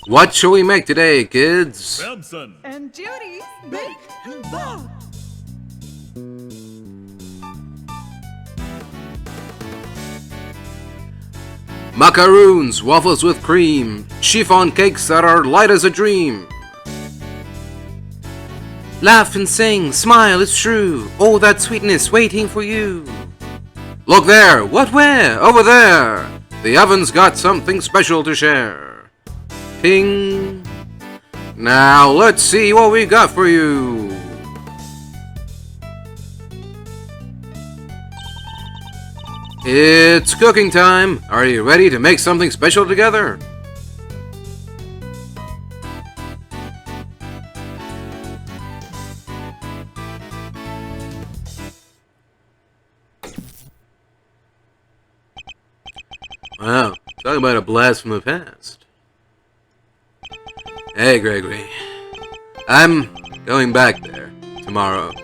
What shall we make today, kids? Samson And Judy's Bake and Bake. Macaroons, waffles with cream, chiffon cakes that are light as a dream. Laugh and sing, smile, it's true. All that sweetness waiting for you. Look there, what where? Over there. The oven's got something special to share. Ping. Now let's see what we got for you. It's cooking time. Are you ready to make something special together? Wow, talk about a blast from the past. Hey, Gregory. I'm going back there tomorrow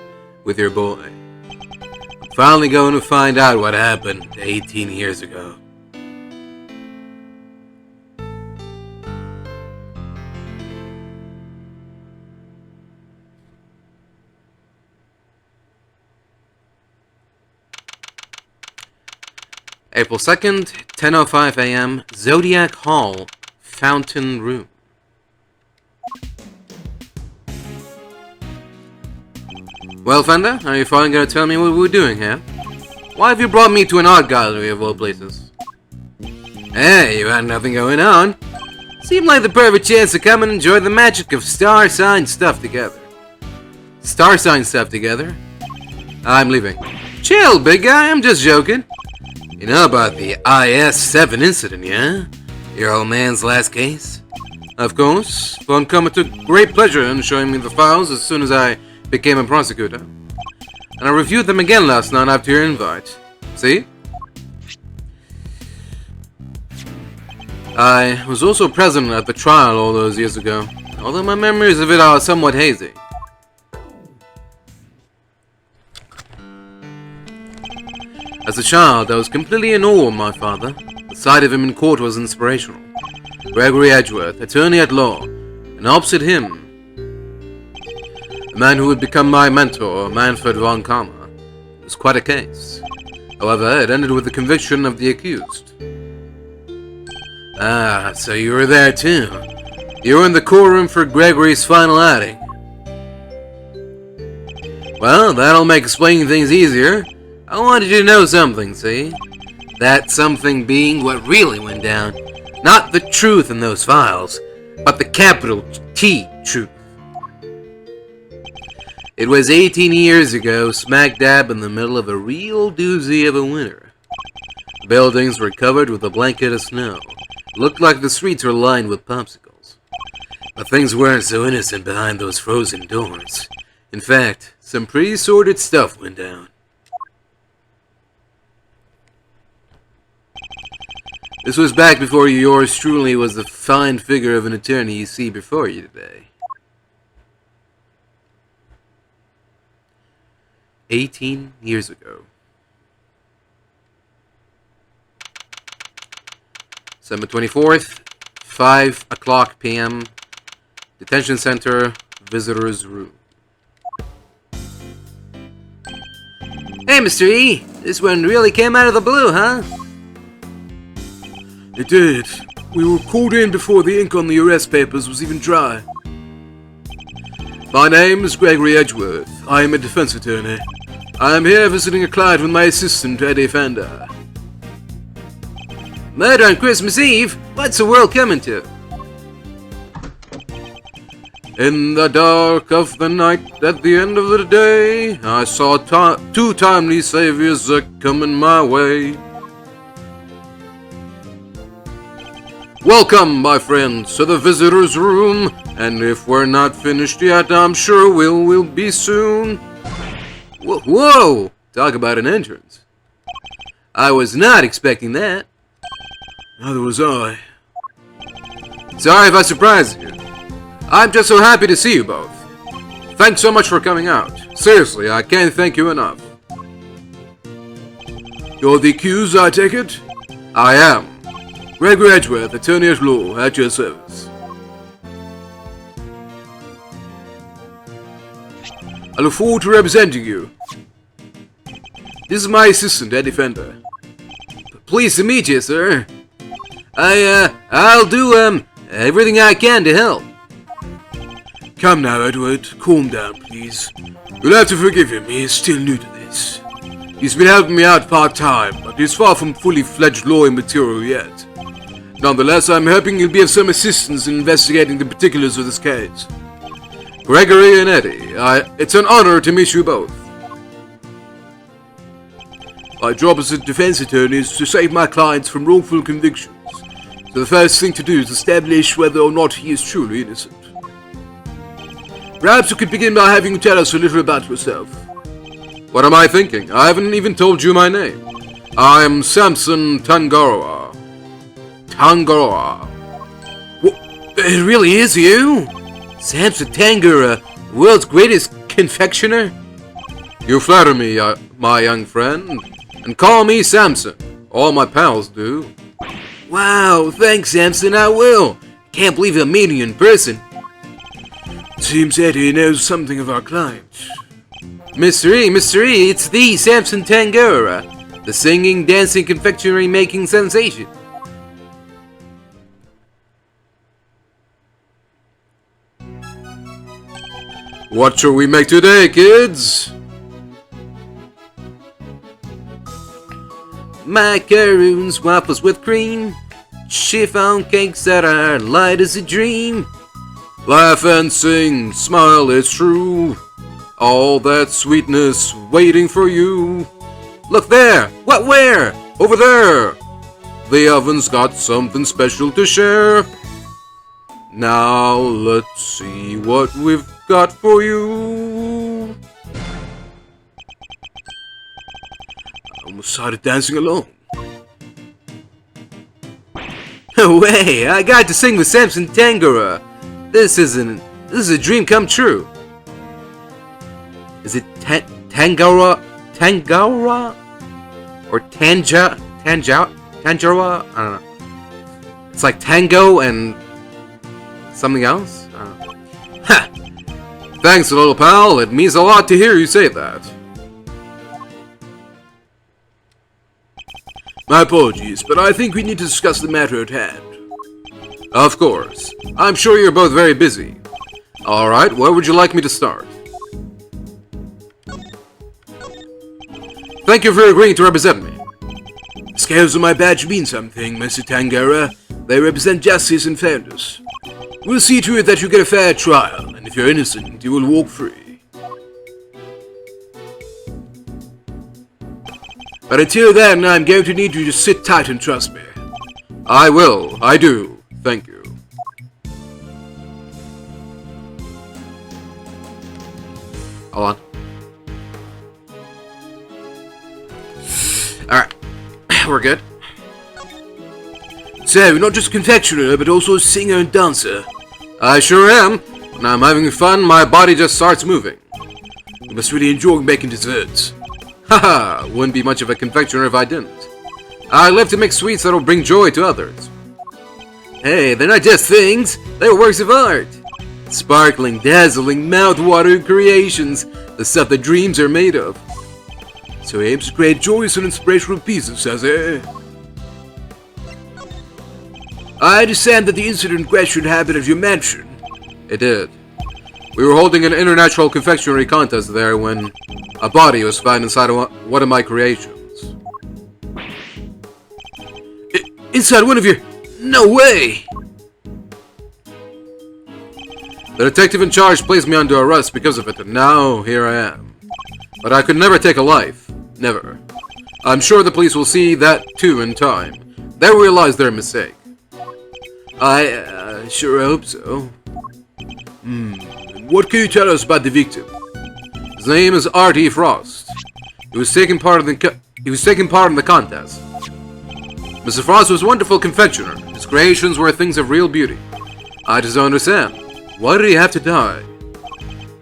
with your boy. I'm finally going to find out what happened 18 years ago. April 2nd, 10:05 a.m., Zodiac Hall, Fountain Room. Well, Fender, are you finally going to tell me what we're doing here? Why have you brought me to an art gallery of all places? Hey, you had nothing going on. Seemed like the perfect chance to come and enjoy the magic of star sign stuff together. Star sign stuff together? I'm leaving. Chill, big guy, I'm just joking. You know about the IS-7 incident, yeah? Your old man's last case? Of course. Von Comer took great pleasure in showing me the files as soon as I became a prosecutor. And I reviewed them again last night after your invite. See? I was also present at the trial all those years ago, although my memories of it are somewhat hazy. As a child, I was completely in awe of my father. The sight of him in court was inspirational. Gregory Edgeworth, attorney at law, and opposite him, a man who would become my mentor, Manfred von Kammer. It was quite a case. However, it ended with the conviction of the accused. Ah, so you were there too. You were in the courtroom for Gregory's final outing. Well, that'll make explaining things easier. I wanted you to know something, see? That something being what really went down. Not the truth in those files, but the capital T truth. It was 18 years ago, smack dab in the middle of a real doozy of a winter. Buildings were covered with a blanket of snow. It looked like the streets were lined with popsicles. But things weren't so innocent behind those frozen doors. In fact, some pretty sordid stuff went down. This was back before yours truly was the fine figure of an attorney you see before you today. 18 years ago. December 24th, 5 o'clock p.m. Detention Center, Visitors Room. Hey, Mr. E! This one really came out of the blue, huh? It did. We were called in before the ink on the arrest papers was even dry. My name is Gregory Edgeworth. I am a defense attorney. I am here visiting a client with my assistant, Eddie Fender. Murder on Christmas Eve? What's the world coming to? In the dark of the night, at the end of the day, I saw two timely saviors coming my way. Welcome, my friends, to the visitor's room, and if we're not finished yet, I'm sure we'll be soon. Whoa! Talk about an entrance. I was not expecting that. Neither was I. Sorry if I surprised you. I'm just so happy to see you both. Thanks so much for coming out. Seriously, I can't thank you enough. You're the accused, I take it? I am. Gregory Edgeworth, attorney at law, at your service. I look forward to representing you. This is my assistant, Eddie Fender. Pleased to meet you, sir. I'll do, everything I can to help. Come now, Edward. Calm down, please. You'll have to forgive him. He is still new to this. He's been helping me out part-time, but he's far from fully fledged lawyer material yet. Nonetheless, I'm hoping he'll be of some assistance in investigating the particulars of this case. Gregory and Eddie, it's an honor to meet you both. My job as a defense attorney is to save my clients from wrongful convictions. So the first thing to do is establish whether or not he is truly innocent. Perhaps you could begin by having you tell us a little about yourself. What am I thinking? I haven't even told you my name. I'm Samson Tangaroa. Tangaroa. It really is you? Samson Tangaroa, world's greatest confectioner? You flatter me, my young friend. And call me Samson. All my pals do. Wow, thanks, Samson, I will. Can't believe I'm meeting you in person. Seems Eddie knows something of our client. Mr. E, it's the Samson Tangaroa, the singing, dancing, confectionery making sensation. What shall we make today, kids? Macaroons, waffles with cream, chiffon cakes that are light as a dream. Laugh and sing, smile, it's true. All that sweetness waiting for you. Look there! What, where? Over there! The oven's got something special to share. Now let's see what we've got for you. I almost started dancing alone. No way! I got to sing with Samson Tangaroa. This is a dream come true. Is it Tangaroa? Tangaroa? Or Tangaroa? I don't know. It's like tango and something else? I don't know. Ha! Thanks, little pal. It means a lot to hear you say that. My apologies, but I think we need to discuss the matter at hand. Of course. I'm sure you're both very busy. Alright, where would you like me to start? Thank you for agreeing to represent me. The scales on my badge mean something, Mr. Tangaroa. They represent justice and fairness. We'll see to it that you get a fair trial, and if you're innocent, you will walk free. But until then, I'm going to need you to sit tight and trust me. I will. I do. Thank you. Hold on. Alright. We're good. So, you're not just a confectioner, but also a singer and dancer. I sure am. When I'm having fun, my body just starts moving. You must really enjoy making desserts. Haha, wouldn't be much of a confectioner if I didn't. I live to make sweets that'll bring joy to others. Hey, they're not just things, they're works of art. Sparkling, dazzling, mouth-watering creations, the stuff that dreams are made of. So he aims to create joyous and inspirational pieces, says he. I understand that the incident in question happened at your mansion. It did. We were holding an international confectionery contest there when a body was found inside one of my creations. Inside one of your... No way! The detective in charge placed me under arrest because of it, and now here I am. But I could never take a life. Never. I'm sure the police will see that too in time. They'll realize their mistake. I sure hope so. What can you tell us about the victim? His name is R.T. Frost. He was taking part in the contest. Mr. Frost was a wonderful confectioner. His creations were things of real beauty. I just don't understand. Why did he have to die?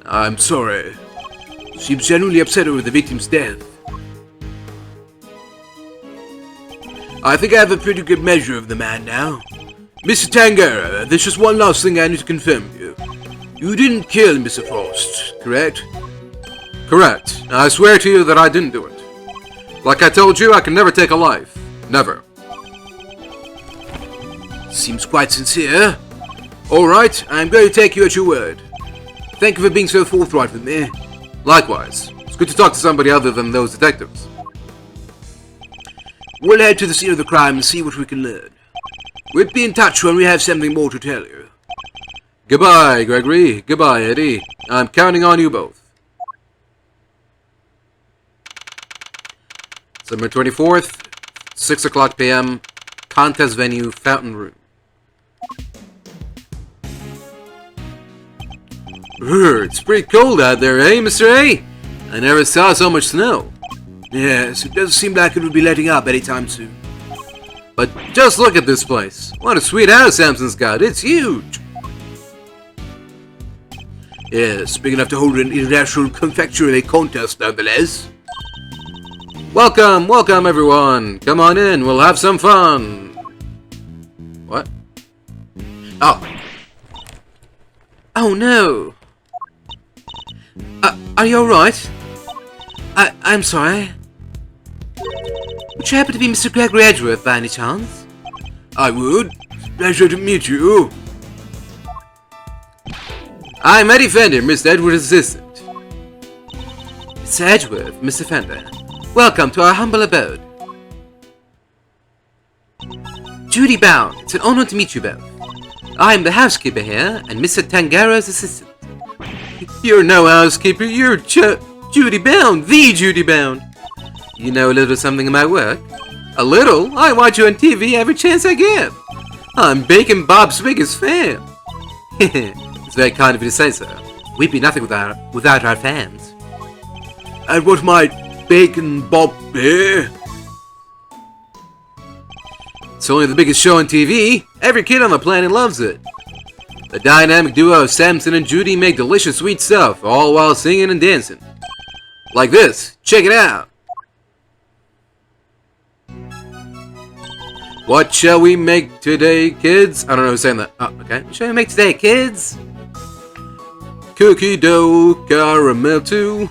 I'm sorry. Seems genuinely upset over the victim's death. I think I have a pretty good measure of the man now. Mr. Tangaroa, there's just one last thing I need to confirm with you. You didn't kill Mr. Frost, correct? Correct. I swear to you that I didn't do it. Like I told you, I can never take a life. Never. Seems quite sincere. Alright, I'm going to take you at your word. Thank you for being so forthright with me. Likewise. It's good to talk to somebody other than those detectives. We'll head to the scene of the crime and see what we can learn. We'll be in touch when we have something more to tell you. Goodbye, Gregory. Goodbye, Eddie. I'm counting on you both. September 24th, 6 o'clock p.m., contest venue, Fountain Room. It's pretty cold out there, eh, Mr. A? I never saw so much snow. Yes, it doesn't seem like it will be letting up anytime soon. But just look at this place. What a sweet house Samson's got. It's huge. Yes, big enough to hold an international confectionary contest nonetheless. Welcome, welcome everyone. Come on in, we'll have some fun. What? Oh. Oh no. Are you alright? I'm sorry. Would you happen to be Mr. Gregory Edgeworth by any chance? I would. It's a pleasure to meet you. I'm Eddie Fender, Mr. Edgeworth's assistant. Mr. Edgeworth, Mr. Fender. Welcome to our humble abode. Judy Bound, it's an honor to meet you both. I am the housekeeper here, and Mr. Tangaroa's assistant. You're no housekeeper, you're Judy Bound, the Judy Bound. You know a little something about work? A little? I watch you on TV every chance I get. I'm Bacon Bob's biggest fan. It's very kind of you to say so. We'd be nothing without our fans. And what might Bacon Bob be? It's only the biggest show on TV. Every kid on the planet loves it. The dynamic duo of Samson and Judy make delicious sweet stuff, all while singing and dancing. Like this. Check it out. What shall we make today, kids? I don't know who's saying that. Oh, okay. What shall we make today, kids? Cookie dough, caramel too.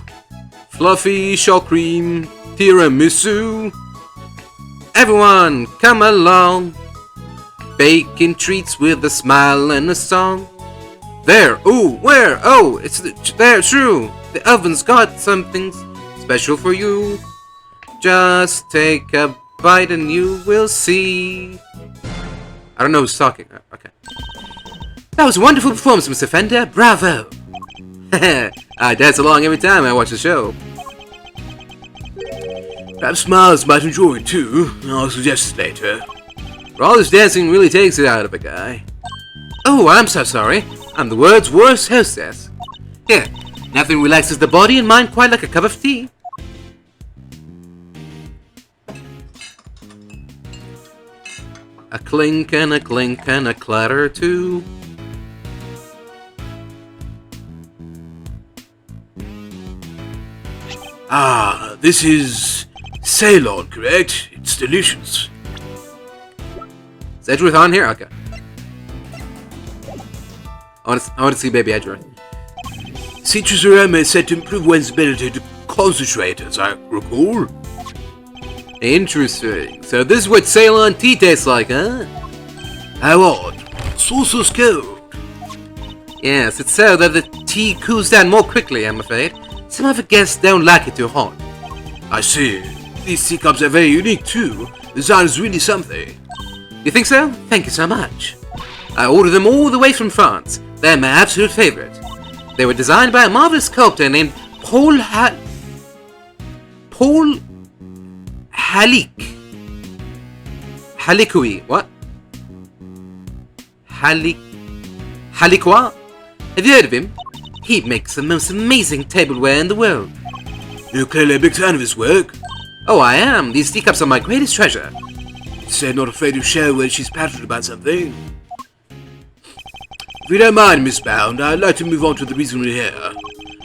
Fluffy shell cream, tiramisu. Everyone, come along. Baking treats with a smile and a song. There, ooh, where? Oh, it's there, true. The oven's got something special for you. Just take a bite and you will see. I don't know who's talking. Okay. That was a wonderful performance, Mr. Fender. Bravo. I dance along every time I watch the show. Perhaps Miles might enjoy it too. I'll suggest later. All this dancing really takes it out of a guy. Oh, I'm so sorry. I'm the world's worst hostess. Here, nothing relaxes the body and mind quite like a cup of tea. A clink and a clatter too. Ah, this is Ceylon, correct? It's delicious. Is Edgeworth on here? Okay. I want to see baby Edgeworth. Citrus aroma is said to improve one's ability to concentrate, as I recall. Interesting. So this is what Ceylon tea tastes like, huh? How odd. So cold. Yes, it's so that the tea cools down more quickly, I'm afraid. Some of the guests don't like it too hot. I see. These teacups are very unique too. The design is really something. You think so? Thank you so much. I ordered them all the way from France. They're my absolute favorite. They were designed by a marvelous sculptor named Paul Haliqui. What? Haliqua? Have you heard of him? He makes the most amazing tableware in the world. You're clearly a big fan of his work. Oh, I am. These teacups are my greatest treasure. Said not afraid to show when she's passionate about something. If you don't mind, Miss Bound, I'd like to move on to the reason we're here.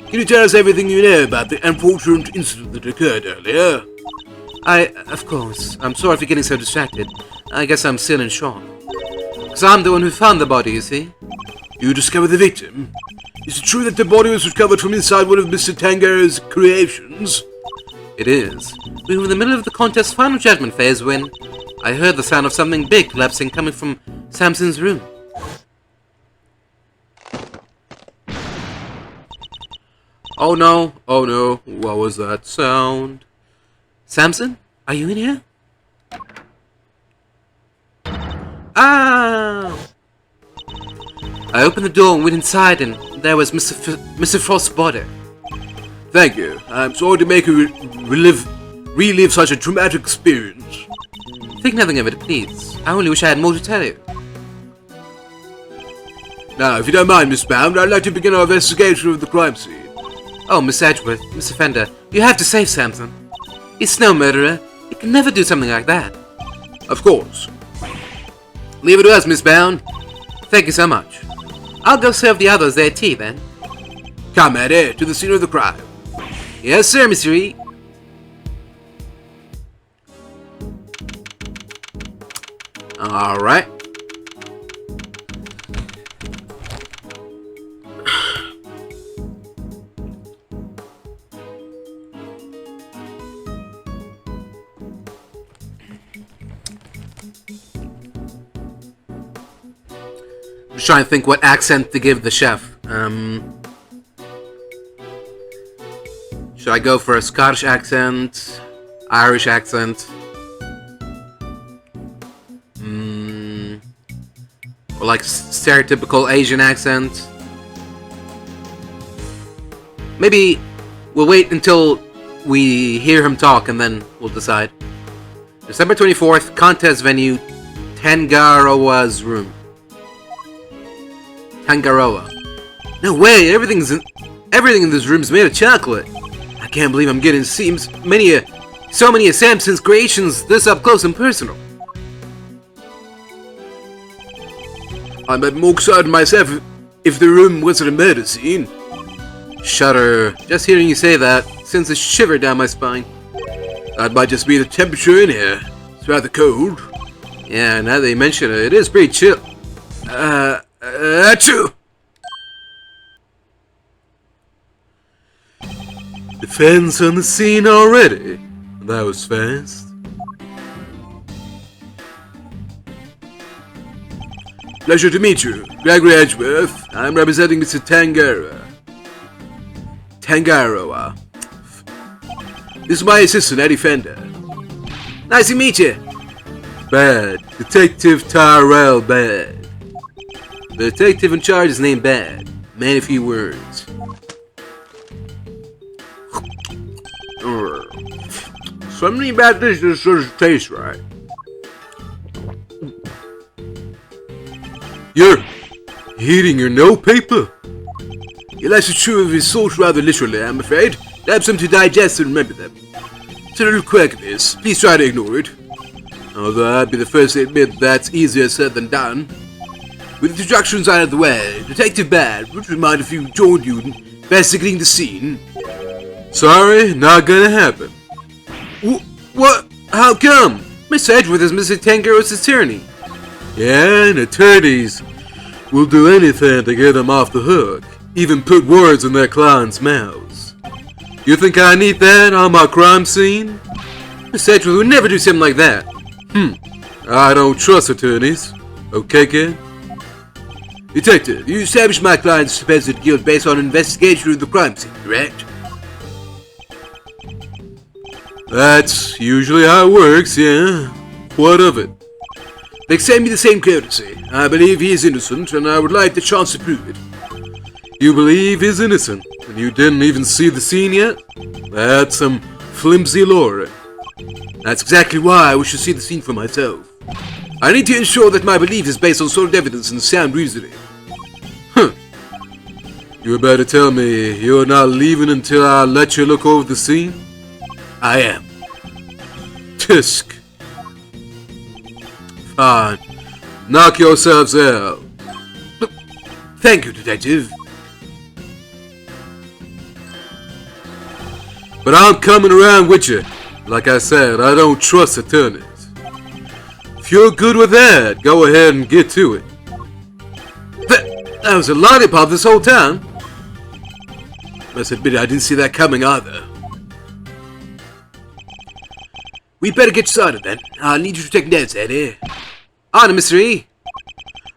Can you tell us everything you know about the unfortunate incident that occurred earlier? Of course, I'm sorry for getting so distracted. I guess I'm still in shock. Because I'm the one who found the body, you see? You discovered the victim? Is it true that the body was recovered from inside one of Mr. Tangaroa's creations? It is. We were in the middle of the contest's final judgment phase when I heard the sound of something big collapsing coming from Samson's room. Oh no, what was that sound? Samson, are you in here? Ah! I opened the door and went inside, and there was Mr. Frost's body. Thank you. I'm sorry to make you relive such a traumatic experience. Think nothing of it, please. I only wish I had more to tell you. Now, if you don't mind, Miss Bound, I'd like to begin our investigation of the crime scene. Oh, Miss Edgeworth, Miss Offender, you have to save Samson. He's no murderer. He can never do something like that. Of course. Leave it to us, Miss Bound. Thank you so much. I'll go serve the others their tea, then. Come, Eddie, to the scene of the crime. Yes, sir, Mr. E. Alright. Just trying to think what accent to give the chef. Should I go for a Scottish accent? Irish accent? Or like stereotypical Asian accent? Maybe we'll wait until we hear him talk and then we'll decide. December 24th, contest venue, Tangaroa's room. Tangaroa. No way! Everything in this room is made of chocolate. I can't believe I'm getting to see so many of Samson's creations this up close and personal. I'm a bit more excited myself if the room wasn't a murder scene. Shudder. Just hearing you say that sends a shiver down my spine. That might just be the temperature in here. It's rather cold. Yeah, now that you mention it, it is pretty chill. Achoo! Defense on the scene already. That was fast. Pleasure to meet you, Gregory Edgeworth. I'm representing Mr. Tangaroa. This is my assistant, Eddie Fender. Nice to meet you. Bad. Detective Tyrell Bad. The detective in charge is named Bad. Man, a few words. Something about this just sort of tastes right. You're eating your no paper. He likes to chew of his thoughts rather literally, I'm afraid. Have some to digest and remember them. It's a little quirk of his. Please try to ignore it. Although I'd be the first to admit that's easier said than done. With the introductions out of the way, Detective Bad, would you mind if you joined you in investigating the scene? Sorry, not gonna happen. What? How come? Mr. Edgeworth is Mr. Tangaroa's attorney. Yeah, and attorneys will do anything to get them off the hook. Even put words in their clients' mouths. You think I need that on my crime scene? Mr. Edgeworth would never do something like that. I don't trust attorneys. Okay, kid? Detective, you established my client's supposed guilt based on an investigation of the crime scene, correct? That's usually how it works, yeah. What of it? Extend me the same courtesy. I believe he is innocent, and I would like the chance to prove it. You believe he's innocent, and you didn't even see the scene yet? That's some flimsy lore. That's exactly why I wish to see the scene for myself. I need to ensure that my belief is based on solid evidence and sound reasoning. You about to tell me you're not leaving until I let you look over the scene? I am. Tisk. Fine. Knock yourselves out. Thank you, Detective. But I'm coming around with you. Like I said, I don't trust attorneys. If you're good with that, go ahead and get to it. That was a lollipop this whole time. Must admit, I didn't see that coming either. We better get started then. I'll need you to take notes, Eddie. On, Mr. E.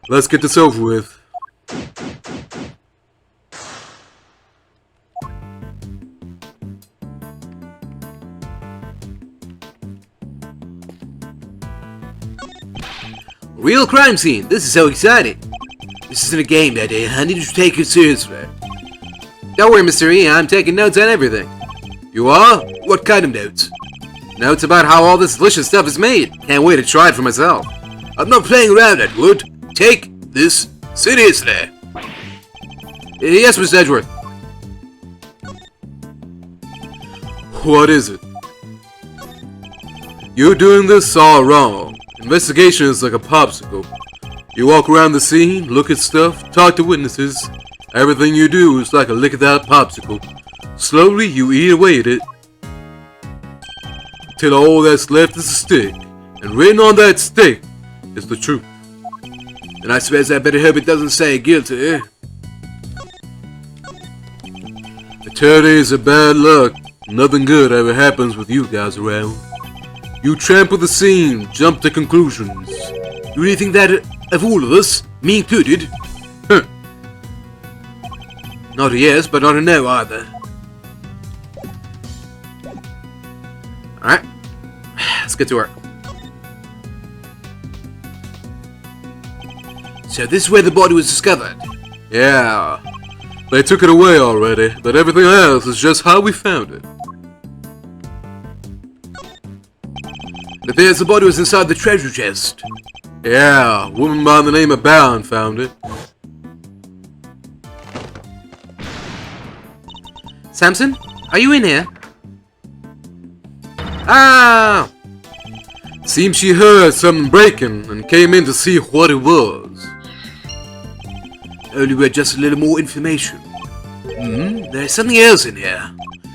Let's get this over with. Real crime scene. This is so exciting. This isn't a game, Eddie. I need you to take it seriously. Don't worry, Mr. E. I'm taking notes on everything. You are? What kind of notes? Notes about how all this delicious stuff is made. Can't wait to try it for myself. I'm not playing around, Edward. Take this seriously. Yes, Mr. Edgeworth. What is it? You're doing this all wrong. Investigation is like a popsicle. You walk around the scene, look at stuff, talk to witnesses. Everything you do is like a lick of that popsicle. Slowly you eat away at it. Till all that's left is a stick. And written on that stick is the truth. And I suppose I better hope it doesn't say guilty. Attorneys are bad luck. Nothing good ever happens with you guys around. You trample the scene, jump to conclusions. You really think that of all of us, me included? Huh. Not a yes, but not a no either. Alright, let's get to work. So this is where the body was discovered? Yeah. They took it away already, but everything else is just how we found it. It appears the body was inside the treasure chest. Yeah, a woman by the name of Bound found it. Samson, are you in here? Ah! Seems she heard something breaking and came in to see what it was. Only read just a little more information. There's something else in here.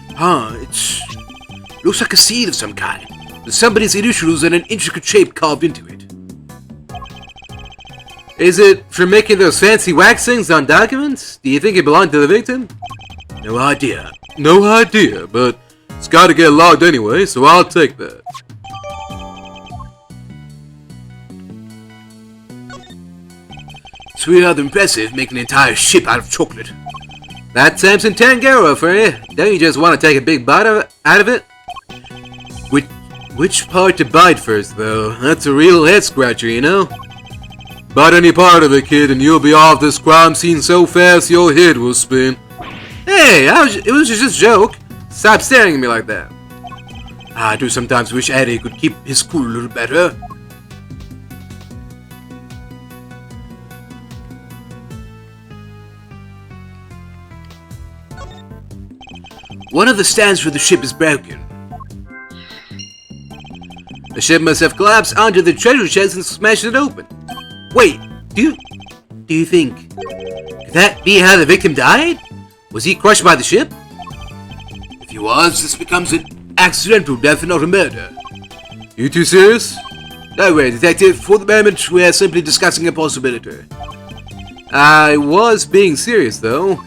It looks like a seal of some kind. With somebody's initials and an intricate shape carved into it. Is it for making those fancy wax things on documents? Do you think it belonged to the victim? No idea. No idea, but it's gotta get logged anyway, so I'll take that. It's rather impressive making an entire ship out of chocolate. That's Samson Tangaroa for you. Don't you just want to take a big bite out of it? Which part to bite first, though? That's a real head-scratcher, you know? Bite any part of it, kid, and you'll be off this crime scene so fast your head will spin. Hey, it was just a joke. Stop staring at me like that. I do sometimes wish Eddie could keep his cool a little better. One of the stands for the ship is broken. The ship must have collapsed onto the treasure chest and smashed it open. Wait, do you think... Could that be how the victim died? Was he crushed by the ship? If he was, this becomes an accidental death and not a murder. You too serious? No way, Detective. For the moment, we are simply discussing a possibility. I was being serious, though.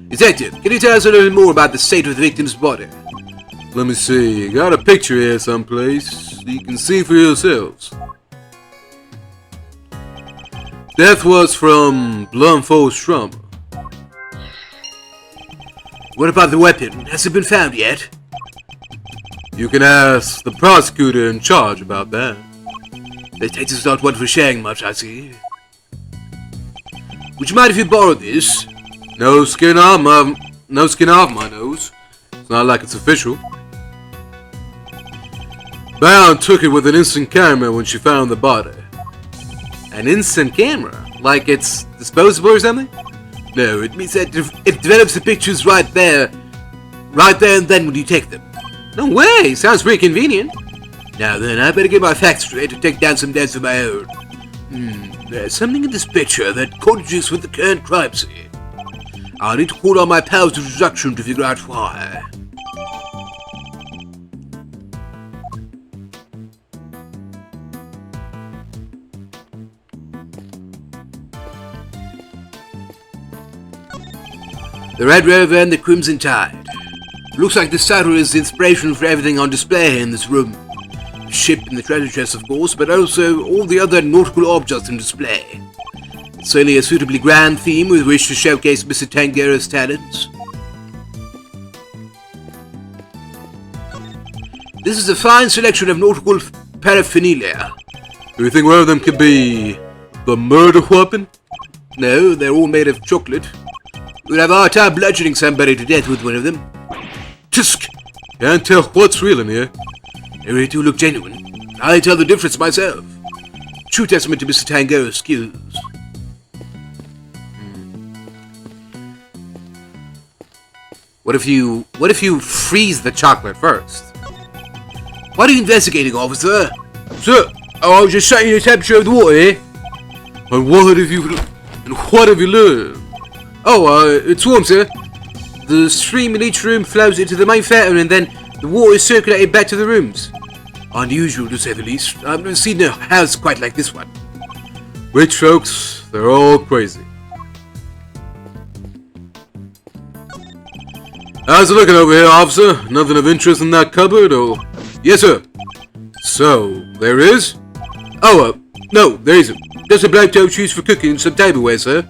Detective, can you tell us a little more about the state of the victim's body? Let me see. Got a picture here someplace. You can see for yourselves. Death was from blunt force trauma. What about the weapon? Has it been found yet? You can ask the prosecutor in charge about that. Detectives not one for sharing much, I see. Would you mind if you borrowed this? No skin off my nose. It's not like it's official. Bound took it with an instant camera when she found the body. An instant camera? Like it's disposable or something? No, it means that it develops the pictures right there and then when you take them. No way! Sounds pretty convenient. Now then, I better get my facts straight to take down some notes of my own. There's something in this picture that contradicts with the current crime scene. I'll need to call on my pals to Deduction to figure out why. The Red Rover and the Crimson Tide. Looks like the statue is the inspiration for everything on display in this room. The ship and the treasure chest, of course, but also all the other nautical objects in display. It's certainly a suitably grand theme with which to showcase Mr. Tangaroa's talents. This is a fine selection of nautical paraphernalia. Do you think one of them could be the murder weapon? No, they're all made of chocolate. We'd have a hard time bludgeoning somebody to death with one of them. Tusk! Can't tell what's real in here. They really do look genuine. I tell the difference myself. True testament to Mr. Tangaroa's skills. What if you freeze the chocolate first? What are you investigating, officer? Sir, I was just checking the temperature of the water here. and what have you learned? Oh, it's warm, sir. The stream in each room flows into the main fountain and then the water is circulated back to the rooms. Unusual, to say the least. I've never seen a house quite like this one. Rich folks, they're all crazy. How's it looking over here, officer? Nothing of interest in that cupboard, or...? Yes, sir. So, there is? Oh, no, there isn't. Just a black toe choose for cooking and some tableware, sir.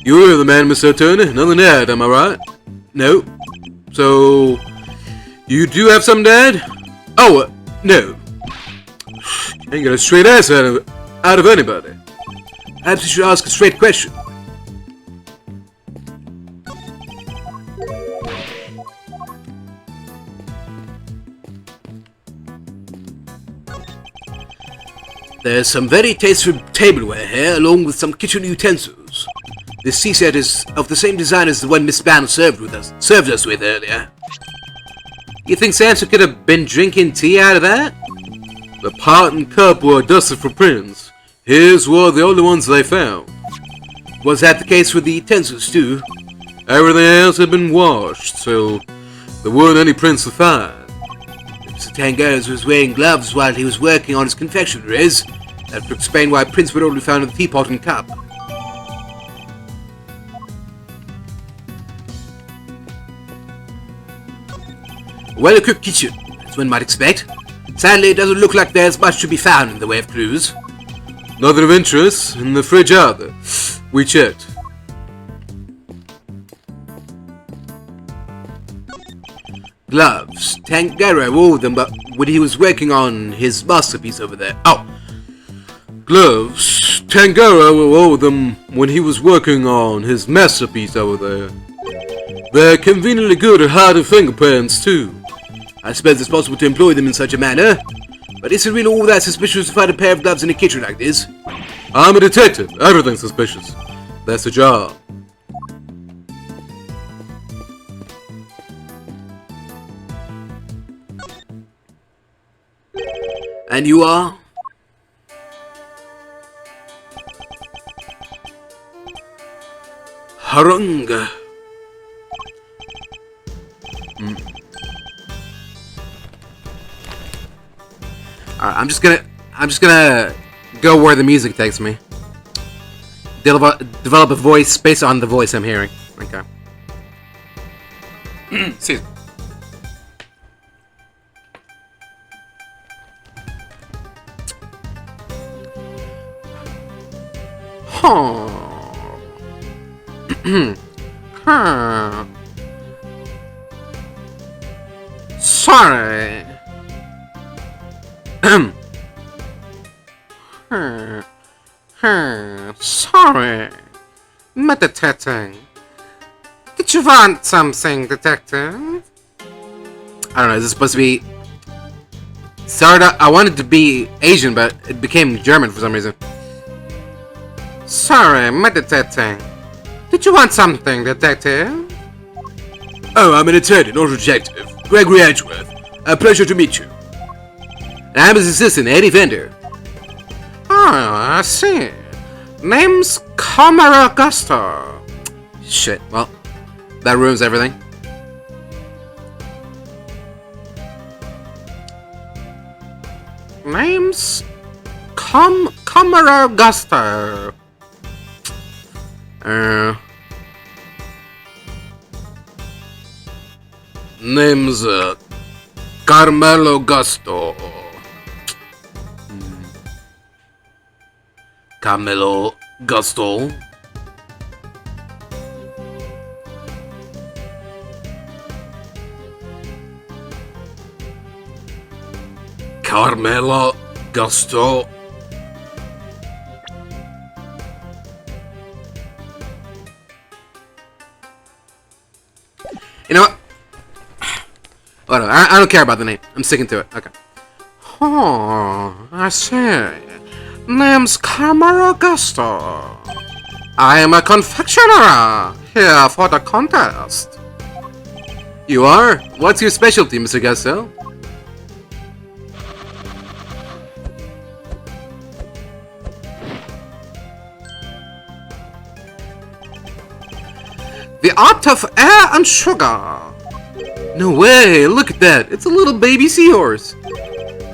You're the man, Mr. Turner. Nothing to add, am I right? No. So, you do have some, Dad? Oh, no. Ain't got a straight answer out of anybody. Perhaps you should ask a straight question. There's some very tasteful tableware here, along with some kitchen utensils. This tea set is of the same design as the one Miss Ban served us with earlier. You think Santa could have been drinking tea out of that? The pot and cup were dusted for prints. His were the only ones they found. Was that the case with the utensils too? Everything else had been washed, so there weren't any prints to find. Mr. Tangaroa was wearing gloves while he was working on his confectionaries. That would explain why prints were only found in the teapot and cup. A well-equipped kitchen, as one might expect. Sadly, it doesn't look like there's much to be found in the way of clues. Nothing of interest in the fridge either. We checked. Gloves. Tangaroa wore them, but when he was working on his masterpiece over there. Oh, Gloves. Tangaroa wore them when he was working on his masterpiece over there. They're conveniently good at hiding fingerprints too. I suppose it's possible to employ them in such a manner. But is it really all that suspicious to find a pair of gloves in a kitchen like this? I'm a detective. Everything's suspicious. That's the job. And you are? Harunga. Alright, I'm just gonna go where the music takes me. Develop a voice based on the voice I'm hearing. Okay. Excuse me. Sorry. Sorry. Meditating. Did you want something, detective? I don't know, is this supposed to be... Sorta, I wanted to be Asian, but it became German for some reason. Sorry, meditating. Did you want something, detective? Oh, I'm an attorney, not a detective. Gregory Edgeworth. A pleasure to meet you. And I'm his assistant, Eddie Fender. Oh, I see. Name's Camera Augusto. Shit, well, that ruins everything. Name's Camera Augusto. Name's Carmelo Gusto. Carmelo Gusto. Carmelo Gusto. You know what? Whatever. I don't care about the name. I'm sticking to it. Okay. Oh, I see. Name's Carmelo Gusto. I am a confectioner here for the contest. You are? What's your specialty, Mr. Gusto? The art of air and sugar. No way, look at that. It's a little baby seahorse.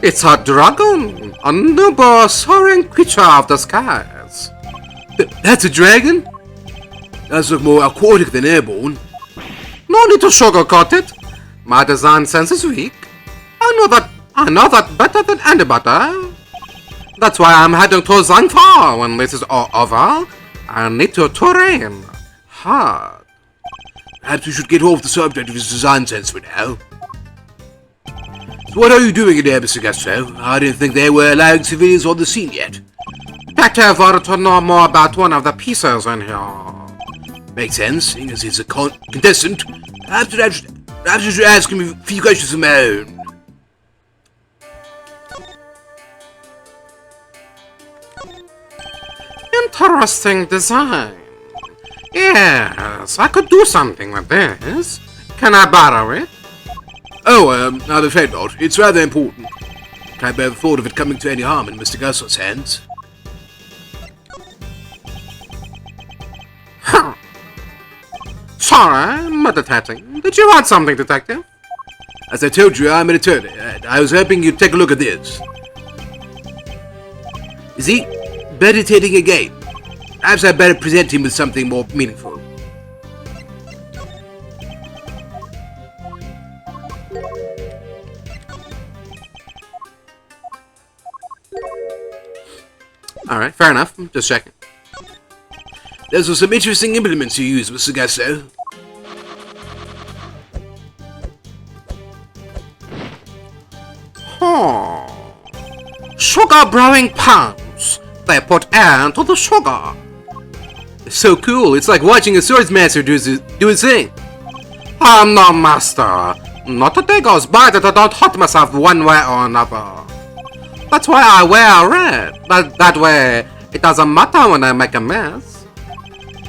It's a dragon, a noble soaring creature of the skies. That's a dragon? That's look more aquatic than airborne. No need to sugarcoat it. My design sense is weak. I know that better than anybody. That's why I'm heading to Zangfa when this is all over. I need to terrain hard. Perhaps we should get off the subject of his design sense for now. So what are you doing in there, Mr. Gusto? I didn't think they were allowing civilians on the scene yet. Better for to know more about one of the pieces in here. Makes sense, seeing as he's a contestant. Perhaps I should ask him a few questions of my own. Interesting design. Yes, I could do something with this. Can I borrow it? Oh, I'm afraid not. It's rather important. Can't bear the thought of it coming to any harm in Mr. Gusto's hands. Huh. Sorry, meditating. Did you want something, Detective? As I told you, I'm an attorney. I was hoping you'd take a look at this. Is he meditating again? Perhaps I'd better present him with something more meaningful. Alright, fair enough. Just checking. Those were some interesting implements you used, Mr. Gusto. Oh. Sugar brewing pans. They put air into the sugar. It's so cool. It's like watching a swordsmaster do his thing. I'm no master. Not a day goes by that I don't hurt myself one way or another. That's why I wear red. That way, it doesn't matter when I make a mess.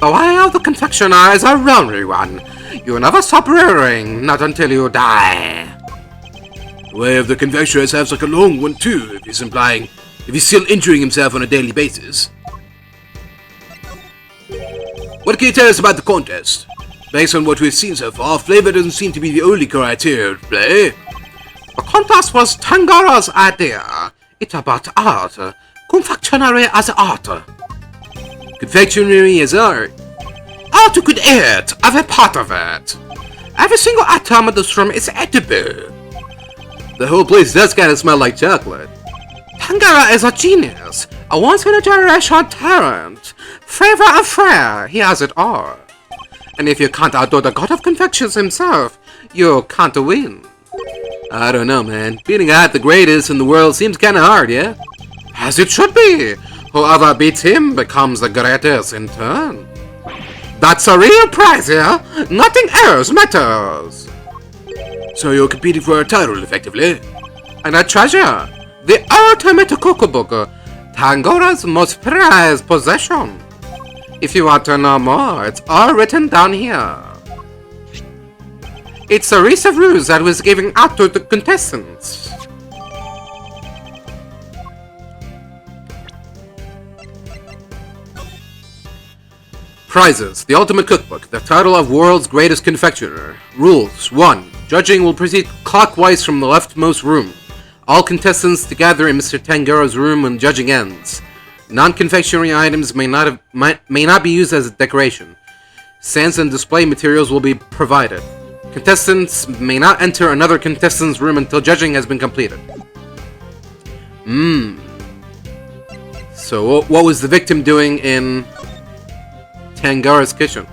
The way of the confectioner is a lonely one. You never stop rearing, not until you die. The way of the confectioner sounds like a long one too, if he's still injuring himself on a daily basis. What can you tell us about the contest? Based on what we've seen so far, flavor doesn't seem to be the only criteria at play. The contest was Tangaroa's idea. It's about art. Confectionery as art. Confectionery as art? Art you could eat, every part of it. Every single atom in this room is edible. The whole place does kind of smell like chocolate. Tangaroa is a genius, a once-in-a-generation talent. Flavor and flair, he has it all. And if you can't outdo the god of confections himself, you can't win. I don't know, man. Beating out the greatest in the world seems kinda hard, yeah? As it should be. Whoever beats him becomes the greatest in turn. That's a real prize here. Nothing else matters. So you're competing for a title, effectively? And a treasure. The ultimate cookbook. Tangaroa's most prized possession. If you want to know more, it's all written down here. It's a list of rules that was given out to the contestants. Prizes. The Ultimate Cookbook. The title of World's Greatest Confectioner. Rules. 1. Judging will proceed clockwise from the leftmost room. All contestants to gather in Mr. Tangaroa's room when judging ends. Non-confectionery items may not be used as a decoration. Stands and display materials will be provided. Contestants may not enter another contestant's room until judging has been completed. So what was the victim doing in Tangaroa's kitchen?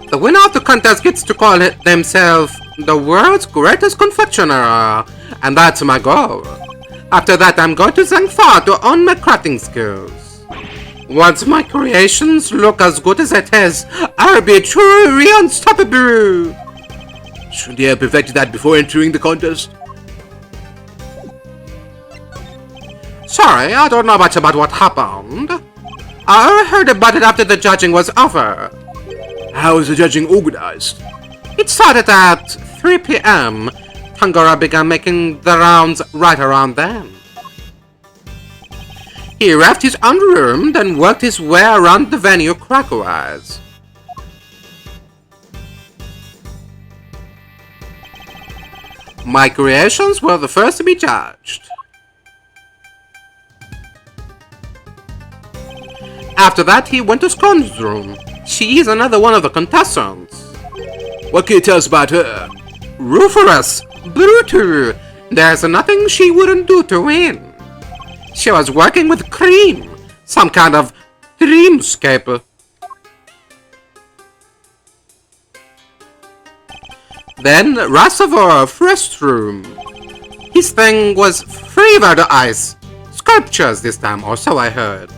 The winner of the contest gets to call themselves the world's greatest confectioner, and that's my goal. After that, I'm going to thank Fa to own my crafting skills. Once my creations look as good as it is, I'll be truly unstoppable. Shouldn't you have perfected that before entering the contest? Sorry, I don't know much about what happened. I only heard about it after the judging was over. How is the judging organized? It started at 3 p.m. Tangaroa began making the rounds right around then. He left his own room, then worked his way around the venue clockwise. My creations were the first to be judged. After that, he went to Scone's room. She is another one of the contestants. What can you tell us about her? Ruthless, brutal. There's nothing she wouldn't do to win. She was working with cream, some kind of dreamscape. Then Rasavor, first room. His thing was flavored ice. Sculptures this time, or so I heard.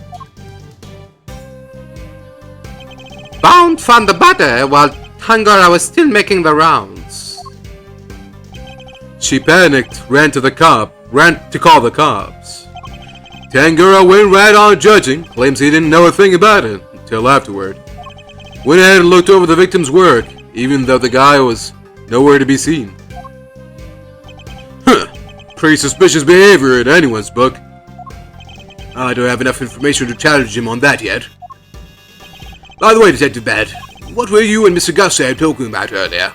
Bound found the body while Tangaroa was still making the rounds. She panicked, ran to call the cops. Tangaroa went right on judging, claims he didn't know a thing about it until afterward. Went ahead and looked over the victim's work, even though the guy was nowhere to be seen. Pretty suspicious behavior in anyone's book. I don't have enough information to challenge him on that yet. By the way, Detective Bat, what were you and Mr. Gussab talking about earlier?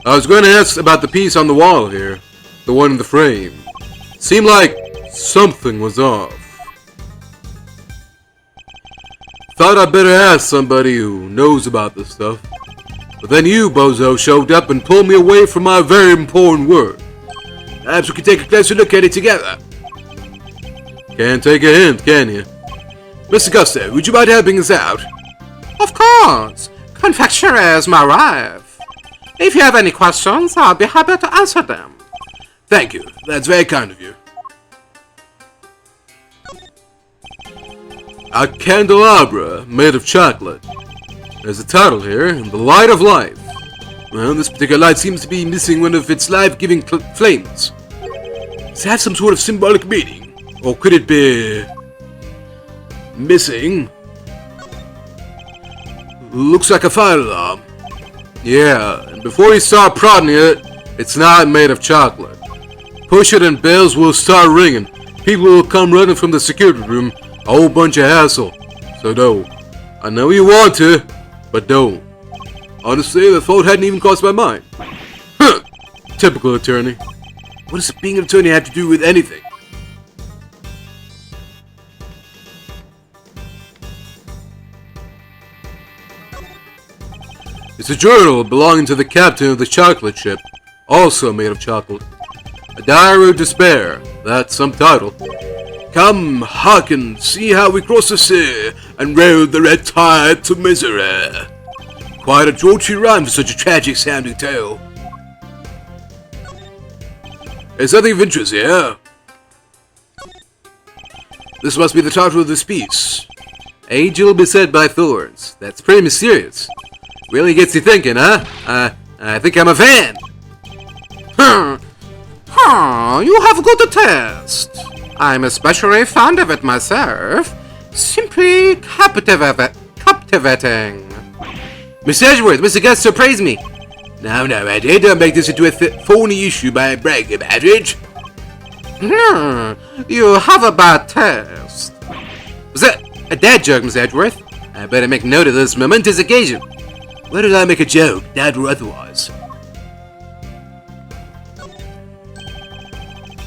I was going to ask about the piece on the wall here. The one in the frame. Seemed like something was off. Thought I'd better ask somebody who knows about this stuff. But then you, bozo, showed up and pulled me away from my very important work. Perhaps we could take a closer look at it together. Can't take a hint, can you? Mr. Gusto, would you mind helping us out? Of course! Confectionary is my wife. If you have any questions, I'll be happy to answer them. Thank you. That's very kind of you. A candelabra made of chocolate. There's a title here, The Light of Life. Well, this particular light seems to be missing one of its life-giving flames. Does it have some sort of symbolic meaning? Or could it be missing? Looks like a fire alarm. Yeah, and before you start prodding it, it's not made of chocolate. Push it and bells will start ringing. People will come running from the security room. A whole bunch of hassle. So don't. I know you want to, but don't. Honestly, the thought hadn't even crossed my mind. Huh. Typical attorney. What does being an attorney have to do with anything? It's a journal belonging to the captain of the chocolate ship, also made of chocolate. A Diary of Despair, that's some title. Come, hearken, see how we cross the sea, and rode the red tide to misery. Quite a jaunty rhyme for such a tragic-sounding tale. There's something of interest here. This must be the title of this piece. Angel beset by thorns. That's pretty mysterious. Really gets you thinking, huh? I think I'm a fan. You have good taste. I'm especially fond of it myself. Simply captivating. Mr. Edgeworth, Mr. Gus, surprise me. No, Eddie, don't make this into a phony issue by bragging about it. You have a bad taste. Was that a dad joke, Mr. Edgeworth? I better make note of this momentous occasion. Why did I make a joke, dad or otherwise?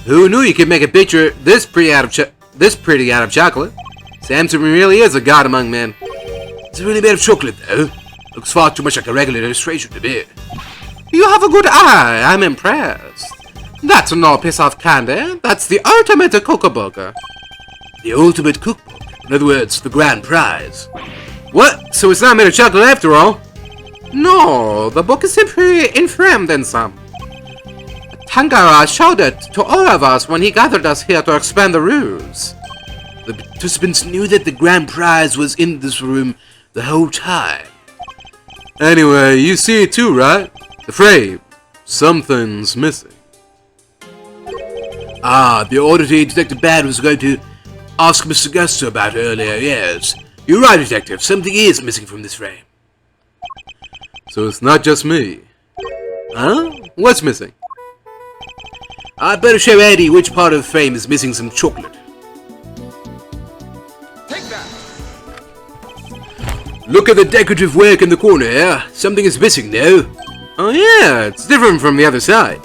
Who knew you could make a picture this pretty out of chocolate? Samson really is a god among men. It's really made of chocolate, though. Looks far too much like a regular illustration to me. You have a good eye. I'm impressed. That's no piece of candy. That's the ultimate cookbook. The ultimate cookbook. In other words, the grand prize. What? So it's not made of chocolate after all? No, the book is simply inframed in some. Tangaroa showed it to all of us when he gathered us here to expand the rules. The participants knew that the grand prize was in this room the whole time. Anyway, you see it too, right? The frame. Something's missing. Ah, the oddity Detective Bad was going to ask Mr. Gusto about earlier, yes. You're right, Detective. Something is missing from this frame. So it's not just me. Huh? What's missing? I'd better show Eddie which part of the frame is missing some chocolate. Take that. Look at the decorative work in the corner here. Something is missing now. Oh yeah, it's different from the other side.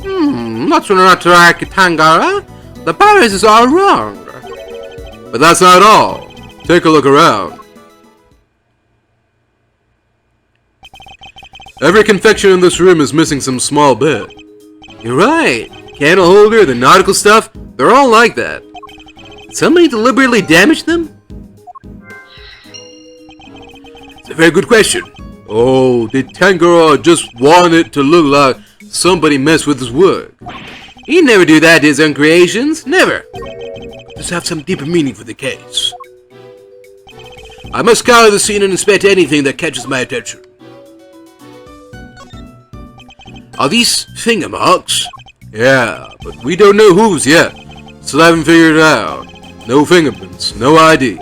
Not like Tangaroa. The patterns are wrong. But that's not all. Take a look around. Every confection in this room is missing some small bit. You're right. Candle holder, the nautical stuff, they're all like that. Did somebody deliberately damage them? It's a very good question. Oh, did Tangaroa just want it to look like somebody messed with his work? He'd never do that to his own creations. Never. Does have some deeper meaning for the case. I must scour the scene and inspect anything that catches my attention. Are these finger marks? Yeah, but we don't know whose yet. Still haven't figured it out. No fingerprints, no ID.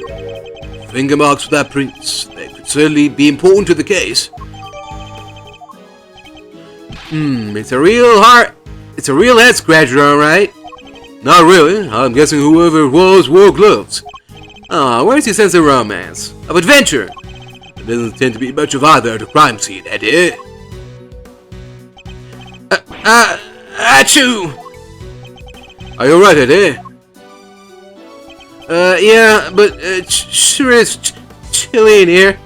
Finger marks without prints. They could certainly be important to the case. It's a real head scratcher, alright. Not really. I'm guessing whoever it was wore gloves. Where's your sense of romance? Of adventure? There doesn't tend to be much of either at a crime scene, Eddie. Achoo! Are you alright, Eddie? Yeah, but sure is chilly in here.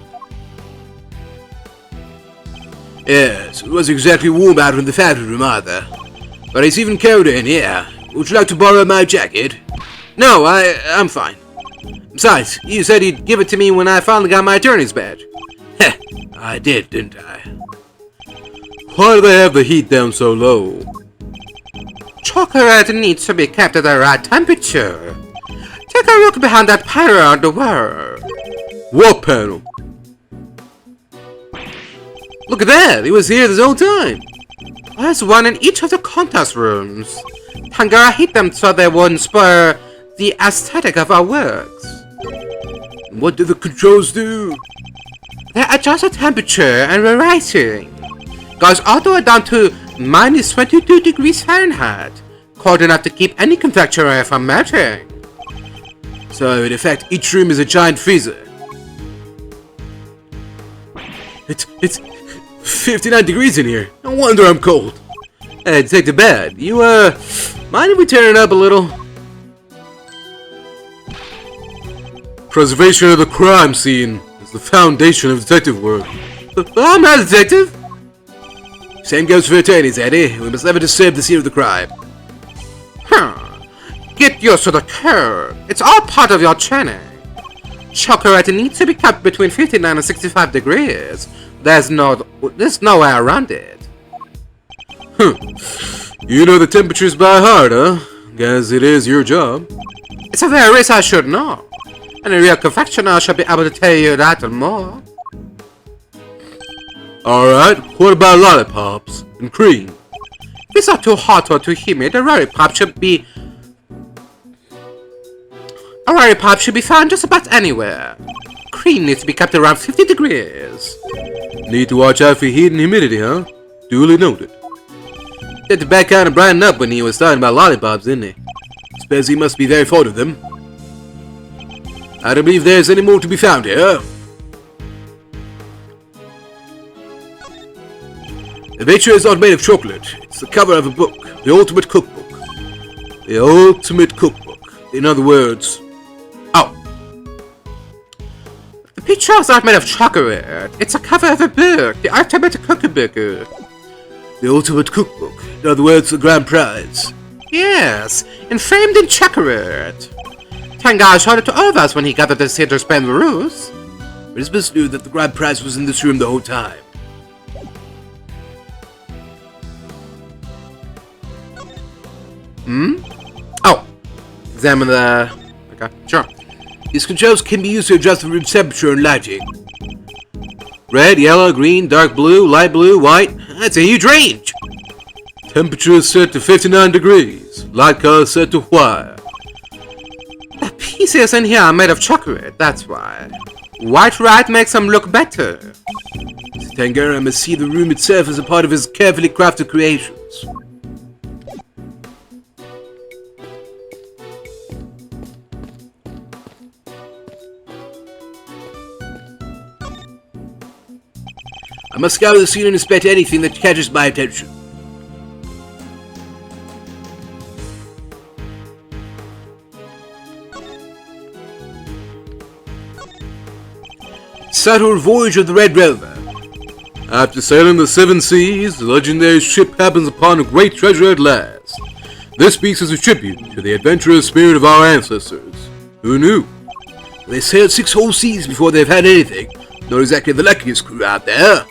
Yes, it wasn't exactly warm out in the factory room either. But it's even colder in here. Would you like to borrow my jacket? No, I'm fine. Besides, you said you'd give it to me when I finally got my attorney's badge. Heh, I did, didn't I? Why do they have the heat down so low? Chocolate needs to be kept at the right temperature. Take a look behind that panel on the wall. What panel? Look at that! He was here this whole time. There's one in each of the contest rooms. Tangaroa hid them so they wouldn't spoil the aesthetic of our works. What do the controls do? They adjust the temperature and variety. Goes all the way down to minus 22 degrees Fahrenheit. Cold enough to keep any confectionery from melting. So, in effect, each room is a giant freezer. It's 59 degrees in here. No wonder I'm cold. Hey, Detective Bad, you, mind if we turn it up a little? Preservation of the crime scene is the foundation of detective work. I'm not a detective. Same goes for attorneys, Eddie. We must never disturb the scene of the crime. Get used to the curve. It's all part of your training. Chocolate needs to be kept between 59 and 65 degrees. There's no way around it. You know the temperatures by heart, huh? Guess it is your job. It's a very risk I should know. And a real confectioner should be able to tell you that and more. Alright, what about lollipops and cream? If it's not too hot or too humid, a lollipop should be found just about anywhere. Cream needs to be kept around 50 degrees. Need to watch out for heat and humidity, huh? Duly noted. Did the bad kind of brighten up when he was talking about lollipops, didn't he? Suppose he must be very fond of them. I don't believe there's any more to be found here. The picture is not made of chocolate. It's the cover of a book, the ultimate cookbook. The ultimate cookbook. In other words... Oh. The pictures aren't made of chocolate. It's a cover of a book. The ultimate cookbook. The ultimate cookbook. In other words, the grand prize. Yes, and framed in chocolate. Tangaroa showed it to all of us when he gathered the cedar span roost. Elizabeth knew that the grand prize was in this room the whole time. Oh. Examine the... Okay, sure. These controls can be used to adjust the room's temperature and lighting. Red, yellow, green, dark blue, light blue, white. That's a huge range. Temperature is set to 59 degrees. Light color set to white. The pieces in here are made of chocolate, that's why. White light makes them look better. Tangaroa must see the room itself as a part of his carefully crafted creations. I must scour the scene and inspect anything that catches my attention. Subtle Voyage of the Red Rover. After sailing the seven seas, the legendary ship happens upon a great treasure at last. This piece is a tribute to the adventurous spirit of our ancestors. Who knew? They sailed 6 whole seas before they've had anything. Not exactly the luckiest crew out there.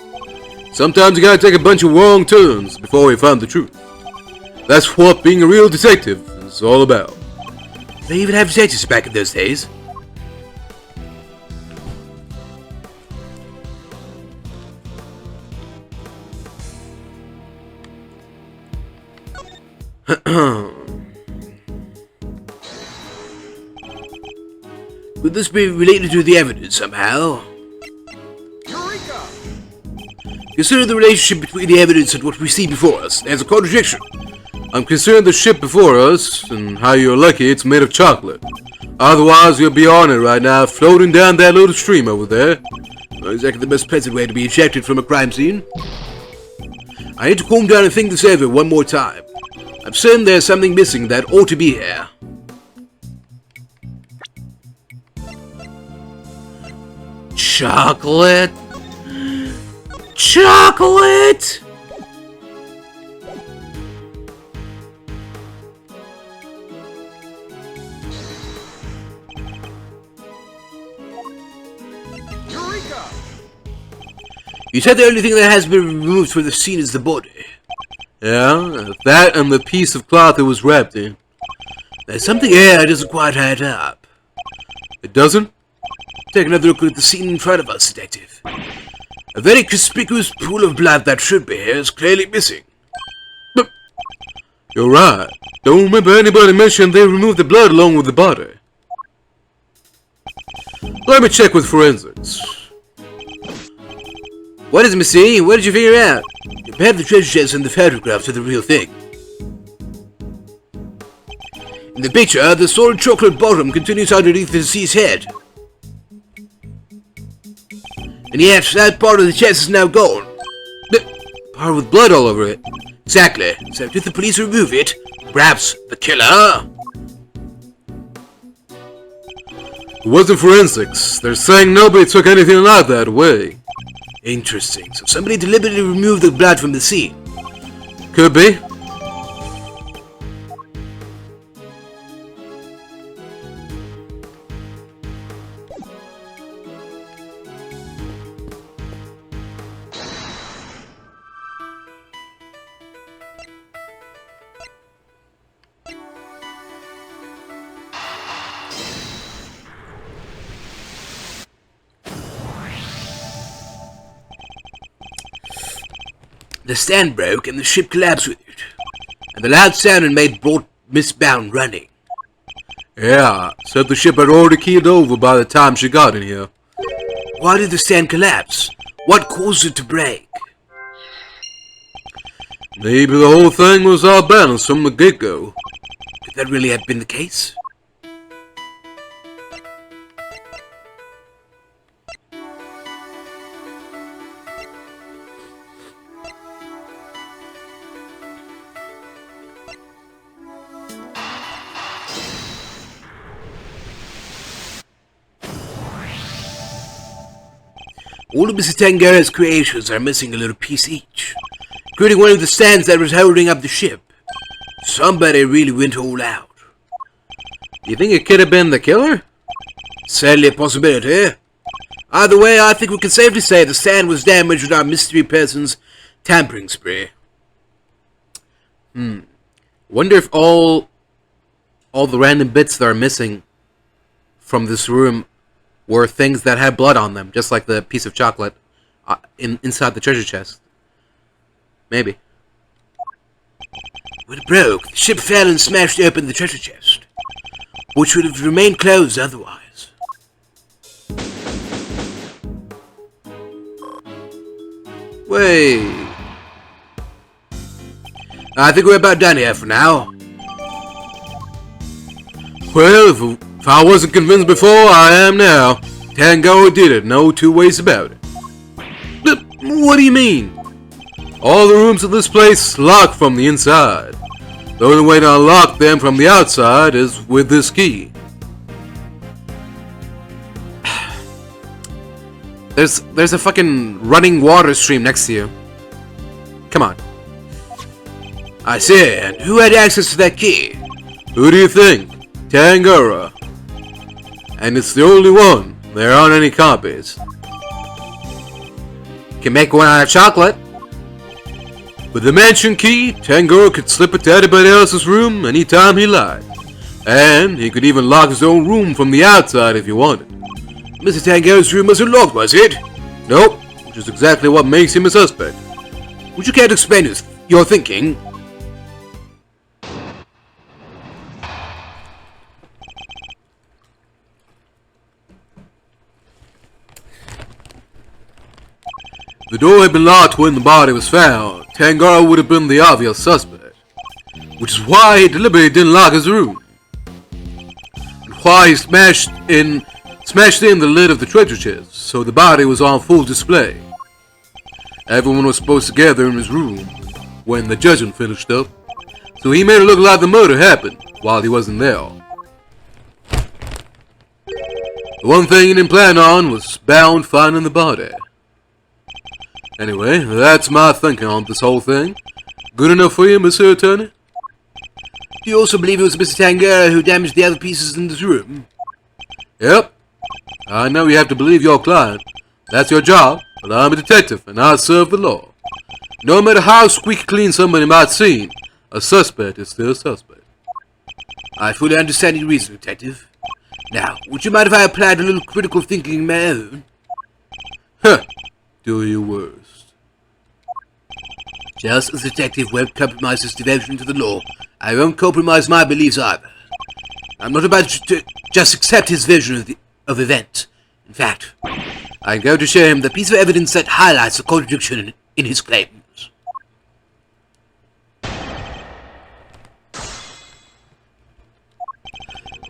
Sometimes you gotta take a bunch of wrong turns before we find the truth. That's what being a real detective is all about. They even have detectives back in those days. Could this be related to the evidence somehow? Eureka! Consider the relationship between the evidence and what we see before us. There's a contradiction. I'm concerned the ship before us, and how you're lucky it's made of chocolate. Otherwise you'll be on it right now, floating down that little stream over there. Not exactly the most pleasant way to be ejected from a crime scene. I need to calm down and think this over one more time. I'm certain there's something missing that ought to be here. Chocolate? Chocolate? Eureka! You said the only thing that has been removed from the scene is the body. Yeah, that and the piece of cloth it was wrapped in. There's something here that doesn't quite add up. It doesn't? Take another look at the scene in front of us, Detective. A very conspicuous pool of blood that should be here is clearly missing. But you're right. Don't remember anybody mentioned they removed the blood along with the body. Let me check with forensics. What is it, Missy? What did you figure out? Compare the treasure chest and the photograph to the real thing. In the picture, the solid chocolate bottom continues underneath the deceased's head. And yet, that part of the chest is now gone. Part with blood all over it. Exactly. So did the police remove it? Perhaps the killer? It wasn't forensics. They're saying nobody took anything like that away. Interesting. So somebody deliberately removed the blood from the scene. Could be. The stand broke and the ship collapsed with it. And the loud sound it made brought Miss Bound running. Yeah, said the ship had already keeled over by the time she got in here. Why did the stand collapse? What caused it to break? Maybe the whole thing was off balance from the get-go. Could that really have been the case? All of Mrs. Tangaroa's creations are missing a little piece each, including one of the stands that was holding up the ship. Somebody really went all out. You think it could have been the killer? Certainly a possibility. Either way, I think we can safely say the stand was damaged with our mystery person's tampering spray. Wonder if all the random bits that are missing from this room were things that had blood on them, just like the piece of chocolate inside the treasure chest. Maybe. When it broke, the ship fell and smashed open the treasure chest, which would have remained closed otherwise. Wait. I think we're about done here for now. Well, if I wasn't convinced before, I am now. Tangaroa did it, no two ways about it. But what do you mean? All the rooms in this place locked from the inside. The only way to unlock them from the outside is with this key. There's a fucking running water stream next to you. Come on. I see, and who had access to that key? Who do you think? Tangaroa. And it's the only one. There aren't any copies. Can make one out of chocolate. With the mansion key, Tangaroa could slip it to anybody else's room anytime he liked. And he could even lock his own room from the outside if he wanted. Mr. Tangaroa's room wasn't locked, was it? Nope, which is exactly what makes him a suspect. Would you care to explain your thinking? If the door had been locked when the body was found, Tangaroa would have been the obvious suspect. Which is why he deliberately didn't lock his room. And why he smashed in the lid of the treasure chest, so the body was on full display. Everyone was supposed to gather in his room when the judging finished up, so he made it look like the murder happened while he wasn't there. The one thing he didn't plan on was bound finding the body. Anyway, that's my thinking on this whole thing. Good enough for you, Mr. Attorney? Do you also believe it was Mr. Tangaroa who damaged the other pieces in this room? Yep. I know you have to believe your client. That's your job, but I'm a detective and I serve the law. No matter how squeaky clean somebody might seem, a suspect is still a suspect. I fully understand your reason, Detective. Now, would you mind if I applied a little critical thinking of my own? Huh. Do your worst. Just as a detective won't compromise his devotion to the law, I won't compromise my beliefs either. I'm not about to just accept his version of events. In fact, I'm going to show him the piece of evidence that highlights the contradiction in his claims.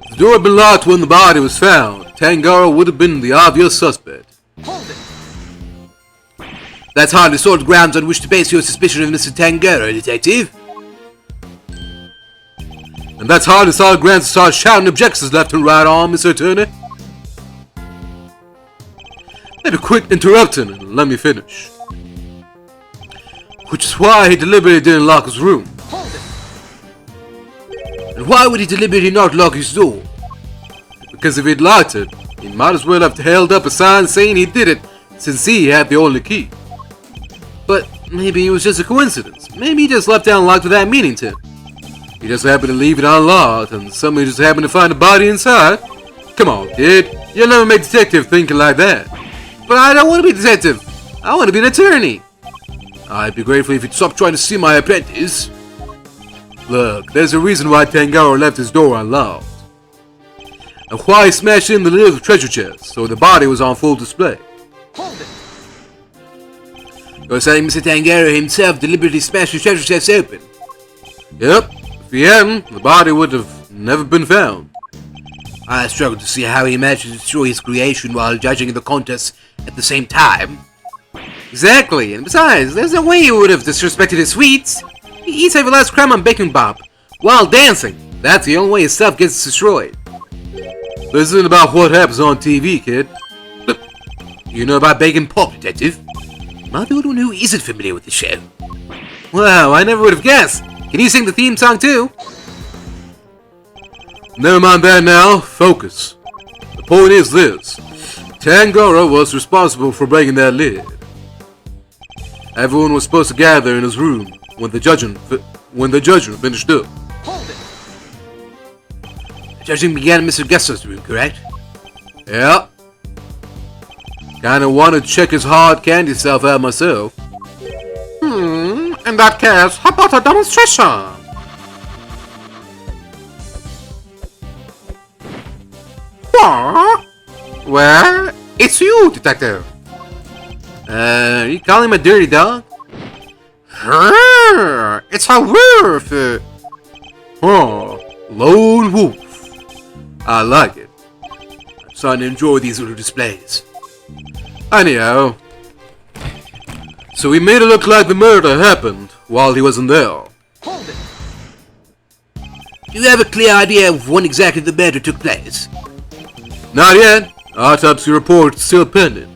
If the door had been locked when the body was found, Tangaroa would have been the obvious suspect. Hold it! That's hardly solid grounds on which to base your suspicion of Mr. Tangaroa, Detective. And that's hardly solid grounds to start shouting objections left and right on, Mr. Attorney. Maybe quit interrupting and let me finish. Which is why he deliberately didn't lock his room. Hold it! And why would he deliberately not lock his door? Because if he'd locked it, he might as well have held up a sign saying he did it, since he had the only key. But maybe it was just a coincidence. Maybe he just left it unlocked without meaning to. He just happened to leave it unlocked, and somebody just happened to find a body inside. Come on, kid. You'll never make detective thinking like that. But I don't want to be a detective. I want to be an attorney. I'd be grateful if you'd stop trying to see my apprentice. Look, there's a reason why Tangaroa left his door unlocked. And why he smashed in the lid of the treasure chest, so the body was on full display. Hold it! You're saying Mr. Tangaroa himself deliberately smashed the treasure chest open? Yep. If he hadn't, the body would have never been found. I struggle to see how he managed to destroy his creation while judging the contest at the same time. Exactly, and besides, there's no way he would have disrespected his sweets. He eats every last crumb on Bacon Bob while dancing. That's the only way his stuff gets destroyed. This isn't about what happens on TV, kid. You know about bacon pop, Detective? Am I the only one who isn't familiar with the show? Wow, I never would have guessed. Can you sing the theme song too? Never mind that now. Focus. The point is this. Tangaroa was responsible for breaking that lid. Everyone was supposed to gather in his room when the judging finished up. Hold it. The judging began in Mr. Guster's room, correct? Yeah. Kinda wanted to check his hard candy self out myself. In that case, how about a demonstration? What? Well, it's you, Detective. You calling him a dirty dog? It's a wolf. Lone wolf. I like it. I'm starting to enjoy these little displays. Anyhow, so we made it look like the murder happened while he wasn't there. Hold it. Do you have a clear idea of when exactly the murder took place? Not yet. Autopsy report still pending.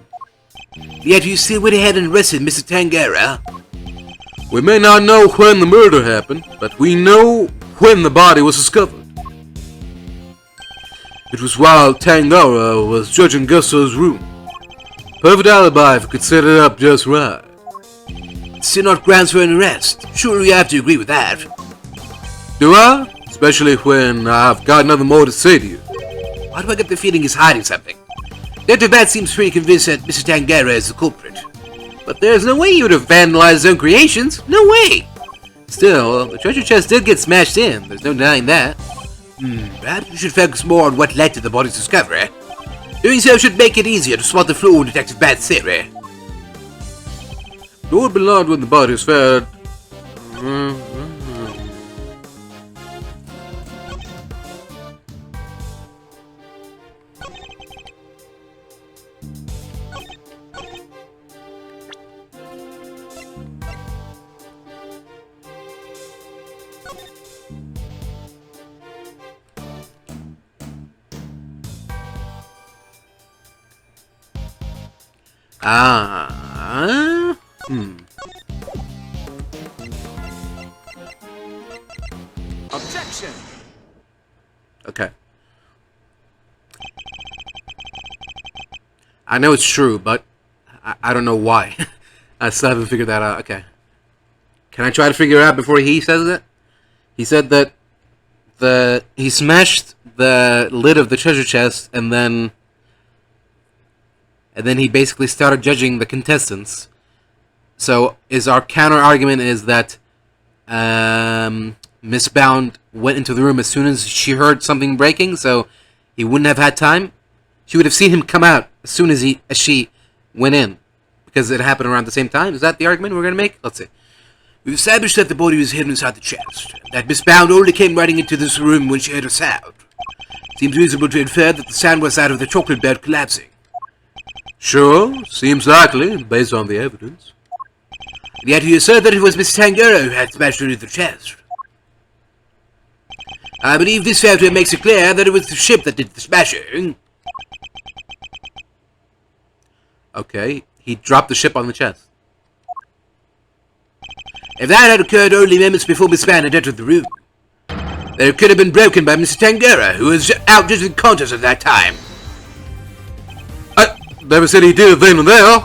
Yet you still went ahead and arrested Mr. Tangaroa? We may not know when the murder happened, but we know when the body was discovered. It was while Tangaroa was judging Gusto's room. Perfect alibi if we could set it up just right. Still not grounds for an arrest. Surely you have to agree with that. Do I? Especially when I've got nothing more to say to you. Why do I get the feeling he's hiding something? Dr. Bat seems pretty convinced that Mr. Tangaroa is the culprit. But there's no way he would have vandalized his own creations. No way! Still, the treasure chest did get smashed in. There's no denying that. Perhaps we should focus more on what led to the body's discovery. Doing so should make it easier to spot the flaw in Detective Bat's theory. It would be loud when the body is found. Objection. Okay. I know it's true, but I don't know why. I still haven't figured that out. Okay. Can I try to figure it out before he says it? He said that he smashed the lid of the treasure chest and then he basically started judging the contestants. So our counter argument is that Miss Bound went into the room as soon as she heard something breaking, so he wouldn't have had time. She would have seen him come out as soon as she went in, because it happened around the same time. Is that the argument we're going to make? Let's see. We've established that the body was hidden inside the chest, that Miss Bound only came running into this room when she heard a sound. Seems reasonable to infer that the sound was out of the chocolate bed collapsing. Sure, seems likely, based on the evidence. And yet you assert that it was Miss Tangaroa who had smashed into the chest. I believe this photo makes it clear that it was the ship that did the smashing. Okay, he dropped the ship on the chest. If that had occurred only moments before Miss Bound had entered the room, then it could have been broken by Mr. Tangaroa, who was out judging the contest at that time. I never said he did it then and there.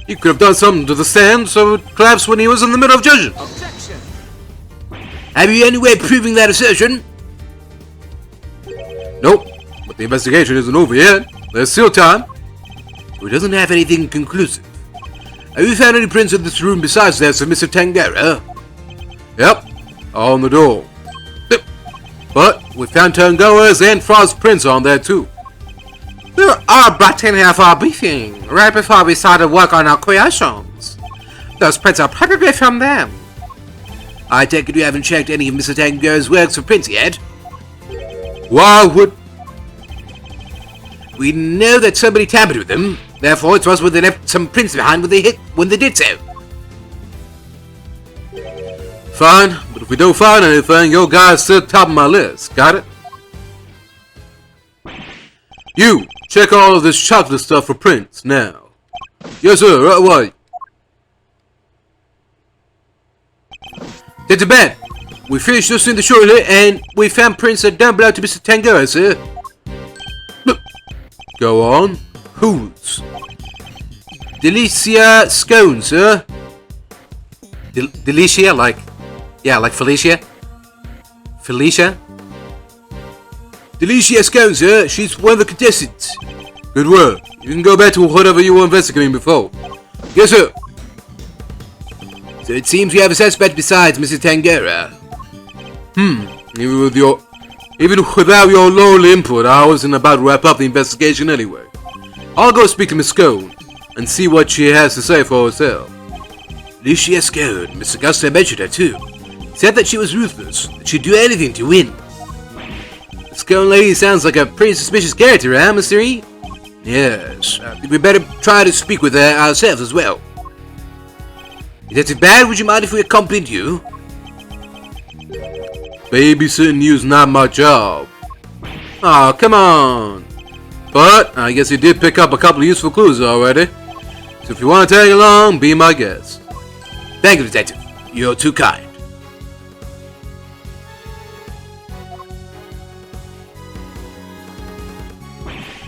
He could have done something to the stand so it collapsed when he was in the middle of judging. Objection. Have you any way of proving that assertion? Nope, but the investigation isn't over yet. There's still time. Who doesn't have anything conclusive. Have you found any prints in this room besides those of Mr. Tangaroa? Yep, all on the door. Yep. But we found Tangaroa's and Frost's prints on there too. We were all brought in here for our briefing, right before we started work on our creations. Those prints are probably from them. I take it you haven't checked any of Mr. Tangaroa's works for prints yet? Why would... We know that somebody tampered with them, therefore it's possible they left some prints behind when they did so. Fine, but if we don't find anything, your guy's still top of my list. Got it? You, check all of this chocolate stuff for prints, now. Yes, sir, right away. Get to bed. We finished listening to shortly, and we found prints that don't belong to Mr. Tangaroa, sir. Go on. Whose? Delicia Scone, sir. Delicia, like Felicia? Felicia? Delicia Scone, sir. She's one of the contestants. Good work. You can go back to whatever you were investigating before. Yes, sir. So it seems we have a suspect besides Mr. Tangaroa. Even without your lonely input, I wasn't about to wrap up the investigation anyway. I'll go speak to Miss Scone and see what she has to say for herself. Lucia Scone, Miss Augusta mentioned her too. Said that she was ruthless, that she'd do anything to win. The Scone lady sounds like a pretty suspicious character, huh, Mr. E? Yes, We better try to speak with her ourselves as well. Is that too bad? Would you mind if we accompanied you? babysitting you's not my job. Oh, come on. But I guess you did pick up a couple of useful clues already. So if you want to tag along, be my guest. Thank you, Detective. You're too kind.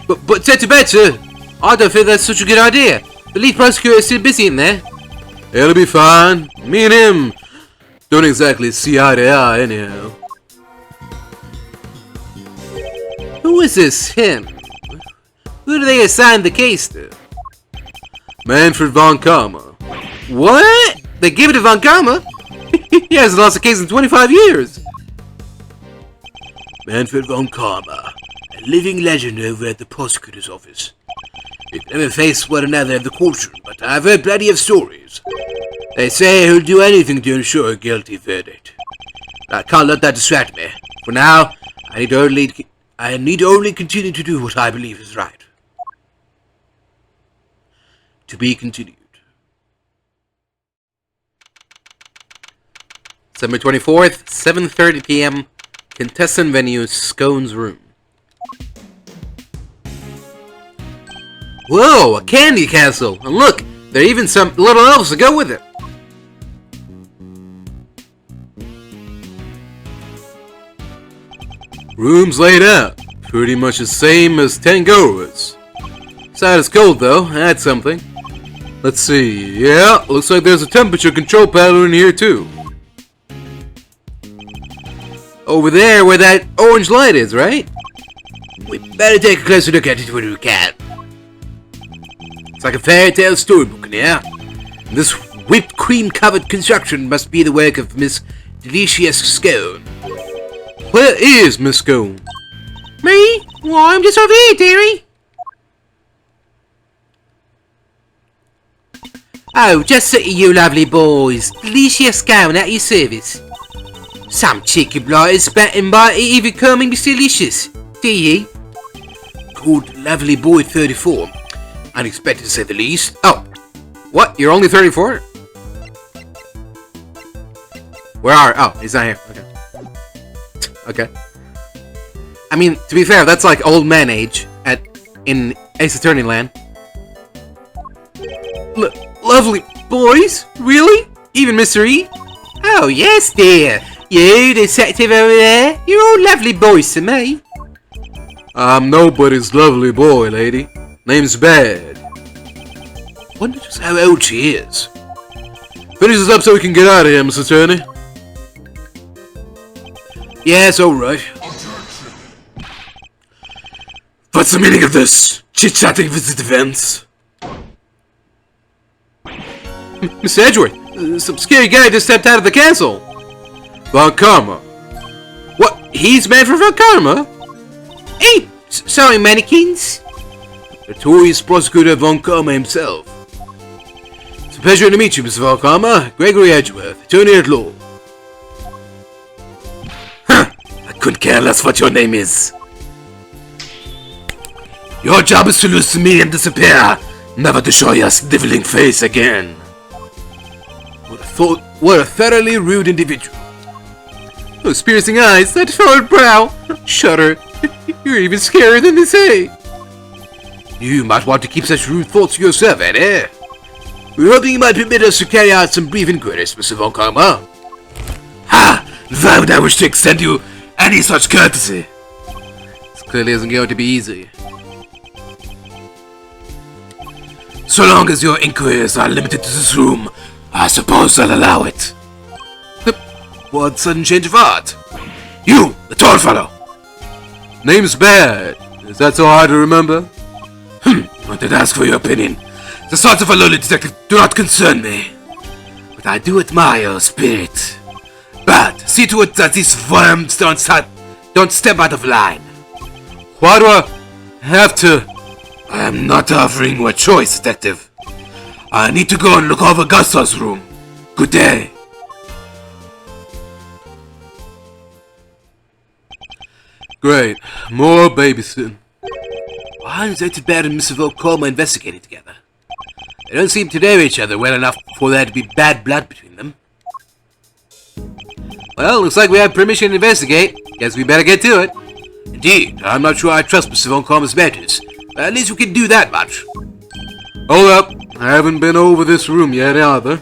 But Detective Betzer, I don't think that's such a good idea. The lead prosecutor is still busy in there. It'll be fine. Me and him don't exactly see eye to eye anyhow. Who is this him? Who do they assign the case to? Manfred von Karma. What? They give it to Von Karma? He hasn't lost a case in 25 years. Manfred von Karma, a living legend over at the prosecutor's office. We've never faced one another in the courtroom, but I've heard plenty of stories. They say he'll do anything to ensure a guilty verdict. I can't let that distract me. For now, I need only continue to do what I believe is right. To be continued. December 24th, 7:30 p.m. Contestant venue, Scone's room. Whoa, a candy castle! And look, there are even some little elves to go with it. Room's laid out, pretty much the same as Tangaroa's. Side is cold though, that's something. Let's see, yeah, looks like there's a temperature control panel in here too. Over there where that orange light is, right? We better take a closer look at it when we can. It's like a fairy tale storybook in here. And this whipped cream covered construction must be the work of Miss Delicious Scone. Where is Miss Scone? Me? Why, I'm just over here, dearie. Oh, just so you lovely boys. Delicious Scone at your service. Some cheeky blighters batting by even coming Miss Delicious. Do ye? Called Lovely Boy 34. Unexpected to say the least. Oh, what? You're only 34? Where are? Oh, he's not here. Okay. Okay. I mean, to be fair, that's like old man age in Ace Attorney Land. Lovely boys? Really? Even Mr. E? Oh, yes, dear. You, detective over there, you're all lovely boys to me. I'm nobody's lovely boy, lady. Name's Bad. Wonder just how old she is. Finish this up so we can get out of here, Mr. Attorney. Yes, alright. What's the meaning of this? Chit-chatting with the defense? Mr. Edgeworth, some scary guy just stepped out of the castle. Von Karma. What? He's Manfred von Karma? Hey, sorry, mannequins. Notorious prosecutor Von Karma himself. It's a pleasure to meet you, Mr. Von Karma. Gregory Edgeworth, attorney at law. Huh, I couldn't care less what your name is. Your job is to lose to me and disappear, never to show your sniveling face again. What a thoroughly rude individual. Those piercing eyes, that furrowed brow. Shudder. You're even scarier than they say. You might want to keep such rude thoughts to yourself, eh? We're hoping you might permit us to carry out some brief inquiries, Mr. Von Karma. Ha! Why would I wish to extend you any such courtesy? This clearly isn't going to be easy. So long as your inquiries are limited to this room, I suppose I'll allow it. What sudden change of heart? You, the tall fellow! Name's bad. Is that so hard to remember? I did ask for your opinion. The thoughts of a lowly detective do not concern me. But I do admire your spirit. But see to it that these worms don't step out of line. Why do I have to? I am not offering you a choice, detective. I need to go and look over Gustav's room. Good day. Great. More babysitting. Why is Bad and Mr. Volcoma investigating together? They don't seem to know each other well enough for there to be bad blood between them. Well, looks like we have permission to investigate. Guess we better get to it. Indeed, I'm not sure I trust Mr. Volcoma's methods. But at least we can do that much. Hold up. I haven't been over this room yet either.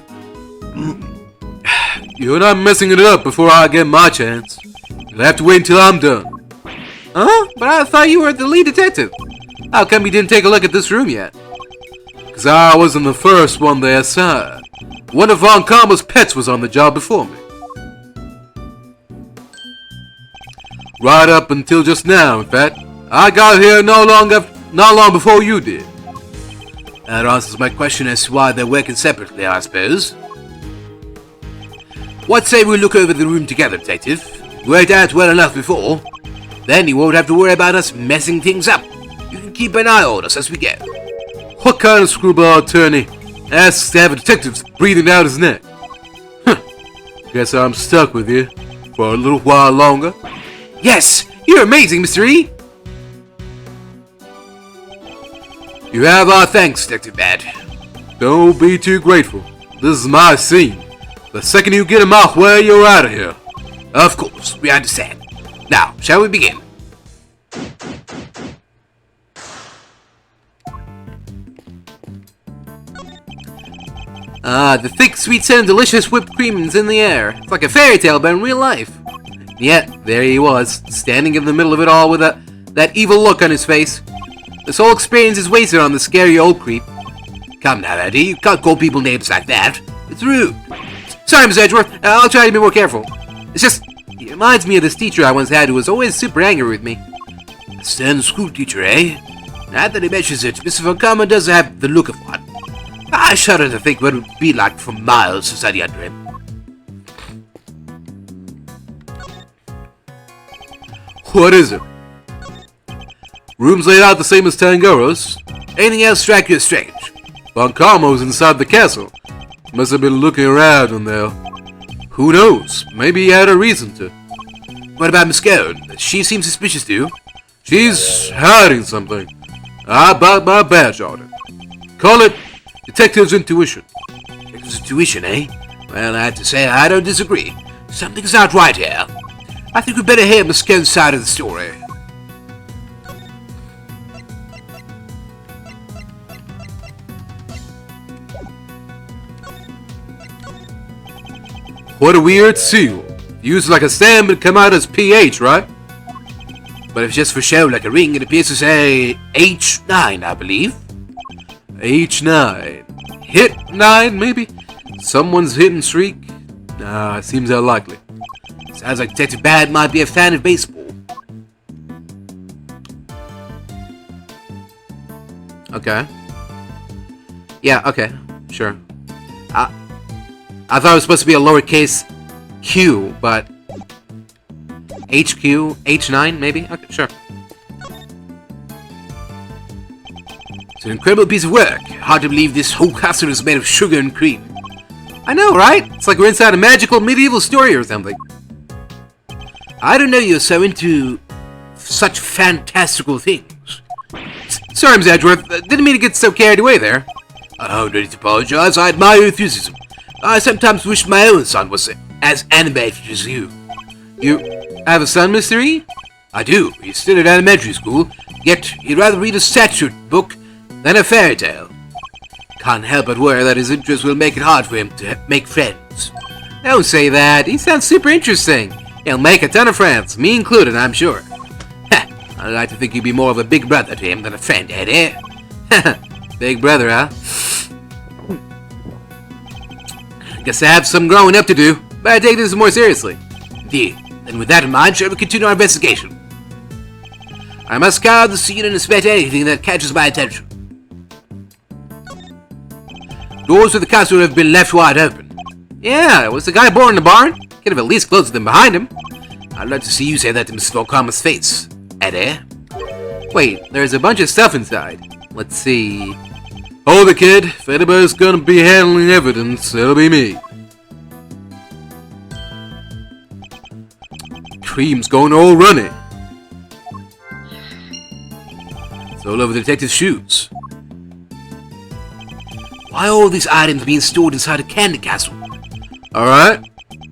You're not messing it up before I get my chance. You'll have to wait until I'm done. Huh? But I thought you were the lead detective. How come you didn't take a look at this room yet? Because I wasn't the first one they assigned. One of Von Karma's pets was on the job before me. Right up until just now, in fact. I got here not long before you did. That answers my question as to why they're working separately, I suppose. What say we look over the room together, detective? Worked out well enough before. Then you won't have to worry about us messing things up. You can keep an eye on us as we go. What kind of screwball attorney asks to have a detective breathing down his neck? Guess I'm stuck with you for a little while longer. Yes, you're amazing, Mr. E. You have our thanks, Detective Bad. Don't be too grateful. This is my scene. The second you get in my way, you're out of here. Of course, we understand. Now, shall we begin? The thick, sweet scent of delicious whipped cream is in the air. It's like a fairy tale, but in real life. Yet, there he was, standing in the middle of it all with that evil look on his face. This whole experience is wasted on the scary old creep. Come now, Eddie, you can't call people names like that. It's rude. Sorry, Miss Edgeworth, I'll try to be more careful. It's just, he reminds me of this teacher I once had who was always super angry with me. A stern school teacher, eh? Now that he mentions it, Mr. Von Karma does have the look of one. I shudder to think what it would be like for miles to study under him. What is it? Room's laid out the same as Tangaroa's. Anything else strike you as strange? Von Karma's inside the castle. Must have been looking around in there. Who knows? Maybe he had a reason to. What about Miss Scone? She seems suspicious to you. She's hiding something. I bought my badge on it. Call it Detective's Intuition. Detective's Intuition, eh? Well, I have to say, I don't disagree. Something's not right here. I think we'd better hear Miss Scone's side of the story. What a weird seal. Used like a stamp and come out as PH, right? But if it's just for show like a ring, it appears to say H9, I believe. H9. Hit 9, maybe? Someone's hit and streak? Nah, seems unlikely. Sounds like Detective Bad might be a fan of baseball. Okay. Yeah, okay. Sure. I thought it was supposed to be a lowercase q, but HQ, H9 maybe? Okay, sure. It's an incredible piece of work. Hard to believe this whole castle is made of sugar and cream. I know, right? It's like we're inside a magical medieval story or something. I don't know you're so into such fantastical things. Sorry, Miss Edgeworth. Didn't mean to get so carried away there. Oh, no need to apologize. I admire your enthusiasm. I sometimes wish my own son was as animated as you. You have a son, Mr. E? I do. He's still at elementary school, yet he'd rather read a statute book than a fairy tale. Can't help but worry that his interest will make it hard for him to make friends. Don't say that. He sounds super interesting. He'll make a ton of friends, me included, I'm sure. I'd like to think you'd be more of a big brother to him than a friend, Eddie. Big brother, huh? Guess I have some growing up to do, but I take this more seriously. Indeed. Then with that in mind, shall we continue our investigation? I must scour the scene and inspect anything that catches my attention. Doors to the castle have been left wide open. Yeah, was the guy born in the barn? Could have at least closed them behind him. I'd like to see you say that to Mrs. Volcama's face, Eddie. Wait, there's a bunch of stuff inside. Let's see. Hold it, kid. If anybody's gonna be handling evidence, it'll be me. Cream's going all runny. It's all over the detective's shoes. Why are all these items being stored inside a candy castle? Alright.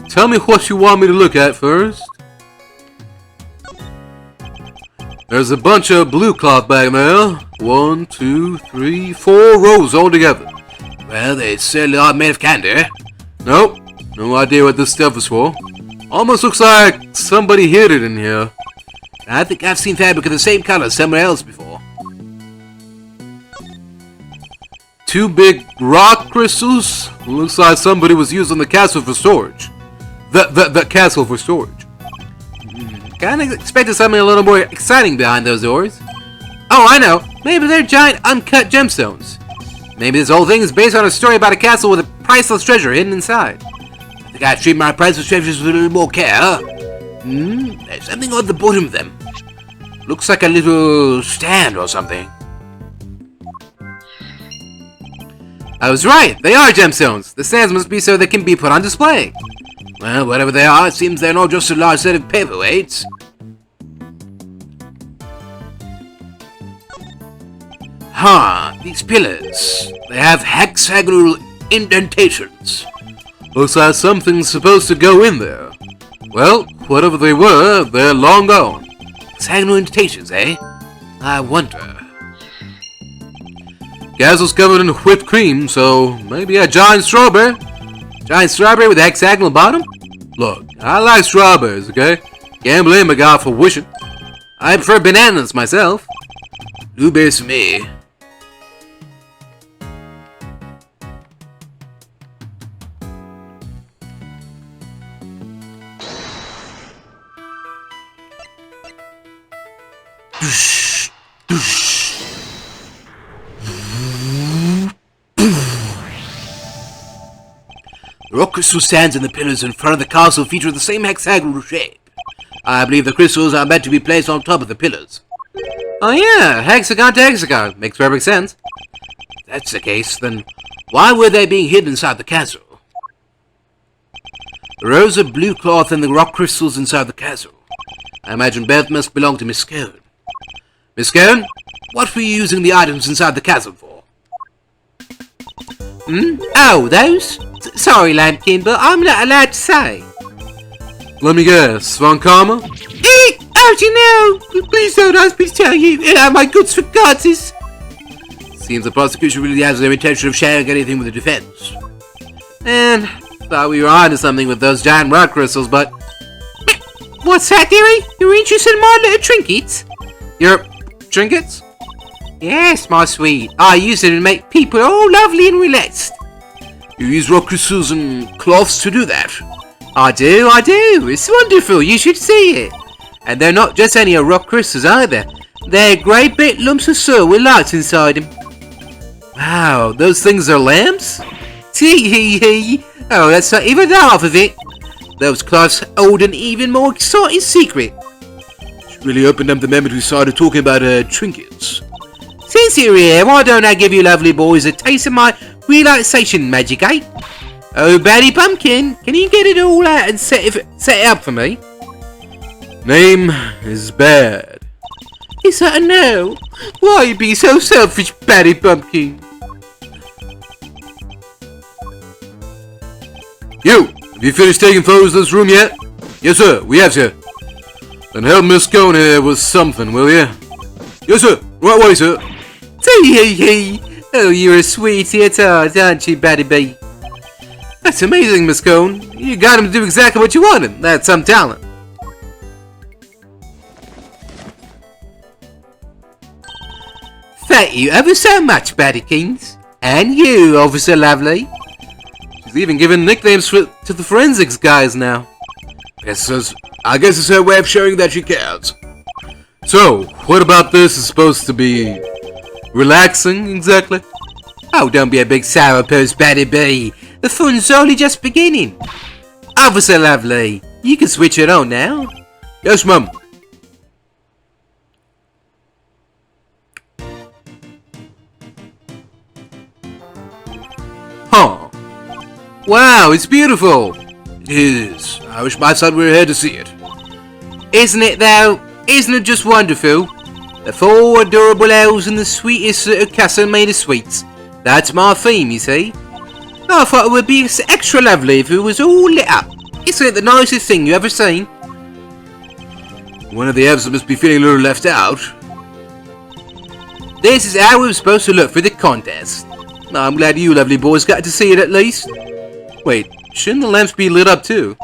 Tell me what you want me to look at first. There's a bunch of blue cloth back there. 1, 2, 3, 4 rows all together. Well, they certainly are made of candy. Nope. No idea what this stuff is for. Almost looks like somebody hid it in here. I think I've seen fabric of the same color somewhere else before. 2 big rock crystals. Looks like somebody was using the castle for storage. The castle for storage. Kinda expected something a little more exciting behind those doors. Oh, I know. Maybe they're giant uncut gemstones. Maybe this whole thing is based on a story about a castle with a priceless treasure hidden inside. I think I treat my priceless treasures with a little more care. There's something on the bottom of them. Looks like a little stand or something. I was right. They are gemstones. The stands must be so they can be put on display. Well, whatever they are, it seems they're not just a large set of paperweights. These pillars. They have hexagonal indentations. Looks like something's supposed to go in there. Well, whatever they were, they're long gone. Hexagonal indentations, eh? I wonder. Castle's covered in whipped cream, so maybe a giant strawberry. Giant strawberry with a hexagonal bottom? Look, I like strawberries, okay? Can't blame a guy for wishing. I prefer bananas myself. Blueberries for me. The rock crystal stands in the pillars in front of the castle feature the same hexagonal shape. I believe the crystals are meant to be placed on top of the pillars. Oh yeah, hexagon to hexagon. Makes perfect sense. If that's the case, then why were they being hidden inside the castle? The rows of blue cloth and the rock crystals inside the castle. I imagine both must belong to Miss Scone. Miss Scone, what were you using the items inside the castle for? Oh, those? Sorry, Lambkin, but I'm not allowed to say. Let me guess, Von Karma? Oh, you know! Please don't ask me to tell you. My goods for gods. Seems the prosecution really has no intention of sharing anything with the defense. And thought we were onto something with those giant rock crystals, but... What's that, dearie? You're interested in my little trinkets? Your trinkets? Yes, my sweet. I use it to make people all lovely and relaxed. You use rock crystals and cloths to do that? I do. It's wonderful. You should see it. And they're not just any rock crystals either. They're great big lumps of soil with lights inside them. Wow, those things are lamps? Tee-hee-hee. Oh, that's not even half of it. Those cloths hold an even more exciting secret. She really opened up the moment we started talking about trinkets. Since you're here, why don't I give you lovely boys a taste of my relaxation magic, eh? Oh, Betty Pumpkin, can you get it all out and set it up for me? Name is bad. Is that a no? Why you be so selfish, Betty Pumpkin? You, have you finished taking photos of this room yet? Yes, sir, we have, sir. Then help Miss Scone here with something, will you? Yes, sir. Right way, sir. Tee-hee-hee! Oh, you're a sweetie at heart, aren't you, Batty B? That's amazing, Miss Scone. You got him to do exactly what you wanted. That's some talent. Thank you ever so much, Batty Kings. And you, Officer Lovely. She's even given nicknames to the forensics guys now. I guess it's her way of showing that she cares. So, what about this is supposed to be relaxing, exactly? Oh, don't be a big sourpuss, Batty B. The fun's only just beginning. Officer Lovely, you can switch it on now. Yes, Mum. Huh. Wow, it's beautiful. It is. I wish my son were here to see it. Isn't it, though? Isn't it just wonderful? The 4 adorable elves in the sweetest little castle made of sweets. That's my theme, you see. I thought it would be extra lovely if it was all lit up. Isn't it the nicest thing you ever seen? One of the elves must be feeling a little left out. This is how we were supposed to look for the contest. I'm glad you lovely boys got to see it at least. Wait, shouldn't the lamps be lit up too?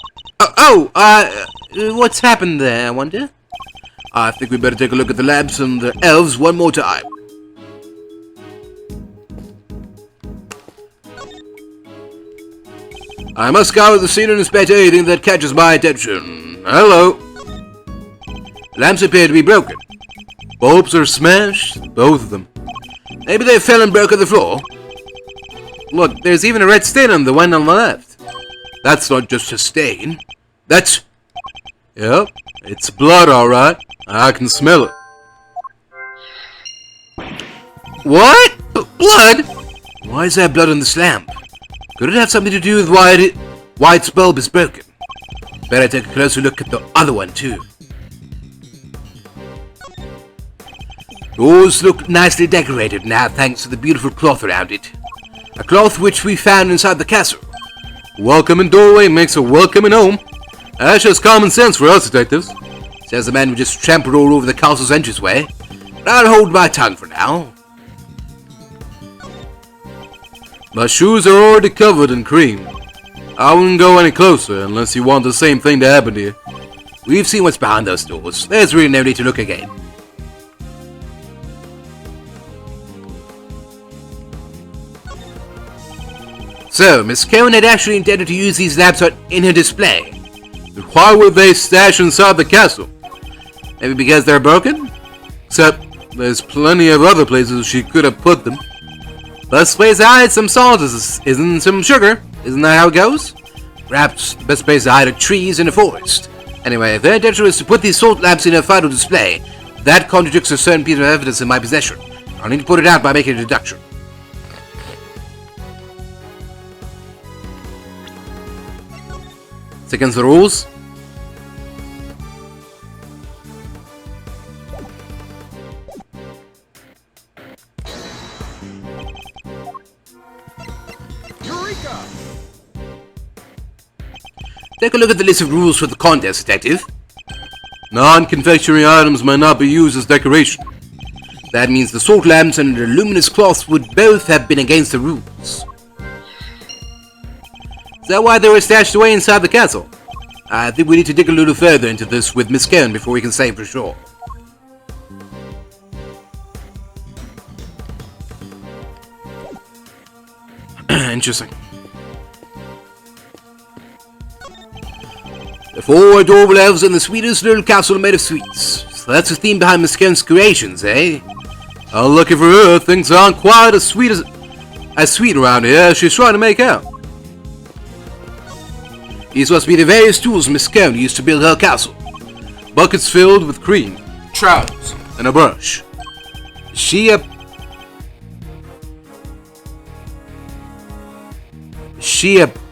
What's happened there, I wonder? I think we better take a look at the lamps and the elves one more time. I must scour the scene and inspect anything that catches my attention. Hello. The lamps appear to be broken. Bulbs are smashed, both of them. Maybe they fell and broke on the floor. Look, there's even a red stain on the one on the left. That's not just a stain. That's... Yep, it's blood, alright. I can smell it. What? Blood? Why is there blood on this lamp? Could it have something to do with why its bulb is broken? Better take a closer look at the other one too. Doors look nicely decorated now thanks to the beautiful cloth around it. A cloth which we found inside the castle. Welcoming doorway makes a welcoming home. That's just common sense for us detectives. Says the man who just trampled all over the castle's entranceway. But I'll hold my tongue for now. My shoes are already covered in cream. I wouldn't go any closer unless you want the same thing to happen to you. We've seen what's behind those doors. There's really no need to look again. So, Miss Scone had actually intended to use these lamps in her display. But why would they stash inside the castle? Maybe because they're broken? Except, there's plenty of other places she could have put them. Best place to hide some salt isn't some sugar. Isn't that how it goes? Perhaps the best place to hide are trees in a forest. Anyway, if their intention is to put these salt lamps in a final display, that contradicts a certain piece of evidence in my possession. I'll need to put it out by making a deduction. It's against the rules. Eureka! Take a look at the list of rules for the contest, Detective. Non-confectionary items may not be used as decoration. That means the salt lamps and the luminous cloths would both have been against the rules. Is that why they were stashed away inside the castle? I think we need to dig a little further into this with Miss Scone before we can say for sure. Interesting. The 4 adorable elves in the sweetest little castle made of sweets. So that's the theme behind Miss Scone's creations, eh? Oh, lucky for her, things aren't quite as sweet around here as she's trying to make out. These must be the various tools Miss Scone used to build her castle. Buckets filled with cream, trowels, and a brush. Is she a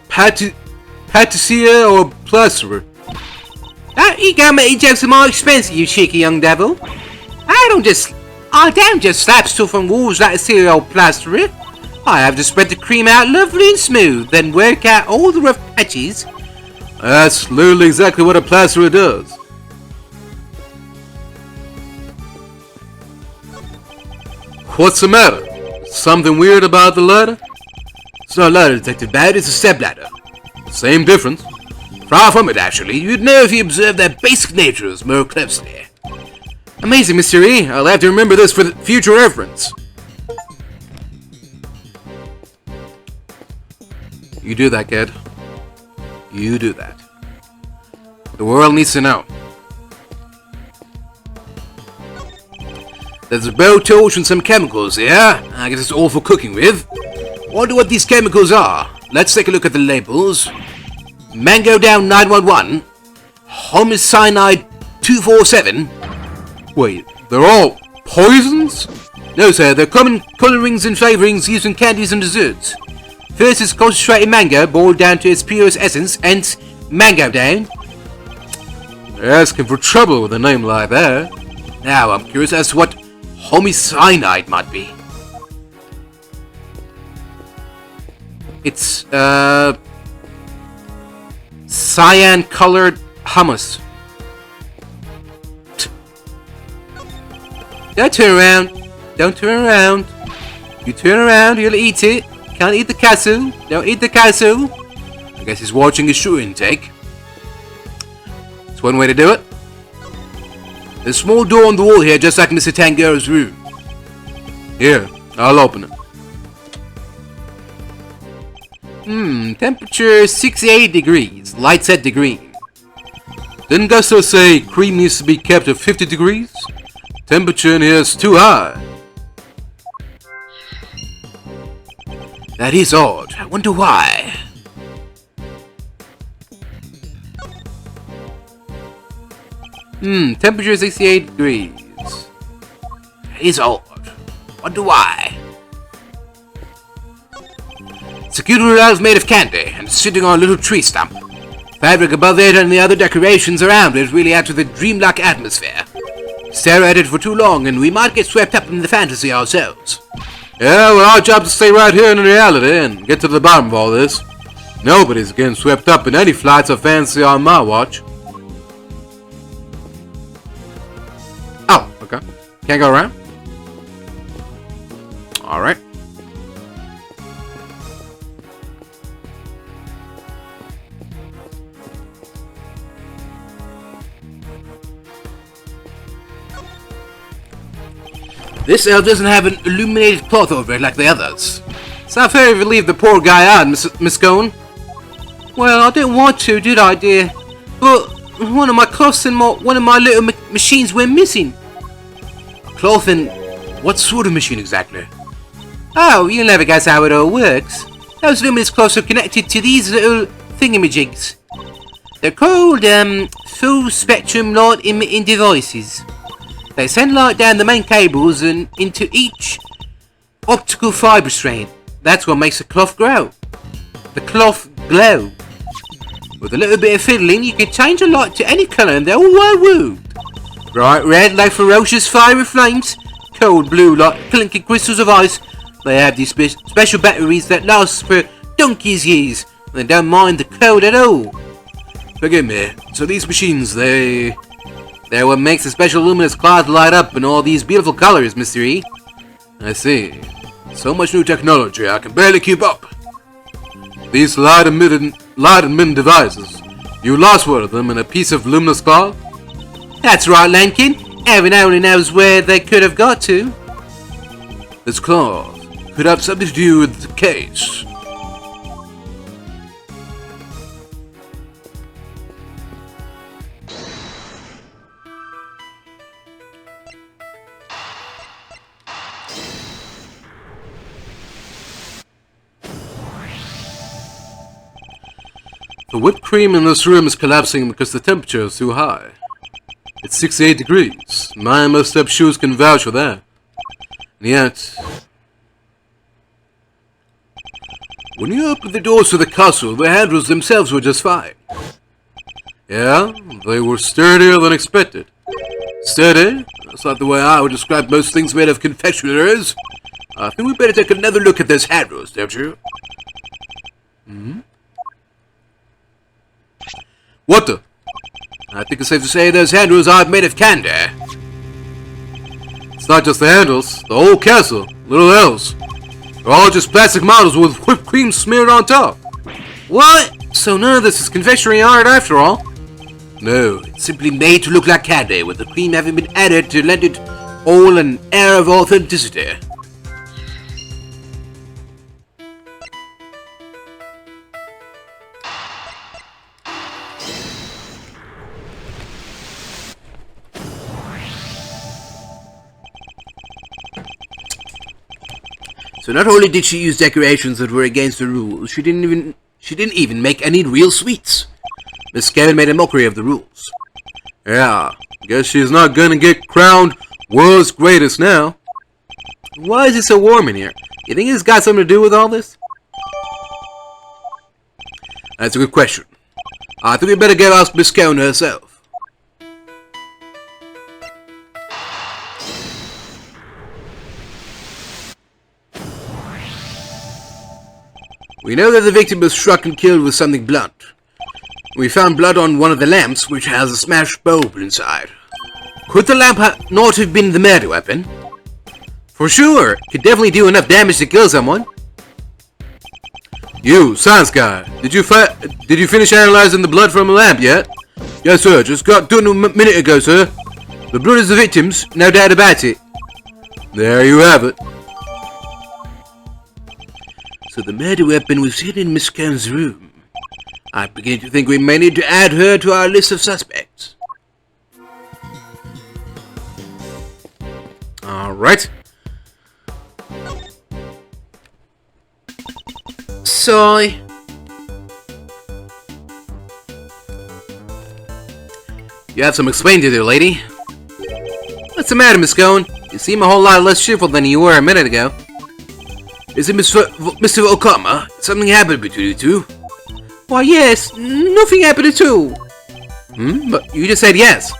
patissier or plasterer? You go making jokes are more expensive, you cheeky young devil. I don't just slap stuff on walls like a serial plasterer. I have to spread the cream out lovely and smooth, then work out all the rough patches. That's literally exactly what a plasterer does. What's the matter? Something weird about the ladder? It's not a ladder, Detective Bad, it's a stepladder. Same difference. Far from it, actually. You'd know if you observed their basic natures more closely. Amazing, Mr. E. I'll have to remember this for future reference. You do that, kid. You do that. The world needs to know. There's a blowtorch and some chemicals here. I guess it's all for cooking with. Wonder what these chemicals are. Let's take a look at the labels. Mango Down 911. Homicyanide 247. Wait, they're all poisons? No, sir, they're common colorings and flavorings used in candies and desserts. First is concentrated mango, boiled down to its purest essence, hence Mango Down. They're asking for trouble with a name like that. Now, I'm curious as to what homicyanide might be. It's, cyan-colored hummus. Don't turn around. Don't turn around. You turn around, you'll eat it. Can't eat the castle. Don't eat the castle. I guess he's watching his sugar intake. It's one way to do it. There's a small door on the wall here, just like Mr. Tangaroa's room. Here, I'll open it. Temperature 68 degrees. Light set to green. Didn't Gusto say cream needs to be kept at 50 degrees? Temperature in here is too high. That is odd. I wonder why. Temperature 68 degrees. That is odd. Wonder why. It's a cute little elf made of candy and sitting on a little tree stump. Fabric above it and the other decorations around it really add to the dreamlike atmosphere. Stare at it for too long and we might get swept up in the fantasy ourselves. Yeah, well, our job is to stay right here in reality and get to the bottom of all this. Nobody's getting swept up in any flights of fantasy on my watch. Oh, okay. Can't go around? Alright. This elf doesn't have an illuminated cloth over it like the others. It's not fair if you leave the poor guy out, Miss Scone. Well, I didn't want to, did I, dear? But one of my cloths and one of my little machines went missing. Cloth and what sort of machine exactly? Oh, you'll never guess how it all works. Those luminous cloths are connected to these little thingamajigs. They're called, full spectrum light emitting devices. They send light down the main cables and into each optical fibre strand. That's what makes the cloth grow. The cloth glow. With a little bit of fiddling, you can change the light to any colour and they'll all woo. Bright red like ferocious fiery flames. Cold blue like clinking crystals of ice. They have these special batteries that last for donkey's years. And they don't mind the cold at all. Forgive me. So these machines, they're what makes the special luminous cloth light up in all these beautiful colors, Mr. E. I see. So much new technology, I can barely keep up. These light-emitting devices. You lost one of them in a piece of luminous cloth? That's right, Lankin. Heaven only knows where they could have got to. This cloth could have something to do with the case. The whipped cream in this room is collapsing because the temperature is too high. It's 68 degrees. My must-have shoes can vouch for that. And yet, when you opened the doors to the castle, the handles themselves were just fine. Yeah, they were sturdier than expected. Sturdy? That's not the way I would describe most things made of confectionaries. I think we better take another look at those handles, don't you? What the? I think it's safe to say those handles aren't made of candy. It's not just the handles, the whole castle, little else. They're all just plastic models with whipped cream smeared on top. What? So none of this is confectionery art after all? No, It's simply made to look like candy, with the cream having been added to lend it all an air of authenticity. So not only did she use decorations that were against the rules, she didn't even make any real sweets. Miss Scone made a mockery of the rules. yeah, guess she's not gonna get crowned world's greatest now. Why is it so warm in here? You think it's got something to do with all this? That's a good question. I think we better go ask Miss Scone herself. We know that the victim was struck and killed with something blunt. We found blood on one of the lamps, which has a smashed bulb inside. Could the lamp not have been the murder weapon? For sure, could definitely do enough damage to kill someone. You, science guy, did you finish analyzing the blood from a lamp yet? Yes, sir, just got done a minute ago, sir. The blood is the victim's, no doubt about it. There you have it. So the murder weapon was hidden in Miss Scone's room. I begin to think we may need to add her to our list of suspects. Alright. Sigh. You have some explaining to do, lady. What's the matter, Miss Scone? You seem a whole lot less cheerful than you were a minute ago. Is it Mr. Okama? Something happened between you two? Why, yes, nothing happened at all. But you just said yes.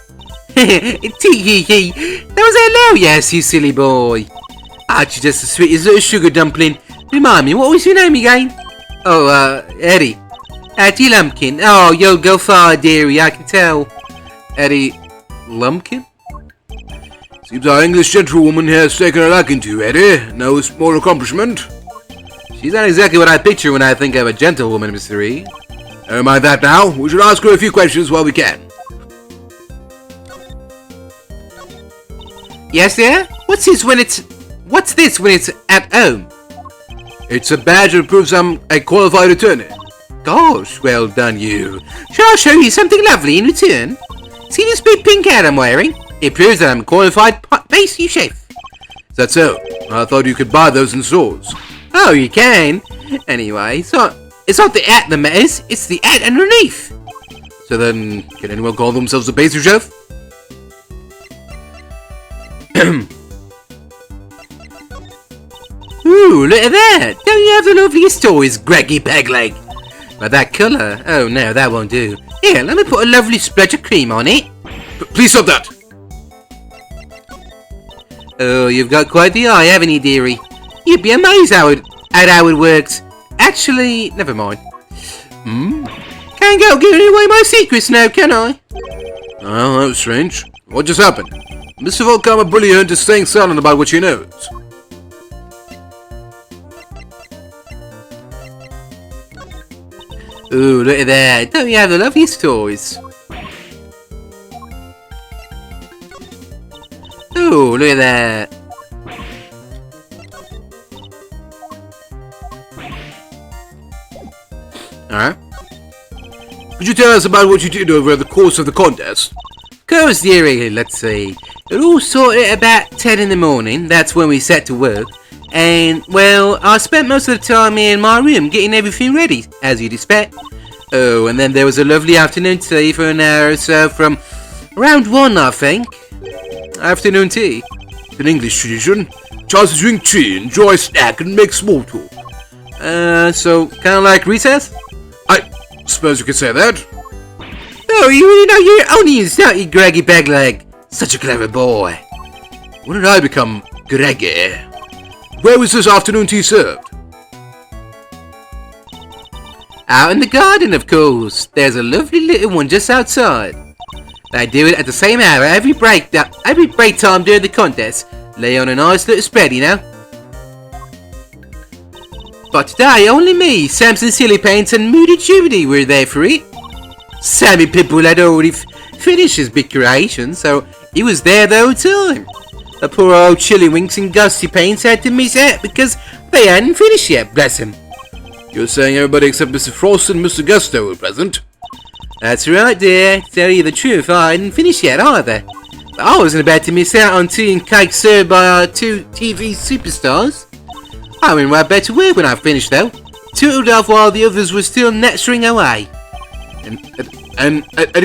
Tee-hee-hee. That was hello, yes, you silly boy. Aren't you just as sweet as a sugar dumpling? Remind me, what was your name again? Oh, Eddie. Eddie Lumpkin. Oh, you'll go far, dearie, I can tell. Eddie Lumpkin? Seems our English gentlewoman has taken a liking to you, Eddie. No small accomplishment. She's not exactly what I picture when I think of a gentlewoman, Mr. E. Never mind that now. We should ask her a few questions while we can. Yes, dear? What's this when it's at home? It's a badge that proves I'm a qualified attorney. Gosh, well done you. Shall I show you something lovely in return? See this big pink hat I'm wearing? It proves that I'm a qualified pastry chef. Is that so? I thought you could buy those in stores. Oh, you can. Anyway, it's not the hat that matters, it's the hat underneath. So then, can anyone call themselves a pastry chef? Ooh, look at that! Don't you have the loveliest toys, Gregory Pegleg? But that colour, oh no, that won't do. Here, let me put a lovely splash of cream on it. Please stop that! Oh, you've got quite the eye, haven't you, dearie? You'd be amazed at how it works. Actually, never mind. Can't go giving away my secrets now, can I? Oh, that was strange. What just happened? Mr. Volkama bully her into staying silent about what she knows. Ooh, look at that. Don't you have the loveliest toys? Ooh, look at that. Alright. Could you tell us about what you did over the course of the contest? Of course, dearie, let's see. It all started at about 10 in the morning. That's when we set to work. And, well, I spent most of the time in my room getting everything ready, as you'd expect. Oh, and then there was a lovely afternoon tea for an hour or so from around 1, I think. Afternoon tea. An English tradition. Chance to drink tea, enjoy a snack, and make small talk. So, kind of like recess? I suppose you could say that. Oh, you really know your onions, don't you, Greggy Begleg? Such a clever boy. When did I become Greggy? Where was this afternoon tea served? Out in the garden, of course. There's a lovely little one just outside. They do it at the same hour every break time during the contest. Lay on a nice little spread, you know. But today, only me, Samson Silly Pants, and Moody Judy were there for it. Sammy Pitbull had already finished his big creation, so he was there the whole time. The poor old Chillywinks and Gusty Paints had to miss out because they hadn't finished yet, bless him. You're saying everybody except Mr. Frost and Mr. Gusto were present? That's right, dear. To tell you the truth, I hadn't finished yet either. But I wasn't about to miss out on tea and cake served by our two TV superstars. I went right back to work when I finished, though. Tootled off while the others were still nattering away. And at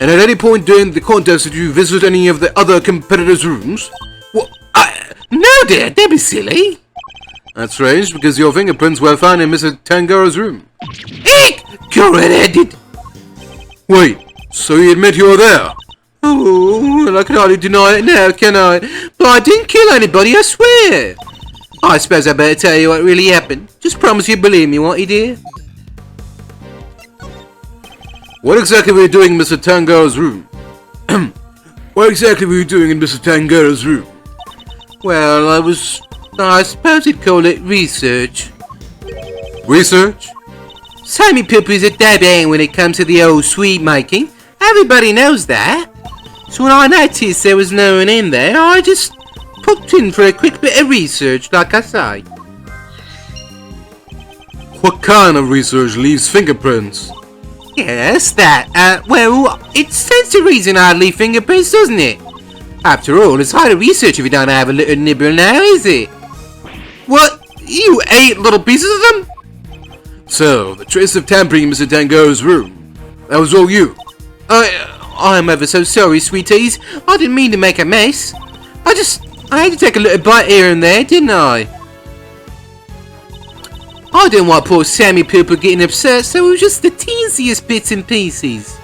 any point during the contest did you visit any of the other competitors' rooms? What? No, dear, don't be silly. That's strange, because your fingerprints were found in Mr. Tangaroa's room. Eek! Go red-headed! Wait, so you admit you were there? Oh, well, I can hardly deny it now, can I? But I didn't kill anybody, I swear. I suppose I better tell you what really happened. Just promise you believe me, won't you, dear? What exactly were you doing in Mr. Tangaroa's room? What exactly were you doing in Mr. Tangaroa's room? Well, I suppose you'd call it research. Research? Sammy Pippi's a dab when it comes to the old sweet making. Everybody knows that. So when I noticed there was no one in there, I just popped in for a quick bit of research, like I say. What kind of research leaves fingerprints? Yes, that. Well, it stands to reason I'd leave fingerprints, doesn't it? After all, it's hard to research if you don't have a little nibble now, is it? What? You ate little pieces of them? So, the trace of tampering in Mr. Tangaroa's room, that was all you? I'm ever so sorry, sweeties. I didn't mean to make a mess. I had to take a little bite here and there, didn't I? I didn't want poor Sammy Pooper getting upset, so it was just the teasiest bits and pieces.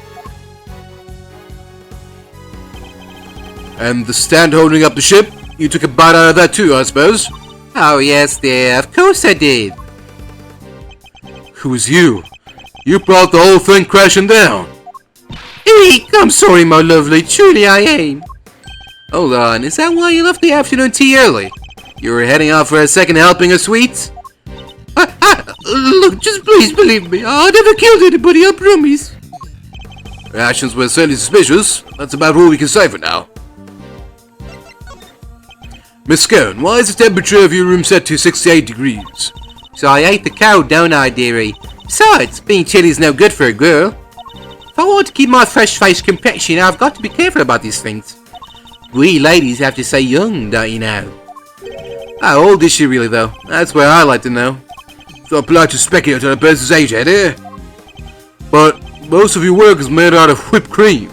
And the stand holding up the ship? You took a bite out of that too, I suppose? Oh yes, dear. Of course I did. Who was you? You brought the whole thing crashing down. Eek! I'm sorry, my lovely. Truly I am. Hold on. Is that why you left the afternoon tea early? You were heading out for a second helping of sweets? Look, just please believe me. I never killed anybody, I promise. Your actions were certainly suspicious. That's about all we can say for now. Miss Scone, why is the temperature of your room set to 68 degrees? So I ate the cold, don't I, dearie? Besides, being chilly is no good for a girl. If I want to keep my fresh-faced complexion, I've got to be careful about these things. We ladies have to stay young, don't you know? How old is she really, though? That's what I like to know. It's not polite to speculate on a person's age, eh? But most of your work is made out of whipped cream.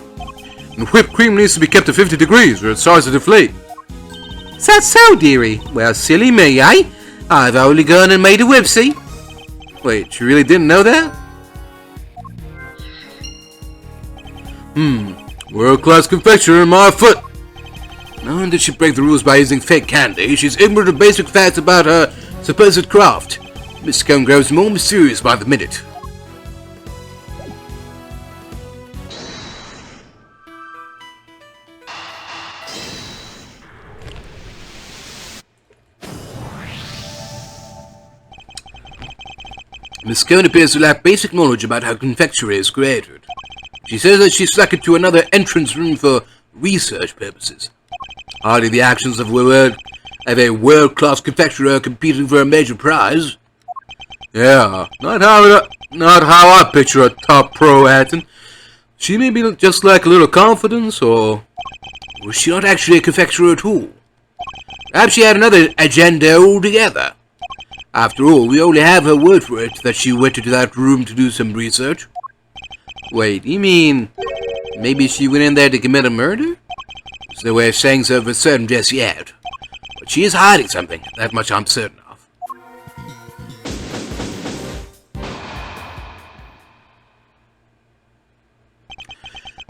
And whipped cream needs to be kept at 50 degrees or it starts to deflate. Is that so, dearie? Well, silly me, eh? I've only gone and made a whipsie. Wait, you really didn't know that? World-class confectioner, my foot. Not only did she break the rules by using fake candy, she's ignorant of basic facts about her supposed craft. Miss Scone grows more mysterious by the minute. Miss Scone appears to lack basic knowledge about how confectionery is created. She says that she's stuck into another entrance room for research purposes. Hardly the actions of a world-class confectioner competing for a major prize. Yeah, not how I picture a top pro acting. She may be just lack a little confidence, or was she not actually a confectioner at all? Perhaps she had another agenda altogether. After all, we only have her word for it that she went into that room to do some research. Wait, you mean maybe she went in there to commit a murder? There's no way of saying so for certain just yet. But she is hiding something, that much I'm certain of.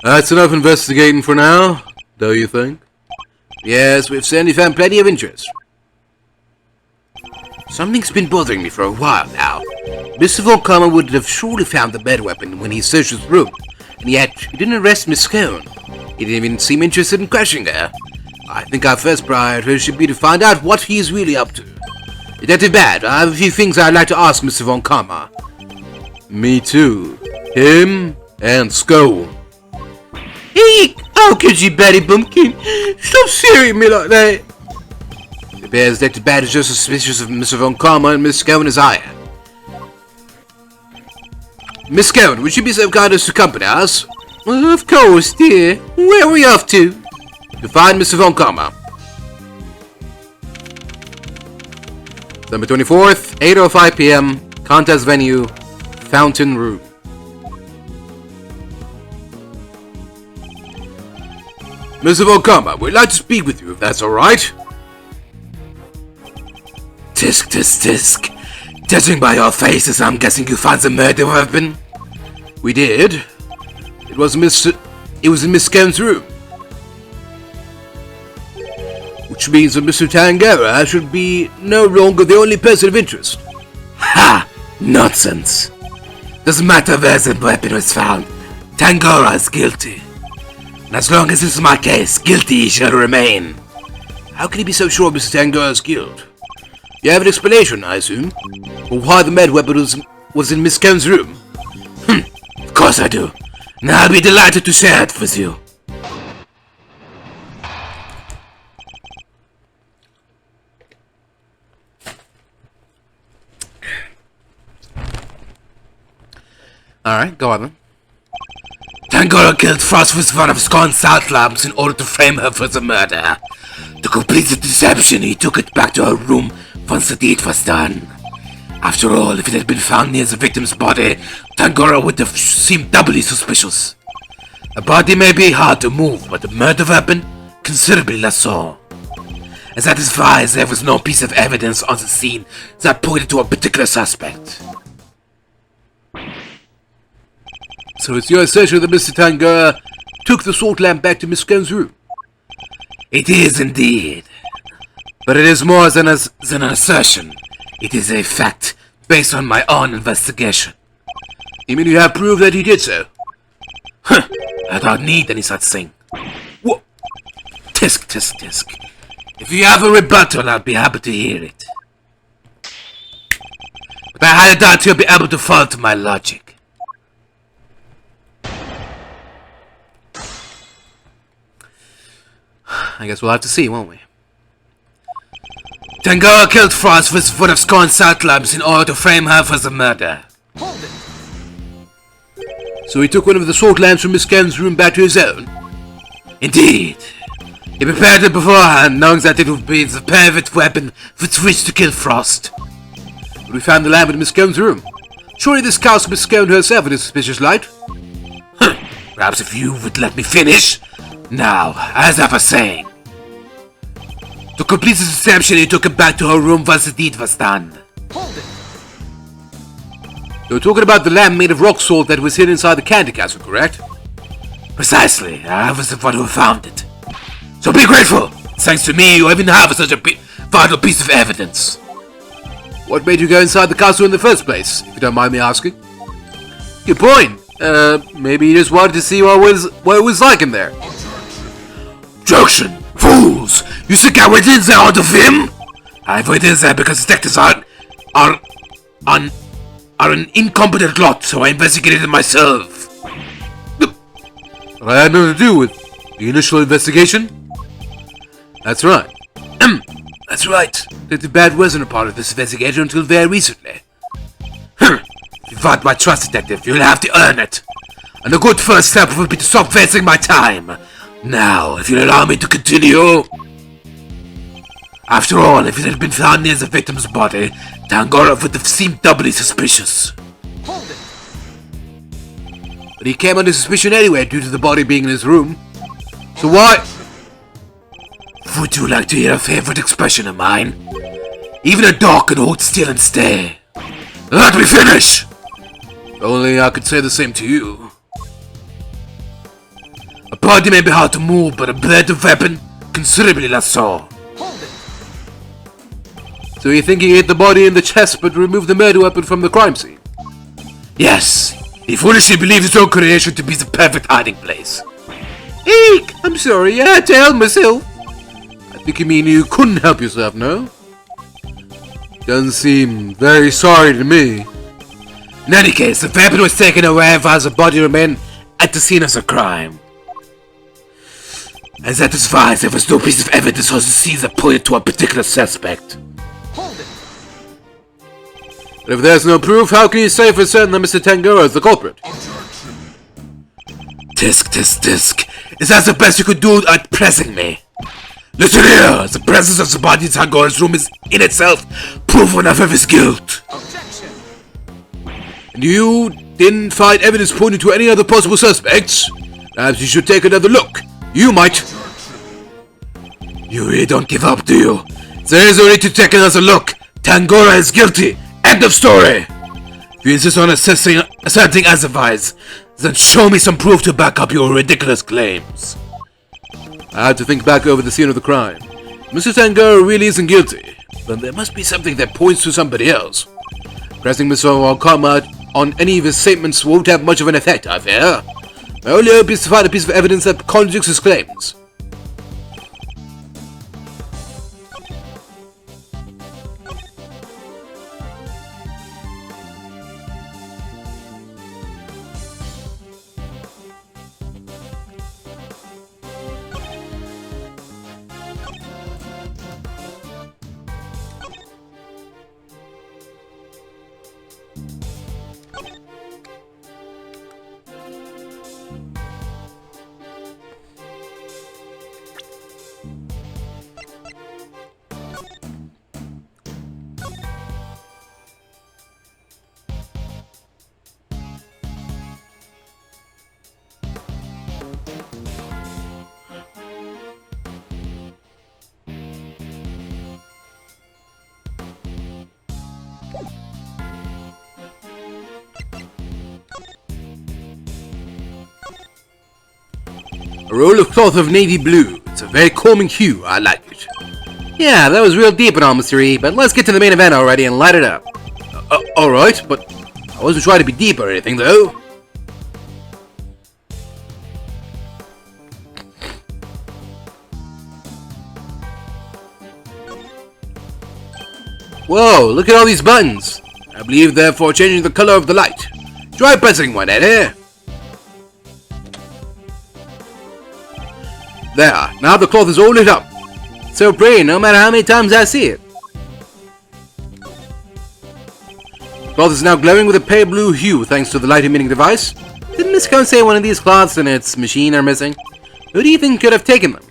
That's enough investigating for now, don't you think? Yes, we've certainly found plenty of interest. Something's been bothering me for a while now. Mr. Volcano would have surely found the bed weapon when he searched his room, and yet he didn't arrest Miss Scone. He didn't even seem interested in crushing her. I think our first priority should be to find out what he is really up to. Detective Bad, I have a few things I'd like to ask Mr. Von Karma. Me too. Him and Scone. Eek! How could you, Betty Bumpkin? Stop staring at me like that. It appears Detective Bad is just as suspicious of Mr. Von Karma and Miss Scone as I am. Miss Scone, would you be so kind as to accompany us? Of course, dear. Where are we off to? To find Mr. Von Karma. December 24th, 8:05 p.m. Contest venue, Fountain Room. Mr. Von Karma, we'd like to speak with you if that's alright. Tisk, tisk, tisk. Judging by your faces, I'm guessing you found the murder weapon. We did. It was in Miss Scone's room. Which means that Mr. Tangaroa should be no longer the only person of interest. Ha! Nonsense. Doesn't matter where the weapon was found. Tangaroa is guilty. And as long as this is my case, guilty he shall remain. How can he be so sure of Mr. Tangaroa's guilt? You have an explanation, I assume, for why the med weapon was in Miss Scone's room? Of course I do. And I'll be delighted to share it with you. Alright, go on then. Tangaroa killed Frost with one of Scone's salt lamps in order to frame her for the murder. To complete the deception, he took it back to her room once the deed was done. After all, if it had been found near the victim's body, Tangaroa would have seemed doubly suspicious. A body may be hard to move, but a murder weapon, considerably less so. As that is why there was no piece of evidence on the scene that pointed to a particular suspect. So it's your assertion that Mr. Tangaroa took the salt lamp back to Miss Scone's room? It is indeed. But it is more than an assertion. It is a fact based on my own investigation. You mean you have proof that he did so? Huh, I don't need any such thing. What? Tisk, tisk, tisk. If you have a rebuttal, I'll be happy to hear it. But I highly doubt you'll be able to follow to my logic. I guess we'll have to see, won't we? Tangaroa killed Frost with one of Scone's salt lamps in order to frame her for the murder. Hold it. So he took one of the salt lamps from Miss Scone's room back to his own? Indeed. He prepared it beforehand, knowing that it would be the perfect weapon with which to kill Frost. But we found the lamp in Miss Scone's room. Surely this casts Miss Scone herself in a suspicious light? Perhaps if you would let me finish. Now, as I was saying, to complete the deception, he took it back to her room once the deed was done. Hold it. You're talking about the lamp made of rock salt that was hidden inside the candy castle, correct? Precisely. I was the one who found it. So be grateful. Thanks to me, you even have such a vital piece of evidence. What made you go inside the castle in the first place, if you don't mind me asking? Good point. Maybe you just wanted to see what it was like in there. Deduction! Fools! You think I went in there out of him? I went in there because detectives are an incompetent lot, so I investigated it myself. But I had nothing to do with the initial investigation? That's right. That's right. Detective Bad wasn't a part of this investigation until very recently. If you want my trust, detective, you'll have to earn it. And a good first step would be to stop wasting my time. Now, if you'll allow me to continue... After all, if it had been found near the victim's body, Tangaroa would have seemed doubly suspicious. Hold it. But he came under suspicion anyway due to the body being in his room. So why... Would you like to hear a favorite expression of mine? Even a dog can hold still and stare. Let me finish! Only I could say the same to you. A body may be hard to move, but a bladed weapon, considerably less so. Hold it. So you think he hit the body in the chest but removed the murder weapon from the crime scene? Yes, he foolishly believed his own creation to be the perfect hiding place. Eek! I'm sorry, I had to help myself. think you mean you couldn't help yourself, no? Doesn't seem very sorry to me. In any case, the weapon was taken away while the body remained at the scene of the crime. And that is why there was no piece of evidence or the scene that pointed to a particular suspect. Hold it. But if there's no proof, how can you say for certain that Mr. Tangaroa is the culprit? Tisk. Is that the best you could do at pressing me? Listen here, the presence of the body in Tangaroa's room is in itself proof enough of his guilt. Objection. And you didn't find evidence pointing to any other possible suspects? Perhaps you should take another look. You might. You really don't give up, do you? There is no need to take another look. Tangaroa is guilty. End of story. If you insist on asserting otherwise, then show me some proof to back up your ridiculous claims. I had to think back over the scene of the crime. Mr. Tangaroa really isn't guilty, But there must be something that points to somebody else. pressing Mr. Wakama on any of his statements won't have much of an effect, I fear. My only hope is to find a piece of evidence that contradicts his claims. A roll of cloth of navy blue. It's a very calming hue. I like it. Yeah, that was real deep and all, Mr. E, but let's get to the main event already and light it up. Alright, but I wasn't trying to be deep or anything, though. Whoa, look at all these buttons. I believe they're for changing the color of the light. Try pressing one, Eddie. There, now the cloth is all lit up. So pretty, no matter how many times I see it. The cloth is now glowing with a pale blue hue thanks to the light emitting device. Didn't Miss Scone say one of these cloths and its machine are missing? Who do you think could have taken them?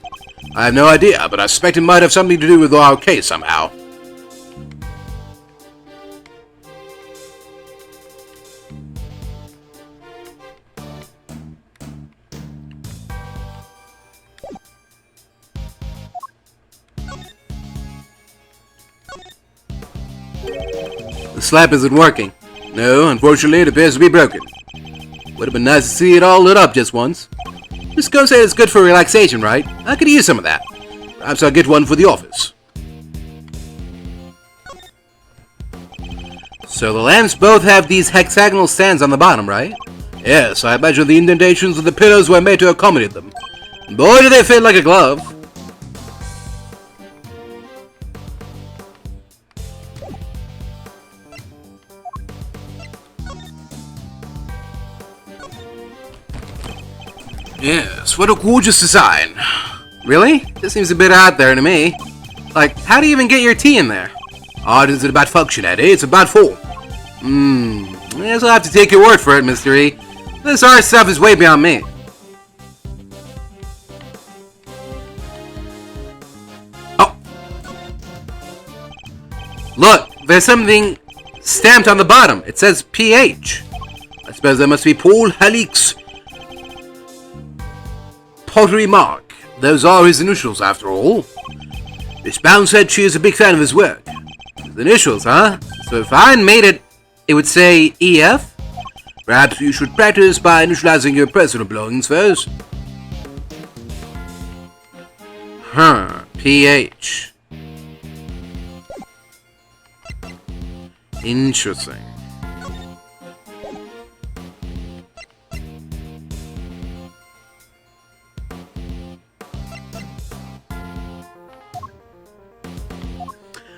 I have no idea, but I suspect it might have something to do with our case somehow. The slap isn't working. No, unfortunately, it appears to be broken. Would have been nice to see it all lit up just once. Miss Scone said it's good for relaxation, right? I could use some of that. Perhaps I'll get one for the office. So the lamps both have these hexagonal stands on the bottom, right? Yes, I imagine the indentations of the pillars were made to accommodate them. Boy, do they fit like a glove. Yes, what a gorgeous design. Really? This seems a bit out there to me. Like, how do you even get your tea in there? Art isn't about function, Eddie, it's about form. Guess I'll have to take your word for it, Mr. E. This art stuff is way beyond me. Oh! Look, there's something stamped on the bottom. It says PH. I suppose that must be Paul Halleck's pottery mark. Those are his initials, after all. Miss Bound said she is a big fan of his work. His initials, huh? So if I made it, it would say EF? Perhaps you should practice by initializing your personal belongings first. PH. Interesting.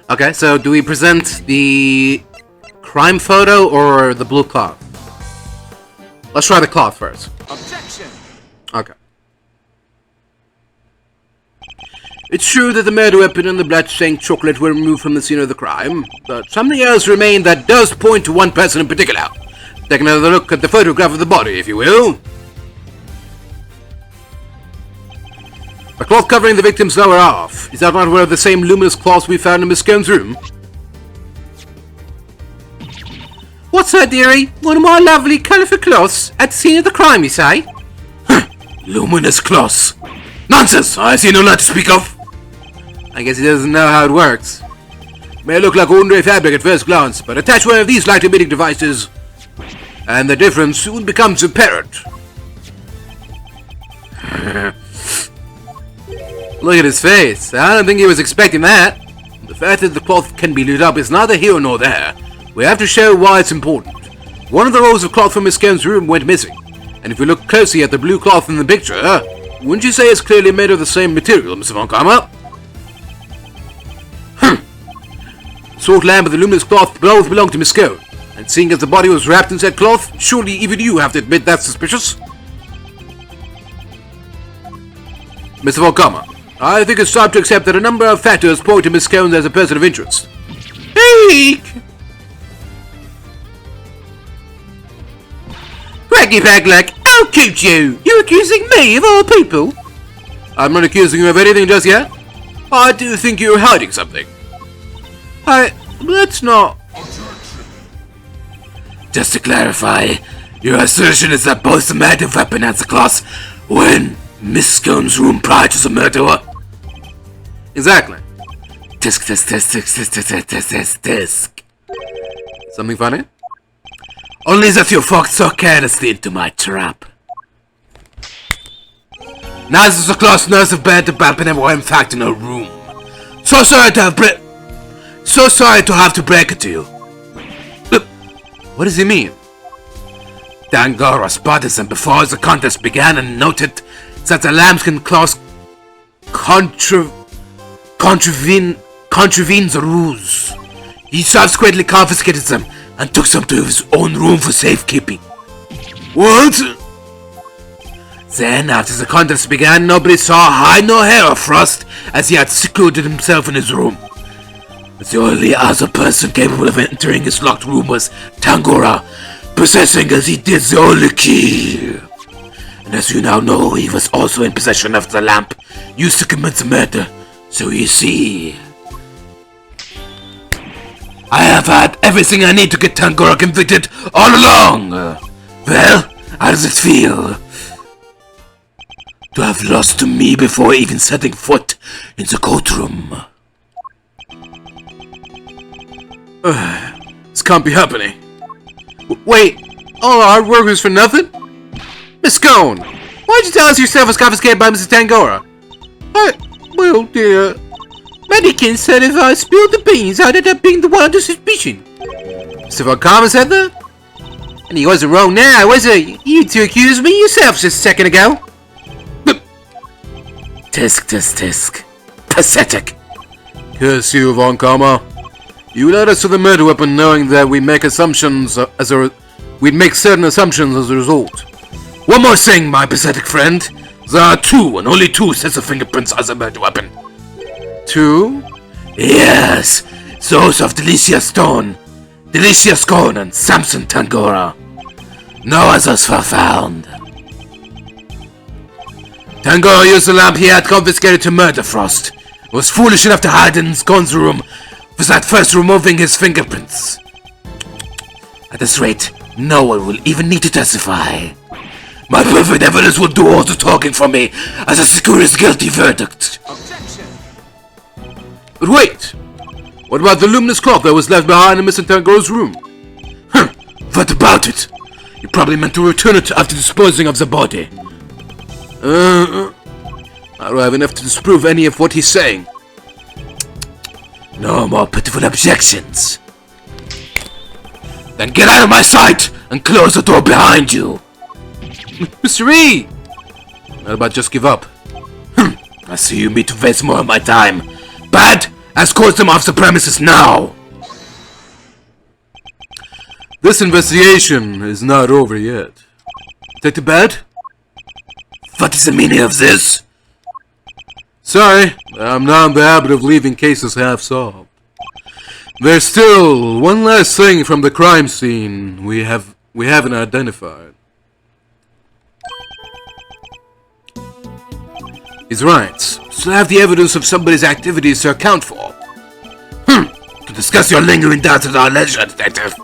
Okay, so do we present the crime photo or the blue cloth? Let's try the cloth first. Objection! Okay. It's true that the murder weapon and the blood-stained chocolate were removed from the scene of the crime, but something else remained that does point to one person in particular. Take another look at the photograph of the body, if you will. The cloth covering the victim's lower half. Is that not one of the same luminous cloths we found in Miss Scone's room? What's that, dearie? One of my lovely colourful cloths at the scene of the crime, you say? Luminous cloths. Nonsense! I see no light to speak of. I guess he doesn't know how it works. May look like ordinary fabric at first glance, but attach one of these light-emitting devices, and the difference soon becomes apparent. Look at his face. I don't think he was expecting that. The fact that the cloth can be lit up is neither here nor there. We have to show why it's important. One of the rolls of cloth from Miss Scone's room went missing, and if we look closely at the blue cloth in the picture, wouldn't you say it's clearly made of the same material, Mr. Von Karma? Salt lamp and the luminous cloth both belong to Miss Scone, and seeing as the body was wrapped in said cloth, surely even you have to admit that's suspicious? Mr. Von Karma, I think it's time to accept that a number of factors point to Miss Scone as a person of interest. Eek! Greggy Bagluck, how cute you! You're accusing me of all people? I'm not accusing you of anything just yet. I do think you're hiding something. Let's not... Just to clarify, your assertion is that both the murder weapon and the cloth were in Miss Scone's room prior to the murder? Exactly. Tisk. Something funny? Only that you walked so carelessly into my trap. Neither the cloth nor the bed the weapon were in fact in her room. So sorry to have to break it to you. What does he mean? Tangaroa spotted them before the contest began and noted that the lambskin cloth contravened the rules. He subsequently confiscated them and took them to his own room for safekeeping. What? Then, after the contest began, nobody saw hide nor hair of Frost, as he had secluded himself in his room. The only other person capable of entering his locked room was Tangaroa, possessing as he did the only key. And as you now know, he was also in possession of the lamp used to commit the murder. So you see, I have had everything I need to get Tangaroa convicted all along. Well, how does it feel to have lost to me before even setting foot in the courtroom? This can't be happening. Wait, all our hard work was for nothing? Miss Scone, why'd you tell us yourself was confiscated by Mrs. Tangaroa? Well, dear, Mannequin said if I spilled the beans, I'd end up being the one under suspicion. Mr. Von Karma said that? And he wasn't wrong now, was he? You two accused me yourself just a second ago. Tisk. Pathetic. Curse you, Von Karma. You led us to the murder weapon knowing that we'd make certain assumptions as a result. One more thing, my pathetic friend. There are two and only two sets of fingerprints as a murder weapon. Two? Yes, those of Delicia Scone and Samson Tangaroa. No others were found. Tangaroa used the lamp he had confiscated to murder Frost. He was foolish enough to hide in Scone's room without first removing his fingerprints. At this rate, no one will even need to testify. My perfect evidence will do all the talking for me as I secure his guilty verdict. Objection! But wait! What about the luminous cloth that was left behind in Mr. Tangaroa's room? What about it? You probably meant to return it after disposing of the body. I don't have enough to disprove any of what he's saying. No more pitiful objections. Then get out of my sight and close the door behind you. Mr. E! How about just give up? I see you mean to waste more of my time. Bad Escort them off the premises now! This investigation is not over yet. Take the bed? What is the meaning of this? Sorry, I'm not in the habit of leaving cases half solved. There's still one last thing from the crime scene we haven't identified. He's right. Still have the evidence of somebody's activities to account for. To discuss your lingering doubts at our leisure, detective.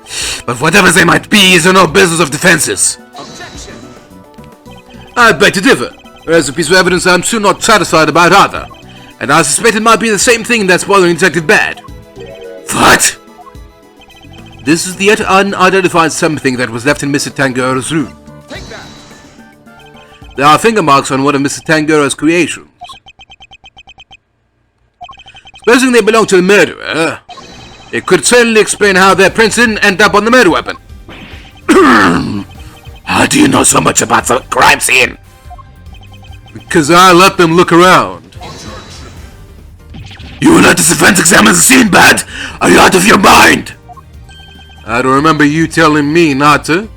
But whatever they might be is no business of defenses. Objection! I beg to differ. There's a piece of evidence I'm still not satisfied about either. And I suspect it might be the same thing that's bothering Detective Bad. What? This is the yet unidentified something that was left in Mr. Tangaroa's room. Take that! There are finger marks on one of Mr. Tangaroa's creations. Supposing they belong to the murderer, it could certainly explain how their prints didn't end up on the murder weapon. How do you know so much about the crime scene? Because I let them look around. You will let the defense examine the scene, Bad? Are you out of your mind? I don't remember you telling me not to.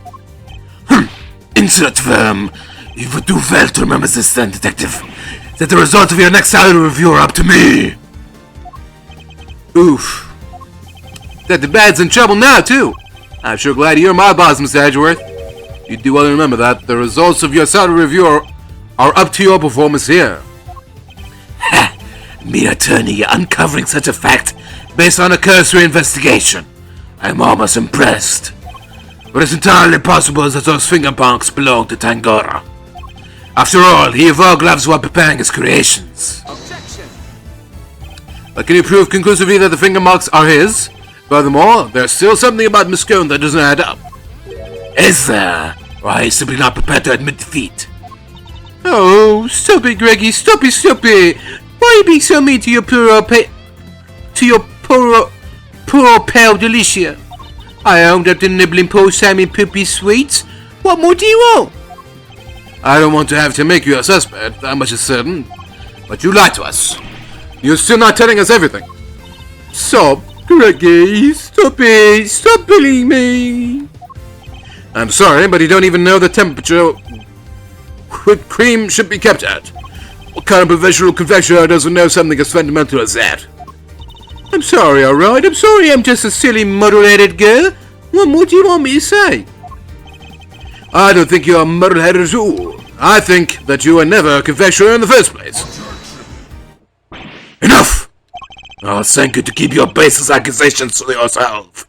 Insert firm. You would do well to remember this then, Detective. That the result of your next salary review are up to me. Oof. That the Bad's in trouble now, too. I'm sure glad you're my boss, Mr. Edgeworth. You do well to remember that the results of your salary review are up to your performance here. Ha! Me attorney uncovering such a fact based on a cursory investigation. I'm almost impressed. But it's entirely possible that those finger marks belong to Tangaroa. After all, he evolved gloves while preparing his creations. Objection! But can you prove conclusively that the finger marks are his? Furthermore, there's still something about Miss Scone that doesn't add up. Is there? Or are you simply not prepared to admit defeat? Oh, stop it, Greggy, stop it! Why are you being so mean to your poor pale Delicia? I owned up to nibbling poor Sammy Poopy sweets. What more do you want? I don't want to have to make you a suspect, that much is certain. But you lied to us. You're still not telling us everything. Stop, Greggy, stop it! Stop bullying me! I'm sorry, but you don't even know the temperature whipped cream should be kept at. What kind of professional confectioner doesn't know something as fundamental as that? I'm sorry, alright? I'm sorry I'm just a silly, muddle-headed girl. What more do you want me to say? I don't think you're muddle-headed at all. I think that you were never a confectioner in the first place. Enough! I'll thank you to keep your baseless accusations to yourself.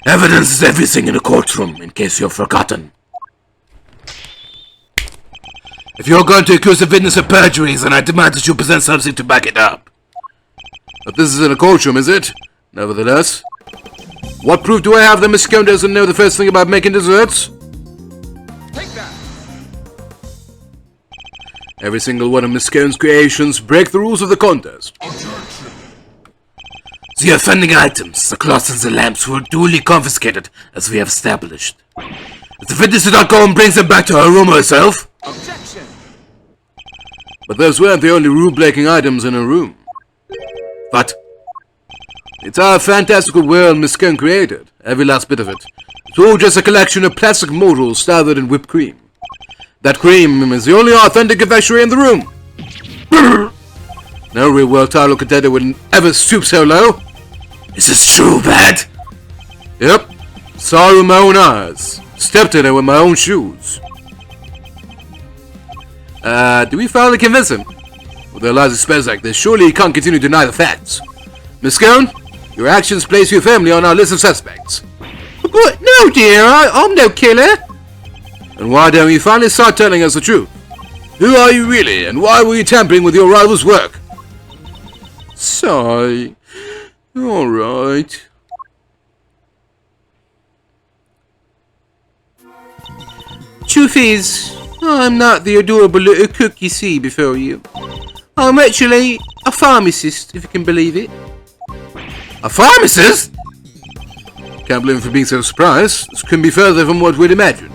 Evidence is everything in a courtroom, in case you've forgotten. If you're going to accuse a witness of perjury, then I demand that you present something to back it up. But this isn't a courtroom, is it? Nevertheless. What proof do I have that Miss Scone doesn't know the first thing about making desserts? Take that! Every single one of Miss Scone's creations break the rules of the contest. The offending items, the cloths and the lamps, were duly confiscated, as we have established. If the witness did not go and bring them back to her room herself... Objection! But those weren't the only rule-breaking items in her room. But... the entire fantastical world Miss Scone created, every last bit of it, it's all just a collection of plastic models slathered in whipped cream. That cream is the only authentic confectionery in the room. No real-world title contender would ever stoop so low. Is this true, Bad? Yep. Saw it with my own eyes. Stepped in it with my own shoes. Do we finally convince him? With their lies exposed like this, surely he can't continue to deny the facts. Miss Scone, your actions place you firmly on our list of suspects. What? No, dear, I'm no killer. And why don't you finally start telling us the truth? Who are you really, and why were you tampering with your rival's work? Sigh. Alright. Truth is, I'm not the adorable little cook you see before you. I'm actually a pharmacist, if you can believe it. A pharmacist? Can't blame him for being so surprised. This couldn't be further from what we'd imagined.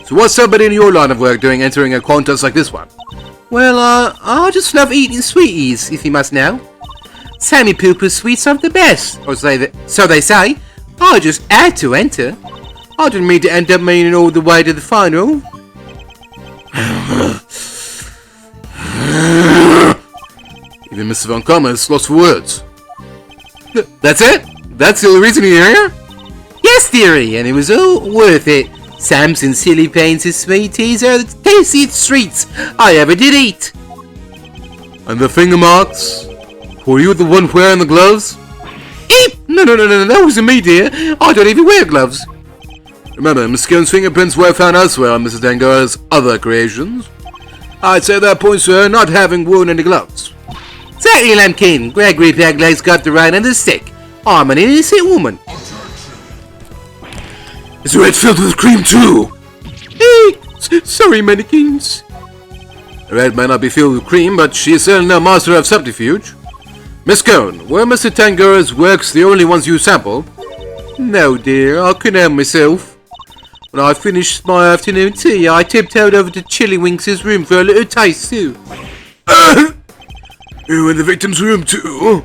So what's somebody in your line of work doing entering a contest like this one? Well, I just love eating sweeties, if you must know. Sammy Pooper sweets are the best, or so they say. I just had to enter. I didn't mean to end up making it all the way to the final. Even Mr. Von Karma is lost for words. That's it? That's the only reason you're here? Yes, dearie, and it was all worth it. Samson's silly pains and sweeties are the tastiest treats I ever did eat. And the finger marks? Were you the one wearing the gloves? Eep! No, that wasn't me, dear. I don't even wear gloves. Remember, Miss Scone's fingerprints were found elsewhere on Mrs. Tangaroa's other creations. I'd say that points to her not having worn any gloves. Exactly, Lambkin. Gregory Pegleg's got the right end of the stick. I'm an innocent woman. Is the red filled with cream too? Sorry, mannequins. The red may not be filled with cream, but she is certainly no master of subterfuge. Miss Scone, were Mr. Tangaroa's works the only ones you sampled? No, dear, I couldn't help myself. When I finished my afternoon tea, I tiptoed over to Chillywinks' room for a little taste too. You were in the victim's room too?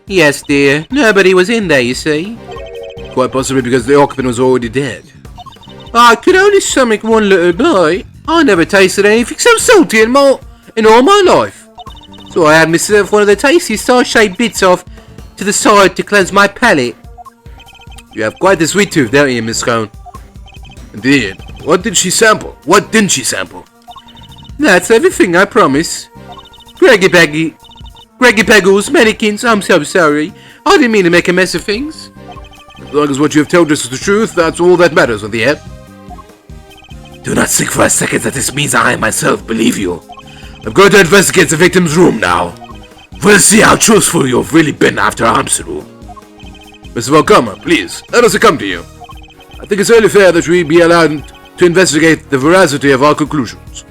Yes, dear. Nobody was in there, you see. Quite possibly because the occupant was already dead. I could only stomach one little bite. I never tasted anything so salty in all my life. So I had myself one of the tasty star-shaped bits off to the side to cleanse my palate. You have quite a sweet tooth, don't you, Miss Scone? Indeed. What did she sample? What didn't she sample? That's everything, I promise. Greggy Peggles, mannequins, I'm so sorry. I didn't mean to make a mess of things. As long as what you have told us is the truth, that's all that matters in the end. Do not think for a second that this means I myself believe you. I'm going to investigate the victim's room now. We'll see how truthful you've really been after arms through. Mr. Valkama, please, let us come to you. I think it's only fair that we be allowed to investigate the veracity of our conclusions.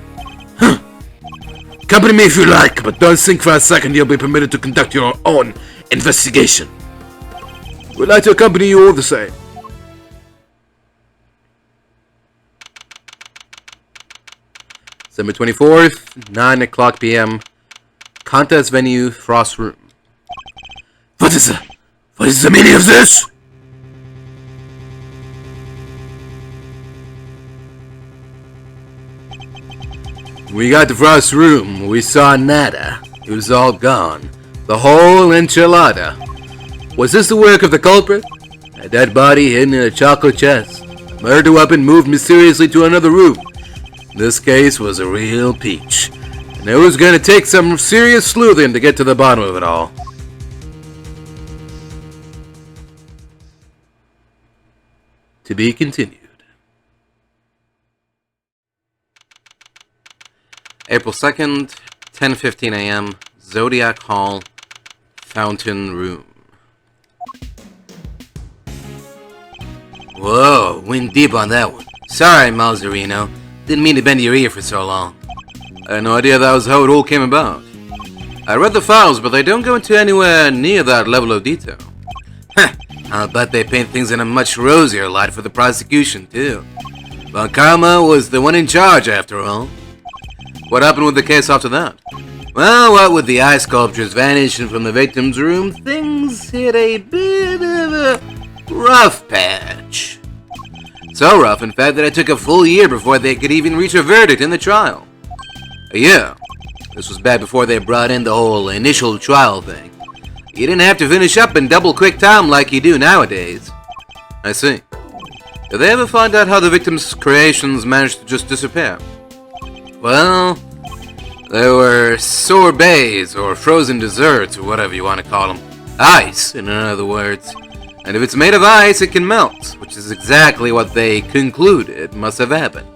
Accompany me if you like, but don't think for a second you'll be permitted to conduct your own investigation. We'd like to accompany you all the same. December 24th, 9 o'clock p.m. Contest venue, Frost Room. What is the meaning of this? We got to Frost Room. We saw nada. It was all gone. The whole enchilada. Was this the work of the culprit? A dead body hidden in a chocolate chest. A murder weapon moved mysteriously to another room. This case was a real peach. And it was going to take some serious sleuthing to get to the bottom of it all. To be continued. April 2nd, 10:15 a.m., Zodiac Hall, Fountain Room. Whoa, went deep on that one. Sorry, Malzerino. Didn't mean to bend your ear for so long. I had no idea that was how it all came about. I read the files, but they don't go into anywhere near that level of detail. Heh, I'll bet they paint things in a much rosier light for the prosecution, too. Von Karma was the one in charge, after all. What happened with the case after that? Well, what with the eye sculptures vanishing from the victim's room, things hit a bit of a rough patch. So rough, in fact, that it took a full year before they could even reach a verdict in the trial. A year. This was back before they brought in the whole initial trial thing. You didn't have to finish up in double quick time like you do nowadays. I see. Did they ever find out how the victim's creations managed to just disappear? Well, there were sorbets, or frozen desserts, or whatever you want to call them. Ice, in other words. And if it's made of ice, it can melt, which is exactly what they concluded must have happened.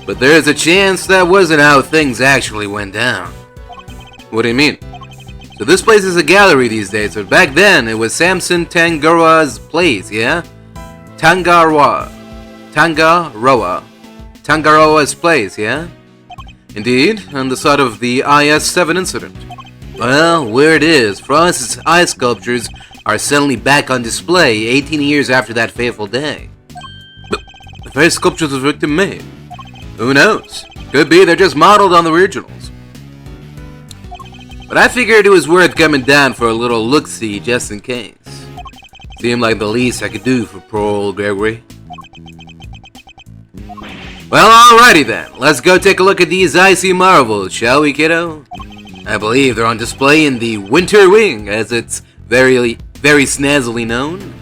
But there's a chance that wasn't how things actually went down. What do you mean? So this place is a gallery these days, but back then it was Samson Tangaroa's place, yeah? Tangaroa's place, yeah? Indeed, on the site of the IS-7 incident. Well, where it is, Frost's eye sculptures are suddenly back on display 18 years after that fateful day. But the very sculptures the victim made. Who knows? Could be they're just modeled on the originals. but I figured it was worth coming down for a little look-see just in case. Seemed like the least I could do for poor old Gregory. Well, alrighty then. Let's go take a look at these icy marvels, shall we, kiddo? I believe they're on display in the Winter Wing, as it's very snazzily known.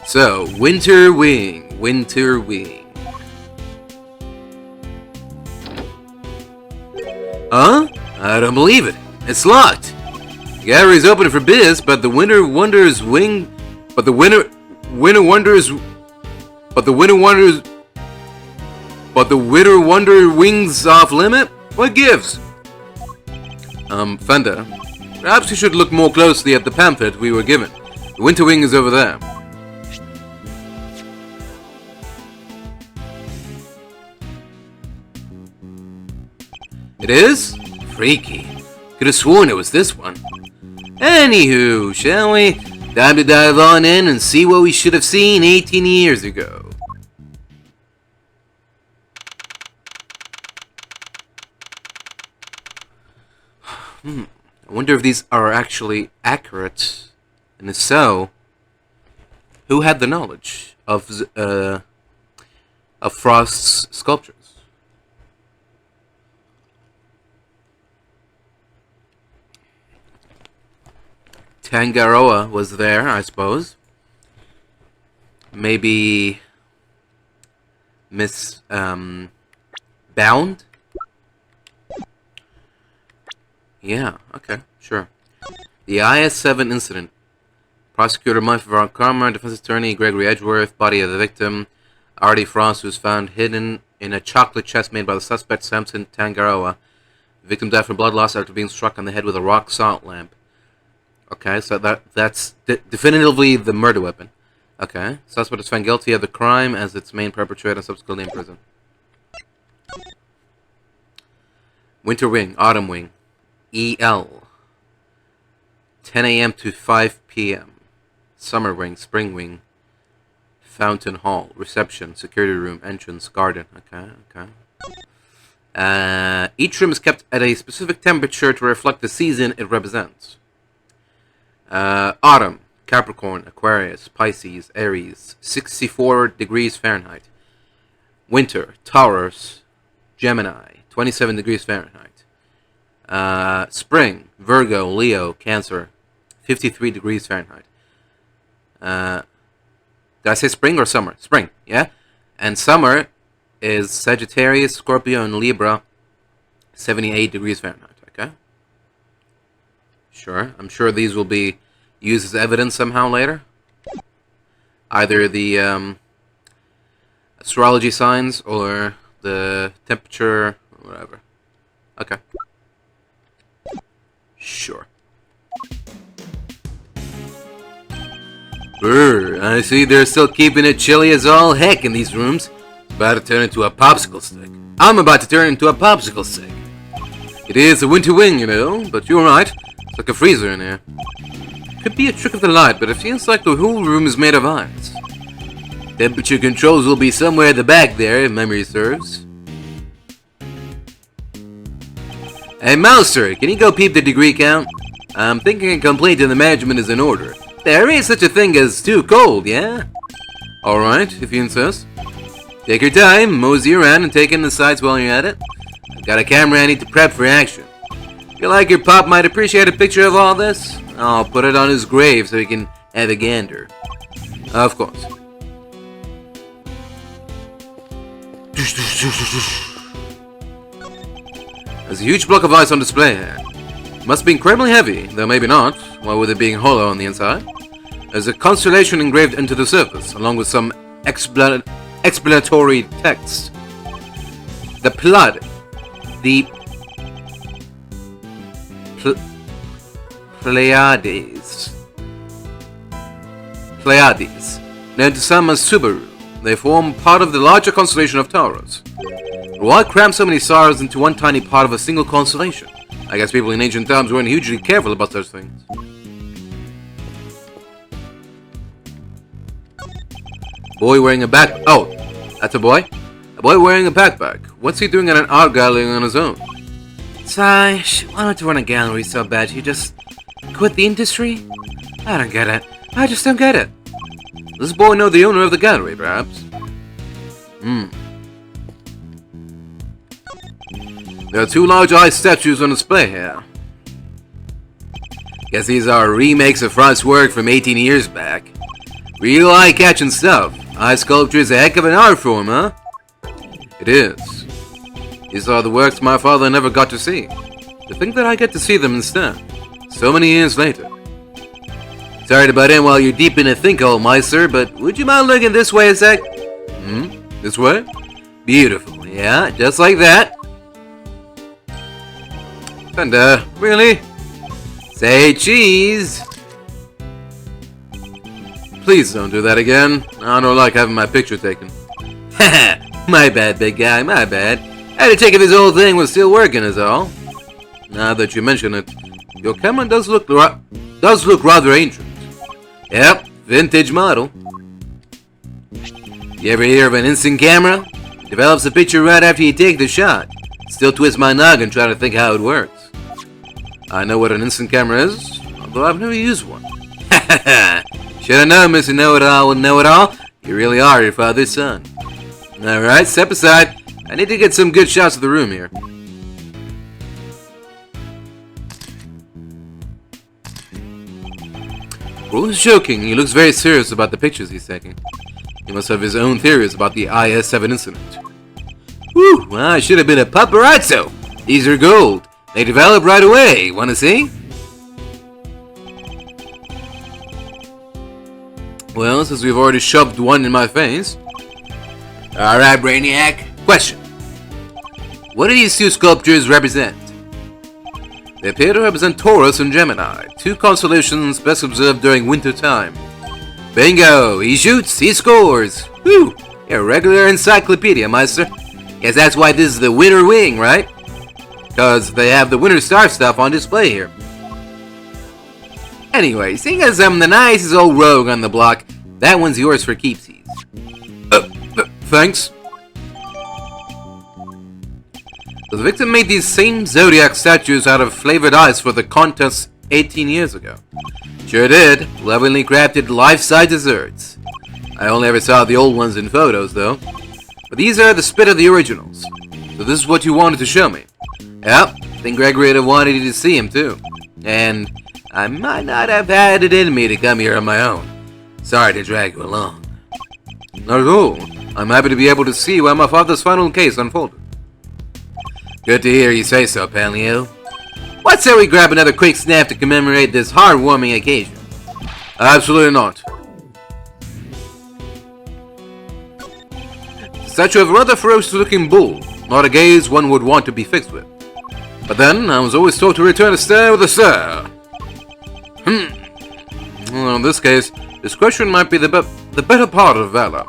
So, Winter Wing, Winter Wing. Huh? I don't believe it. It's locked. The gallery's open for biz, but the Winter Wonders wing... But the Winter Wonders wings off limit? What gives? Fender. Perhaps you should look more closely at the pamphlet we were given. The Winter Wing is over there. It is? Freaky. Could have sworn it was this one. Anywho, shall we? Time to dive on in and see what we should have seen 18 years ago. I wonder if these are actually accurate. And if so, who had the knowledge of Frost's sculptures? Tangaroa was there, I suppose. Maybe Miss Bound? Yeah, okay, sure. The IS-7 incident. Prosecutor Mike Karma, defense attorney Gregory Edgeworth, body of the victim, Artie Frost, who was found hidden in a chocolate chest made by the suspect Samson Tangaroa. The victim died from blood loss after being struck on the head with a rock salt lamp. Okay, so that's definitively the murder weapon. Okay, suspect is found guilty of the crime as its main perpetrator and subsequently in prison. Winter Wing, Autumn Wing, EL, 10 a.m. to 5 p.m. Summer Wing, Spring Wing, Fountain Hall, Reception, Security Room, Entrance, Garden. Okay, okay. Each room is kept at a specific temperature to reflect the season it represents. Autumn, Capricorn, Aquarius, Pisces, Aries, 64 degrees Fahrenheit. Winter, Taurus, Gemini, 27 degrees Fahrenheit. Spring, Virgo, Leo, Cancer, 53 degrees Fahrenheit. Did I say spring or summer? Spring, yeah? And summer is Sagittarius, Scorpio, and Libra, 78 degrees Fahrenheit, okay? Sure, I'm sure these will be used as evidence somehow later. Either the astrology signs or the temperature, or whatever. Okay. Sure. Brr, I see they're still keeping it chilly as all heck in these rooms. It's about to turn into a popsicle stick. I'm about to turn into a popsicle stick. It is a winter wing, you know, but you're right. It's like a freezer in here. Could be a trick of the light, but it feels like the whole room is made of ice. Temperature controls will be somewhere at the back there, if memory serves. Hey, Mouser, can you go peep the degree count? I'm thinking a complaint to the management is in order. There is such a thing as too cold, yeah? Alright, if you insist. Take your time, mosey around and take in the sights while you're at it. I've got a camera I need to prep for action. Feel like your pop might appreciate a picture of all this? I'll put it on his grave so he can have a gander. Of course. There's a huge block of ice on display here. Must be incredibly heavy, though maybe not. Why with it being hollow on the inside? There's a constellation engraved into the surface, along with some explanatory text. The Pleiades, known to some as Subaru. They form part of the larger constellation of Taurus. Why cram so many stars into one tiny part of a single constellation? I guess people in ancient times weren't hugely careful about such things. Boy wearing a back... Oh, that's a boy? boy wearing a backpack. What's he doing at an art gallery on his own? Sigh, she wanted to run a gallery so bad she just quit the industry? I don't get it. I just don't get it. Does this boy know the owner of the gallery, perhaps? There are 2 large ice statues on display here. Guess these are remakes of Frost's work from 18 years back. Real eye-catching stuff. Ice sculpture is a heck of an art form, huh? It is. These are the works my father never got to see. To think that I get to see them instead, so many years later. Sorry to butt in while you're deep in a thinkhole, Meister, but would you mind looking this way a sec? This way? Beautiful, yeah, just like that. And, really? Say cheese! Please don't do that again. I don't like having my picture taken. Haha, my bad, big guy, my bad. I had to check if his old thing was still working is all. Now that you mention it, your camera does look rather ancient. Yep, vintage model. You ever hear of an instant camera? It develops a picture right after you take the shot. Still twist my noggin trying to think how it works. I know what an instant camera is, although I've never used one. Should have known, Mr. Know-It-All would know it all. You really are your father's son. Alright, step aside. I need to get some good shots of the room here. Who's joking? He looks very serious about the pictures he's taking. He must have his own theories about the IS-7 incident. Whew, well, I should have been a paparazzo. These are gold. They develop right away. Want to see? Well, since we've already shoved one in my face. Alright, Brainiac. Question. What do these 2 sculptures represent? They appear to represent Taurus and Gemini, 2 constellations best observed during winter time. Bingo! He shoots, he scores! Whew! You're a regular encyclopedia, Meister. Guess that's why this is the winter wing, right? Because they have the winter star stuff on display here. Anyway, seeing as I'm the nicest old rogue on the block, that one's yours for keepsies. Thanks. The victim made these same Zodiac statues out of flavored ice for the contest 18 years ago. Sure did. Lovingly crafted life-size desserts. I only ever saw the old ones in photos, though. But these are the spit of the originals. So this is what you wanted to show me. Yep, I think Gregory would have wanted you to see him, too. And I might not have had it in me to come here on my own. Sorry to drag you along. Not at all. I'm happy to be able to see why my father's final case unfolded. Good to hear you say so, Paleo. What say we grab another quick snap to commemorate this heartwarming occasion? Absolutely not. The statue of a rather ferocious-looking bull, not a gaze one would want to be fixed with. But then, I was always taught to return a stare with a stare. Well, in this case, discretion might be the better part of valor.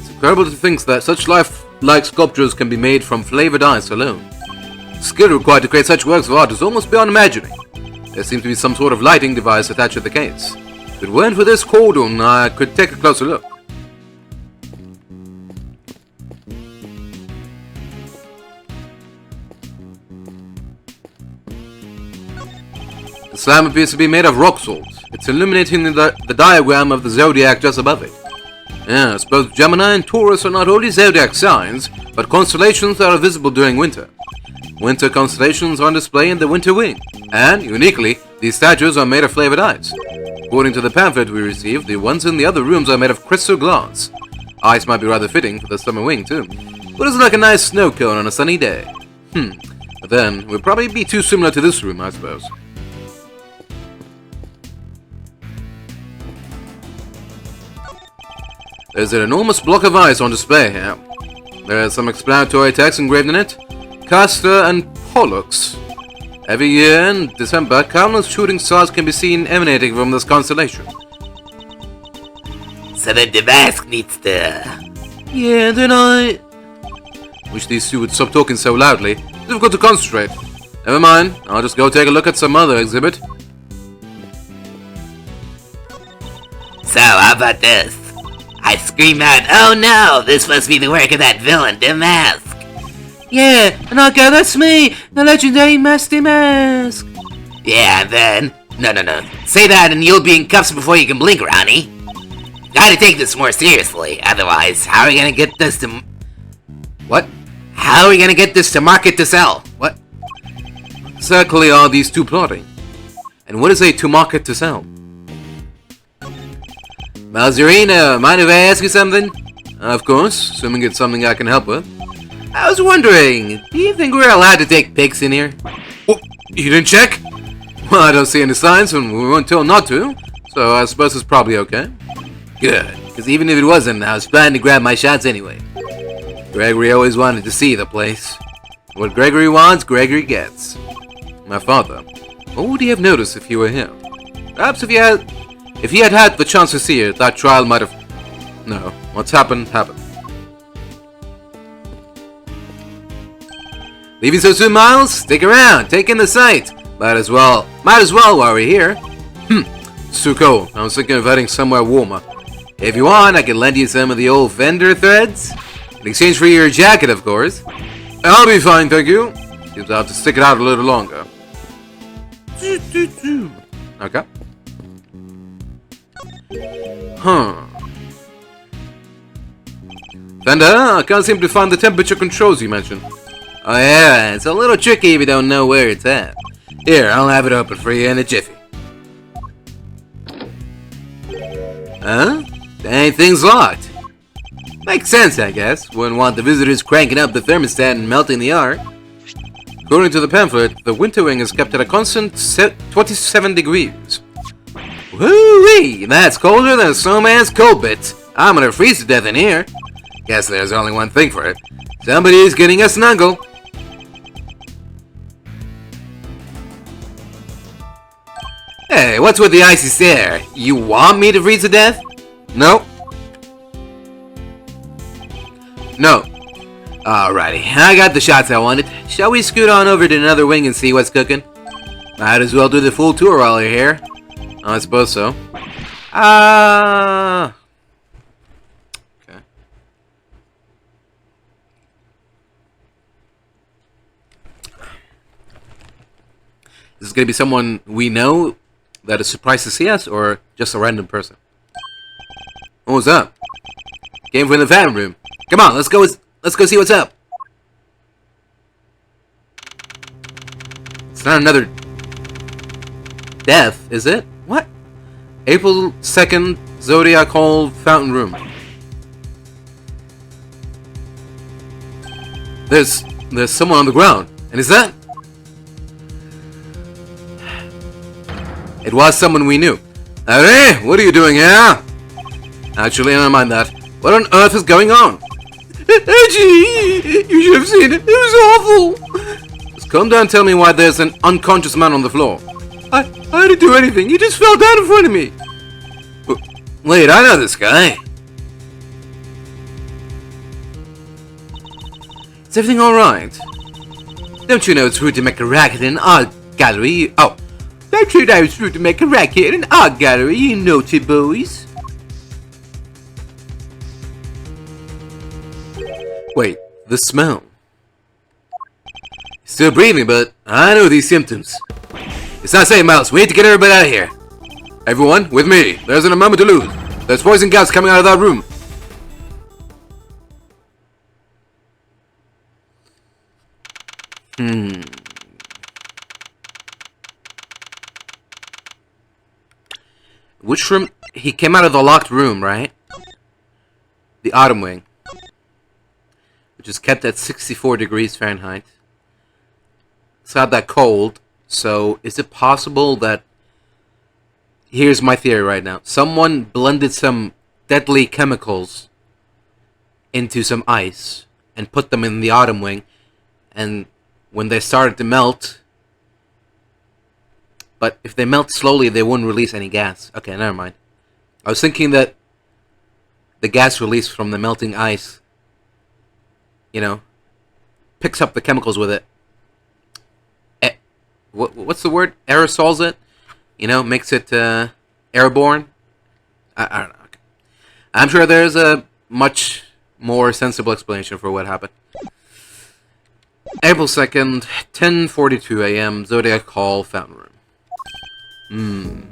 It's incredible to think that such lifelike sculptures can be made from flavored ice alone. The skill required to create such works of art is almost beyond imagining. There seems to be some sort of lighting device attached to the case. If it weren't for this cordon, I could take a closer look. The slab appears to be made of rock salt. It's illuminating the diagram of the zodiac just above it. Yes, both Gemini and Taurus are not only zodiac signs, but constellations that are visible during winter. Winter constellations are on display in the winter wing, and, uniquely, these statues are made of flavored ice. According to the pamphlet we received, the ones in the other rooms are made of crystal glass. Ice might be rather fitting for the summer wing, too. But it's like a nice snow cone on a sunny day. But then, it would probably be too similar to this room, I suppose. There's an enormous block of ice on display here. There is some explanatory text engraved in it. Castor and Pollux. Every year in December, countless shooting stars can be seen emanating from this constellation. So the device needs to... Yeah, then I... Wish these two would stop talking so loudly. Difficult to concentrate. Never mind, I'll just go take a look at some other exhibit. So, how about this? I scream out, "Oh no, this must be the work of that villain, Damask." Yeah, and I'll go, that's me, the legendary Musty Mask. Yeah, and then... No. Say that and you'll be in cuffs before you can blink, Ronnie. Gotta take this more seriously, otherwise, how are we gonna get this to... What? How are we gonna get this to market to sell? What? Exactly are these two plotting? And what is a to market to sell? Malzerina, mind if I ask you something? Of course, assuming it's something I can help with. I was wondering, do you think we're allowed to take pics in here? Oh, you didn't check? Well, I don't see any signs and we weren't told not to, so I suppose it's probably okay. Good, because even if it wasn't, I was planning to grab my shots anyway. Gregory always wanted to see the place. What Gregory wants, Gregory gets. My father, what would he have noticed if he were here? Perhaps if he had had the chance to see it, that trial might have... No, what's happened, happened. Leaving so soon, Miles? Stick around, take in the sight. Might as well while we're here. It's too cold. I was thinking of heading somewhere warmer. If you want, I can lend you some of the old vendor threads. In exchange for your jacket, of course. I'll be fine, thank you. Seems I'll have to stick it out a little longer. Okay. Fender, I can't seem to find the temperature controls you mentioned. Oh yeah, it's a little tricky if you don't know where it's at. Here, I'll have it open for you in a jiffy. Huh? Dang, thing's locked. Makes sense, I guess. Wouldn't want the visitors cranking up the thermostat and melting the art. According to the pamphlet, the winter wing is kept at a constant 27 degrees. Woo-wee! That's colder than a snowman's cold bit. I'm gonna freeze to death in here. Guess there's only one thing for it. Somebody's getting a snuggle. Hey, what's with the icy stare? You want me to freeze to death? No. No. Alrighty, I got the shots I wanted. Shall we scoot on over to another wing and see what's cooking? Might as well do the full tour while you're here. I suppose so. Okay. Is this gonna be someone we know that is surprised to see us, or just a random person? What was up? Came from the fan room. Come on, let's go see what's up. It's not another death, is it? What? April 2nd, Zodiac Hall Fountain Room. There's someone on the ground. And is that? It was someone we knew. Hey, what are you doing here? Actually, never mind that. What on earth is going on? Gee, you should have seen it. It was awful. Just calm down and tell me why there's an unconscious man on the floor. I didn't do anything. He just fell down in front of me. Wait, I know this guy. Is everything alright? Don't you know it's rude to make a racket in an art gallery? Oh, don't you know it's rude to make a racket in an art gallery, you naughty boys? Wait, the smell. Still breathing, but I know these symptoms. It's not safe, Miles. We need to get everybody out of here. Everyone, with me. There isn't a moment to lose. There's poison gas coming out of that room. Which room? He came out of the locked room, right? The autumn wing. Which is kept at 64 degrees Fahrenheit. It's not that cold. So, is it possible that... Here's my theory right now. Someone blended some deadly chemicals into some ice and put them in the autumn wing. And when they started to melt... But if they melt slowly, they wouldn't release any gas. Okay, never mind. I was thinking that the gas released from the melting ice, you know, picks up the chemicals with it. What's the word? Aerosols it? You know, makes it airborne? I don't know. Okay. I'm sure there's a much more sensible explanation for what happened. April 2nd, 10:42 a.m., Zodiac Hall Fountain Room.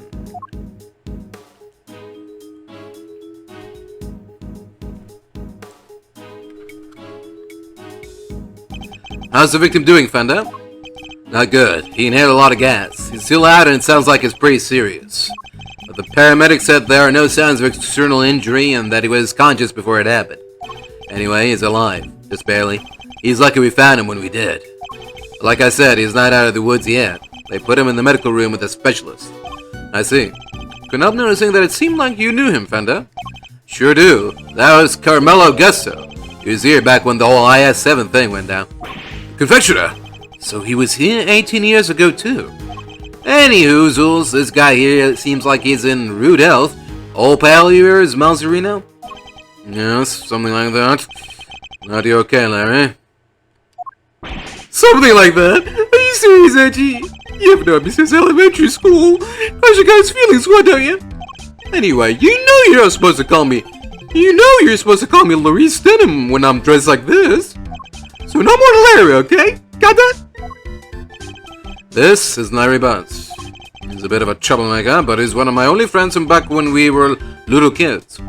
How's the victim doing, Fender? Not good. He inhaled a lot of gas. He's still out and it sounds like it's pretty serious. But the paramedic said there are no signs of external injury and that he was conscious before it happened. Anyway, he's alive. Just barely. He's lucky we found him when we did. Like I said, he's not out of the woods yet. They put him in the medical room with a specialist. I see. Couldn't help noticing that it seemed like you knew him, Fender. Sure do. That was Carmelo Gusto. He was here back when the whole IS-7 thing went down. Confectionary! So he was here 18 years ago, too. Anywho, Zools, this guy here seems like he's in rude health. Old pal yours, Malzerino? Yes, something like that. Not you okay, Larry? Something like that? Are you serious, Edgy? You haven't known me since elementary school. How's your guys' feelings, what, don't you? Anyway, you know you're not supposed to call me... You know you're supposed to call me Larice Denham when I'm dressed like this. So no more Larry, okay? Got that? This is Larry Butts. He's a bit of a troublemaker, but he's one of my only friends from back when we were little kids.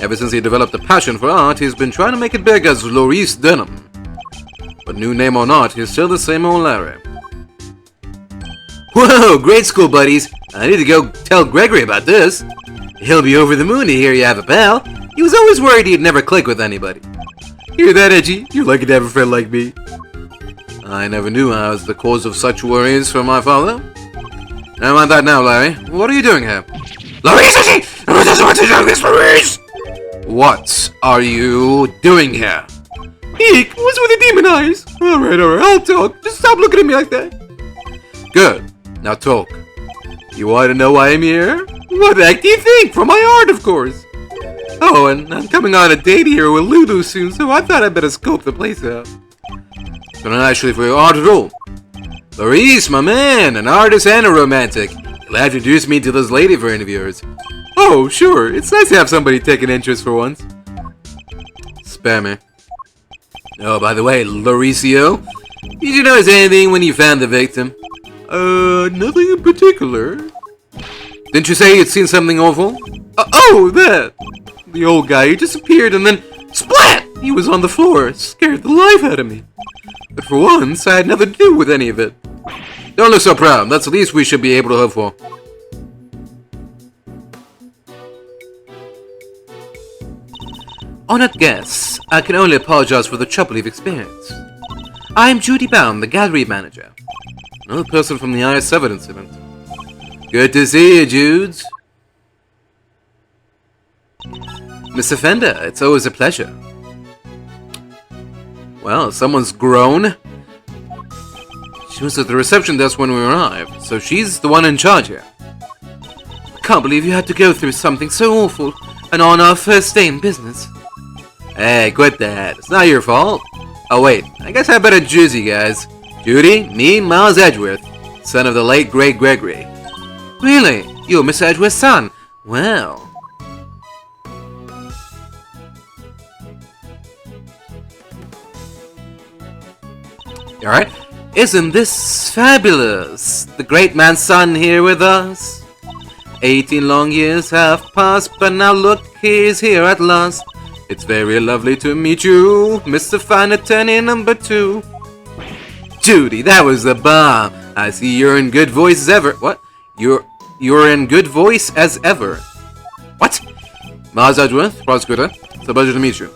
Ever since he developed a passion for art, he's been trying to make it big as Larice Denham. But new name or not, he's still the same old Larry. Whoa, great school buddies. I need to go tell Gregory about this. He'll be over the moon to hear you have a pal. He was always worried he'd never click with anybody. Hear that, Edgy? You're lucky to have a friend like me. I never knew I was the cause of such worries for my father. Never mind that now, Larry. What are you doing here? Larice, Edgy! Who doesn't want to do this, Larice? What are you doing here? Eek, what's with the demon eyes? Alright, I'll talk. Just stop looking at me like that. Good. Now talk. You want to know why I'm here? What the heck do you think? For my art, of course. Oh, and I'm coming on a date here with Lulu soon, so I thought I'd better scope the place out. So not actually for your art at all. Larice, my man, an artist and a romantic. You'll have to introduce me to this lady for interviewers. Oh, sure. It's nice to have somebody take an interest for once. Spare me. Oh, by the way, Laricio, did you notice anything when you found the victim? Nothing in particular. Didn't you say you'd seen something awful? Oh, that! The old guy, he disappeared and then... Splat! He was on the floor, scared the life out of me. But for once, I had nothing to do with any of it. Don't look so proud, that's the least we should be able to hope for. Honored guests, I can only apologize for the trouble you've experienced. I am Judy Bound, the gallery manager. Another person from the IS-7 incident. Good to see you, Judes. Mr. Fender, it's always a pleasure. Well, someone's grown. She was at the reception desk when we arrived, so she's the one in charge here. I can't believe you had to go through something so awful, and on our first day in business. Hey, quit that. It's not your fault. Oh wait, I guess I better introduce you guys. Judy, me, Miles Edgeworth, son of the late great Gregory. Really? You're Miss Edgeworth's son? Well... Alright, isn't this fabulous? The great man's son here with us. 18 long years have passed, but now look, he's here at last. It's very lovely to meet you, Mr. Fine Attorney number 2. Judy, that was the bomb. I see you're in good voice as ever. What? You're in good voice as ever. What? Miles Edgeworth, prosecutor. It's a pleasure to meet you.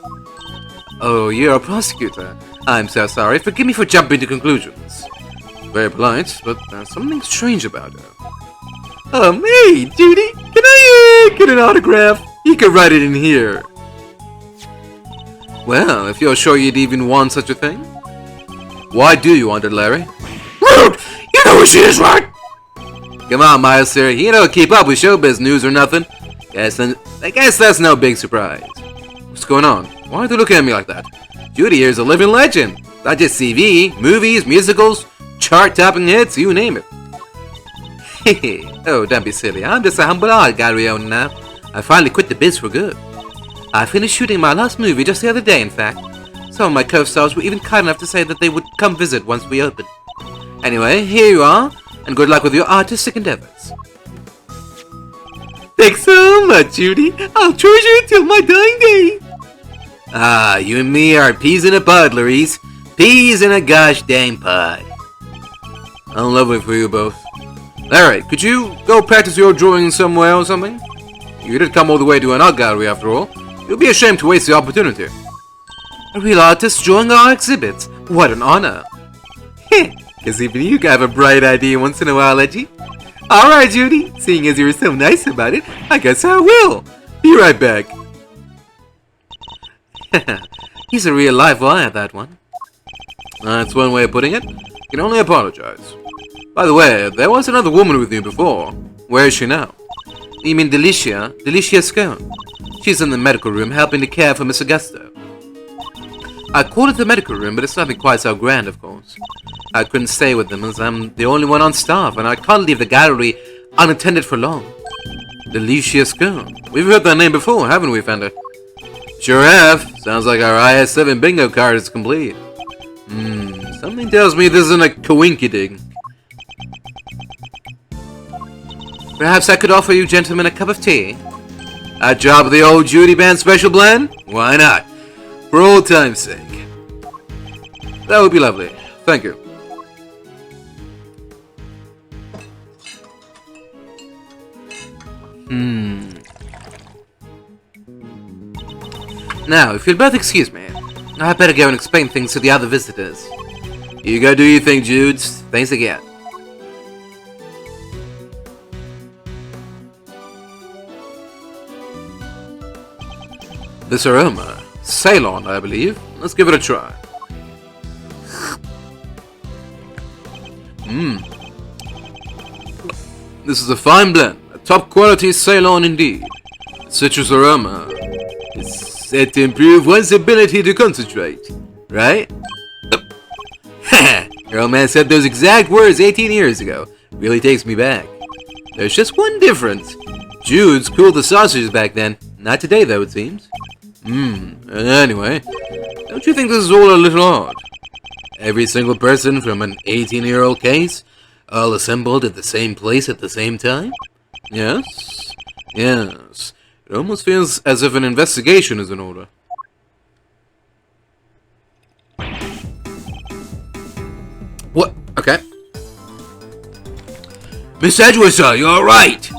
Oh, you're a prosecutor. I'm so sorry. Forgive me for jumping to conclusions. Very polite, but there's something strange about her. Hey, Judy, can I get an autograph? You can write it in here. Well, if you're sure you'd even want such a thing. Why do you want it, Larry? Rude! You know who she is, right? Come on, Miles, sir. You don't keep up with showbiz news or nothing. I guess that's no big surprise. What's going on? Why are they looking at me like that? Judy here's a living legend. Not just TV, movies, musicals, chart-topping hits, you name it. Hehe. Oh, don't be silly. I'm just a humble art gallery owner now. I finally quit the biz for good. I finished shooting my last movie just the other day, in fact. Some of my co-stars were even kind enough to say that they would come visit once we opened. Anyway, here you are, and good luck with your artistic endeavors. Thanks so much, Judy. I'll treasure it till my dying day. Ah, you and me are peas in a pod, Louise. Peas in a gosh dang pod. I'm lovely for you both. Alright, could you go practice your drawing somewhere or something? You did come all the way to an art gallery after all. It would be a shame to waste the opportunity. A real artist drawing our exhibits. What an honor. Heh, guess even you have a bright idea once in a while, Edgy. Alright, Judy. Seeing as you were so nice about it, I guess I will. Be right back. He's a real live wire, that one. That's one way of putting it. You can only apologize. By the way, there was another woman with you before. Where is she now? You mean Delicia? Delicia Scone. She's in the medical room helping to care for Miss Augusto. I called it the medical room, but it's nothing quite so grand, of course. I couldn't stay with them as I'm the only one on staff, and I can't leave the gallery unattended for long. Delicia Scone. We've heard that name before, haven't we, Fender? Sure have. Sounds like our IS-7 bingo card is complete. Something tells me this isn't a coinkydink. Perhaps I could offer you gentlemen a cup of tea? A job of the old Judy Band special blend? Why not? For old time's sake. That would be lovely. Thank you. Now, if you'll both excuse me, I'd better go and explain things to the other visitors. You go do your thing, Judes. Thanks again. This aroma. Ceylon, I believe. Let's give it a try. This is a fine blend. A top quality Ceylon indeed. Citrus aroma is said to improve one's ability to concentrate. Right? Your old man said those exact words 18 years ago. Really takes me back. There's just one difference. Jude's cooled the sausages back then. Not today, though, it seems. Anyway, don't you think this is all a little odd? Every single person from an 18-year-old case, all assembled at the same place at the same time? Yes? Yes. It almost feels as if an investigation is in order. What? Okay. Miss Edgeworth, sir, you alright?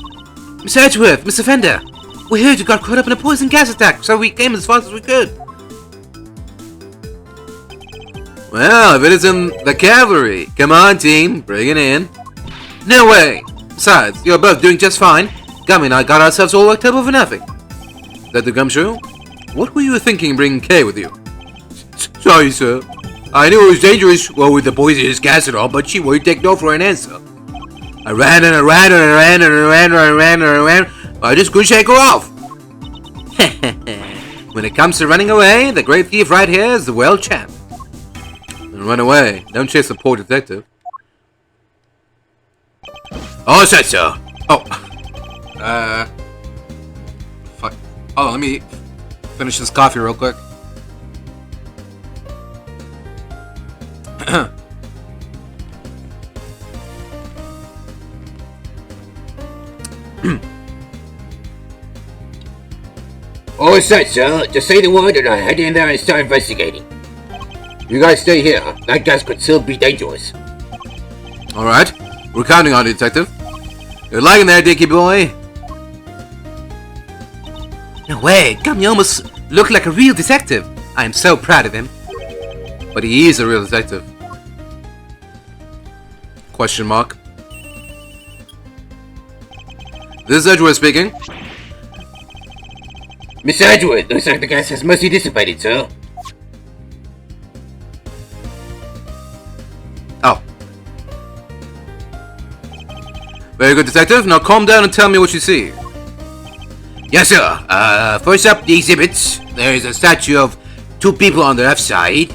Miss Edgeworth, Mr. Fender, we heard you got caught up in a poison gas attack, so we came as fast as we could. Well, if it isn't the cavalry. Come on, team, bring it in. No way! Besides, you're both doing just fine. Gummy and I got ourselves all worked up over nothing. Is that the gumshoe? What were you thinking bringing Kay with you? Sorry, sir. I knew it was dangerous, well, with the poisonous gas and all, but she wouldn't take no for an answer. I ran and I ran and I ran and I ran and I ran and I ran. I just couldn't shake her off. When it comes to running away, the great thief right here is the world champ. Then run away. Don't chase a poor detective. Oh, sorry, sir. Oh. Fuck. Oh, let me finish this coffee real quick. Oh, sorry, sir. Just say the word and I head in there and start investigating. You guys stay here. That gas could still be dangerous. Alright. We're counting on you, detective. Good luck in there, Dickie boy. No way, Gummy almost looked like a real detective. I am so proud of him. But he is a real detective. Question mark. This is Edgeworth speaking. Mr. Edgeworth, looks like the gas has mostly dissipated, sir. Oh. Very good, detective. Now calm down and tell me what you see. Yes, sir. First up, the exhibits. There is a statue of two people on the left side.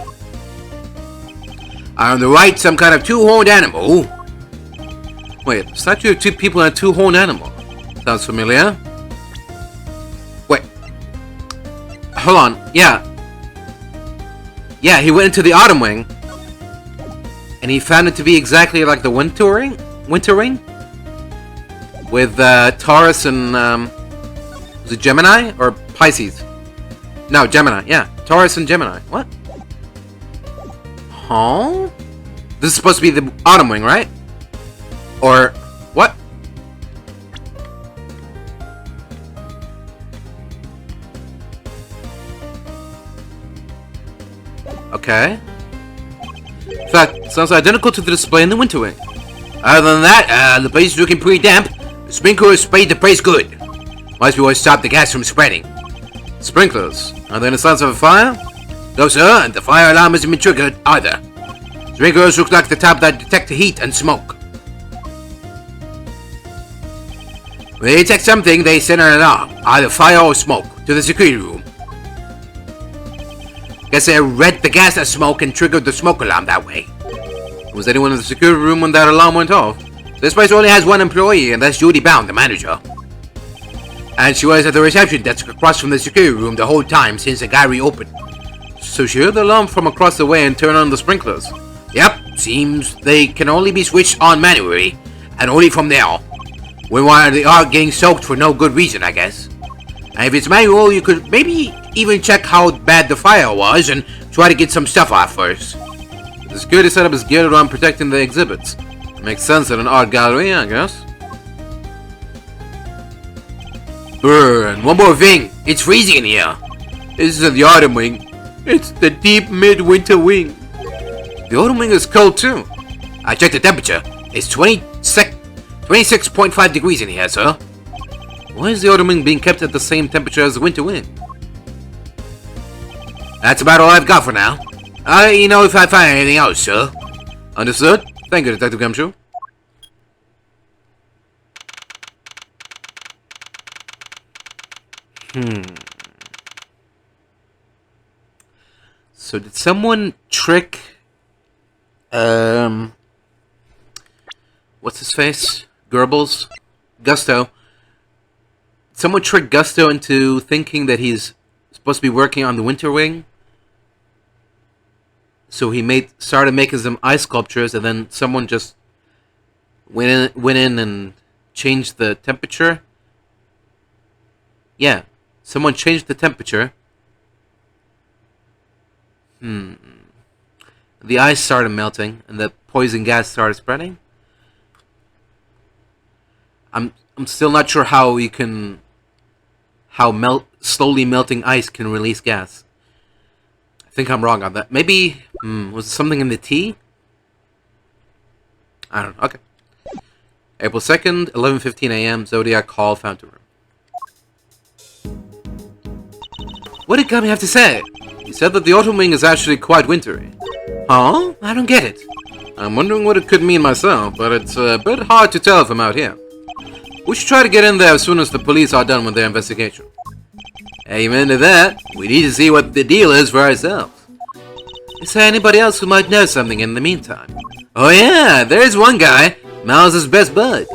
On the right, some kind of two-horned animal. Wait, statue of two people and a two-horned animal. Sounds familiar. Wait. hold on. Yeah. Yeah, he went into the Autumn Wing. And he found it to be exactly like the Winter Ring? With Taurus and was it Gemini or Pisces? No, Gemini. Yeah, Taurus and Gemini. What? Huh? This is supposed to be the Autumn Wing, right? Or what? Okay. In fact, sounds identical to the display in the Winter Wing. Other than that, the place is looking pretty damp. The sprinklers sprayed the place good. Must be what stopped the gas from spreading. Sprinklers? Are there any signs of a fire? No, sir, and the fire alarm hasn't been triggered either. Sprinklers look like the type that detect heat and smoke. When they detect something, they send an alarm, either fire or smoke, to the security room. Guess they read the gas as smoke and triggered the smoke alarm that way. Was anyone in the security room when that alarm went off? This place only has one employee, and that's Judy Bound, the manager. And she was at the reception desk across from the security room the whole time since the guy reopened. So she heard the alarm from across the way and turned on the sprinklers. Yep, seems they can only be switched on manually, and only from there. When they are getting soaked for no good reason, I guess. And if it's manual, you could maybe even check how bad the fire was and try to get some stuff off first. The security setup is geared around protecting the exhibits. Makes sense at an art gallery, I guess. And one more thing, it's freezing in here. This isn't the Autumn Wing, it's the deep midwinter wing. The Autumn Wing is cold too. I checked the temperature. It's 26.5 degrees in here, sir. Why is the Autumn Wing being kept at the same temperature as the Winter Wing? That's about all I've got for now. I'll let you know if I find anything else, sir. Understood? Thank you, Detective Gumshoe. So did someone trick what's his face? Goebbels? Gusto. Someone tricked Gusto into thinking that he's supposed to be working on the Winter Wing. So he started making some ice sculptures, and then someone just went in and changed the temperature. Yeah, someone changed the temperature. The ice started melting, and the poison gas started spreading. I'm still not sure how slowly melting ice can release gas. I think I'm wrong on that. Maybe was it something in the tea? I don't know. Okay. April 2nd, 11:15 a.m. Zodiac Hall Fountain Room. What did Gummy have to say? He said that the Autumn Wing is actually quite wintry. Huh? I don't get it. I'm wondering what it could mean myself, but it's a bit hard to tell from out here. We should try to get in there as soon as the police are done with their investigation. Amen to that. We need to see what the deal is for ourselves. Is there anybody else who might know something in the meantime? Oh yeah, there's one guy. Miles' best bud.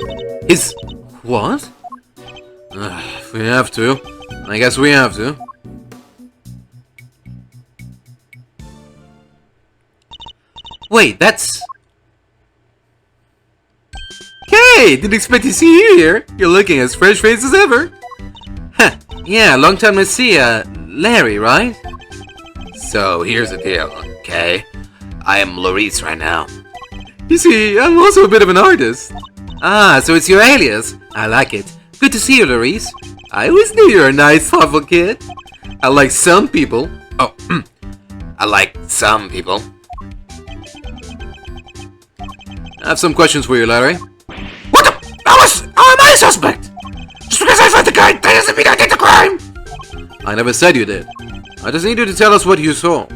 His... what? If we have to. I guess we have to. Wait, that's... Okay, didn't expect to see you here. You're looking as fresh-faced as ever. Huh, yeah, long time no see, Larry, right? So, here's the deal, okay? I am Maurice right now. You see, I'm also a bit of an artist. Ah, so it's your alias. I like it. Good to see you, Maurice. I always knew you were a nice, thoughtful kid. I like some people. Oh, I like some people. I have some questions for you, Larry. What the? How am I a suspect? Just because I found the guy, that doesn't mean I did the crime! I never said you did. I just need you to tell us what you saw.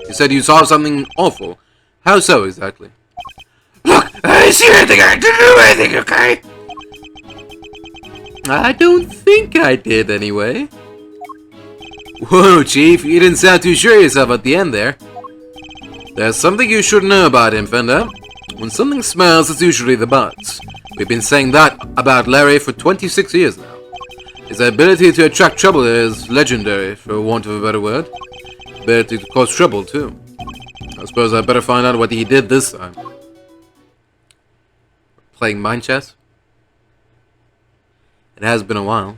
You said you saw something awful. How so, exactly? Look, I didn't see anything, I didn't do anything, okay? I don't think I did, anyway. Whoa, Chief, you didn't sound too sure of yourself at the end there. There's something you should know about him, Fender. When something smells, it's usually the butts. We've been saying that about Larry for 26 years now. His ability to attract trouble is legendary, for want of a better word. Ability to cause trouble, too. I suppose I better find out what he did this time. Playing mind chess? It has been a while.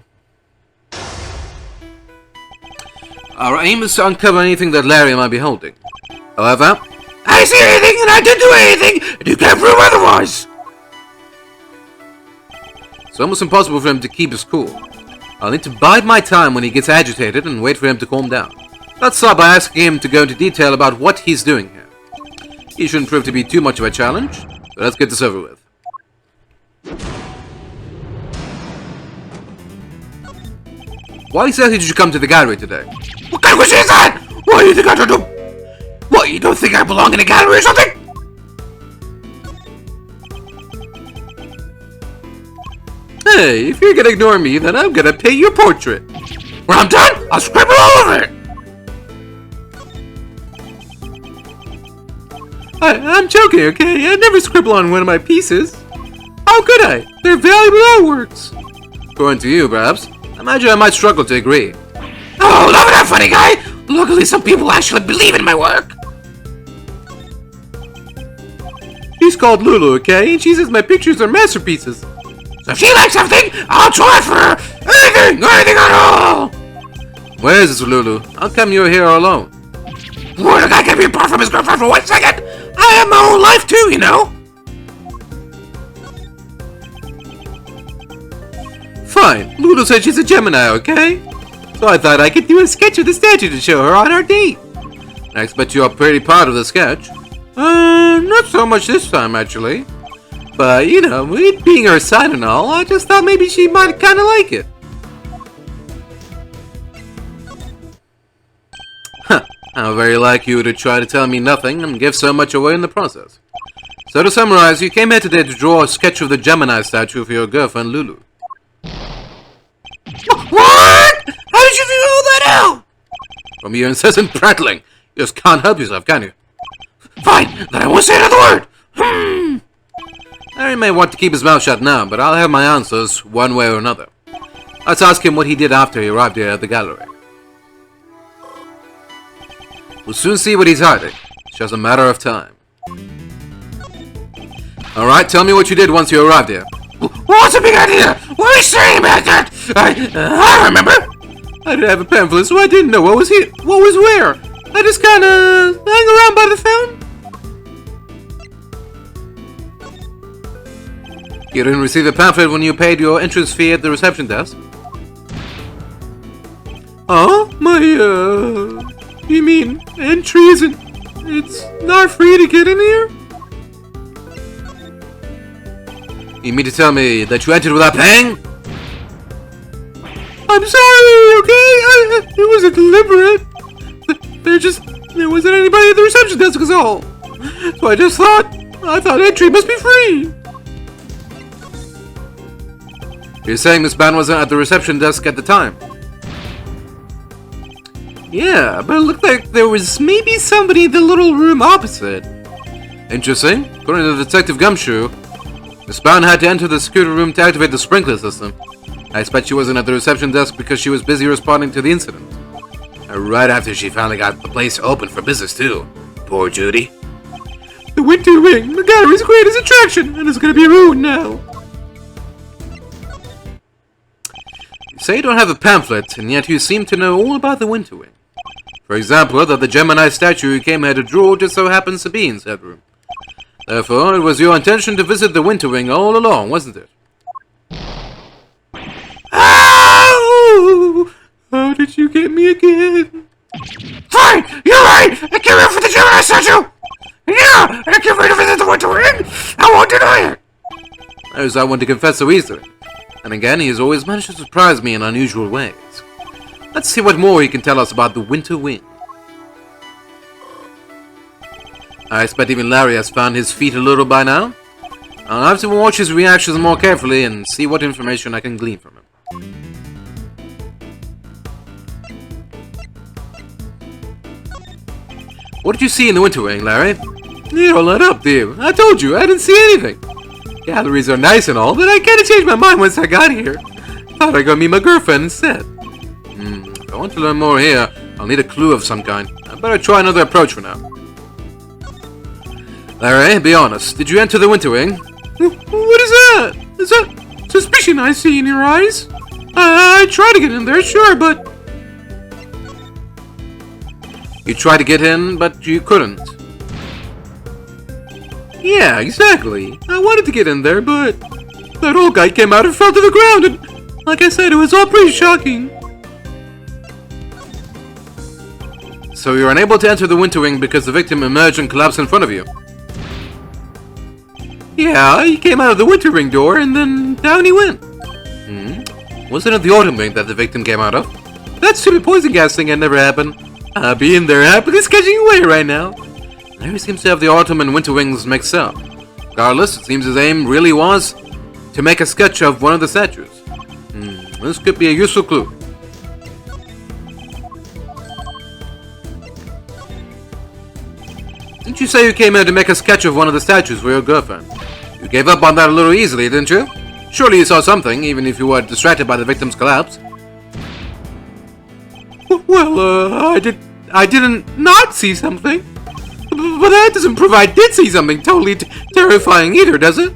Our aim is to uncover anything that Larry might be holding. However, I see anything and I didn't do anything, and you can't prove otherwise! It's almost impossible for him to keep his cool. I'll need to bide my time when he gets agitated and wait for him to calm down. Let's start by asking him to go into detail about what he's doing here. He shouldn't prove to be too much of a challenge, but let's get this over with. Why exactly did you come to the gallery today? What kind of question is that? What do you think I should do? What, you don't think I belong in a gallery or something? Hey, if you're gonna ignore me, then I'm gonna paint your portrait. When I'm done, I'll scribble all over it! I'm joking, okay? I never scribble on one of my pieces. How could I? They're valuable artworks. According to you, perhaps. I imagine I might struggle to agree. Oh, love that funny guy! Luckily, some people actually believe in my work. She's called Lulu, okay? And she says my pictures are masterpieces. So if she likes something, I'll try for her. Anything at all! Where is this Lulu? How come you're here all alone? Boy, the guy can't be apart from his girlfriend for 1 second! I have my own life too, you know? Fine. Lulu said she's a Gemini, okay? So I thought I could do a sketch of the statue to show her on our date. I expect you are pretty proud of the sketch. Not so much this time, actually. But, you know, it being her son and all, I just thought maybe she might kind of like it. Huh. How very like you to try to tell me nothing and give so much away in the process. So to summarize, you came here today to draw a sketch of the Gemini statue for your girlfriend, Lulu. What? How did you figure all that out? From your incessant prattling. You just can't help yourself, can you? Fine, then I won't say another word. Larry may want to keep his mouth shut now, but I'll have my answers one way or another. Let's ask him what he did after he arrived here at the gallery. We'll soon see what he's hiding. It's just a matter of time. Alright, tell me what you did once you arrived here. What's a big idea? What are you saying about that? I remember. I didn't have a pamphlet, so I didn't know what was here, what was where. I just kinda hang around by the fountain. You didn't receive a pamphlet when you paid your entrance fee at the reception desk? Oh, you mean entry isn't... It's not free to get in here? You mean to tell me that you entered without paying? I'm sorry, okay? It wasn't deliberate. There wasn't anybody at the reception desk is all. So I thought entry must be free. You're saying Miss Ban wasn't at the reception desk at the time? Yeah, but it looked like there was maybe somebody in the little room opposite. Interesting. According to Detective Gumshoe, Miss Ban had to enter the security room to activate the sprinkler system. I expect she wasn't at the reception desk because she was busy responding to the incident. Right after she finally got the place open for business too. Poor Judy. The Winter Wing, the gallery's greatest attraction, and it's gonna be ruined now. You say you don't have a pamphlet, and yet you seem to know all about the Winter Wing. For example, that the Gemini statue you came here to draw just so happens to be in said room. Therefore, it was your intention to visit the Winter Wing all along, wasn't it? Ow! How did you get me again? Fine! You're right! I came here for the Gemini statue! Yeah! I came here to visit the Winter Wing! I won't deny it! There's that one to confess so easily. And again, he has always managed to surprise me in unusual ways. Let's see what more he can tell us about the Winter Wing. I expect even Larry has found his feet a little by now. I'll have to watch his reactions more carefully and see what information I can glean from him. What did you see in the Winter Wing, Larry? You don't let up, do you? I told you, I didn't see anything. Galleries are nice and all, but I kinda changed my mind once I got here. Thought I'd go meet my girlfriend instead. If I want to learn more here, I'll need a clue of some kind. I better try another approach for now. Larry, be honest. Did you enter the Winter Wing? What is that? Is that suspicion I see in your eyes? I tried to get in there, sure, but... You tried to get in, but you couldn't. Yeah, exactly. I wanted to get in there, but... that old guy came out and fell to the ground, and... like I said, it was all pretty shocking. So you were unable to enter the Winter Wing because the victim emerged and collapsed in front of you? Yeah, he came out of the Winter Wing door, and then down he went. Wasn't it the Autumn Wing that the victim came out of? That stupid poison gas thing had never happened. I'll be in there happily sketching away right now. Larry seems to have the Autumn and Winter Wings mixed up. Regardless, it seems his aim really was to make a sketch of one of the statues. This could be a useful clue. Didn't you say you came here to make a sketch of one of the statues for your girlfriend? You gave up on that a little easily, didn't you? Surely you saw something, even if you were distracted by the victim's collapse. Well, I didn't not see something. But that doesn't prove I did see something totally terrifying either, does it?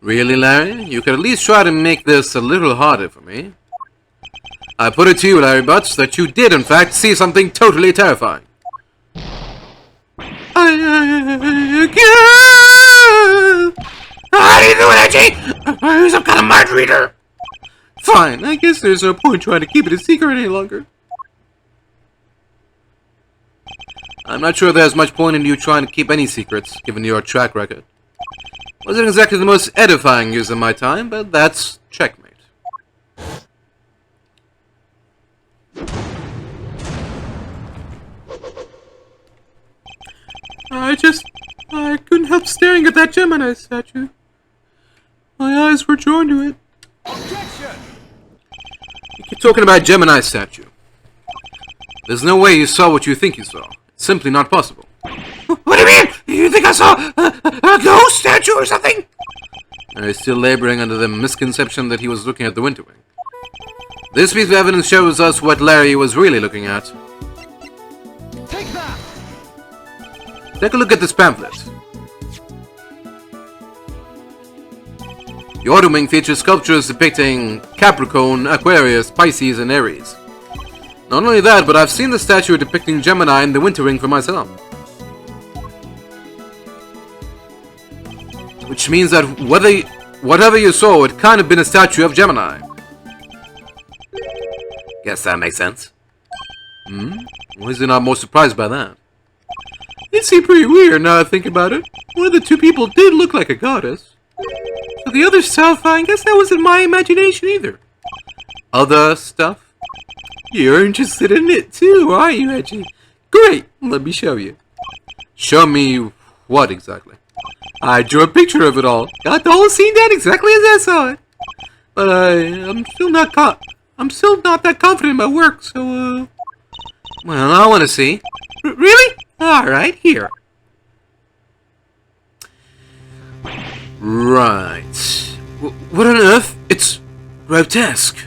Really, Larry? You could at least try to make this a little harder for me. I put it to you, Larry Butts, that you did, in fact, see something totally terrifying. How do you do it, Edgy? I'm some kind of mind reader. Fine, I guess there's no point trying to keep it a secret any longer. I'm not sure there's much point in you trying to keep any secrets, given your track record. Wasn't exactly the most edifying use of my time, but that's checkmate. I couldn't help staring at that Gemini statue. My eyes were drawn to it. Objection! You keep talking about Gemini statue. There's no way you saw what you think you saw. It's simply not possible. What do you mean? You think I saw a ghost statue or something? Larry's still laboring under the misconception that he was looking at the Winter Wing. This piece of evidence shows us what Larry was really looking at. Take that! Take a look at this pamphlet. The Autumn Wing features sculptures depicting Capricorn, Aquarius, Pisces, and Aries. Not only that, but I've seen the statue depicting Gemini in the Winter Wing for myself. Which means that whatever you saw, it kind of been a statue of Gemini. Guess that makes sense. Why is he not more surprised by that? It seemed pretty weird now I think about it. One of the two people did look like a goddess. So the other stuff, I guess that wasn't my imagination either. Other stuff? You're interested in it too, aren't you, Edgy? Great, let me show you. Show me what exactly? I drew a picture of it all. Got the whole scene down exactly as I saw it. But I'm still not that confident in my work, so well, I want to see. Really? All right, here. Right. What on earth? It's grotesque.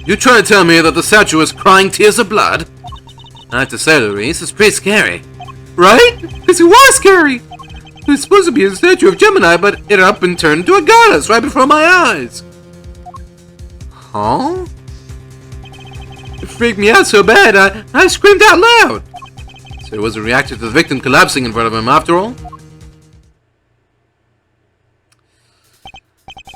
You trying to tell me that the statue is crying tears of blood? I have to say, Louise, it's pretty scary. Right? Because it was scary. It was supposed to be a statue of Gemini, but it up and turned into a goddess right before my eyes. Huh? It freaked me out so bad, I screamed out loud. So it was a reaction to the victim collapsing in front of him after all?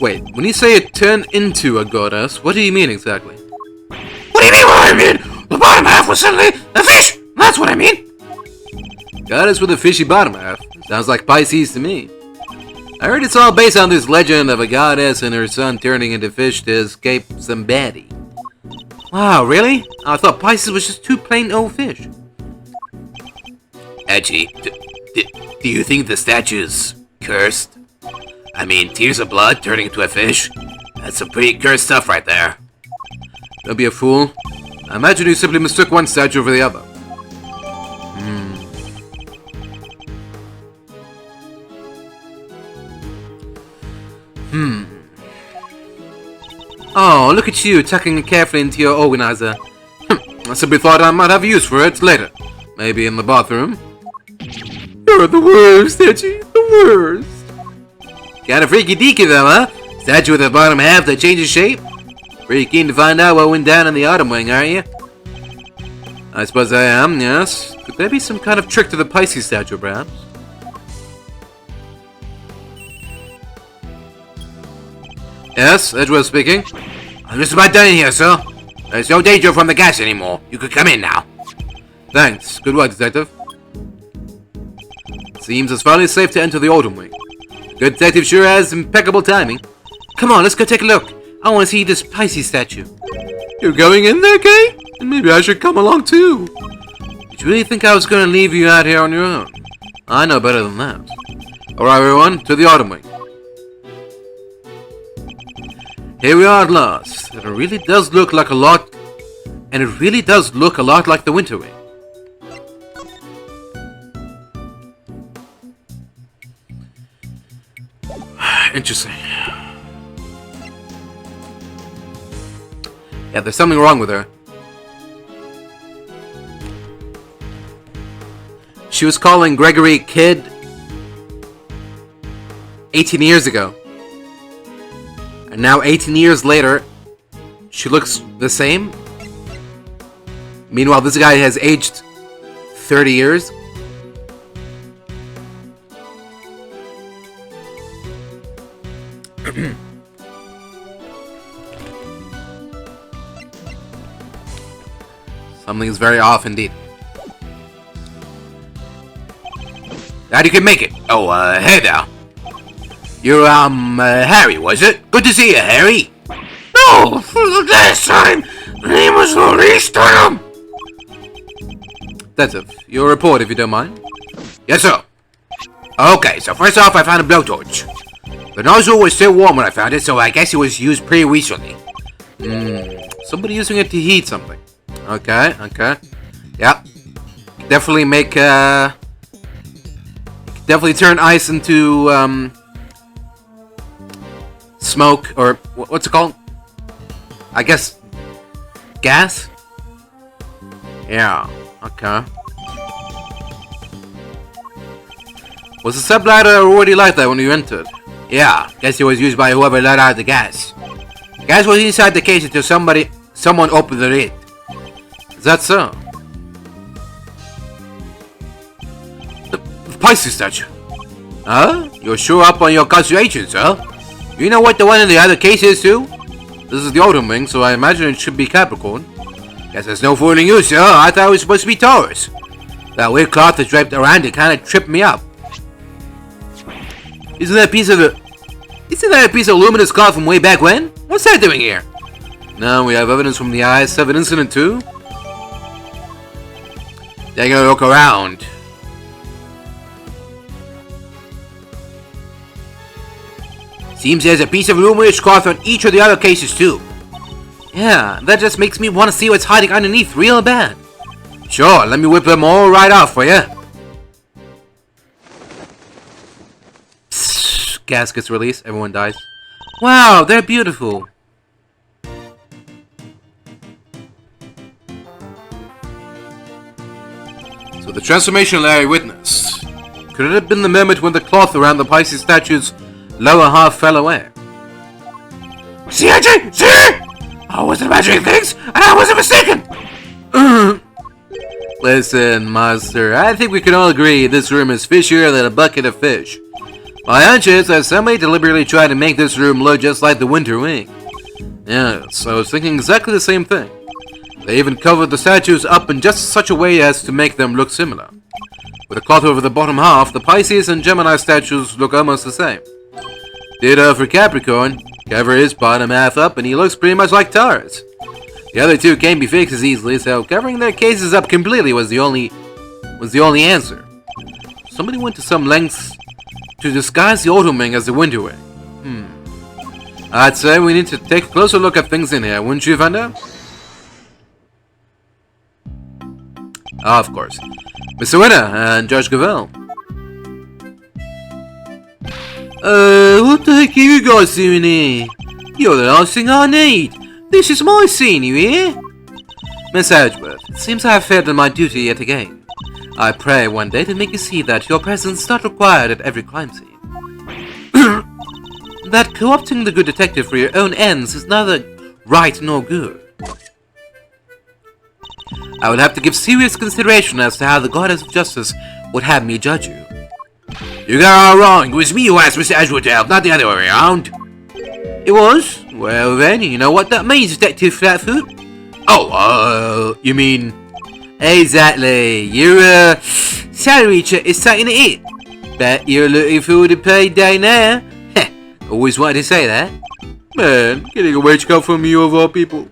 Wait, when you say it turned into a goddess, what do you mean exactly? What do you mean what I mean? The bottom half was suddenly a fish! That's what I mean! Goddess with a fishy bottom half. Sounds like Pisces to me. I heard it's all based on this legend of a goddess and her son turning into fish to escape some baddie. Wow, really? I thought Pisces was just two plain old fish. Edgy, do you think the statue's cursed? I mean, tears of blood turning into a fish? That's some pretty cursed stuff right there. Don't be a fool. I imagine you simply mistook one statue for the other. Oh, look at you, tucking it carefully into your organizer. I simply thought I might have use for it later. Maybe in the bathroom. You're the worst, Edgy. The worst. Kind of freaky deaky though, huh? Statue with the bottom half that changes shape? Pretty keen to find out what went down in the autumn wing, aren't you? I suppose I am, yes. Could there be some kind of trick to the Pisces statue, perhaps? Yes, Edgeworth speaking. I'm just about done in here, sir. There's no danger from the gas anymore. You can come in now. Thanks. Good work, Detective. Seems it's finally safe to enter the autumn wing. Good detective sure has impeccable timing. Come on, let's go take a look. I want to see this Pisces statue. You're going in there, Kate? And maybe I should come along too. Did you really think I was going to leave you out here on your own? I know better than that. Alright, everyone, to the autumn wing. Here we are at last, and it really does look like a lot. And it really does look a lot like the winter wing. Interesting. Yeah, there's something wrong with her. She was calling Gregory kid 18 years ago. And now 18 years later, she looks the same. Meanwhile, this guy has aged 30 years. Something is very off indeed. Glad you can make it. Oh, hey there. You're, Harry, was it? Good to see you, Harry. No, for the last time. The name was Maurice Durham. Detective, your report if you don't mind. Yes, sir. Okay, so first off, I found a blowtorch. The nozzle was still warm when I found it, so I guess it was used pretty recently. Somebody using it to heat something. Okay. Yeah. Definitely make, definitely turn ice into, smoke, or what's it called? I guess gas? Yeah, okay. Was the sublighter already like that when you entered? Yeah, guess it was used by whoever let out the gas. The gas was inside the case until someone opened the lid. Is that so? The Pisces statue. Huh? You're sure up on your calculations, huh? You know what the one in the other case is, too? This is the autumn wing, so I imagine it should be Capricorn. Guess there's no fooling you, sir. I thought it was supposed to be Taurus. That weird cloth that's draped around it kind of tripped me up. Isn't that a piece of luminous cloth from way back when? What's that doing here? Now we have evidence from the I-7 incident too. They're gonna look around. Seems there's a piece of luminous cloth on each of the other cases too. Yeah, that just makes me want to see what's hiding underneath real bad. Sure, let me whip them all right off for you. Gas gets released, everyone dies. Wow, they're beautiful. So the transformation Larry witnessed. Could it have been the moment when the cloth around the Pisces statue's lower half fell away? See, AJ? See? I wasn't imagining things, and I wasn't mistaken! Listen, Master, I think we can all agree this room is fishier than a bucket of fish. My hunch is that somebody deliberately tried to make this room look just like the Winter Wing. Yes, I was thinking exactly the same thing. They even covered the statues up in just such a way as to make them look similar. With a cloth over the bottom half, the Pisces and Gemini statues look almost the same. Ditto for Capricorn. Cover his bottom half up and he looks pretty much like Taurus. The other two can't be fixed as easily, so covering their cases up completely was the only answer. Somebody went to some lengths to disguise the autumn wing as the winter wing. I'd say we need to take a closer look at things in here, wouldn't you, Vanda? Ah, of course. Mr. Winner and Judge Gavel. What the heck are you guys doing here? You're the last thing I need. This is my scene, you hear? Miss Edgeworth, it seems I have failed in my duty yet again. I pray one day to make you see that your presence is not required at every crime scene. That co-opting the good detective for your own ends is neither right nor good. I will have to give serious consideration as to how the goddess of justice would have me judge you. You got it all wrong. It was me who asked Mr. Edgeworth to help, not the other way around. It was? Well then, you know what that means, Detective Flatfoot? Oh, you mean... Exactly. Your salary check is starting to hit. Bet you're looking forward to payday now. Heh, always wanted to say that. Man, getting a wage cut from you of all people.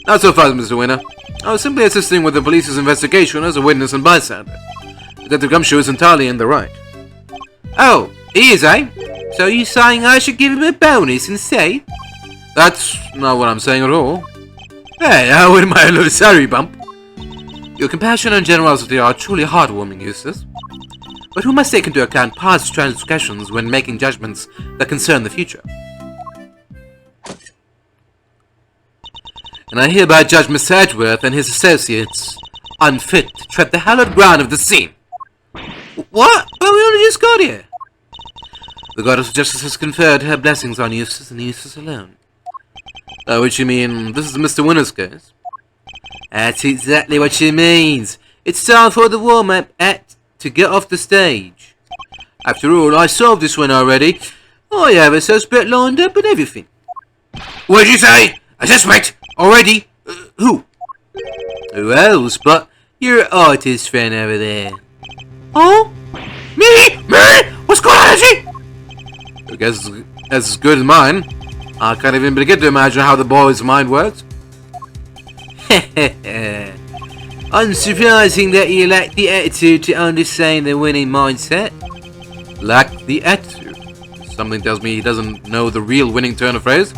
Not so fast, Mr. Winner. I was simply assisting with the police's investigation as a witness and bystander. Detective Gumshoe is entirely in the right. Oh, he is, eh? So you saying I should give him a bonus instead? That's not what I'm saying at all. Hey, I wouldn't mind a little salary bump. Your compassion and generosity are truly heartwarming, Eustace. But who must take into account past transgressions when making judgments that concern the future? And I hereby judge Mr. Edgeworth and his associates unfit to tread the hallowed ground of the scene. What? Well, we only just got here. The goddess of justice has conferred her blessings on Eustace and Eustace alone. Which you mean, this is Mr. Winner's case? That's exactly what she means. It's time for the warm-up act to get off the stage. After all, I solved this one already. I have a suspect lined up and everything. What did you say? A suspect? Already? Who? Who else but your artist friend over there? Oh? Me? What's going on, Reggie? I guess that's as good as mine. I can't even begin to imagine how the boy's mind works. Unsurprising that you lack the attitude to understand the winning mindset. Lack the attitude? Something tells me he doesn't know the real winning turn of phrase.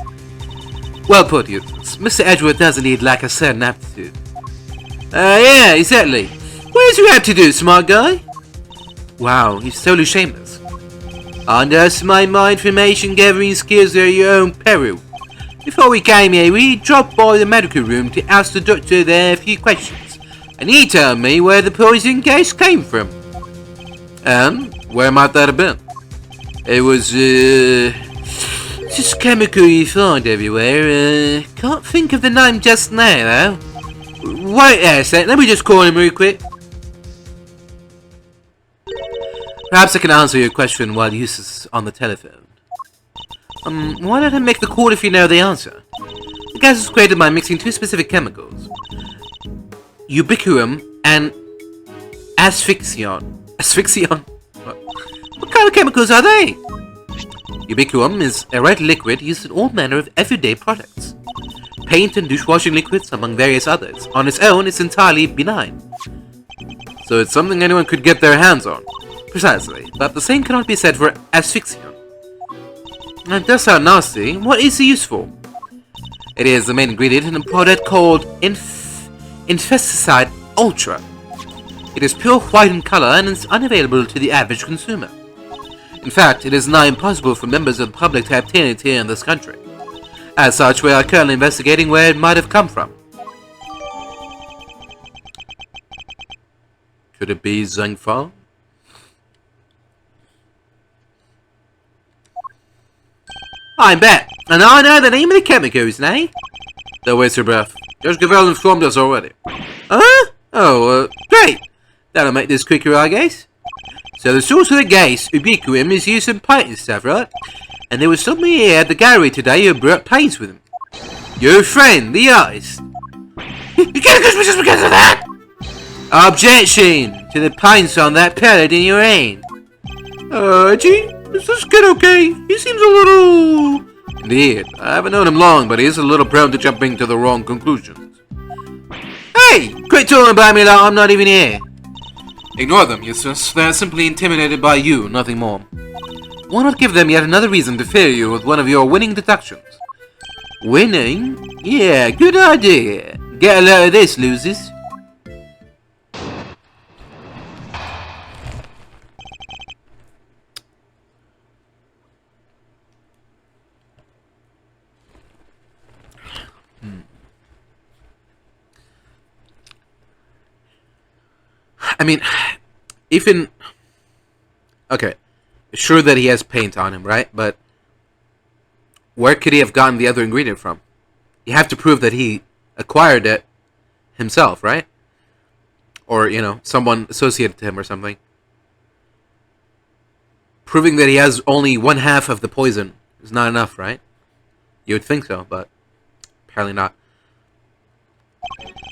Well put, Eustace. Mr. Edgeworth does indeed lack a certain aptitude. Yeah, exactly. Where's your aptitude, smart guy? Wow, he's totally shameless. Underestimate my information gathering skills at your own peril. Before we came here, we dropped by the medical room to ask the doctor there a few questions, and he told me where the poison gas came from. And where might that have been? It was, just chemical you find everywhere. Can't think of the name just now, though. Wait a sec, let me just call him real quick. Perhaps I can answer your question while Eustace is on the telephone. Why not I make the call if you know the answer? The gas was created by mixing two specific chemicals. Ubiquitum and asphyxion. Asphyxion? What kind of chemicals are they? Ubiquitum is a red liquid used in all manner of everyday products. Paint and dishwashing liquids, among various others. On its own, it's entirely benign. So it's something anyone could get their hands on. Precisely, but the same cannot be said for asphyxion. That does sound nasty. What is the use for? It is the main ingredient in a product called Infesticide Ultra. It is pure white in color and is unavailable to the average consumer. In fact, it is nigh impossible for members of the public to obtain it here in this country. As such, we are currently investigating where it might have come from. Could it be Zhengfa? I bet. And I know the name of the chemicals, eh? Don't waste your breath. Judge Gavel informed us already. Huh? Oh, great. That'll make this quicker, I guess. So the source of the gas, ubiquitum, is used in paint and stuff, right? And there was somebody here at the gallery today who brought paints with him. Your friend, the artist. You can't accuse me just because of that! Objection to the paints on that palette in your hand. Gee, is this kid okay? He seems a little... Indeed, I haven't known him long, but he is a little prone to jumping to the wrong conclusions. Hey, quit talking about me like I'm not even here. Ignore them, Eustace. They are simply intimidated by you, nothing more. Why not give them yet another reason to fear you with one of your winning deductions? Winning? Yeah, good idea. Get a load of this, losers. I mean, even... Okay, sure that he has paint on him, right? But where could he have gotten the other ingredient from? You have to prove that he acquired it himself, right? Or, you know, someone associated to him or something. Proving that he has only 1/2 of the poison is not enough, right? You would think so, but apparently not.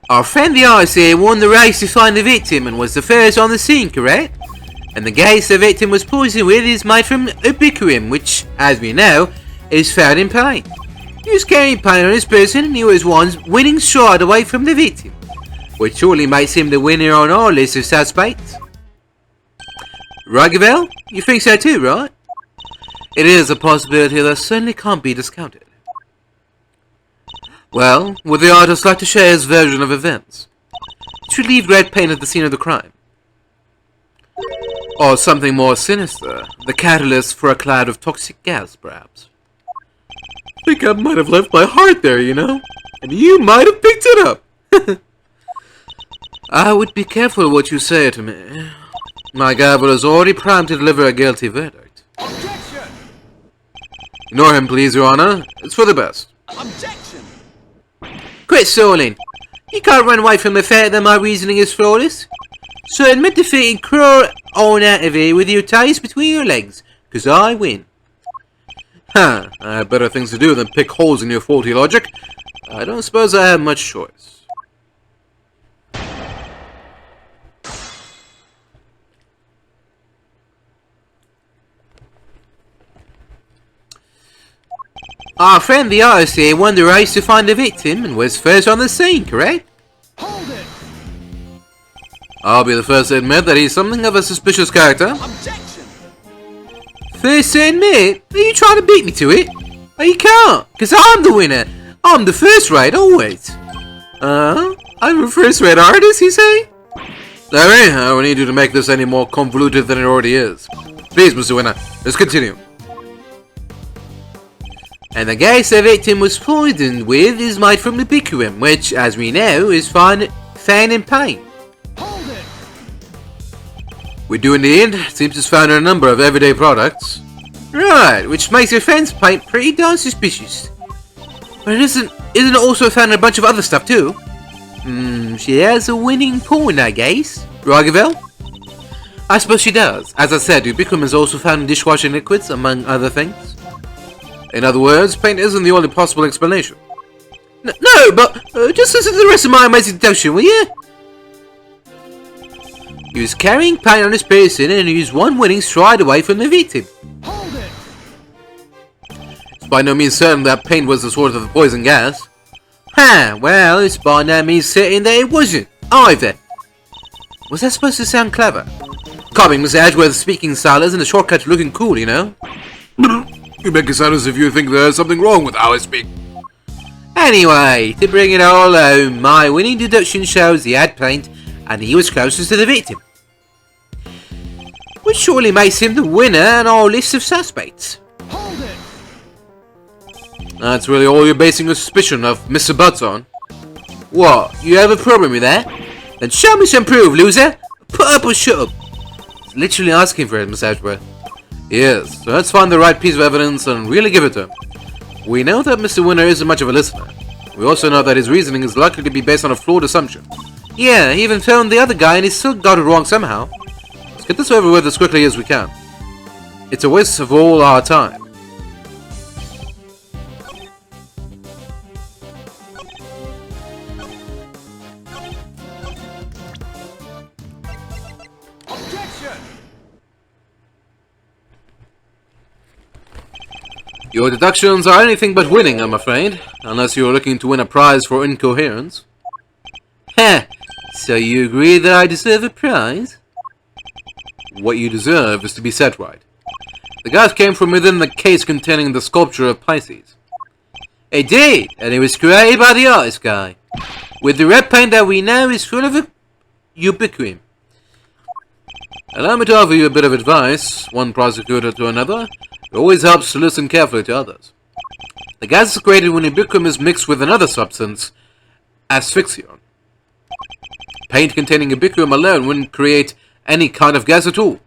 Our friend the RSA won the race to find the victim and was the first on the scene, correct? And the gas the victim was poisoned with is made from ubiquitous, which, as we know, is found in paint. He was carrying paint on his person and he was one winning stride away from the victim, which surely makes him the winner on our list of suspects. Ragavel, you think so too, right? It is a possibility that certainly can't be discounted. Well, would the artist like to share his version of events? Should leave red paint at the scene of the crime. Or something more sinister, the catalyst for a cloud of toxic gas, perhaps. I think I might have left my heart there, you know? And you might have picked it up! I would be careful what you say to me. My gavel is already primed to deliver a guilty verdict. Objection! Ignore him, please, Your Honor. It's for the best. Objection! Quit stalling. You can't run away from the fact that my reasoning is flawless. So admit defeat and crawl on out of here with your tails between your legs, because I win. Huh, I have better things to do than pick holes in your faulty logic. I don't suppose I have much choice. Our friend the artist here won the race to find the victim and was first on the scene, correct? Hold it! I'll be the first to admit that he's something of a suspicious character. Objection! First to admit? Are you trying to beat me to it? Oh, you can't, because I'm the winner. I'm the first rate, always. I'm a first rate artist, you say? Larry, I don't need you to make this any more convoluted than it already is. Please, Mr. Winner, let's continue. And the gas the victim was poisoned with is made from ubiquitous, which, as we know, is found in paint. Hold it! We do indeed. Seems it's found in a number of everyday products. Right, which makes your friend's paint pretty darn suspicious. But isn't it also found in a bunch of other stuff too? She has a winning point, I guess. Ragavel? I suppose she does. As I said, ubiquitous is also found in dishwashing liquids, among other things. In other words, paint isn't the only possible explanation. No, but just listen to the rest of my amazing deduction, will you? He was carrying paint on his person and he was one winning stride away from the victim. Hold it! It's by no means certain that paint was the source of the poison gas. Well, it's by no means certain that it wasn't, either. Was that supposed to sound clever? Calming Mr. Edgeworth's speaking style isn't a shortcut to looking cool, you know? You make it sound as if you think there's something wrong with how I speak. Anyway, to bring it all home, my winning deduction shows he had paint and he was closest to the victim. Which surely makes him the winner on our list of suspects. Hold it! That's really all you're basing your suspicion of Mr. Butts on. What, you have a problem with that? Then show me some proof, loser! Put up or shut up! It's literally asking for it, Miss Edgeworth. Yes, so let's find the right piece of evidence and really give it to him. We know that Mr. Winner isn't much of a listener. We also know that his reasoning is likely to be based on a flawed assumption. Yeah, he even found the other guy and he still got it wrong somehow. Let's get this over with as quickly as we can. It's a waste of all our time. Objection! Your deductions are anything but winning, I'm afraid. Unless you're looking to win a prize for incoherence. So you agree that I deserve a prize? What you deserve is to be set right. The gas came from within the case containing the sculpture of Pisces. It did, and it was created by the artist guy. With the red paint that we know is full of ubiquitous. Allow me to offer you a bit of advice, one prosecutor to another. It always helps to listen carefully to others. The gas is created when ubiquitous is mixed with another substance, asphyxion. paint containing ubiquitous alone wouldn't create any kind of gas at all.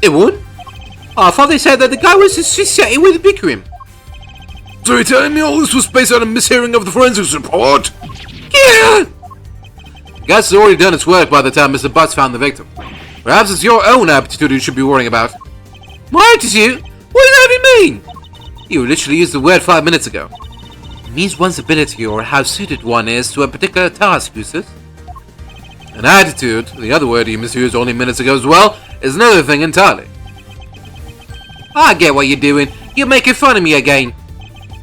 It would? I thought they said that the guy was asphyxiated with ubiquitous. So you're telling me all this was based on a mishearing of the forensics report? Yeah! The gas has already done its work by the time Mr. Butts found the victim. Perhaps it's your own aptitude you should be worrying about. My attitude? What does that even mean? You literally used the word 5 minutes ago. It means one's ability or how suited one is to a particular task, Eustace. An attitude, the other word you misused only minutes ago as well, is another thing entirely. I get what you're doing. You're making fun of me again.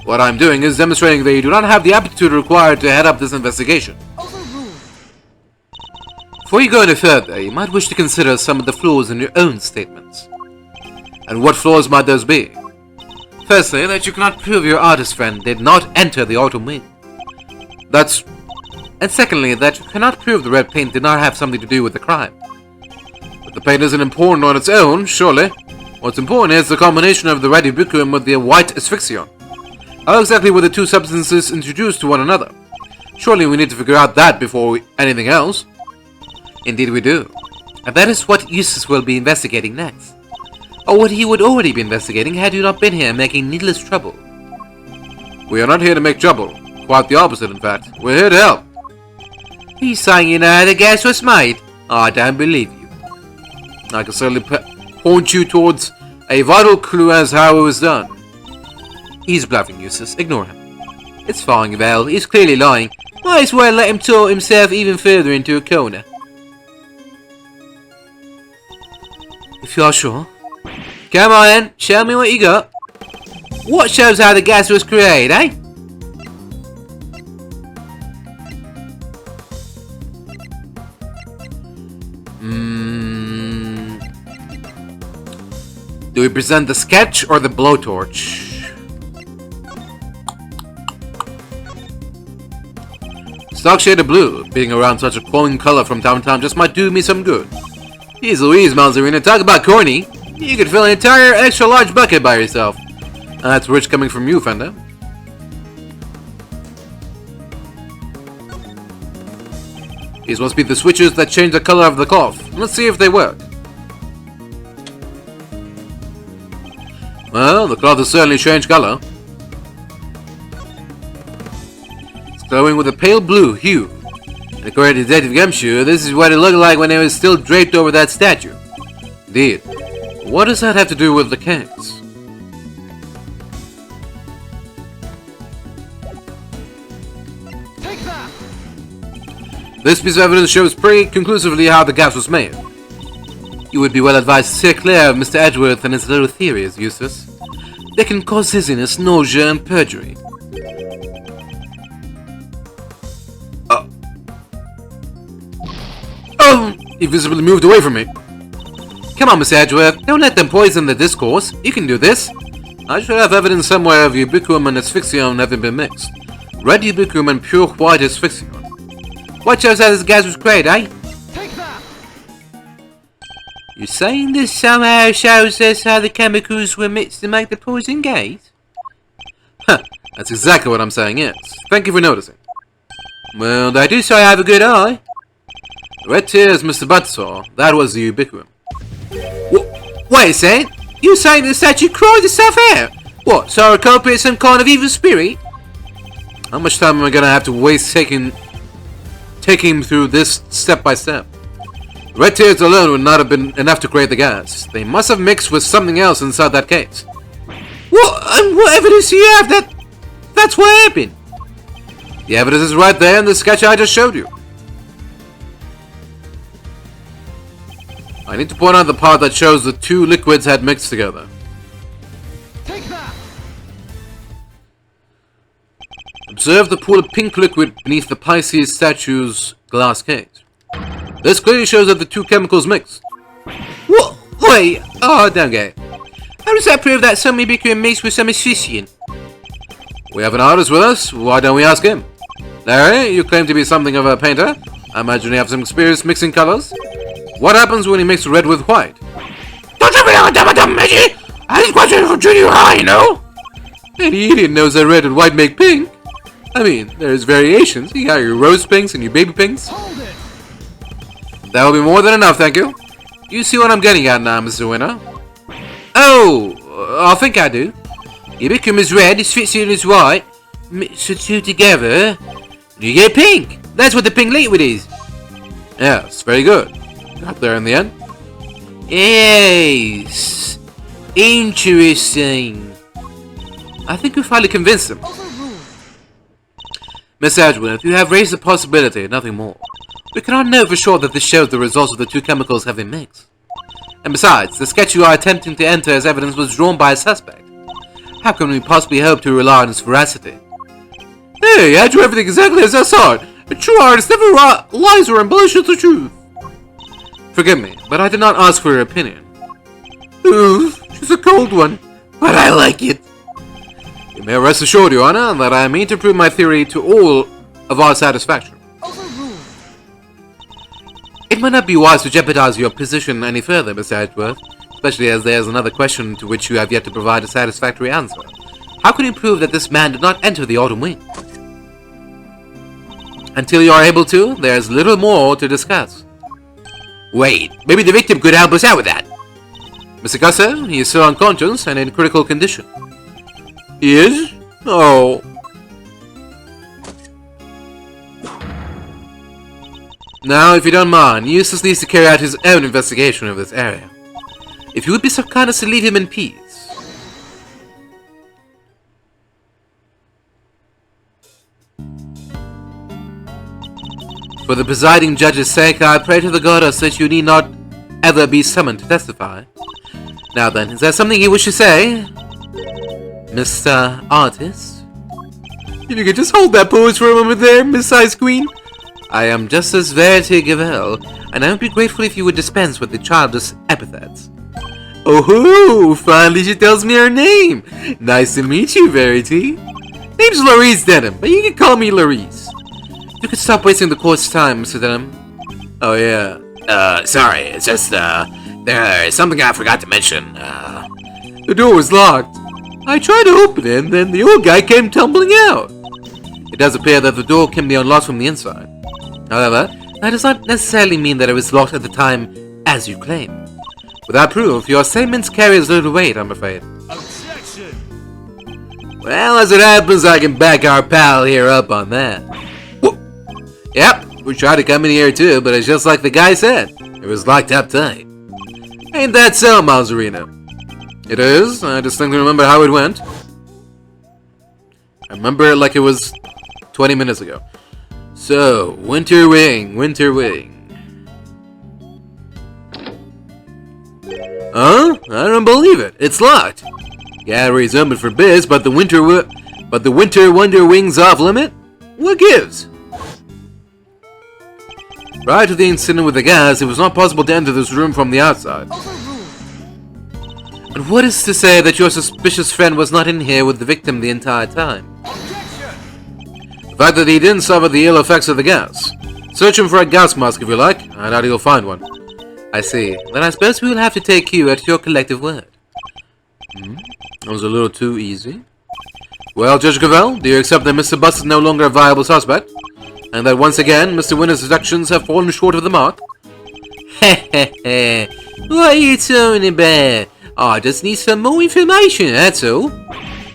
What I'm doing is demonstrating that you do not have the aptitude required to head up this investigation. Before you go any further, you might wish to consider some of the flaws in your own statements. And what flaws might those be? Firstly, that you cannot prove your artist friend did not enter the automobile. And secondly, that you cannot prove the red paint did not have something to do with the crime. But the paint isn't important on its own, surely. What's important is the combination of the red ubiquitous with the white asphyxion. How exactly were the two substances introduced to one another? Surely we need to figure out that before anything else. Indeed we do. And that is what Eustace will be investigating next. Or what he would already be investigating had you not been here making needless trouble. We are not here to make trouble. Quite the opposite, in fact. We're here to help. He's saying you know how the gas was made? I don't believe you. I can certainly point you towards a vital clue as how it was done. He's bluffing, Eustace. Ignore him. It's fine, Val. He's clearly lying. Might as well let him talk himself even further into a corner. If you're sure. Come on then, show me what you got. What shows how the gas was created, eh? Do we present the sketch or the blowtorch? Stock shade of blue. Being around such a glowing color from time to time just might do me some good. Jeez Louise, Malzarina, talk about corny. You could fill an entire extra large bucket by yourself. That's rich coming from you, Fender. These must be the switches that change the color of the cloth. Let's see if they work. Well, the cloth has certainly changed color. It's glowing with a pale blue hue. And according to Detective Gumshoe, this is what it looked like when it was still draped over that statue. Indeed. What does that have to do with the case? Take that! This piece of evidence shows pretty conclusively how the gas was made. You would be well advised to steer clear of Mr. Edgeworth and his little theories, Eustace. They can cause dizziness, nausea, and perjury. He visibly moved away from me. Come on, Mr. Edgeworth, don't let them poison the discourse. You can do this. I should have evidence somewhere of ubiquitous and asphyxion having been mixed. Red ubiquitous and pure white asphyxion. What shows how this gas was created, eh? Take that! You're saying this somehow shows us how the chemicals were mixed to make the poison gas? That's exactly what I'm saying, yes. Thank you for noticing. Well, they do say I have a good eye. The red tears Mr. Butt saw, that was the ubiquitous. Wait a second. You're saying the statue cried itself out? What, so a culprit is some kind of evil spirit? How much time am I gonna have to waste taking him through this step by step? The red tears alone would not have been enough to create the gas. They must have mixed with something else inside that case. What evidence do you have that's what happened? The evidence is right there in the sketch I just showed you. I need to point out the part that shows the two liquids had mixed together. Take that! Observe the pool of pink liquid beneath the Pisces statue's glass case. This clearly shows that the two chemicals mixed. What? Wait, I don't get it. How does that prove that some ubiquitous mixed with some asphyxion? We have an artist with us, why don't we ask him? Larry, you claim to be something of a painter. I imagine you have some experience mixing colors. What happens when you mix red with white? Don't tell me I'm a dumb magic! I just graduated from junior high, you know? Any idiot knows that red and white make pink. I mean, there's variations. You got your rose pinks and your baby pinks. Hold it! That will be more than enough, thank you. You see what I'm getting at now, Mr. Winner? Oh, I think I do. Your bicum is red, his fitsuit is white. Mix the two together, you get pink. That's what the pink liquid is. Yes, very good. Got there in the end. Yes. Interesting. I think we finally convinced him. Miss Edgeworth, you have raised the possibility, nothing more. We cannot know for sure that this shows the results of the two chemicals have been mixed. And besides, the sketch you are attempting to enter as evidence was drawn by a suspect. How can we possibly hope to rely on its veracity? Hey, I drew everything exactly as I saw it. A true artist never lies or embellishes the truth. Forgive me, but I did not ask for your opinion. Oof, she's a cold one, but I like it. You may rest assured, Your Honor, that I mean to prove my theory to all of our satisfaction. It might not be wise to jeopardize your position any further, Mr. Edgeworth, especially as there is another question to which you have yet to provide a satisfactory answer. How can you prove that this man did not enter the Autumn Wing? Until you are able to, there is little more to discuss. Wait, maybe the victim could help us out with that. Mr. Gusser, he is still unconscious and in critical condition. He is? Oh. Now, if you don't mind, Eustace needs to carry out his own investigation of this area. If you would be so kind as to leave him in peace. For the presiding judge's sake, I pray to the goddess that you need not ever be summoned to testify. Now then, is there something you wish to say, Mr. Artist? If you could just hold that pose for a moment there, Miss Ice Queen. I am Justice Verity Gavel, and I would be grateful if you would dispense with the childish epithets. Oh-hoo! Finally she tells me her name! Nice to meet you, Verity. Name's Laurice Denham, but you can call me Laurice. You could stop wasting the court's time, Mr. Denham. Oh, yeah. Sorry, it's just, there's something I forgot to mention, The door was locked. I tried to open it, and then the old guy came tumbling out. It does appear that the door can be unlocked from the inside. However, that does not necessarily mean that it was locked at the time, as you claim. Without proof, your statements carry as little weight, I'm afraid. Objection! Well, as it happens, I can back our pal here up on that. Whoa. Yep, we tried to come in here too, but it's just like the guy said. It was locked up tight. Ain't that so, Mazzarino? It is. I distinctly remember how it went. I remember it like it was 20 minutes ago. So, Winter Wing, Winter Wing. Huh? I don't believe it. It's locked. Gallery's open for biz, but the Winter Wonder Wing's off limit? What gives? Prior to the incident with the gas, it was not possible to enter this room from the outside. But what is to say that your suspicious friend was not in here with the victim the entire time? The fact that he didn't suffer the ill effects of the gas. Search him for a gas mask if you like. I doubt you'll find one. I see. Then I suppose we will have to take you at your collective word. That was a little too easy. Well, Judge Gravel, do you accept that Mr. Bust is no longer a viable suspect? And that once again, Mr. Winner's deductions have fallen short of the mark? Hehehe. What are you talking about? I just need some more information, that's all.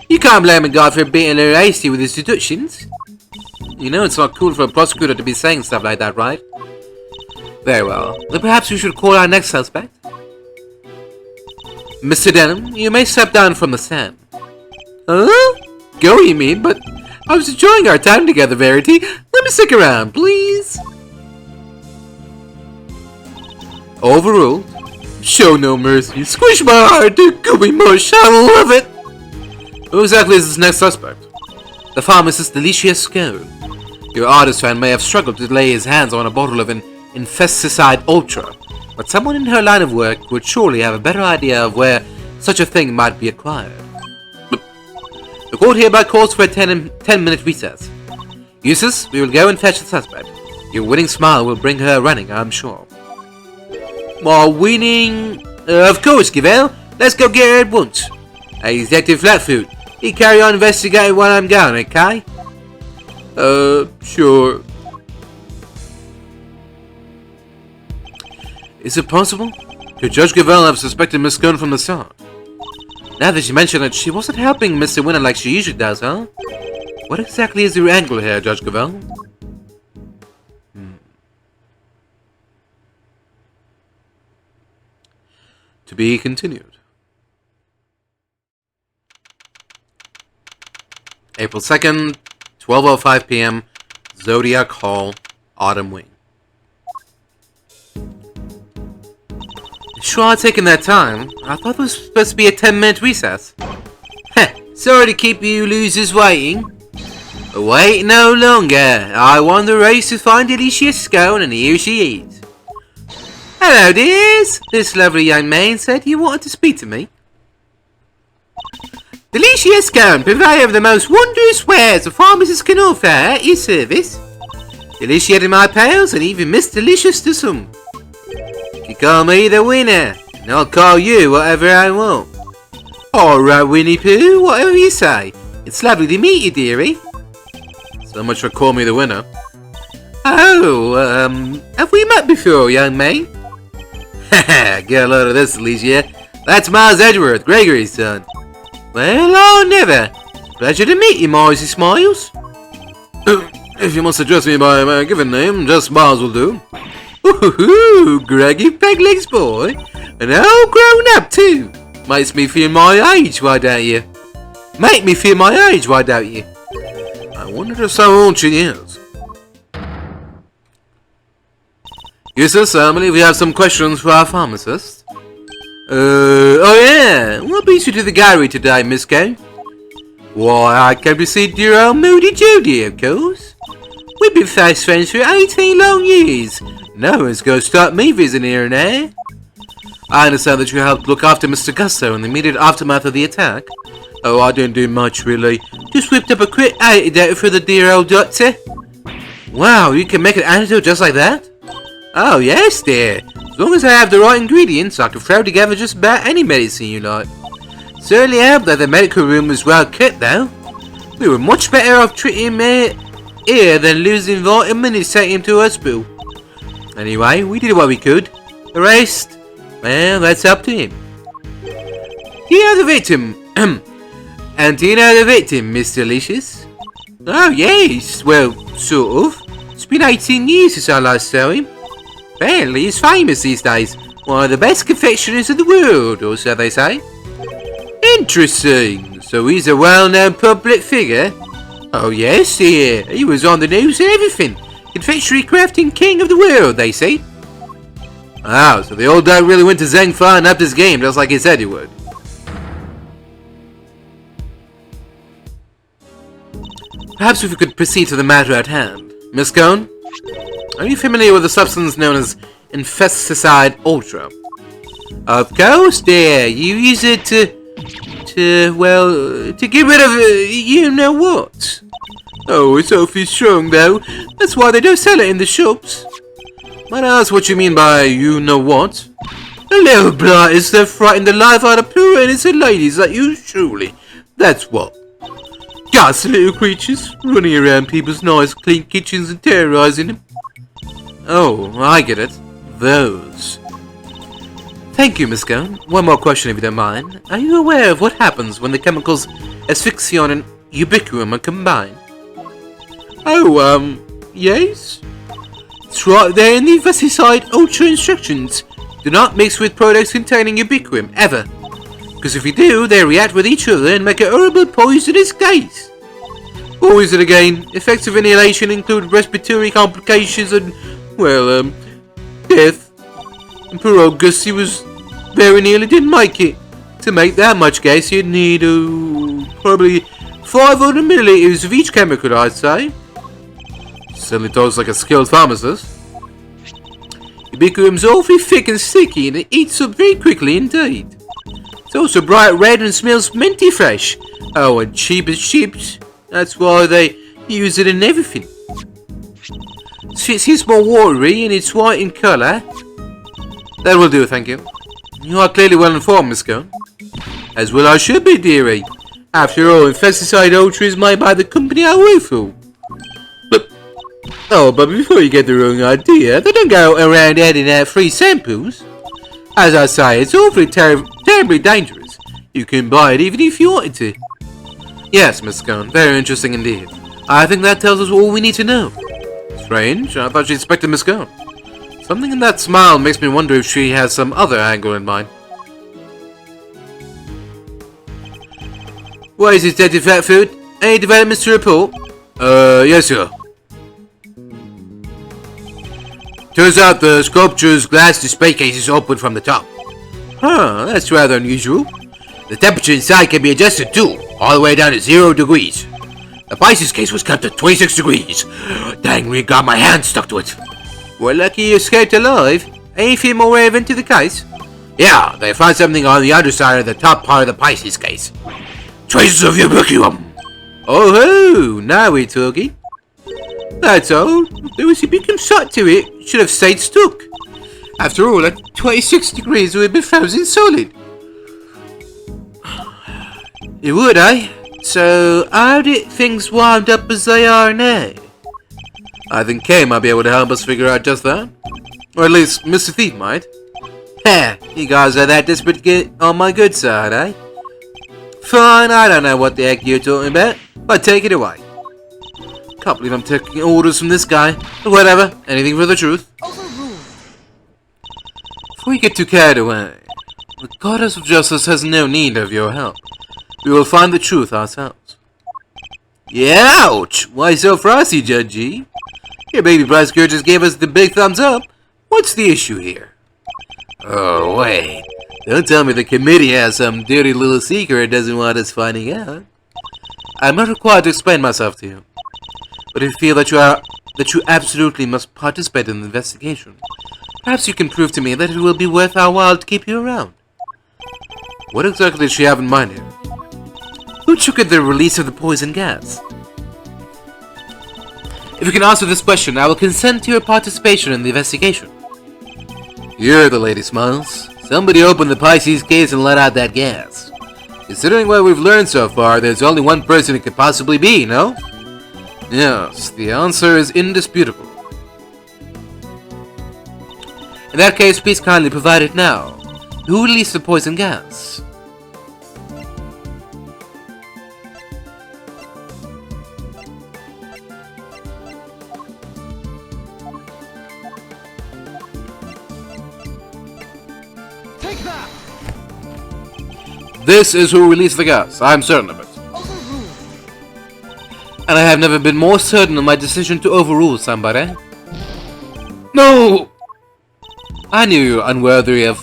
You can't blame a guy for being a little hasty with his deductions. You know it's not cool for a prosecutor to be saying stuff like that, right? Very well. Then perhaps we should call our next suspect. Mr. Denham, you may step down from the stand. Huh? Go, you mean? But I was enjoying our time together, Verity. Let me stick around, please. Overruled. Show no mercy. Squish my heart to gooey mush. I love it. Who exactly is this next suspect? The pharmacist Alicia Scone. Your artist friend may have struggled to lay his hands on a bottle of an infesticide ultra, but someone in her line of work would surely have a better idea of where such a thing might be acquired. The court hereby calls for a 10-minute recess. Eustace, we will go and fetch the suspect. Your winning smile will bring her running, I'm sure. My winning... of course, Gavel. Let's go get her at once. Hey, Detective Flatfoot, you carry on investigating while I'm gone, okay? Sure. Is it possible? Could Judge Gavel have suspected Miss Scone from the start? Now that you mention it, she wasn't helping Mr. Winner like she usually does, huh? What exactly is your angle here, Judge Gavel? To be continued. April 2nd, 12:05 p.m., Zodiac Hall, Autumn Wing. Sure taking that time. I thought it was supposed to be a 10-minute recess. Heh, sorry to keep you losers waiting. Wait no longer. I won the race to find Alicia Scone, and here she is. Hello, dears. This lovely young man said you wanted to speak to me. Alicia Scone, purveyor of the most wondrous wares the pharmacist can offer at your service. Deliciated my pals and even Miss Delicious to some. You call me the winner, and I'll call you whatever I want. Alright, Winnie Pooh, whatever you say. It's lovely to meet you, dearie. So much for call me the winner. Oh, have we met before, young man? Haha, get a load of this, Alicia. That's Miles Edgeworth, Gregory's son. Well, oh, never. Pleasure to meet you, Marcy Smiles. If you must address me by my given name, just Miles will do. Ooh, Greggy Pegleg's boy. And all grown up, too. Makes me feel my age, why don't you? Make me feel my age, why don't you? I wonder just how old she is. Yes, sir, I believe we have some questions for our pharmacist. Oh yeah, what brings you to the gallery today, Miss Scone? Why, I came to see dear old Moody Judy, of course. We've been fast friends for 18 long years. No one's going to stop me visiting here now. I understand that you helped look after Mr. Gusto in the immediate aftermath of the attack. Oh, I didn't do much, really. Just whipped up a quick antidote for the dear old doctor. Wow, you can make an antidote just like that? Oh, yes, dear. As long as I have the right ingredients, I can throw together just about any medicine you like. Certainly helped that the medical room was well kept, though. We were much better off treating him here than losing vitamin and taking him to hospital. Anyway, we did what we could. The rest, well, that's up to him. Do you know the victim? And do you know the victim, Miss Delicious? Oh, yes. Well, sort of. It's been 18 years since I last saw him. Apparently, he's famous these days. One of the best confectionaries in the world, or so they say. Interesting. So he's a well-known public figure? Oh, yes, dear. He was on the news and everything. Confectionery crafting king of the world, they say. Oh, so the old dog really went to Zeng Fa and upped his game, just like he said he would. Perhaps if we could proceed to the matter at hand. Miss Scone? Are you familiar with the substance known as Infesticide Ultra? Of course, dear. You use it to get rid of, you-know-what. Oh, it's awfully strong, though. That's why they don't sell it in the shops. Might I ask what you mean by you-know-what? A little blighters that frighten the life out of poor innocent ladies like you, surely. That's what. Ghastly little creatures, running around people's nice, clean kitchens and terrorizing them. Oh, I get it. Those. Thank you, Miss Scone. One more question, if you don't mind. Are you aware of what happens when the chemicals asphyxion and ubiquitum are combined? Oh, yes? It's right there in the Infesticide Ultra instructions. Do not mix with products containing ubiquitum, ever. Because if you do, they react with each other and make a horrible poisonous gas. Poison again. Effects of inhalation include respiratory complications and, well, death. And poor old Gussie was very nearly didn't make it. To make that much gas, you'd need, probably 500 milliliters of each chemical, I'd say. Certainly talks like a skilled pharmacist. Ubiquitums awfully thick and sticky, and it eats up very quickly indeed. It's also bright red and smells minty fresh. Oh, and cheap as chips. That's why they use it in everything. It seems more watery and it's white in colour. That will do, thank you. You are clearly well informed, Miss Scone. As well I should be, dearie. After all, Infesticide Ultra is made by the company I work for. Oh, but before you get the wrong idea, they don't go around handing out free samples. As I say, it's awfully terribly dangerous. You can buy it even if you wanted to. Yes, Miss Scone, very interesting indeed. I think that tells us all we need to know. Strange, I thought she expected Miss Scone. Something in that smile makes me wonder if she has some other angle in mind. What is it, Detective Fatfood? Any developments to report? Yes, sir. Turns out the sculpture's glass display case is open from the top. Huh, that's rather unusual. The temperature inside can be adjusted too, all the way down to 0 degrees. The Pisces case was kept at 26 degrees. Dang, we got my hand stuck to it. We're lucky you escaped alive. Anything more relevant to the case? Yeah, they found something on the underside of the top part of the Pisces case. Traces of ubiquitum. Oh, now we're talking. That's all. There was a big shot to it. Should have stayed stuck. After all, at 26 degrees, it would be frozen solid. It would, eh? So, how did things wind up as they are now? I think Kay might be able to help us figure out just that. Or at least Mr. Thief might. Ha! You guys are that desperate to get on my good side, eh? Fine, I don't know what the heck you're talking about, but take it away. Can't believe I'm taking orders from this guy. But whatever, anything for the truth. Before we get too carried away, the Goddess of Justice has no need of your help. We will find the truth ourselves. Yeah, ouch! Why so frosty, Judge G? Your baby prosecutor just gave us the big thumbs up. What's the issue here? Oh, wait. Don't tell me the committee has some dirty little secret it doesn't want us finding out. I'm not required to explain myself to you. But if you feel that you absolutely must participate in the investigation, perhaps you can prove to me that it will be worth our while to keep you around. What exactly does she have in mind here? Who triggered the release of the poison gas? If you can answer this question, I will consent to your participation in the investigation. You're the lady smiles. Somebody opened the Pisces case and let out that gas. Considering what we've learned so far, there's only one person it could possibly be, no? Yes, the answer is indisputable. In that case, please kindly provide it now. Who released the poison gas? Take that! This is who released the gas, I'm certain of it. And I have never been more certain of my decision to overrule somebody. No! I knew you were unworthy of...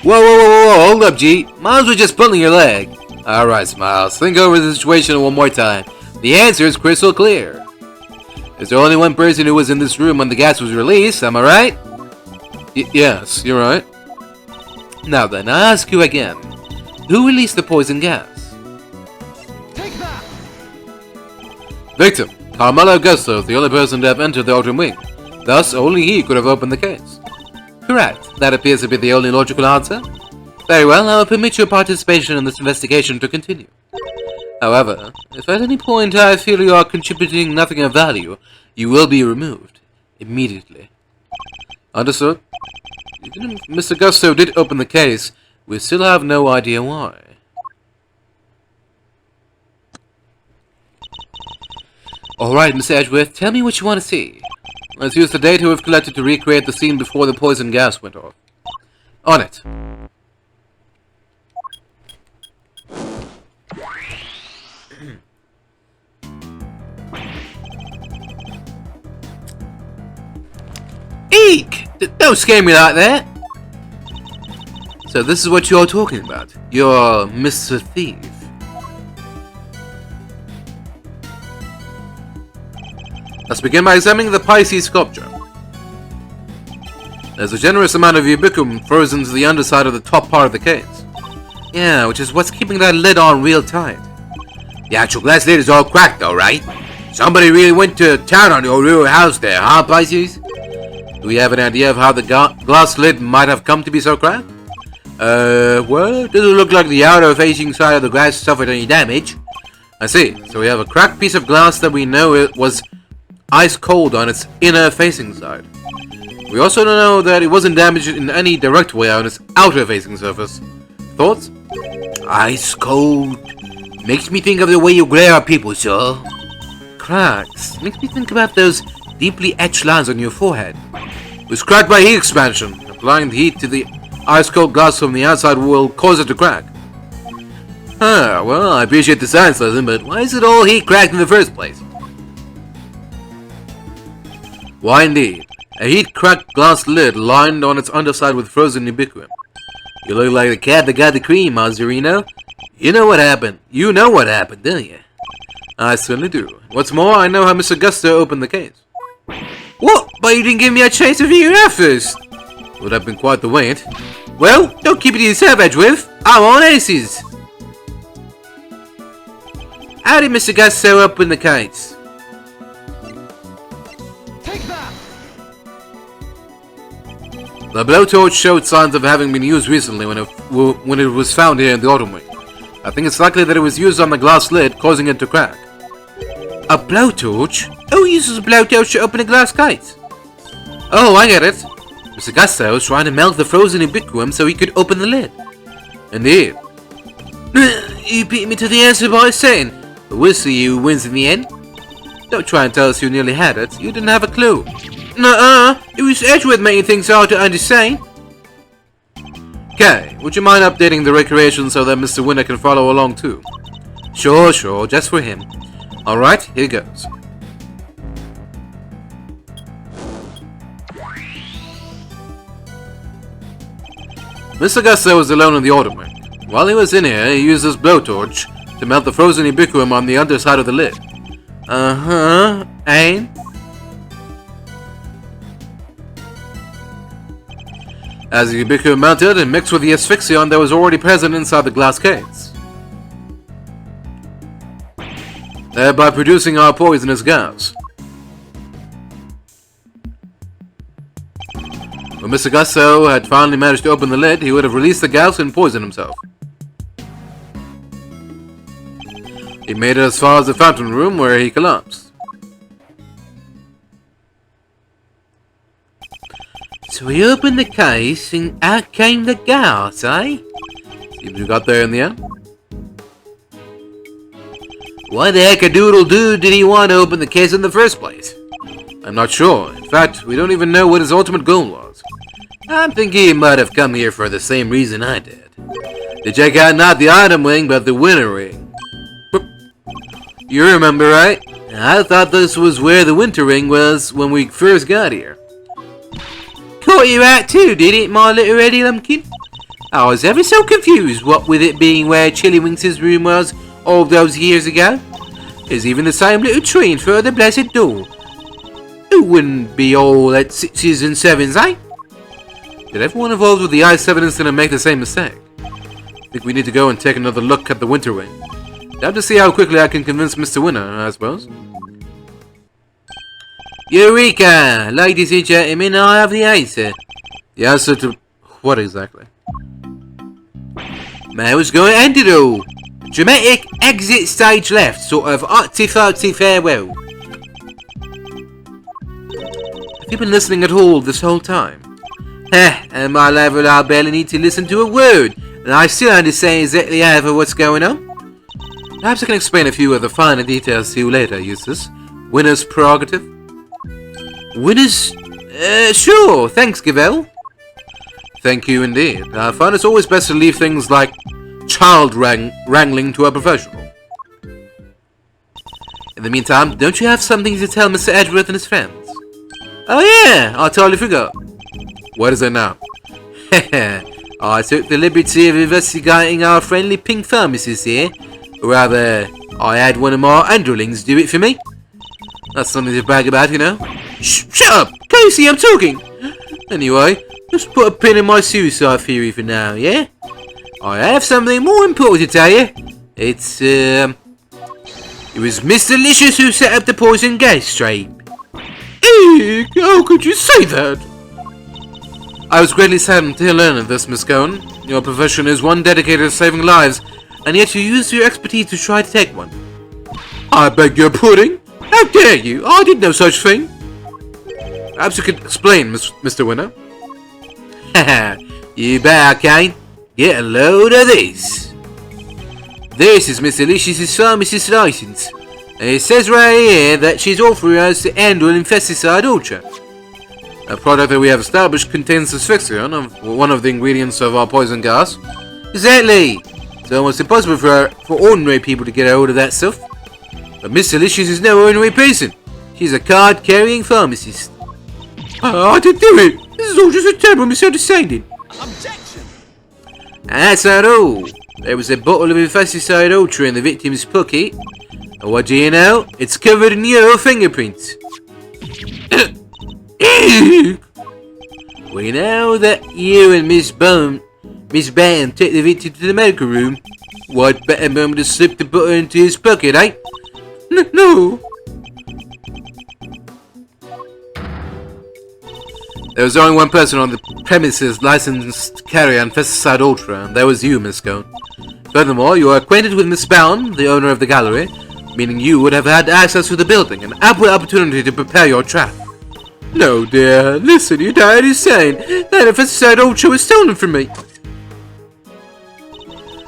Whoa, hold up, G. Miles was just pulling your leg. Alright, Smiles, think over the situation one more time. The answer is crystal clear. There's only one person who was in this room when the gas was released, am I right? Yes, you're right. Now then, I ask you again. Who released the poison gas? Take that! Victim, Carmelo Augusto is the only person to have entered the Outer Wing. Thus, only he could have opened the case. Correct. That appears to be the only logical answer. Very well, I will permit your participation in this investigation to continue. However, if at any point I feel you are contributing nothing of value, you will be removed. Immediately. Understood? Even if Mr. Augusto did open the case, we still have no idea why. Alright, Mr. Edgeworth, tell me what you want to see. Let's use the data we've collected to recreate the scene before the poison gas went off. On it. Eek! Don't scare me like that! So this is what you're talking about. You're Mr. Thief. Let's begin by examining the Pisces sculpture. There's a generous amount of ubiquitum frozen to the underside of the top part of the case. Yeah, which is what's keeping that lid on real tight. The actual glass lid is all cracked though, right? Somebody really went to town on your real house there, huh, Pisces? Do we have an idea of how the glass lid might have come to be so cracked? Well, it doesn't look like the outer facing side of the glass suffered any damage. I see. So we have a cracked piece of glass that we know it was ice cold on its inner facing side. We also don't know that it wasn't damaged in any direct way on its outer facing surface. Thoughts? Ice cold. Makes me think of the way you glare at people, sir. Cracks. Makes me think about those deeply etched lines on your forehead. It was cracked by heat expansion. Applying the heat to the ice-cold glass from the outside will cause it to crack. Huh, well, I appreciate the science lesson, but why is it all heat cracked in the first place? Why indeed. A heat-cracked glass lid lined on its underside with frozen ubiquitous. You look like the cat that got the cream, Mazzarino. You know what happened. You know what happened, don't you? I certainly do. What's more, I know how Mr. Gusto opened the case. What? But you didn't give me a chance to figure it out first. Would have been quite the wait. Well, don't keep it to yourself, Edgeworth. I'm on aces. How did Mr. Gusto open the case? Take that! The blowtorch showed signs of having been used recently when it was found here in the autumn wing. I think it's likely that it was used on the glass lid, causing it to crack. A blowtorch? Who uses a blowtorch to open a glass case? Oh, I get it. Mr. Gusto was trying to melt the frozen ubiquitous so he could open the lid. Indeed. You beat me to the answer by saying, but we'll see who wins in the end. Don't try and tell us you nearly had it. You didn't have a clue. Nuh-uh. It was Edgeworth making things hard to understand. Okay, would you mind updating the recreation so that Mr. Winner can follow along too? Sure, just for him. Alright, here goes. Mr. Gusto was alone in the autumn wing. While he was in here, he used his blowtorch to melt the frozen ubiquitous on the underside of the lid. And? As the ubiquitous melted and mixed with the asphyxion that was already present inside the glass case, thereby producing our poisonous gas. When Mr. Gusto had finally managed to open the lid, he would have released the gas and poisoned himself. He made it as far as the fountain room, where he collapsed. So he opened the case and out came the gas, eh? Seems you got there in the end. Why the heck a doodle-doo did he want to open the case in the first place? I'm not sure. In fact, we don't even know what his ultimate goal was. I'm thinking he might have come here for the same reason I did. To check out not the item wing, but the winter ring. You remember, right? I thought this was where the winter ring was when we first got here. Caught you out too, did it, my little Eddie Lumpkin? I was ever so confused, what with it being where Chillywinks' room was all those years ago. There's even the same little tree in front of the blessed door. Who wouldn't be all at 6s and 7s, eh? Did everyone involved with the I-7 incident make the same mistake? I think we need to go and take another look at the winter ring. Time to see how quickly I can convince Mr. Winner, I suppose. Eureka! Ladies and gentlemen, I have the answer. The answer to what exactly? Mail's going to end it all. Dramatic exit stage left, sort of arty-farty farewell. Have you been listening at all this whole time? At my level I barely need to listen to a word, and I still understand exactly half of what's going on. Perhaps I can explain a few of the finer details to you later, Eustace. Winner's prerogative? Winner's? Sure, thanks, Gavel. Thank you indeed. I find it's always best to leave things like child wrangling to a professional. In the meantime, don't you have something to tell Mr. Edgeworth and his friends? Oh yeah, I totally forgot. What is it now? I took the liberty of investigating our friendly pink pharmacist here. Or rather, I had one of my underlings do it for me. That's something to brag about, you know. Shut up! Can't you see I'm talking? Anyway, just put a pin in my suicide theory for now, yeah? I have something more important to tell you. It was Mr. Licious who set up the poison gas trap. Eek, how could you say that? I was greatly saddened to learn of this, Miss Scone. Your profession is one dedicated to saving lives, and yet you use your expertise to try to take one. I beg your pudding? How How dare you? I did no such thing. Perhaps you could explain, Mr. Winner. Haha, you bet I can. Get a load of this. This is Miss Alicia's pharmacist license. And it says right here that she's authorized to handle Infesticide Ultra. A product that we have established contains asphyxion, one of the ingredients of our poison gas. Exactly. It's almost impossible for ordinary people to get a hold of that stuff. But Miss Alicia's is no ordinary person. She's a card-carrying pharmacist. I didn't do it. This is all just a terrible misunderstanding. Objection! And that's not all. There was a bottle of Infesticide Ultra in the victim's pocket. And what do you know? It's covered in your fingerprints. We know that you and Miss Bam took the victim to the medical room. What better moment to slip the bottle into his pocket, eh? No. There was only one person on the premises licensed to carry Infesticide Ultra, and that was you, Miss Scone. Furthermore, you are acquainted with Miss Bound, the owner of the gallery, meaning you would have had access to the building, an ample opportunity to prepare your trap. No, dear. Listen, your dad is saying that Infesticide Ultra was stolen from me.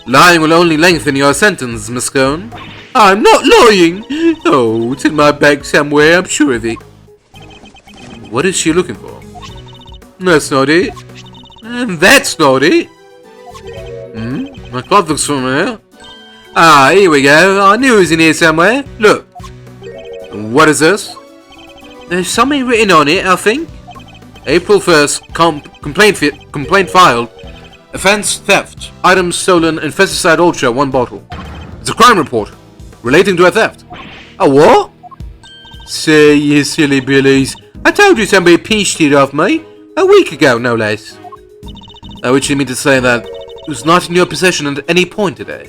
Lying will only lengthen your sentence, Miss Scone. I'm not lying. Oh, it's in my bag somewhere, I'm sure of it. What is she looking for? That's not it. And that's not it. My cloth looks familiar. Ah, here we go. I knew it was in here somewhere. Look. What is this? There's something written on it, I think. April 1st, complaint filed. Offense theft. Items stolen, Infesticide Ultra, 1 bottle. It's a crime report relating to a theft. A what? Say, you silly billies. I told you somebody pinched it off me. A week ago, no less. Which you mean to say that it was not in your possession at any point today?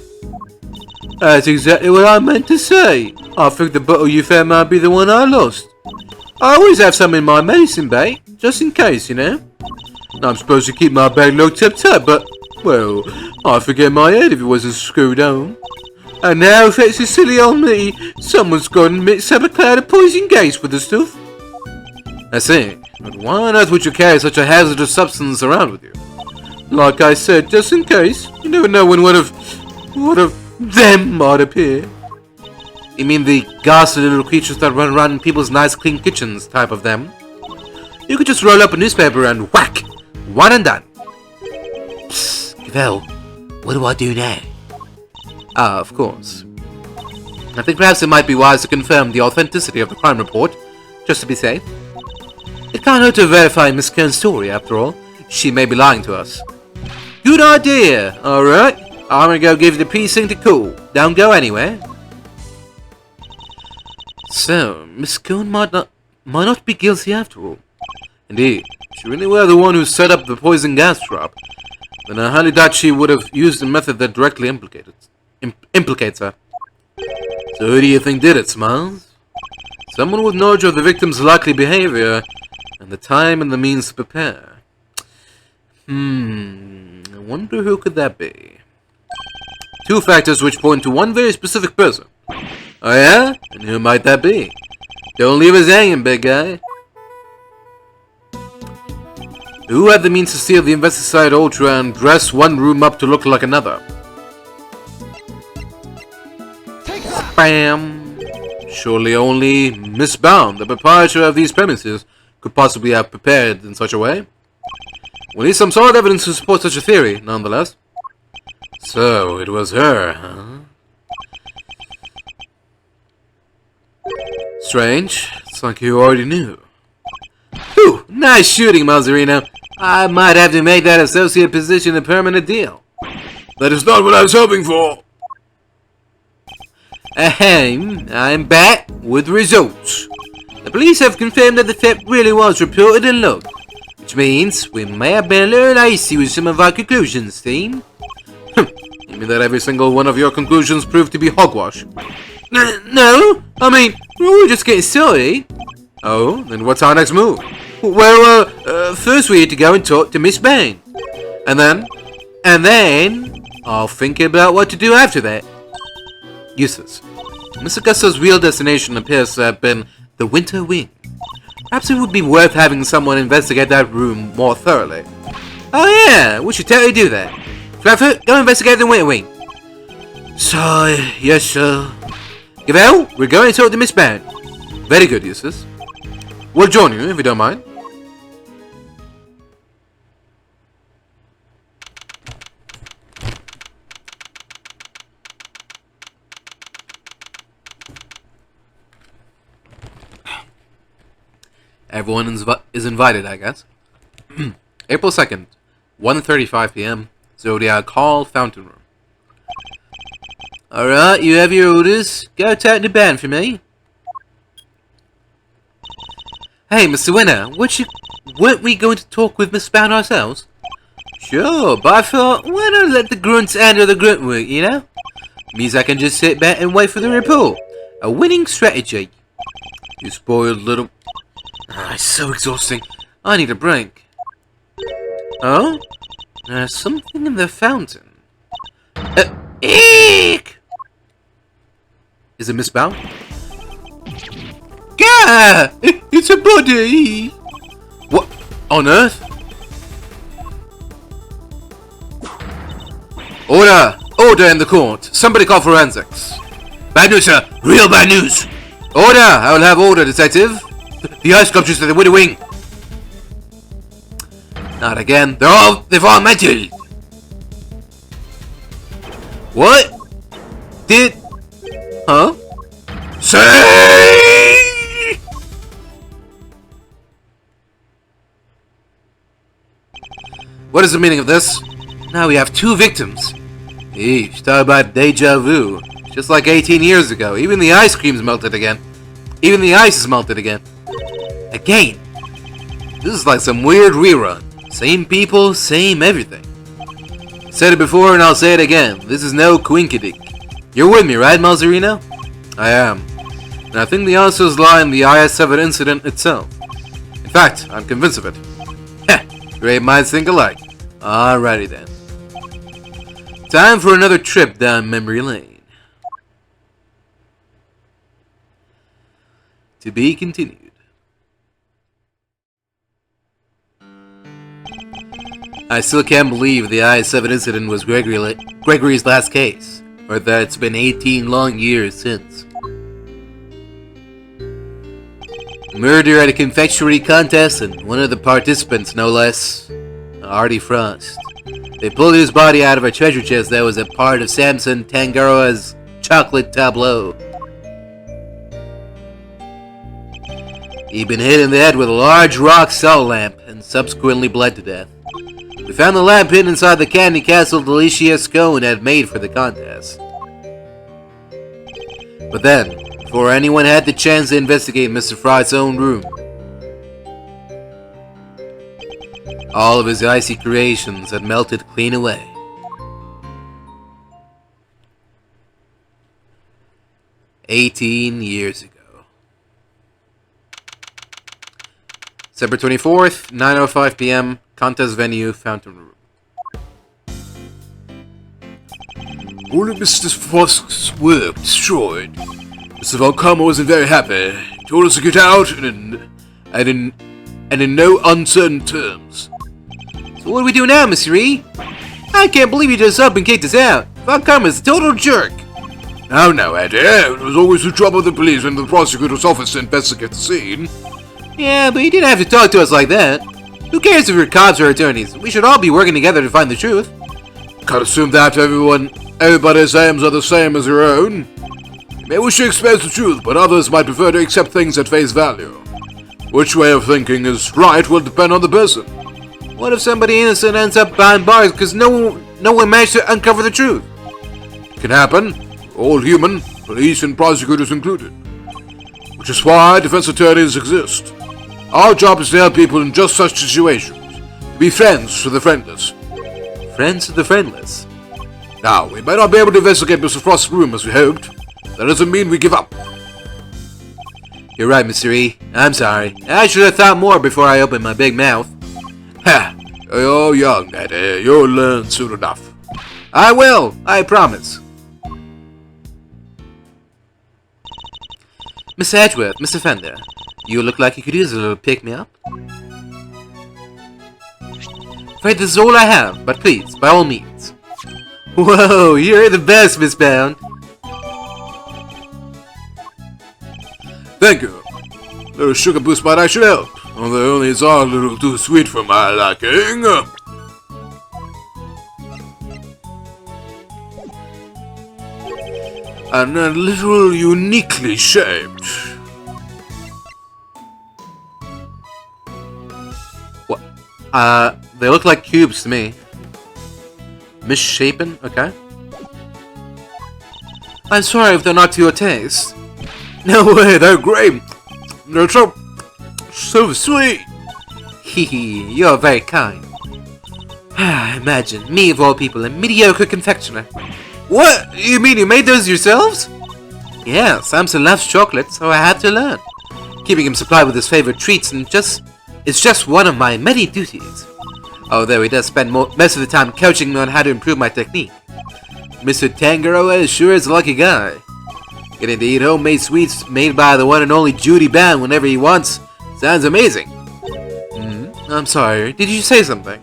That's exactly what I meant to say. I think the bottle you found might be the one I lost. I always have some in my medicine bag, just in case, you know. I'm supposed to keep my bag locked up tight, but, well, I'd forget my head if it wasn't screwed on. And now, thanks to silly old me, someone's gone and mixed up a cloud of poison gas with the stuff. I see. But why on earth would you carry such a hazardous substance around with you? Like I said, just in case. You never know when one of them might appear. You mean the ghastly little creatures that run around in people's nice clean kitchens type of them? You could just roll up a newspaper and whack! One and done. Psst, Gavel, what do I do now? Ah, of course. I think perhaps it might be wise to confirm the authenticity of the crime report, just to be safe. It can't hurt to verify Miss Scone's story, after all. She may be lying to us. Good idea! Alright, I'm gonna go give the precinct a call. Don't go anywhere. So, Miss Scone might not be guilty after all. Indeed, if she really were the one who set up the poison gas trap, then I highly doubt she would have used a method that directly implicates her. So who do you think did it, Smiles? Someone with knowledge of the victim's likely behavior, and the time and the means to prepare. I wonder who could that be? 2 factors which point to one very specific person. Oh yeah? And who might that be? Don't leave us hanging, big guy. Who had the means to steal the Infesticide Ultra and dress one room up to look like another? Take that! Bam! Surely only Miss Bound, the proprietor of these premises, could possibly have prepared in such a way. We need some solid evidence to support such a theory, nonetheless. So, it was her, huh? Strange. It's like you already knew. Whew! Nice shooting, Mazzarino. I might have to make that associate position a permanent deal. That is not what I was hoping for. Ahem, I'm back with results. The police have confirmed that the theft really was reported and logged, which means we may have been a little icy with some of our conclusions, team. You mean that every single one of your conclusions proved to be hogwash? No, I mean, we're just getting started. Oh, then what's our next move? Well, first we had to go and talk to Miss Bain. And then? And then, I'll think about what to do after that. Useless. Mr. Gusto's real destination appears to have been the Winter Wing. Perhaps it would be worth having someone investigate that room more thoroughly. Oh yeah, we should totally do that. Flatfoot, go investigate the Winter Wing. So, yes sir. Gavel, we're going to talk to Miss Barrett. Very good, Eustace. We'll join you if you don't mind. Everyone is invited, I guess. April 2nd, 1:35 p.m. Zodiac Hall Fountain Room. Alright, you have your orders. Go talk to Ben for me. Hey, Mr. Winner, weren't we going to talk with Miss Bound ourselves? Sure, but I thought, why not let the grunts handle the grunt work, you know? Means I can just sit back and wait for the report. A winning strategy. You spoiled little... it's so exhausting. I need a break. Oh? There's something in the fountain. Eek! Is it Miss Bound? Gah! It's a body! What on earth? Order! Order in the court! Somebody call forensics! Bad news, sir! Real bad news! Order! I will have order, detective! The ice sculptures to the Winter Wing! Not again. They've all mental! What? Huh? Say! What is the meaning of this? Now we have 2 victims. Eesh, talk about deja vu. Just like 18 years ago. Even the ice cream's melted again. Even the ice is melted again. Again. This is like some weird rerun. Same people, same everything. Said it before and I'll say it again. This is no quinkydink. You're with me, right, Malzerino? I am. And I think the answers lie in the IS-7 incident itself. In fact, I'm convinced of it. Heh, great minds think alike. Alrighty then. Time for another trip down memory lane. To be continued. I still can't believe the IS-7 incident was Gregory's last case, or that it's been 18 long years since. Murder at a confectionery contest, and one of the participants, no less, Artie Frost. They pulled his body out of a treasure chest that was a part of Samson Tangaroa's chocolate tableau. He'd been hit in the head with a large rock cell lamp and subsequently bled to death. We found the lamp hidden inside the candy castle Delicia Scone had made for the contest. But then, before anyone had the chance to investigate Mr. Frost's own room, all of his icy creations had melted clean away. "18 years ago. December 24th, 9:05 p.m., contest venue, Fountain Room. All of Mr. Frost's work destroyed. Mr. Valcama wasn't very happy. He told us to get out and in no uncertain terms. So what do we do now, Mr. E? I can't believe you just up and kicked us out. Valcama's a total jerk. No, Eddie. It was always the trouble with the police when the prosecutor's office to investigate the scene. Yeah, but you didn't have to talk to us like that. Who cares if you're cops or attorneys? We should all be working together to find the truth. Can't assume that everybody's aims are the same as your own. You may wish to expose the truth, but others might prefer to accept things at face value. Which way of thinking is right will depend on the person. What if somebody innocent ends up behind bars because no one managed to uncover the truth? It can happen. All human, police and prosecutors included. Which is why defense attorneys exist. Our job is to help people in just such situations. To be friends to the friendless. Friends to the friendless? Now, we may not be able to investigate Mr. Frost's room as we hoped. That doesn't mean we give up. You're right, Mr. E. I'm sorry. I should have thought more before I opened my big mouth. Ha! You're young, Eddie. You'll learn soon enough. I will. I promise. Mr. Edgeworth, Mr. Fender, you look like you could use a little pick-me-up. Afraid this is all I have, but please, by all means. Whoa, you're the best, Miss Bound. Thank you. A little sugar boost might actually help, although only it's all a little too sweet for my liking. And a little uniquely shaped. What? They look like cubes to me. Misshapen? Okay. I'm sorry if they're not to your taste. No way, they're great. They're so sweet. Hee you're very kind. Imagine, me of all people, a mediocre confectioner. What? You mean you made those yourselves? Yeah, Samson loves chocolate, so I had to learn. Keeping him supplied with his favorite treats and it's just one of my many duties. Although he does spend most of the time coaching me on how to improve my technique. Mr. Tangaroa sure is a lucky guy. Getting to eat homemade sweets made by the one and only Judy Band whenever he wants sounds amazing. I'm sorry, did you say something?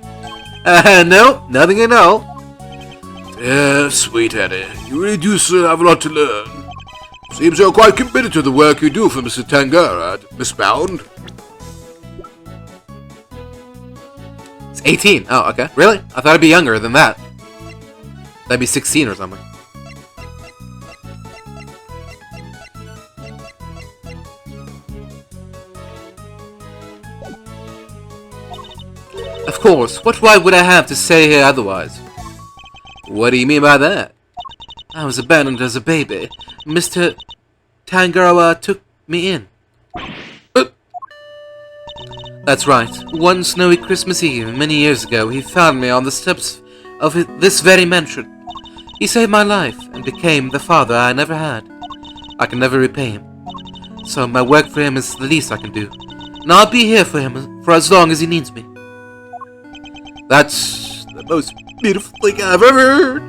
No, nothing at all. Yeah, sweet Eddie, you really do still have a lot to learn. Seems you're quite committed to the work you do for Mr. Tangaroa, Miss Bound. It's 18. Oh, okay. Really? I thought I'd be younger than that. That'd be 16 or something. Of course, what right would I have to stay here otherwise? What do you mean by that? I was abandoned as a baby. Mr. Tangaroa took me in. That's right. One snowy Christmas Eve, many years ago, he found me on the steps of this very mansion. He saved my life and became the father I never had. I can never repay him. So my work for him is the least I can do. And I'll be here for him for as long as he needs me. That's the most beautiful thing I've ever heard.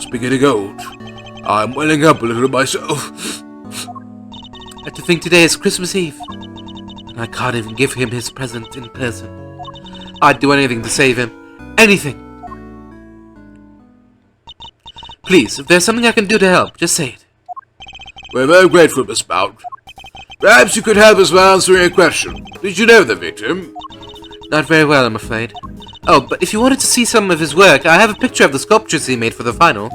Speaking of gold, I'm welling up a little myself. And to think today is Christmas Eve, and I can't even give him his present in person. I'd do anything to save him. Anything. Please, if there's something I can do to help, just say it. We're very grateful, Miss Bound. Perhaps you could help us by answering a question. Did you know the victim? Not very well, I'm afraid. Oh, but if you wanted to see some of his work, I have a picture of the sculptures he made for the final.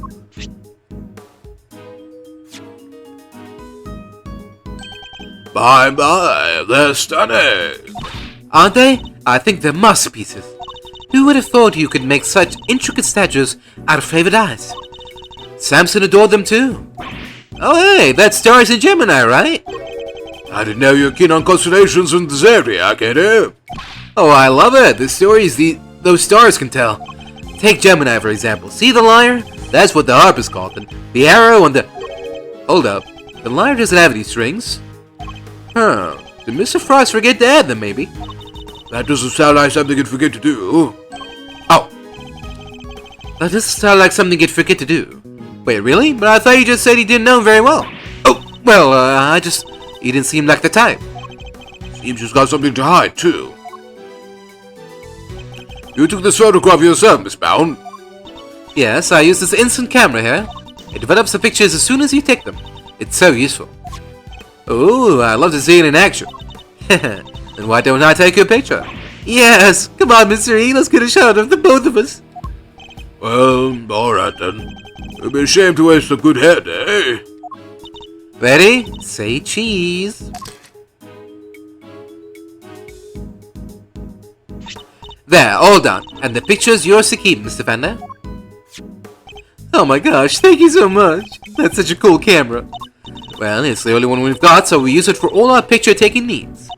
My, they're stunning. Aren't they? I think they're masterpieces. Who would have thought you could make such intricate statues out of favorite eyes? Samson adored them too. Oh hey, that's stars in Gemini, right? I didn't know you were keen on constellations and the Zodiac, Eddie. Oh, I love it. The stories those stars can tell. Take Gemini, for example. See the lyre? That's what the harp is called. And the arrow and the... Hold up. The lyre doesn't have any strings. Huh. Did Mr. Frost forget to add them, maybe? That doesn't sound like something you'd forget to do. Oh. That doesn't sound like something you'd forget to do. Wait, really? But I thought you just said he didn't know him very well. Oh, well, he didn't seem like the type. Seems he's got something to hide, too. You took this photograph yourself, Miss Bound? Yes, I use this instant camera here. It develops the pictures as soon as you take them. It's so useful. Oh, I love to see it in action. Then why don't I take your picture? Yes, come on, Mr. E, let's get a shot of the both of us. Well, alright then. It'd be a shame to waste a good head, eh? Ready? Say cheese. There, all done. And the picture's yours to keep, Mr. Fender. Oh my gosh, thank you so much. That's such a cool camera. Well, it's the only one we've got, so we use it for all our picture-taking needs.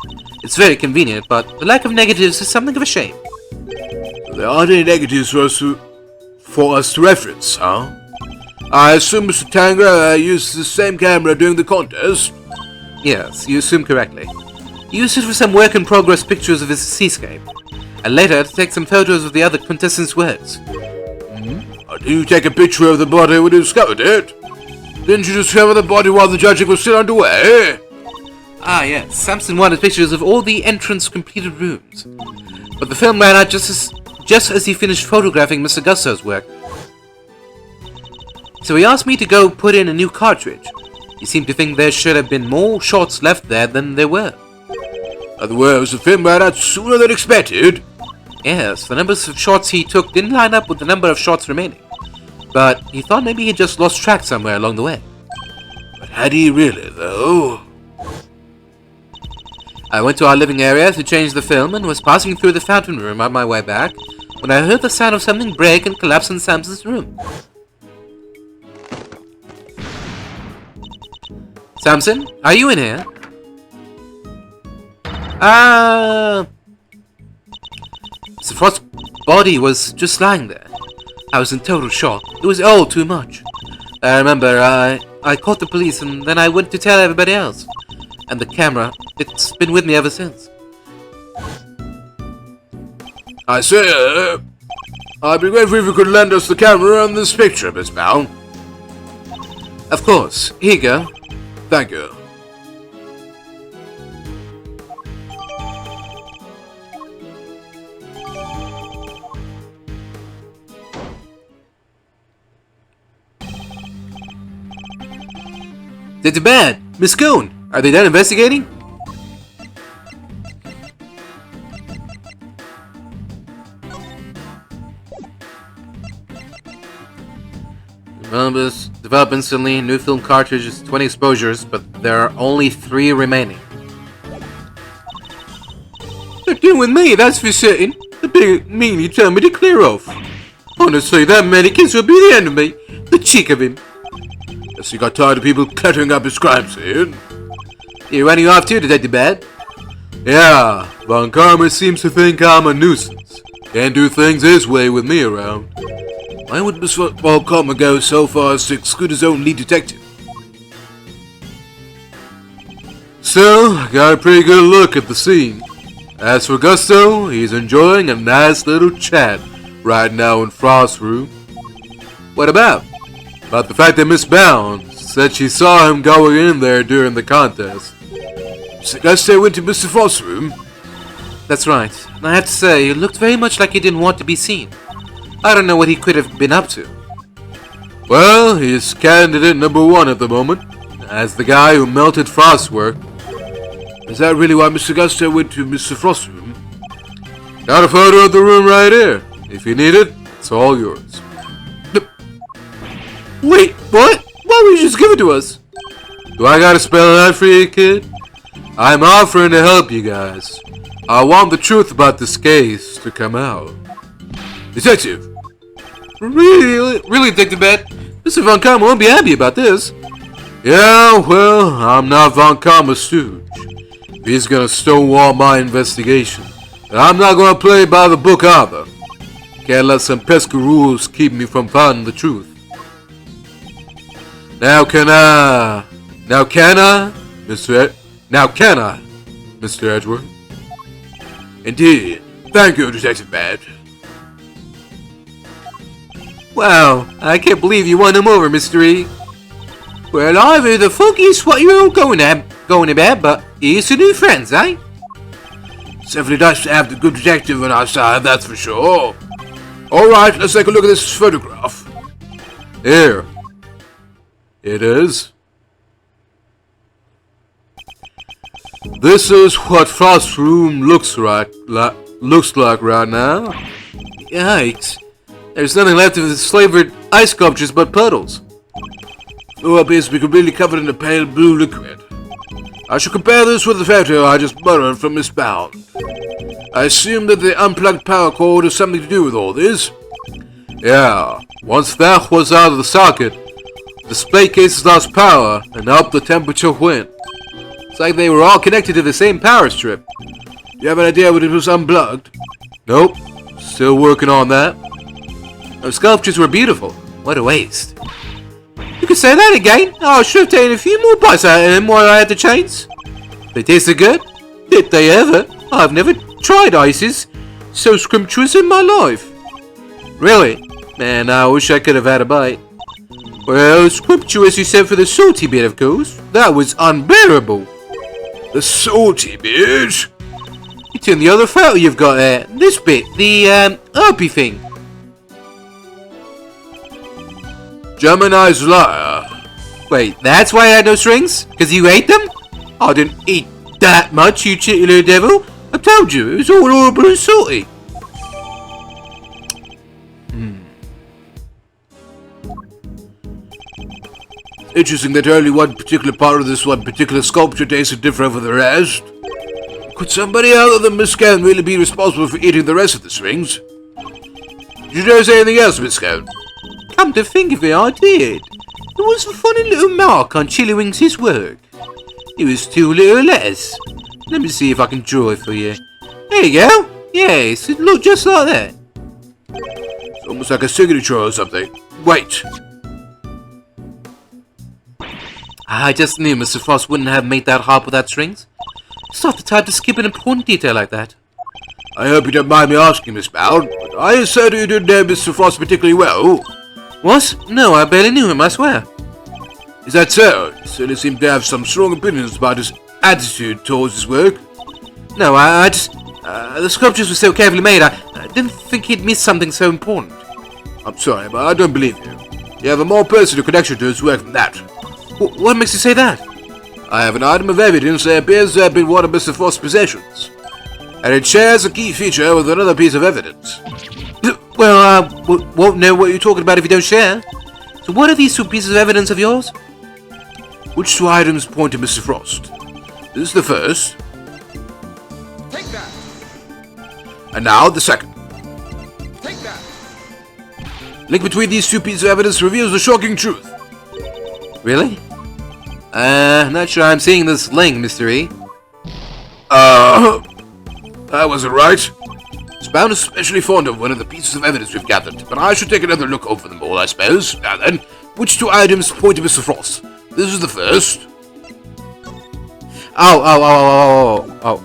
It's very convenient, but the lack of negatives is something of a shame. There aren't any negatives for us to reference, huh? I assume Mr. Tangaroa used the same camera during the contest? Yes, you assume correctly. He used it for some work-in-progress pictures of his seascape, and later to take some photos of the other contestants' works. Did you take a picture of the body when you discovered it? Didn't you discover the body while the judging was still underway? Ah, yes. Samson wanted pictures of all the entrance completed rooms. But the film ran out just as he finished photographing Mr. Gusto's work. So he asked me to go put in a new cartridge. He seemed to think there should have been more shots left there than there were. Otherwise, the film ran out sooner than expected. Yes, the numbers of shots he took didn't line up with the number of shots remaining. But he thought maybe he just lost track somewhere along the way. But had he really, though? I went to our living area to change the film and was passing through the fountain room on my way back when I heard the sound of something break and collapse in Samson's room. Samson, are you in here? Mr. Frost's body was just lying there. I was in total shock. It was all too much. I remember I called the police and then I went to tell everybody else. And the camera, it's been with me ever since. I say, I'd be grateful if you could lend us the camera and this picture, Miss Brown. Of course. Here you go. Thank you. They're to bed. Miss Scone, are they done investigating? Develop instantly. New film cartridges, 20 exposures, but there are only 3 remaining. They're done with me, that's for certain. The big meanie told me to clear off. Honestly, that mannequins will be the end of me. The cheek of him. Guess he got tired of people cluttering up his crime scene. You're running off too, Detective Bad? Yeah, Von Karma seems to think I'm a nuisance. Can't do things his way with me around. Why would Mr. Von Karma go so far as to exclude his own lead detective? Still, I got a pretty good look at the scene. As for Gusto, he's enjoying a nice little chat right now in Frost's room. What about? About the fact that Miss Bounds said she saw him going in there during the contest. Mr. Gusto went to Mr. Frost's room? That's right. I have to say, it looked very much like he didn't want to be seen. I don't know what he could have been up to. Well, he's candidate number 1 at the moment, as the guy who melted Frost's work. Is that really why Mr. Gusto went to Mr. Frost's room? Got a photo of the room right here. If you need it, it's all yours. Wait, what? Why would you just give it to us? Do I gotta spell it out for you, kid? I'm offering to help you guys. I want the truth about this case to come out. Detective! Really, Detective Bad? Mr. Von Karma won't be happy about this. Yeah, well, I'm not Von Karma's stooge. He's gonna stonewall my investigation. And I'm not gonna play by the book either. Can't let some pesky rules keep me from finding the truth. Now can I, Mr. Edward? Indeed. Thank you, Detective Bad. Wow, I can't believe you won him over, Mr. E. Well, either the fuck is what you're all going about, but here's some new friends, eh? It's definitely nice to have the good detective on our side, that's for sure. Alright, let's take a look at this photograph. Here. It is. This is what Frost's room looks like right now. Yikes. There's nothing left of the flavored ice sculptures but puddles. Floor appears to be completely covered in a pale blue liquid. I shall compare this with the photo I just borrowed from Miss Bound. I assume that the unplugged power cord has something to do with all this. Yeah, once that was out of the socket, the display cases lost power and up the temperature went. It's like they were all connected to the same power strip. Do you have an idea when it was unplugged? Nope, still working on that. Those sculptures were beautiful. What a waste. You could say that again. I should have taken a few more bites out of them while I had the chains. They tasted good. Did they ever? I've never tried ices so scrumptious in my life. Really? Man, I wish I could have had a bite. Well, scrumptious you said for the salty bit, of course. That was unbearable. The salty bit? It's in the other photo you've got there. This bit, the, herpy thing. Gemini's liar. Wait, that's why I had no strings? Because you ate them? I didn't eat that much, you cheeky little devil. I told you, it was all horrible and salty. Interesting that only one particular part of this one particular sculpture tasted different from the rest. Could somebody other than Miss Scone really be responsible for eating the rest of the strings? Did you notice anything else, Miss Scone? Come to think of it, I did. There was a funny little mark on Chillywinks' work. It was 2 little letters. Let me see if I can draw it for you. There you go. Yes, it looked just like that. It's almost like a signature or something. Wait. I just knew Mr. Frost wouldn't have made that hop without strings. It's not the type to skip an important detail like that. I hope you don't mind me asking, Miss Bound, but I asserted you didn't know Mr. Frost particularly well. What? No, I barely knew him, I swear. Is that so? You certainly seem to have some strong opinions about his attitude towards his work. No, I just... the sculptures were so carefully made, I didn't think he'd miss something so important. I'm sorry, but I don't believe you. You have a more personal connection to his work than that. What makes you say that? I have an item of evidence that appears to have been one of Mr. Frost's possessions, and it shares a key feature with another piece of evidence. Well, won't know what you're talking about if you don't share. So what are these 2 pieces of evidence of yours? Which 2 items point to Mr. Frost? This is the first. Take that. And now the second. Take that. Link between these 2 pieces of evidence reveals the shocking truth. Really? Not sure I'm seeing this link, Mr. E. That wasn't right. Spound is especially fond of one of the pieces of evidence we've gathered, but I should take another look over them all, I suppose. Now then, which 2 items point to Mr. Frost? This is the first. Oh.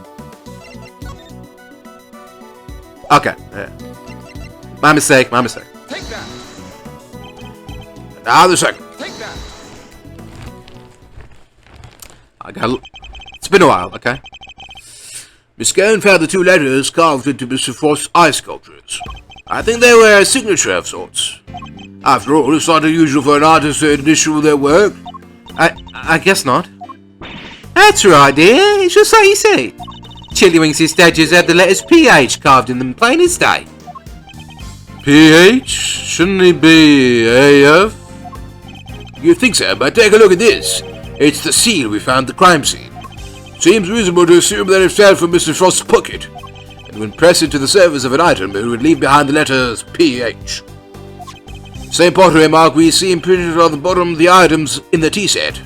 Okay. My mistake. Take that. And now the second. Take that. It's been a while, okay? Miss Scone found the 2 letters carved into Mr. Frost's eye sculptures. I think they were a signature of sorts. After all, it's not unusual for an artist to initial their work. I guess not. That's right, dear. It's just like you say. Chillywinks' statues have the letters PH carved in them plain as day. PH? Shouldn't it be AF? You think so, but take a look at this. It's the seal we found at the crime scene. Seems reasonable to assume that it fell from Mr. Frost's pocket, and when pressed into the surface of an item, it would leave behind the letters PH. Same pottery mark we see imprinted on the bottom of the items in the tea set.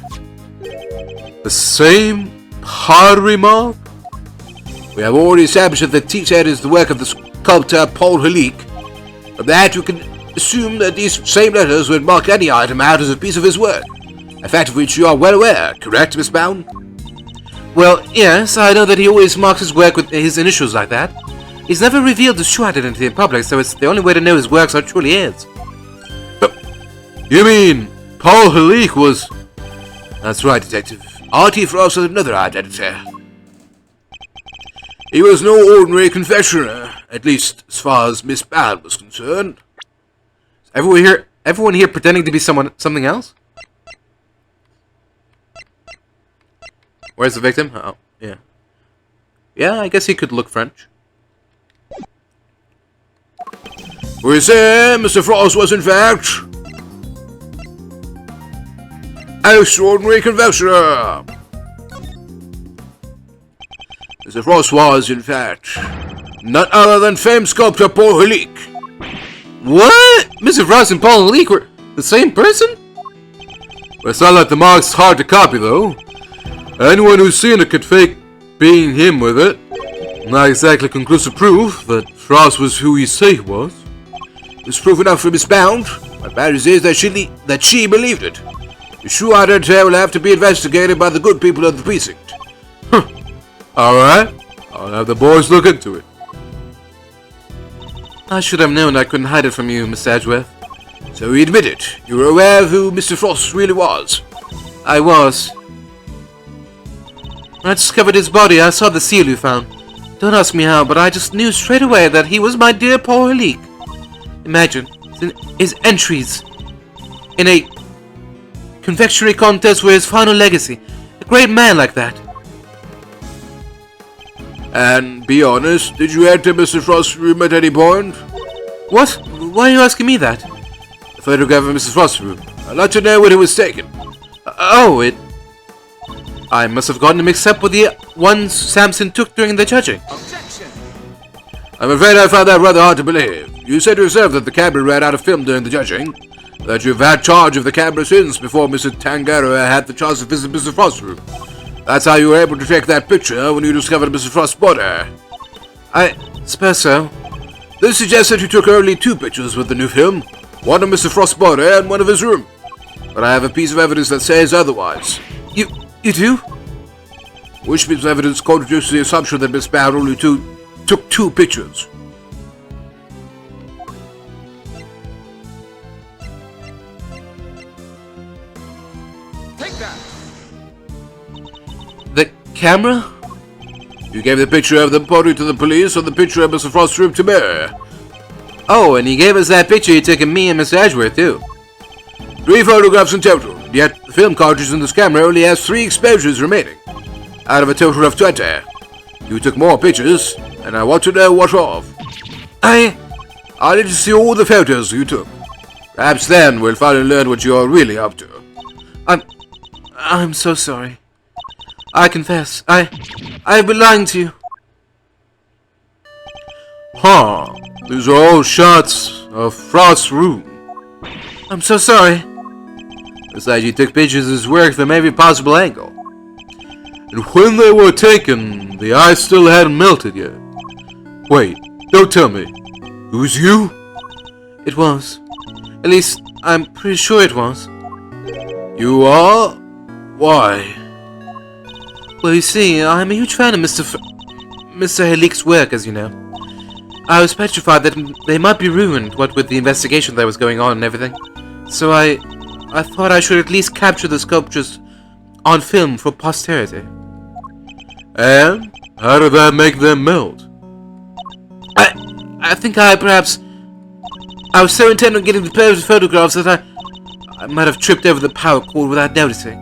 The same pottery mark? We have already established that the tea set is the work of the sculptor Paul Helique. From that, you can assume that these same letters would mark any item out as a piece of his work. A fact of which you are well aware, correct, Miss Bound? Well, yes, I know that he always marks his work with his initials like that. He's never revealed his true identity in public, so it's the only way to know his works are truly his. You mean Paul Helique was... That's right, Detective. R.T. Frost has another identity. He was no ordinary confectioner, at least as far as Miss Bound was concerned. Everyone here pretending to be something else? Where's the victim? Oh, yeah. Yeah, I guess he could look French. We say Mr. Frost was in fact... an extraordinary confectioner. Mr. Frost was, in fact, none other than famed sculptor Paul Helique. What? Mr. Frost and Paul Helique were the same person? Well, it's not like the mark's hard to copy, though. Anyone who's seen it could fake being him with it. Not exactly conclusive proof that Frost was who he say he was. It's proof enough for Miss Bound. What matters is that she believed it. The true identity will have to be investigated by the good people of the precinct. Alright, I'll have the boys look into it. I should have known I couldn't hide it from you, Miss Edgeworth. It's So you admit it. You were aware of who Mr. Frost really was. I was. When I discovered his body, I saw the seal you found. Don't ask me how, but I just knew straight away that he was my dear Paul Halik. Imagine his entries in a confectionery contest were his final legacy. A great man like that. And be honest, did you enter Mr. Frost's room at any point? What? Why are you asking me that? The photograph of Mr. Frost's room. I'd like to know when it was taken. I must have gotten mixed up with the ones Samson took during the judging. Objection! I'm afraid I found that rather hard to believe. You said yourself that the camera ran out of film during the judging, that you've had charge of the camera since before Mr. Tangaroa had the chance to visit Mr. Frost's room. That's how you were able to take that picture when you discovered Mr. Frost's body. I suppose so. This suggests that you took only 2 pictures with the new film, one of Mr. Frost's body and one of his room. But I have a piece of evidence that says otherwise. You do? Which piece of evidence contradicts the assumption that Miss Bound only took 2 pictures? Take that! The camera? You gave the picture of the body to the police and the picture of Mr. Frost's room to me. Oh, and he gave us that picture he took of me and Mr. Edgeworth, too. 3 photographs in total, yet the film cartridge in this camera only has 3 exposures remaining, out of a total of 20. You took more pictures, and I want to know what of. I need to see all the photos you took. Perhaps then we'll finally learn what you're really up to. I'm so sorry. I confess, I've been lying to you. Huh, these are all shots of Frost's room. I'm so sorry. Besides, you took pictures of his work from every possible angle. And when they were taken, the ice still hadn't melted yet. Wait, don't tell me. It was you? It was. At least, I'm pretty sure it was. You are? Why? Well, you see, I'm a huge fan of Mr. Halik's work, as you know. I was petrified that they might be ruined, what with the investigation that was going on and everything. So I thought I should at least capture the sculptures on film for posterity. And? How did that make them melt? I think I was so intent on getting the perfect photographs that I might have tripped over the power cord without noticing.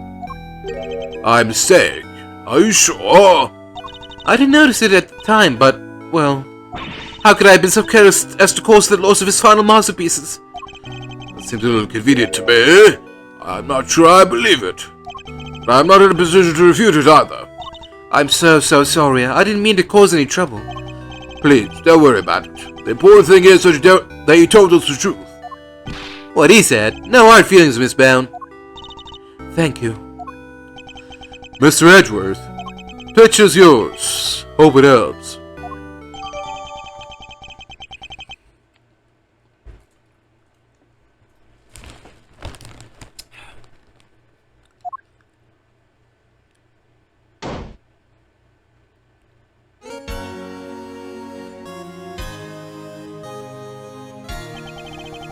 I'm sick. Are you sure? I didn't notice it at the time, but, well, how could I have been so careless as to cause the loss of his final masterpieces? That seems a little convenient to me. I'm not sure I believe it. But I'm not in a position to refute it either. I'm so sorry. I didn't mean to cause any trouble. Please, don't worry about it. The important thing is that you told us the truth. What he said. No hard feelings, Miss Bound. Thank you. Mr. Edgeworth, picture's yours. Hope it helps.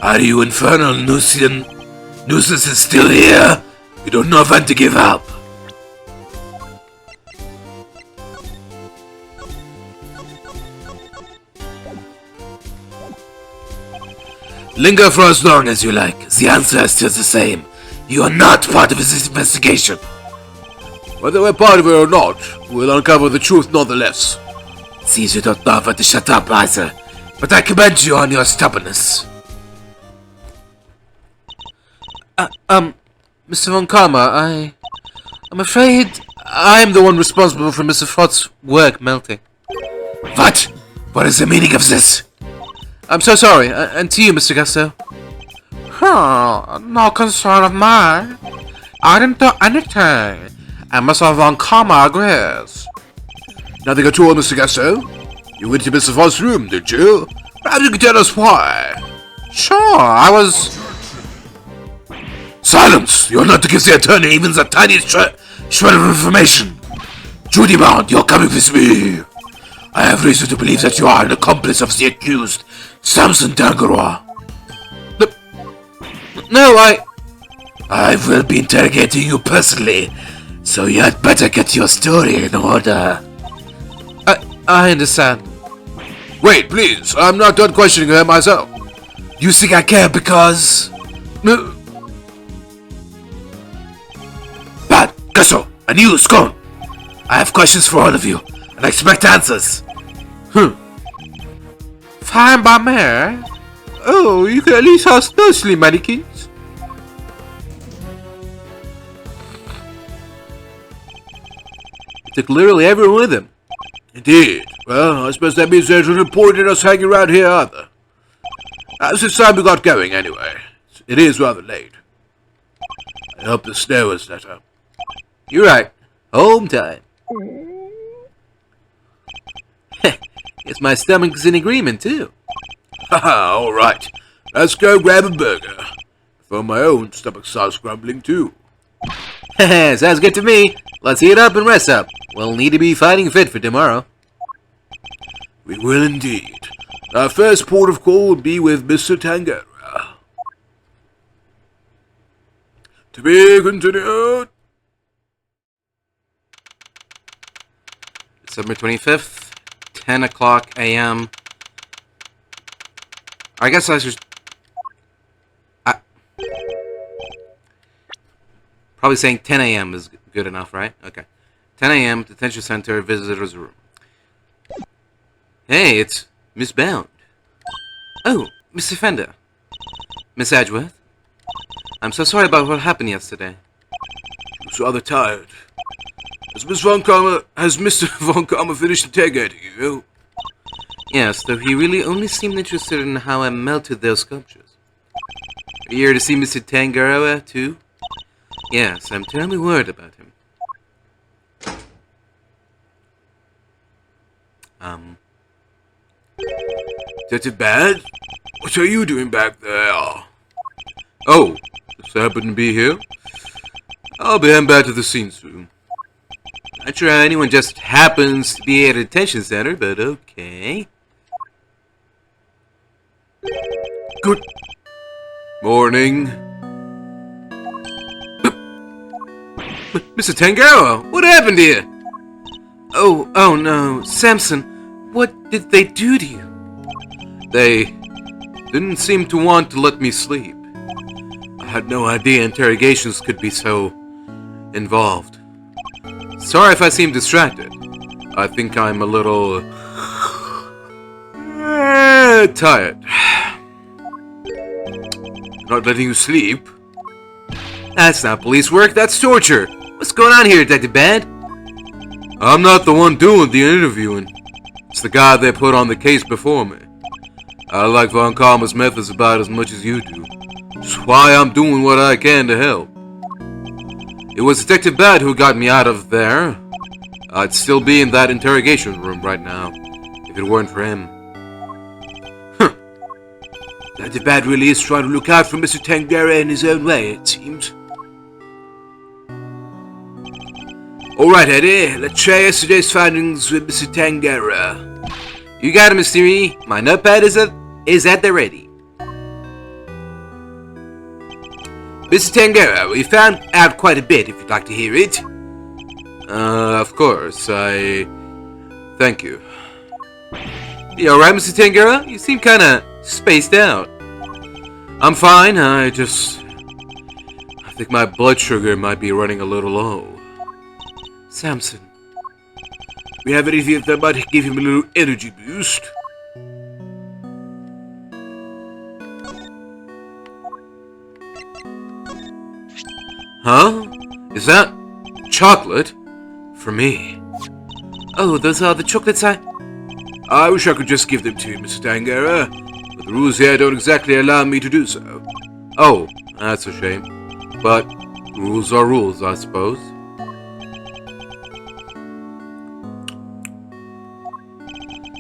Are you infernal nuisances still here? You don't know when to give up. Linger for as long as you like. The answer is still the same. You are not part of this investigation. Whether we're part of it or not, we'll uncover the truth nonetheless. Seems you don't know when to shut up either, but I commend you on your stubbornness. Mr. Von Karma, I'm afraid I'm the one responsible for Mr. Frost's work melting. What? What is the meaning of this? I'm so sorry, and to you, Mr. Gusto. No concern of mine. I didn't do anything, and Mr. Von Karma agrees. Nothing at all, Mr. Gusto. You went to Mr. Frost's room, did you? Perhaps you could tell us why. Sure, I was... Silence! You're not to give the attorney even the tiniest shred of information. Judy Bound, you're coming with me. I have reason to believe that you are an accomplice of the accused, Samson Tangaroa. no, I will be interrogating you personally, so you had better get your story in order. I understand. Wait, please, I'm not done questioning her myself. You think I care because... No. Bad, Gusso, and you, Scone. I have questions for all of you, and I expect answers. Fine by me. Oh, you can at least ask nicely, mannequins. He took literally everyone with him. Indeed. Well, I suppose that means there's no point in us hanging around here either. It's time we got going anyway. It is rather late. I hope the snow has let up. You're right. Home time. Guess my stomach's in agreement, too. Haha, alright. Let's go grab a burger. For my own stomach starts grumbling too. Sounds good to me. Let's heat up and rest up. We'll need to be fighting fit for tomorrow. We will indeed. Our first port of call will be with Mr. Tangaroa. To be continued. December 25th, 10 o'clock a.m. I guess I should... Probably saying 10 a.m. is good enough, right? Okay. 10 a.m., Detention Center, visitor's room. Hey, it's Miss Bound. Oh, Mr. Fender. Miss Edgeworth. I'm so sorry about what happened yesterday. She was rather tired. Has Mr. Von Karma finished interrogating you? Yes, though he really only seemed interested in how I melted those sculptures. Are you here to see Mr. Tangaroa, too? Yes, I'm terribly worried about him. Detective Bad? What are you doing back there? Oh, just happen to be here? I'll be heading back to the scene soon. Not sure how anyone just happens to be at a detention center, but okay. Good morning. Mr. Tangaroa, what happened to you? Oh no, Samson, what did they do to you? They didn't seem to want to let me sleep. I had no idea interrogations could be so involved. Sorry if I seem distracted. I think I'm a little... tired. Not letting you sleep? That's not police work, that's torture. What's going on here, Detective Bad? I'm not the one doing the interviewing. It's the guy they put on the case before me. I like Von Karma's methods about as much as you do. That's why I'm doing what I can to help. It was Detective Bad who got me out of there. I'd still be in that interrogation room right now, if it weren't for him. Detective Bad really is trying to look out for Mr. Tangaroa in his own way, it seems. Alright, Eddie, let's share yesterday's findings with Mr. Tangaroa. You got it, Mr. E. My notepad is at the ready. Mr. Tangaroa, we found out quite a bit, if you'd like to hear it. Of course, thank you. You alright, Mr. Tangaroa? You seem kinda spaced out. I'm fine, I think my blood sugar might be running a little low. Samson. We have anything that might give him a little energy boost? Huh? Is that chocolate? For me? Oh, those are the chocolates I wish I could just give them to you, Mr. Tangaroa, but the rules here don't exactly allow me to do so. Oh, that's a shame. But rules are rules, I suppose.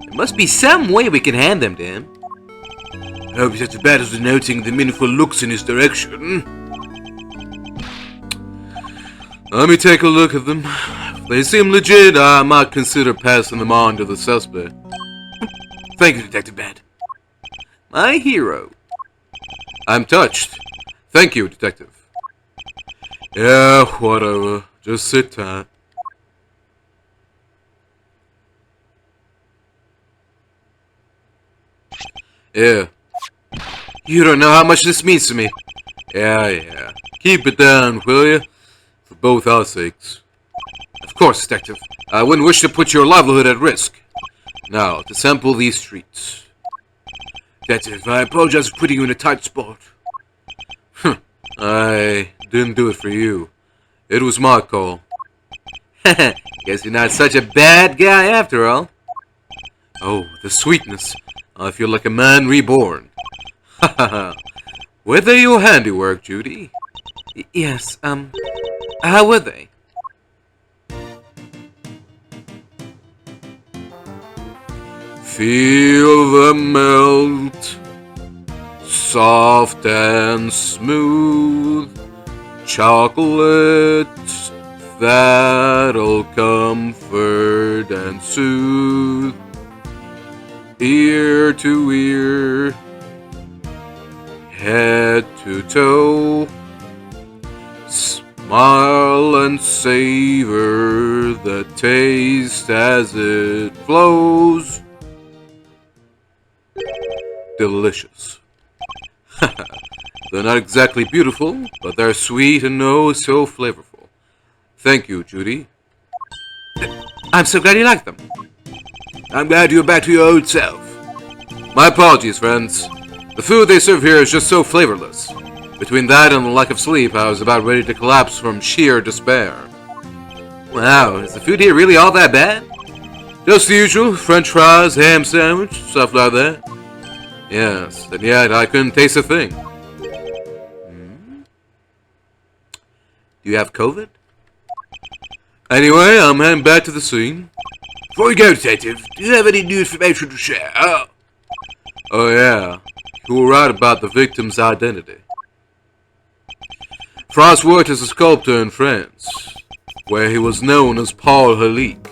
There must be some way we can hand them to him. I hope he's as bad as noting the meaningful looks in his direction. Let me take a look at them. If they seem legit, I might consider passing them on to the suspect. Thank you, Detective Bad. My hero. I'm touched. Thank you, Detective. Yeah, whatever. Just sit tight. Yeah. You don't know how much this means to me. Yeah. Keep it down, will you? For both our sakes. Of course, Detective. I wouldn't wish to put your livelihood at risk. Now, to sample these streets. Detective, I apologize for putting you in a tight spot. I didn't do it for you. It was my call. Guess you're not such a bad guy after all. Oh, the sweetness. I feel like a man reborn. Were they your handiwork, Judy? Yes, how were they? Feel the melt, soft and smooth, chocolate that'll comfort and soothe, ear to ear, head to toe, smile and savor the taste as it flows. Delicious. They're not exactly beautiful, but they're sweet and oh so flavorful. Thank you, Judy. I'm so glad you like them. I'm glad you're back to your old self. My apologies, friends. The food they serve here is just so flavorless. Between that and the lack of sleep, I was about ready to collapse from sheer despair. Wow, is the food here really all that bad? Just the usual, french fries, ham sandwich, stuff like that. Yes, and yet I couldn't taste a thing. Do you have COVID? Anyway, I'm heading back to the scene. Before you go, Detective, do you have any new information to share? Oh yeah, you were right about the victim's identity. Frost worked as a sculptor in France, where he was known as Paul Helique.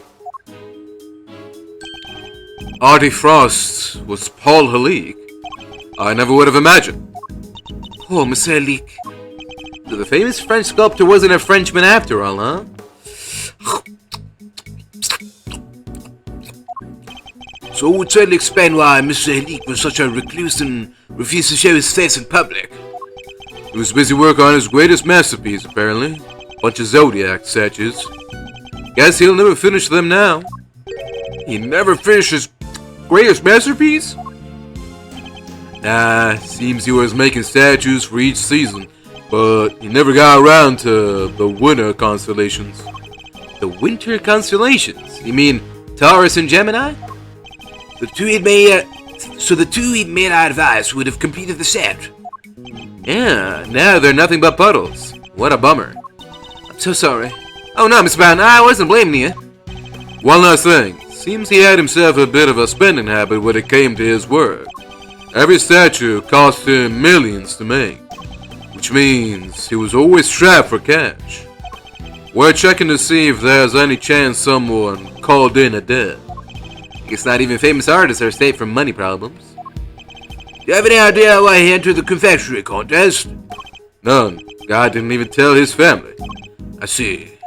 Artie Frost was Paul Helique? I never would have imagined. Oh, Monsieur Leek. So the famous French sculptor wasn't a Frenchman after all, huh? So it would certainly explain why Mr. Helique was such a recluse and refused to show his face in public. He was busy working on his greatest masterpiece, apparently. Bunch of Zodiac statues. Guess he'll never finish them now. He never finished his greatest masterpiece? Nah, seems he was making statues for each season, but he never got around to the winter constellations. The winter constellations? You mean Taurus and Gemini? The two he'd made out of ice would have completed the set. Yeah, now they're nothing but puddles. What a bummer. I'm so sorry. Oh no, Miss Brown, I wasn't blaming you. One last thing. Seems he had himself a bit of a spending habit when it came to his work. Every statue cost him millions to make, which means he was always strapped for cash. We're checking to see if there's any chance someone called in a debt. Guess not even famous artists are safe from money problems. Do you have any idea why he entered the confectionery contest? None. Guy didn't even tell his family. I see.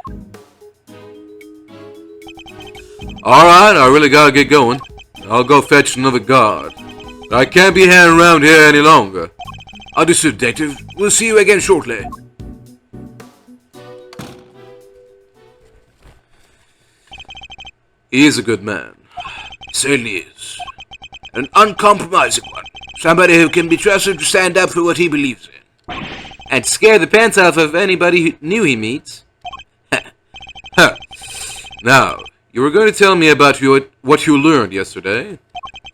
Alright, I really gotta get going. I'll go fetch another guard. I can't be hanging around here any longer. Understood, Detective. We'll see you again shortly. He is a good man. Certainly is. An uncompromising one. Somebody who can be trusted to stand up for what he believes in. And scare the pants off of anybody who new he meets. Now, you were going to tell me about what you learned yesterday.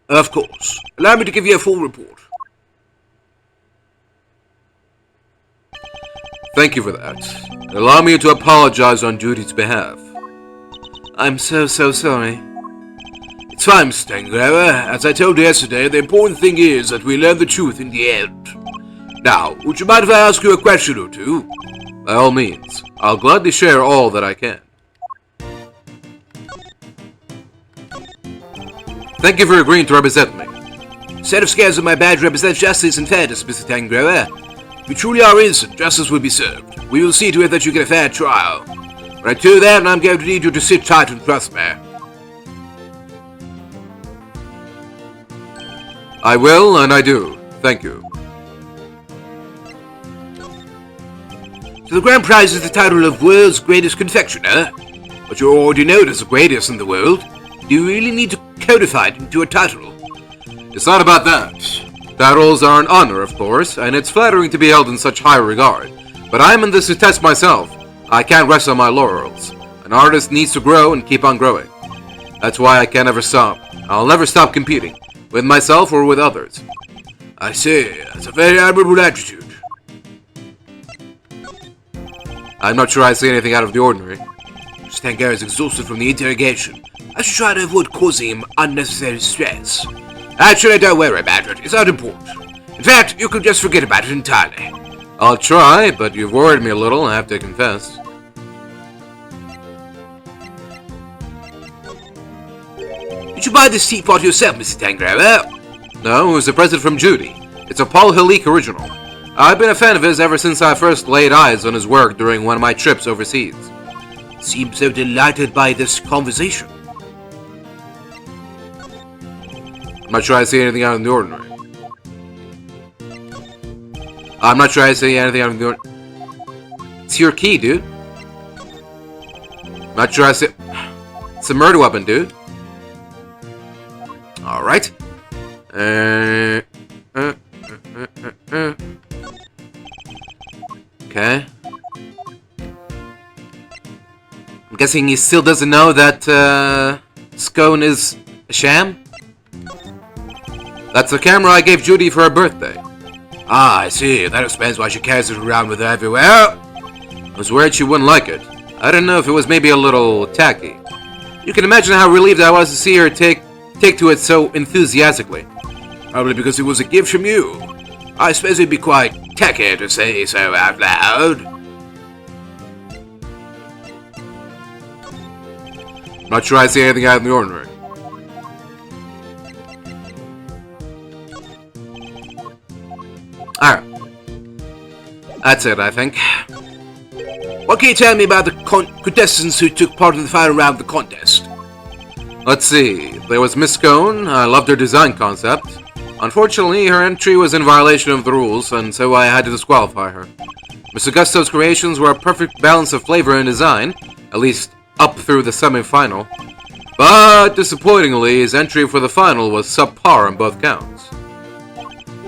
Of course. Allow me to give you a full report. Thank you for that. Allow me to apologize on Judy's behalf. I'm so sorry. It's fine, Mr. Tangaroa. As I told you yesterday, the important thing is that we learn the truth in the end. Now, would you mind if I ask you a question or two? By all means. I'll gladly share all that I can. Thank you for agreeing to represent me. Set of scales on my badge represents justice and fairness, Mr. Tangaroa. If you truly are innocent, justice will be served. We will see to it that you get a fair trial. But until then, I'm going to need you to sit tight and trust me. I will, and I do. Thank you. So the grand prize is the title of World's Greatest Confectioner. But you're already known as the greatest in the world. Do you really need to codify it into a title? It's not about that. Titles are an honor, of course, and it's flattering to be held in such high regard. But I'm in this to test myself. I can't rest on my laurels. An artist needs to grow and keep on growing. That's why I can't ever stop. I'll never stop competing, with myself or with others. I see. That's a very admirable attitude. I'm not sure I see anything out of the ordinary. Tangaroa is exhausted from the interrogation. I should try to avoid causing him unnecessary stress. Actually, don't worry about it. It's not important. In fact, you could just forget about it entirely. I'll try, but you've worried me a little, I have to confess. Did you buy this teapot yourself, Mr. Tangaroa? No, it was a present from Judy. It's a Paul Hillique original. I've been a fan of his ever since I first laid eyes on his work during one of my trips overseas. Seem so delighted by this conversation. I'm not sure I see anything out of the ordinary. I'm not sure I see anything out of the ordinary. It's your key, dude. I'm not sure I see... It's a murder weapon, dude. Alright. Okay. I'm guessing he still doesn't know that, Scone is a sham? That's the camera I gave Judy for her birthday. Ah, I see. That explains why she carries it around with her everywhere. I was worried she wouldn't like it. I didn't know if it was maybe a little tacky. You can imagine how relieved I was to see her take to it so enthusiastically. Probably because it was a gift from you. I suppose it'd be quite tacky to say so out loud. I'm not sure I see anything out of the ordinary. Alright. That's it, I think. What can you tell me about the contestants who took part in the final round of the contest? Let's see. There was Miss Scone. I loved her design concept. Unfortunately, her entry was in violation of the rules, and so I had to disqualify her. Miss Augusto's creations were a perfect balance of flavor and design, at least up through the semi-final. But, disappointingly, his entry for the final was subpar on both counts.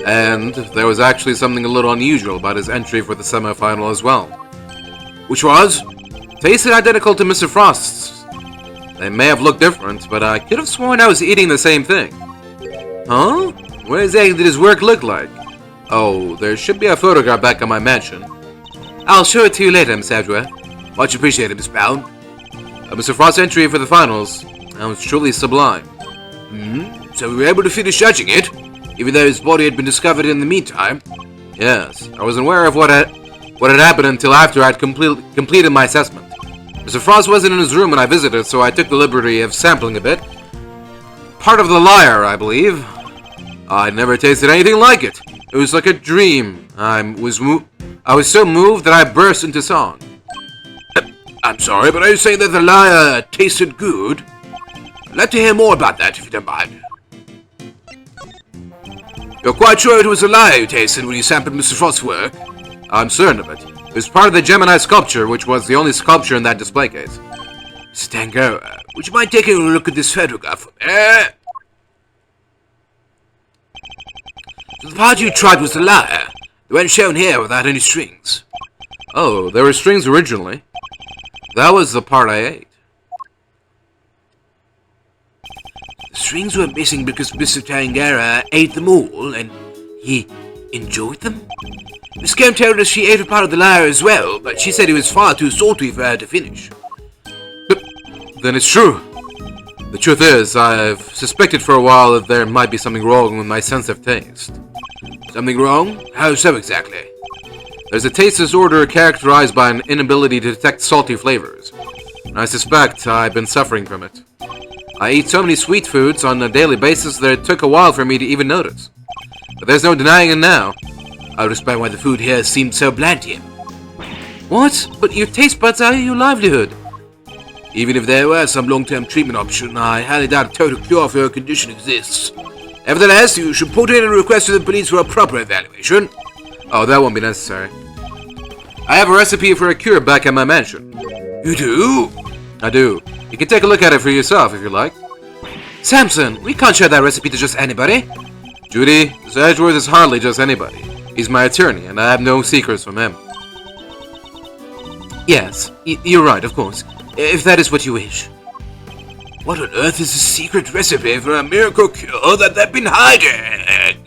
And there was actually something a little unusual about his entry for the semi-final as well. Which was? Tasted identical to Mr. Frost's. They may have looked different, but I could have sworn I was eating the same thing. Huh? What exactly did his work look like? Oh, there should be a photograph back at my mansion. I'll show it to you later, Miss Adwa. Much appreciated, Miss Brown. Mr. Frost's entry for the finals, that was truly sublime. So we were able to finish judging it, even though his body had been discovered in the meantime? Yes, I wasn't aware of what had happened until after I'd completed my assessment. Mr. Frost wasn't in his room when I visited, so I took the liberty of sampling a bit. Part of the lyre, I believe. I'd never tasted anything like it. It was like a dream. I was so moved that I burst into song. I'm sorry, but are you saying that the lyre tasted good? I'd like to hear more about that, if you don't mind. You're quite sure it was a lyre you tasted when you sampled Mr. Frost's work? I'm certain of it. It was part of the Gemini sculpture, which was the only sculpture in that display case. Mr. Tangaroa, would you mind taking a look at this photograph for me? The part you tried was the lyre. The one shown here without any strings. Oh, there were strings originally. That was the part I ate. The strings were missing because Mr. Tangaroa ate them all, and he enjoyed them? Miss Scone told us she ate a part of the lyre as well, but she said it was far too salty for her to finish. But then it's true. The truth is, I've suspected for a while that there might be something wrong with my sense of taste. Something wrong? How so exactly? There's a taste disorder characterized by an inability to detect salty flavors. And I suspect I've been suffering from it. I eat so many sweet foods on a daily basis that it took a while for me to even notice. But there's no denying it now. I respect why the food here seemed so bland to him. What? But your taste buds are your livelihood. Even if there were some long-term treatment option, I highly doubt a total cure for your condition exists. Nevertheless, you should put in a request to the police for a proper evaluation. Oh, that won't be necessary. I have a recipe for a cure back at my mansion. You do? I do. You can take a look at it for yourself if you like. Samson, we can't share that recipe to just anybody. Judy, Mr. Edgeworth is hardly just anybody. He's my attorney, and I have no secrets from him. Yes, you're right, of course. If that is what you wish. What on earth is the secret recipe for a miracle cure that they've been hiding?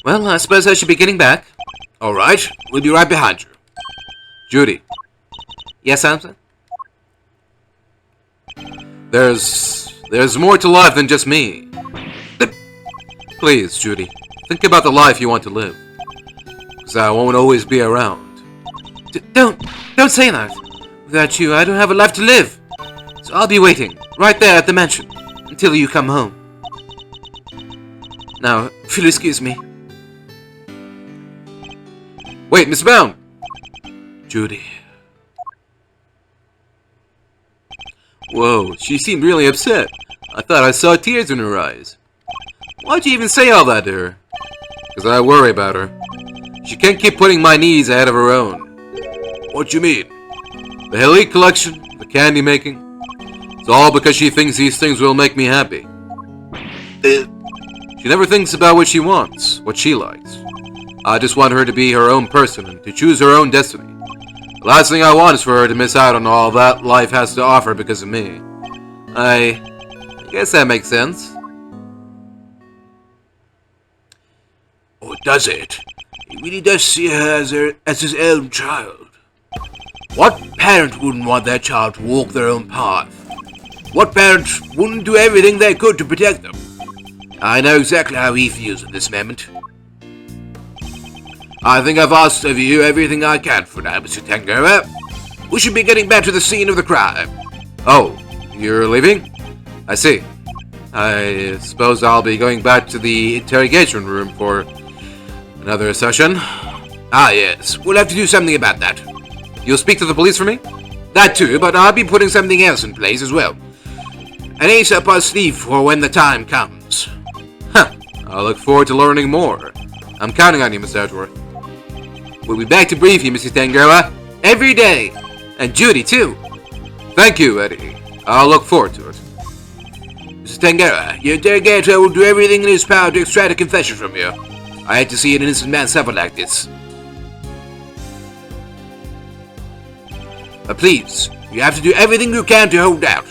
Well, I suppose I should be getting back. Alright, we'll be right behind you. Judy. Yes, Samson? There's more to life than just me. Please, Judy, think about the life you want to live. Because I won't always be around. Don't say that. Without you, I don't have a life to live. So I'll be waiting, right there at the mansion, until you come home. Now, if you'll excuse me. Wait, Miss Bound! Judy. Whoa, she seemed really upset. I thought I saw tears in her eyes. Why'd you even say all that to her? Because I worry about her. She can't keep putting my needs ahead of her own. What you mean? The elite collection, the candy making. It's all because she thinks these things will make me happy. She never thinks about what she wants, what she likes. I just want her to be her own person and to choose her own destiny. The last thing I want is for her to miss out on all that life has to offer because of me. I guess that makes sense. Or does it? He really does see her as his own child. What parent wouldn't want their child to walk their own path? What parent wouldn't do everything they could to protect them? I know exactly how he feels at this moment. I think I've asked of you everything I can for now, Mr. Tangaroa. We should be getting back to the scene of the crime. Oh, you're leaving? I see. I suppose I'll be going back to the interrogation room for another session. Ah, yes. We'll have to do something about that. You'll speak to the police for me? That too, but I'll be putting something else in place as well. An ace up our sleeve for when the time comes. Huh. I look forward to learning more. I'm counting on you, Mr. Edgeworth. We'll be back to brief you, Mr. Tangaroa. Every day. And Judy, too. Thank you, Eddie. I'll look forward to it. Mr. Tangaroa, your interrogator will do everything in his power to extract a confession from you. I hate to see an innocent man suffer like this. But please, you have to do everything you can to hold out.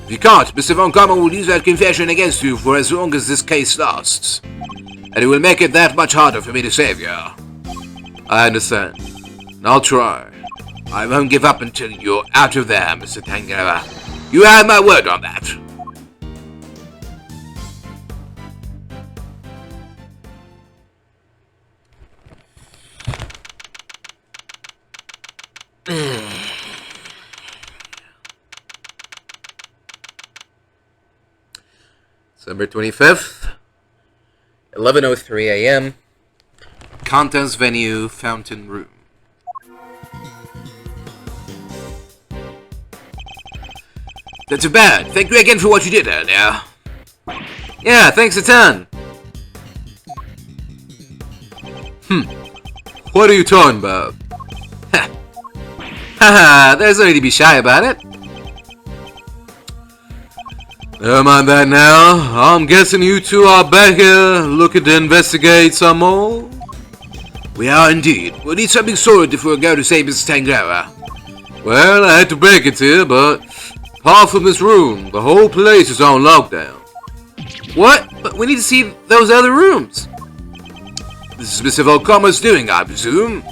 If you can't, Mr. Von Karma will use that confession against you for as long as this case lasts. And it will make it that much harder for me to save you. I understand. And I'll try. I won't give up until you're out of there, Mr. Tangaroa. You have my word on that. December 25th, 11:03 a.m. Contents venue, fountain room. That's too bad. Thank you again for what you did earlier. Yeah, thanks a ton. What are you talking about? Haha, there's no need to be shy about it. Never mind that now. I'm guessing you two are back here looking to investigate some more? We are indeed. We'll need something sorted if we're going to save Mrs. Tangaroa. Well, I hate to break it to you, but apart from this room, the whole place is on lockdown. What? But we need to see those other rooms. This is Mr. Volcama's doing, I presume.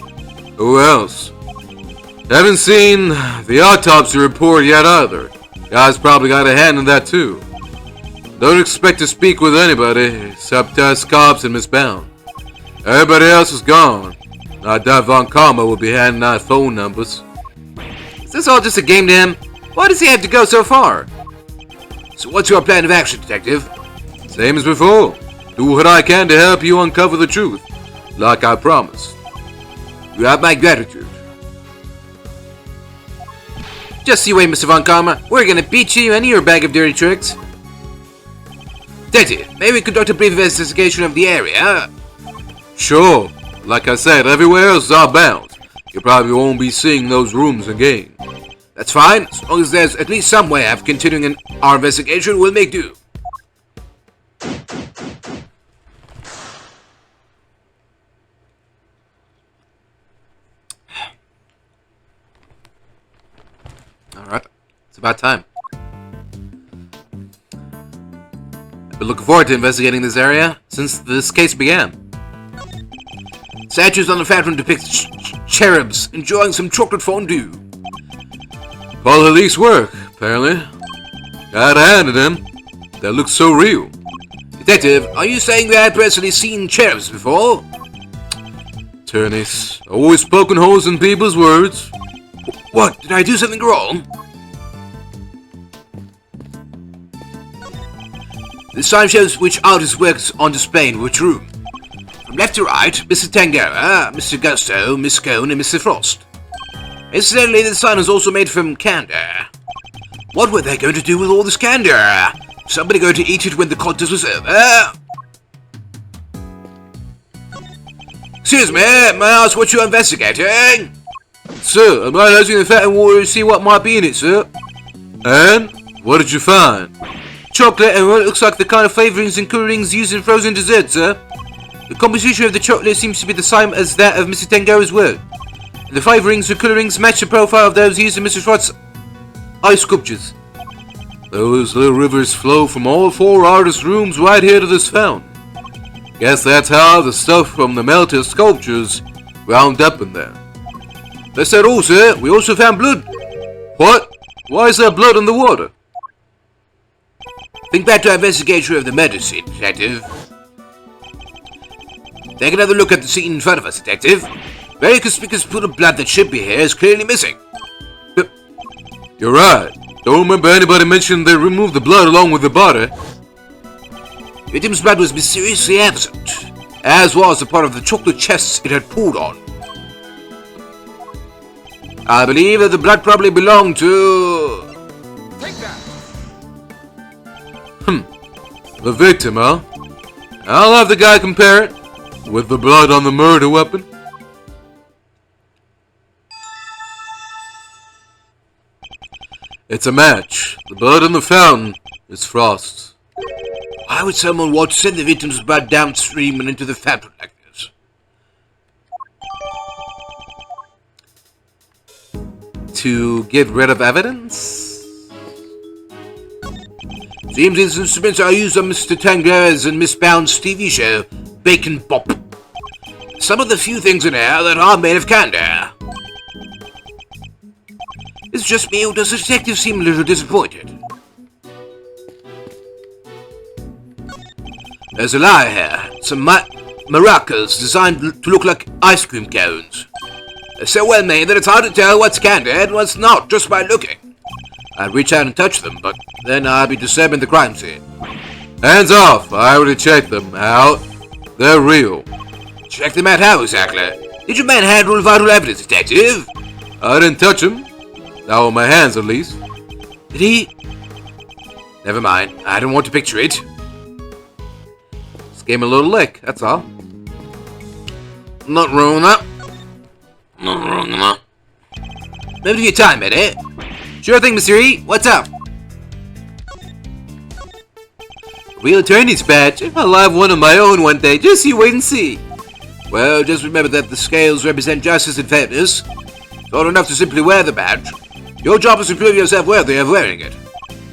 Who else? Haven't seen the autopsy report yet either. Guy's probably got a hand in that too. Don't expect to speak with anybody except us cops and Miss Bound. Everybody else is gone. I doubt Von Karma will be handing out phone numbers. Is this all just a game to him? Why does he have to go so far? So what's your plan of action, Detective? Same as before. Do what I can to help you uncover the truth, like I promised. You have my gratitude. Just you wait, Mr. Von Karma. We're gonna beat you and your bag of dirty tricks. Detective, may we conduct a brief investigation of the area? Sure. Like I said, everywhere else is outbound. You probably won't be seeing those rooms again. That's fine. As long as there's at least some way of continuing our investigation, we'll make do. Alright, it's about time. I've been looking forward to investigating this area since this case began. Statues on the fountain depict cherubs enjoying some chocolate fondue. All of these work, apparently. Gotta hand it in. That looks so real. Detective, are you saying that I've personally seen cherubs before? Attorneys, always poking holes in people's words. What? Did I do something wrong? This sign shows which artist's works on display in which room. From left to right, Mr. Tangaroa, Mr. Gusto, Miss Scone, and Mr. Frost. Incidentally, the sign is also made from candor. What were they going to do with all this candor? Somebody going to eat it when the contest was over? Excuse me, may I ask what you're investigating? Sir, I'm analyzing the fat and water to see what might be in it, sir. And? What did you find? Chocolate and what looks like the kind of flavorings and colorings used in frozen desserts, sir. The composition of the chocolate seems to be the same as that of Mr. Tangaroa's work. The flavorings and colorings match the profile of those used in Mr. Frost's ice sculptures. Those little rivers flow from all 4 artists' rooms right here to this fountain. Guess that's how the stuff from the melted sculptures wound up in there. That's not all, sir. We also found blood. What? Why is there blood in the water? Think back to our investigation of the murder scene, Detective. Take another look at the scene in front of us, Detective. Very conspicuous pool of blood that should be here is clearly missing. You're right. Don't remember anybody mentioning they removed the blood along with the body. The victim's blood was mysteriously absent, as was a part of the chocolate chests it had poured on. I believe that the blood probably belonged to... Take that! The victim, huh? I'll have the guy compare it with the blood on the murder weapon. It's a match. The blood in the fountain is Frost's. Why would someone want to send the victim's blood downstream and into the fountain like this? To get rid of evidence? Seems these instruments are used on Mr. Tangaroa's and Miss Bound's TV show, Bacon Bop. Some of the few things in here that are made of candor. Is it just me, or does the detective seem a little disappointed? There's a lie here. Some maracas designed to look like ice cream cones. They're so well made that it's hard to tell what's candor and what's not just by looking. I'd reach out and touch them, but then I'd be disturbing the crime scene. Hands off! I already checked them out. They're real. Check them out how exactly? Did your man handle vital evidence, Detective? I didn't touch them. Not with my hands, at least. Did he? Never mind. I don't want to picture it. Just gave him a little lick, that's all. Not wrong enough. Not wrong enough. Maybe your time, Eddie. Sure thing, Mr. E. What's up? Real attorney's badge. I'll have one of my own one day. Just you wait and see. Well, just remember that the scales represent justice and fairness. It's not enough to simply wear the badge. Your job is to prove yourself worthy of wearing it.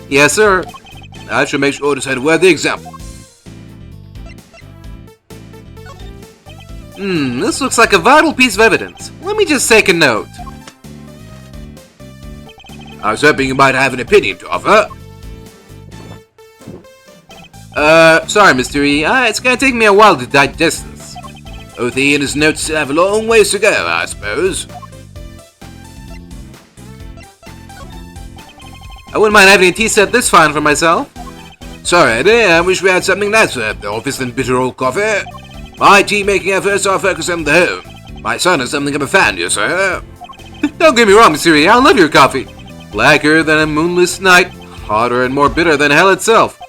Yes, sir. I shall make sure to set a worthy example. This looks like a vital piece of evidence. Let me just take a note. I was hoping you might have an opinion to offer. Sorry, Mr. E. It's gonna take me a while to digest this. Both he and his notes still have a long ways to go, I suppose. I wouldn't mind having a tea set this fine for myself. Sorry, Eddie, I wish we had something nicer at the office than bitter old coffee. My tea making efforts are focused on the home. My son is something of a fan, you sir. Don't get me wrong, Mr. E, I love your coffee. Blacker than a moonless night, hotter and more bitter than hell itself.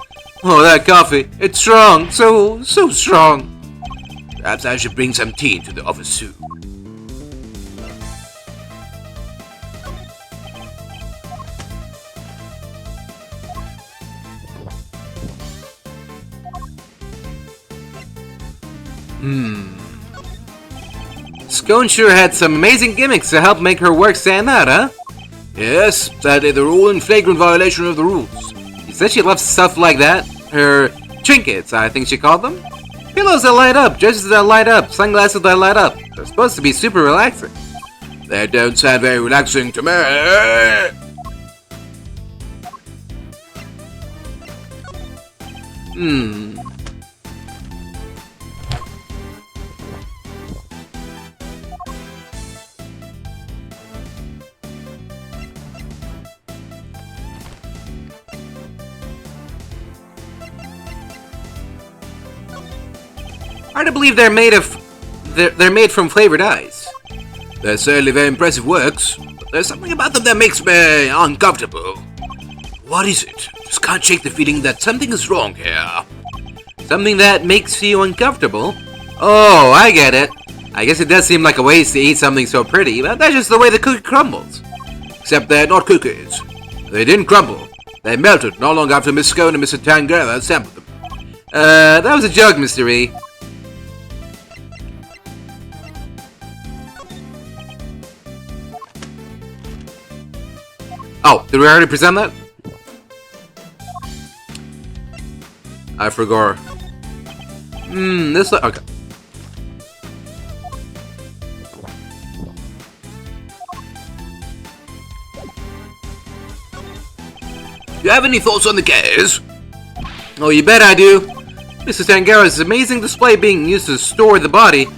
Oh, that coffee, it's strong, so strong. Perhaps I should bring some tea to the office too. Scone sure had some amazing gimmicks to help make her work stand out, huh? Yes, sadly they're all in flagrant violation of the rules. You said she loves stuff like that? Her trinkets, I think she called them? Pillows that light up, dresses that light up, sunglasses that light up. They're supposed to be super relaxing. They don't sound very relaxing to me. Hard to believe they're made from flavored ice. They're certainly very impressive works, but there's something about them that makes me uncomfortable. What is it? Just can't shake the feeling that something is wrong here. Something that makes you uncomfortable? Oh, I get it. I guess it does seem like a waste to eat something so pretty, but that's just the way the cookie crumbles. Except they're not cookies. They didn't crumble. They melted not long after Miss Scone and Mr. Tangaroa sampled them. That was a joke, Mr. E. Oh, did we already present that? I forgot. Okay. Do you have any thoughts on the case? Oh, you bet I do. Mrs. Tangaroa's amazing display being used to store the body.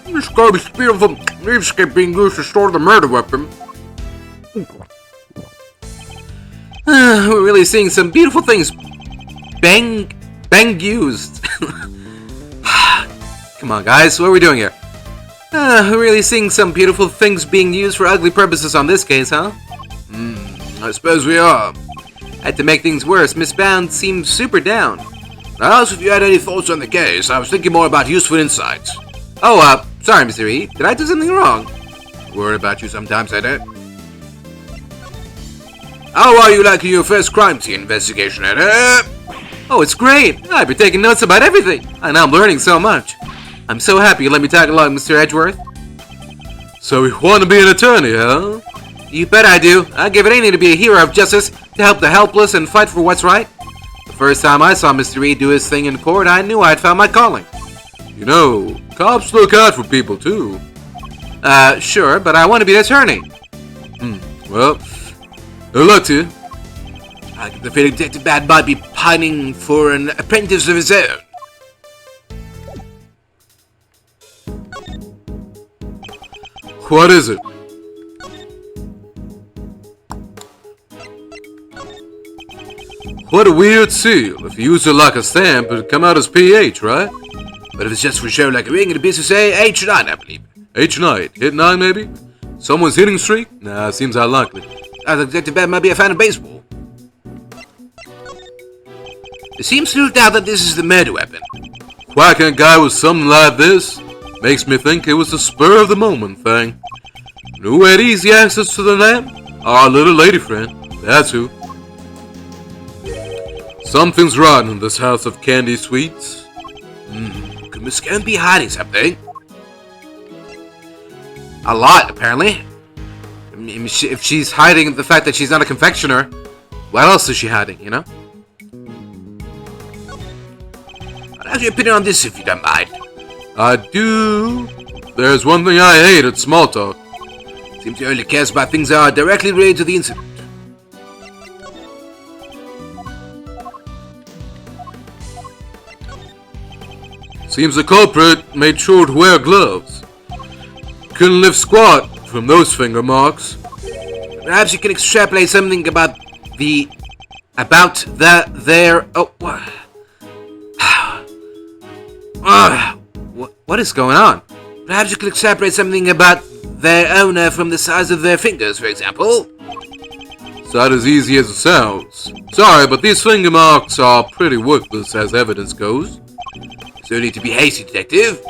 This garbage beautiful landscape being used to store the murder weapon. We're really seeing some beautiful things bang used. Come on, guys, what are we doing here? We're really seeing some beautiful things being used for ugly purposes on this case, huh? I suppose we are. And to make things worse, Miss Bound seems super down. I asked if you had any thoughts on the case. I was thinking more about useful insights. Oh, sorry, Mr. E. Did I do something wrong? Worry about you sometimes, I don't. How are you liking your first crime scene investigation, Eddie? Oh, it's great. I've been taking notes about everything, and I'm learning so much. I'm so happy you let me tag along, Mr. Edgeworth. So you want to be an attorney, huh? You bet I do. I'd give it anything to be a hero of justice, to help the helpless and fight for what's right. The first time I saw Mr. E do his thing in court, I knew I'd found my calling. You know, cops look out for people too. Sure, but I want to be an attorney. Well, good luck to you. I get the feeling Detective Bad might be pining for an apprentice of his own. What is it? What a weird seal. If you use it like a stamp, it'd come out as PH, right? But if it's just for show like a ring, it'd be to say H9, I believe. H9? Hit 9, maybe? Someone's hitting streak? Nah, seems unlikely. I think Detective Bad might be a fan of baseball. It seems to doubt that this is the murder weapon. Whacking a guy with something like this makes me think it was a spur of the moment thing. Who had easy access to the lamp? Our little lady friend. That's who. Something's rotten in this house of candy sweets. Could Miss Scone be hiding something? A lot, apparently. I mean, if she's hiding the fact that she's not a confectioner, what else is she hiding, you know? I'll have your opinion on this if you don't mind. I do. There's one thing I hate at small talk. Seems he only cares about things that are directly related to the incident. Seems the culprit made sure to wear gloves. Couldn't lift squat from those finger marks. Perhaps you can extrapolate something about the About their... Oh, what is going on? perhaps you could extrapolate something about their owner from the size of their fingers, for example. It's not as easy as it sounds. Sorry, but these finger marks are pretty worthless as evidence goes. So need to be hasty, detective.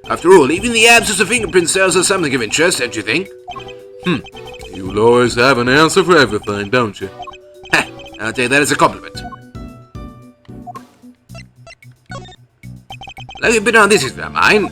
After all, even the absence of fingerprint cells is something of interest, don't you think? You'll always have an answer for everything, don't you? I'll take that as a compliment. Now you've been on this is mine.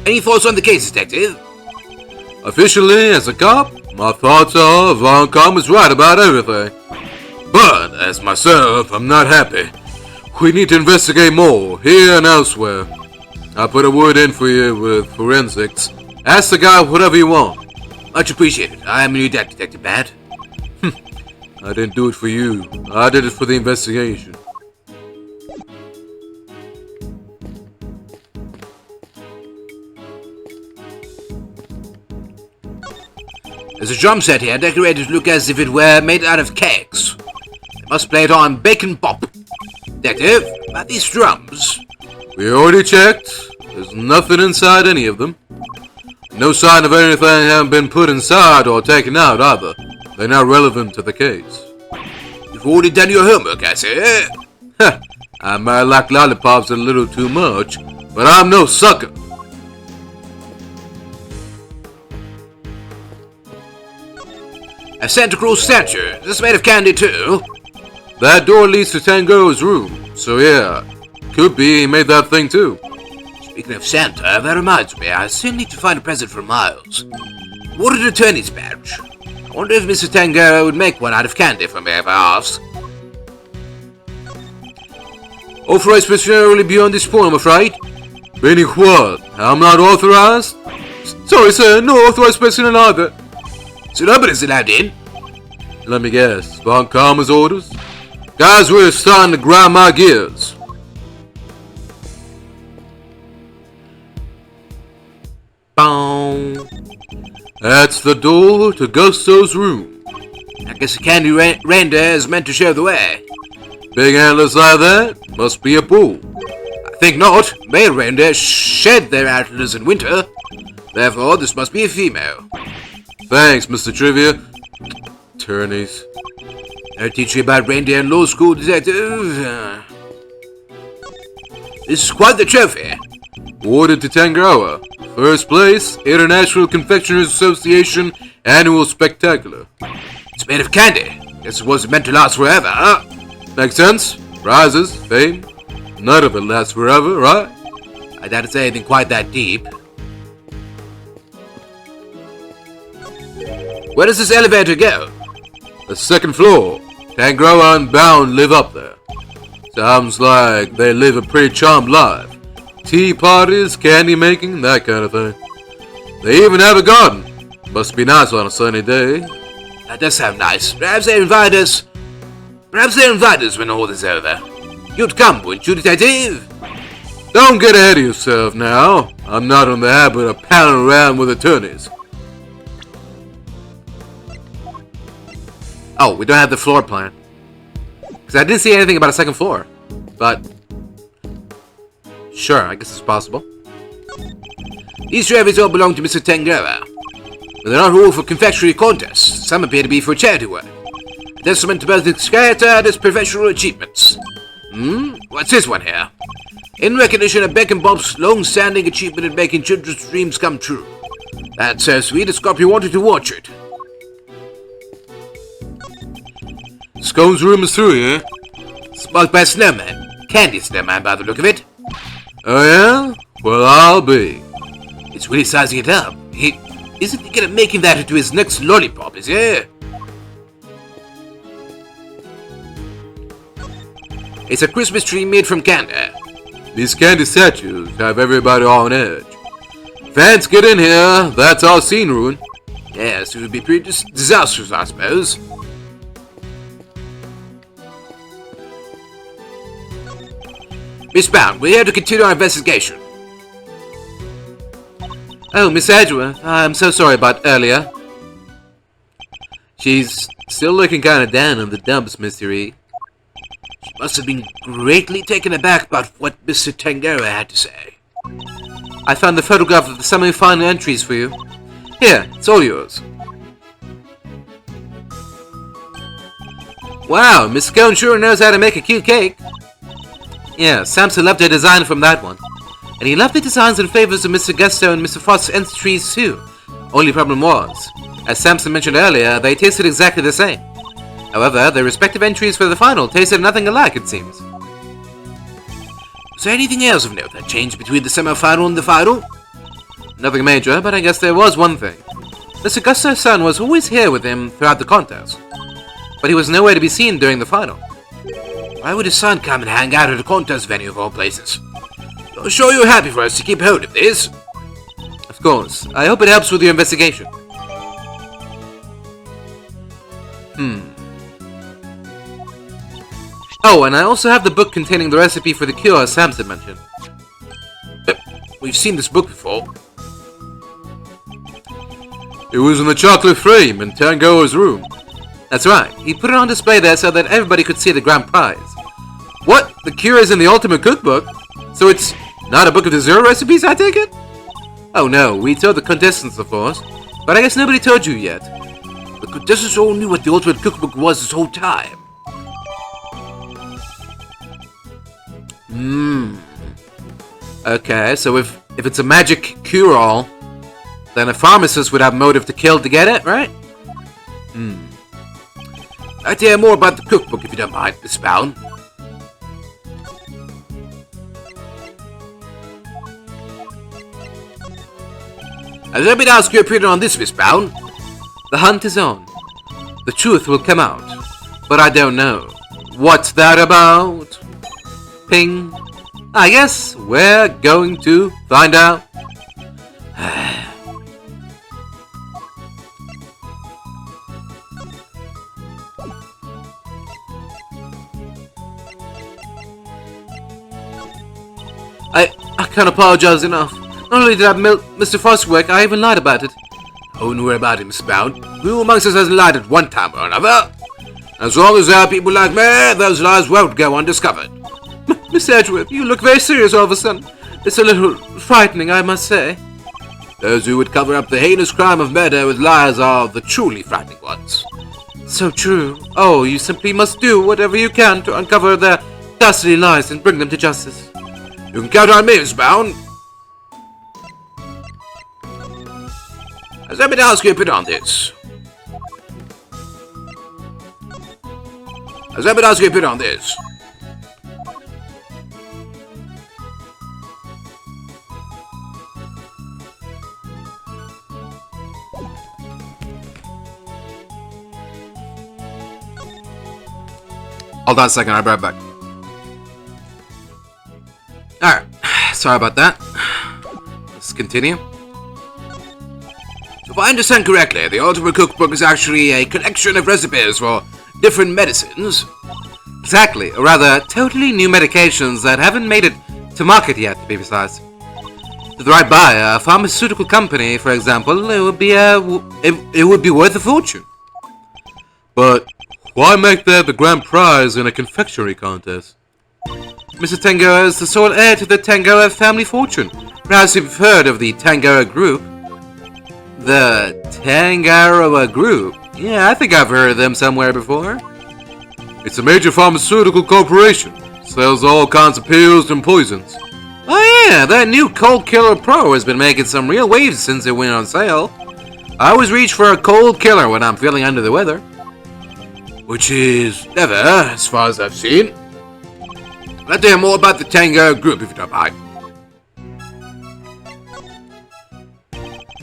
Any thoughts on the case, detective? Officially, as a cop, my thoughts are Von Com is right about everything. But, as myself, I'm not happy. We need to investigate more, here and elsewhere. I'll put a word in for you with forensics. Ask the guy whatever you want. Much appreciated. I am a new Detective Bat. I didn't do it for you. I did it for the investigation. There's a drum set here decorated to look as if it were made out of kegs. I must play it on bacon pop. Detective, about these drums. We already checked. There's nothing inside any of them. No sign of anything having been put inside or taken out either. They're not relevant to the case. You've already done your homework, I see. I might like lollipops a little too much, but I'm no sucker. A Santa Cruz statue. Is this made of candy too? That door leads to Tangaroa's room, so yeah, could be he made that thing too. Speaking of Santa, that reminds me, I still need to find a present for Miles. What an attorney's badge. I wonder if Mr. Tangaroa would make one out of candy for me if I ask. Authorized person only beyond this point, I'm afraid. Meaning what? I'm not authorized? Sorry, sir, no authorized person either. So nobody's allowed in? Let me guess, Von Karma's orders? Guys, we're starting to grind my gears. Boom. That's the door to Gusto's room. I guess the candy reindeer is meant to show the way. Big antlers like that? Must be a bull. I think not. Male reindeer shed their antlers in winter. Therefore, this must be a female. Thanks, Mr. Trivia. Attorneys. I'll teach you about reindeer in law school, detective. This is quite the trophy. Awarded to Tangaroa. First place, International Confectioners Association Annual Spectacular. It's made of candy. Guess it wasn't meant to last forever, huh? Makes sense. Prizes, fame. None of it lasts forever, right? I doubt it's anything quite that deep. Where does this elevator go? The second floor. Tangaroa and Bound live up there. Sounds like they live a pretty charmed life. Tea parties, candy making, that kind of thing. They even have a garden. Must be nice on a sunny day. That does sound nice. Perhaps they invite us. Perhaps they invite us when all is over. You'd come, wouldn't you, detective? Don't get ahead of yourself now. I'm not in the habit of pounding around with attorneys. Oh, we don't have the floor plan. Because I didn't see anything about a second floor. But sure, I guess it's possible. These trophies all belong to Mr. Tangaroa. But they're not all for confectionery contests. Some appear to be for charity work. A testament to both his character and his professional achievements. What's this one here? In recognition of Beck and Bob's long-standing achievement in making children's dreams come true. That's so sweet, Scorpio wanted to watch it. Scone's room is through here. Smoked by a snowman. Candy snowman by the look of it. Oh yeah? Well, I'll be. It's really sizing it up. He isn't thinking of making that into his next lollipop, is he? It's a Christmas tree made from candy. These candy statues have everybody on edge. Fans get in here, that's our scene ruin. Yes, it would be pretty disastrous, I suppose. Miss Bound, we're here to continue our investigation. Oh, Miss Edgeworth, I'm so sorry about earlier. She's still looking kinda down on the dumps mystery. She must have been greatly taken aback about what Mr. Tangaroa had to say. I found the photograph of the semi-final entries for you. Here, it's all yours. Wow, Miss Scone sure knows how to make a cute cake. Yeah, Samson loved her design from that one. And he loved the designs and flavors of Mr. Gusto and Mr. Frost's entries too. Only problem was, as Samson mentioned earlier, they tasted exactly the same. However, their respective entries for the final tasted nothing alike, it seems. Was there anything else of note that changed between the semi-final and the final? Nothing major, but I guess there was one thing. Mr. Gusto's son was always here with him throughout the contest, but he was nowhere to be seen during the final. Why would his son come and hang out at a contest venue of all places? I'm sure you're happy for us to keep hold of this. Of course. I hope it helps with your investigation. Oh, and I also have the book containing the recipe for the cure Samson mentioned. We've seen this book before. It was in the chocolate frame in Tangaroa's room. That's right. He put it on display there so that everybody could see the grand prize. What? The cure is in the ultimate cookbook? So it's not a book of dessert recipes, I take it? Oh no, we told the contestants, of course. But I guess nobody told you yet. The contestants all knew what the ultimate cookbook was this whole time. Okay, so if it's a magic cure-all, then a pharmacist would have motive to kill to get it, right? I'd like to hear more about the cookbook if you don't mind, Miss Bound. Let me ask your opinion on this, Miss Bound. The hunt is on. The truth will come out. But I don't know. What's that about? Ping. I guess we're going to find out. I can't apologize enough. Not only did I milk Mr. Frost's work, I even lied about it. Oh, no worry about it, Miss Bound. Who amongst us hasn't lied at one time or another? As long as there are people like me, those lies won't go undiscovered. Miss Edgeworth, you look very serious all of a sudden. It's a little frightening, I must say. Those who would cover up the heinous crime of murder with lies are the truly frightening ones. So true. Oh, you simply must do whatever you can to uncover their dastardly lies and bring them to justice. You can count on me, Miss Bound. Let me ask you a bit on this. Let me ask you a bit on this. Hold on a second, I'll be right back. Alright, sorry about that. Let's continue. If I understand correctly, the Ultimate Cookbook is actually a collection of recipes for different medicines. Exactly, or rather, totally new medications that haven't made it to market yet, to be precise. To the right buyer, a pharmaceutical company, for example, it would be worth a fortune. But why make that the grand prize in a confectionery contest? Mr. Tangaroa is the sole heir to the Tangaroa family fortune. Perhaps you've heard of the Tangaroa Group. The Tangaroa Group? Yeah, I think I've heard of them somewhere before. It's a major pharmaceutical corporation. Sells all kinds of pills and poisons. Oh yeah, that new Cold Killer Pro has been making some real waves since it went on sale. I always reach for a cold killer when I'm feeling under the weather. Which is never, as far as I've seen. I'd like to hear more about the Tangaroa Group, if you don't mind.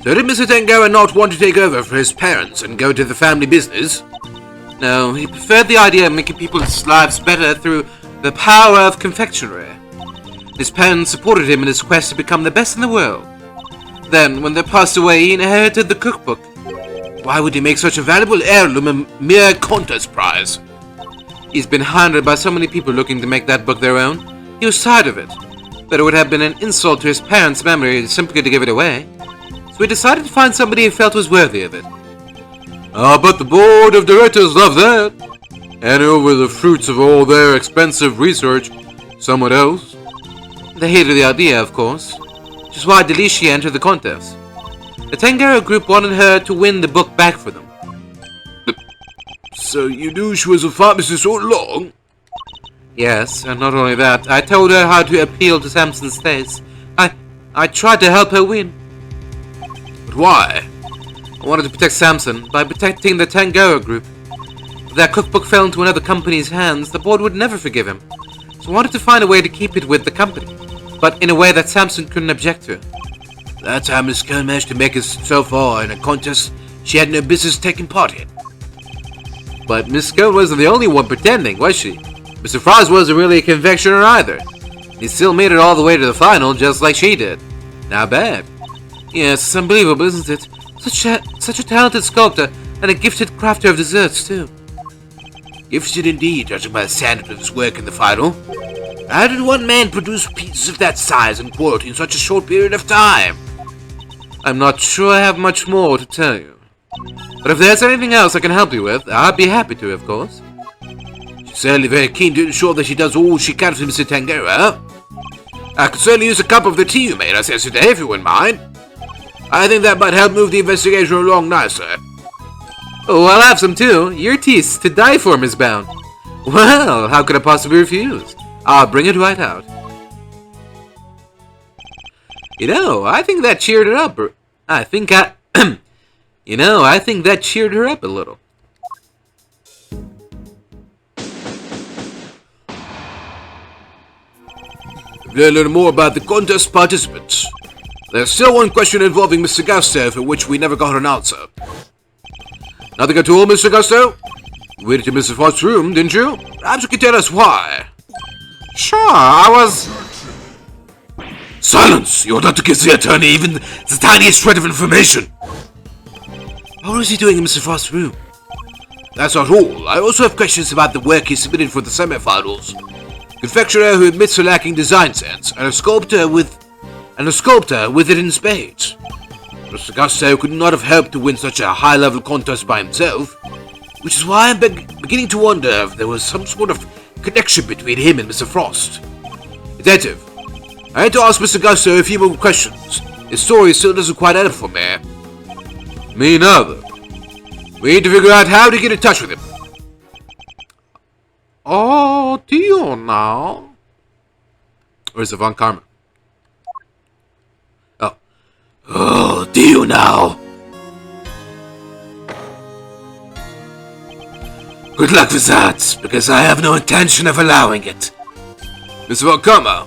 So did Mr. Tangaroa not want to take over for his parents and go to the family business? No, he preferred the idea of making people's lives better through the power of confectionery. His parents supported him in his quest to become the best in the world. Then, when they passed away, he inherited the cookbook. Why would he make such a valuable heirloom a mere contest prize? He's been hounded by so many people looking to make that book their own. He was tired of it. But it would have been an insult to his parents' memory simply to give it away. So he decided to find somebody he felt was worthy of it. But the board of directors love that. Handing over the fruits of all their expensive research someone else. They hated the idea, of course, which is why Delicia entered the contest. The Tangaroa group wanted her to win the book back for them. So you knew she was a pharmacist all along? Yes, and not only that, I told her how to appeal to Samson's taste. I tried to help her win. But why? I wanted to protect Samson by protecting the Tangaroa group. If that cookbook fell into another company's hands, the board would never forgive him. So I wanted to find a way to keep it with the company, but in a way that Samson couldn't object to. That's how Miss Scone managed to make it so far in a contest she had no business taking part in. But Miss Scone wasn't the only one pretending, was she? Mr. Frost wasn't really a confectioner either. He still made it all the way to the final, just like she did. Not bad. Yes, it's unbelievable, isn't it? Such a talented sculptor, and a gifted crafter of desserts, too. Gifted indeed, judging by the standard of his work in the final. How did one man produce pieces of that size and quality in such a short period of time? I'm not sure I have much more to tell you. But if there's anything else I can help you with, I'd be happy to, of course. She's certainly very keen to ensure that she does all she can for Mr. Tangaroa. I could certainly use a cup of the tea you made us yesterday, if you wouldn't mind. I think that might help move the investigation along nicer. Oh, I'll have some too. Your tea's to die for, Miss Bound. Well, how could I possibly refuse? I'll bring it right out. I think that cheered her up. I think that cheered her up a little. We'll learn more about the contest participants. There's still one question involving Mr. Gusto for which we never got an answer. Nothing at all, Mr. Gusto? You waited in Mr. Frost's room, didn't you? Perhaps you can tell us why. Sure, I was... Silence! You're not to give the attorney even the tiniest shred of information! What was he doing in Mr. Frost's room? That's not all. I also have questions about the work he submitted for the semi-finals. Confectioner who admits to lacking design sense, and a sculptor with it in spades. Mr. Gusto could not have helped to win such a high-level contest by himself, which is why I'm beginning to wonder if there was some sort of connection between him and Mr. Frost. Detective, I had to ask Mr. Gusto a few more questions. His story still doesn't quite add up for me. Me neither. We need to figure out how to get in touch with him. Oh, do you now? Where's Von Karma? Oh, do you now? Good luck with that, because I have no intention of allowing it. Mr. Von Karma,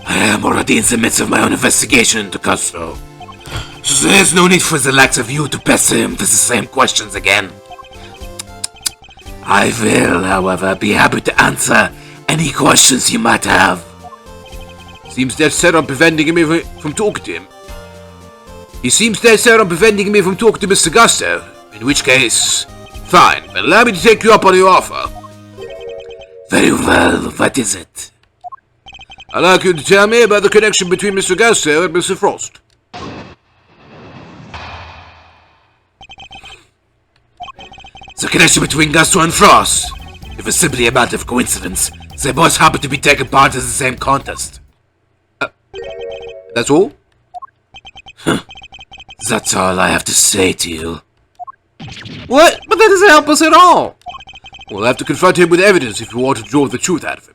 I am already in the midst of my own investigation into Gusto. So there's no need for the likes of you to pester him with the same questions again. I will, however, be happy to answer any questions you might have. Seems dead set on preventing me from talking to him. He seems dead set on preventing me from talking to Mr. Gusto, in which case, fine, but allow me to take you up on your offer. Very well, what is it? I'd like you to tell me about the connection between Mr. Gusto and Mr. Frost. The connection between Gusto and Frost. It was simply a matter of coincidence. They both happened to be taking part in the same contest. That's all? That's all I have to say to you. What? But that doesn't help us at all. We'll have to confront him with evidence if we want to draw the truth out of him.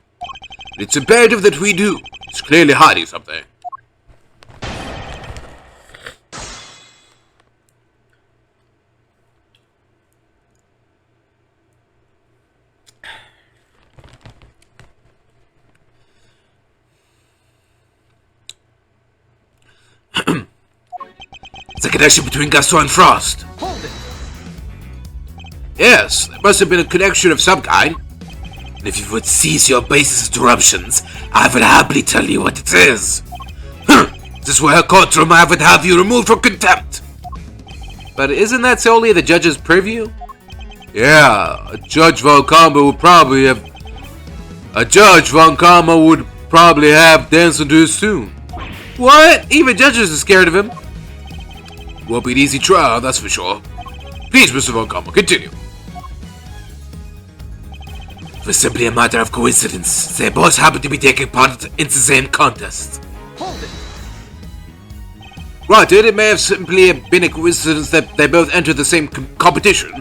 And it's imperative that we do. He's clearly hiding something. The connection between Gusto and Frost. Hold it. Yes, there must have been a connection of some kind. And if you would cease your baseless interruptions, I would happily tell you what it is. If this were a courtroom, I would have you removed for contempt. But isn't that solely the judge's purview? Yeah, Judge Von Karma would probably have... danced into his tune. What? Even judges are scared of him. Won't be an easy trial, that's for sure. Please, Mr. Von Karma, continue. It was simply a matter of coincidence. They both happened to be taking part in the same contest. Hold it. Granted, it may have simply been a coincidence that they both entered the same competition.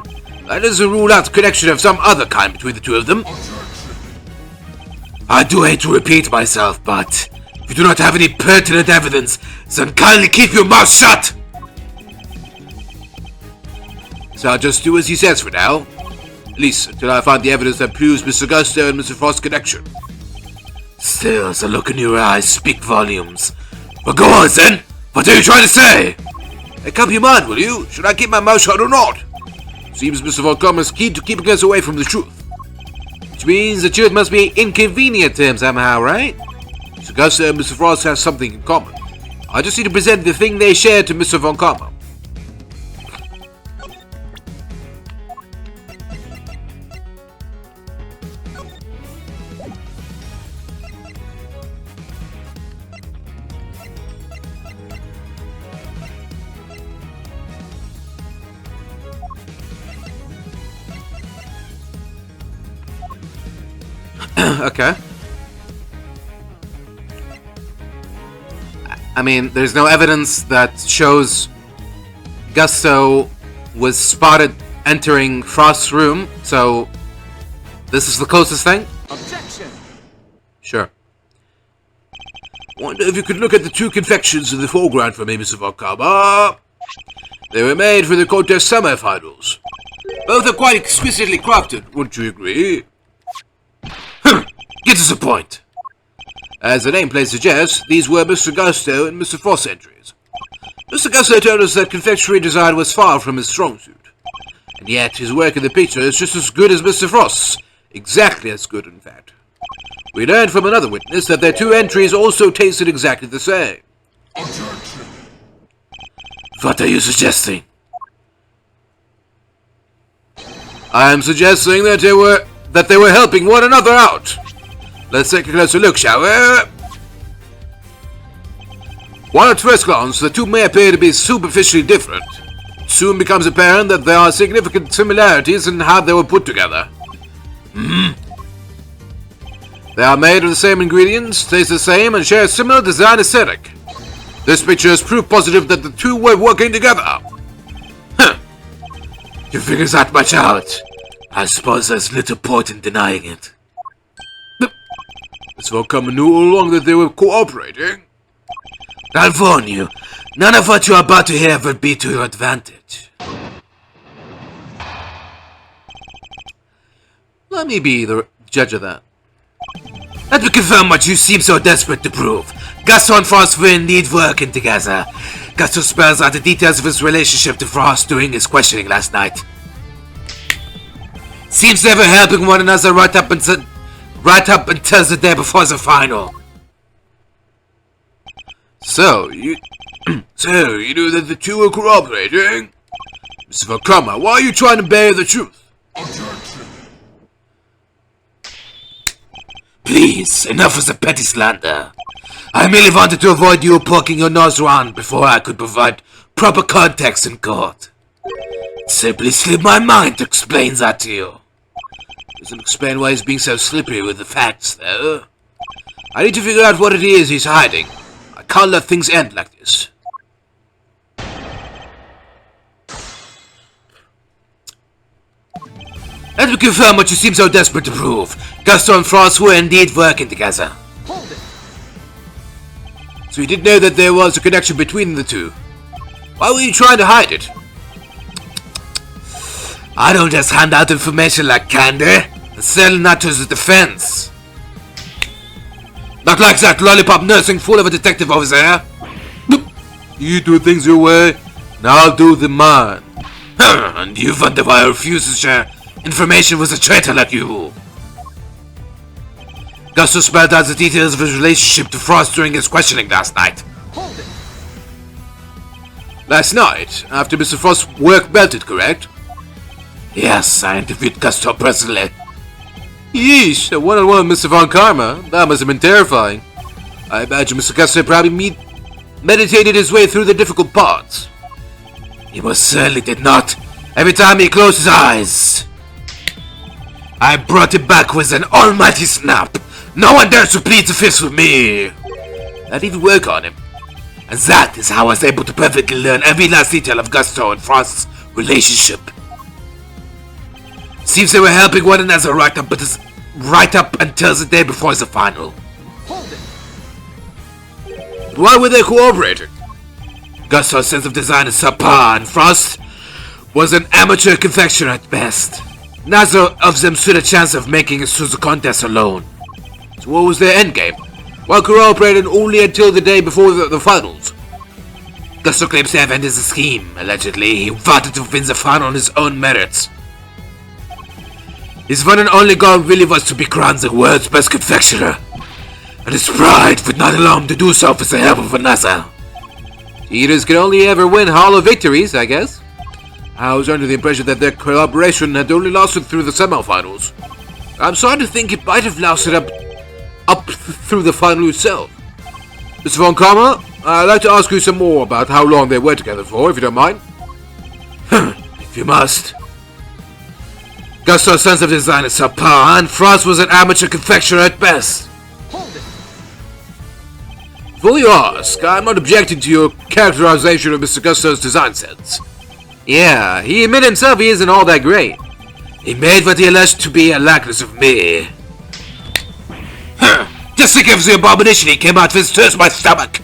That doesn't rule out the connection of some other kind between the two of them. I do hate to repeat myself, but if you do not have any pertinent evidence, then kindly keep your mouth shut! So I'll just do as he says for now. At least until I find the evidence that proves Mr. Gusto and Mr. Frost's connection. Still, the look in your eyes speak volumes. But go on, then! What are you trying to say? Hey, come your mind, will you? Should I keep my mouth shut or not? Seems Mr. Von Karma is keen to keep us away from the truth. Which means the truth must be inconvenient to him somehow, right? Mr. Gusto and Mr. Frost have something in common. I just need to present the thing they share to Mr. Von Karma. Okay. I mean, there's no evidence that shows Gusto was spotted entering Frost's room, so this is the closest thing? Objection. Sure. Wonder if you could look at the two confections in the foreground for me, Mr. Von Karma. They were made for the contest semi-finals. Both are quite exquisitely crafted, wouldn't you agree? Get to the point. As the nameplate suggests, these were Mr. Gusto and Mr. Frost's entries. Mr. Gusto told us that confectionery design was far from his strong suit. And yet, his work in the picture is just as good as Mr. Frost's. Exactly as good, in fact. We learned from another witness that their two entries also tasted exactly the same. Objection. What are you suggesting? I am suggesting that they were helping one another out. Let's take a closer look, shall we? While at first glance, the two may appear to be superficially different, it soon becomes apparent that there are significant similarities in how they were put together. They are made of the same ingredients, taste the same, and share a similar design aesthetic. This picture is proof positive that the two were working together. You figure that much out. I suppose there's little point in denying it. Mr. Von Karma knew all along that they were cooperating. I'll warn you, none of what you are about to hear will be to your advantage. Let me be the judge of that. Let me confirm what you seem so desperate to prove. Gusto and Frost were indeed working together. Gusto spells out the details of his relationship to Frost during his questioning last night. Seems they were helping one another right up until the day before the final. So, you knew that the two were cooperating? Mr. Von Karma, why are you trying to bury the truth? Objection. Please, enough of the petty slander. I merely wanted to avoid you poking your nose around before I could provide proper context in court. It simply slipped my mind to explain that to you. Doesn't explain why he's being so slippery with the facts, though. I need to figure out what it is he's hiding. I can't let things end like this. Let me confirm what you seem so desperate to prove. Gusto and Frost were indeed working together. Hold it. So you did know that there was a connection between the two. Why were you trying to hide it? I don't just hand out information like candy, and certainly not to the defense. Not like that lollipop nursing fool of a detective over there. You do things your way, and I'll do them mine. And you wonder why I refuse to share information with a traitor like you. Gusto spelled out the details of his relationship to Frost during his questioning last night. Hold it. Last night, after Mr. Frost's work melted, correct? Yes, I interviewed Gusto personally. Yeesh, a one-on-one with Mr. Von Karma. That must have been terrifying. I imagine Mr. Gusto probably meditated his way through the difficult parts. He most certainly did not. Every time he closed his eyes, I brought him back with an almighty snap. No one dares to plead the fifth with me. I'd even work on him. And that is how I was able to perfectly learn every last detail of Gusto and Frost's relationship. Seems they were helping one another right up until the day before the final. Hold it. Why were they cooperating? Gusto's sense of design is subpar, and Frost was an amateur confectioner at best. Neither of them stood a chance of making it through the contest alone. So what was their endgame? Why cooperating only until the day before the finals? Gusto claims to have ended the scheme. Allegedly, he wanted to win the final on his own merits. His one and only goal really was to be crowned the world's best confectioner, and his pride would not allow him to do so with the help of another. Cheaters can only ever win hollow victories, I guess. I was under the impression that their collaboration had only lasted through the semifinals. I'm starting to think it might have lasted up through the final itself. Mr. Von Karma, I'd like to ask you some more about how long they were together for, if you don't mind. If you must. Gusto's sense of design is subpar, and Frost was an amateur confectioner at best. Hold it. Before you ask, I'm not objecting to your characterization of Mr. Gusto's design sense. Yeah, he admitted himself he isn't all that great. He made what he alleged to be a likeness of me. Just think of the abomination he came out with stirs my stomach.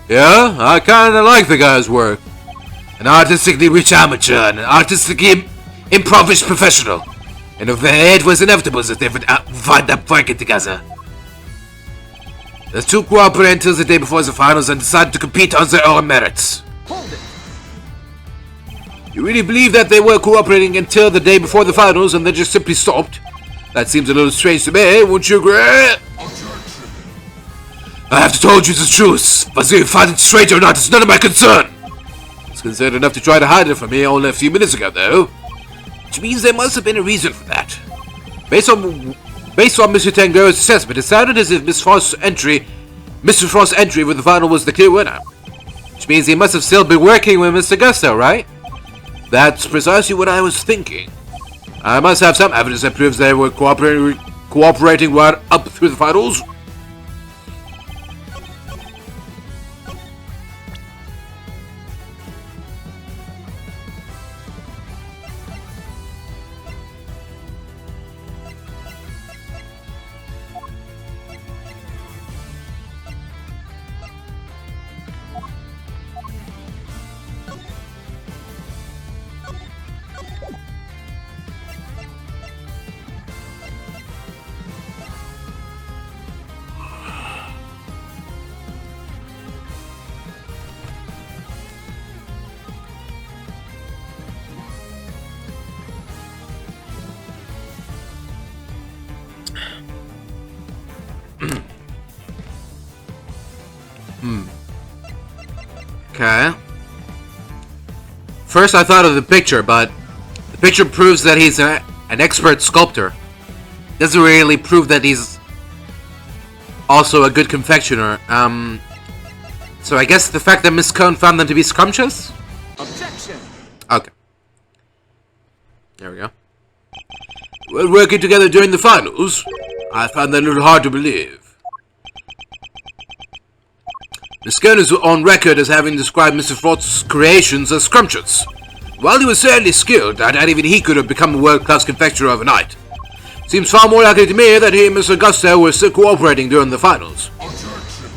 Yeah, I kinda like the guy's work. An artistically rich amateur and an artistically impoverished professional. And if it was inevitable that they would wind up working together. The two cooperated until the day before the finals and decided to compete on their own merits. Hold it. You really believe that they were cooperating until the day before the finals and then just simply stopped? That seems a little strange to me, wouldn't you agree? Objection. I have told you the truth. Whether you find it strange or not is none of my concern. It's concerned enough to try to hide it from me only a few minutes ago, though. Which means there must have been a reason for that. Based on Mr. Tangaroa's assessment, it sounded as if Mr. Frost's entry with the final was the clear winner. Which means he must have still been working with Mr. Gusto, right? That's precisely what I was thinking. I must have some evidence that proves they were cooperating right up through the finals. Okay. First I thought of the picture, but the picture proves that he's an expert sculptor. Doesn't really prove that he's also a good confectioner. So I guess the fact that Miss Scone found them to be scrumptious? Objection. Okay. There we go. We're working together during the finals. I found that a little hard to believe. Miss Scone is on record as having described Mr. Frost's creations as scrumptious. While he was certainly skilled, I doubt even he could have become a world-class confectioner overnight. Seems far more likely to me that he and Mr. Gusto were still cooperating during the finals. Objection.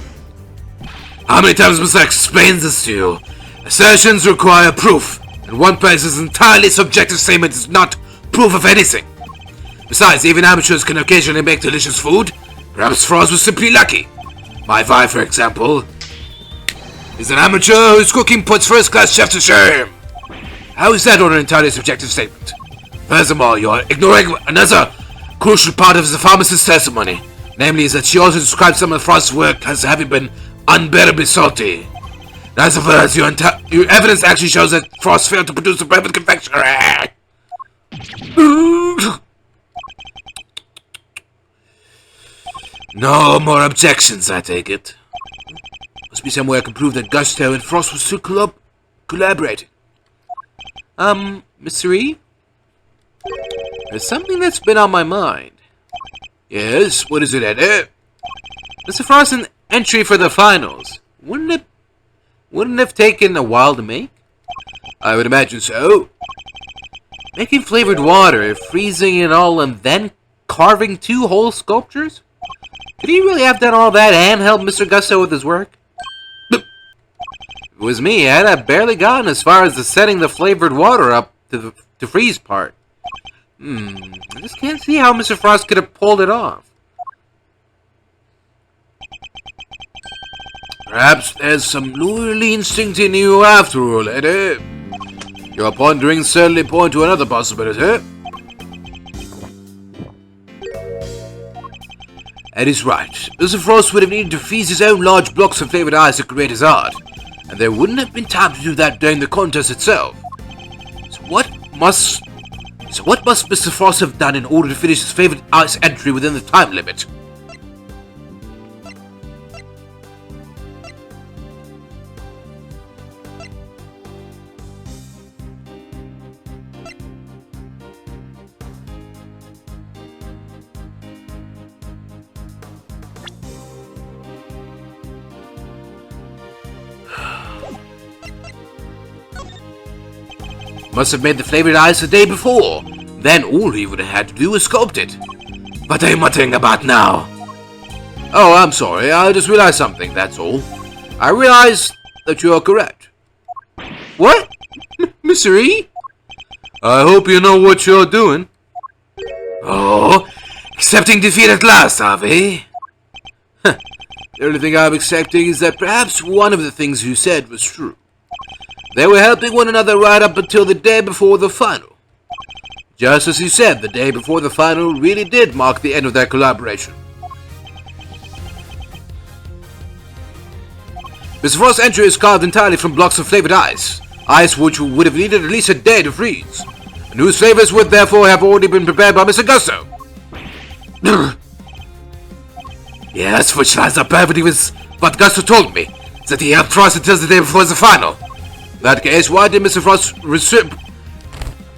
How many times must I explain this to you? Assertions require proof, and one person's entirely subjective statement is not proof of anything. Besides, even amateurs can occasionally make delicious food. Perhaps Frost was simply lucky. My wife, for example, is an amateur whose cooking puts first-class chefs to shame. How is that not an entirely subjective statement? Furthermore, you are ignoring another crucial part of the pharmacist's testimony. Namely, is that she also describes some of Frost's work as having been unbearably salty. As of words, your evidence actually shows that Frost failed to produce a perfect confectionary. No more objections, I take it. Must be some way I can prove that Gusto and Frost were still collaborating. Mr. E? There's something that's been on my mind. Yes, what is it, Eddie? Mr. Frost's entry for the finals. Wouldn't it have taken a while to make? I would imagine so. Making flavored water, freezing it all, and then carving 2 whole sculptures? Could he really have done all that and helped Mr. Gusto with his work? If it was me, I'd have barely gotten as far as the setting the flavored water up to the freeze part. I just can't see how Mr. Frost could have pulled it off. Perhaps there's some lurely instinct in you after all, Eddie. Your ponderings certainly point to another possibility. Eddie's right. Mr. Frost would have needed to freeze his own large blocks of flavored ice to create his art, and there wouldn't have been time to do that during the contest itself. So what must Mr. Frost have done in order to finish his flavored ice entry within the time limit? Must have made the flavored ice the day before. Then all he would have had to do was sculpt it. What are you muttering about now? Oh, I'm sorry. I just realized something, that's all. I realized that you are correct. What? Mr. E? I hope you know what you're doing. Oh, accepting defeat at last, are we? The only thing I'm accepting is that perhaps one of the things you said was true. They were helping one another right up until the day before the final. Just as you said, the day before the final really did mark the end of their collaboration. Mr. Frost's entry is carved entirely from blocks of flavored ice. Ice which would have needed at least a day to freeze, and whose flavors would therefore have already been prepared by Mr. Gusto. Yes, which lines up perfectly with what Gusto told me, that he helped Frost until the day before the final. In that case, why did Mr. Frost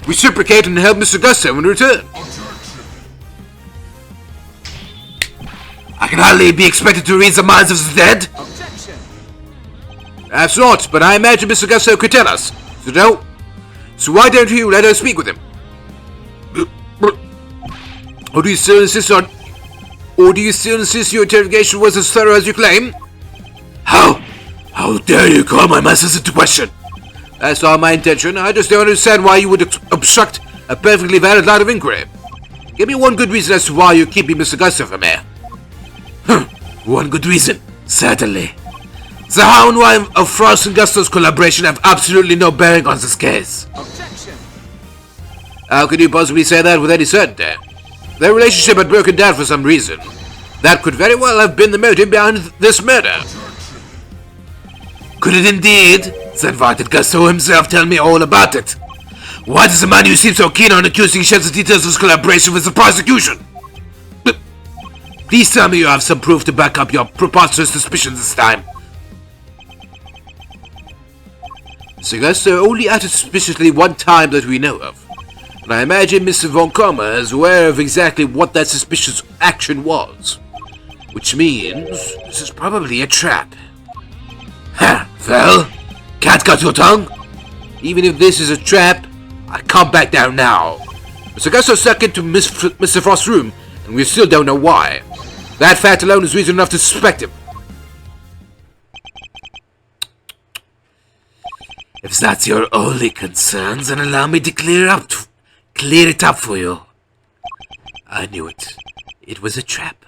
reciprocate and help Mr. Gusto in return? I can hardly be expected to read the minds of the dead. Objection. Perhaps not, but I imagine Mr. Gusto could tell us. So no? So why don't you let us speak with him? Or do you still insist your interrogation was as thorough as you claim? How dare you call my masters into question? That's not my intention. I just don't understand why you would obstruct a perfectly valid line of inquiry. Give me one good reason as to why you're keeping Mr. Gusto from here. One good reason? Certainly. The how and why of Frost and Gusto's collaboration have absolutely no bearing on this case. Objection. How could you possibly say that with any certainty? Their relationship had broken down for some reason. That could very well have been the motive behind this murder. Could it indeed? Then why did Gusto himself tell me all about it? Why does the man you seem so keen on accusing share the details of his collaboration with the prosecution? Please tell me you have some proof to back up your preposterous suspicions this time. Mr. Gusto only acted suspiciously one time that we know of, and I imagine Mr. Von Kommer is aware of exactly what that suspicious action was. Which means this is probably a trap. Ha! Well, cat got your tongue? Even if this is a trap, I can't back down now. Mr. Gusto snuck into Mr. Frost's room, and we still don't know why. That fact alone is reason enough to suspect him. If that's your only concern, then allow me to clear it up for you. I knew it. It was a trap.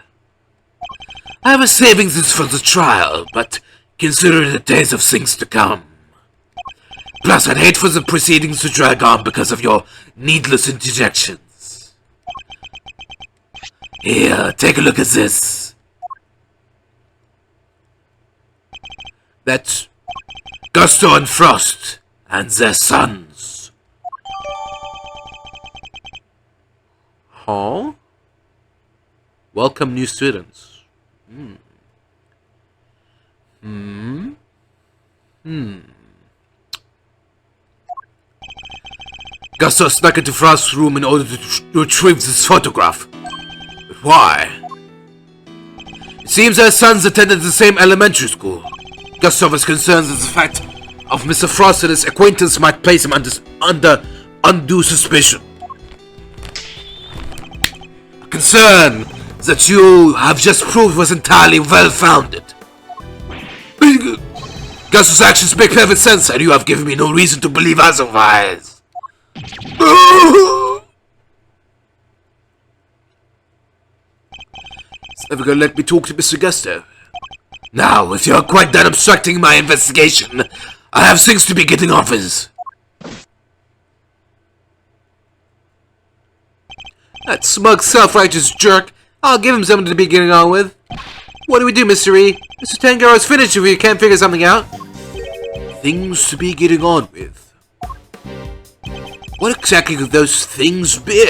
I was saving this for the trial, but consider the days of things to come. Plus, I'd hate for the proceedings to drag on because of your needless interjections. Here, take a look at this. That's Gusto and Frost and their sons. Huh? Welcome new students. Gusto snuck into Frost's room in order to retrieve this photograph. But why? It seems their sons attended the same elementary school. Gusto was concerned that the fact of Mr. Frost and his acquaintance might place him under undue suspicion. A concern that you have just proved was entirely well-founded. Gusto's actions make perfect sense, and you have given me no reason to believe otherwise. It's never gonna let me talk to Mr. Gusto. Now, if you're quite done obstructing my investigation, I have things to be getting off with. That smug, self-righteous jerk. I'll give him something to be getting on with. What do we do, Mr. E? Mr. Tangaroa's finished if you can't figure something out. Things to be getting on with. What exactly could those things be?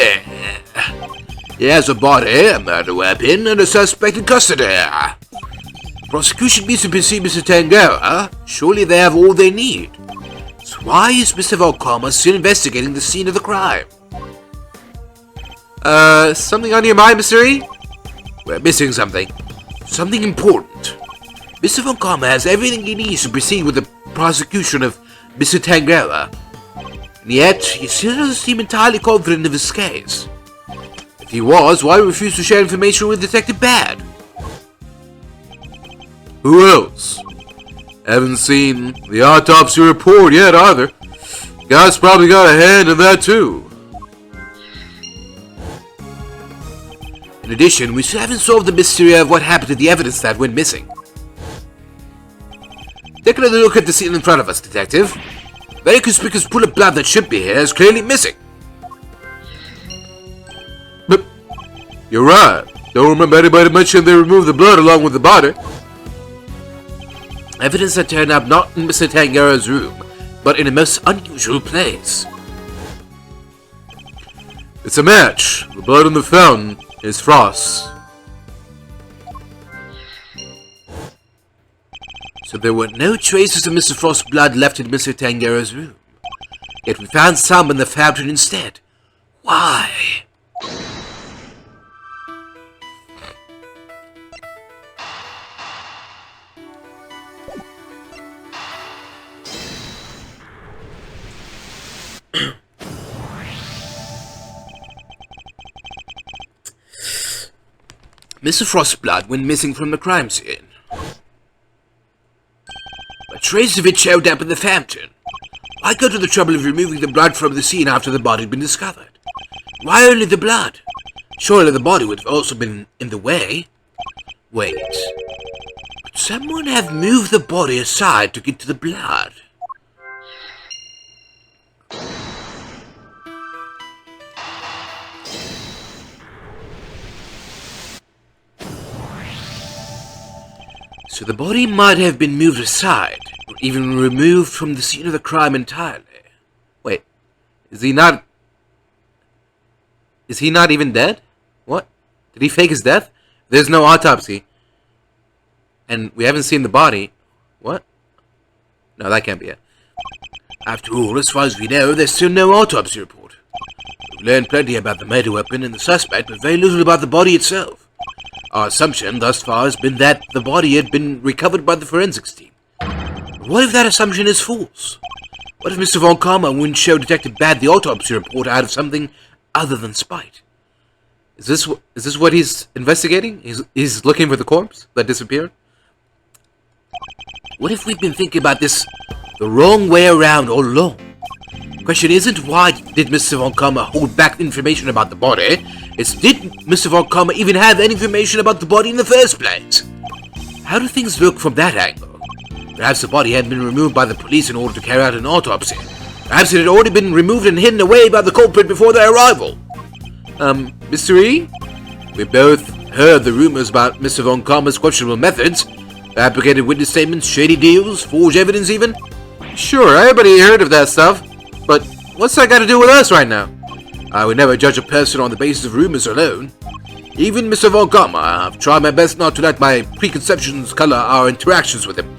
He has a body, a murder weapon, and a suspect in custody. Prosecution needs to pursue Mr. Tangaroa. Surely they have all they need. So why is Mr. Volcoma still investigating the scene of the crime? Something on your mind, Mr. E? We're missing something. Something important. Mr. Volcoma has everything he needs to proceed with the prosecution of Mr. Tangaroa. And yet, he still doesn't seem entirely confident of his case. If he was, why refuse to share information with Detective Bad? Who else? Haven't seen the autopsy report yet either. Guy's probably got a hand in that too. In addition, we still haven't solved the mystery of what happened to the evidence that went missing. Take another look at the scene in front of us, Detective. Very conspicuous pool of blood that should be here is clearly missing. But you're right. Don't remember anybody mentioning they removed the blood along with the body. Evidence that turned up not in Mr. Tangaroa's room, but in a most unusual place. It's a match. The blood in the fountain is Frost's. So there were no traces of Mr. Frost's blood left in Mr. Tangaroa's room. Yet we found some in the fountain instead. Why? Mr. Frost's blood went missing from the crime scene. But traces of it showed up in the fountain. Why go to the trouble of removing the blood from the scene after the body had been discovered? Why only the blood? Surely the body would have also been in the way. Wait. Could someone have moved the body aside to get to the blood? So the body might have been moved aside, or even removed from the scene of the crime entirely. Wait, is he not even dead? What? Did he fake his death? There's no autopsy. And we haven't seen the body. What? No, that can't be it. After all, as far as we know, there's still no autopsy report. We've learned plenty about the murder weapon and the suspect, but very little about the body itself. Our assumption thus far has been that the body had been recovered by the forensics team. But what if that assumption is false? What if Mr. Von Karma wouldn't show Detective Bad the autopsy report out of something other than spite? Is this what he's investigating? He's looking for the corpse that disappeared? What if we've been thinking about this the wrong way around all along? The question isn't why did Mr. Von Karma hold back information about the body, it's did Mr. Von Karma even have any information about the body in the first place? How do things look from that angle? Perhaps the body had been removed by the police in order to carry out an autopsy. Perhaps it had already been removed and hidden away by the culprit before their arrival. Mr. E? We both heard the rumors about Mr. Von Karma's questionable methods, fabricated witness statements, shady deals, forged evidence even. Sure, everybody heard of that stuff, but what's that got to do with us right now? I would never judge a person on the basis of rumors alone. Even Mr. Von Karma, I've tried my best not to let my preconceptions color our interactions with him.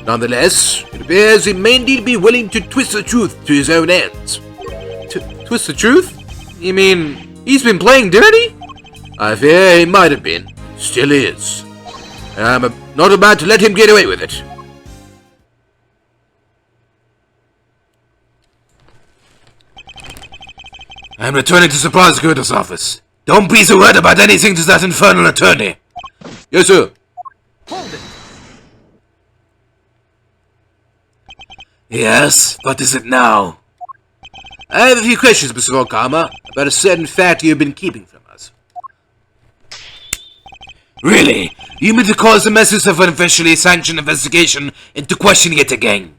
Nonetheless, it appears he may indeed be willing to twist the truth to his own ends. Twist the truth? You mean he's been playing dirty? I fear he might have been, still is. And I'm not about to let him get away with it. I'm returning to the prosecutor's office. Don't breathe a word about anything to that infernal attorney. Yes, sir. Hold it. Yes, what is it now? I have a few questions, Mr. Von Karma, about a certain fact you've been keeping from us. Really? You mean to cause the message of an officially sanctioned investigation into questioning it again?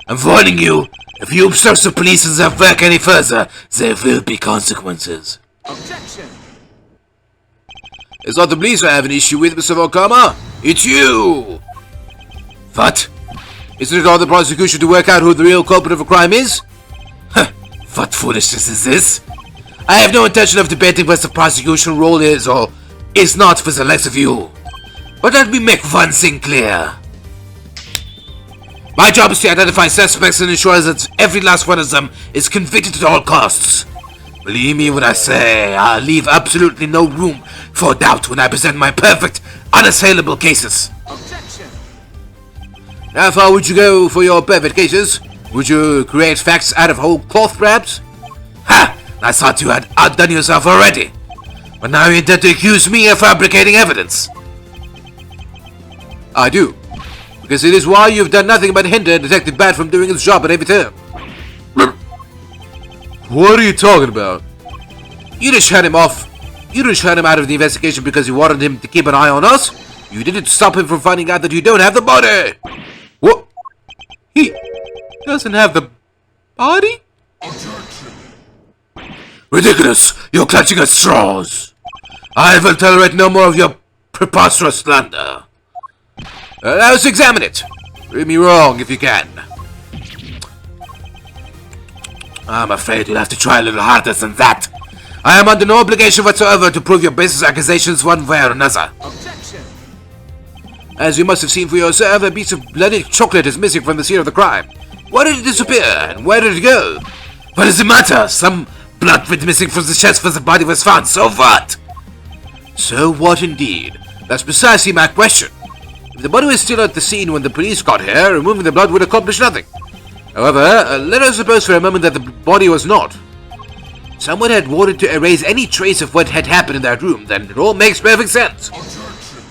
I'm warning you, if you obstruct the police and their work any further, there will be consequences. Objection. It's not the police I have an issue with, Mr. Von Karma. It's you! What? Isn't it on the prosecution to work out who the real culprit of a crime is? Huh, what foolishness is this? I have no intention of debating what the prosecution role is or is not for the likes of you. But let me make one thing clear. My job is to identify suspects and ensure that every last one of them is convicted at all costs. Believe me when I say I'll leave absolutely no room for doubt when I present my perfect, unassailable cases. Objection. How far would you go for your perfect cases? Would you create facts out of whole cloth, perhaps? Ha! I thought you had outdone yourself already. But now you intend to accuse me of fabricating evidence. I do. Because it is why you've done nothing but hinder Detective Bat from doing his job at every turn. What are you talking about? You didn't shut him off. You didn't shut him out of the investigation because you wanted him to keep an eye on us. You didn't stop him from finding out that you don't have the body. What? He doesn't have the body? Objection. Ridiculous! You're clutching at straws. I will tolerate no more of your preposterous slander. Let's examine it. Prove me wrong if you can. I'm afraid you'll have to try a little harder than that. I am under no obligation whatsoever to prove your baseless accusations one way or another. Objection. As you must have seen for yourself, a piece of bloody chocolate is missing from the scene of the crime. Why did it disappear, and where did it go? What does it matter? Some blood went missing from the chest where the body was found, so what? So what indeed? That's precisely my question. If the body was still at the scene when the police got here, removing the blood would accomplish nothing. However, let us suppose for a moment that the body was not. Someone had wanted to erase any trace of what had happened in that room, then it all makes perfect sense. Objection.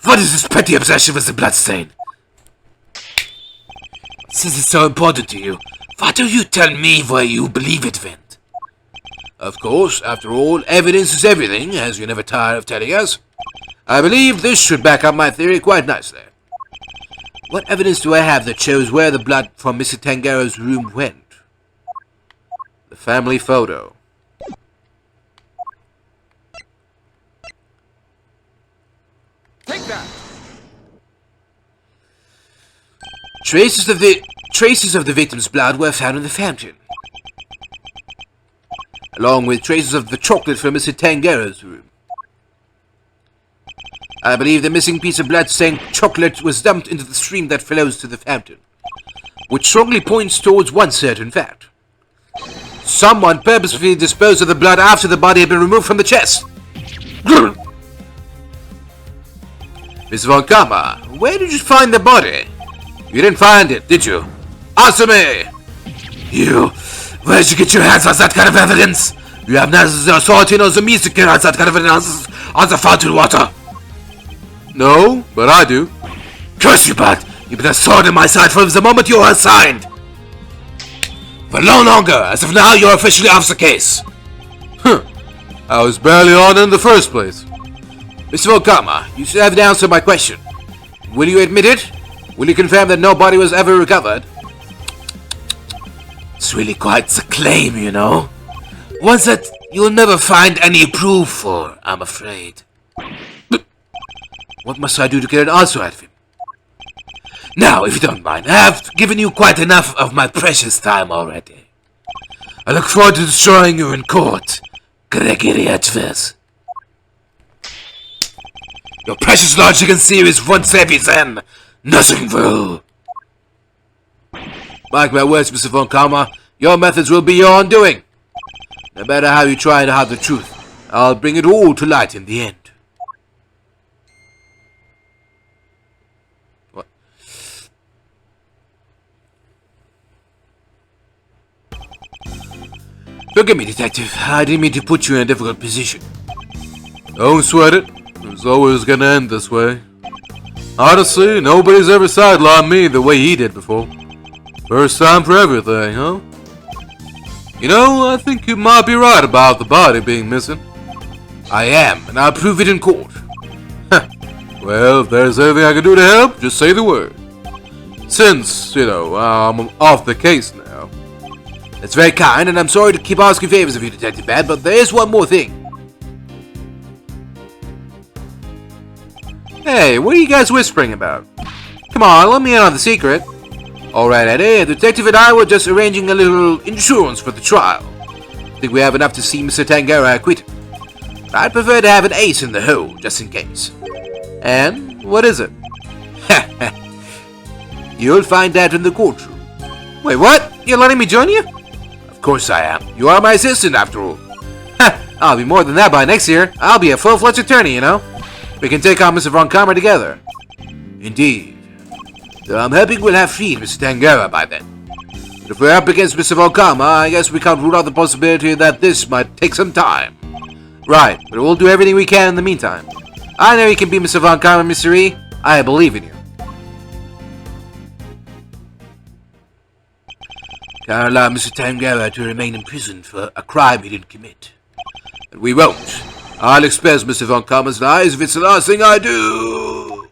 What is this petty obsession with the bloodstain? Since it's so important to you, why don't you tell me where you believe it went? Of course, after all, evidence is everything, as you never tire of telling us. I believe this should back up my theory quite nicely. What evidence do I have that shows where the blood from Mr. Tangaroa's room went? The family photo. Take that. Traces of the victim's blood were found in the fountain, along with traces of the chocolate from Mr. Tangaroa's room. I believe the missing piece of blood-stained chocolate was dumped into the stream that flows to the fountain, which strongly points towards one certain fact. Someone purposefully disposed of the blood after the body had been removed from the chest. Mr. Von Karma, where did you find the body? You didn't find it, did you? Answer me! You, where'd you get your hands on that kind of evidence? You have neither the authority nor the means to carry out that kind of analysis on the fountain water. No, but I do. Curse you, Bat! You've been a sword in my side from the moment you were assigned! For no longer, as of now, you're officially off the case. I was barely on in the first place. Mr. Von Karma, you should have answered my question. Will you admit it? Will you confirm that no body was ever recovered? It's really quite the claim, you know. One that you'll never find any proof for, I'm afraid. But what must I do to get an answer out of him? Now, if you don't mind, I have given you quite enough of my precious time already. I look forward to destroying you in court, Gregory Edgeworth. Your precious logic and series once heavy then, nothing will. Mark my words, Mr. Von Karma, your methods will be your undoing. No matter how you try to hide the truth, I'll bring it all to light in the end. What? Forgive me, Detective. I didn't mean to put you in a difficult position. Don't sweat it. It's always gonna end this way. Honestly, nobody's ever sidelined me the way he did before. First time for everything, huh? You know, I think you might be right about the body being missing. I am, and I'll prove it in court. Well, if there's anything I can do to help, just say the word. Since, I'm off the case now. That's very kind, and I'm sorry to keep asking favors of you, Detective Bad, but there is one more thing. Hey, what are you guys whispering about? Come on, let me in on the secret. Alright, Eddie, the detective and I were just arranging a little insurance for the trial. I think we have enough to see Mr. Tangaroa acquitted. But I'd prefer to have an ace in the hole, just in case. And what is it? You'll find out in the courtroom. Wait, what? You're letting me join you? Of course I am. You are my assistant, after all. I'll be more than that by next year. I'll be a full-fledged attorney, you know? We can take on Mr. Von Karma together. Indeed. Though I'm hoping we'll have freed Mr. Tangaroa by then. But if we're up against Mr. Von Karma, I guess we can't rule out the possibility that this might take some time. Right, but we'll do everything we can in the meantime. I know you can be Mr. Von Karma, Mr. E. I believe in you. Can't allow Mr. Tangaroa to remain in prison for a crime he didn't commit. And we won't. I'll expose Mr. Von Karma's lies if it's the last thing I do.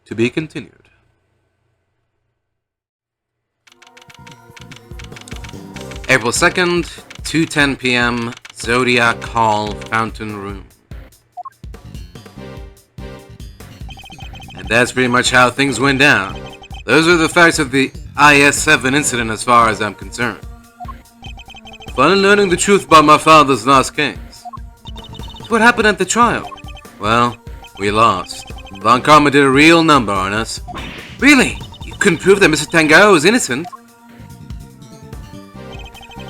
To be continued. April 2nd, 2:10 p.m., Zodiac Hall Fountain Room. And that's pretty much how things went down. Those are the facts of the IS-7 incident as far as I'm concerned. Fun in learning the truth about my father's lost case. What happened at the trial? Well, we lost. Von Karma did a real number on us. Really? You couldn't prove that Mr. Tangaroa was innocent?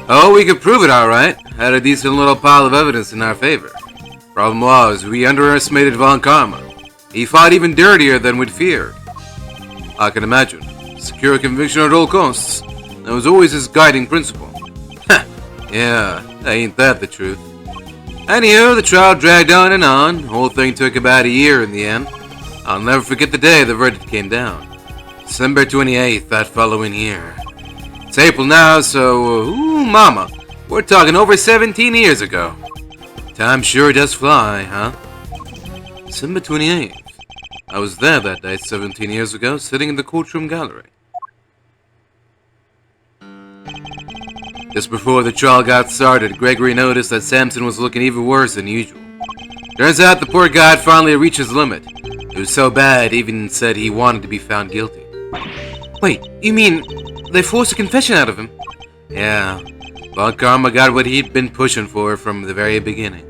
Oh, we could prove it alright. Had a decent little pile of evidence in our favor. Problem was, we underestimated Von Karma. He fought even dirtier than we'd feared. I can imagine. Secure conviction at all costs. That was always his guiding principle. Yeah, ain't that the truth. Anywho, the trial dragged on and on. The whole thing took about a year in the end. I'll never forget the day the verdict came down. December 28th that following year. It's April now, so, ooh, mama, we're talking over 17 years ago. Time sure does fly, huh? December 28th. I was there that day 17 years ago, sitting in the courtroom gallery. Just before the trial got started, Gregory noticed that Samson was looking even worse than usual. Turns out the poor guy had finally reached his limit. It was so bad, even said he wanted to be found guilty. Wait, you mean they forced a confession out of him? Yeah, Von Karma got what he'd been pushing for from the very beginning.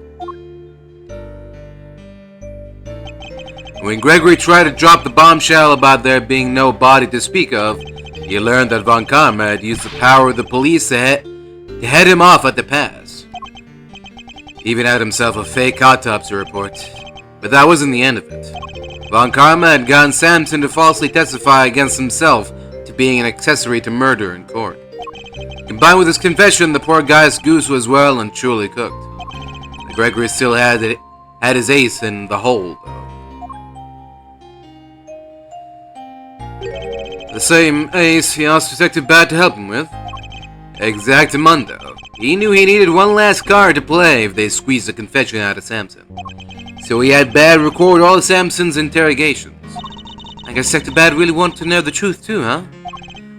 When Gregory tried to drop the bombshell about there being no body to speak of, he learned that Von Karma had used the power of the police to head him off at the pass. He even had himself a fake autopsy report, but that wasn't the end of it. Von Karma had gotten Samson to falsely testify against himself to being an accessory to murder in court. Combined with his confession, the poor guy's goose was well and truly cooked. Gregory still had his ace in the hole, though. The same ace he asked Detective Bat to help him with. Exactamundo. He knew he needed one last card to play if they squeezed a confession out of Samson. So he had Bad record all of Samson's interrogations. I guess Detective Bat really wanted to know the truth too, huh?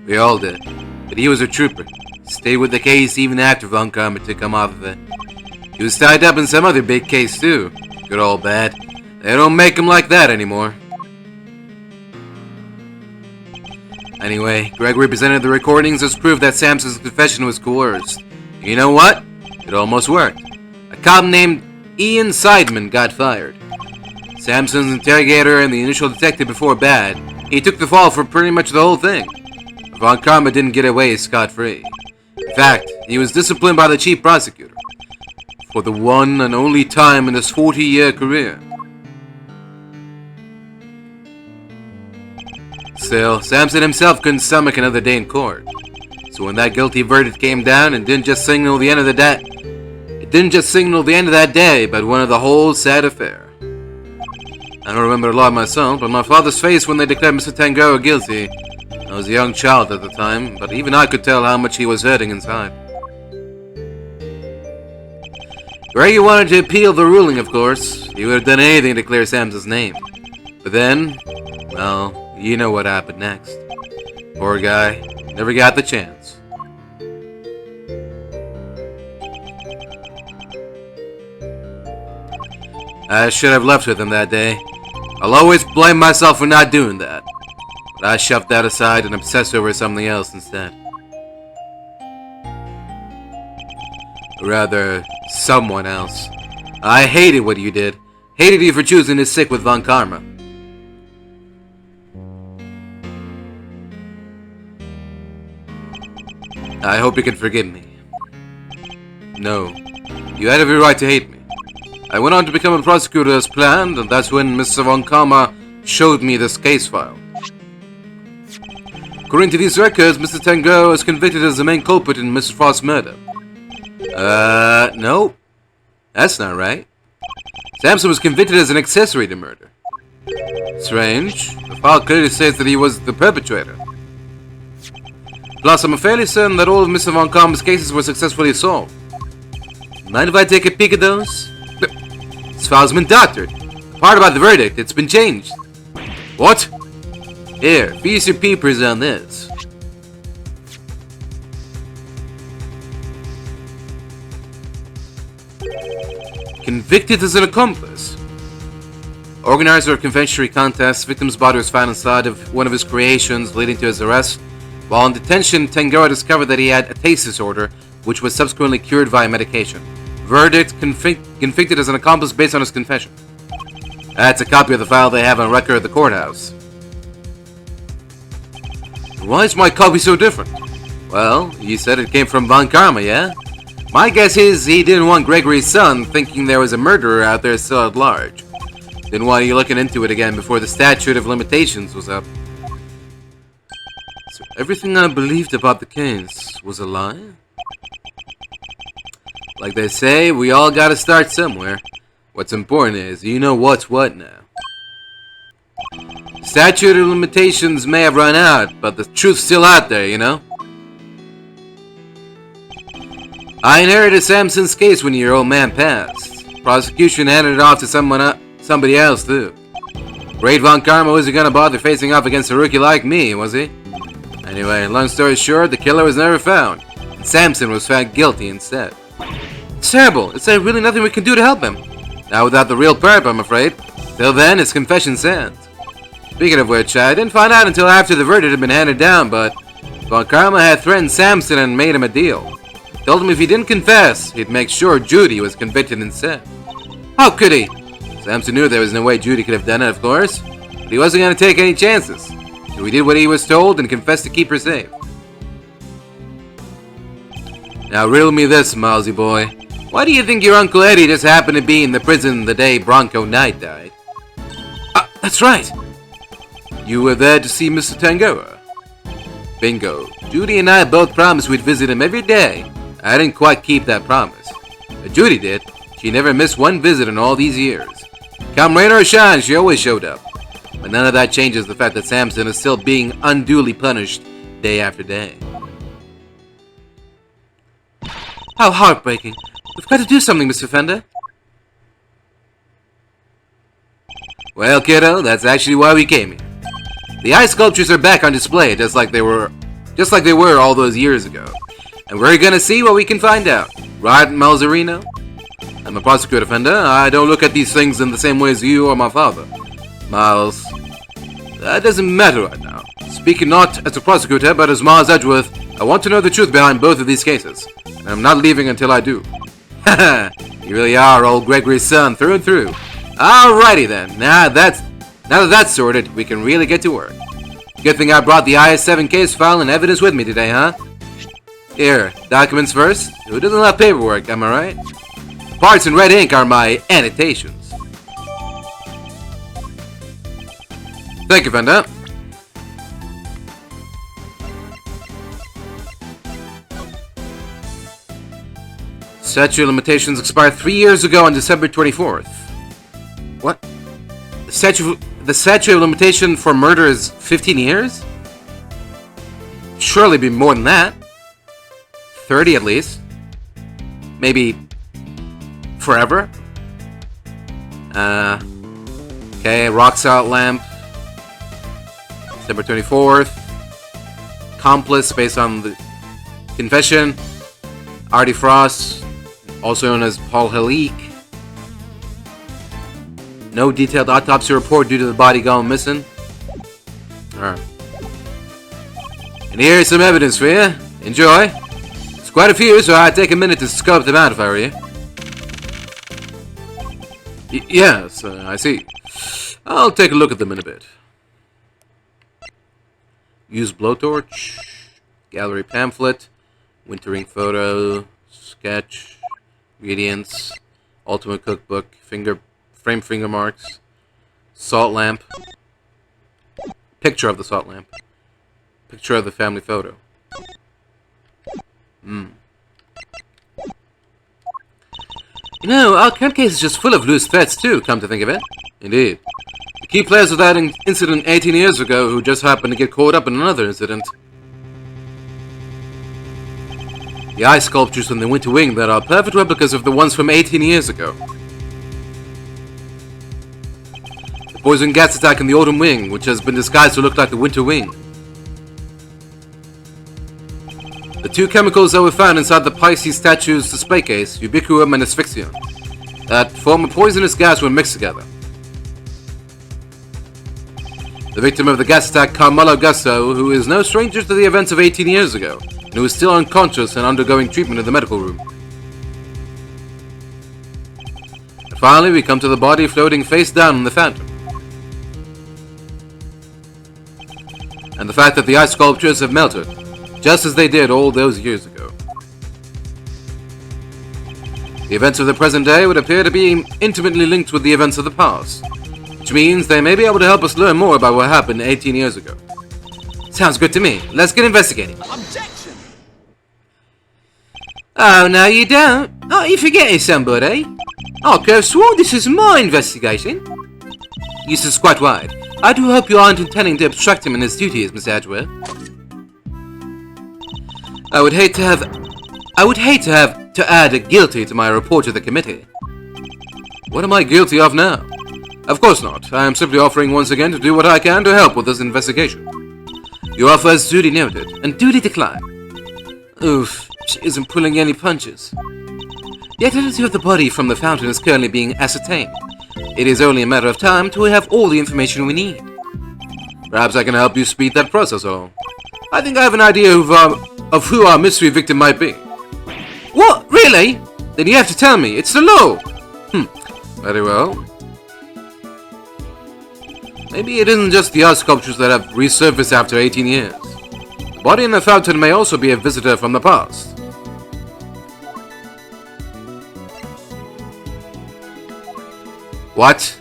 We all did. But he was a trooper. Stayed with the case even after Von Karma took him off of it. He was tied up in some other big case too. Good old bad. They don't make him like that anymore. Anyway, Gregory presented the recordings as proof that Samson's confession was coerced. You know what? It almost worked. A cop named Ian Seidman got fired. Samson's interrogator and the initial detective before Bad, he took the fall for pretty much the whole thing. Von Karma didn't get away scot-free. In fact, he was disciplined by the chief prosecutor. For the one and only time in his 40-year career. Still, Samson himself couldn't stomach another day in court. So when that guilty verdict came down, it didn't just signal the end of the day. It didn't just signal the end of that day, but one of the whole sad affair. I don't remember a lot myself, but my father's face when they declared Mr. Tangaroa guilty. I was a young child at the time, but even I could tell how much he was hurting inside. Gregory wanted to appeal the ruling, of course. He would have done anything to clear Samson's name. But then, well, you know what happened next. Poor guy. Never got the chance. I should have left with him that day. I'll always blame myself for not doing that. But I shoved that aside and obsessed over something else instead. Or rather, someone else. I hated what you did. Hated you for choosing to stick with Von Karma. I hope you can forgive me. No, you had every right to hate me. I went on to become a prosecutor as planned, and that's when Mr. Von Karma showed me this case file. According to these records, Mr. Tangaroa was convicted as the main culprit in Mr. Frost's murder. No. That's not right. Samson was convicted as an accessory to murder. Strange. The file clearly states that he was the perpetrator. Plus, I'm fairly certain that all of Mr. Von Karma's cases were successfully solved. Mind if I take a peek at those? This file's been doctored. The part about the verdict, it's been changed. What? Here, feast your peepers on this. Convicted as an accomplice. Organizer of confectionary contest, victim's body was found inside of one of his creations, leading to his arrest. While in detention, Tangaroa discovered that he had a taste disorder, which was subsequently cured via medication. Verdict, convicted as an accomplice based on his confession. That's a copy of the file they have on record at the courthouse. Why is my copy so different? Well, you said it came from Von Karma, yeah? My guess is he didn't want Gregory's son thinking there was a murderer out there still at large. Didn't want you looking into it again before the statute of limitations was up. So everything I believed about the case was a lie? Like they say, we all gotta start somewhere. What's important is, you know what's what now. Statute of limitations may have run out, but the truth's still out there, you know? I inherited Samson's case when your old man passed. Prosecution handed it off to somebody else, too. Great Von Karma wasn't gonna bother facing off against a rookie like me, was he? Anyway, long story short, the killer was never found, and Samson was found guilty instead. It's terrible. Is there really nothing we can do to help him? Not without the real perp, I'm afraid. Till then, his confession stands. Speaking of which, I didn't find out until after the verdict had been handed down, but Von Karma had threatened Samson and made him a deal. Told him if he didn't confess, he'd make sure Judy was convicted instead. How could he? Samson knew there was no way Judy could have done it, of course, but he wasn't going to take any chances. So he did what he was told and confessed to keep her safe. Now riddle me this, mousy boy. Why do you think your Uncle Eddie just happened to be in the prison the day Bronco Knight died? That's right. You were there to see Mr. Tangaroa. Bingo. Judy and I both promised we'd visit him every day. I didn't quite keep that promise. But Judy did. She never missed one visit in all these years. Come rain or shine, she always showed up. But none of that changes the fact that Samson is still being unduly punished day after day. How heartbreaking. We've got to do something, Mr. Fender. Well, kiddo, that's actually why we came here. The ice sculptures are back on display, just like they were just like they were all those years ago. And we're gonna see what we can find out. Right, Malzarino? I'm a prosecutor, Fender. I don't look at these things in the same way as you or my father. Miles, that doesn't matter right now. Speaking not as a prosecutor, but as Miles Edgeworth, I want to know the truth behind both of these cases. And I'm not leaving until I do. Haha, you really are old Gregory's son through and through. Alrighty then, now that that's sorted, we can really get to work. Good thing I brought the IS-7 case file and evidence with me today, huh? Here, documents first. Who doesn't love paperwork, am I right? Parts in red ink are my annotations. Thank you, Fender. Statute of limitations expired 3 years ago on December 24th. What? The statute of limitation for murder is 15 years? Surely be more than that. 30 at least. Maybe forever. Okay, rock salt lamp. December 24th. Accomplice based on the confession. Artie Frost, also known as Paul Halik. No detailed autopsy report due to the body going missing. Alright. And here's some evidence for you. Enjoy. It's quite a few, so I'd take a minute to scope them out if I were you. Yes, I see. I'll take a look at them in a bit. Use blowtorch. Gallery pamphlet. Wintering photo. Sketch. Ingredients. Ultimate cookbook. Frame finger marks. Salt lamp. Picture of the salt lamp. Picture of the family photo. You know, our current case is just full of loose threads too, come to think of it. Indeed. The key players of that incident 18 years ago who just happened to get caught up in another incident. The eye sculptures on the Winter Wing that are perfect replicas of the ones from 18 years ago. The poison gas attack in the Autumn Wing, which has been disguised to look like the Winter Wing. The two chemicals that were found inside the Pisces statue's display case, ubiquitum and asphyxion, that form a poisonous gas when mixed together. The victim of the gas attack, Carmelo Gusto, who is no stranger to the events of 18 years ago, and who is still unconscious and undergoing treatment in the medical room. And finally, we come to the body floating face down in the fountain. And the fact that the ice sculptures have melted, just as they did all those years ago. The events of the present day would appear to be intimately linked with the events of the past, which means they may be able to help us learn more about what happened 18 years ago. Sounds good to me. Let's get investigating. Objection! Oh, no you don't. Are you forgetting somebody? I could have sworn this is my investigation. Use is quite wide. I do hope you aren't intending to obstruct him in his duties, Miss Edgeworth. I would hate to have to add a guilty to my report to the committee. What am I guilty of now? Of course not. I am simply offering once again to do what I can to help with this investigation. Your offer is duly noted, and duly declined. Oof, she isn't pulling any punches. The identity of the body from the fountain is currently being ascertained. It is only a matter of time till we have all the information we need. Perhaps I can help you speed that process along. I think I have an idea of who our mystery victim might be. What? Really? Then you have to tell me. It's the law. Very well. Maybe it isn't just the art sculptures that have resurfaced after 18 years. The body in the fountain may also be a visitor from the past. What?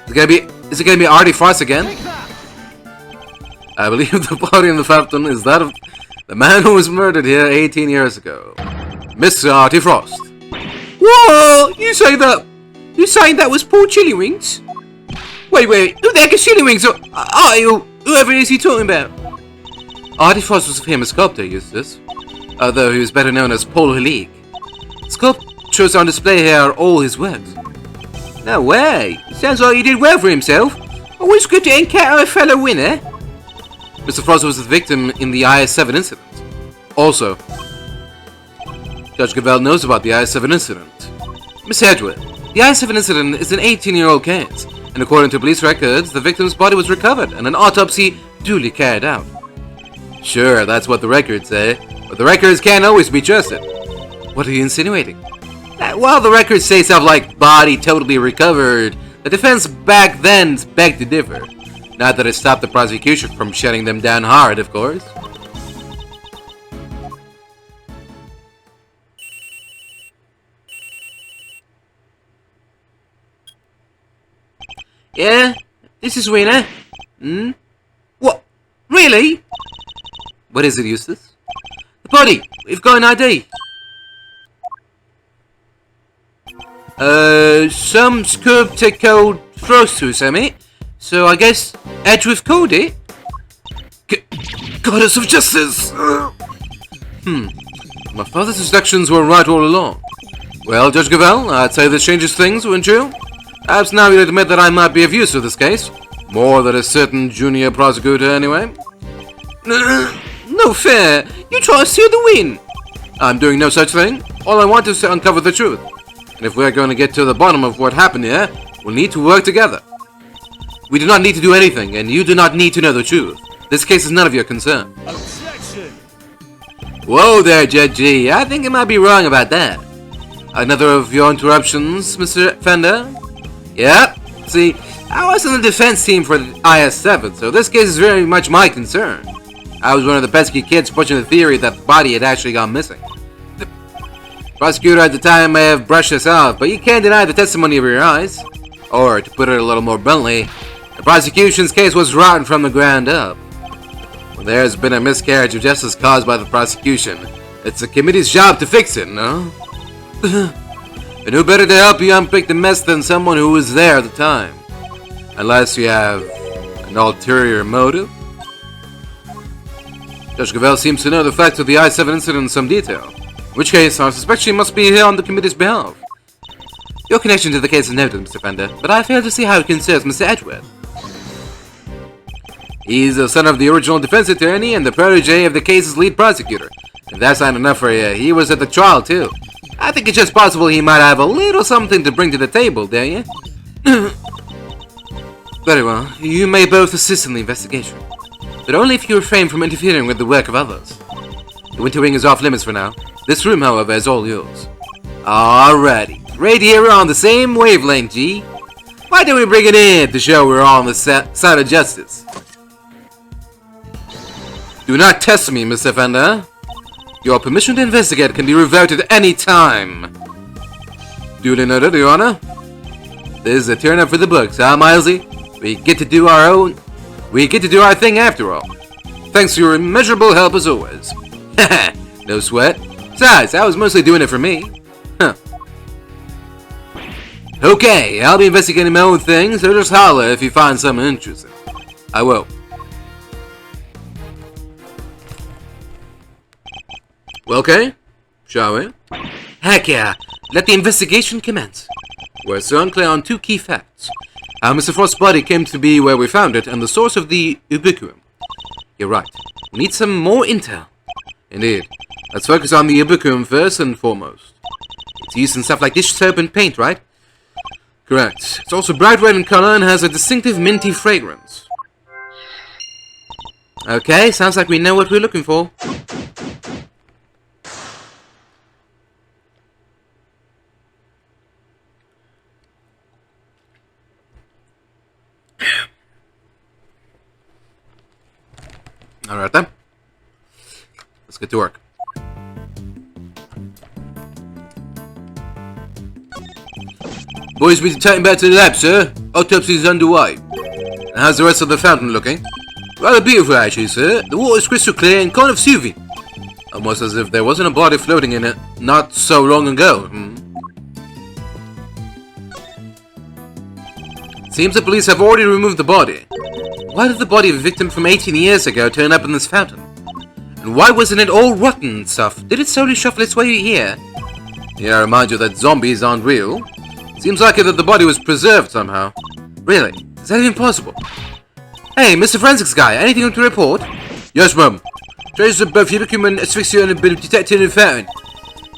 Is it gonna be Artie Frost again? I believe the body in the fountain is that of the man who was murdered here 18 years ago. Mr. Artie Frost. Whoa! You saying that was Paul Chili Wings? Wait, who the heck is Chili Wings? Whoever it is he talking about? Artie Frost was a famous sculptor, Eustace, although he was better known as Paul Halik. Sculptures on display here are all his works. No way! Sounds like he did well for himself. Always good to encounter a fellow winner. Mr. Frost was the victim in the IS-7 incident. Also, Judge Gavelle knows about the IS-7 incident. Miss Edgewood, the IS-7 incident is an 18-year-old case, and according to police records, the victim's body was recovered and an autopsy duly carried out. Sure, that's what the records say, but the records can't always be trusted. What are you insinuating? That while the records say stuff like body totally recovered, the defense back then begged to differ. Not that it stopped the prosecution from shutting them down hard, of course. Yeah, this is Rena. What? Really? What is it, Eustace? The body! We've got an ID! Some sculptor code Frostus, mate. So I guess Edgeworth called it? Goddess of Justice! My father's deductions were right all along. Well, Judge Gavelle, I'd say this changes things, wouldn't you? Perhaps now you'd admit that I might be of use to this case. More than a certain junior prosecutor, anyway. No fair! You try to steal the win! I'm doing no such thing. All I want is to uncover the truth. And if we're going to get to the bottom of what happened here, we'll need to work together. We do not need to do anything, and you do not need to know the truth. This case is none of your concern. Objection! Whoa there, Judge G. I think I might be wrong about that. Another of your interruptions, Mr. Fender? Yep. See, I was on the defense team for the IS-7, so this case is very much my concern. I was one of the pesky kids pushing the theory that the body had actually gone missing. The prosecutor at the time may have brushed this off, but you can't deny the testimony of your eyes. Or, to put it a little more bluntly, the prosecution's case was rotten from the ground up. When there's been a miscarriage of justice caused by the prosecution, it's the committee's job to fix it, no? And who better to help you unpick the mess than someone who was there at the time? Unless you have an ulterior motive? Judge Gavelle seems to know the facts of the I-7 incident in some detail. In which case, I suspect she must be here on the committee's behalf. Your connection to the case is noted, Mr. Fender, but I fail to see how it concerns Mr. Edgeworth. He's the son of the original defense attorney and the protege of the case's lead prosecutor. If that's not enough for you, he was at the trial too. I think it's just possible he might have a little something to bring to the table, don't you? Very well, you may both assist in the investigation, but only if you refrain from interfering with the work of others. The winter wing is off limits for now. This room, however, is all yours. Alrighty, right here we're on the same wavelength, G. Why don't we bring it in to show we're all on the side of justice? Do not test me, Mr. Fender. Your permission to investigate can be revoked at any time. Duly noted, Your Honor. This is a turn up for the books, huh, Milesy? We get to do our thing after all. Thanks for your immeasurable help as always. Haha, no sweat. Besides, I was mostly doing it for me. Huh. Okay, I'll be investigating my own thing, so just holler if you find something interesting. I will. Well, okay, shall we? Heck yeah, let the investigation commence. We're so unclear on two key facts. How Mr. Frost's body came to be where we found it, and the source of the ubiquitum. You're right, we need some more intel. Indeed. Let's focus on the ubiquitum first and foremost. It's used in stuff like dish soap and paint, right? Correct. It's also bright red in color and has a distinctive minty fragrance. Okay, sounds like we know what we're looking for. Alright then. Let's get to work. Boys, we taking back to the lab, sir. Autopsy is underway. And how's the rest of the fountain looking? Rather beautiful, actually, sir. The water is crystal clear and kind of soothing. Almost as if there wasn't a body floating in it not so long ago. Seems the police have already removed the body. Why did the body of a victim from 18 years ago turn up in this fountain? And why wasn't it all rotten and stuff? Did it slowly shuffle its way here? Yeah, I remind you that zombies aren't real. Seems likely that the body was preserved somehow. Really? Is that even possible? Hey, Mr. Forensics guy, anything to report? Yes, ma'am. Traces of both human asphyxia have been detected in fountain.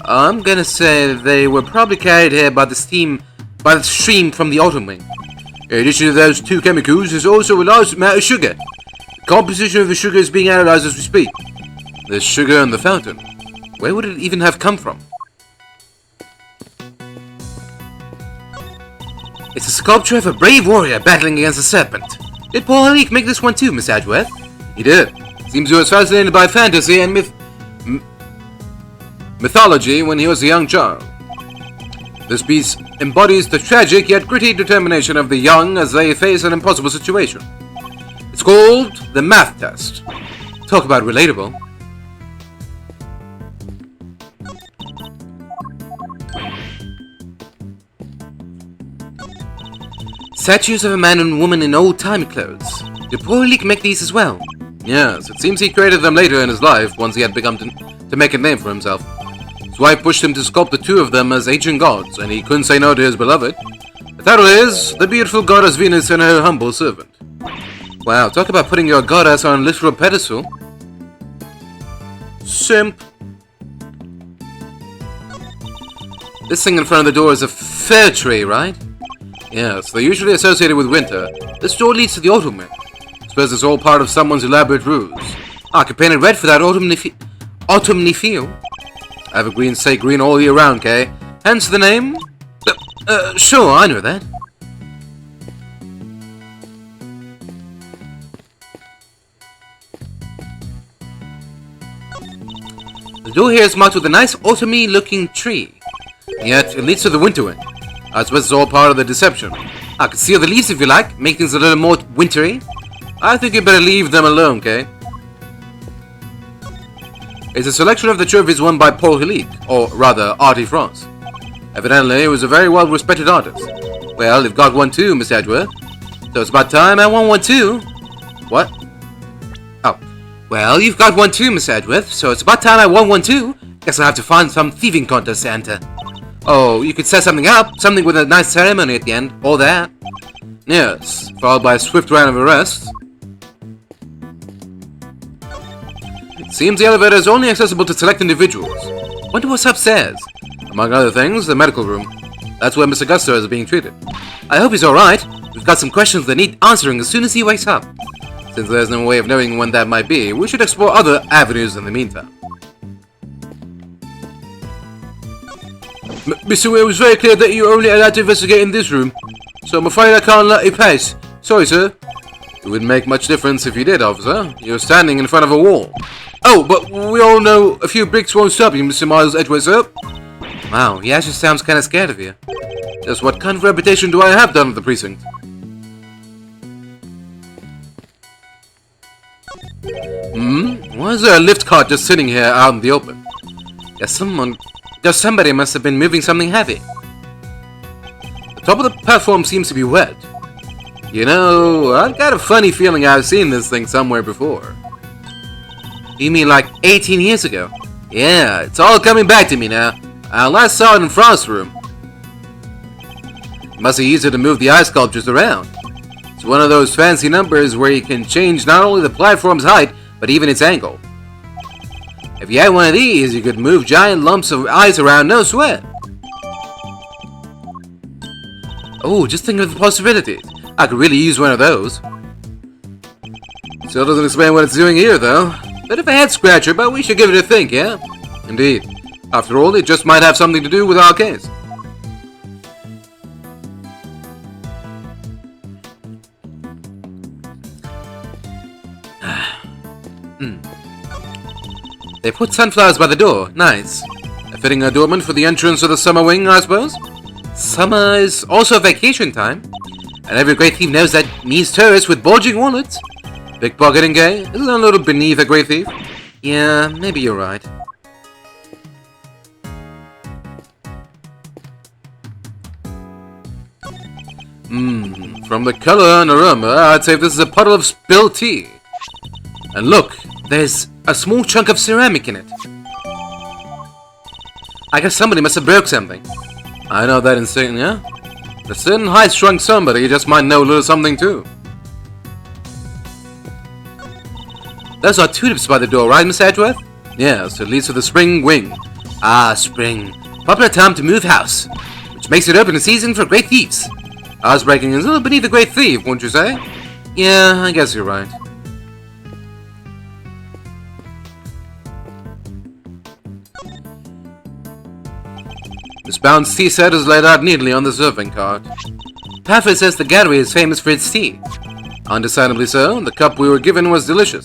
I'm gonna say they were probably carried here by the stream from the autumn wing. In addition to those two chemicals, there's also a large amount of sugar. The composition of the sugar is being analyzed as we speak. There's sugar in the fountain. Where would it even have come from? It's a sculpture of a brave warrior battling against a serpent. Did Paul Halik make this one too, Miss Edgeworth? He did. Seems he was fascinated by fantasy and mythology when he was a young child. This piece embodies the tragic yet gritty determination of the young as they face an impossible situation. It's called the math test. Talk about relatable. Statues of a man and woman in old-timey clothes. Did Paul Halik make these as well? Yes, it seems he created them later in his life once he had begun to make a name for himself. His wife pushed him to sculpt the two of them as ancient gods, and he couldn't say no to his beloved. The title is The Beautiful Goddess Venus and Her Humble Servant. Wow, talk about putting your goddess on a literal pedestal. Simp. This thing in front of the door is a fir tree, right? Yes, they're usually associated with winter. This door leads to the autumn wing. I suppose it's all part of someone's elaborate ruse. I could paint it red for that autumny feel. Evergreens stay green all year round, Kay. Hence the name? Sure, I know that. The door here is marked with a nice autumny looking tree. Yet it leads to the winter wing. I suppose it's all part of the deception. I could seal the leaves if you like, make things a little more wintry. I think you better leave them alone, Kay. It's a selection of the trophies won by Paul Halik, or rather, Artie France. Evidently, he was a very well-respected artist. Well, you've got one too, Miss Edgeworth. So it's about time I won one too. What? Oh. Well, you've got one too, Miss Edgeworth, so it's about time I won one too. Guess I'll have to find some thieving contest to enter. Oh, you could set something up, something with a nice ceremony at the end, or that. Yes, followed by a swift round of arrests. It seems the elevator is only accessible to select individuals. Wonder what's upstairs. Among other things, the medical room. That's where Mr. Gusto is being treated. I hope he's alright. We've got some questions that need answering as soon as he wakes up. Since there's no way of knowing when that might be, we should explore other avenues in the meantime. Mr. Way, it was very clear that you were only allowed to investigate in this room, so I'm afraid I can't let you pass. Sorry, sir. It wouldn't make much difference if you did, officer. You're standing in front of a wall. Oh, but we all know a few bricks won't stop you, Mr. Miles Edgeworth, sir. Wow, he actually sounds kind of scared of you. Just what kind of reputation do I have down at the precinct? Why is there a lift cart just sitting here out in the open? Somebody must have been moving something heavy. The top of the platform seems to be wet. You know, I've got a funny feeling I've seen this thing somewhere before. You mean like 18 years ago? Yeah, it's all coming back to me now. I last saw it in Frost's room. It must be easier to move the eye sculptures around. It's one of those fancy numbers where you can change not only the platform's height, but even its angle. If you had one of these, you could move giant lumps of ice around, no sweat. Oh, just think of the possibilities. I could really use one of those. Still doesn't explain what it's doing here, though. Bit of a head scratcher, but we should give it a think, yeah? Indeed. After all, it just might have something to do with our case. They put sunflowers by the door. Nice. A fitting adornment for the entrance of the summer wing, I suppose? Summer is also vacation time. And every great thief knows that means tourists with bulging wallets. Pickpocketing, gay? Isn't that a little beneath a great thief? Yeah, maybe you're right. From the color and aroma, I'd say this is a puddle of spilled tea. And look, there's a small chunk of ceramic in it. I guess somebody must have broke something. I know that instinct, yeah? A certain high-strung somebody just might know a little something too. Those are tulips by the door, right, Miss Edgeworth? Yes, it leads to the spring wing. Ah, spring. Popular time to move house, which makes it open season for great thieves. Housebreaking is a little beneath a great thief, won't you say? Yeah, I guess you're right. Miss Bound's tea set is laid out neatly on the serving cart. Pamphlet says the gallery is famous for its tea. Understandably so, the cup we were given was delicious.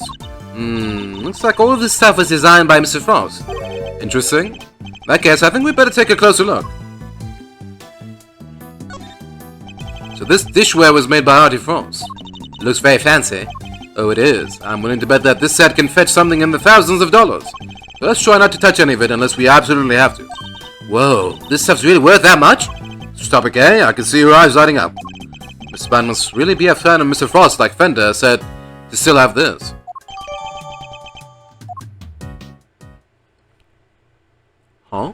Looks like all of this stuff was designed by Mr. Frost. Interesting. In that case, I think we better take a closer look. So this dishware was made by Artie Frost. It looks very fancy. Oh, it is. I'm willing to bet that this set can fetch something in the thousands of dollars. So let's try not to touch any of it unless we absolutely have to. Whoa, this stuff's really worth that much? Stop it, Kay. I can see your eyes lighting up. Miss Span must really be a fan of Mr. Frost, like Fender said, to still have this. Huh?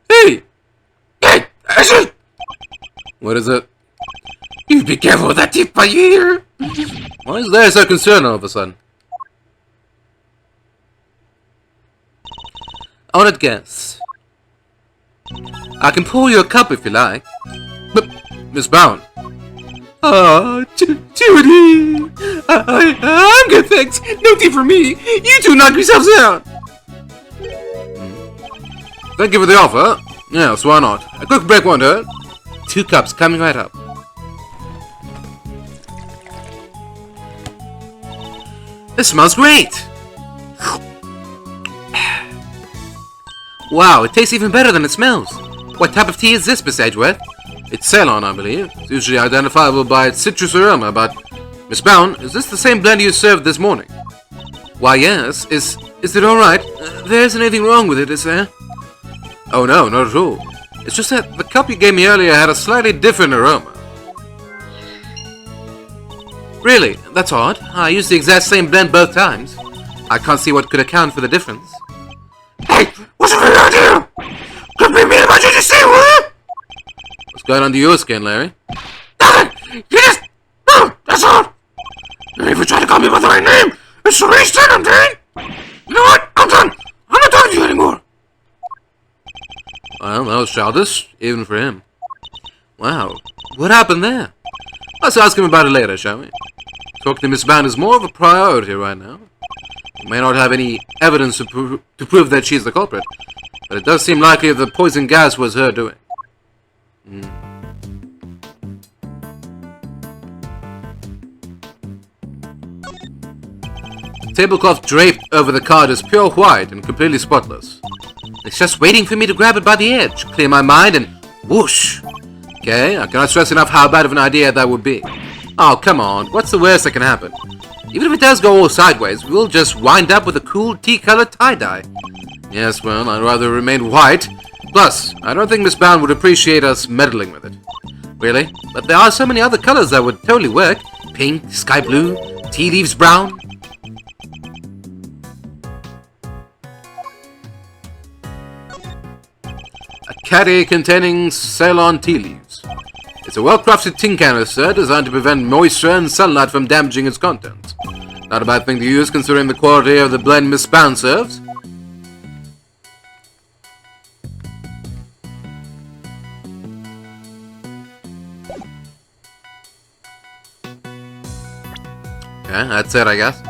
Hey! Hey! What is it? You be careful with that tip by your ear! Why is there so concerned all of a sudden? I want to guess. I can pour you a cup if you like. But, Miss Brown. Oh, Judy! I'm good, thanks. No tea for me. You two knock yourselves out. Thank you for the offer. Yes, why not? A quick break won't hurt. 2 cups coming right up. This smells great! Wow, it tastes even better than it smells. What type of tea is this, Miss Edgeworth? It's Ceylon, I believe. It's usually identifiable by its citrus aroma, but... Miss Brown, is this the same blend you served this morning? Why, yes. Is it alright? There isn't anything wrong with it, is there? Oh no, not at all. It's just that the cup you gave me earlier had a slightly different aroma. Really? That's odd. I used the exact same blend both times. I can't see what could account for the difference. Hey! What's your idea? Could be me about you to say what? What's going on to your skin, Larry? Nothing! You just... No! That's all! And if you try to call me by the right name, it's the least thing I'm doing! You know what? I'm done! I'm not talking to you anymore! Well, that was childish, even for him. Wow. What happened there? Let's ask him about it later, shall we? Talking to Miss Bound is more of a priority right now. We may not have any evidence to prove that she's the culprit, but it does seem likely the poison gas was her doing. The tablecloth draped over the card is pure white and completely spotless. It's just waiting for me to grab it by the edge, clear my mind, and whoosh! Okay, I cannot stress enough how bad of an idea that would be. Oh, come on, what's the worst that can happen? Even if it does go all sideways, we'll just wind up with a cool tea-colored tie-dye. Yes, well, I'd rather remain white. Plus, I don't think Miss Bound would appreciate us meddling with it. Really? But there are so many other colors that would totally work. Pink, sky blue, tea leaves brown. A caddy containing Ceylon tea leaves. It's a well-crafted tin canister designed to prevent moisture and sunlight from damaging its contents. Not a bad thing to use considering the quality of the blend Miss Bound serves. Okay, that's it, I guess.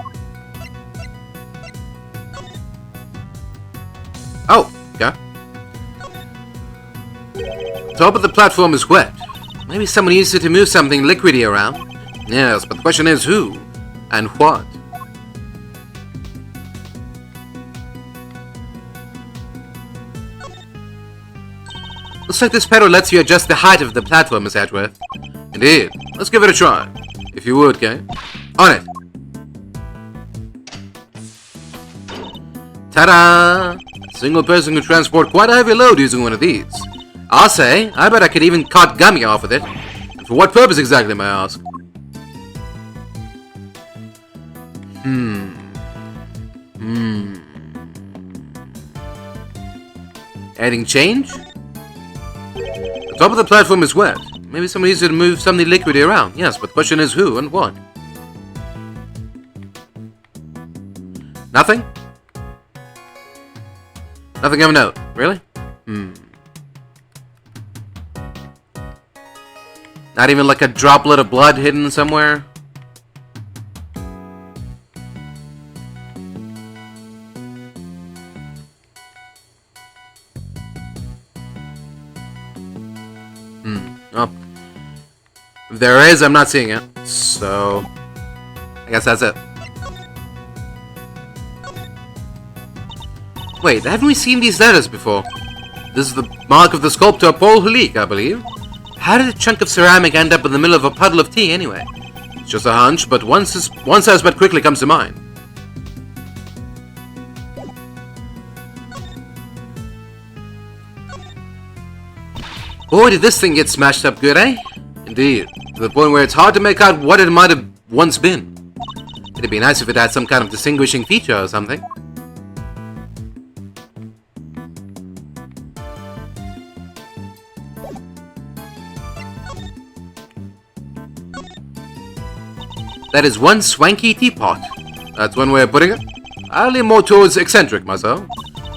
Oh, yeah. Top of the platform is wet. Maybe someone used it to move something liquidy around. Yes, but the question is who and what? Looks like this pedal lets you adjust the height of the platform, Miss Edgeworth. Indeed. Let's give it a try. If you would, Kay. On it! Ta-da! A single person can transport quite a heavy load using one of these. I'll say, I bet I could even cut gummy off with it. And for what purpose exactly, may I ask? Adding change? The top of the platform is wet. Maybe someone used it to move something liquidy around. Yes, but the question is who and what? Nothing? Nothing of note. Really? Not even like a droplet of blood hidden somewhere? Well, if there is, I'm not seeing it. So, I guess that's it. Wait, haven't we seen these letters before? This is the mark of the sculptor Paul Hulik, I believe. How did a chunk of ceramic end up in the middle of a puddle of tea, anyway? It's just a hunch, but one suspect quickly comes to mind. Boy, did this thing get smashed up good, eh? Indeed, to the point where it's hard to make out what it might have once been. It'd be nice if it had some kind of distinguishing feature or something. That is one swanky teapot. That's one way of putting it. I lean more towards eccentric myself.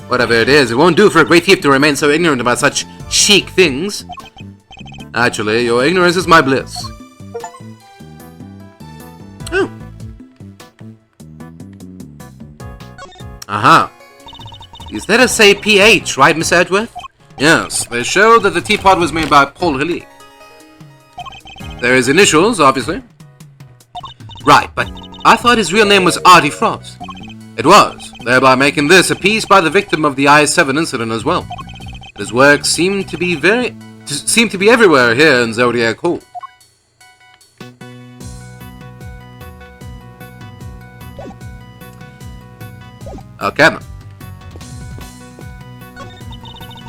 Whatever it is, it won't do for a great thief to remain so ignorant about such chic things. Actually, your ignorance is my bliss. Oh. Aha. These letters say PH, right, Miss Edgeworth? Yes, they show that the teapot was made by Paul Hulik. There is initials, obviously. Right, but I thought his real name was Artie Frost. It was, thereby making this a piece by the victim of the I-7 incident as well. His work seemed to be everywhere here in Zodiac Hall. Okay.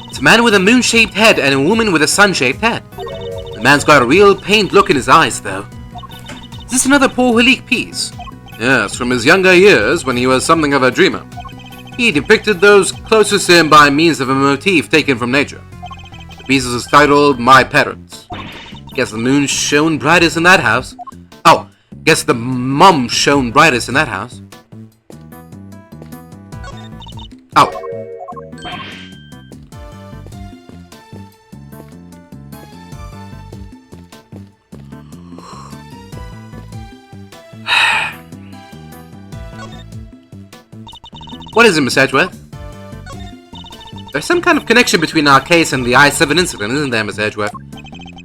It's a man with a moon-shaped head and a woman with a sun-shaped head. The man's got a real pained look in his eyes, though. Is this another Paul Hulik piece? Yes, from his younger years when he was something of a dreamer. He depicted those closest to him by means of a motif taken from nature. The piece is titled My Parents. Guess the moon shone brightest in that house. Oh, guess the mum shone brightest in that house. Oh. What is it, Miss Edgeworth? There's some kind of connection between our case and the I-7 incident, isn't there, Miss Edgeworth?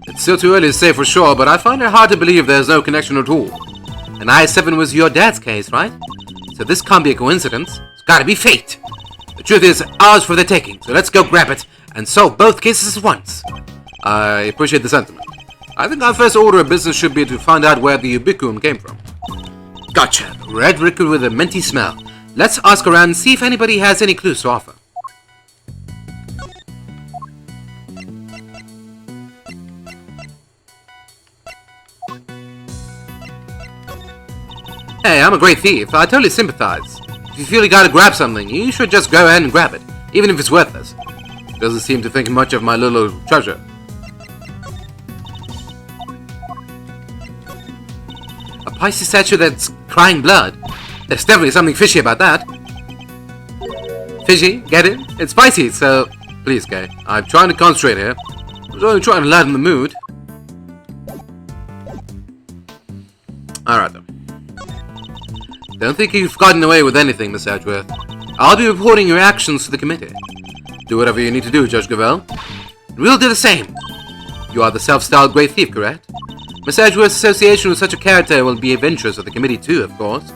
It's still too early to say for sure, but I find it hard to believe there's no connection at all. And I-7 was your dad's case, right? So this can't be a coincidence. It's gotta be fate. The truth is, ours for the taking, so let's go grab it and solve both cases at once. I appreciate the sentiment. I think our first order of business should be to find out where the ubiquum came from. Gotcha. Red liquid with a minty smell. Let's ask around and see if anybody has any clues to offer. Hey, I'm a great thief. I totally sympathize. If you feel you gotta grab something, you should just go ahead and grab it, even if it's worthless. Doesn't seem to think much of my little treasure. A Pisces statue that's crying blood? There's definitely something fishy about that. Fishy? Get it? It's Pisces, so... Please, Kay. I'm trying to concentrate here. I was only trying to lighten the mood. Alright, then. Don't think you've gotten away with anything, Miss Edgeworth. I'll be reporting your actions to the committee. Do whatever you need to do, Judge Gravel. And we'll do the same. You are the self-styled great thief, correct? Miss Edgeworth's association with such a character will be of interest to the committee too, of course.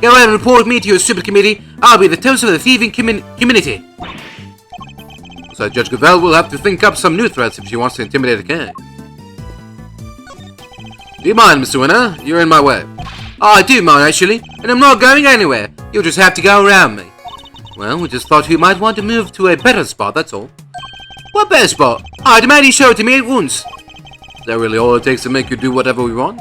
Go ahead and report me to your stupid committee. I'll be the toast of the thieving community. So Judge Gravel will have to think up some new threats if she wants to intimidate a king. Do you mind, Mr. Winner? You're in my way. Oh, I do mind, actually, and I'm not going anywhere. You'll just have to go around me. Well, we just thought you might want to move to a better spot, that's all. What better spot? I demand you show it to me at once. Is that really all it takes to make you do whatever we want?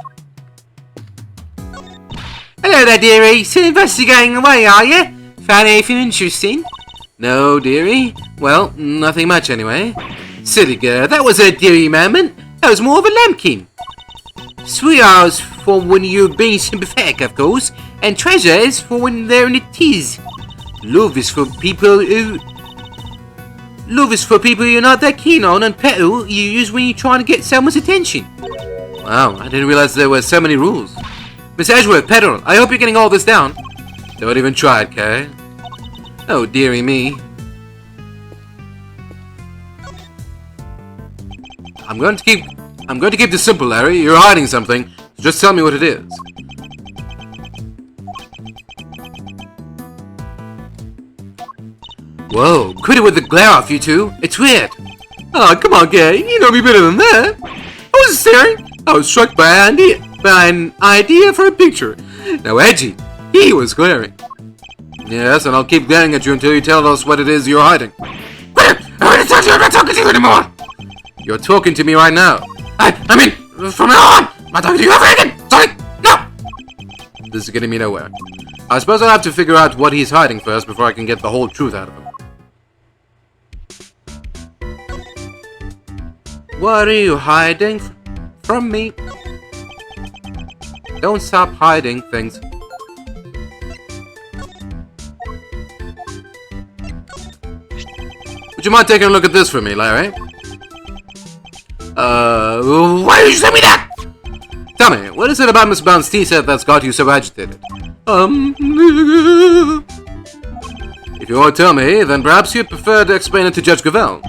Hello there, dearie. Still investigating away, are you? Found anything interesting? No, dearie. Well, nothing much anyway. Silly girl, that was a dearie moment. That was more of a lambkin. Sweethearts for when you're being sympathetic, of course, and treasure is for when they're in a tease. Love is for people you're not that keen on, and petal you use when you're trying to get someone's attention. Wow, I didn't realize there were so many rules. Miss Edgeworth, petal, I hope you're getting all this down. Don't even try it, Kay. Oh, dearie me. I'm going to keep this simple, Larry. You're hiding something. So just tell me what it is. Whoa, quit it with the glare off, you two. It's weird. Oh, come on, Kay. You know me better than that. I wasn't staring. I was struck by an idea for a picture. Now, Edgy, he was glaring. Yes, and I'll keep glaring at you until you tell us what it is you're hiding. I already told you I'm not talking to you anymore. You're talking to me right now. I mean, from now on, I'm not talking to you ever again. Sorry, no. This is getting me nowhere. I suppose I'll have to figure out what he's hiding first before I can get the whole truth out of him. What are you hiding from me? Don't stop hiding things. Would you mind taking a look at this for me, Larry? Why did you send me that? Tell me, what is it about Miss Bounce tea set that's got you so agitated? If you won't tell me, then perhaps you'd prefer to explain it to Judge Gravel.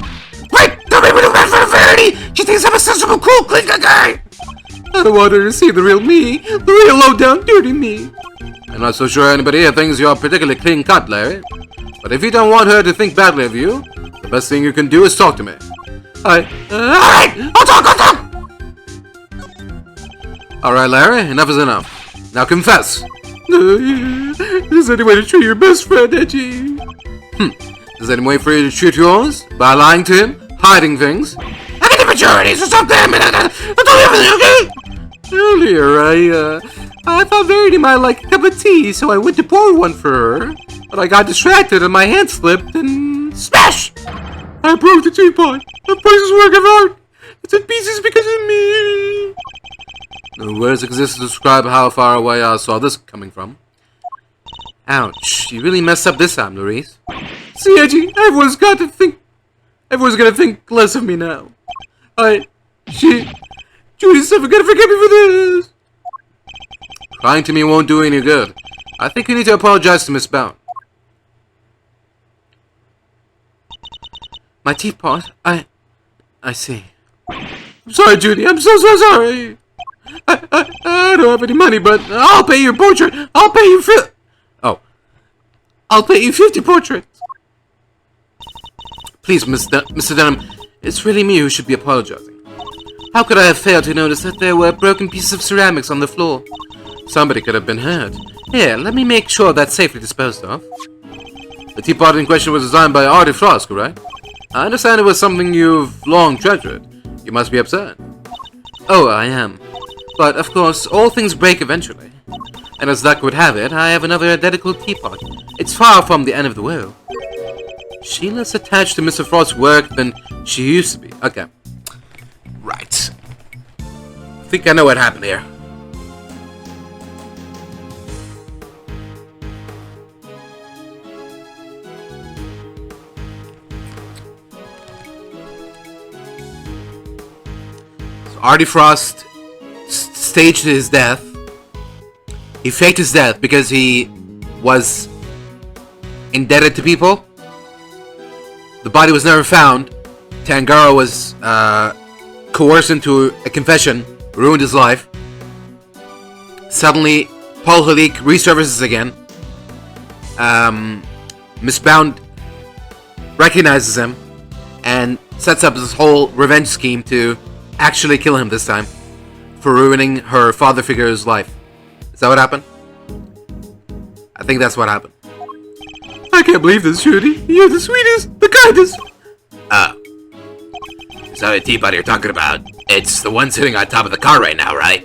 Wait, don't make me look bad for the verity. She thinks I'm a sensible, cool, clinker guy. I don't want her to see the real me, the real low-down, dirty me. I'm not so sure anybody here thinks you're particularly clean-cut, Larry. But if you don't want her to think badly of you, the best thing you can do is talk to me. Alright, I'll talk. Alright, Larry, enough is enough. Now confess. Is there any way to treat your best friend, Edgy? Is there any way for you to treat yours? By lying to him? Hiding things? I get the majority, so stop them. I'll tell you everything, okay? Earlier, I thought Verity might like a cup of tea, so I went to pour one for her. But I got distracted and my hand slipped and smash! I broke the teapot. A priceless work of art. It's in pieces because of me. No words exist to describe how far away I saw this coming from. Ouch, you really messed up this time, Louise. See, Edgy, everyone's gonna think less of me now. Judy's never gonna forgive me for this. Crying to me won't do any good. I think you need to apologize to Miss Bound. My teapot? I see. I'm sorry, Judy. I'm so sorry. I don't have any money, but I'll pay your portrait. I'll pay you I'll pay you 50 portraits. Please, Mr. Dunham, it's really me who should be apologizing. How could I have failed to notice that there were broken pieces of ceramics on the floor? Somebody could have been hurt. Here, let me make sure that's safely disposed of. The teapot in question was designed by Artie Frost, correct? I understand it was something you've long treasured. You must be upset. Oh, I am. But, of course, all things break eventually. And as luck would have it, I have another identical teapot. It's far from the end of the world. She less attached to Mr. Frost's work than she used to be. Okay. Right. I think I know what happened here. So Artie Frost staged his death. He faked his death because he was indebted to people. The body was never found. Tangaroa was coerced into a confession, ruined his life. Suddenly, Paul Halik resurfaces again. Miss Bound recognizes him and sets up this whole revenge scheme to actually kill him this time for ruining her father figure's life. Is that what happened? I think that's what happened. I can't believe this, Judy. You're the sweetest, the kindest. It's not a teapot you're talking about. It's the one sitting on top of the car right now, right?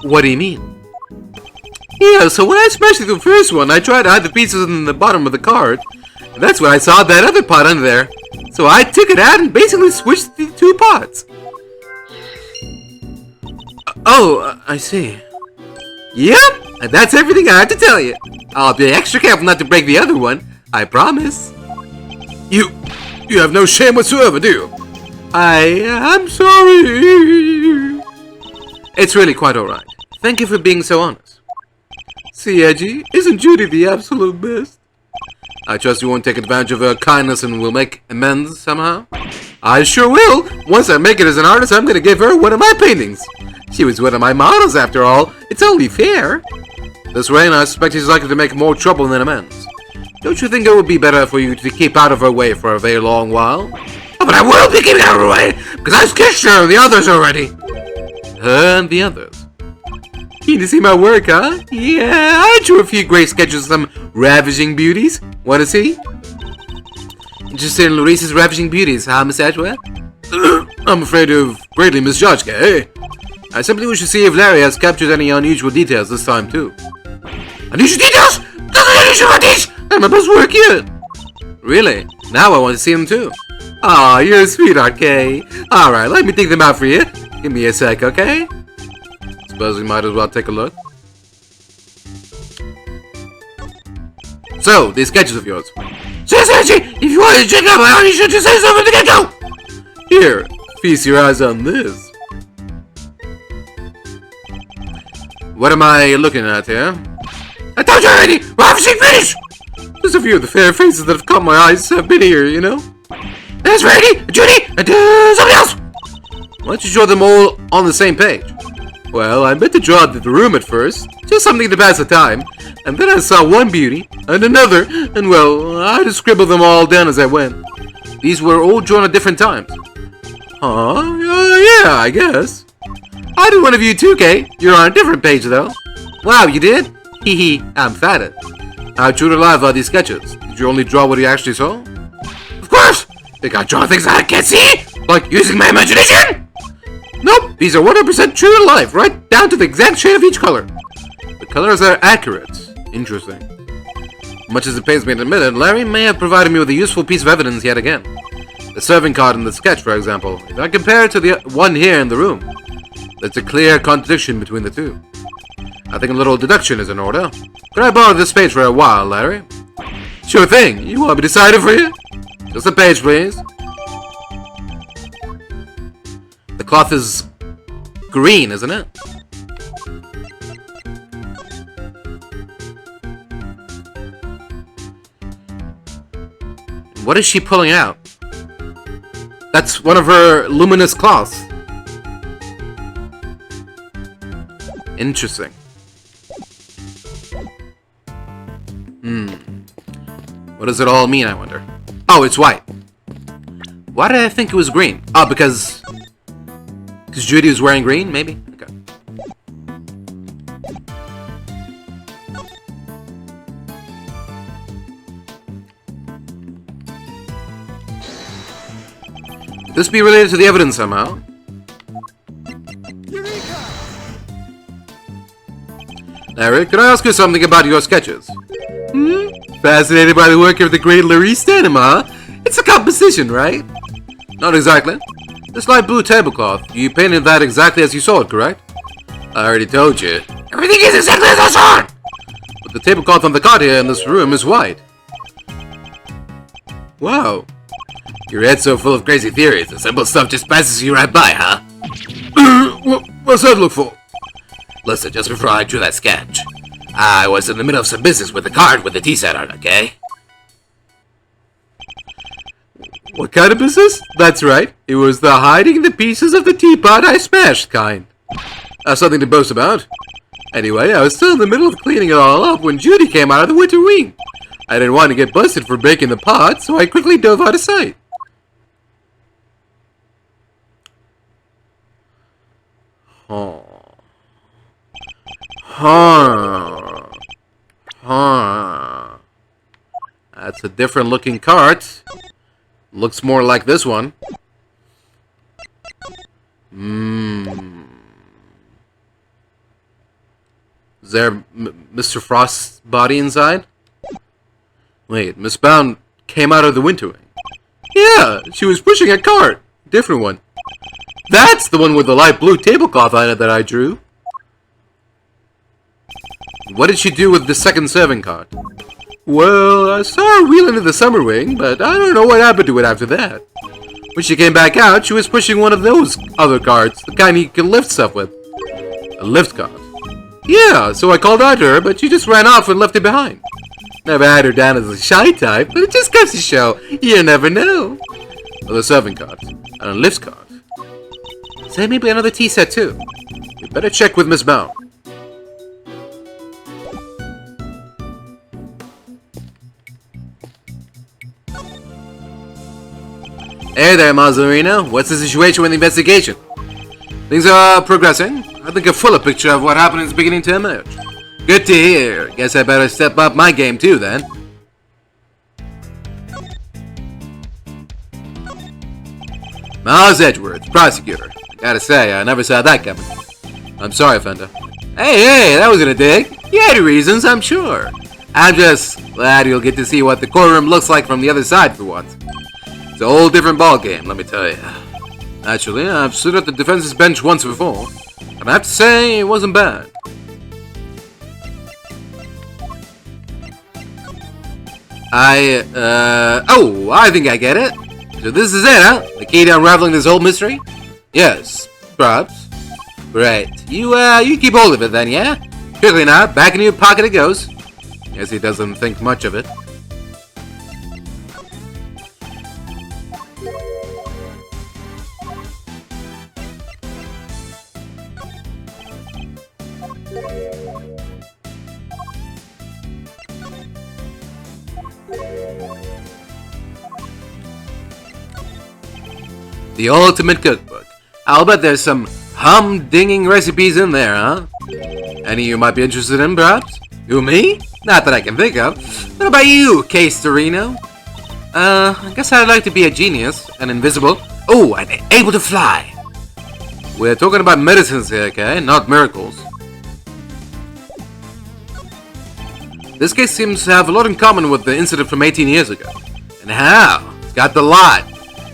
What do you mean? Yeah, so when I smashed the first one, I tried to hide the pieces in the bottom of the card. And that's when I saw that other pot under there. So I took it out and basically switched the two pots. Oh, I see. Yep, and that's everything I have to tell you. I'll be extra careful not to break the other one. I promise. You have no shame whatsoever, do you? I'm sorry. It's really quite alright. Thank you for being so honest. See, Edgy, isn't Judy the absolute best? I trust you won't take advantage of her kindness and will make amends somehow. I sure will. Once I make it as an artist, I'm gonna give her one of my paintings. She was one of my models after all. It's only fair. This way, I suspect she's likely to make more trouble than amends. Don't you think it would be better for you to keep out of her way for a very long while? Oh, but I will be keeping out of her way, because I've sketched her and the others already. Her and the others. Keen to see my work, huh? Yeah, I drew a few great sketches of some ravishing beauties. Want to see? Interested in Laurice's ravishing beauties, huh, Miss Edgeworth? I'm afraid you've greatly misjudged, eh? I simply wish to see if Larry has captured any unusual details this time, too. Unusual details? Nothing unusual about these! And my best work yet! Really? Now I want to see them, too. Aw, you're a sweetheart, Kay. Alright, let me dig them out for you. Give me a sec, okay? Suppose we might as well take a look. So, these sketches of yours. Seriously, if you want to check out my art, you should just say something to get go! Here, feast your eyes on this. What am I looking at here? I told you already! Ravishing finish! Just a few of the fair faces that have caught my eyes have been here, you know? There's Randy, Judy, and somebody else! Why don't you draw them all on the same page? Well, I meant to draw the room at first, just something to pass the time, and then I saw one beauty, and another, and well, I just scribbled them all down as I went. These were all drawn at different times. Huh? Yeah, I guess. I did one of you too, Kay. You're on a different page, though. Wow, you did? Hee hee, I'm flattered. How true to life are these sketches? Did you only draw what you actually saw? Of course! Think I draw things I can't see? Like using my imagination? Nope, these are 100% true to life, right down to the exact shade of each color. The colors are accurate. Interesting. Much as it pains me to admit it, Larry may have provided me with a useful piece of evidence yet again. The serving card in the sketch, for example. If I compare it to the one here in the room, there's a clear contradiction between the two. I think a little deduction is in order. Could I borrow this page for a while, Larry? Sure thing. You want me to sign it for you? Just a page, please. The cloth is green, isn't it? What is she pulling out? That's one of her luminous cloths. Interesting. What does it all mean, I wonder? Oh, it's white. Why did I think it was green? Oh, because Judy was wearing green, maybe? Okay. Could this be related to the evidence somehow? Larry, could I ask you something about your sketches? Fascinated by the work of the great Laurice Stanham, huh? It's a composition, right? Not exactly. This light blue tablecloth, you painted that exactly as you saw it, correct? I already told you. Everything is exactly as I saw it! But the tablecloth on the cot here in this room is white. Wow. Your head's so full of crazy theories, the simple stuff just passes you right by, huh? What's that look for? Listen, just before I drew that sketch, I was in the middle of some business with the card with the tea set on, okay? What kind of business? That's right. It was the hiding the pieces of the teapot I smashed kind. Something to boast about. Anyway, I was still in the middle of cleaning it all up when Judy came out of the winter wing. I didn't want to get busted for breaking the pot, so I quickly dove out of sight. Huh. That's a different looking cart. Looks more like this one. Is there Mr. Frost's body inside? Wait, Miss Bound came out of the winter wing. Yeah, she was pushing a cart. Different one. That's the one with the light blue tablecloth on it that I drew. What did she do with the second serving cart? Well, I saw her wheel into the summer wing, but I don't know what happened to it after that. When she came back out, she was pushing one of those other carts, the kind you can lift stuff with. A lift cart. Yeah, so I called out to her, but she just ran off and left it behind. Never had her down as a shy type, but it just goes to show, you never know. Well, a serving cart, and a lift cart. Say maybe another tea set too. We better check with Miss Bound. Hey there, Mazzarino. What's the situation with the investigation? Things are progressing. I think a fuller picture of what happened is beginning to emerge. Good to hear. Guess I better step up my game too, then. Miles Edgeworth, prosecutor. I gotta say, I never saw that coming. I'm sorry, Fender. Hey, that wasn't a dig. You had your reasons, I'm sure. I'm just glad you'll get to see what the courtroom looks like from the other side for once. It's a whole different ballgame, let me tell you. Actually, I've stood at the defense's bench once before, and I have to say, it wasn't bad. I think I get it. So this is it, huh? The key to unraveling this whole mystery? Yes, perhaps. Great. You keep hold of it then, yeah? Quickly now, back in your pocket it goes. Guess he doesn't think much of it. The ultimate cookbook. I'll bet there's some humdinging recipes in there, huh? Any you might be interested in, perhaps? Who, me? Not that I can think of. What about you, Case Torino? I guess I'd like to be a genius, and invisible. Oh, and able to fly. We're talking about medicines here, okay? Not miracles. This case seems to have a lot in common with the incident from 18 years ago. And how? It's got the lot.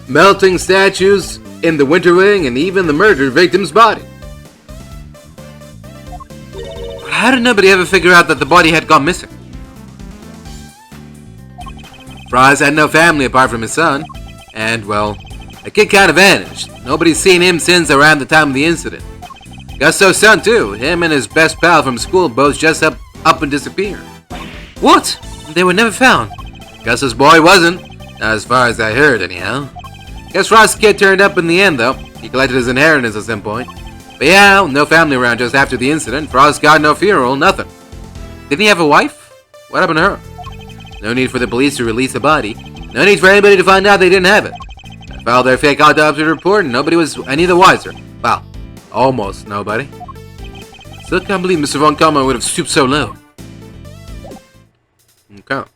Melting statues in the winter wing and even the murdered victim's body. But how did nobody ever figure out that the body had gone missing? Fries had no family apart from his son. And, well, the kid kind of vanished. Nobody's seen him since around the time of the incident. Gusto's son, too. Him and his best pal from school both just up and disappeared. What? They were never found. Gusto's boy wasn't. Not as far as I heard, anyhow. Guess Ross's kid turned up in the end, though. He collected his inheritance at some point. But yeah, no family around just after the incident. Frost got no funeral, nothing. Didn't he have a wife? What happened to her? No need for the police to release the body. No need for anybody to find out they didn't have it. I filed their fake autopsy report and nobody was any the wiser. Well, almost nobody. Still can't believe Mr. Von Karma would have stooped so low. Okay.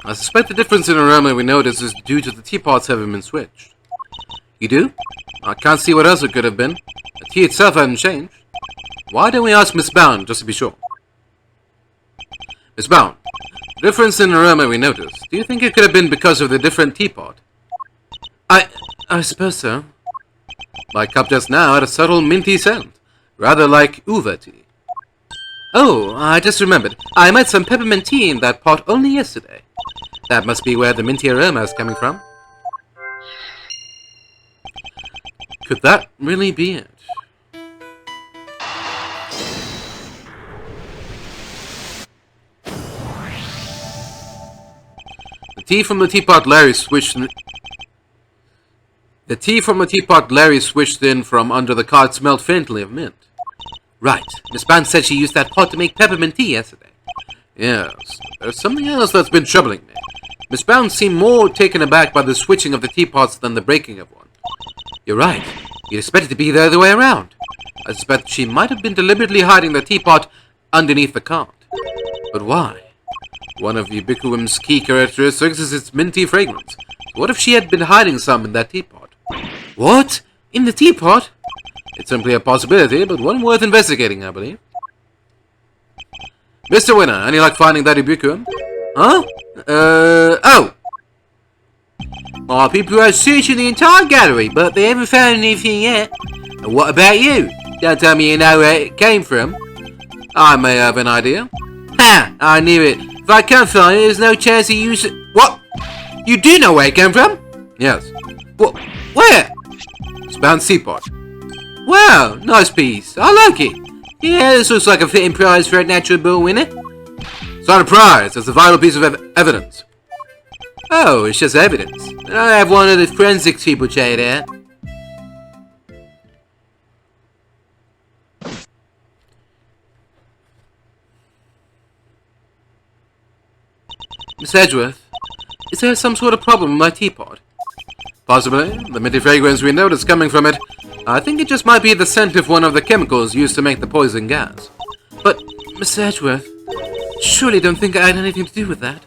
I suspect the difference in aroma we notice is due to the teapots having been switched. You do? I can't see what else it could have been. The tea itself hadn't changed. Why don't we ask Miss Bound, just to be sure? Miss Bound, the difference in aroma we noticed, do you think it could have been because of the different teapot? I suppose so. My cup just now had a subtle minty scent, rather like uva tea. Oh, I just remembered. I made some peppermint tea in that pot only yesterday. That must be where the minty aroma is coming from. Could that really be it? The tea from the teapot Larry switched in from under the cart smelled faintly of mint. Right. Miss Bound said she used that pot to make peppermint tea yesterday. Yes. There's something else that's been troubling me. Miss Bounce seemed more taken aback by the switching of the teapots than the breaking of one. You're right. You'd expect it to be the other way around. I suspect she might have been deliberately hiding the teapot underneath the cart. But why? One of Ubiquum's key characteristics is its minty fragrance. What if she had been hiding some in that teapot? What? In the teapot? It's simply a possibility, but one worth investigating, I believe. Mr. Winner, any luck finding that Ubiquum? Huh? Oh! Our people are searching the entire gallery, but they haven't found anything yet. And what about you? Don't tell me you know where it came from. I may have an idea. Ha! I knew it. If I can't find it, there's no chance of you... What? You do know where it came from? Yes. What? Where? It's Bounce teapot. Wow, nice piece. I like it. Yeah, this looks like a fitting prize for a natural born winner. It's not a prize, it's a vital piece of evidence. Oh, it's just evidence. I have one of the forensics people check it out. Miss Edgeworth, is there some sort of problem with my teapot? Possibly. The minty fragrance we noticed coming from it, I think it just might be the scent of one of the chemicals used to make the poison gas. But, Miss Edgeworth, surely don't think I had anything to do with that.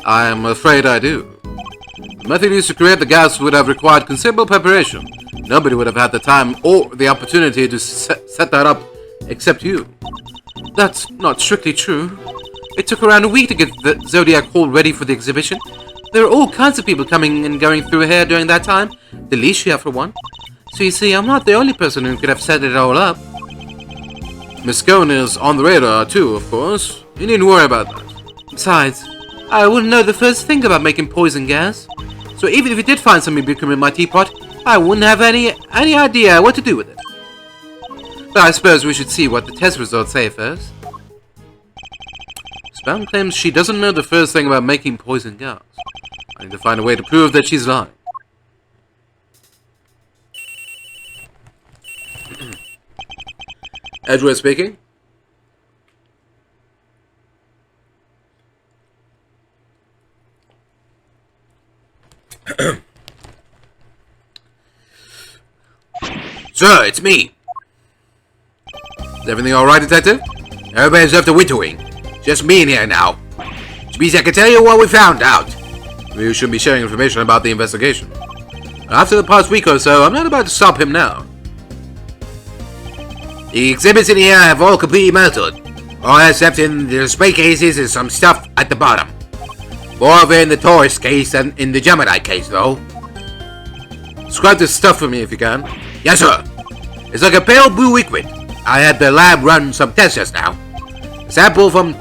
I am afraid I do. The method used to create the gas would have required considerable preparation. Nobody would have had the time or the opportunity to set that up except you. That's not strictly true. It took around a week to get the Zodiac Hall ready for the exhibition. There were all kinds of people coming and going through here during that time. Delicia, for one. So you see, I'm not the only person who could have set it all up. Miss Scone is on the radar, too, of course. You needn't worry about that. Besides, I wouldn't know the first thing about making poison gas. So even if you did find some Ubiquum in my teapot, I wouldn't have any idea what to do with it. But I suppose we should see what the test results say first. Spound claims she doesn't know the first thing about making poison gas. I need to find a way to prove that she's lying. Edgeworth speaking. Sir, it's me. Is everything alright, Detective? Everybody's left the winter wing. Just me in here now. Which means I can tell you what we found out. We shouldn't be sharing information about the investigation. After the past week or so, I'm not about to stop him now. The exhibits in here have all completely melted. All that's left in the display cases is some stuff at the bottom. More of it in the Taurus case than in the Gemini case, though. Describe this stuff for me if you can. Yes, sir. It's like a pale blue liquid. I had the lab run some tests just now. The sample from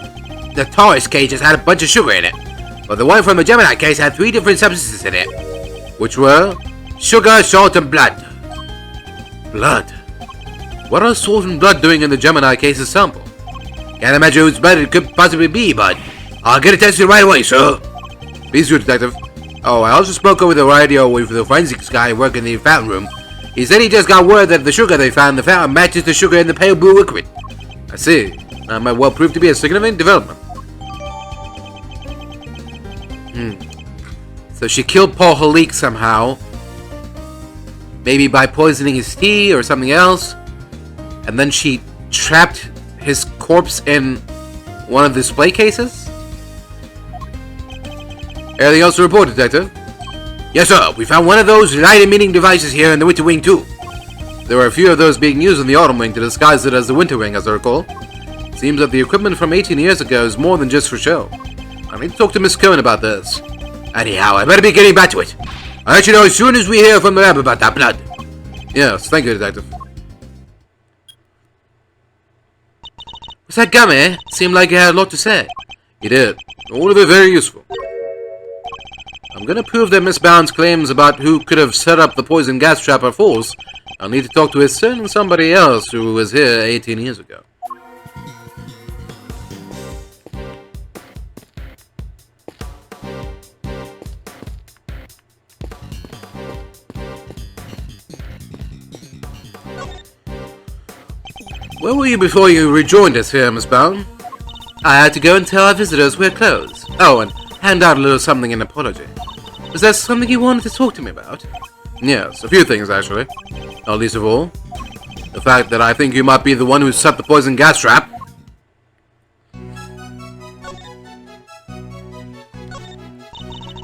the Taurus case just had a bunch of sugar in it, but the one from the Gemini case had 3 different substances in it, which were sugar, salt, and blood. Blood? What are salt and blood doing in the Gemini case's sample? Can't imagine whose blood it could possibly be, but I'll get it tested right away, sir. Please do, Detective. Oh, I also spoke over the radio with the forensics guy working in the fountain room. He said he just got word that the sugar they found in the fountain matches the sugar in the pale blue liquid. I see. That might well prove to be a significant development. So she killed Paul Halik somehow. Maybe by poisoning his tea or something else. And then she trapped his corpse in one of the display cases? Anything else to report, Detective? Yes, sir. We found one of those light-emitting devices here in the winter wing, too. There were a few of those being used in the autumn wing to disguise it as the winter wing, as I recall. Seems that the equipment from 18 years ago is more than just for show. I need to talk to Miss Scone about this. Anyhow, I better be getting back to it. I'll let you know as soon as we hear from the lab about that blood. Yes, thank you, Detective. Was that gummy? It seemed like he had a lot to say. He did. All of it very useful. I'm gonna prove that Miss Bound's claims about who could have set up the poison gas trap are false. I'll need to talk to a certain somebody else who was here 18 years ago. Where were you before you rejoined us here, Miss Bound? I had to go and tell our visitors we're closed. Oh, and hand out a little something in apology. Is there something you wanted to talk to me about? Yes, a few things actually. Not least of all, the fact that I think you might be the one who set the poison gas trap.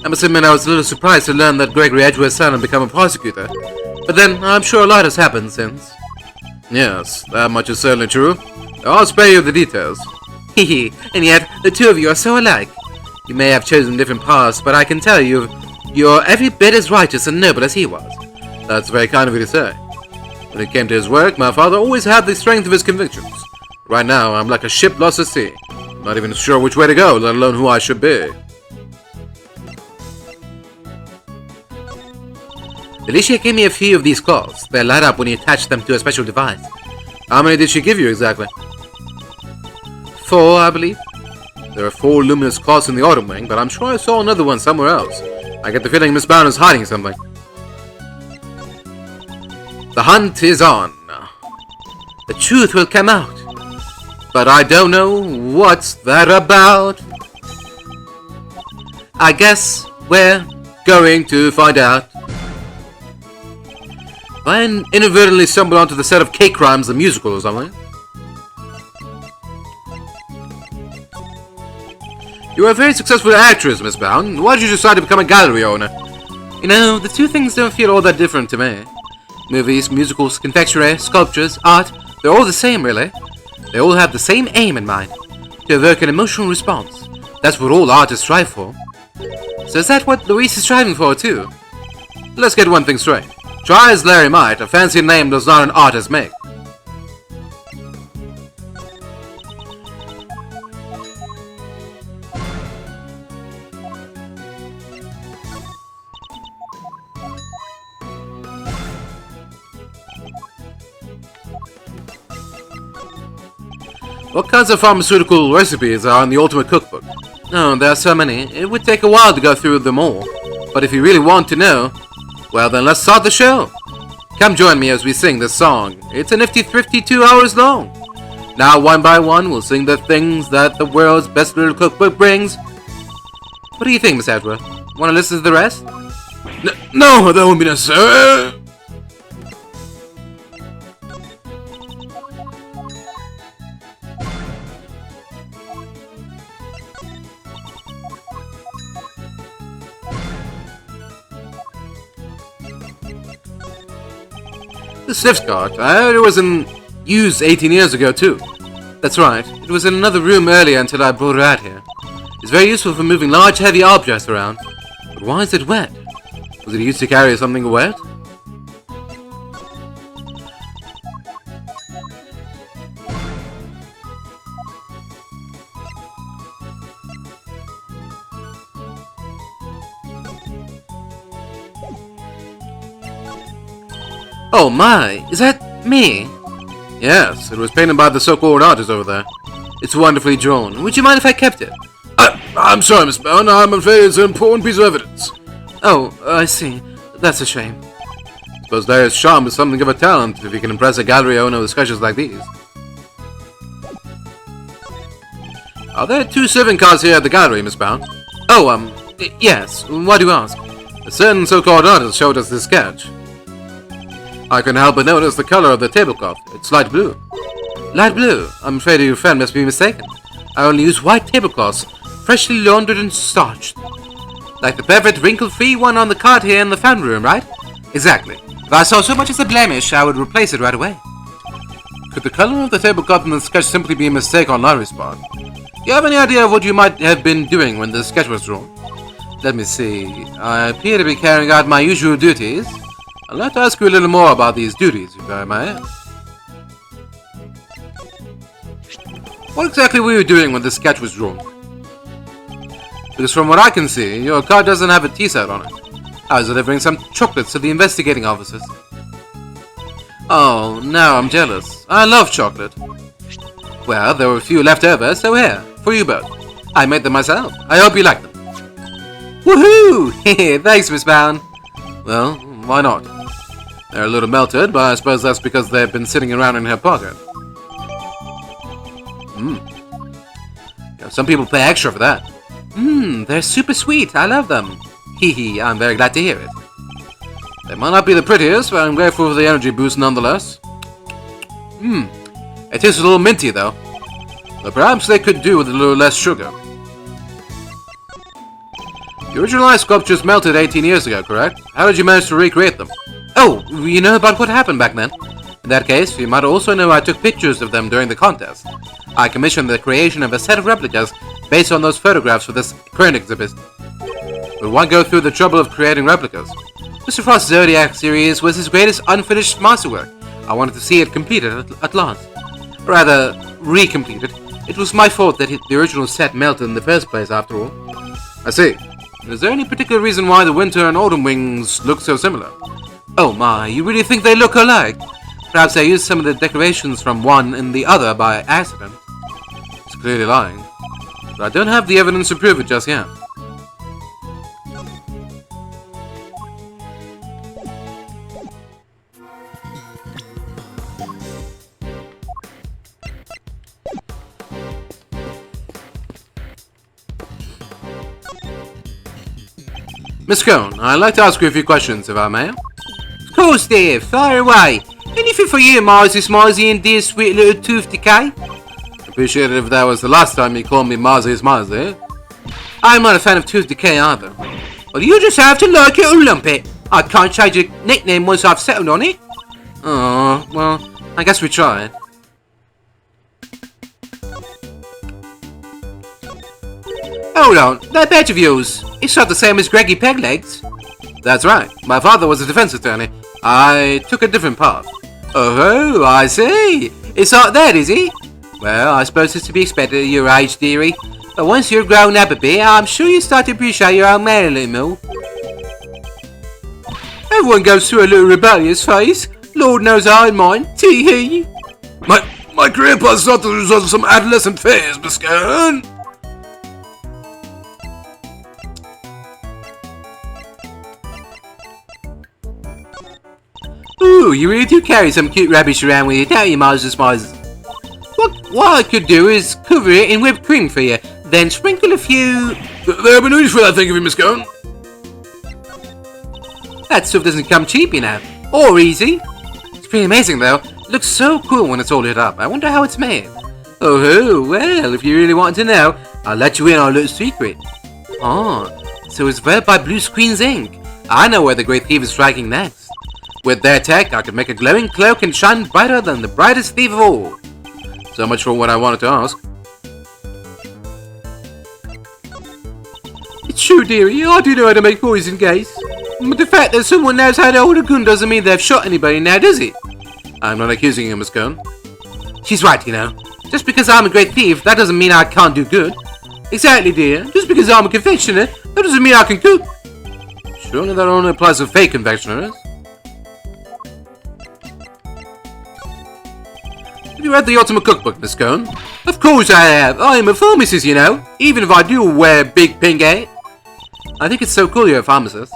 I must admit I was a little surprised to learn that Gregory Edgeworth's son had become a prosecutor. But then, I'm sure a lot has happened since. Yes, that much is certainly true. I'll spare you the details. Hehe, and yet the two of you are so alike. You may have chosen different paths, but I can tell you, you're every bit as righteous and noble as he was. That's very kind of you to say. When it came to his work, my father always had the strength of his convictions. Right now, I'm like a ship lost at sea. I'm not even sure which way to go, let alone who I should be. Alicia gave me a few of these cloths. They light up when you attach them to a special device. How many did she give you exactly? 4, I believe. There are 4 luminous cloths in the autumn wing, but I'm sure I saw another one somewhere else. I get the feeling Miss Brown is hiding something. The hunt is on. The truth will come out. But I don't know what's that about. I guess we're going to find out. I inadvertently stumbled onto the set of Cake Crimes, the musical or something. You are a very successful actress, Miss Brown. Why did you decide to become a gallery owner? You know, the two things don't feel all that different to me. Movies, musicals, confectionery, sculptures, art, they're all the same, really. They all have the same aim in mind, to evoke an emotional response. That's what all artists strive for. So is that what Louise is striving for, too? Let's get one thing straight. Try as Larry might, a fancy name does not an artist make. What kinds of pharmaceutical recipes are in the Ultimate Cookbook? Oh, there are so many. It would take a while to go through them all. But if you really want to know, well then let's start the show. Come join me as we sing this song. It's a nifty thrifty 2 hours long. Now one by one we'll sing the things that the world's best little cookbook brings. What do you think, Miss Edgeworth? Want to listen to the rest? No, that won't be necessary. The Sniff's cart, I heard it was in use 18 years ago too. That's right. It was in another room earlier until I brought it out here. It's very useful for moving large, heavy objects around. But why is it wet? Was it used to carry something wet? Oh my, is that me? Yes, it was painted by the so-called artist over there. It's wonderfully drawn. Would you mind if I kept it? I'm sorry, Miss Brown. I'm afraid it's an important piece of evidence. Oh, I see. That's a shame. Suppose Larry's charm is something of a talent if he can impress a gallery owner with sketches like these. Are there 2 serving cars here at the gallery, Miss Brown? Oh, yes. Why do you ask? A certain so-called artist showed us this sketch. I couldn't help but notice the color of the tablecloth. It's light blue. Light blue? I'm afraid your friend must be mistaken. I only use white tablecloths, freshly laundered and starched. Like the perfect wrinkle-free one on the card here in the fountain room, right? Exactly. If I saw so much as a blemish, I would replace it right away. Could the color of the tablecloth in the sketch simply be a mistake on Larry's part? Do you have any idea of what you might have been doing when the sketch was drawn? Let me see. I appear to be carrying out my usual duties. I'd like to ask you a little more about these duties, if I may. What exactly were you doing when the sketch was drawn? Because from what I can see, your card doesn't have a T-set on it. I was delivering some chocolates to the investigating officers. Oh, now I'm jealous. I love chocolate. Well, there were a few left over, so here, for you both. I made them myself. I hope you like them. Woohoo! Thanks, Miss Brown. Well, why not? They're a little melted, but I suppose that's because they've been sitting around in her pocket. Some people pay extra for that. They're super sweet. I love them. Hee hee, I'm very glad to hear it. They might not be the prettiest, but I'm grateful for the energy boost nonetheless. It tastes a little minty though. But perhaps they could do with a little less sugar. The original ice sculptures melted 18 years ago, correct? How did you manage to recreate them? Oh, you know about what happened back then? In that case, you might also know I took pictures of them during the contest. I commissioned the creation of a set of replicas based on those photographs for this current exhibit. But why go through the trouble of creating replicas? Mr. Frost's Zodiac series was his greatest unfinished masterwork. I wanted to see it completed at last. Rather, recompleted. It was my fault that the original set melted in the first place, after all. I see. Is there any particular reason why the winter and autumn wings look so similar? Oh my, you really think they look alike? Perhaps I used some of the decorations from one in the other by accident. It's clearly lying. But I don't have the evidence to prove it just yet. Miss Scone, I'd like to ask you a few questions, if I may. Of course, Dave. Fire away. Anything for you, Marzi Smarzi and dear sweet little tooth decay? Appreciate it if that was the last time you called me Marzi Smarzi. I'm not a fan of tooth decay either. Well, you just have to like it or lump it. I can't change your nickname once I've settled on it. Oh, well, I guess we tried. Hold on, that badge of yours, it's not the same as Gregory Peglegs. That's right, my father was a defense attorney. I took a different path. Oh, I see. It's like that, is it? Well, I suppose it's to be expected at your age, dearie. But once you're grown up a bit, I'm sure you start to appreciate your own man a little more. Everyone goes through a little rebellious phase. Lord knows I mine. Tee-hee. My grandpa's not the result of some adolescent phase, Miss Scone. Ooh, you really do carry some cute rubbish around with you, don't you, Moses Moses? What I could do is cover it in whipped cream for you, then sprinkle a few... There have been news for that, thank you, Miss Scone. That stuff doesn't come cheap, you know. Or easy. It's pretty amazing, though. It looks so cool when it's all lit up. I wonder how it's made. Oh, well, if you really want to know, I'll let you in on a little secret. Oh, so it's developed by Blue Screen's Ink. I know where the Great Thief is striking next. With their tech, I could make a glowing cloak and shine brighter than the brightest thief of all. So much for what I wanted to ask. It's true, dearie. I do know how to make poison gas. But the fact that someone knows how to hold a gun doesn't mean they've shot anybody now, does it? I'm not accusing you, Miss Scone. She's right, you know. Just because I'm a great thief, that doesn't mean I can't do good. Exactly, dear. Just because I'm a confectioner, that doesn't mean I can cook. Surely that only applies to fake confectioners. Have you read the Ultimate Cookbook, Miss Scone? Of course I have. I am a pharmacist, you know. Even if I do wear big pink hat. I think it's so cool you're a pharmacist.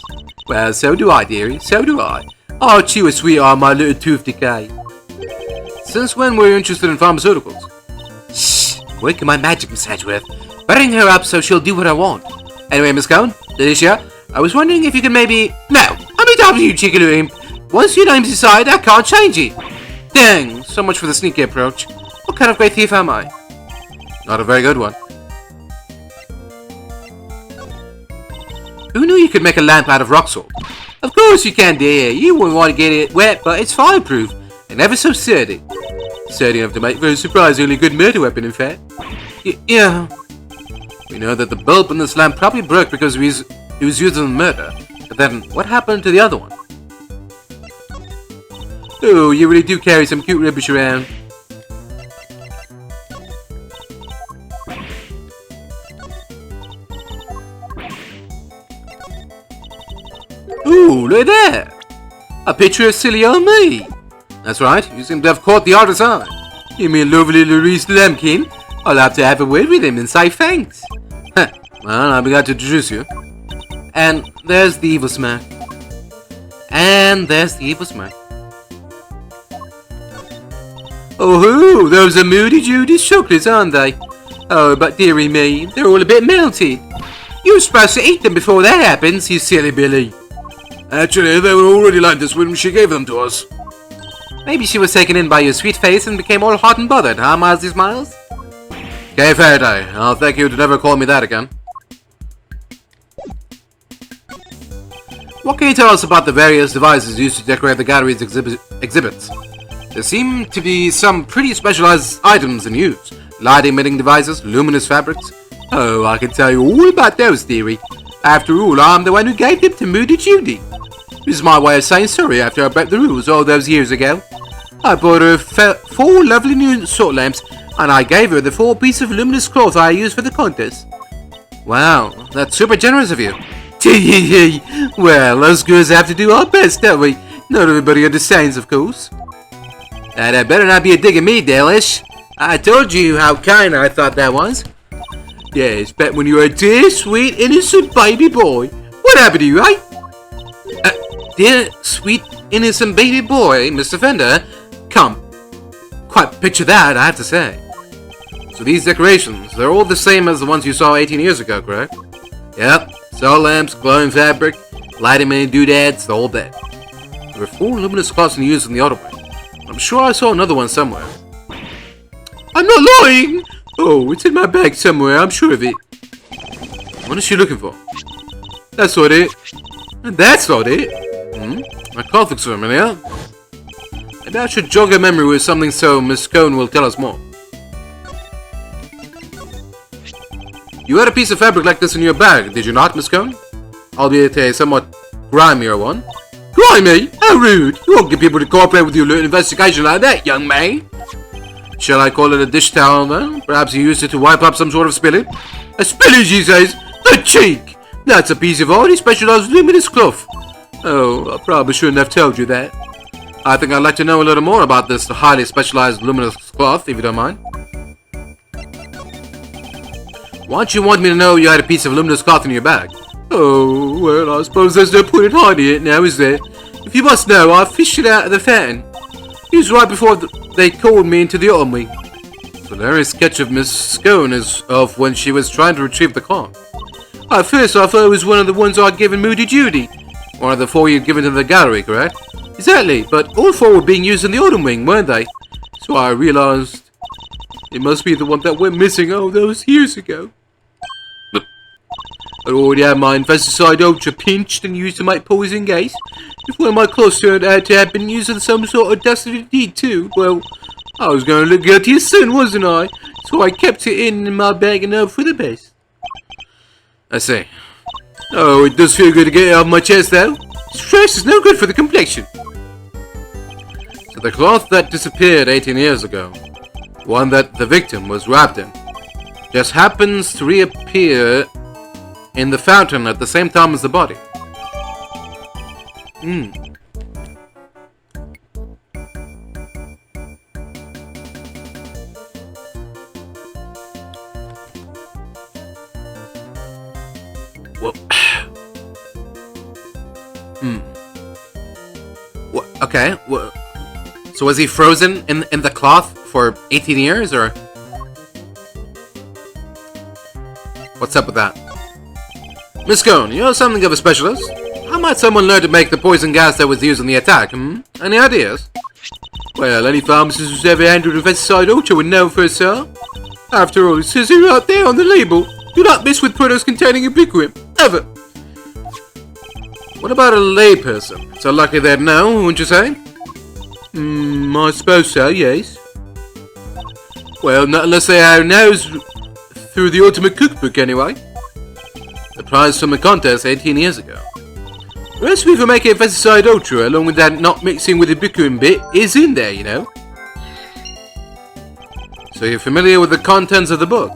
Well, so do I, dearie. So do I. Aren't you a sweetheart, my little tooth decay? Since when were you interested in pharmaceuticals? Shh. Working my magic, Miss Edgeworth. Buttering her up so she'll do what I want. Anyway, Miss Scone, Delicia, I was wondering if you could maybe... No! I'm in time for you, chicken imp. Once your name's decided, I can't change it. Dang, so much for the sneaky approach. What kind of great thief am I? Not a very good one. Who knew you could make a lamp out of rock salt? Of course you can, dear. You wouldn't want to get it wet, but it's fireproof and ever so sturdy. Sturdy enough to make for a surprisingly good murder weapon, in fact. Yeah. We know that the bulb in this lamp probably broke because it was used in murder. But then, what happened to the other one? Oh, you really do carry some cute rubbish around. Ooh, look at that! A picture of silly old me! That's right, you seem to have caught the artist's eye. You mean lovely Louise Lemkin? I'll have to have a word with him and say thanks. Well, I'll be glad to introduce you. And there's the evil smirk. And there's the evil smirk. Oh, those are Moody Judy's chocolates, aren't they? Oh, but dearie me, they're all a bit melted. You're supposed to eat them before that happens, you silly Billy. Actually, they were already like this when she gave them to us. Maybe she was taken in by your sweet face and became all hot and bothered, huh, Milesy Smiles? Okay, Faraday. I'll thank you to never call me that again. What can you tell us about the various devices used to decorate the gallery's exhibits? There seem to be some pretty specialized items in use. Light-emitting devices, luminous fabrics. Oh, I can tell you all about those, dearie. After all, I'm the one who gave them to Moody Judy. This is my way of saying sorry after I broke the rules all those years ago. I bought her 4 lovely new salt lamps, and I gave her the 4 pieces of luminous cloth I used for the contest. Wow, that's super generous of you. Well, us girls have to do our best, don't we? Not everybody understands, of course. And that better not be a dig at me, Delish. I told you how kind I thought that was. Yes, but when you were a dear, sweet, innocent baby boy. What happened to you, eh? Dear, sweet, innocent baby boy, Mr. Fender. Come. Quite picture that, I have to say. So these decorations, they're all the same as the ones you saw 18 years ago, correct? Yep, salt lamps, glowing fabric, light-emitting doodads, the whole bit. There were 4 luminous cloths in use in the auto wing. I'm sure I saw another one somewhere. I'm not lying! Oh, it's in my bag somewhere, I'm sure of it. What is she looking for? That's not it. That's not it. My cloth looks familiar. Maybe I should jog her memory with something so Miss Scone will tell us more. You had a piece of fabric like this in your bag, did you not, Miss Scone? Albeit a somewhat grimier one. Grimy? How rude! You won't get people to cooperate with your little investigation like that, young man. Shall I call it a dish towel, then? Perhaps you used it to wipe up some sort of spillage? A spillage, he says? The cheek! That's a piece of highly specialized luminous cloth. Oh, I probably shouldn't have told you that. I think I'd like to know a little more about this highly specialized luminous cloth, if you don't mind. Why don't you want me to know you had a piece of luminous cloth in your bag? Oh, well, I suppose there's no point in hiding it now, is there? If you must know, I fished it out of the fountain. It was right before they called me into the autumn wing. So there is a sketch of Miss Scone of when she was trying to retrieve the cloth. At first, I thought it was one of the ones I'd given Moody Judy. One of the 4 you'd given to the gallery, correct? Exactly, but all 4 were being used in the autumn wing, weren't they? So I realized it must be the one that went missing all those years ago. I'd already had my Infesticide Ultra pinched and used to make poison gas. If one of my clothes turned out to have been used in some sort of dastardly deed too, well, I was going to look guilty as sin, wasn't I? So I kept it in my bag and hoped for the best. I see. Oh, it does feel good to get it off my chest though. Stress is no good for the complexion. So the cloth that disappeared 18 years ago, one that the victim was wrapped in, just happens to reappear in the fountain at the same time as the body. Well, Okay. Well, so was he frozen in the cloth for 18 years, or what's up with that? Miss Scone, you're something of a specialist. How might someone learn to make the poison gas that was used in the attack? Any ideas? Well, any pharmacist who's ever handled Infesticide Ultra would know for herself. After all, it says here right there on the label, do not mix with products containing ubiquitin, ever. What about a layperson? So lucky they'd know, wouldn't you say? I suppose so, yes. Well, not unless they have nose through the ultimate cookbook anyway. The prize from the contest 18 years ago. The recipe for making Infesticide Ultra, along with that not mixing with the ubiquitin bit, is in there, you know. So you're familiar with the contents of the book?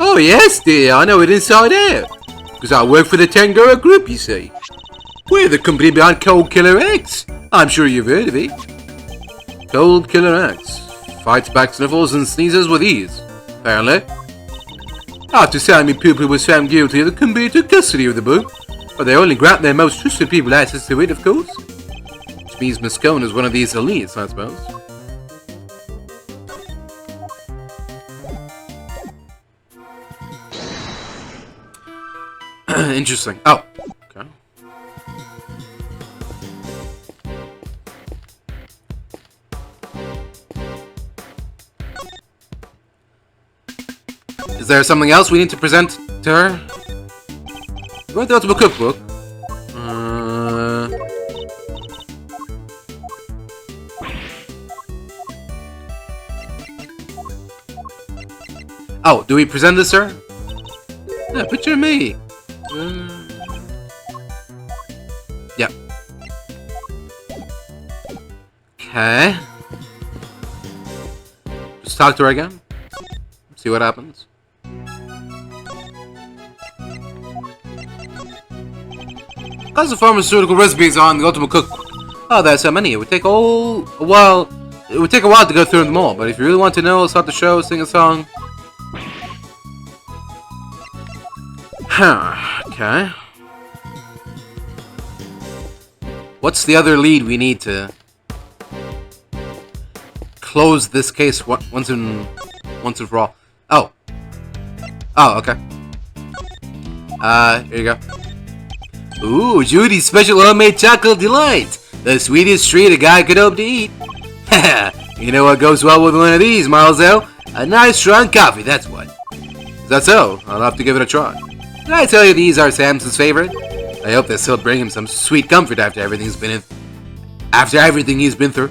Oh yes, dear, I know it inside out. Because I work for the Tangaroa group, you see. We're the company behind Cold Killer X. I'm sure you've heard of it. Cold Killer X fights back sniffles and sneezes with ease, apparently. After Sammy Pooper was found guilty, they couldn't be took custody of the book. But they only grant their most trusted people access to it, of course. Which means Miss Scone is one of these elites, I suppose. Interesting. Oh. Okay. Is there something else we need to present to her? Where's the ultimate cookbook? Oh, do we present this, sir? Yeah, picture me. Yep. Okay. Just talk to her again. See what happens. Lots of pharmaceutical recipes on the ultimate cookbook. Oh, there's so many. It would take it would take a while to go through them all. But if you really want to know, start the show, sing a song. Okay. What's the other lead we need to close this case once and for all? Oh. Oh, okay. Here you go. Ooh, Judy's special homemade chocolate delight. The sweetest treat a guy could hope to eat. You know what goes well with one of these, Marzo? A nice strong coffee, that's what. Is that so? I'll have to give it a try. Did I tell you these are Samson's favorite? I hope they still bring him some sweet comfort after everything he's been through.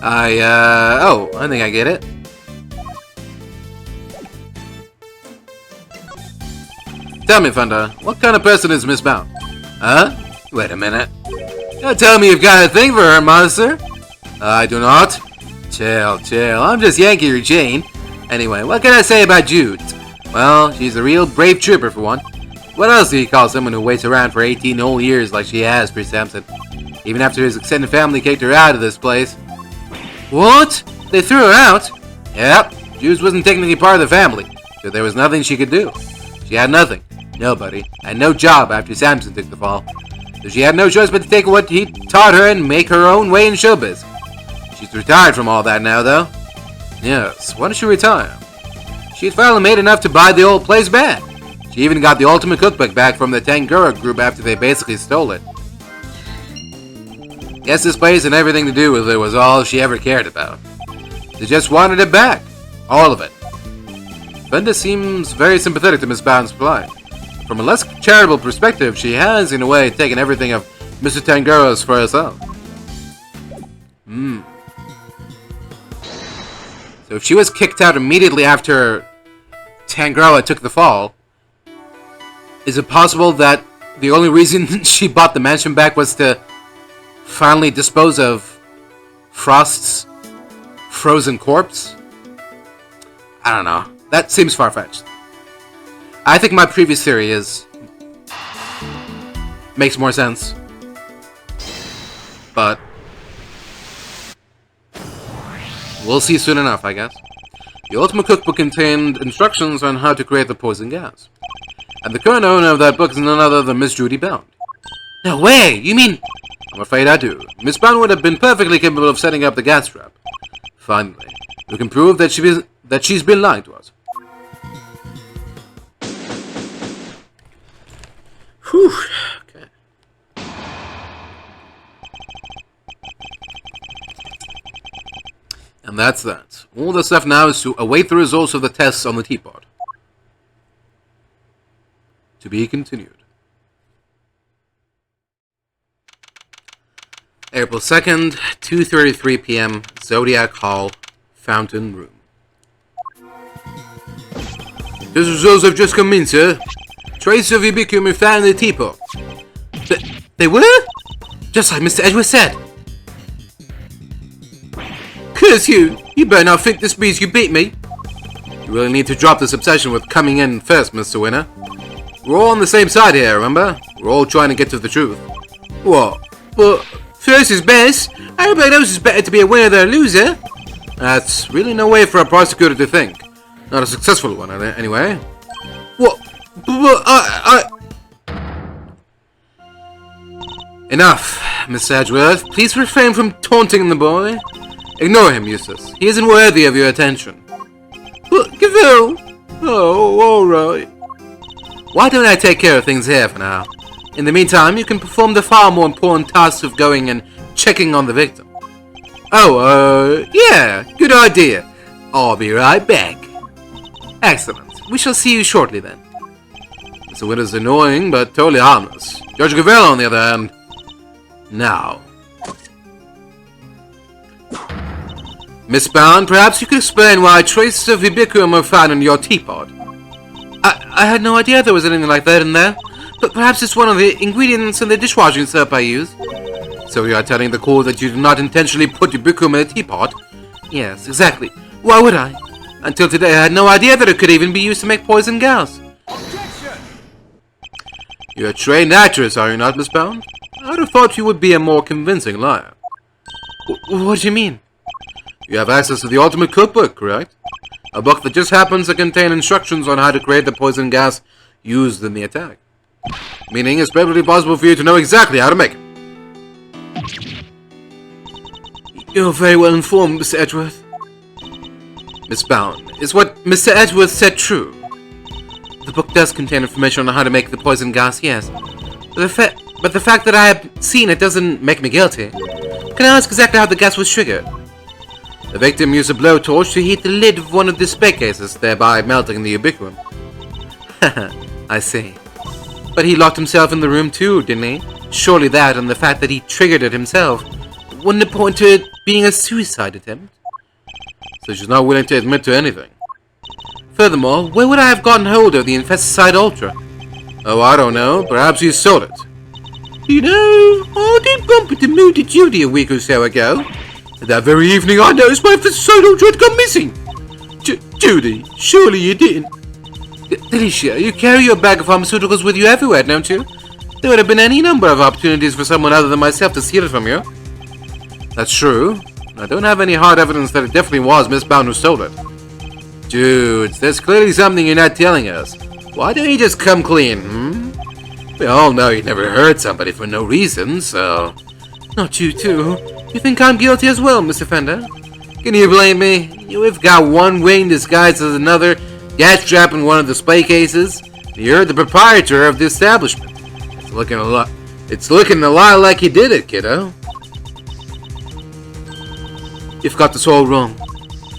I think I get it. Tell me, Funda, what kind of person is Miss Bound? Huh? Wait a minute. Don't tell me you've got a thing for her, monster. I do not. Chill. I'm just yanking your chain. Anyway, what can I say about Jude? Well, she's a real brave trooper for one. What else do you call someone who waits around for 18 whole years like she has, Priest Samson? Even after his extended family kicked her out of this place. What? They threw her out? Yep. Jude wasn't technically part of the family, so there was nothing she could do. She had nothing. Nobody. And no job after Samson took the fall. So she had no choice but to take what he taught her and make her own way in showbiz. She's retired from all that now, though. Yes, why did she retire? She'd finally made enough to buy the old place back. She even got the ultimate cookbook back from the Tangaroa group after they basically stole it. Guess this place and everything to do with it was all she ever cared about. They just wanted it back. All of it. Funda seems very sympathetic to Miss Bound's plight. From a less charitable perspective, she has, in a way, taken everything of Mr. Tangaroa's for herself. So if she was kicked out immediately after Tangaroa took the fall, is it possible that the only reason she bought the mansion back was to finally dispose of Frost's frozen corpse? I don't know. That seems far-fetched. I think my previous theory makes more sense. But we'll see soon enough, I guess. The Ultimate Cookbook contained instructions on how to create the poison gas. And the current owner of that book is none other than Miss Judy Bound. No way! You mean... I'm afraid I do. Miss Bound would have been perfectly capable of setting up the gas trap. Finally, we can prove that she's been lying to us. Whew. Okay. And that's that. All that's left now is to await the results of the tests on the teapot. To be continued. April 2nd, 2:33 p.m., Zodiac Hall, Fountain Room. Those results have just come in, sir. Traces of ubiquity were found in the teapot. They were? Just like Mr. Edgeworth said. Curse you! You better not think this means you beat me. You really need to drop this obsession with coming in first, Mr. Winner. We're all on the same side here, remember? We're all trying to get to the truth. What? But first is best. Everybody knows it's better to be a winner than a loser. That's really no way for a prosecutor to think. Not a successful one, anyway. What? But Enough, Mr. Edgeworth. Please refrain from taunting the boy. Ignore him, Eustace. He isn't worthy of your attention. Gavoo! Oh, alright. Why don't I take care of things here for now? In the meantime, you can perform the far more important task of going and checking on the victim. Oh, yeah, good idea. I'll be right back. Excellent. We shall see you shortly then. Mr. Winter's annoying, but totally harmless. Judge Gavel, on the other hand, now. Miss Bound, perhaps you could explain why traces of ubiquitous were found in your teapot. I had no idea there was anything like that in there, but perhaps it's one of the ingredients in the dishwashing soap I use. So you are telling the court that you did not intentionally put ubiquitous in a teapot? Yes, exactly. Why would I? Until today, I had no idea that it could even be used to make poison gas. Objection! You're a trained actress, are you not, Miss Bound? I'd have thought you would be a more convincing liar. What do you mean? You have access to the Ultimate Cookbook, correct? A book that just happens to contain instructions on how to create the poison gas used in the attack. Meaning it's perfectly possible for you to know exactly how to make it. You're very well informed, Mr. Edgeworth. Miss Bound, is what Mr. Edgeworth said true? The book does contain information on how to make the poison gas, yes. But the fact that I have seen it doesn't make me guilty. Can I ask exactly how the gas was triggered? The victim used a blowtorch to heat the lid of one of the display cases, thereby melting the ubiquitous. I see. But he locked himself in the room too, didn't he? Surely that and the fact that he triggered it himself wouldn't have point to it being a suicide attempt. So she's not willing to admit to anything. Furthermore, where would I have gotten hold of the Infesticide Ultra? Oh, I don't know. Perhaps you stole it. You know, I did bump into Moody Judy a week or so ago. That very evening I noticed my Infesticide Ultra had gone missing. Judy, surely you didn't. Delicia, you carry your bag of pharmaceuticals with you everywhere, don't you? There would have been any number of opportunities for someone other than myself to steal it from you. That's true. I don't have any hard evidence that it definitely was Miss Bound who stole it. Dudes, there's clearly something you're not telling us. Why don't you just come clean, We all know you never hurt somebody for no reason, so... Not you too. You think I'm guilty as well, Mr. Fender? Can you blame me? You've got one wing disguised as another, gas trap in one of the display cases. You're the proprietor of the establishment. It's looking a lot like you did it, kiddo. You've got this all wrong.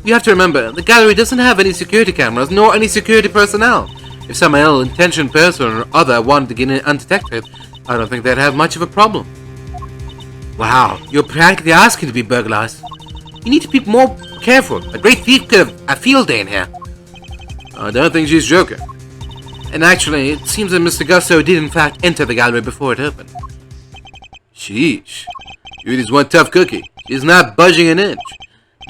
You have to remember, the gallery doesn't have any security cameras, nor any security personnel. If some ill-intentioned person or other wanted to get in undetected, I don't think they'd have much of a problem. Wow, you're practically asking to be burglarized. You need to be more careful. A great thief could have a field day in here. I don't think she's joking. And actually, it seems that Mr. Gusto did in fact enter the gallery before it opened. Sheesh. Judy's one tough cookie. She's not budging an inch.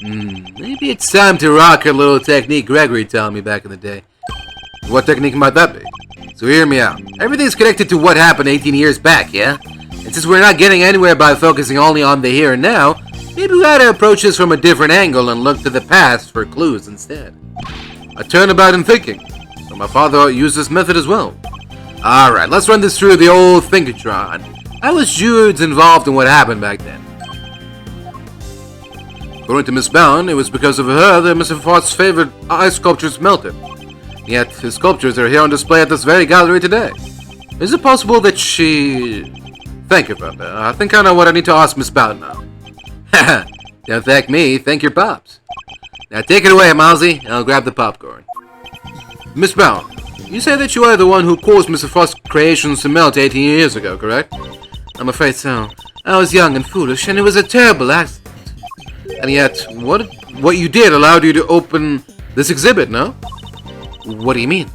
Maybe it's time to rock her little technique Gregory taught me back in the day. What technique might that be? So hear me out. Everything's connected to what happened 18 years back, yeah? And since we're not getting anywhere by focusing only on the here and now, maybe we ought to approach this from a different angle and look to the past for clues instead. A turnabout in thinking. So my father used this method as well. Alright, let's run this through the old Thinkatron. How was Jude's involved in what happened back then? According to Miss Bound, it was because of her that Mr. Frost's favorite ice sculptures melted. Yet, his sculptures are here on display at this very gallery today. Is it possible that she... Thank you, brother. I think I know what I need to ask Miss Bound now. Haha, don't thank me, thank your pops. Now take it away, Mousy. I'll grab the popcorn. Miss Bound, you say that you are the one who caused Mr. Frost's creations to melt 18 years ago, correct? I'm afraid so. I was young and foolish, and it was a terrible accident. And yet, what you did allowed you to open this exhibit, no? What do you mean?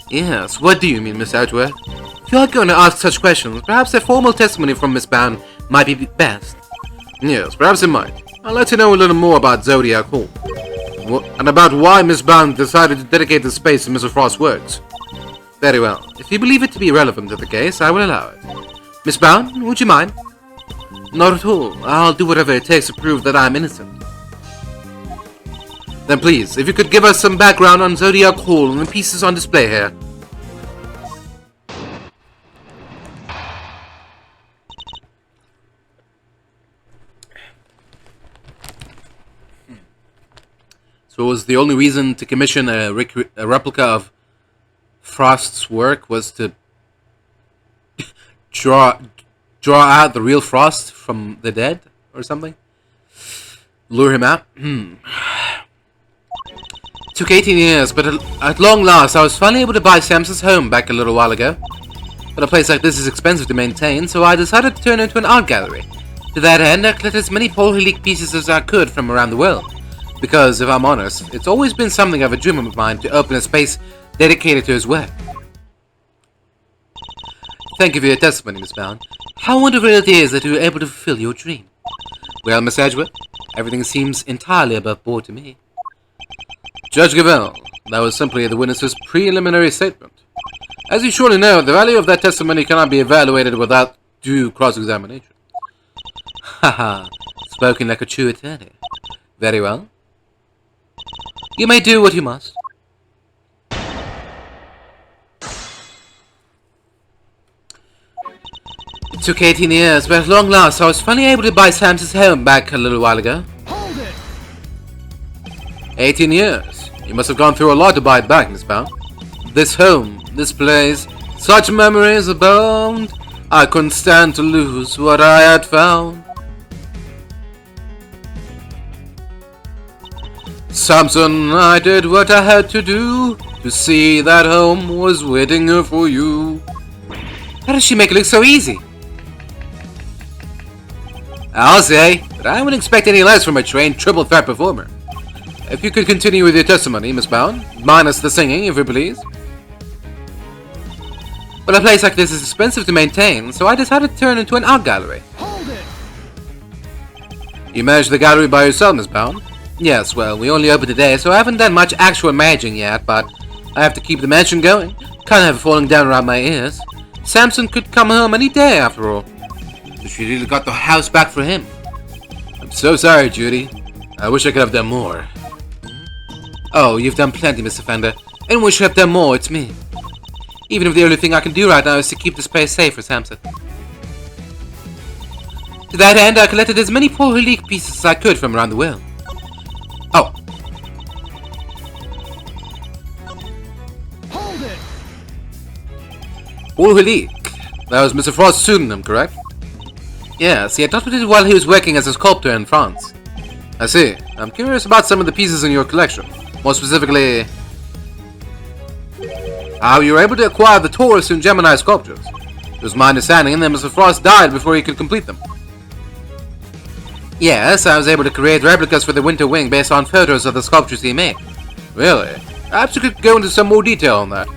Yes, what do you mean, Miss Edgeworth? If you are going to ask such questions, perhaps a formal testimony from Miss Bound might be best. Yes, perhaps it might. I'd like to know a little more about Zodiac Hall. And about why Miss Bound decided to dedicate the space to Mr. Frost's works. Very well. If you believe it to be relevant to the case, I will allow it. Miss Bound, would you mind? Not at all. I'll do whatever it takes to prove that I'm innocent. Then please, if you could give us some background on Zodiac Hall and the pieces on display here. So So was the only reason to commission a replica of Frost's work was to draw out the real Frost from the dead or something? Lure him out? Took 18 years, but at long last I was finally able to buy Samson's home back a little while ago. But a place like this is expensive to maintain, so I decided to turn it into an art gallery. To that end, I collected as many Paul Helique pieces as I could from around the world. Because, if I'm honest, it's always been something of a dream of mine to open a space dedicated to his work. Thank you for your testimony, Miss Bound. How wonderful it is that you were able to fulfill your dream. Well, Miss Edgeworth, everything seems entirely above board to me. Judge Gavell, that was simply the witness's preliminary statement. As you surely know, the value of that testimony cannot be evaluated without due cross-examination. Haha, spoken like a true attorney. Very well. You may do what you must. It took 18 years, but at long last I was finally able to buy Samson's home back a little while ago. Hold it! 18 years. You must have gone through a lot to buy it back, Miss Bound. This home, this place, such memories abound. I couldn't stand to lose what I had found. Samson, I did what I had to do to see that home was waiting for you. How does she make it look so easy? I'll say, but I wouldn't expect any less from a trained triple threat performer. If you could continue with your testimony, Miss Bound, minus the singing, if you please. But a place like this is expensive to maintain, so I decided to turn it into an art gallery. Hold it! You managed the gallery by yourself, Miss Bound? Yes, well, we only opened today, so I haven't done much actual managing yet, but I have to keep the mansion going. Can't have it falling down around my ears. Samson could come home any day, after all. So she really got the house back for him. I'm so sorry, Judy. I wish I could have done more. Oh, you've done plenty, Mr. Fender. Anyone should have done more, it's me. Even if the only thing I can do right now is to keep the space safe for Samson. To that end, I collected as many Paul Helique pieces as I could from around the world. Oh. Hold it! Paul Helique. That was Mr. Frost's pseudonym, correct? Yes, he adopted it while he was working as a sculptor in France. I see. I'm curious about some of the pieces in your collection. More specifically, how you were able to acquire the Taurus and Gemini sculptures. It was my understanding that Mr. Frost died before he could complete them. Yes, I was able to create replicas for the Winter Wing based on photos of the sculptures he made. Really? Perhaps you could go into some more detail on that.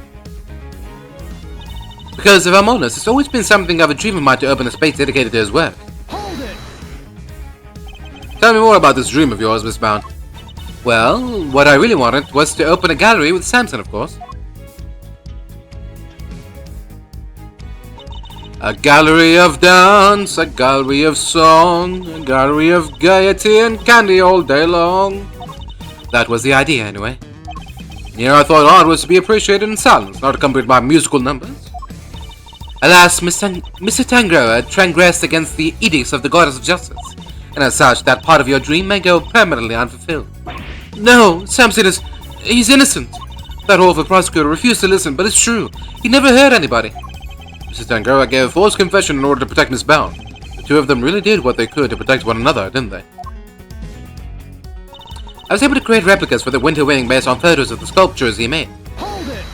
Because if I'm honest, it's always been something of a dream of mine to open a space dedicated to his work. Hold it! Tell me more about this dream of yours, Miss Bound. Well, what I really wanted was to open a gallery with Samson, of course. A gallery of dance, a gallery of song, a gallery of gaiety and candy all day long. That was the idea, anyway. Here I thought art was to be appreciated in silence, not accompanied by musical numbers. Alas, Mr. Tangaroa transgressed against the edicts of the Goddess of Justice, and as such, that part of your dream may go permanently unfulfilled. No, Samson he's innocent. That awful prosecutor refused to listen, but it's true. He never hurt anybody. Mr. Tangaroa gave a false confession in order to protect Miss Bound. The two of them really did what they could to protect one another, didn't they? I was able to create replicas for the Winter Wing based on photos of the sculptures he made. Hold it!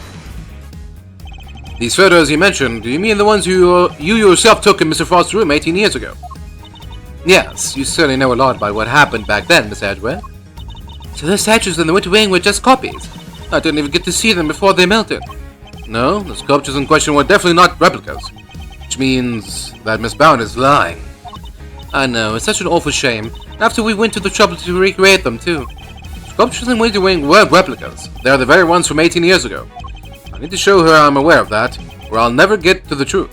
These photos you mentioned, do you mean the ones you yourself took in Mr. Frost's room 18 years ago? Yes, you certainly know a lot about what happened back then, Miss Edgeworth. So those statues in the Winter Wing were just copies. I didn't even get to see them before they melted. No, the sculptures in question were definitely not replicas. Which means that Miss Bound is lying. I know, it's such an awful shame. After we went to the trouble to recreate them, too. Sculptures in Winter Wing were replicas. They are the very ones from 18 years ago. I need to show her I'm aware of that, or I'll never get to the truth.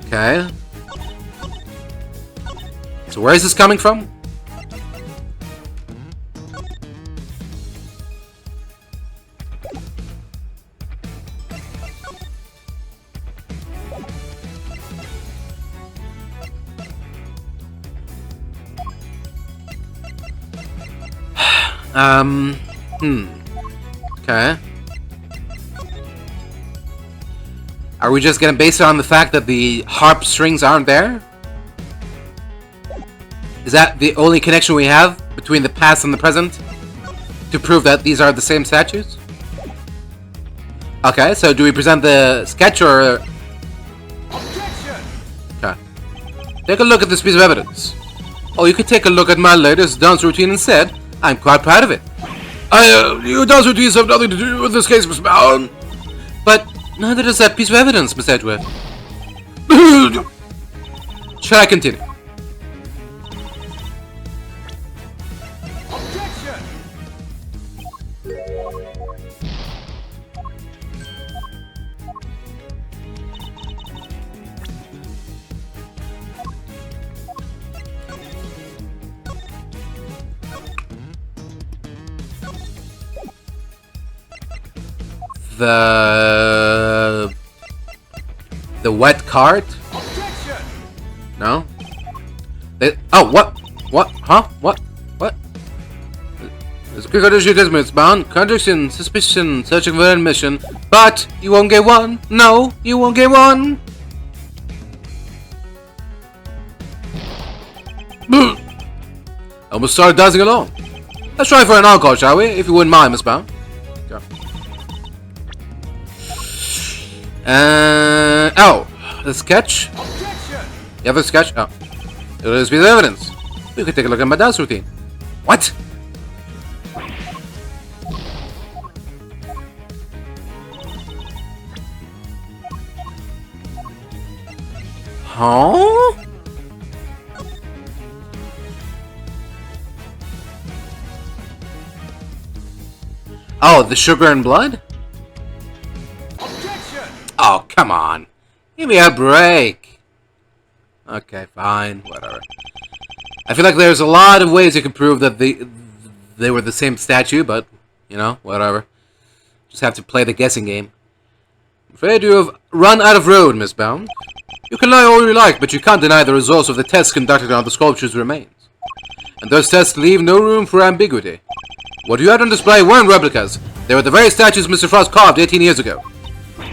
Okay. So where is this coming from? Okay. Are we just gonna base it on the fact that the harp strings aren't there? Is that the only connection we have between the past and the present? To prove that these are the same statues? Okay, so do we present the sketch or... Okay. Take a look at this piece of evidence. Oh, you could take a look at my latest dance routine instead. I'm quite proud of it. Your dance routines have nothing to do with this case, Miss Brown. But neither does that piece of evidence, Miss Edgeworth. Shall I continue? The wet cart? No? Oh, what? What? Huh? What? What? There's a quick admission, bound. Contradiction, suspicion, searching for admission. But you won't get one. No, you won't get one. Almost started dancing along. Let's try for an encore, shall we? If you wouldn't mind, Miss Bound. Go. Oh, the sketch? You have the sketch? Oh. It is piece of evidence. You can take a look at my dance routine. What? Huh? Oh, the sugar and blood? Oh, come on. Give me a break. Okay, fine. Whatever. I feel like there's a lot of ways you can prove that they were the same statue, but, you know, whatever. Just have to play the guessing game. I'm afraid you have run out of road, Miss Bound. You can lie all you like, but you can't deny the results of the tests conducted on the sculpture's remains. And those tests leave no room for ambiguity. What you had on display weren't replicas. They were the very statues Mr. Frost carved 18 years ago.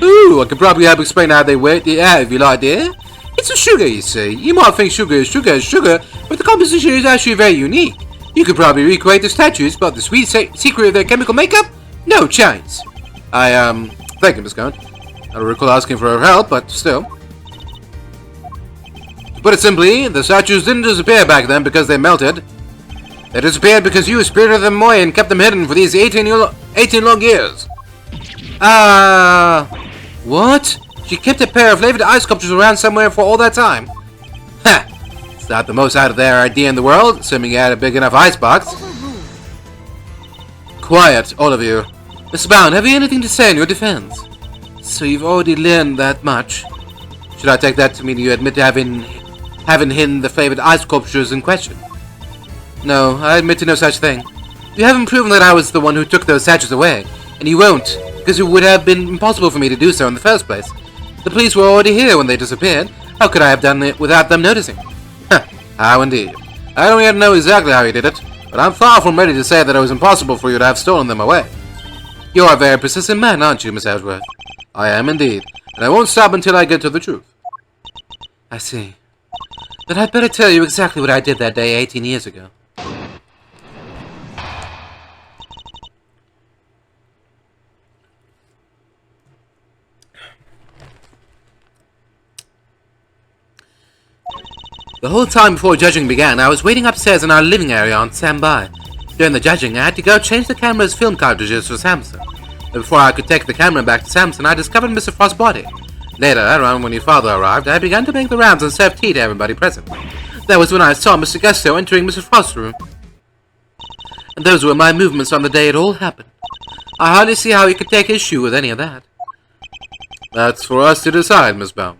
Ooh, I could probably help explain how they work. Yeah, if you like, dear. It's a sugar, you see. You might think sugar is sugar, but the composition is actually very unique. You could probably recreate the statues, but the sweet secret of their chemical makeup? No chance. Thank you, Miss Scone. I don't recall asking for her help, but still. To put it simply, the statues didn't disappear back then because they melted. They disappeared because you spirited them away and kept them hidden for these 18 long years. What? She kept a pair of flavored ice sculptures around somewhere for all that time? Ha! It's not the most out of there idea in the world, assuming you had a big enough icebox. Quiet, all of you. Mr. Bound, have you anything to say in your defense? So you've already learned that much. Should I take that to mean you admit to having hidden the flavored ice sculptures in question? No, I admit to no such thing. You haven't proven that I was the one who took those statues away, and you won't, because it would have been impossible for me to do so in the first place. The police were already here when they disappeared. How could I have done it without them noticing? How indeed. I don't yet know exactly how you did it, but I'm far from ready to say that it was impossible for you to have stolen them away. You're a very persistent man, aren't you, Miss Edgeworth? I am indeed, and I won't stop until I get to the truth. I see. Then I'd better tell you exactly what I did that day 18 years ago. The whole time before judging began, I was waiting upstairs in our living area on standby. During the judging, I had to go change the camera's film cartridges for Samson. But before I could take the camera back to Samson, I discovered Mr. Frost's body. Later, around when your father arrived, I began to make the rounds and serve tea to everybody present. That was when I saw Mr. Gusto entering Mr. Frost's room. And those were my movements on the day it all happened. I hardly see how you could take issue with any of that. That's for us to decide, Miss Bound.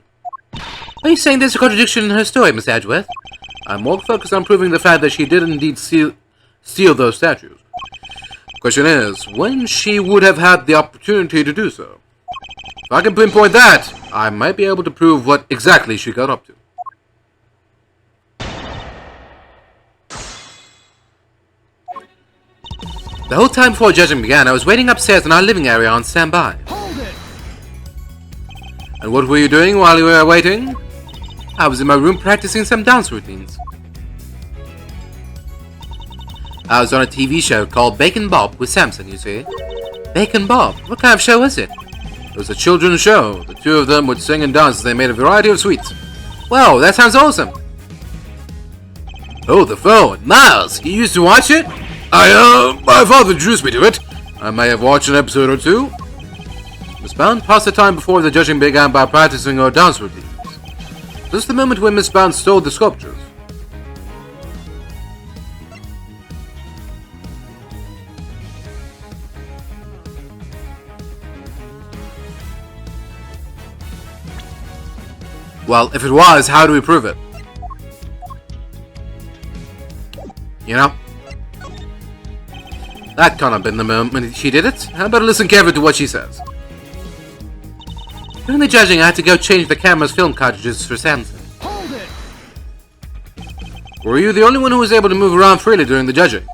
Are you saying there's a contradiction in her story, Miss Edgeworth? I'm more focused on proving the fact that she did indeed steal those statues. Question is, when she would have had the opportunity to do so? If I can pinpoint that, I might be able to prove what exactly she got up to. The whole time before judging began, I was waiting upstairs in our living area on standby. Hold it! And what were you doing while you were waiting? I was in my room practicing some dance routines. I was on a TV show called Bacon Bob with Samson, you see. Bacon Bob? What kind of show was it? It was a children's show. The two of them would sing and dance as they made a variety of sweets. Whoa, that sounds awesome! Oh, the phone. Miles, you used to watch it? My father introduced me to it. I may have watched an episode or two. Miss Bound passed the time before the judging began by practicing her dance routines. This is the moment when Miss Bound stole the sculptures. Well, if it was, how do we prove it? You know? That can't have been the moment she did it. I better listen carefully to what she says. During the judging, I had to go change the camera's film cartridges for Samson. Hold it! Were you the only one who was able to move around freely during the judging?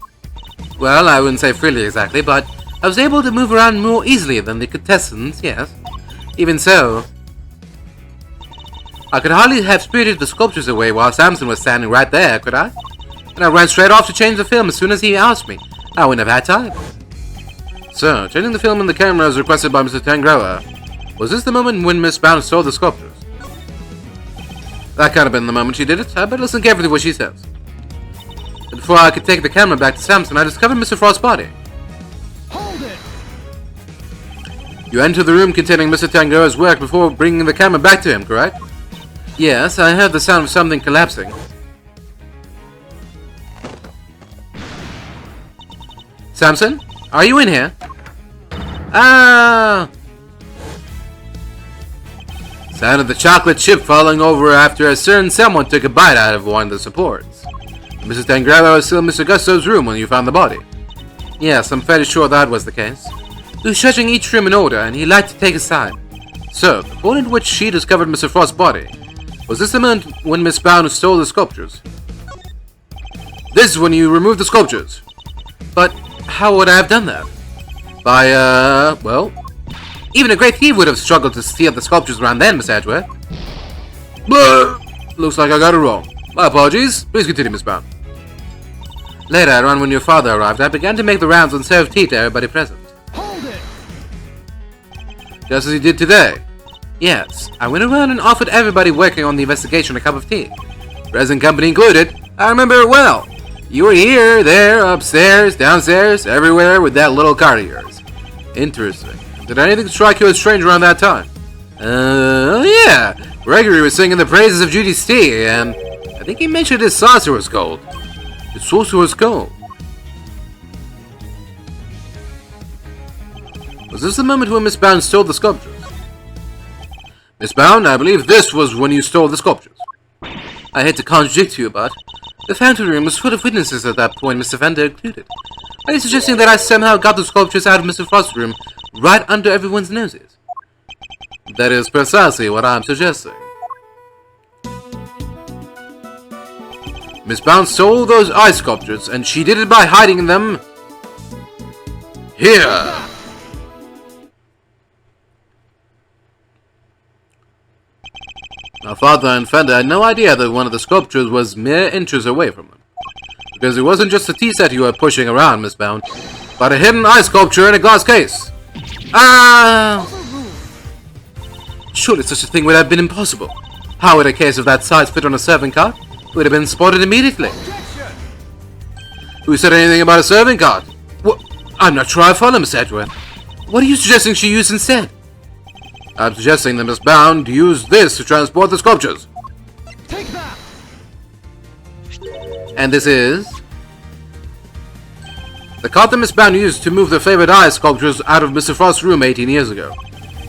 Well, I wouldn't say freely exactly, but I was able to move around more easily than the contestants, yes. Even so, I could hardly have spirited the sculptures away while Samson was standing right there, could I? And I ran straight off to change the film as soon as he asked me. I wouldn't have had time. So, changing the film and the camera as requested by Mr. Tangaroa, was this the moment when Miss Bound stole the sculptures? That could have been the moment she did it. I better listen carefully to what she says. But before I could take the camera back to Samson, I discovered Mr. Frost's body. Hold it! You entered the room containing Mr. Tangaroa's work before bringing the camera back to him, correct? Yes, I heard the sound of something collapsing. Samson, are you in here? Ah! Sound of the chocolate chip falling over after a certain someone took a bite out of one of the supports. Mrs. Tangaroa was still in Mr. Gusto's room when you found the body. Yes, I'm fairly sure that was the case. He was judging each room in order, and he liked to take his time. So, the point at which she discovered Mr. Frost's body, was this the moment when Miss Bound stole the sculptures? This is when you removed the sculptures. But how would I have done that? By, well, even a great thief would have struggled to steal the sculptures around then, Miss Edgeworth. Blah! Looks like I got it wrong. My apologies. Please continue, Miss Bound. Later, around when your father arrived, I began to make the rounds and serve tea to everybody present. Hold it! Just as you did today. Yes, I went around and offered everybody working on the investigation a cup of tea. Present company included. I remember it well. You were here, there, upstairs, downstairs, everywhere with that little cart of yours. Interesting. Did anything strike you as strange around that time? Yeah. Gregory was singing the praises of Judy's tea, and I think he mentioned his saucer was gold. His saucer was gold. Was this the moment when Miss Bound stole the sculptures? Miss Bound, I believe this was when you stole the sculptures. I hate to contradict you, but the fountain room was full of witnesses at that point, Mr. Fender included. Are you suggesting that I somehow got the sculptures out of Mr. Frost's room right under everyone's noses? That is precisely what I'm suggesting. Miss Bound stole those ice sculptures, and she did it by hiding them here. My father and Fender had no idea that one of the sculptures was mere inches away from them. Because it wasn't just a tea set you were pushing around, Miss Bound, but a hidden ice sculpture in a glass case. Ah! Surely such a thing would have been impossible. How would a case of that size fit on a serving cart? It would have been spotted immediately. Objection! Who said anything about a serving cart? What? I'm not sure I follow, Miss Edgeworth. What are you suggesting she use instead? I'm suggesting that Miss Bound use this to transport the sculptures. Take that! And this is the cart that Miss Bound used to move the favorite ice sculptures out of Mr. Frost's room 18 years ago.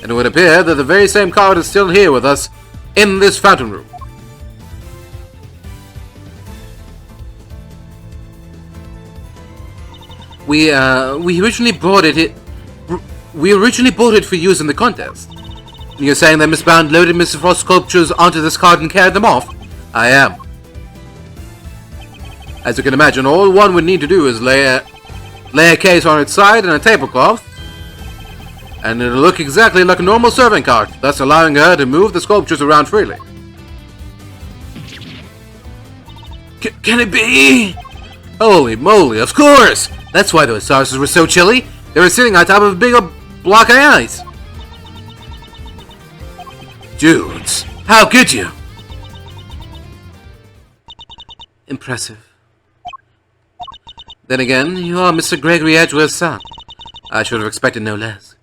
And it would appear that the very same cart is still here with us in this fountain room. We originally bought it for use in the contest. You're saying that Miss Bound loaded Mr. Frost's sculptures onto this cart and carried them off? I am. As you can imagine, all one would need to do is lay lay a case on its side and a tablecloth, and it'll look exactly like a normal serving cart, thus allowing her to move the sculptures around freely. Can it be? Holy moly, of course! That's why those saucers were so chilly. They were sitting on top of a big block of ice. Dudes, how could you? Impressive. Then again, you are Mr. Gregory Edgeworth's son. I should have expected no less.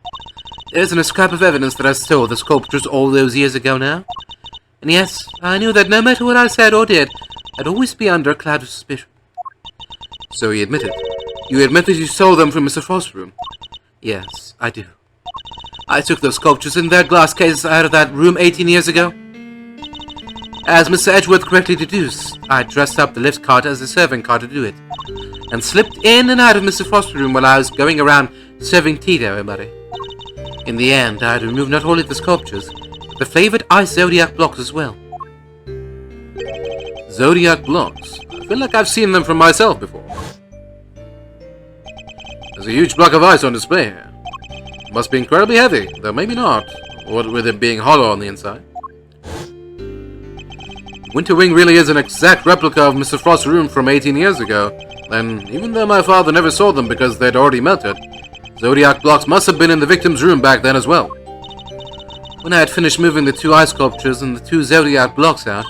There isn't a scrap of evidence that I stole the sculptures all those years ago now. And yes, I knew that no matter what I said or did, I'd always be under a cloud of suspicion. So he admitted. You admit that you stole them from Mr. Frost's room? Yes, I do. I took those sculptures in their glass cases out of that room 18 years ago. As Mr. Edgeworth correctly deduced, I dressed up the lift cart as a serving car to do it, and slipped in and out of Mr. Frost's room while I was going around serving tea to everybody. In the end, I had removed not only the sculptures, but the flavored ice Zodiac blocks as well. Zodiac blocks? I feel like I've seen them from myself before. There's a huge block of ice on display here. It must be incredibly heavy, though maybe not, what with it being hollow on the inside. Winter Wing really is an exact replica of Mr. Frost's room from 18 years ago, then even though my father never saw them because they'd already melted, Zodiac blocks must have been in the victim's room back then as well. When I had finished moving the 2 ice sculptures and the 2 Zodiac blocks out,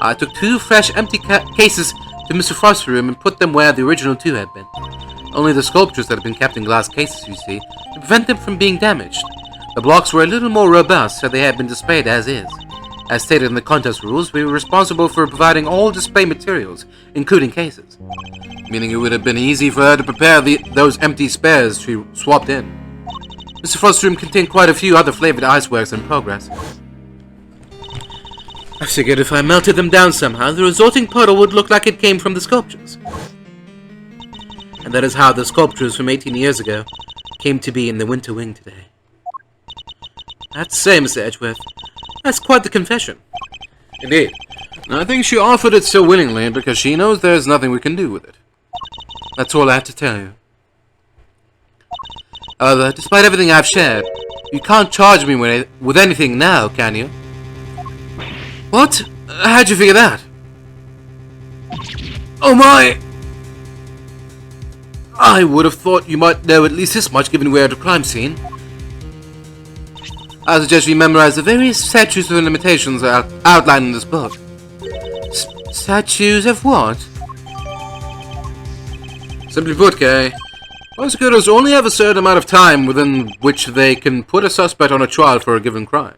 I took 2 fresh empty cases to Mr. Frost's room and put them where the original 2 had been. Only the sculptures that had been kept in glass cases, you see, to prevent them from being damaged. The blocks were a little more robust, so they had been displayed as is. As stated in the contest rules, we were responsible for providing all display materials, including cases. Meaning it would have been easy for her to prepare those empty spares she swapped in. Mr. Frost's room contained quite a few other flavored iceworks in progress. I figured if I melted them down somehow, the resulting puddle would look like it came from the sculptures. And that is how the sculptures from 18 years ago came to be in the Winter Wing today. I have to say, Mr. Edgeworth, that's quite the confession. Indeed. I think she offered it so willingly because she knows there's nothing we can do with it. That's all I have to tell you. However, despite everything I've shared, you can't charge me with anything now, can you? What? How'd you figure that? Oh my! I would have thought you might know at least this much given we're at a crime scene. I suggest you memorize the various statutes and limitations outlined in this book. Statues of what? Simply put, Kay, prosecutors only have a certain amount of time within which they can put a suspect on a trial for a given crime.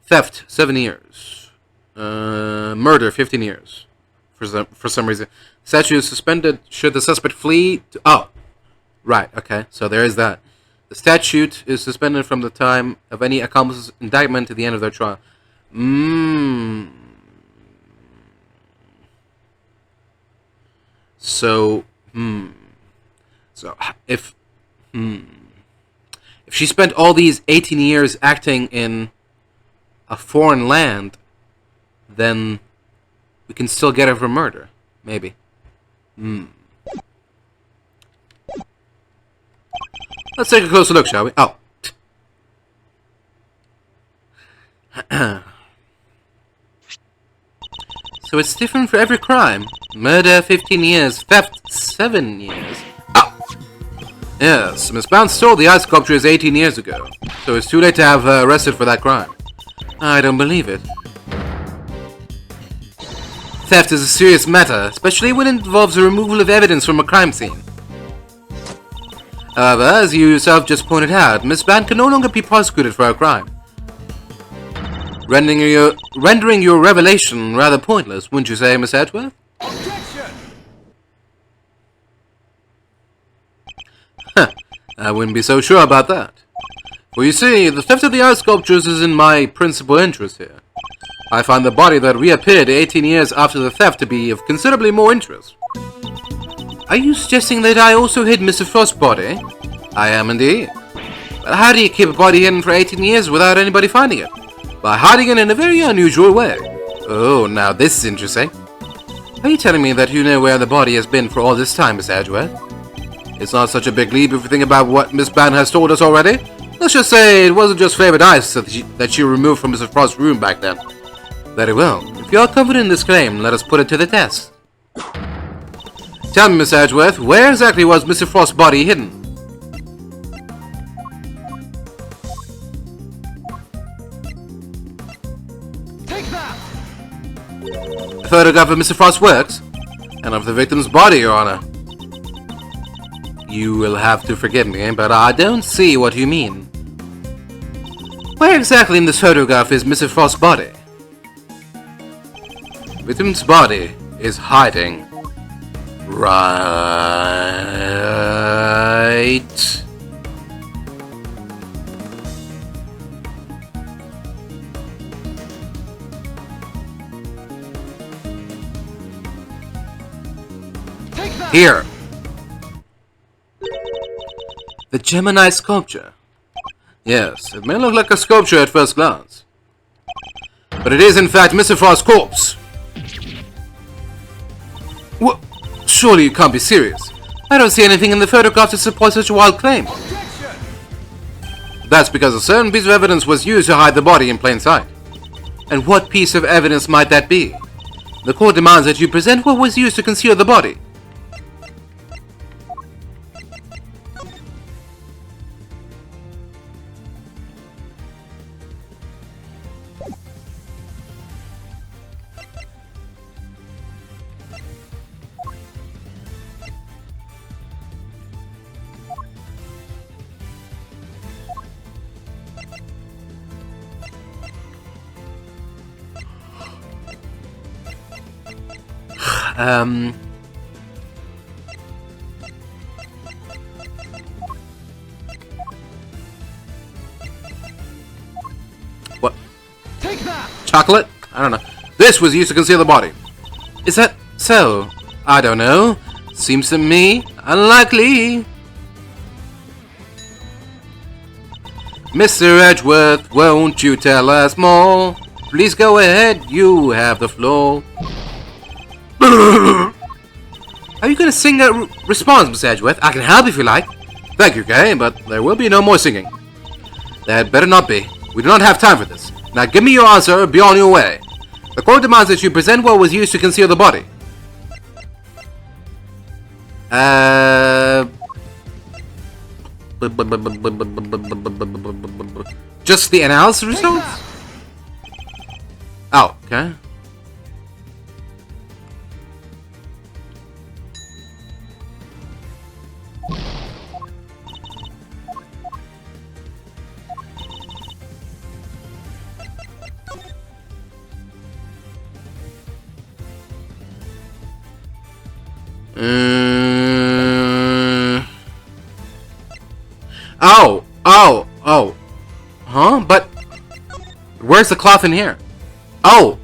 Theft, 7 years. Murder, 15 years. For some reason. Statute is suspended should the suspect flee to... Oh! Right, okay, so there is that. The statute is suspended from the time of any accomplice's indictment to the end of their trial. So, So, if she spent all these 18 years acting in a foreign land, then we can still get her for murder. Maybe. Let's take a closer look, shall we? Oh. So it's different for every crime. Murder, 15 years. Theft, 7 years. Oh. Yes, Miss Bounce stole the ice sculptures 18 years ago. So it's too late to have her arrested for that crime. I don't believe it. Theft is a serious matter, especially when it involves the removal of evidence from a crime scene. However, as you yourself just pointed out, Miss Band can no longer be prosecuted for her crime. Rendering your revelation rather pointless, wouldn't you say, Miss Edgeworth? Objection! I wouldn't be so sure about that. For you see, the theft of the ice sculptures is in my principal interest here. I find the body that reappeared 18 years after the theft to be of considerably more interest. Are you suggesting that I also hid Mr. Frost's body? I am indeed. But how do you keep a body hidden for 18 years without anybody finding it? By hiding it in a very unusual way. Oh, now this is interesting. Are you telling me that you know where the body has been for all this time, Miss Edgeworth? It's not such a big leap if you think about what Miss Ban has told us already. Let's just say it wasn't just flavored ice that she removed from Mr. Frost's room back then. Very well. If you are confident in this claim, let us put it to the test. Tell me, Miss Edgeworth, where exactly was Mr. Frost's body hidden? Take that! A photograph of Mr. Frost's works? And of the victim's body, Your Honor. You will have to forgive me, but I don't see what you mean. Where exactly in this photograph is Mr. Frost's body? The victim's body is hiding. Right. Here. The Gemini sculpture. Yes, it may look like a sculpture at first glance, but it is in fact Mr. Frost's corpse. What? Surely you can't be serious. I don't see anything in the photograph to support such a wild claim. Objection! That's because a certain piece of evidence was used to hide the body in plain sight. And what piece of evidence might that be? The court demands that you present what was used to conceal the body. What? Take that! Chocolate? I don't know. This was used to conceal the body. Is that so? I don't know. Seems to me unlikely. Mr. Edgeworth, won't you tell us more? Please go ahead, you have the floor. Are you going to sing that response, Miss Edgeworth? I can help if you like. Thank you, Kay, but there will be no more singing. That better not be. We do not have time for this. Now give me your answer or be on your way. The court demands that you present what was used to conceal the body. Just the analysis results? Oh, okay. Oh. Huh? But where's the cloth in here? Oh.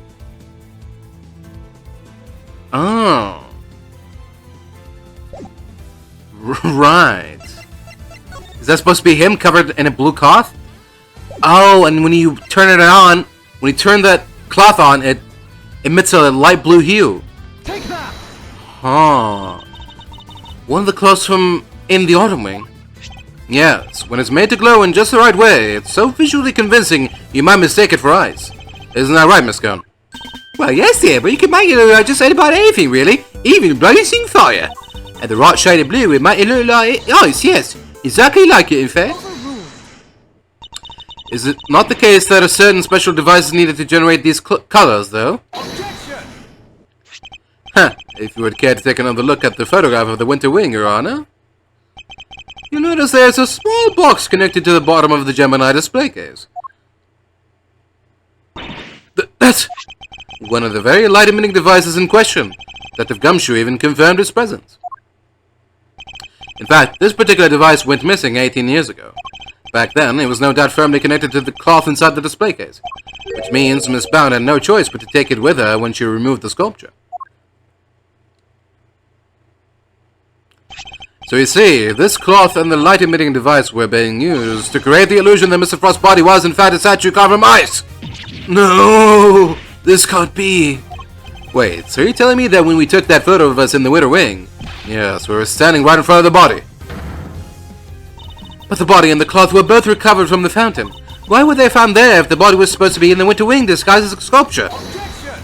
Right. Is that supposed to be him covered in a blue cloth? Oh, and when you turn it on, when you turn that cloth on, it emits a light blue hue. Take that! Huh. One of the clothes from In the Autumn Wing. Yes, when it's made to glow in just the right way, it's so visually convincing you might mistake it for ice. Isn't that right, Miss Scone? Well, yes, dear, but you can make it look like just about anything, really. Even blazing fire. And the right shade of blue, it might look like ice, yes. Exactly like it, in fact. Is it not the case that a certain special device is needed to generate these colors, though? Objection! Huh. If you would care to take another look at the photograph of the Winter Wing, Your Honor. You'll notice there's a small box connected to the bottom of the Gemini display case. That's one of the very light-emitting devices in question. Detective Gumshoe even confirmed its presence. In fact, this particular device went missing 18 years ago. Back then, it was no doubt firmly connected to the cloth inside the display case, which means Miss Bound had no choice but to take it with her when she removed the sculpture. So you see, this cloth and the light-emitting device were being used to create the illusion that Mr. Frost's body was in fact a statue carved from ice. No, this can't be. Wait, so you're telling me that when we took that photo of us in the Winter Wing, yes, we were standing right in front of the body. But the body and the cloth were both recovered from the fountain. Why were they found there if the body was supposed to be in the Winter Wing disguised as a sculpture? Objection!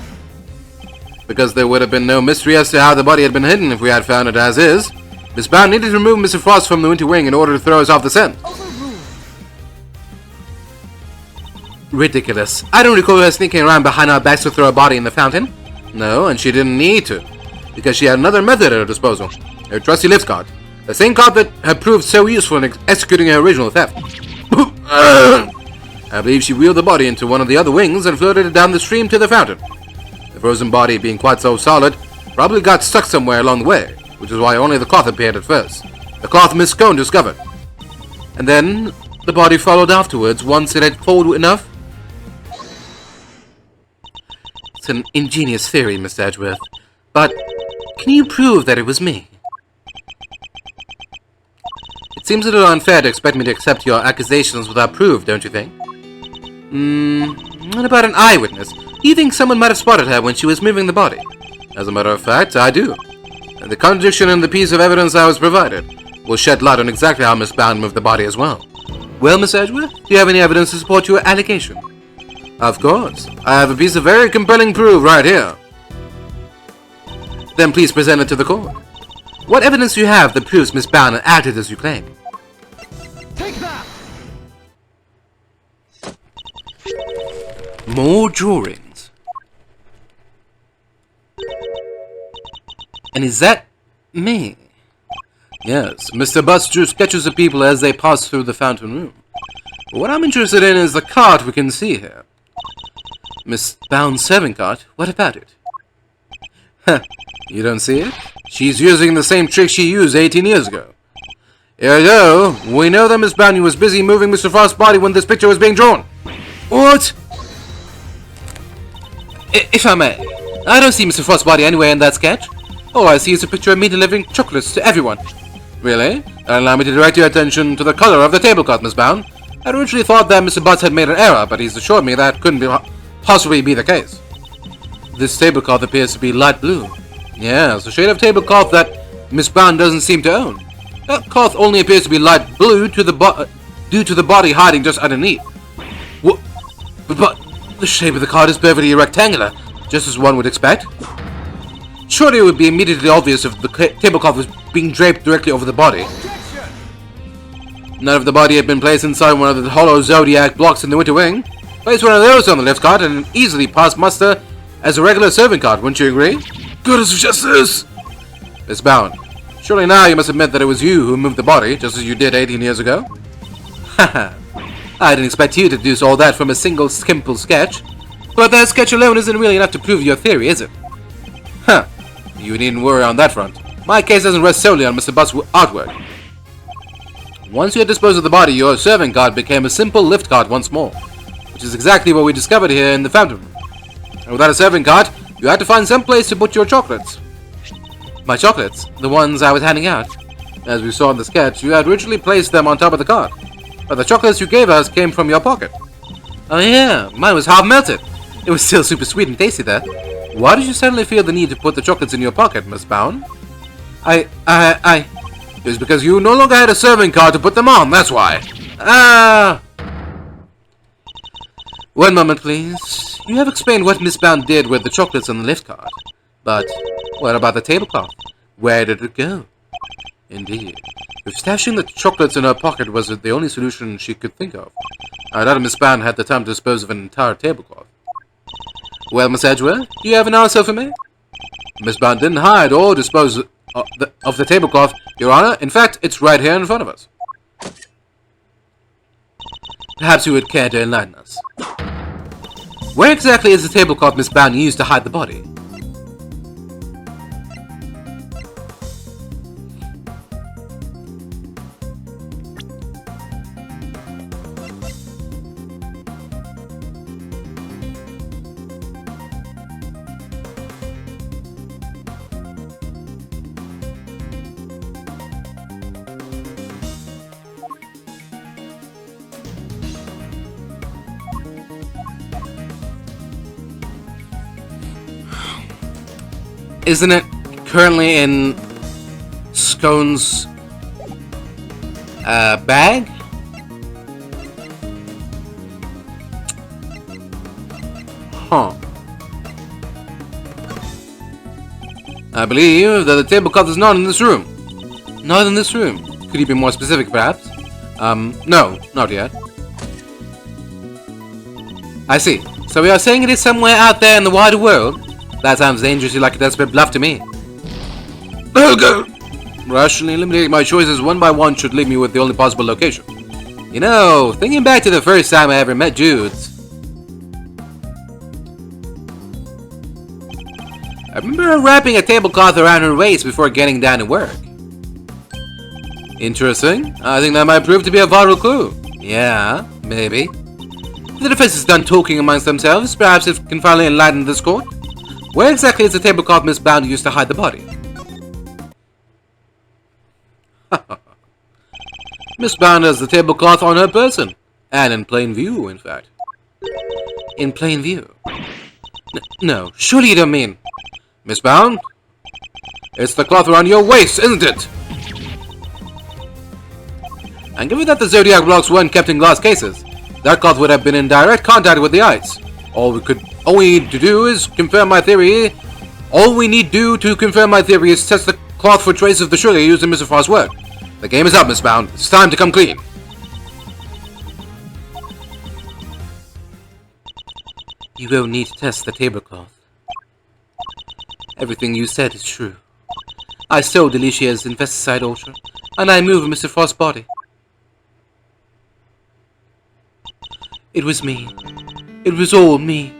Because there would have been no mystery as to how the body had been hidden if we had found it as is. Miss Bound needed to remove Mr. Frost from the Winter Wing in order to throw us off the scent. Overruled! Ridiculous. I don't recall her sneaking around behind our backs to throw a body in the fountain. No, and she didn't need to, because she had another method at her disposal. Her trusty lift card. The same card that had proved so useful in executing her original theft. I believe she wheeled the body into one of the other wings and floated it down the stream to the fountain. The frozen body, being quite so solid, probably got stuck somewhere along the way, which is why only the cloth appeared at first. The cloth Miss Scone discovered. And then, the body followed afterwards once it had cooled enough. It's an ingenious theory, Mr. Edgeworth, but can you prove that it was me? It seems a little unfair to expect me to accept your accusations without proof, don't you think? What about an eyewitness? Do you think someone might have spotted her when she was moving the body? As a matter of fact, I do. And the contradiction in the piece of evidence I was provided will shed light on exactly how Miss Bound moved the body as well. Well, Miss Edgeworth, do you have any evidence to support your allegation? Of course. I have a piece of very compelling proof right here. Then please present it to the court. What evidence do you have that proves Miss Bound acted as you claim? Take that! More drawings. And is that me? Yes, Mr. Butts drew sketches of people as they passed through the fountain room. But what I'm interested in is the cart we can see here. Miss Bound's serving cart, what about it? Huh, you don't see it? She's using the same trick she used 18 years ago. Ergo, we know that Miss Bound was busy moving Mr. Frost's body when this picture was being drawn. What? If I may, I don't see Mr. Frost's body anywhere in that sketch. All I see is a picture of me delivering chocolates to everyone. Really? Allow me to direct your attention to the color of the tablecloth, Miss Bound. I originally thought that Mr. Butts had made an error, but he's assured me that couldn't possibly be the case. This tablecloth appears to be light blue. Yes, a shade of tablecloth that Miss Bound doesn't seem to own. That cloth only appears to be light blue due to the body hiding just underneath. What? But the shape of the card is perfectly rectangular, just as one would expect. Surely it would be immediately obvious if the tablecloth was being draped directly over the body. Objection! None of the body had been placed inside one of the hollow Zodiac blocks in the Winter Wing. Place one of those on the lift cart and easily pass muster as a regular serving cart, wouldn't you agree? Goddess of Justice! Miss Bound, surely now you must admit that it was you who moved the body, just as you did 18 years ago? Haha, I didn't expect you to deduce all that from a single simple sketch. But that sketch alone isn't really enough to prove your theory, is it? Huh, you needn't worry on that front. My case doesn't rest solely on Mr. Butt's artwork. Once you had disposed of the body, your serving cart became a simple lift cart once more, which is exactly what we discovered here in the fountain room. And without a serving cart, you had to find some place to put your chocolates. My chocolates? The ones I was handing out? As we saw in the sketch, you had originally placed them on top of the cart, but the chocolates you gave us came from your pocket. Oh yeah, mine was half melted. It was still super sweet and tasty there. Why did you suddenly feel the need to put the chocolates in your pocket, Miss Bound? It was because you no longer had a serving cart to put them on, that's why. Ah! One moment, please. You have explained what Miss Bound did with the chocolates on the lift cart. But what about the tablecloth? Where did it go? Indeed. If stashing the chocolates in her pocket was the only solution she could think of, I doubt Miss Bound had the time to dispose of an entire tablecloth. Well, Miss Edgeworth, do you have an answer for me? Miss Bound didn't hide or dispose of the tablecloth, Your Honor. In fact, it's right here in front of us. Perhaps you would care to enlighten us. Where exactly is the tablecloth Miss Bound used to hide the body? Isn't it currently in Scone's bag? Huh. I believe that the tablecloth is not in this room. Not in this room. Could you be more specific, perhaps? No, not yet. I see. So we are saying it is somewhere out there in the wider world? That sounds dangerously like a desperate bluff to me. Rationally eliminating my choices one by one should leave me with the only possible location. You know, thinking back to the first time I ever met Judes, I remember her wrapping a tablecloth around her waist before getting down to work. Interesting. I think that might prove to be a vital clue. Yeah, maybe. If the defense is done talking amongst themselves, perhaps it can finally enlighten this court. Where exactly is the tablecloth Miss Bound used to hide the body? Miss Bound has the tablecloth on her person. And in plain view, in fact. In plain view? No, surely you don't mean... Miss Bound? It's the cloth around your waist, isn't it? And given that the Zodiac blocks weren't kept in glass cases, that cloth would have been in direct contact with the ice. All we need to do is confirm my theory. All we need to confirm my theory is test the cloth for traces of the sugar used in Mr. Frost's work. The game is up, Miss Bound. It's time to come clean. You won't need to test the tablecloth. Everything you said is true. I stole Delicia's infesticide ultra, and I moved Mr. Frost's body. It was me. It was all me.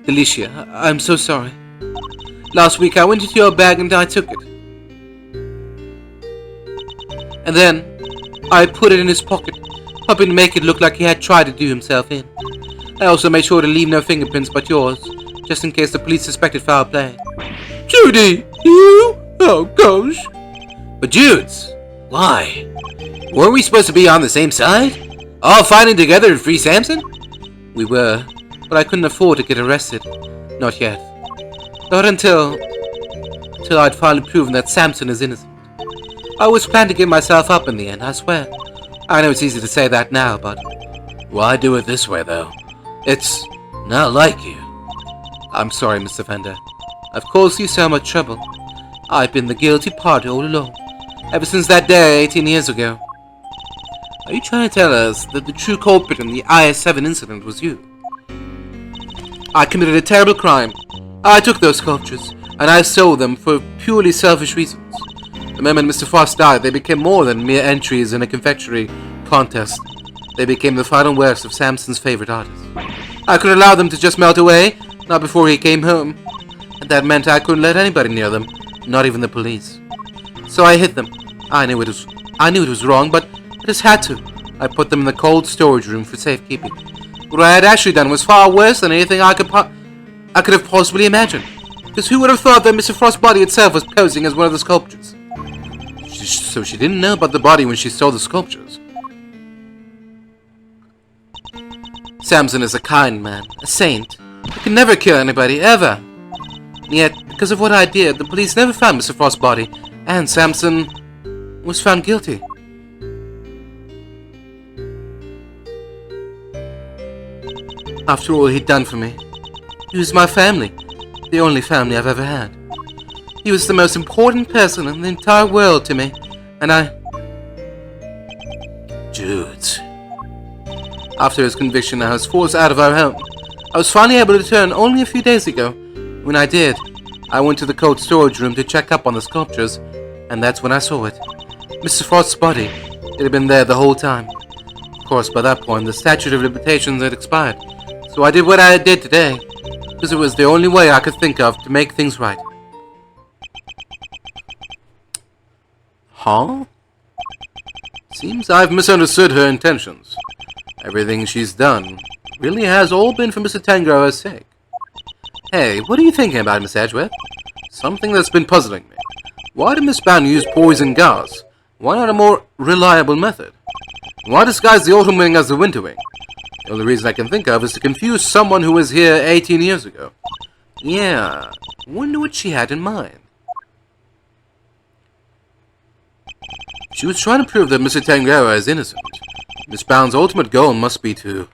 Delicia, I'm so sorry. Last week I went into your bag and I took it. And then I put it in his pocket, hoping to make it look like he had tried to do himself in. I also made sure to leave no fingerprints but yours, just in case the police suspected foul play. Judy! You? Oh, gosh. But Judes, why? Weren't we supposed to be on the same side? All fighting together to free Samson? We were, but I couldn't afford to get arrested. Not yet. Not until I'd finally proven that Samson is innocent. I always planned to give myself up in the end, I swear. I know it's easy to say that now, but... Why do it this way, though? It's not like you. I'm sorry, Mr. Fender. I've caused you so much trouble. I've been the guilty party all along, ever since that day 18 years ago. Are you trying to tell us that the true culprit in the IS-7 incident was you? I committed a terrible crime. I took those sculptures, and I sold them for purely selfish reasons. The moment Mr. Frost died, they became more than mere entries in a confectionary contest. They became the final works of Samson's favorite artist. I couldn't allow them to just melt away, not before he came home. And that meant I couldn't let anybody near them, not even the police. So I hid them. I knew it was wrong, but I just had to. I put them in the cold storage room for safekeeping. What I had actually done was far worse than anything I could have possibly imagined. Because who would have thought that Mr. Frost's body itself was posing as one of the sculptures? So she didn't know about the body when she stole the sculptures. Samson is a kind man, a saint. He could never kill anybody, ever. And yet, because of what I did, the police never found Mr. Frost's body, and Samson was found guilty. After all he'd done for me, he was my family, the only family I've ever had. He was the most important person in the entire world to me, and Jude. After his conviction, I was forced out of our home. I was finally able to return only a few days ago. When I did, I went to the cold storage room to check up on the sculptures, and that's when I saw it. Mr. Frost's body. It had been there the whole time. Of course, by that point, the statute of limitations had expired. So I did what I did today, because it was the only way I could think of to make things right. Huh? Seems I've misunderstood her intentions. Everything she's done really has all been for Mr. Tangaroa's sake. Hey, what are you thinking about, Miss Edgeworth? Something that's been puzzling me. Why did Miss Bound use poison gas? Why not a more reliable method? Why disguise the autumn wing as the winter wing? The only reason I can think of is to confuse someone who was here 18 years ago. Yeah, wonder what she had in mind. She was trying to prove that Mr. Tangaroa is innocent. Miss Bound's ultimate goal must be to...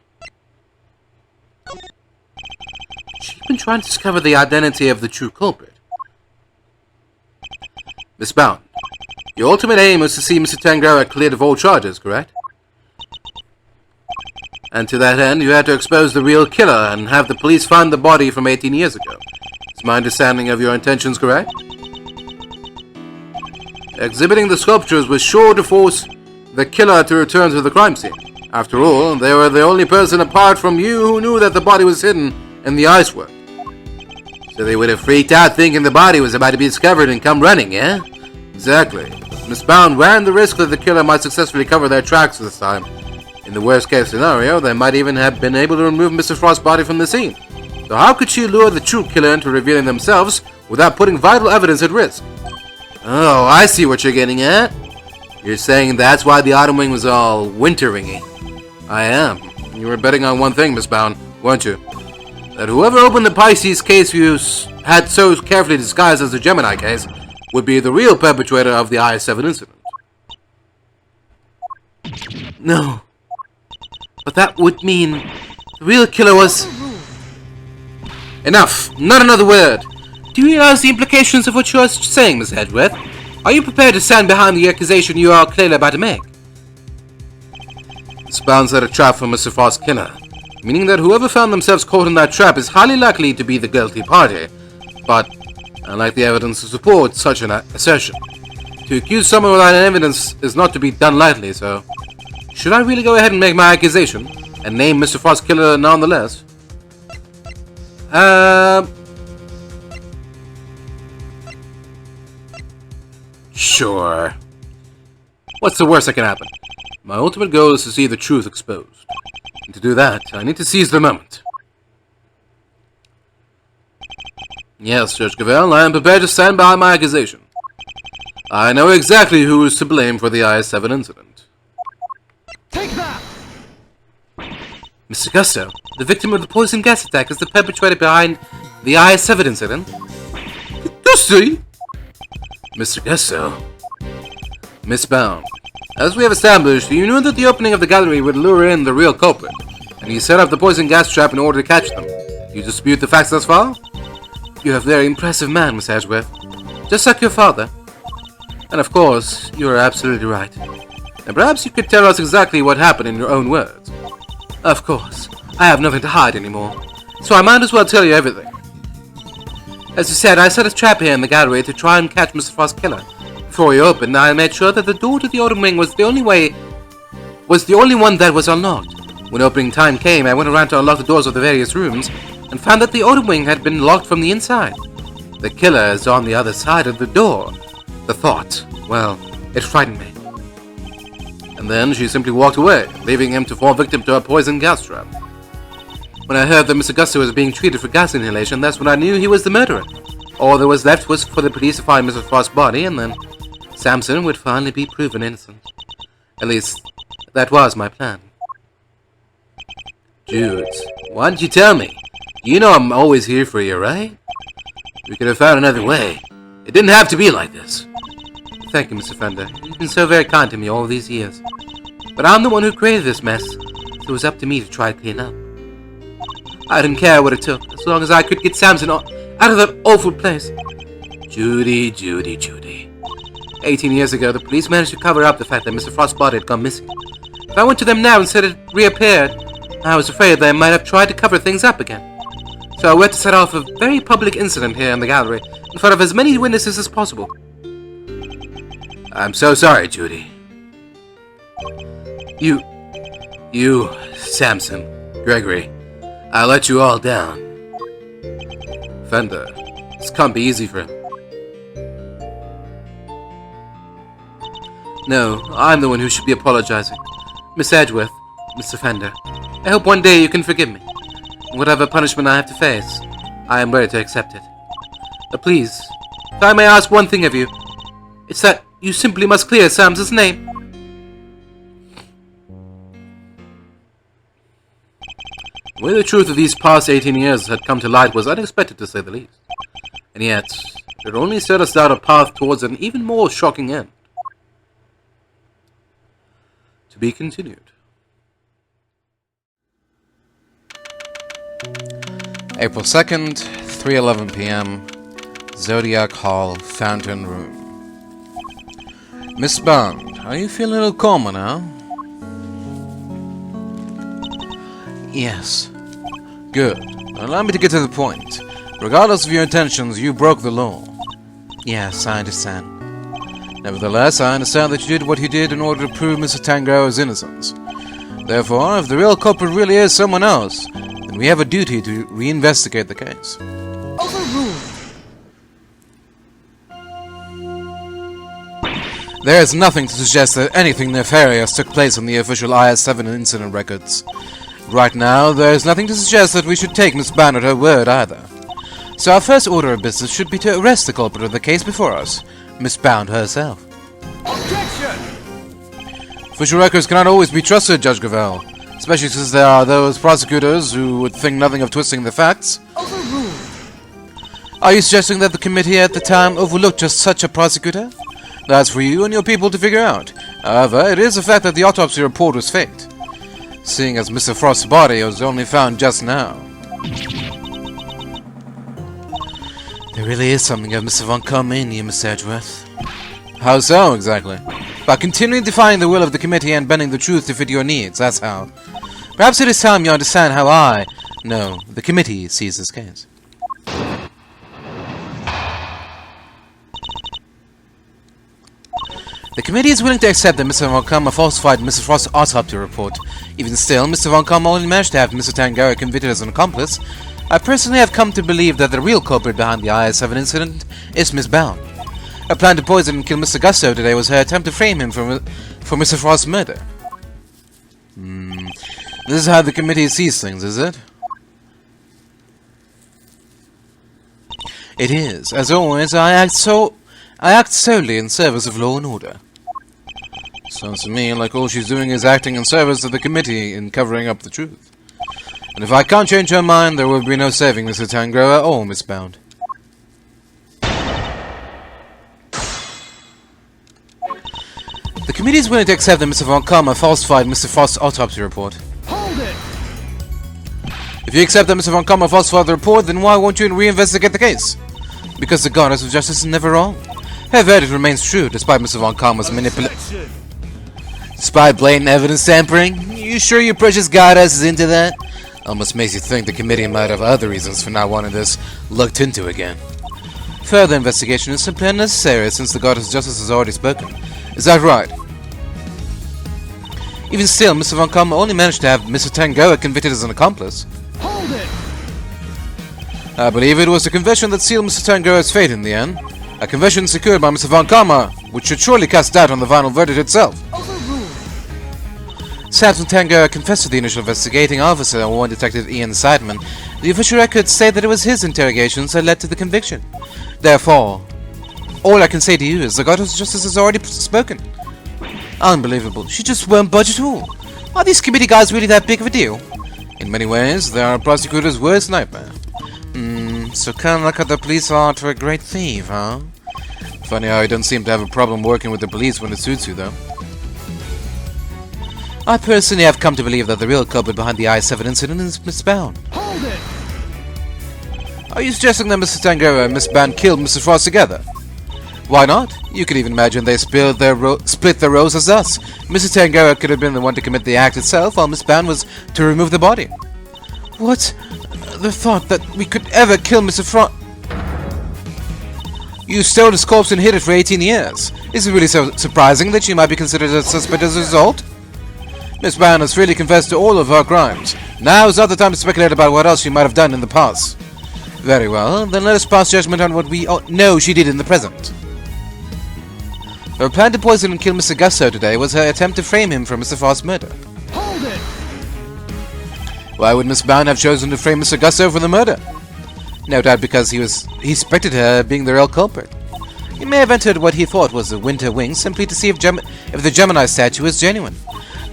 She's been trying to discover the identity of the true culprit. Miss Bound, your ultimate aim was to see Mr. Tangaroa cleared of all charges, correct? And to that end, you had to expose the real killer and have the police find the body from 18 years ago. Is my understanding of your intentions correct? Exhibiting the sculptures was sure to force the killer to return to the crime scene. After all, they were the only person apart from you who knew that the body was hidden in the icework. So they would have freaked out thinking the body was about to be discovered and come running, yeah? Exactly. Miss Bound ran the risk that the killer might successfully cover their tracks this time. In the worst case scenario, they might even have been able to remove Mr. Frost's body from the scene. So how could she lure the true killer into revealing themselves without putting vital evidence at risk? Oh, I see what you're getting at. You're saying that's why the autumn wing was all winteringy. I am. You were betting on one thing, Miss Bound, weren't you? That whoever opened the Pisces case you had so carefully disguised as the Gemini case would be the real perpetrator of the I-7 incident. No. But that would mean the real killer was... Enough! Not another word! Do you realize the implications of what you are saying, Miss Edgeworth? Are you prepared to stand behind the accusation you are clearly about to make? This Bound set a trap for Mr. Frost's killer, meaning that whoever found themselves caught in that trap is highly likely to be the guilty party. But I lack the evidence to support such an assertion. To accuse someone without evidence is not to be done lightly, so... Should I really go ahead and make my accusation, and name Mr. Frost's killer nonetheless? Sure. What's the worst that can happen? My ultimate goal is to see the truth exposed. And to do that, I need to seize the moment. Yes, Judge Cavell, I am prepared to stand behind my accusation. I know exactly who is to blame for the I-7 incident. Take that! Mr. Gusto, the victim of the poison gas attack is the perpetrator behind the I-7 incident. Gusto? Mr. Gusto. Miss Bound, as we have established, you knew that the opening of the gallery would lure in the real culprit, and you set up the poison gas trap in order to catch them. Do you dispute the facts thus far? You are a very impressive man, Miss Edgeworth, just like your father. And of course, you are absolutely right. And perhaps you could tell us exactly what happened in your own words. Of course, I have nothing to hide anymore, so I might as well tell you everything. As you said, I set a trap here in the gallery to try and catch Mr. Frost's killer. Before we opened, I made sure that the door to the autumn wing was the only one that was unlocked. When opening time came, I went around to unlock the doors of the various rooms, and found that the autumn wing had been locked from the inside. The killer is on the other side of the door. The thought, well, it frightened me. And then she simply walked away, leaving him to fall victim to a poison gas trap. When I heard that Mr. Gusto was being treated for gas inhalation, that's when I knew he was the murderer. All that was left was for the police to find Mr. Frost's body, and then Samson would finally be proven innocent. At least, that was my plan. Jude, why didn't you tell me? You know I'm always here for you, right? We could have found another way. It didn't have to be like this. Thank you, Mr. Fender. You've been so very kind to me all these years. But I'm the one who created this mess, so it was up to me to try to clean up. I didn't care what it took, as long as I could get Samson out of that awful place. Judy, Judy, Judy. 18 years ago, the police managed to cover up the fact that Mr. Frost's body had gone missing. If I went to them now and said it reappeared, I was afraid they might have tried to cover things up again. So I went to set off a very public incident here in the gallery, in front of as many witnesses as possible. I'm so sorry, Judy. You, Samson, Gregory, I let you all down. Fender, this can't be easy for him. No, I'm the one who should be apologizing. Miss Edgeworth, Mr. Fender, I hope one day you can forgive me. Whatever punishment I have to face, I am ready to accept it. But please, if I may ask one thing of you, it's that you simply must clear Samson's name. The way the truth of these past 18 years had come to light was unexpected to say the least. And yet, it only set us down a path towards an even more shocking end. To be continued. April 2nd, 3:11 p.m. Zodiac Hall Fountain Room. Miss Bond, are you feeling a little calmer now? Yes. Good. Allow me to get to the point. Regardless of your intentions, you broke the law. Yes, I understand. Nevertheless, I understand that you did what you did in order to prove Mr. Tangaroa's innocence. Therefore, if the real culprit really is someone else, then we have a duty to reinvestigate the case. Overruled. There is nothing to suggest that anything nefarious took place in the official IS-7 incident records. Right now, there is nothing to suggest that we should take Miss Bond at her word either. So our first order of business should be to arrest the culprit of the case before us, Miss Bond herself. Objection! Official records cannot always be trusted, Judge Gravel, especially since there are those prosecutors who would think nothing of twisting the facts. Overruled. Are you suggesting that the committee at the time overlooked just such a prosecutor? That's for you and your people to figure out. However, it is a fact that the autopsy report was faked, seeing as Mr. Frost's body was only found just now. There really is something of Mr. Von Combe in you, Mr. Edgeworth. How so, exactly? By continually defying the will of the committee and bending the truth to fit your needs, that's how. Perhaps it is time you understand how the committee sees this case. The committee is willing to accept that Mr. Von Combe falsified Mr. Frost's autopsy report. Even still, Mr. Von Combe only managed to have Mr. Tangaroa convicted as an accomplice. I personally have come to believe that the real culprit behind the IS-7 incident is Miss Bond. Her plan to poison and kill Mr. Gusto today was her attempt to frame him for Mr. Frost's murder. This is how the committee sees things, is it? It is. As always, I act solely in service of law and order. Sounds to me like all she's doing is acting in service of the committee in covering up the truth. And if I can't change her mind, there will be no saving Mr. Tangaroa or Miss Bond. The committee is willing to accept that Mr. Von Combe falsified Mr. Frost's autopsy report. Hold it! If you accept that Mr. Von Combe falsified the report, then why won't you reinvestigate the case? Because the goddess of justice is never wrong. Her verdict remains true, despite Mr. Von Combe's manipulation. Despite blatant evidence tampering? You sure your precious goddess is into that? Almost makes you think the committee might have other reasons for not wanting this looked into again. Further investigation is simply unnecessary since the goddess of justice has already spoken. Is that right? Even still, Mr. Von Combe only managed to have Mr. Tangaroa convicted as an accomplice. Hold it! I believe it was the confession that sealed Mr. Tangaroa's fate in the end. A confession secured by Mr. Von Combe, which should surely cast doubt on the final verdict itself. Overruled. Samson Tangaroa confessed to the initial investigating officer, Warrant Detective Ian Seidman. The official records say that it was his interrogations that led to the conviction. Therefore, all I can say to you is the goddess of justice has already spoken. Unbelievable. She just won't budge at all. Are these committee guys really that big of a deal? In many ways, they are a prosecutor's worst nightmare. So kinda like how the police are to a great thief, huh? Funny how you don't seem to have a problem working with the police when it suits you, though. I personally have come to believe that the real culprit behind the IS-7 incident is Miss Bond. Hold it! Are you suggesting that Mr. Tangaroa and Miss Bond killed Mr. Frost together? Why not? You could even imagine they split their roles as us. Mr. Tangaroa could have been the one to commit the act itself, while Miss Bond was to remove the body. What? The thought that we could ever kill Mr. Frost... You stole his corpse and hid it for 18 years. Is it really so surprising that she might be considered a suspect as a result? Miss Bond has freely confessed to all of her crimes. Now is not the time to speculate about what else she might have done in the past. Very well, then let us pass judgment on what we know she did in the present. Her plan to poison and kill Mr. Gusto today was her attempt to frame him for Mr. Frost's murder. Hold it! Why would Miss Bond have chosen to frame Mr. Gusto for the murder? No doubt because he suspected her being the real culprit. He may have entered what he thought was the Winter Wing simply to see if the Gemini statue was genuine.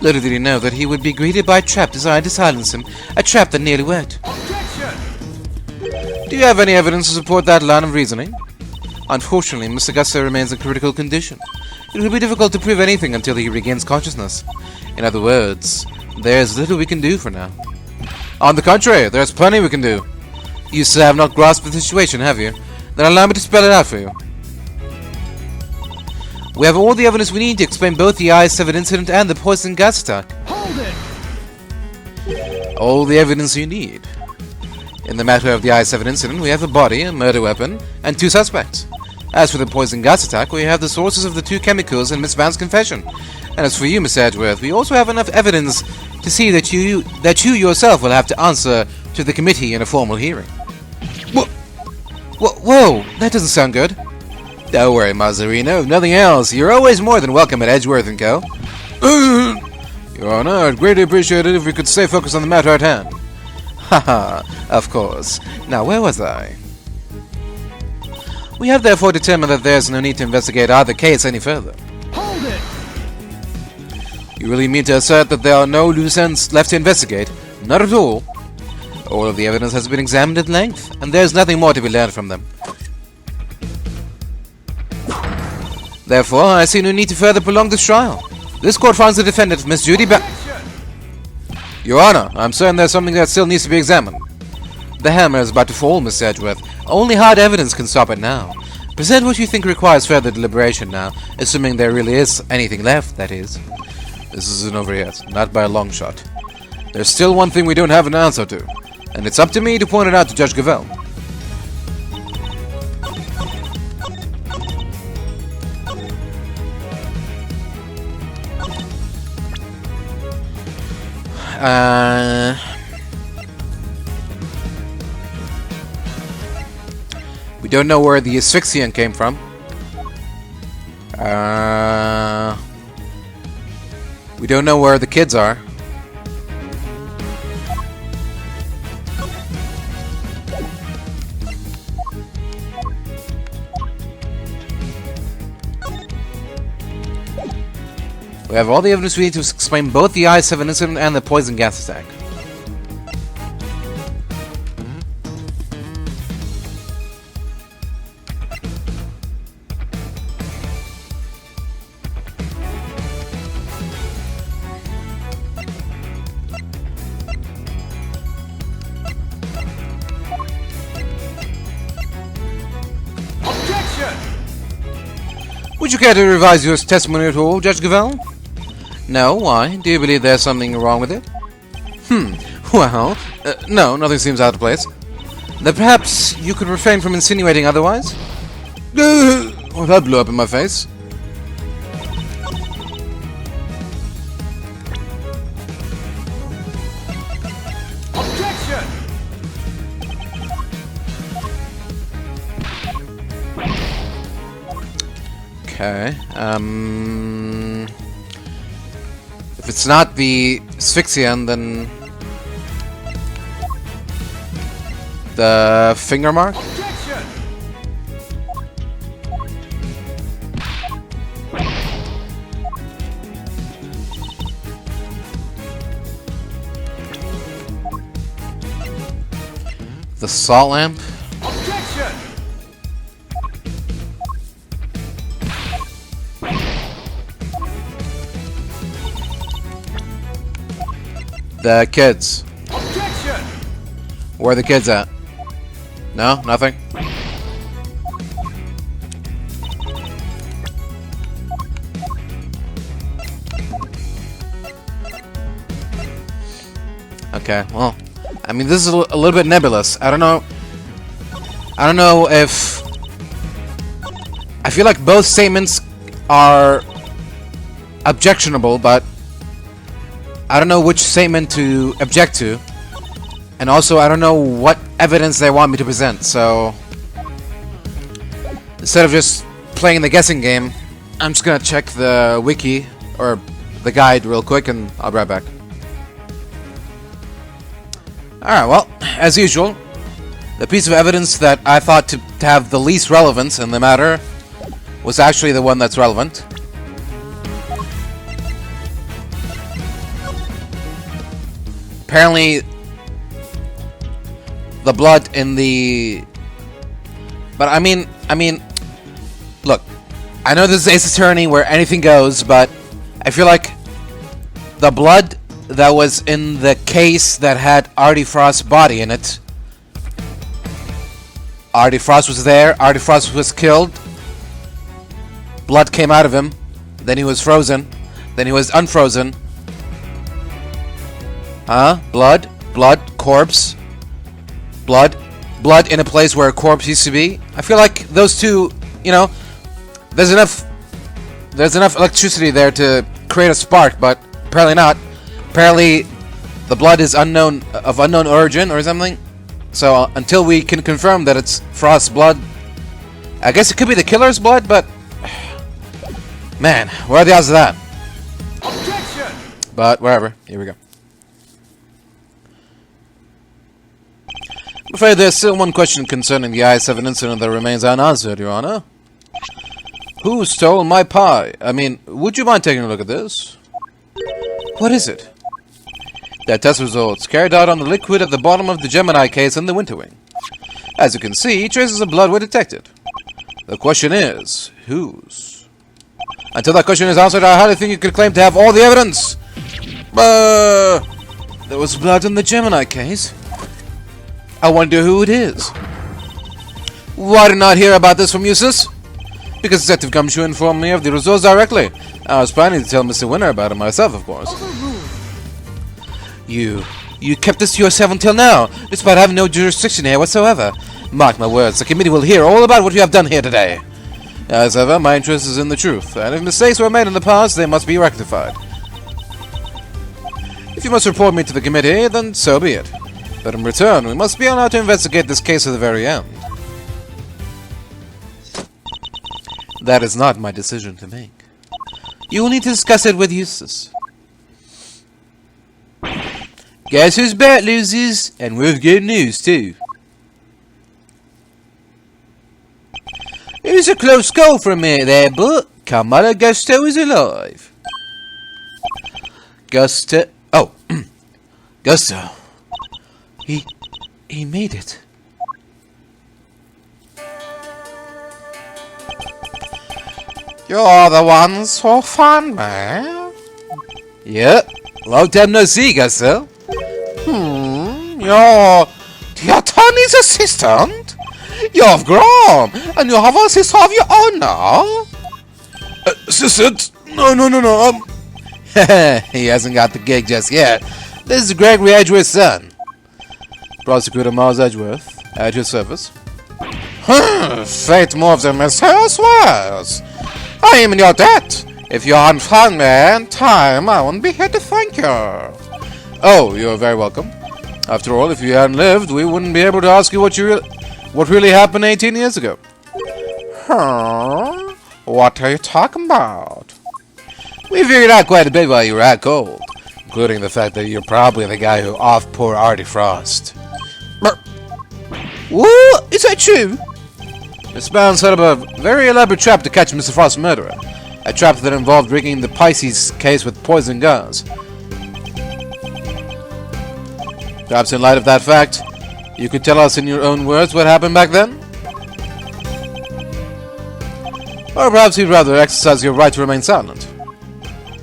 Little did he know that he would be greeted by a trap designed to silence him, a trap that nearly worked. Do you have any evidence to support that line of reasoning? Unfortunately, Mr. Gusto remains in critical condition. It will be difficult to prove anything until he regains consciousness. In other words, there's little we can do for now. On the contrary, there's plenty we can do. You still have not grasped the situation, have you? Then allow me to spell it out for you. We have all the evidence we need to explain both the I-7 incident and the poison gas attack. Hold it! All the evidence you need. In the matter of the I-7 incident, we have a body, a murder weapon, and 2 suspects. As for the poison gas attack, we have the sources of the 2 chemicals in Miss Van's confession. And as for you, Miss Edgeworth, we also have enough evidence to see that you yourself will have to answer to the committee in a formal hearing. Whoa, that doesn't sound good. Don't worry, Mazzarino, if nothing else, you're always more than welcome at Edgeworth & Co. Your Honor, I'd greatly appreciate it if we could stay focused on the matter at hand. Haha, of course. Now, where was I? We have therefore determined that there's no need to investigate either case any further. Hold it! You really mean to assert that there are no loose ends left to investigate? Not at all. All of the evidence has been examined at length, and there's nothing more to be learned from them. Therefore, I see no need to further prolong this trial. This court finds the defendant, Miss Judy Your Honor, I'm certain there's something that still needs to be examined. The hammer is about to fall, Miss Edgeworth. Only hard evidence can stop it now. Present what you think requires further deliberation now, assuming there really is anything left, that is. This isn't over yet, not by a long shot. There's still one thing we don't have an answer to, and it's up to me to point it out to Judge Gavel. We don't know where the asphyxiant came from. We don't know where the kids are. We have all the evidence we need to explain both the I-7 incident and the poison gas attack. Would you care to revise your testimony at all, Judge Gavel? No, why? Do you believe there's something wrong with it? Well, no, nothing seems out of place. Then perhaps you could refrain from insinuating otherwise? Well, that blew up in my face. Okay, if it's not the asphyxiant, then the finger mark? The salt lamp? The kids. Where are the kids at? No? Nothing? Okay, well, I mean, this is a little bit nebulous. I don't know if... I feel like both statements are objectionable, but I don't know which statement to object to, and also I don't know what evidence they want me to present, so instead of just playing the guessing game, I'm just gonna check the wiki, or the guide real quick, and I'll be right back. Alright, well, as usual, the piece of evidence that I thought to have the least relevance in the matter was actually the one that's relevant. apparently the blood in the... But I mean, look, I know this is Ace Attorney where anything goes, but I feel like the blood that was in the case that had Artie Frost's body in it. Artie Frost was there, Artie Frost was killed, blood came out of him, then he was frozen, then he was unfrozen. Huh? Blood, corpse, blood in a place where a corpse used to be. I feel like those two, you know, there's enough electricity there to create a spark, but apparently not. Apparently the blood is of unknown origin or something. So until we can confirm that it's Frost's blood, I guess it could be the killer's blood, but man, where are the odds of that? Objection! But whatever, here we go. I'm afraid there's still one question concerning the I-7 incident that remains unanswered, Your Honor. Who stole my pie? I mean, would you mind taking a look at this? What is it? Their test results carried out on the liquid at the bottom of the Gemini case in the winter wing. As you can see, traces of blood were detected. The question is, whose? Until that question is answered, I hardly think you could claim to have all the evidence. There was blood in the Gemini case. I wonder who it is. Why did not hear about this from you, sis? Because Detective Gumshoe informed me of the results directly. I was planning to tell Mr. Winner about it myself, of course. You kept this to yourself until now, despite having no jurisdiction here whatsoever. Mark my words, the committee will hear all about what you have done here today. As ever, my interest is in the truth, and if mistakes were made in the past, they must be rectified. If you must report me to the committee, then so be it. But in return, we must be allowed to investigate this case to the very end. That is not my decision to make. You will need to discuss it with Eustace. Guess whose bet loses? And with good news, too. It was a close call for a minute there, but Carmela Gusto is alive. Gusto... Oh. Gusto. He made it. You're the ones who found me? Yep. Long time no see, Gusto. You're the attorney's assistant? You've grown, and you have an assistant of your own now? Assistant? No. He hasn't got the gig just yet. This is Gregory Edgeworth's son. Prosecutor Miles Edgeworth, at your service. Fate moves in mysterious ways. I am in your debt. If you hadn't found me in time, I wouldn't be here to thank you. Oh, you're very welcome. After all, if you hadn't lived, we wouldn't be able to ask you what really happened 18 years ago. What are you talking about? We figured out quite a bit while you were out cold, including the fact that you're probably the guy who off poor Artie Frost. What? Is that true? Miss Bound set up a very elaborate trap to catch Mr. Frost's murderer. A trap that involved rigging the Pisces case with poison gas. Perhaps in light of that fact, you could tell us in your own words what happened back then? Or perhaps you'd rather exercise your right to remain silent.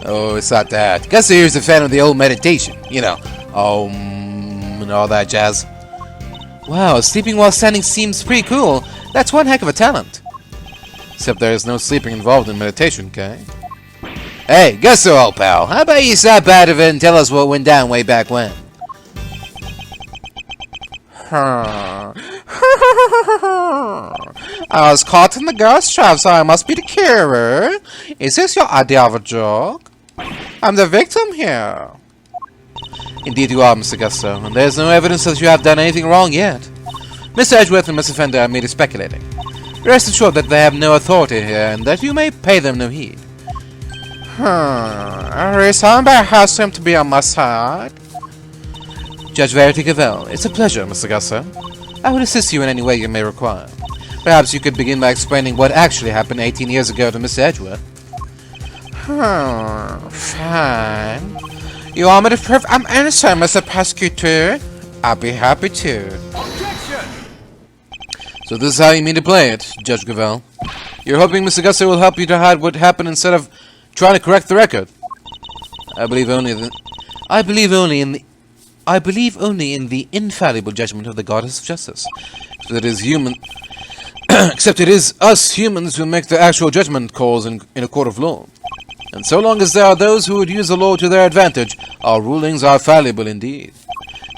Oh, it's not that. Guess here's a fan of the old meditation. You know, and all that jazz. Wow, sleeping while standing seems pretty cool. That's one heck of a talent. Except there is no sleeping involved in meditation, okay? Hey, guess so, old pal. How about you stop out of it and tell us what went down way back when? I was caught in the ghost trap, so I must be the killer. Is this your idea of a joke? I'm the victim here. Indeed you are, Mr. Gusto, and there's no evidence that you have done anything wrong yet. Mr. Edgeworth and Mr. Fender are merely speculating. Rest assured that they have no authority here, and that you may pay them no heed. Somebody has him to be on my side. Judge Verity Cavell, it's a pleasure, Mr. Gusto. I will assist you in any way you may require. Perhaps you could begin by explaining what actually happened 18 years ago to Mr. Edgeworth. Fine. You want me to prove I'm innocent, Mr. Prosecutor? I'll be happy to. Objection! So this is how you mean to play it, Judge Gravel. You're hoping Mr. Gusser will help you to hide what happened instead of trying to correct the record. I believe only in the infallible judgment of the goddess of justice. That is human. Except it is us humans who make the actual judgment calls in a court of law. And so long as there are those who would use the law to their advantage, our rulings are fallible indeed.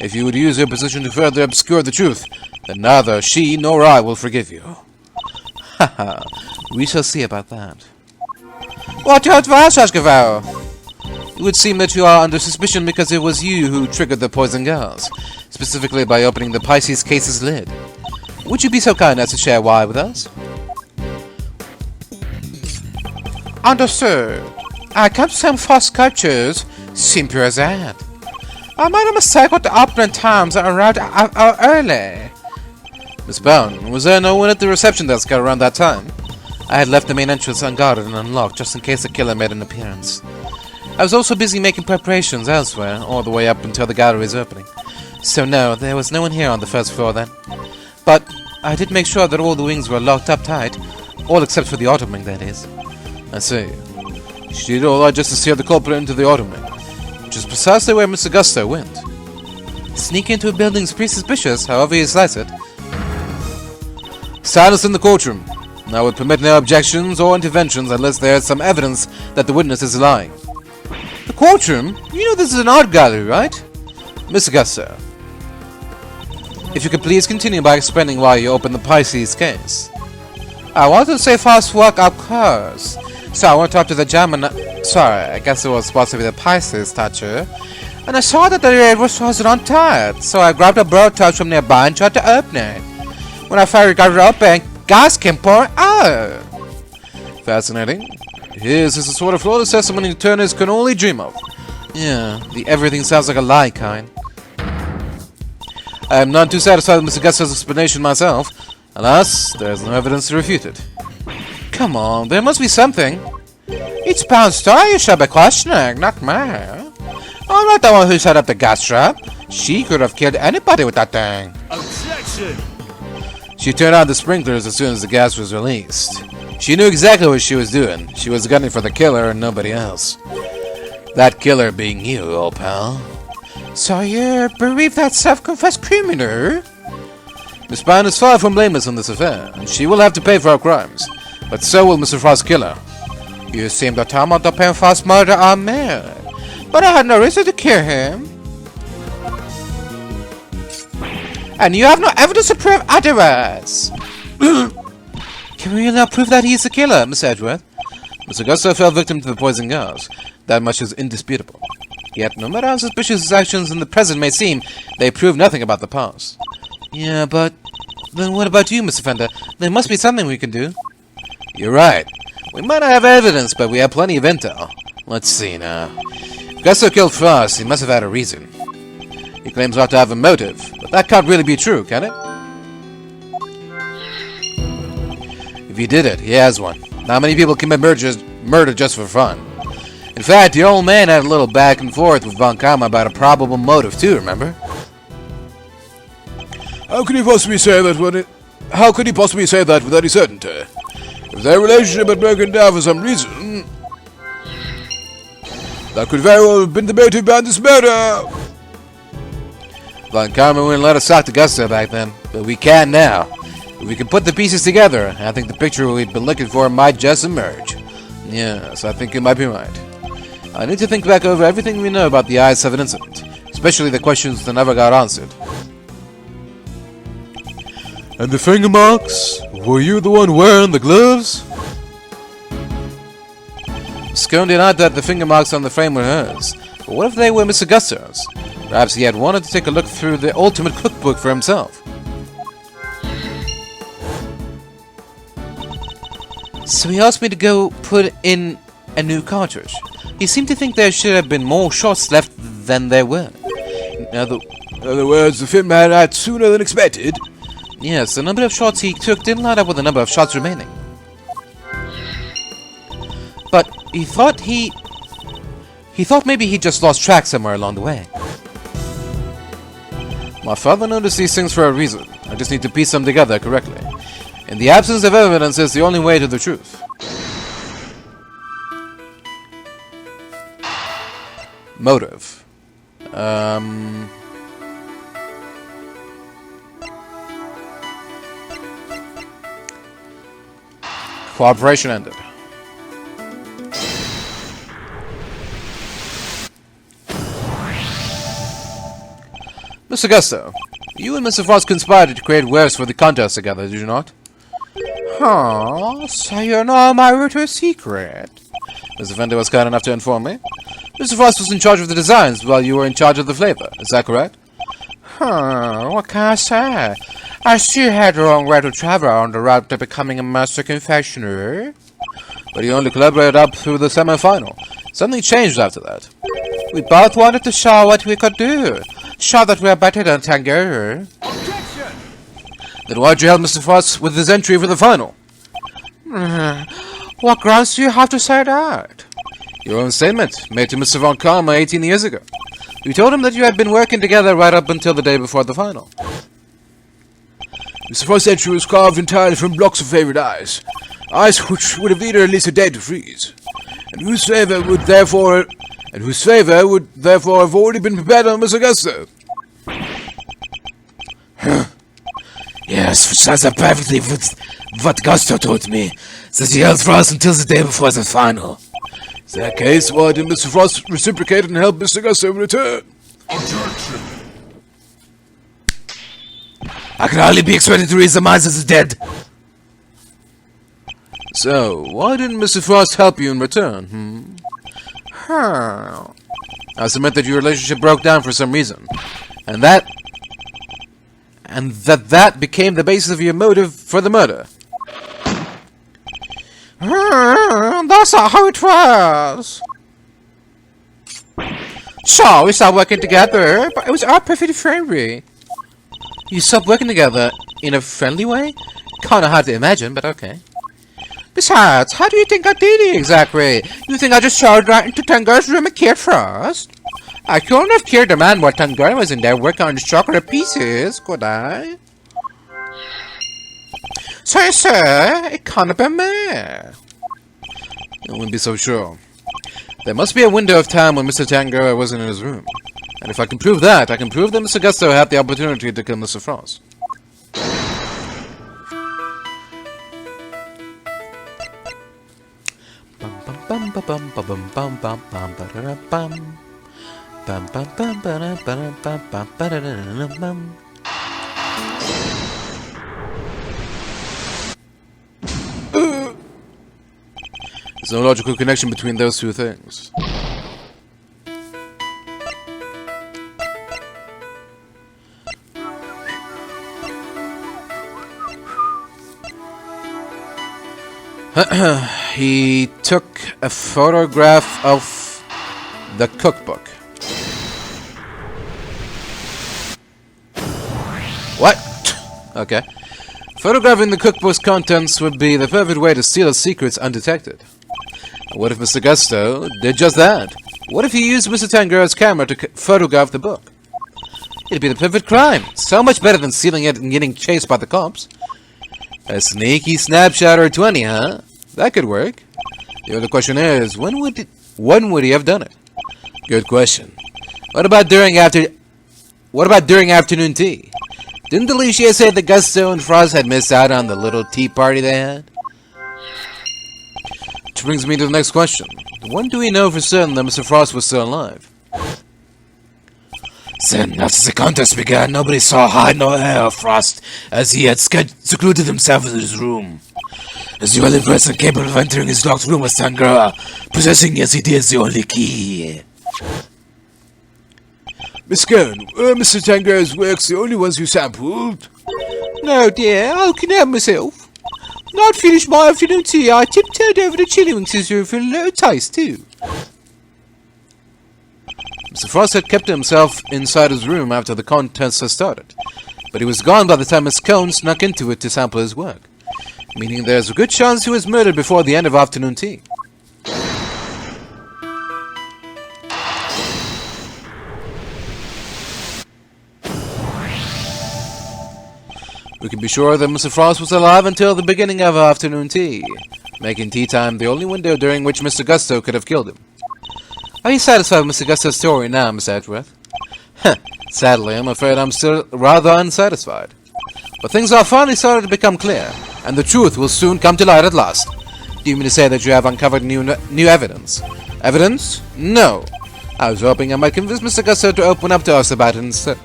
If you would use your position to further obscure the truth, then neither she nor I will forgive you. Haha, we shall see about that. What do you advise, Judge Gravel? It would seem that you are under suspicion because it was you who triggered the poison gas, specifically by opening the Pisces case's lid. Would you be so kind as to share why with us? Understood. I kept some false sculptures, simple as that. I made a mistake with the opening times and arrived early. Miss Bowen, was there no one at the reception desk around that time? I had left the main entrance unguarded and unlocked just in case the killer made an appearance. I was also busy making preparations elsewhere, all the way up until the gallery's opening. So no, there was no one here on the first floor then. But I did make sure that all the wings were locked up tight, all except for the autumn wing, that is. I see. She did all that just to steer the culprit into the autumn wing, which is precisely where Mr. Gusto went. Sneak into a building is pretty suspicious, however you slice it. Silence in the courtroom. I would permit no objections or interventions unless there is some evidence that the witness is lying. The courtroom? You know this is an art gallery, right? Mr. Gusto, if you could please continue by explaining why you opened the Pisces case. I wanted to say fast work, of course. So I went up to the German... Sorry, I guess it was supposed to be the Pisces statue. And I saw that the lid was frozen tight. So I grabbed a bird touch from nearby and tried to open it. When I finally got it open, gas came pouring out. Fascinating. This is the sort of flawless testimony turners can only dream of. Yeah, the everything sounds like a lie kind. I am none too satisfied with Mr. Gusto's explanation myself. Alas, there is no evidence to refute it. Come on, there must be something. It's Pound's story you should be questioning, not me. I'm not the one who set up the gas trap. She could have killed anybody with that thing. Objection! She turned on the sprinklers as soon as the gas was released. She knew exactly what she was doing. She was gunning for the killer and nobody else. That killer being you, old pal. So you believe that self-confessed criminal? Miss Pound is far from blameless in this affair, and she will have to pay for her crimes. But so will Mr. Frost's killer. You seem to tell me the pen fast murder on me. But I had no reason to kill him. And you have no evidence to prove otherwise. Can we now prove that he's the killer, Miss Edgeworth? Mr. Gusto fell victim to the poison gas. That much is indisputable. Yet, no matter how suspicious his actions in the present may seem, they prove nothing about the past. Yeah, but... then what about you, Mr. Fender? There must be something we can do. You're right. We might not have evidence, but we have plenty of intel. Let's see now. If Gusto killed Frost, he must have had a reason. He claims not to have a motive, but that can't really be true, can it? If he did it, he has one. Not many people commit murder just for fun. In fact, the old man had a little back and forth with Von Karma about a probable motive too, remember? How could he possibly say that with any certainty? If their relationship had broken down for some reason, that could very well have been the motive behind this murder. Von Karma wouldn't let us talk to Gusto back then, but we can now. If we can put the pieces together, I think the picture we've been looking for might just emerge. Yes, I think you might be right. I need to think back over everything we know about the I-7 incident, especially the questions that never got answered. And the finger marks? Were you the one wearing the gloves? Scone denied that the finger marks on the frame were hers. But what if they were Mr. Gusto's? Perhaps he had wanted to take a look through the ultimate cookbook for himself. So he asked me to go put in a new cartridge. He seemed to think there should have been more shots left than there were. In other words, the film ran out sooner than expected. Yes, the number of shots he took didn't line up with the number of shots remaining. But he thought He thought maybe he just lost track somewhere along the way. My father noticed these things for a reason. I just need to piece them together correctly. And the absence of evidence is the only way to the truth. Motive. Cooperation ended. Mr. Gusto, you and Mr. Frost conspired to create wares for the contest together, did you not? Huh? So you know my little secret? Mr. Fender was kind enough to inform me. Mr. Frost was in charge of the designs while you were in charge of the flavor. Is that correct? What can I say? I still had a long way to travel on the route to becoming a master confectioner. But you only collaborated up through the semi-final. Something changed after that. We both wanted to show what we could do. Show that we are better than Tangaroa. Objection! Then why'd you help Mr. Frost with his entry for the final? What grounds do you have to say that? Your own statement, made to Mr. Von Karma 18 years ago. You told him that you had been working together right up until the day before the final. Mr. Frost's entry was carved entirely from blocks of favored ice. Ice which would have needed at least a day to freeze. And whose flavor would therefore have already been prepared on Mr. Gusto. Yes, which lines up perfectly with what Gusto told me, that he held Frost until the day before the final. In that case, why did Mr. Frost reciprocate and help Mr. Gusto return? Objection! I can hardly be expected to read the minds of the dead. So, why didn't Mr. Frost help you in return, I submit that your relationship broke down for some reason. And that became the basis of your motive for the murder. That's not how it was. So, we stopped working together, but it was all perfectly friendly. You stopped working together in a friendly way? Kinda hard to imagine, but okay. Besides, how do you think I did it exactly? You think I just showed right into Tangaroa's room and killed Frost? I couldn't have killed the man while Tangaroa was in there working on his chocolate pieces, could I? So, sir, it can't have been me. I wouldn't be so sure. There must be a window of time when Mr. Tangaroa wasn't in his room. And if I can prove that, I can prove that Mr. Gusto had the opportunity to kill Mr. Frost. There's no logical connection between those two things. He took a photograph of the cookbook. What? Okay. Photographing the cookbook's contents would be the perfect way to steal its secrets undetected. What if Mr. Gusto did just that? What if he used Mr. Tangaroa's camera to photograph the book? It'd be the perfect crime. So much better than stealing it and getting chased by the cops. A sneaky snapshot or 20, huh? That could work. The other question is, when would he have done it? Good question. What about during afternoon tea? Didn't Alicia say that Gusto and Frost had missed out on the little tea party they had? Which brings me to the next question. When do we know for certain that Mr. Frost was still alive? Then, after the contest began, nobody saw hide nor hair of Frost, as he had secluded himself in his room. As the only person capable of entering his locked room was Tangaroa, possessing as he did the only key. Miss Scone, were Mr. Tangaroa's works the only ones you sampled? No, dear, I can help myself. When I'd finished my afternoon tea, I tiptoed over to Chillington's room for a little taste, too. Mr. Frost had kept himself inside his room after the contest had started, but he was gone by the time Miss Scone snuck into it to sample his work, meaning there's a good chance he was murdered before the end of afternoon tea. We can be sure that Mr. Frost was alive until the beginning of afternoon tea, making tea time the only window during which Mr. Gusto could have killed him. Are you satisfied with Mr. Gusto's story now, Miss Edgeworth? Sadly, I'm afraid I'm still rather unsatisfied. But things are finally starting to become clear, and the truth will soon come to light at last. Do you mean to say that you have uncovered new evidence? Evidence? No. I was hoping I might convince Mr. Gusto to open up to us about it instead.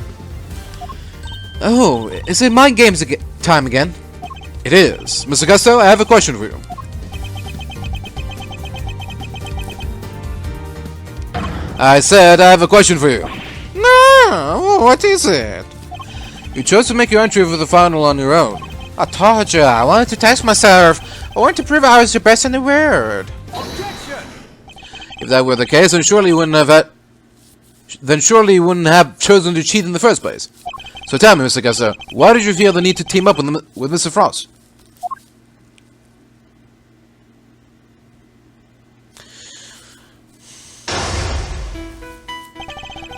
Oh, is it mind games time again? It is. Mr. Gusto, I have a question for you. I said I have a question for you. No, what is it? You chose to make your entry for the final on your own. I told you, I wanted to test myself. I wanted to prove I was the best in the world. Objection! If that were the case, then surely you wouldn't have chosen to cheat in the first place. So tell me, Mr. Gusto, why did you feel the need to team up with Mr. Frost?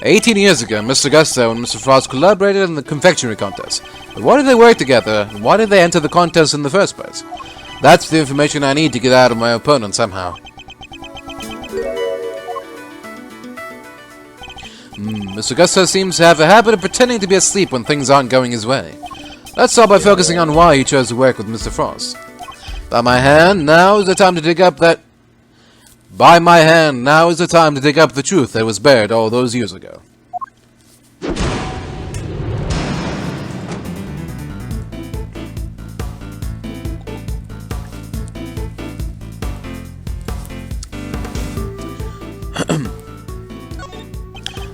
"18 years ago, Mr. Gusto and Mr. Frost collaborated in the confectionery contest. But why did they work together, and why did they enter the contest in the first place? That's the information I need to get out of my opponent somehow." Mr. Gusto seems to have a habit of pretending to be asleep when things aren't going his way. Let's start by focusing on why he chose to work with Mr. Frost. By my hand, now is the time to dig up the truth that was buried all those years ago.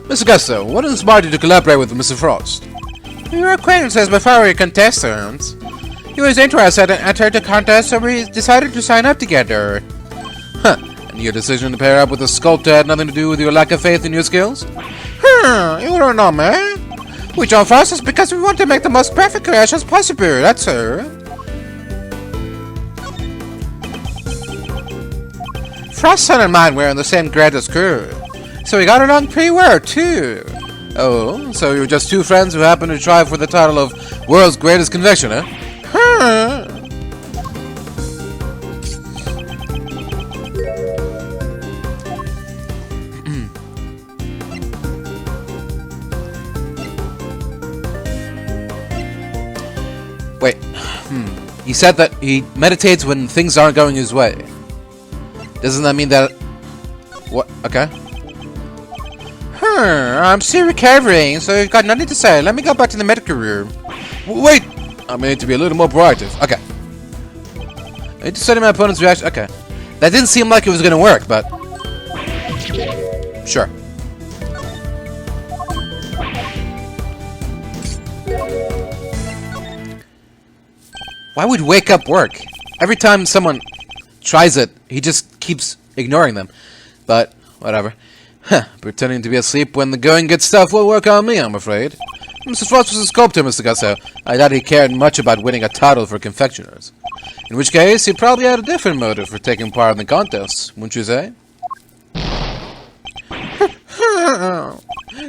Mr. Gusto, what inspired you to collaborate with Mr. Frost? We were acquaintances before we were contestants. He was interested and entered the contest, so we decided to sign up together. And your decision to pair up with a sculptor had nothing to do with your lack of faith in your skills? You don't know, man. We joined forces because we want to make the most perfect creations possible, that's all. Frost and mine were in the same grade as school, so we got along pretty well, too. Oh, so you were just two friends who happened to try for the title of World's Greatest Confectioner? Wait, he said that he meditates when things aren't going his way. Doesn't that mean that... What? Okay. I'm still recovering, so you've got nothing to say. Let me go back to the medical room. Wait! I need to be a little more proactive. Okay. I need to study my opponent's reaction. Okay. That didn't seem like it was gonna work, but... Sure. Why would wake up work? Every time someone tries it, he just keeps ignoring them. But, whatever. Pretending to be asleep when the going gets tough will work on me, I'm afraid. Mr. Frost was a sculptor, Mr. Gusto. I doubt he cared much about winning a title for confectioners. In which case, he probably had a different motive for taking part in the contest, wouldn't you say?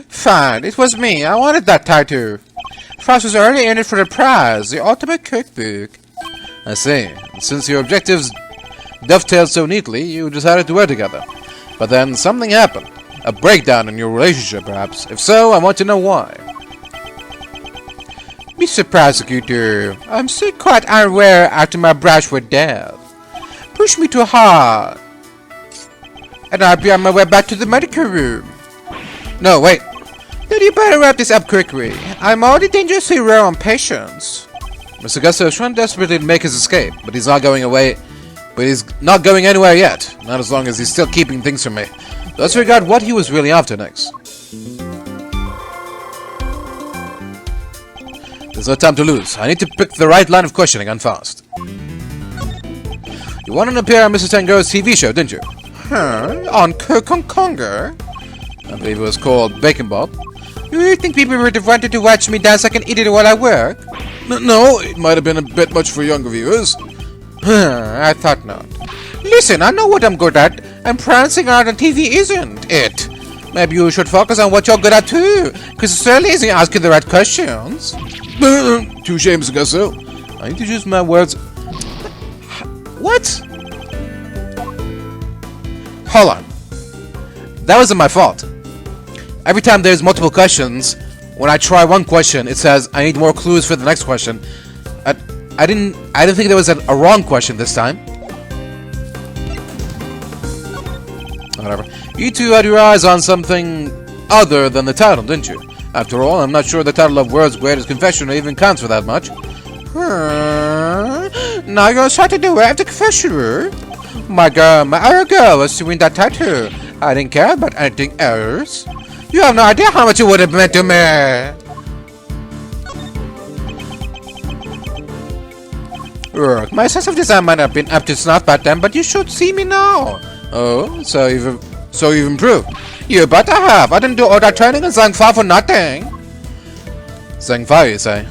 Fine, it was me. I wanted that title. Frost was already in it for the prize, the ultimate cookbook. I see. And since your objectives dovetailed so neatly, you decided to work together. But then something happened. A breakdown in your relationship, perhaps. If so, I want to know why. Mr. Prosecutor, I'm still quite unaware after my brush with death. Push me too hard, and I'll be on my way back to the medical room. No, wait. Then you better wrap this up quickly. I'm already dangerously low on patience. Mr. Gusto is trying desperately to make his escape, but he's not going away. But he's not going anywhere yet. Not as long as he's still keeping things from me. Let's figure out what he was really after next. There's no time to lose. I need to pick the right line of questioning and fast. You wanted to appear on Mr. Tangaroa's TV show, didn't you? On Konga? I believe it was called Bacon Bob. Do you think people would have wanted to watch me dance like an idiot while I work? No, it might have been a bit much for younger viewers. I thought not. Listen, I know what I'm good at, and prancing around on TV isn't it. Maybe you should focus on what you're good at too, because it's so easy asking the right questions. Touche, Mr. Gusto. I need to use my words. What? Hold on. That wasn't my fault. Every time there's multiple questions, when I try one question, it says I need more clues for the next question. I didn't think there was a wrong question this time. Whatever. You two had your eyes on something other than the title, didn't you? After all, I'm not sure the title of World's Greatest Confectioner even counts for that much. Now you're starting to wear the confectioner. My other girl was doing that tattoo. I didn't care about anything else. You have no idea how much it would have meant to me. Look, my sense of design might have been up to snuff back then, but you should see me now. Oh, so you've improved. You better have. I didn't do all that training in Zangfa for nothing. Zangfa, you say?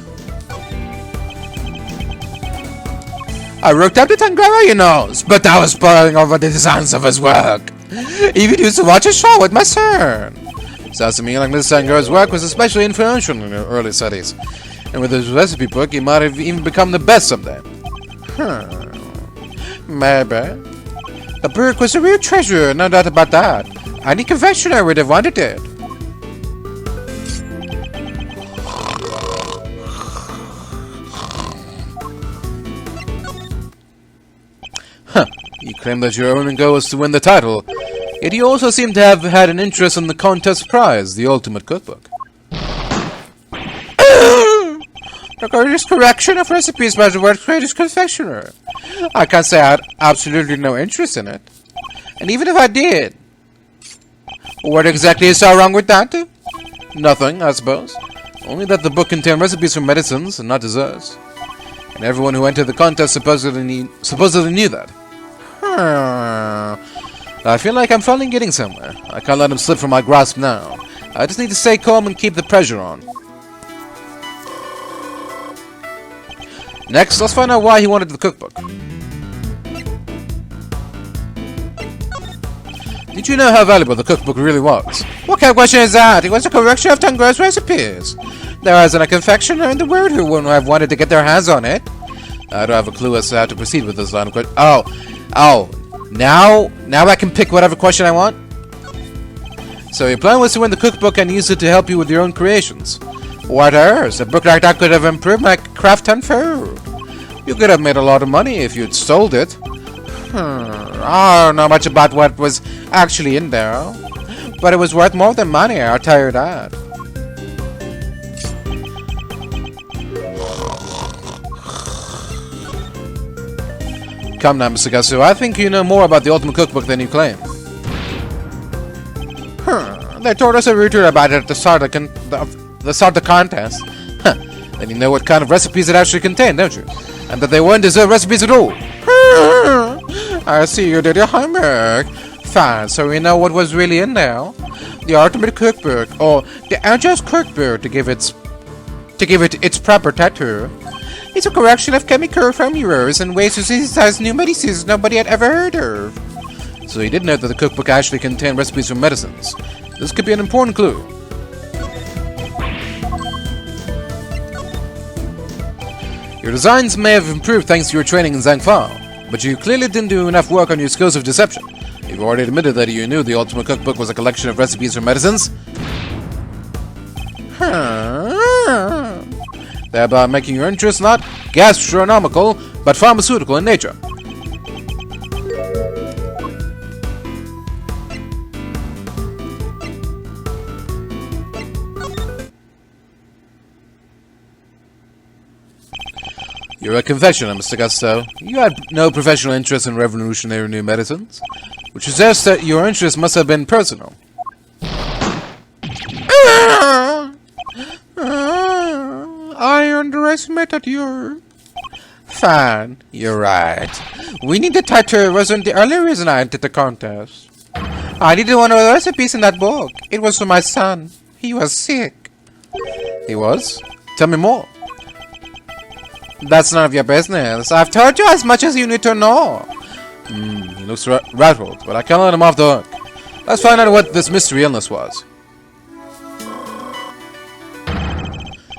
I worked up to Tangaroa, you know, but I was pouring over the designs of his work. Even used to watch a show with my son. Sounds to me like Mr. Tangaroa's work was especially influential in the early studies. And with his recipe book, he might have even become the best someday. Maybe. The book was a real treasure, no doubt about that. Any confectioner would have wanted it. You claim that your only goal was to win the title, yet you also seem to have had an interest in the contest prize, the ultimate cookbook. The greatest collection of recipes by the world's greatest confectioner. I can't say I had absolutely no interest in it. And even if I did, what exactly is so wrong with that? Nothing, I suppose. Only that the book contained recipes for medicines and not desserts. And everyone who entered the contest supposedly knew that. I feel like I'm finally getting somewhere. I can't let him slip from my grasp now. I just need to stay calm and keep the pressure on. Next, let's find out why he wanted the cookbook. Did you know how valuable the cookbook really was? What kind of question is that? It was a collection of Tangaroa's recipes. There isn't a confectioner in the world who wouldn't have wanted to get their hands on it. I don't have a clue as to how to proceed with this line of question. Now I can pick whatever question I want? So your plan was to win the cookbook and use it to help you with your own creations. What else? A book like that could have improved my craft and food. You could have made a lot of money if you'd sold it. I don't know much about what was actually in there, but it was worth more than money, I'll tell you that. Come now, Mr. Gasu, I think you know more about the Ultimate Cookbook than you claim. They told us a route about it at the start of the contest. Then you know what kind of recipes it actually contained, don't you? And that they weren't dessert recipes at all. I see you did your homework. Fine, so we know what was really in there. The Ultimate Cookbook, or the Unjust Cookbook, to give it its proper title. It's a collection of chemical formulas and ways to synthesize new medicines nobody had ever heard of. So he did know that the cookbook actually contained recipes for medicines. This could be an important clue. Your designs may have improved thanks to your training in Zangfa, but you clearly didn't do enough work on your skills of deception. You've already admitted that you knew the Ultimate Cookbook was a collection of recipes for medicines. Thereby making your interest not gastronomical, but pharmaceutical in nature. You're a confectioner, Mr. Gusto. You had no professional interest in revolutionary new medicines, which suggests that your interest must have been personal. I underestimated you. Fine, you're right. Winning the title wasn't the only reason I entered the contest. I needed one of the recipes in that book. It was for my son. He was sick. He was? Tell me more. That's none of your business. I've told you as much as you need to know. He looks rattled, but I can't let him off the hook. Let's find out what this mystery illness was.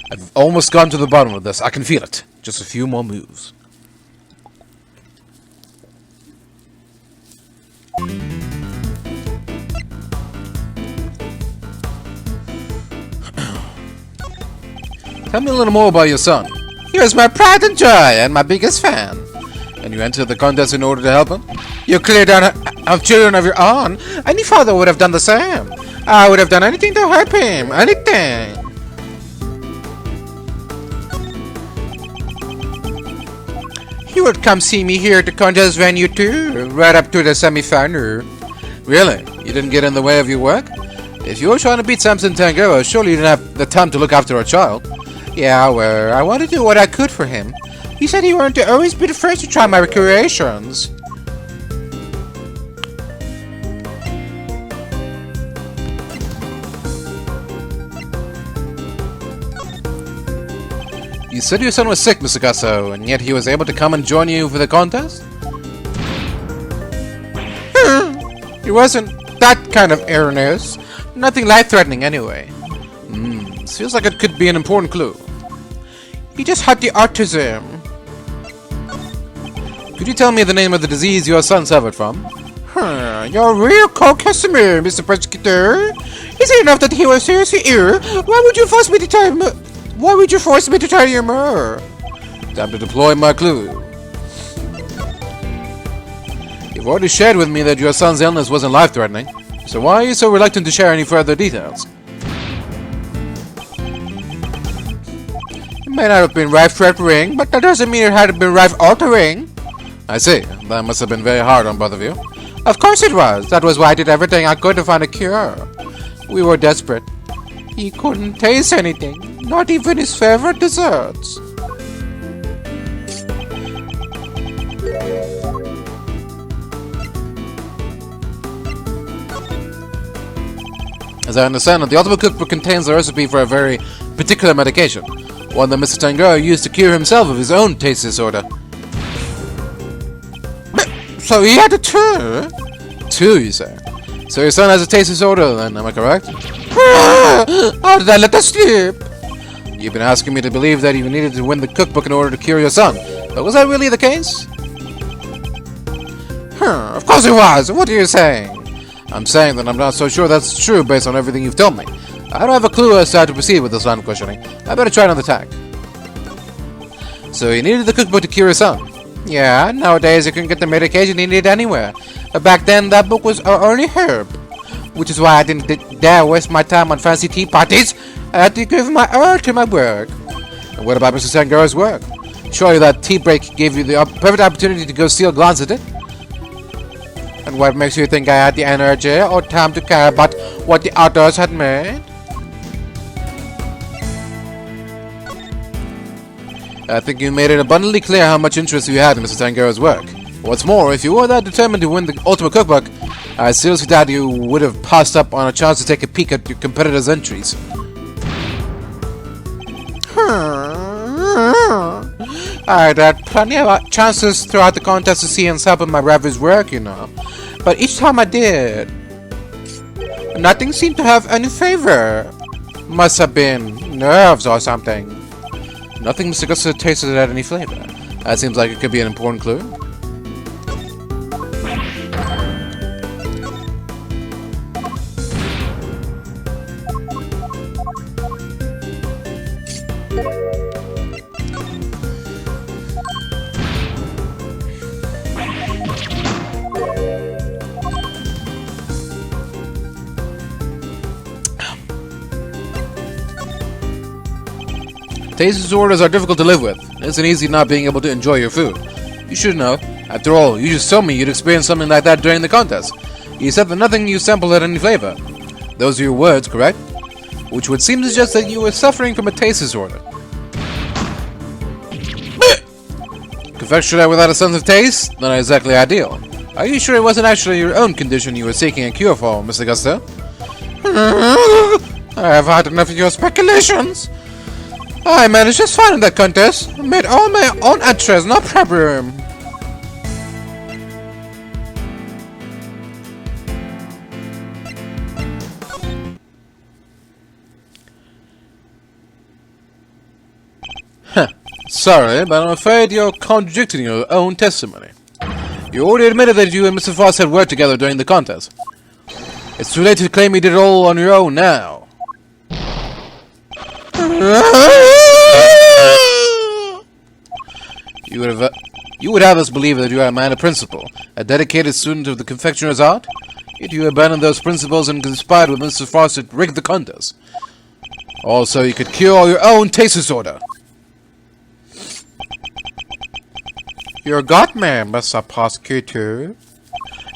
I've almost gotten to the bottom of this. I can feel it. Just a few more moves. Tell me a little more about your son. He was my pride and joy and my biggest fan. And you entered the contest in order to help him? You clearly don't have children of your own. Any father would have done the same. I would have done anything to help him. Anything. He would come see me here at the contest venue too, right up to the semi-final. Really? You didn't get in the way of your work? If you were trying to beat Samson Tangaroa, surely you didn't have the time to look after a child. Yeah, well, I wanted to do what I could for him. He said he wanted to always be the first to try my recreations. You said your son was sick, Mr. Gusso, and yet he was able to come and join you for the contest? He wasn't that kind of illness. Nothing life-threatening anyway. Feels like it could be an important clue. He just had the autism. Could you tell me the name of the disease your son suffered from? You're a real cold customer, Mr. Prosecutor. Is it enough that he was seriously ill? Why would you force me to tell him? Why would you force me to tell you more? Time to deploy my clue. You've already shared with me that your son's illness wasn't life-threatening, so why are you so reluctant to share any further details? It may not have been life-threatening, but that doesn't mean it had been life-altering. I see. That must have been very hard on both of you. Of course it was. That was why I did everything I could to find a cure. We were desperate. He couldn't taste anything, not even his favorite desserts. As I understand it, the Ultimate Cookbook contains a recipe for a very particular medication, one that Mr. Tangaroa used to cure himself of his own taste disorder. So he had a two? Two, you say? So your son has a taste disorder then, am I correct? How did I let that slip? You've been asking me to believe that you needed to win the cookbook in order to cure your son, but was that really the case? Of course it was! What are you saying? I'm saying that I'm not so sure that's true based on everything you've told me. I don't have a clue as to how to proceed with this line of questioning. I better try another tack. So you needed the cookbook to cure your son? Yeah, nowadays you can get the medication you need anywhere. But back then that book was our only herb. Which is why I didn't dare waste my time on fancy tea parties. I had to give my all to my work. And what about Mr. Tangaroa's work? Surely that tea break gave you the perfect opportunity to go steal a glance at it? And what makes you think I had the energy or time to care about what the others had made? I think you made it abundantly clear how much interest you had in Mr. Tangaroa's work. What's more, if you were that determined to win the Ultimate Cookbook, I seriously doubt you would have passed up on a chance to take a peek at your competitors' entries. I'd had plenty of chances throughout the contest to see and help in my rival's work, you know. But each time I did, nothing seemed to have any favor. Must have been nerves or something. Nothing Mr. Gusto tasted had any flavor. That seems like it could be an important clue. Taste disorders are difficult to live with. It's easy not being able to enjoy your food. You should know. After all, you just told me you'd experienced something like that during the contest. You said that nothing you sampled had any flavor. Those are your words, correct? Which would seem to suggest that you were suffering from a taste disorder. Confectionary without a sense of taste? Not exactly ideal. Are you sure it wasn't actually your own condition you were seeking a cure for, Mr. Gusto? I have had enough of your speculations. I managed just fine in that contest. Made all my own entries, no problem. Sorry, but I'm afraid you're contradicting your own testimony. You already admitted that you and Mr. Frost had worked together during the contest. It's too late to claim you did it all on your own now. You would have us believe that you are a man of principle, a dedicated student of the confectioner's art, yet you abandoned those principles and conspired with Mr. Frost to rig the contest. Also, you could cure your own taste disorder. You got me, Mr. Prosecutor.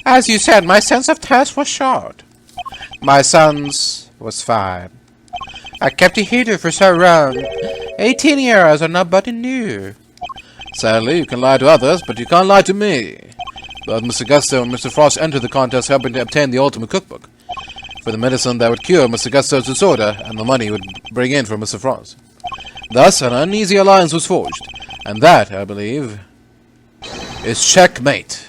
As you said, my sense of taste was short. My son's was fine. I kept it hidden for so long. 18 years and nobody knew. Sadly, you can lie to others, but you can't lie to me. Both Mr. Gusto and Mr. Frost entered the contest helping to obtain the ultimate cookbook for the medicine that would cure Mr. Gusto's disorder and the money it would bring in for Mr. Frost. Thus, an uneasy alliance was forged, and that, I believe, is checkmate.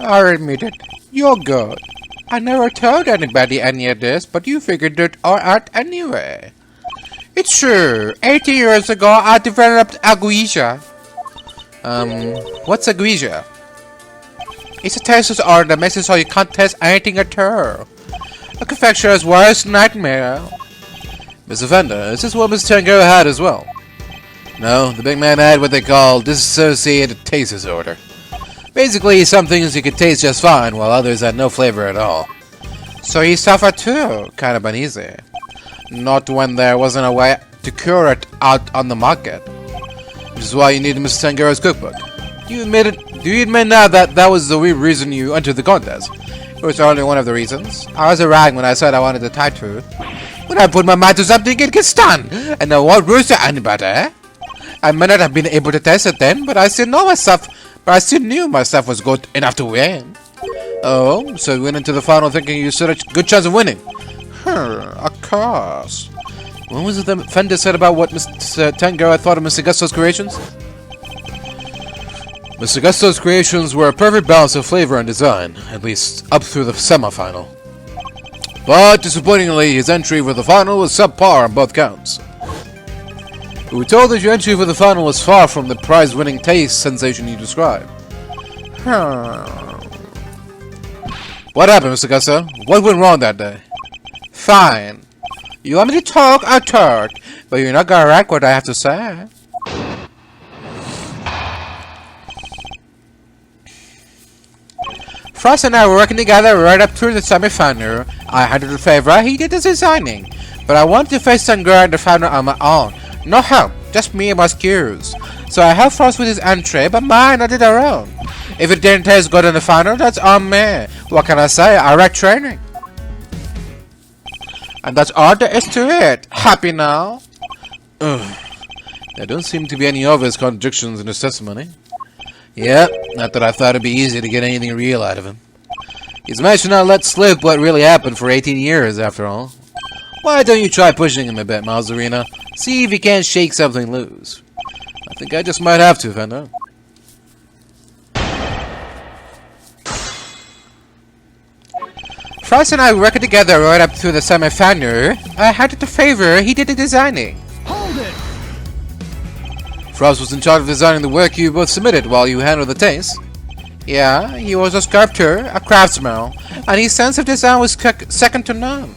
I'll admit it. You're good. I never told anybody any of this, but you figured it all out anyway. It's true. 80 years ago, I developed agousia. What's agousia? It's a taste disorder that makes it so you can't taste anything at all. A confectioner's worst nightmare. Mr. Fender, is this what Mr. Tangaroa had as well? No, the big man had what they call dissociated taste disorder. Basically, some things you could taste just fine, while others had no flavor at all. So he suffered too, kind of uneasy. Not when there wasn't a way to cure it out on the market. Which is why you needed Mr. Tangaroa's cookbook. Do you admit now that that was the real reason you entered the contest? It was only one of the reasons. I was wrong when I said I wanted the tattoo. When I put my mind to something, it gets done. And no one rules to anybody. I may not have been able to taste it then, but I still know myself. But I still knew my stuff was good enough to win. Oh, so you went into the final thinking you stood a good chance of winning? Of course. When was it that Fender said about what Mr. Tangaroa thought of Mr. Gusto's creations? Mr. Gusto's creations were a perfect balance of flavor and design, at least up through the semi-final. But disappointingly, his entry for the final was subpar on both counts. We were told that your entry for the final was far from the prize-winning taste sensation you described. What happened, Mr. Gusto? What went wrong that day? Fine. You want me to talk? I'll talk. But you're not gonna like what I have to say. Frost and I were working together right up through the semi-final. I handled the favor, he did the designing. But I wanted to face Tangaroa in the final on my own. No help, just me and my skills. So I helped Frost with his entree, but mine I did her own. If it didn't taste good in the final, that's on me. What can I say? I read training. And that's all there is to it. Happy now? Ugh. There don't seem to be any obvious contradictions in his testimony. Yep, not that I thought it'd be easy to get anything real out of him. He's managed to not let slip what really happened for 18 years, after all. Why don't you try pushing him a bit, Malzarina? See if you can't shake something loose. I think I just might have to, Fender. Frost and I worked together right up through the semi-final. I handled the favor, he did the designing. Hold it! Frost was in charge of designing the work you both submitted while you handled the taste. Yeah, he was a sculptor, a craftsman, and his sense of design was second to none.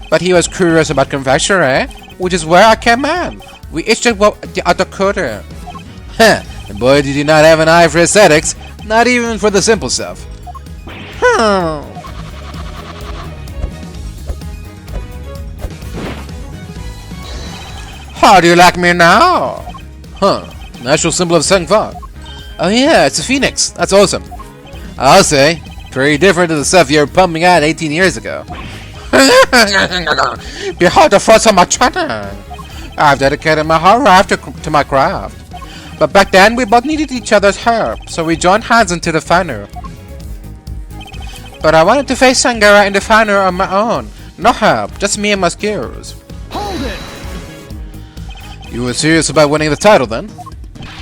But he was curious about confectionery, which is where I came in. We each did what the other couldn't. Heh, and boy did you not have an eye for aesthetics, not even for the simple stuff. How do you like me now? Huh, natural symbol of Sengfa. Oh yeah, it's a phoenix. That's awesome. I'll say, pretty different to the stuff you were pumping out 18 years ago. Behold the fruits of my training. I've dedicated my whole life to my craft. But back then, we both needed each other's help, so we joined hands into the final. But I wanted to face Tangaroa in the final on my own. No help, just me and my skills. Hold it! You were serious about winning the title then?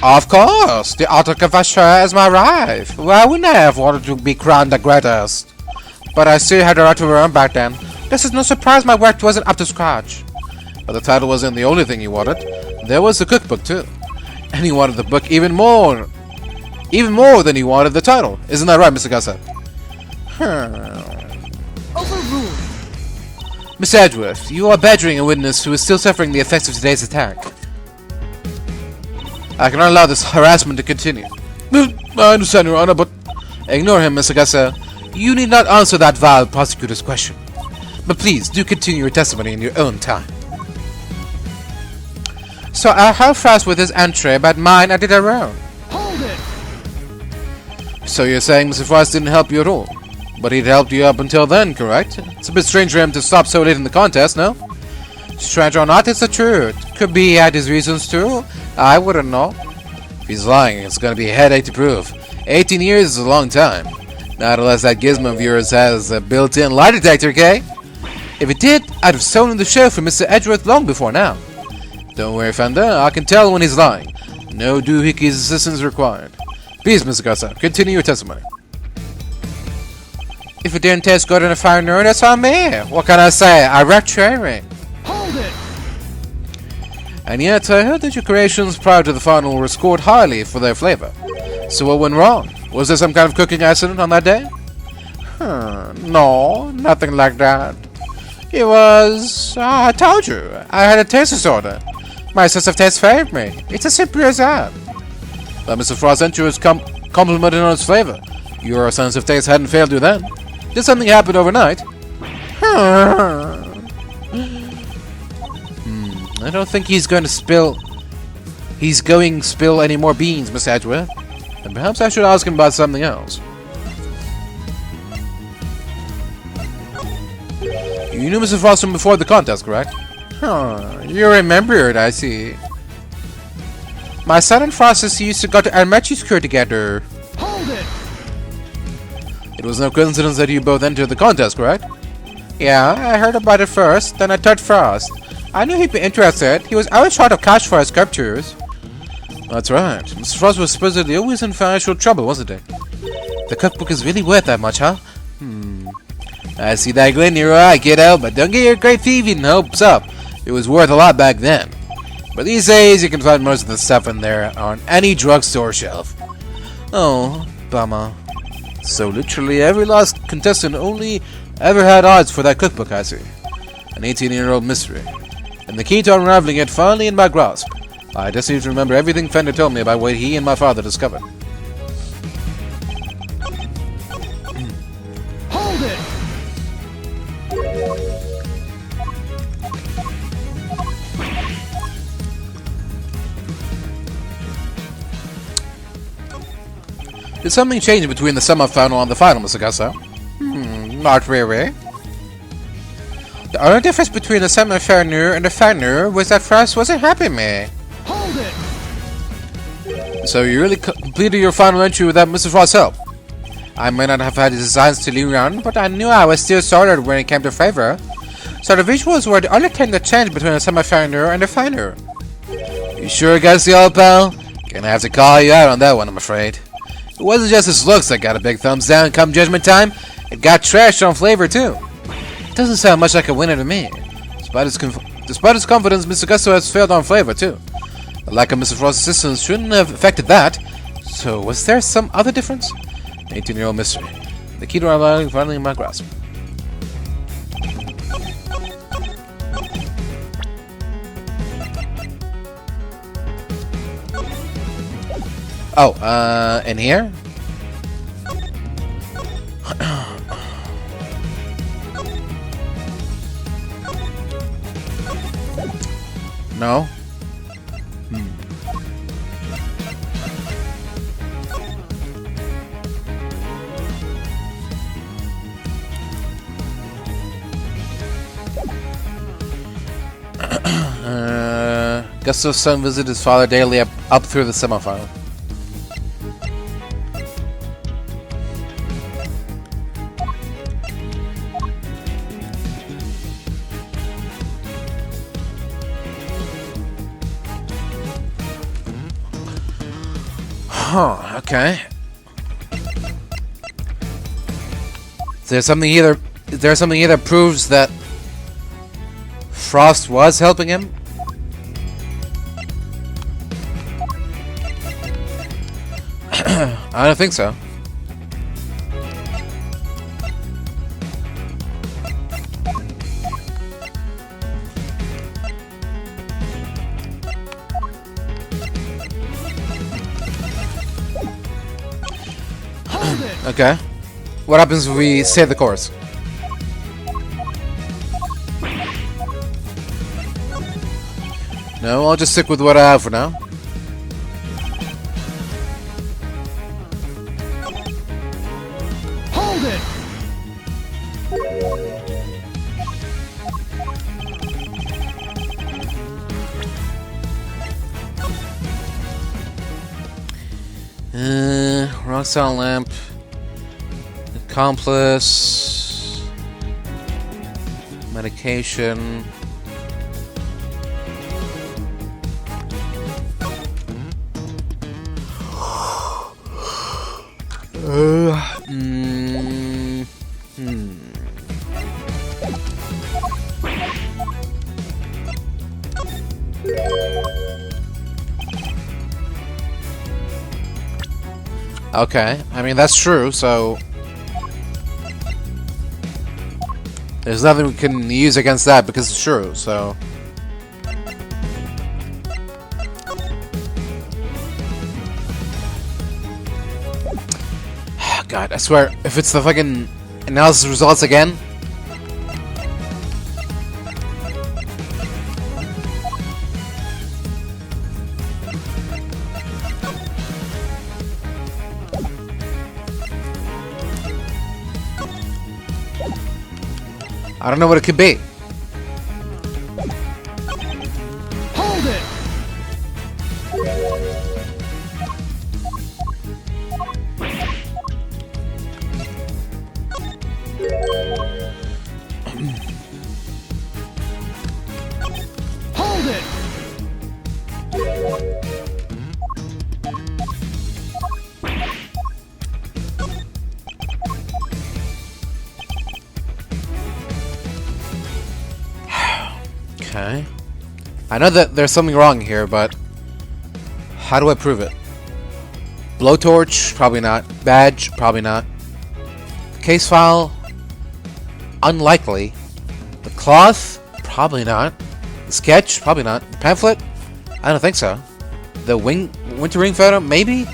Of course, the auto confectioner is my wife. Why wouldn't I have wanted to be crowned the greatest? But I still had the right to run back then. This is no surprise my work wasn't up to scratch. But the title wasn't the only thing he wanted. There was the cookbook too. And he wanted the book even more than he wanted the title. Isn't that right, Mr. Gossett? Overruled. Miss Edgeworth, you are badgering a witness who is still suffering the effects of today's attack. I cannot allow this harassment to continue. Well, I understand, Your Honor, but... Ignore him, Mr. Gossett. You need not answer that vile prosecutor's question. But please, do continue your testimony in your own time. So I held fast with his entry, but mine I did a wrong. Hold it! So you're saying Mr. Frost didn't help you at all? But he'd helped you up until then, correct? It's a bit strange for him to stop so late in the contest, no? Strange or not, it's the truth. Could be he had his reasons too. I wouldn't know. If he's lying, it's gonna be a headache to prove. 18 years is a long time. Not unless that gizmo of yours has a built-in lie detector, okay? If it did, I'd have stolen the show for Mr. Edgeworth long before now. Don't worry, Fender, I can tell when he's lying. No doohickeys assistance required. Please, Mr. Garza, continue your testimony. If it didn't taste good in a fire nerd, that's on me. What can I say? I read training. Hold it! And yet, I heard that your creations prior to the final were scored highly for their flavor. So what went wrong? Was there some kind of cooking accident on that day? No, nothing like that. It was... I told you, I had a taste disorder. My sense of taste favored me. It's as simple as that. But Mr. Frost's entry was complimented on its flavor. Your sense of taste hadn't failed you then. Did something happen overnight? I don't think he's going to spill any more beans, Miss Edgeworth. And perhaps I should ask him about something else. You knew Mr. Frost from before the contest, correct? You remembered, I see. My son and Frostus used to go to elementary school together. Hold it! It was no coincidence that you both entered the contest, correct? Yeah, I heard about it first, then I told Frost. I knew he'd be interested. He was always short of cash for his sculptures. That's right. Mr. Frost was supposedly always in financial trouble, wasn't he? The cookbook is really worth that much, huh? I see that glint in your eye, kiddo, but don't get your great thieving hopes up. It was worth a lot back then. But these days, you can find most of the stuff in there on any drugstore shelf. Oh, bummer. So literally every last contestant only ever had odds for that cookbook, I see. An 18-year-old mystery. And the key to unraveling it finally in my grasp. I just need to remember everything Fender told me about what he and my father discovered. Hold it! Did something change between the semifinal and the final, Mr. Gasso? Not really. The only difference between the semi-final and the final was that Frost wasn't helping me. Hold it! So you really completed your final entry without Mr. Frost's help? I may not have had the designs to lean on, but I knew I was still sorted when it came to favor. So the visuals were the only thing that changed between the semi-final and the final. You sure against the old pal? Gonna have to call you out on that one, I'm afraid. It wasn't just his looks that got a big thumbs down come judgment time. It got trashed on flavor too. It doesn't sound much like a winner to me. Despite his confidence, Mr. Gusto has failed on flavor too. The lack of Mr. Frost's assistance shouldn't have affected that. So was there some other difference? 18-year-old mystery. The key to our life finally in my grasp. Oh, in here? No? Gusto's son visited his father daily up through the semifinal. Huh, okay. Is there something here that proves that Frost was helping him? I don't think so. Hold it! Okay. What happens if we stay the course? No, I'll just stick with what I have for now. Hold it! Rock solid lamp. Accomplice. Medication. Okay, I mean that's true, so there's nothing we can use against that because it's true, so God, I swear, if it's the fucking analysis results again. I don't know what it could be. Hold it! Hold it! Okay. I know that there's something wrong here, but how do I prove it? Blowtorch? Probably not. Badge? Probably not. Case file? Unlikely. The cloth? Probably not. The sketch? Probably not. The pamphlet? I don't think so. The winter ring photo? Maybe?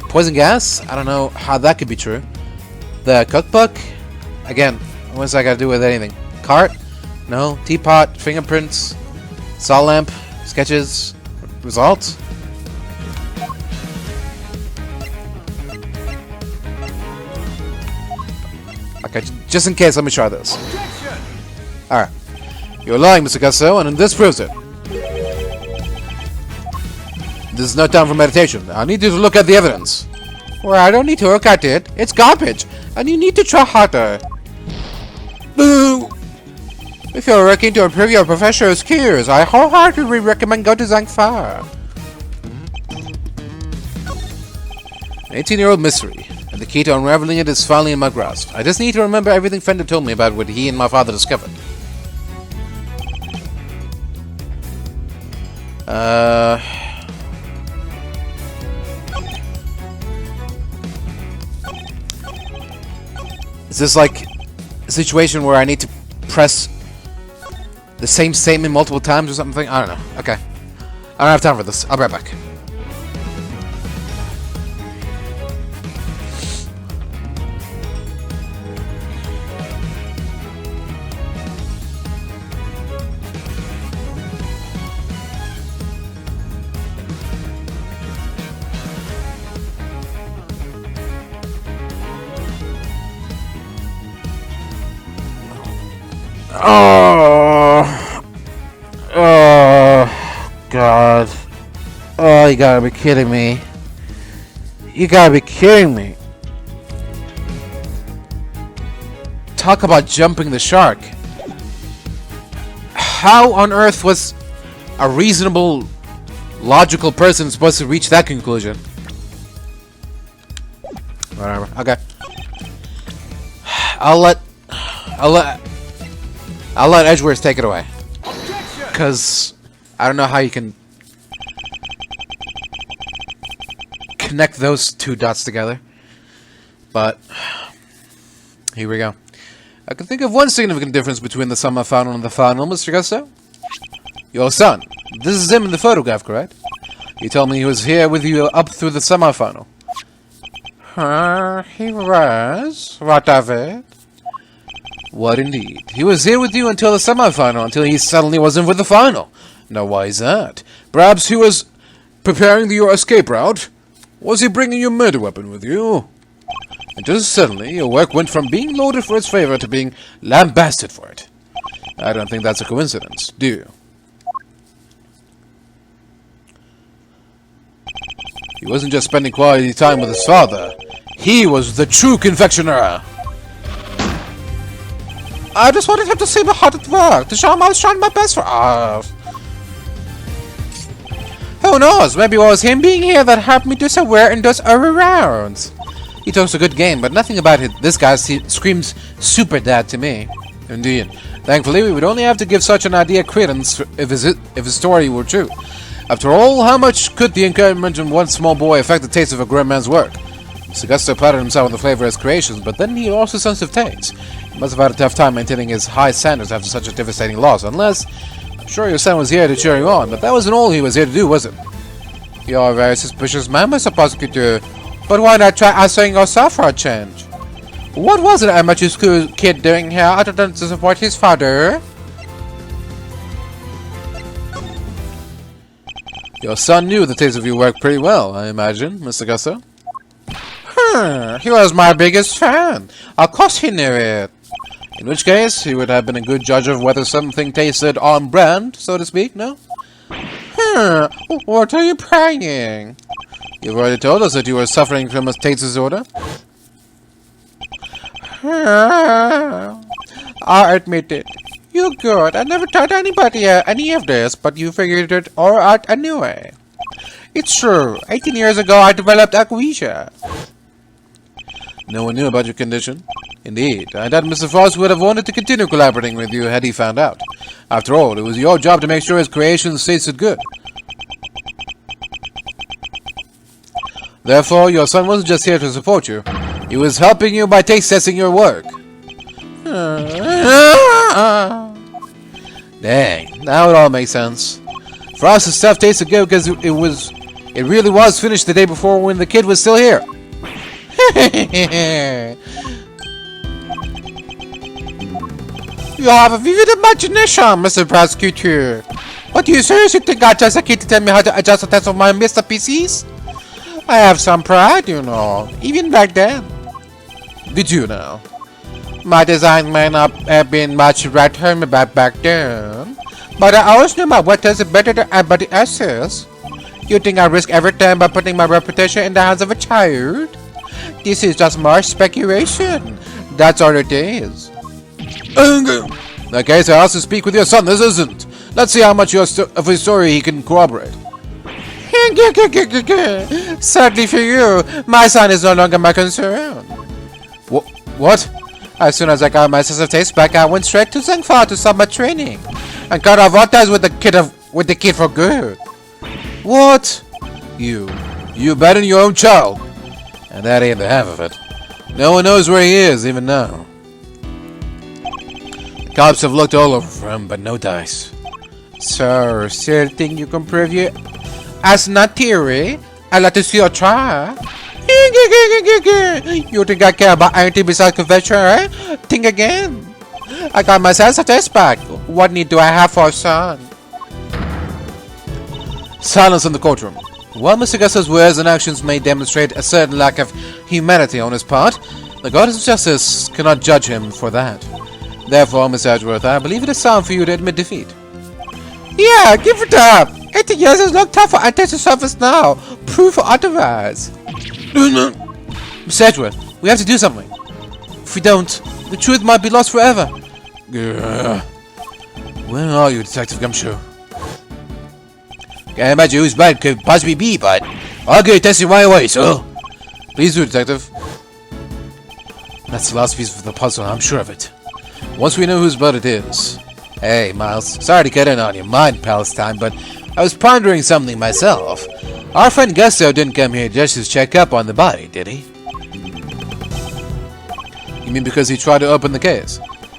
Poison gas? I don't know how that could be true. The cookbook? Again, what's that got to do with anything? Cart? No. Teapot? Fingerprints? Saw lamp? Sketches? Results? Okay, just in case, let me try this. Alright. You're lying, Mr. Gusto, and this proves it. This is no time for meditation. I need you to look at the evidence. Well, I don't need to look at it. It's garbage, and you need to try harder. Boo! If you're working to improve your professional skills, I wholeheartedly recommend go to Zangfar. 18-year-old mystery, and the key to unraveling it is finally in my grasp. I just need to remember everything Fender told me about what he and my father discovered. Is this like a situation where I need to press the same statement multiple times or something? I don't know. Okay. I don't have time for this. I'll be right back. Oh, God. Oh, you gotta be kidding me. You gotta be kidding me. Talk about jumping the shark. How on earth was a reasonable, logical person supposed to reach that conclusion? Whatever. Okay. I'll let Edgeworth take it away. Because I don't know how you can connect those two dots together. But here we go. I can think of one significant difference between the semi-final and the final, Mr. Gusto. Your son. This is him in the photograph, correct? He told me he was here with you up through the semi-final. He was? What of it? What indeed? He was here with you until the semi-final, until he suddenly wasn't with the final. Now why is that? Perhaps he was preparing your escape route? Was he bringing your murder weapon with you? And just suddenly, your work went from being lauded for its favor to being lambasted for it. I don't think that's a coincidence, do you? He wasn't just spending quality time with his father. He was the true confectioner. I just wanted him to see me hard at work, to show him I was trying my best for us. Who knows, maybe it was him being here that helped me do so well in those early rounds. He talks a good game, but nothing about it. This guy screams super dad to me. Indeed. Thankfully, we would only have to give such an idea credence if his story were true. After all, how much could the encouragement of one small boy affect the taste of a grown man's work? Mr. Gusto prided himself on the flavor of his creations, but then he lost his sense of taste. He must have had a tough time maintaining his high standards after such a devastating loss, unless... I'm sure your son was here to cheer you on, but that wasn't all he was here to do, was it? You're a very suspicious man, Mr. Prosecutor. But why not try answering yourself for a change? What was an amateur school kid doing here other than to support his father? Your son knew the taste of your work pretty well, I imagine, Mr. Gusto. He was my biggest fan. Of course he knew it. In which case, he would have been a good judge of whether something tasted on brand, so to speak, no? What are you praying? You've already told us that you were suffering from a taste disorder. I admit it. You're good. I never told anybody any of this, but you figured it all out anyway. It's true. 18 years ago, I developed alopecia. No one knew about your condition. Indeed, I doubt Mr. Frost would have wanted to continue collaborating with you had he found out. After all, it was your job to make sure his creations tasted good. Therefore, your son wasn't just here to support you. He was helping you by taste testing your work. Dang, now it all makes sense. Frost's stuff tasted good because it really was finished the day before when the kid was still here. You have a vivid imagination, Mr. Prosecutor. But do you seriously think I just a kid to tell me how to adjust the test of my masterpieces? I have some pride, you know, even back then. Did you know? My design may not have been much better back then, but I always knew my work tasted better than anybody else's. You think I risk everything by putting my reputation in the hands of a child? This is just more speculation. That's all it is. Okay, so I also speak with your son. This isn't. Let's see how much of his story he can corroborate. Sadly for you, my son is no longer my concern. What? As soon as I got my sense of taste back, I went straight to Zangfa to summer training, and got off what does with the kid for good. What? You abandoned your own child, and that ain't the half of it. No one knows where he is even now. The cops have looked all over for him, but no dice. So, still think you can prove you as not theory? I'd like to see your try. You think I care about anything besides confession, eh? Think again. I got my sense of taste back. What need do I have for a son? Silence in the courtroom. While Mr. Gusto's words and actions may demonstrate a certain lack of humanity on his part, the goddess of justice cannot judge him for that. Therefore, Miss Edgeworth, I believe it is time for you to admit defeat. Yeah, give it up! 18 years is long time for untested surface now. Proof otherwise. Miss Edgeworth, we have to do something. If we don't, the truth might be lost forever. Where are you, Detective Gumshoe? Can't imagine whose bad could possibly be, but I'll get tested right away, so. Please do, Detective. That's the last piece of the puzzle, I'm sure of it. Once we know whose blood it is. Hey, Miles, sorry to get in on your mind, Palestine, but I was pondering something myself. Our friend Gusto didn't come here just to check up on the body, did he? You mean because he tried to open the case?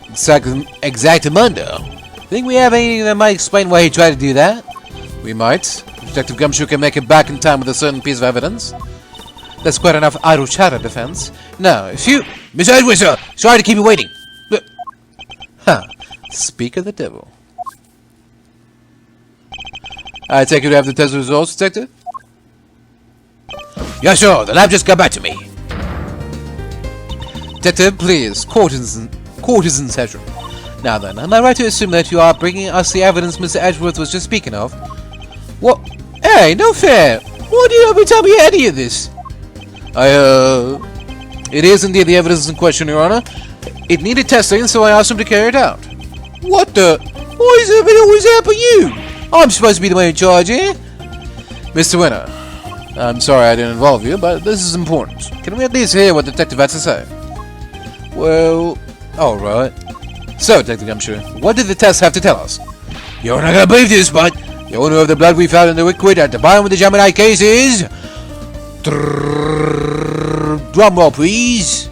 Exactamundo. Think we have anything that might explain why he tried to do that? We might. Detective Gumshoe can make it back in time with a certain piece of evidence. That's quite enough idle chatter, defense. Now, if you... Miss Edwards, sir! Sorry to keep you waiting. Speak of the devil. I take it you have the test results, Detective? Yes, sir. The lab just got back to me. Detective, please. Court is in session. Now then, am I right to assume that you are bringing us the evidence Mr. Edgeworth was just speaking of? What? Hey, no fair! Why do you ever tell me any of this? It is indeed the evidence in question, Your Honor. It needed testing, so I asked him to carry it out. What the? Why is it always happen you? I'm supposed to be the one in charge here? Mr. Winner, I'm sorry I didn't involve you, but this is important. Can we at least hear what the detective has to say? Well, alright. So, Detective Gumshoe, what did the test have to tell us? You're not gonna believe this, but the owner of the blood we found in the liquid at the bottom of the Gemini case is... Drum roll, please.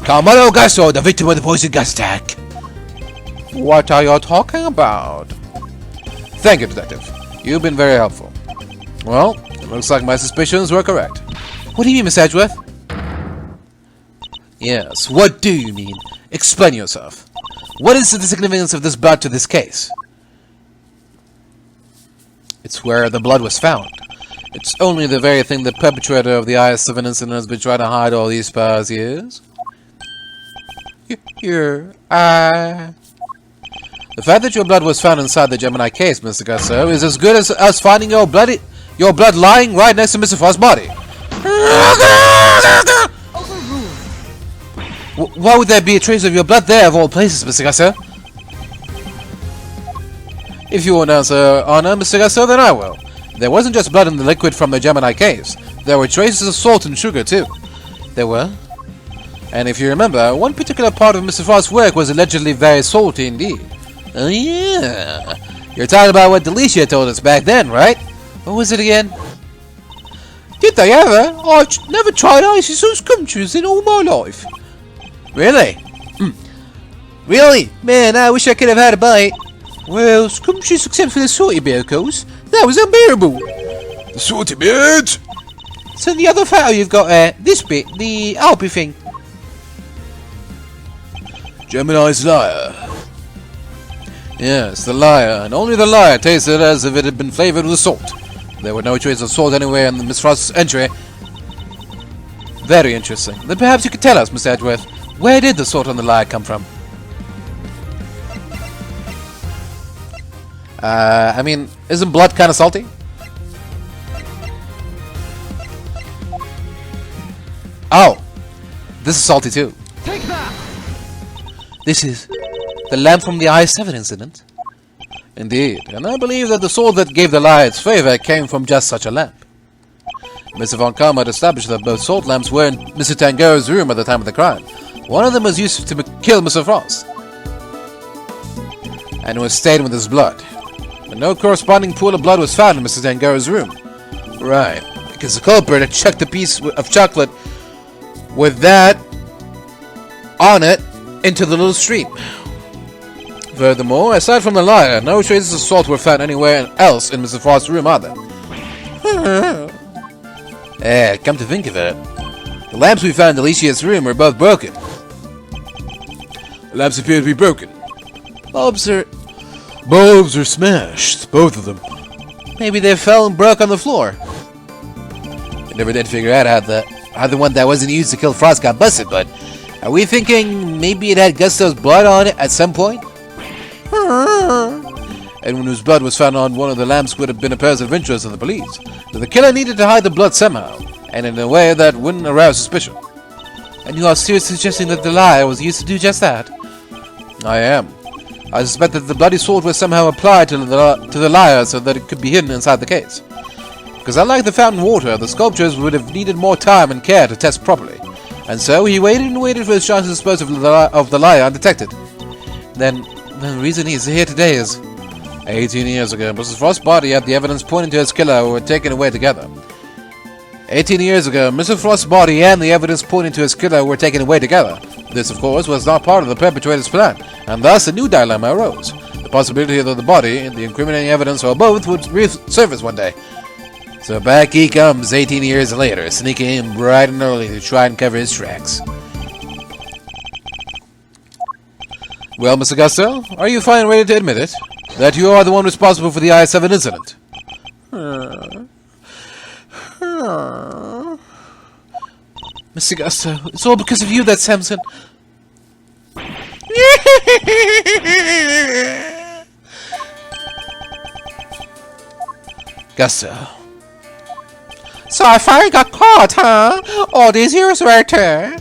Carmelo Gasso, the victim of the poison gas attack. What are you talking about? Thank you, Detective. You've been very helpful. Well, it looks like my suspicions were correct. What do you mean, Miss Edgeworth? Yes, what do you mean? Explain yourself. What is the significance of this blood to this case? It's where the blood was found. It's only the very thing the perpetrator of the IS-7 incident has been trying to hide all these past years. The fact that your blood was found inside the Gemini case, Mr. Gasso, is as good as us finding your blood lying right next to Mr. Frost's body. Why would there be a trace of your blood there of all places, Mr. Gasso? If you won't answer, Honor, Mr. Gasso, then I will. There wasn't just blood in the liquid from the Gemini case. There were traces of salt and sugar, too. There were? And if you remember, one particular part of Mr. Frost's work was allegedly very salty indeed. Oh yeah. You're talking about what Delicia told us back then, right? What was it again? Did they ever? I've never tried icy sauce scrumptious in all my life. Really? Really? Man, I wish I could have had a bite. Well, scrumptious except for the salty bit, of course. That was unbearable. The salty bit? So the other photo you've got there, this bit, the Alpy thing. Gemini's liar. Yes, the liar, and only the liar tasted as if it had been flavored with salt. There were no traces of salt anywhere in Miss Frost's entry. Very interesting. Then perhaps you could tell us, Miss Edgeworth, where did the salt on the liar come from? I mean, isn't blood kind of salty? Oh, this is salty too. Take that! This is the lamp from the I-7 incident. Indeed, and I believe that the salt that gave the lie its flavor came from just such a lamp. Mr. Von Karma had established that both salt lamps were in Mr. Tangaroa's room at the time of the crime. One of them was used to kill Mr. Frost, and it was stained with his blood. But no corresponding pool of blood was found in Mr. Tangaroa's room. Right, because the culprit had chucked a piece of chocolate with that on it into the little stream. Furthermore, aside from the liar, no traces of salt were found anywhere else in Mr. Frost's room either. Come to think of it, the lamps we found in Alicia's room were both broken. The lamps appear to be broken. Bulbs are smashed, both of them. Maybe they fell and broke on the floor. I never did figure out how the one that wasn't used to kill Frost got busted, but are we thinking maybe it had Gusto's blood on it at some point? Anyone whose blood was found on one of the lamps would have been a person of interest to the police. So the killer needed to hide the blood somehow, and in a way that wouldn't arouse suspicion. And you are seriously suggesting that the liar was used to do just that? I am. I suspect that the bloody salt was somehow applied to the liar so that it could be hidden inside the case. Because unlike the fountain water, the sculptures would have needed more time and care to test properly. And so he waited and waited for his chance to dispose of the liar undetected. Then the reason he's here today is 18 years ago, Mrs. Frost's body and the evidence pointing to his killer were taken away together. 18 years ago, Mr. Frost's body and the evidence pointing to his killer were taken away together. This, of course, was not part of the perpetrator's plan, and thus a new dilemma arose. The possibility that the body and the incriminating evidence or both would resurface one day. So back he comes 18 years later, sneaking in bright and early to try and cover his tracks. Well, Mr. Gusto, are you finally ready to admit it? That you are the one responsible for the I-7 incident? Mr. Gusto, it's all because of you that Samson... Gusto. So I finally got caught, huh? All these years later.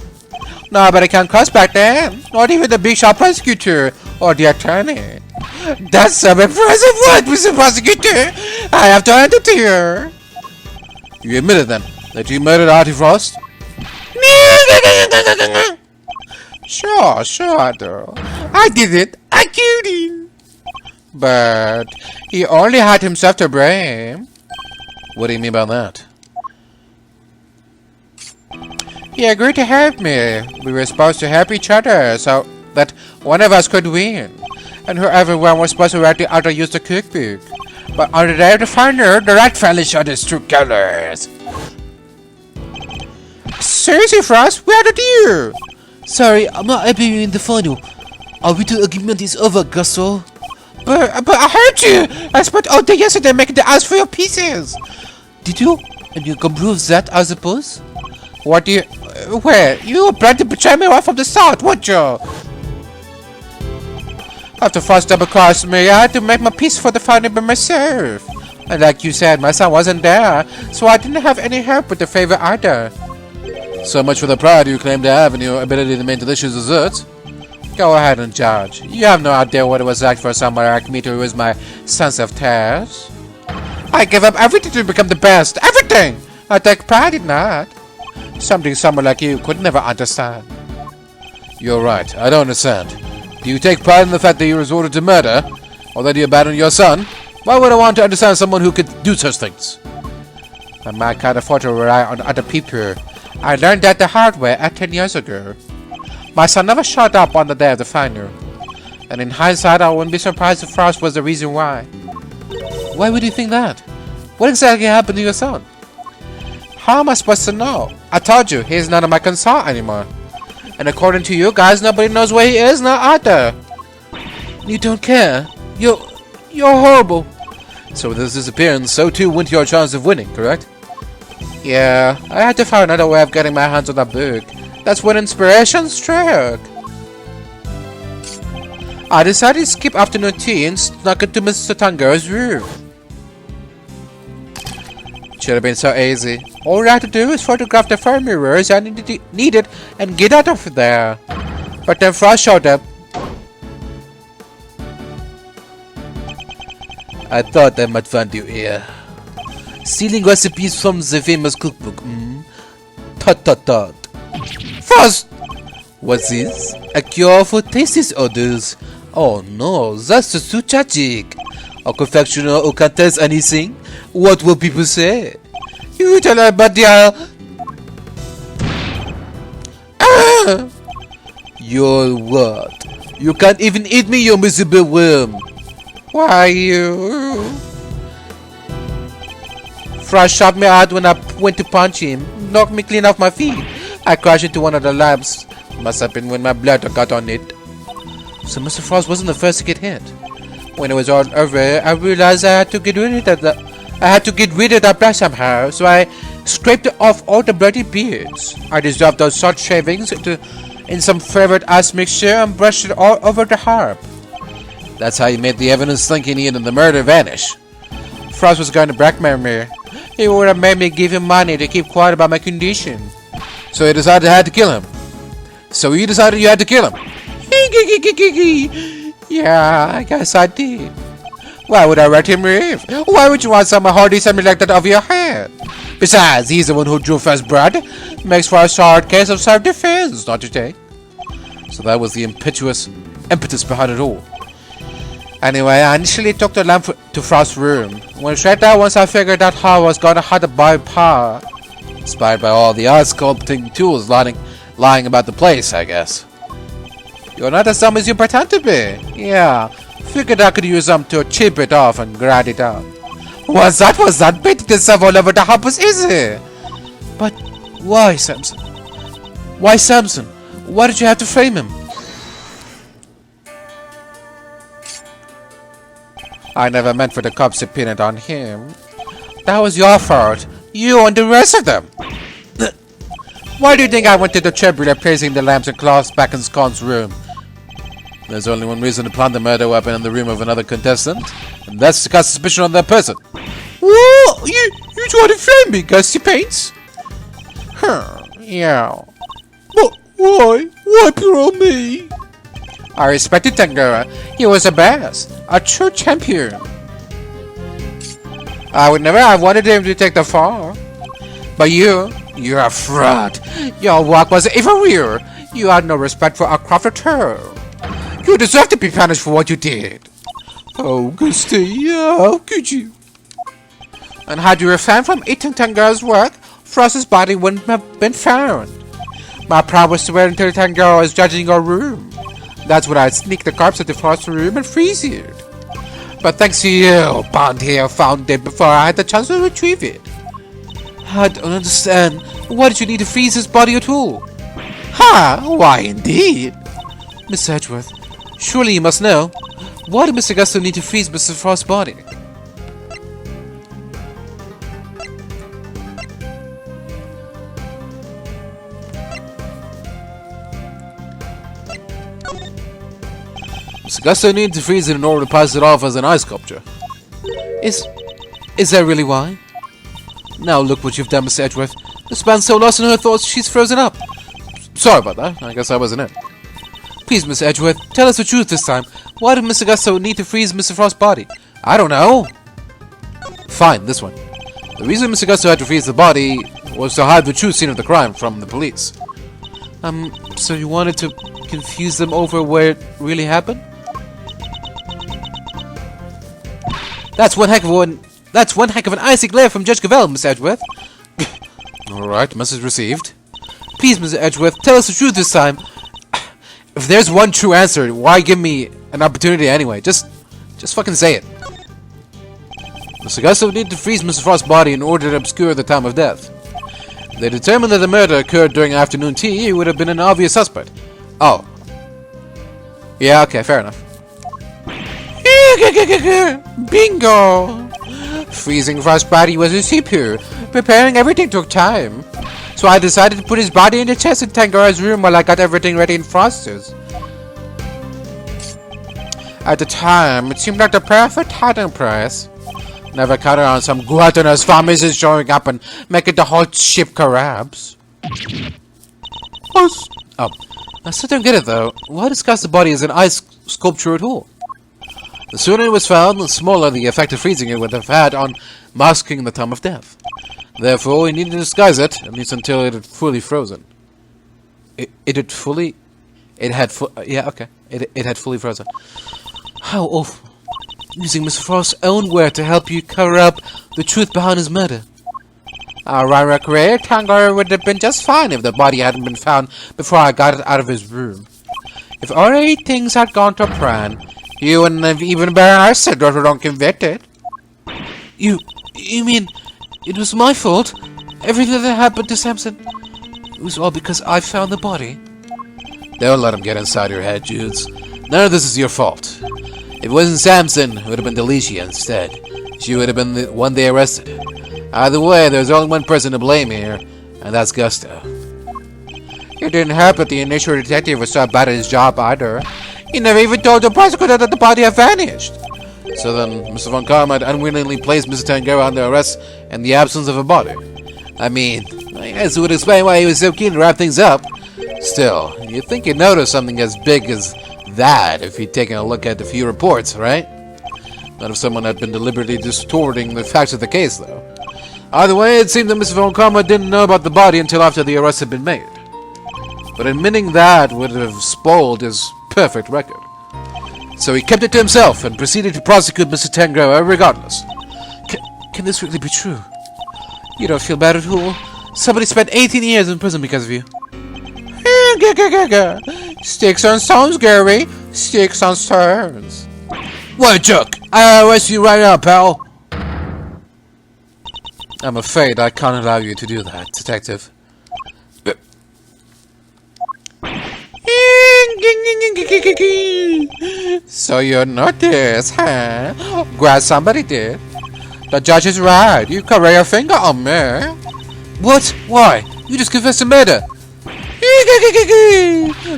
Nobody can cross back then. Not even the big shot prosecutor or the attorney. That's some impressive work, Mr. Prosecutor. I have to hand it to you. You admitted then that you murdered Artie Frost? Sure, I do. I did it. I killed him. But he only had himself to blame. What do you mean by that? He agreed to help me. We were supposed to help each other so that one of us could win. And whoever won was supposed to let the other use the cookbook. But on the day of the final, the right fella showed his true colors. Seriously, Frost, where did you? Sorry, I'm not happy in the final. Our little agreement is over, Gusto. But I heard you! I spent all day yesterday making the ice for your pieces! Did you? And you can prove that, I suppose? What do you... Where? You were planning to betray me right from the start, weren't you? After Frost double-crossed me, I had to make my peace for the final by myself. And like you said, my son wasn't there, so I didn't have any help with the favor either. So much for the pride you claim to have in your ability to make delicious desserts. Go ahead and judge. You have no idea what it was like for somebody like me to lose my sense of taste. I gave up everything to become the best. Everything! I take pride in that. Something someone like you could never understand. You're right. I don't understand. Do you take pride in the fact that you resorted to murder? Or that you abandoned your son? Why would I want to understand someone who could do such things? I might can't afford to rely on other people. I learned that the hard way 10 years ago. My son never showed up on the day of the final. And in hindsight, I wouldn't be surprised if Frost was the reason why. Why would you think that? What exactly happened to your son? How am I supposed to know? I told you, he's none of my concern anymore. And according to you guys, nobody knows where he is now either. You don't care. You're horrible. So with his disappearance, so too went your chance of winning, correct? Yeah, I had to find another way of getting my hands on that book. That's when inspiration struck. I decided to skip afternoon tea and snuck into Mr. Tangaroa's room. Should have been so easy. All I had to do is photograph the phone mirrors I needed and get out of there. But then Frost showed up. I thought I might find you here. Stealing recipes from the famous cookbook. Tut. Frost! What's this? A cure for taste disorders. Oh no, that's just too tragic. A confectioner who can't taste anything? What will people say? You tell her about the... You're what? You can't even eat me, you miserable worm. Why you? Frost shot me out when I went to punch him. Knocked me clean off my feet. I crashed into one of the lamps. Must have been when my blood got on it. So Mr. Frost wasn't the first to get hit. When it was all over, I realized I had to get rid of that blood somehow, so I scraped off all the bloody beads. I dissolved those salt shavings in some flavored ice mixture and brushed it all over the harp. That's how he made the evidence linking Ian and the murder vanish. Frost was going to blackmail me. He would have made me give him money to keep quiet about my condition. So he decided I had to kill him. So you decided you had to kill him? Yeah, I guess I did. Why would I let him live? Why would you want some hardy something like that over your head? Besides, he's the one who drew first blood. Makes for a hard case of self-defense, don't you think? So that was the impetus behind it all. Anyway, I initially took the lamp to Frost's room. Went straight there once I figured out how I was gonna hide the power. Inspired by all the art sculpting tools lying about the place, I guess. You're not as dumb as you pretend to be. Yeah, figured I could use them to chip it off and grind it out. Was that? Beating itself all over the house, is it? But why, Samson? Why, Samson? Why did you have to frame him? I never meant for the cops to pin it on him. That was your fault. You and the rest of them. Why do you think I went to the trouble of placing the lamps and cloths back in Scone's room? There's only one reason to plant the murder weapon in the room of another contestant, and that's to cast suspicion on that person. What? You tried to frame me, Gusty Paints? Yeah. But why? Why pure on me? I respected Tangaroa. He was the best. A true champion. I would never have wanted him to take the fall. But you're a fraud. Your work was even weirder. You had no respect for our craft at all. You deserve to be punished for what you did. Oh, Gusty, how could you? And had you refrained from eating Tangaroa's work, Frost's body wouldn't have been found. My plan was to wait until Tangaroa was judging your room. That's when I'd sneak the corpse into Frost's room and freeze it. But thanks to you, Bond here found it before I had the chance to retrieve it. I don't understand. Why did you need to freeze his body at all? Ha! Why indeed? Miss Edgeworth, surely you must know. Why did Mr. Gusto need to freeze Mr. Frost's body? Mr. Gusto needed to freeze it in order to pass it off as an ice sculpture. Is that really why? Now look what you've done, Mr. Edgeworth. This man's so lost in her thoughts she's frozen up. Sorry about that. I guess I wasn't it. Please, Mr. Edgeworth, tell us the truth this time. Why did Mr. Gusto need to freeze Mr. Frost's body? I don't know. Fine, this one. The reason Mr. Gusto had to freeze the body was to hide the true scene of the crime from the police. So you wanted to confuse them over where it really happened? That's one heck of an icy glare from Judge Cavell, Miss Edgeworth. Alright, message received. Please, Mr. Edgeworth, tell us the truth this time. If there's one true answer, why give me an opportunity anyway? Just fucking say it. Mr. Gusto needed to freeze Mr. Frost's body in order to obscure the time of death. They determined that the murder occurred during afternoon tea. He would have been an obvious suspect. Oh. Yeah, okay, fair enough. Bingo! Freezing Frost's body was a CPU. Preparing everything took time. So I decided to put his body in the chest in Tangaroa's room while I got everything ready in Frost's. At the time, it seemed like the perfect hiding place. Never counted on some gluttonous pharmacist showing up and making the whole ship collapse. Oh, I still don't get it though. Why discuss the body as an ice sculpture at all? The sooner it was found, the smaller the effect of freezing it would have had on masking the time of death. Therefore, we needed to disguise it, at least until it had fully frozen. It had fully frozen. How awful. Using Mr. Frost's own word to help you cover up the truth behind his murder. Alright, Tangaroa would have been just fine if the body hadn't been found before I got it out of his room. If already things had gone to plan, you wouldn't have even been arrested or convicted. You mean it was my fault? Everything that happened to Samson? It was all because I found the body? Don't let him get inside your head, Judes. None of this is your fault. If it wasn't Samson, it would have been Delicia instead. She would have been the one they arrested. Either way, there's only one person to blame here, and that's Gusto. It didn't help that the initial detective was so bad at his job either. He never even told the prosecutor that the body had vanished. So then, Mr. Von Karma had unwillingly placed Mr. Tangaroa under arrest in the absence of a body. I mean, I guess it would explain why he was so keen to wrap things up. Still, you'd think you'd notice something as big as that if you'd taken a look at the few reports, right? Not if someone had been deliberately distorting the facts of the case, though. Either way, it seemed that Mr. Von Karma didn't know about the body until after the arrest had been made. But admitting that would have spoiled his perfect record. So he kept it to himself and proceeded to prosecute Mr. Tangaroa regardless. Can this really be true? You don't feel bad at all? Somebody spent 18 years in prison because of you. Sticks and stones, Gary. Sticks and stones. What a joke! I'll arrest you right now, pal. I'm afraid I can't allow you to do that, Detective. So you noticed, huh? Glad somebody did. The judge is right. You can lay your finger on me. What? Why? You just confessed to murder.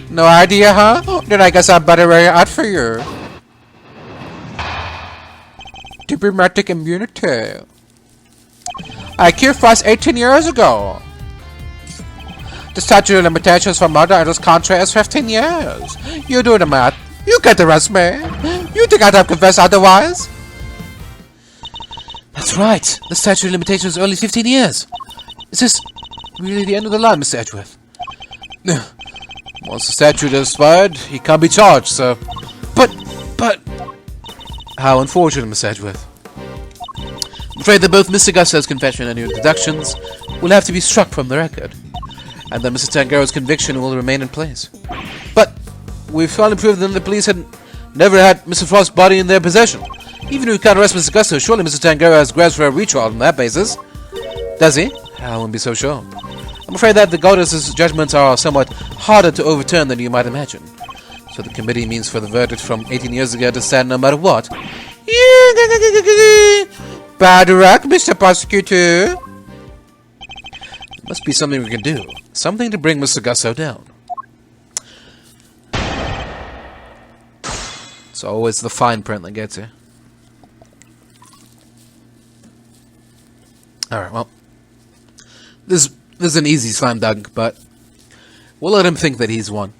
No idea, huh? Then I guess I better lay it out for you. Diplomatic immunity. I cured Frost 18 years ago. The statute of limitations for murder in this country is 15 years. You do the math. You can't arrest me. You think I'd have confessed otherwise? That's right. The statute of limitations is only 15 years. Is this really the end of the line, Mr. Edgeworth? Once the statute is expired, he can't be charged, so... But... How unfortunate, Mr. Edgeworth. I'm afraid that both Mr. Gusso's confession and your deductions will have to be struck from the record, and that Mr. Tangaroa's conviction will remain in place. But we've finally proved that the police had never had Mr. Frost's body in their possession. Even if we can't arrest Mr. Gusso, surely Mr. Tangaroa has grounds for a retrial on that basis. Does he? I wouldn't be so sure. I'm afraid that the goddess's judgments are somewhat harder to overturn than you might imagine. So the committee means for the verdict from 18 years ago to stand no matter what. Bad luck, Mr. Prosecutor. There must be something we can do. Something to bring Mr. Gusso down. It's always the fine print that gets you. Alright, well. This is an easy slam dunk, but we'll let him think that he's won.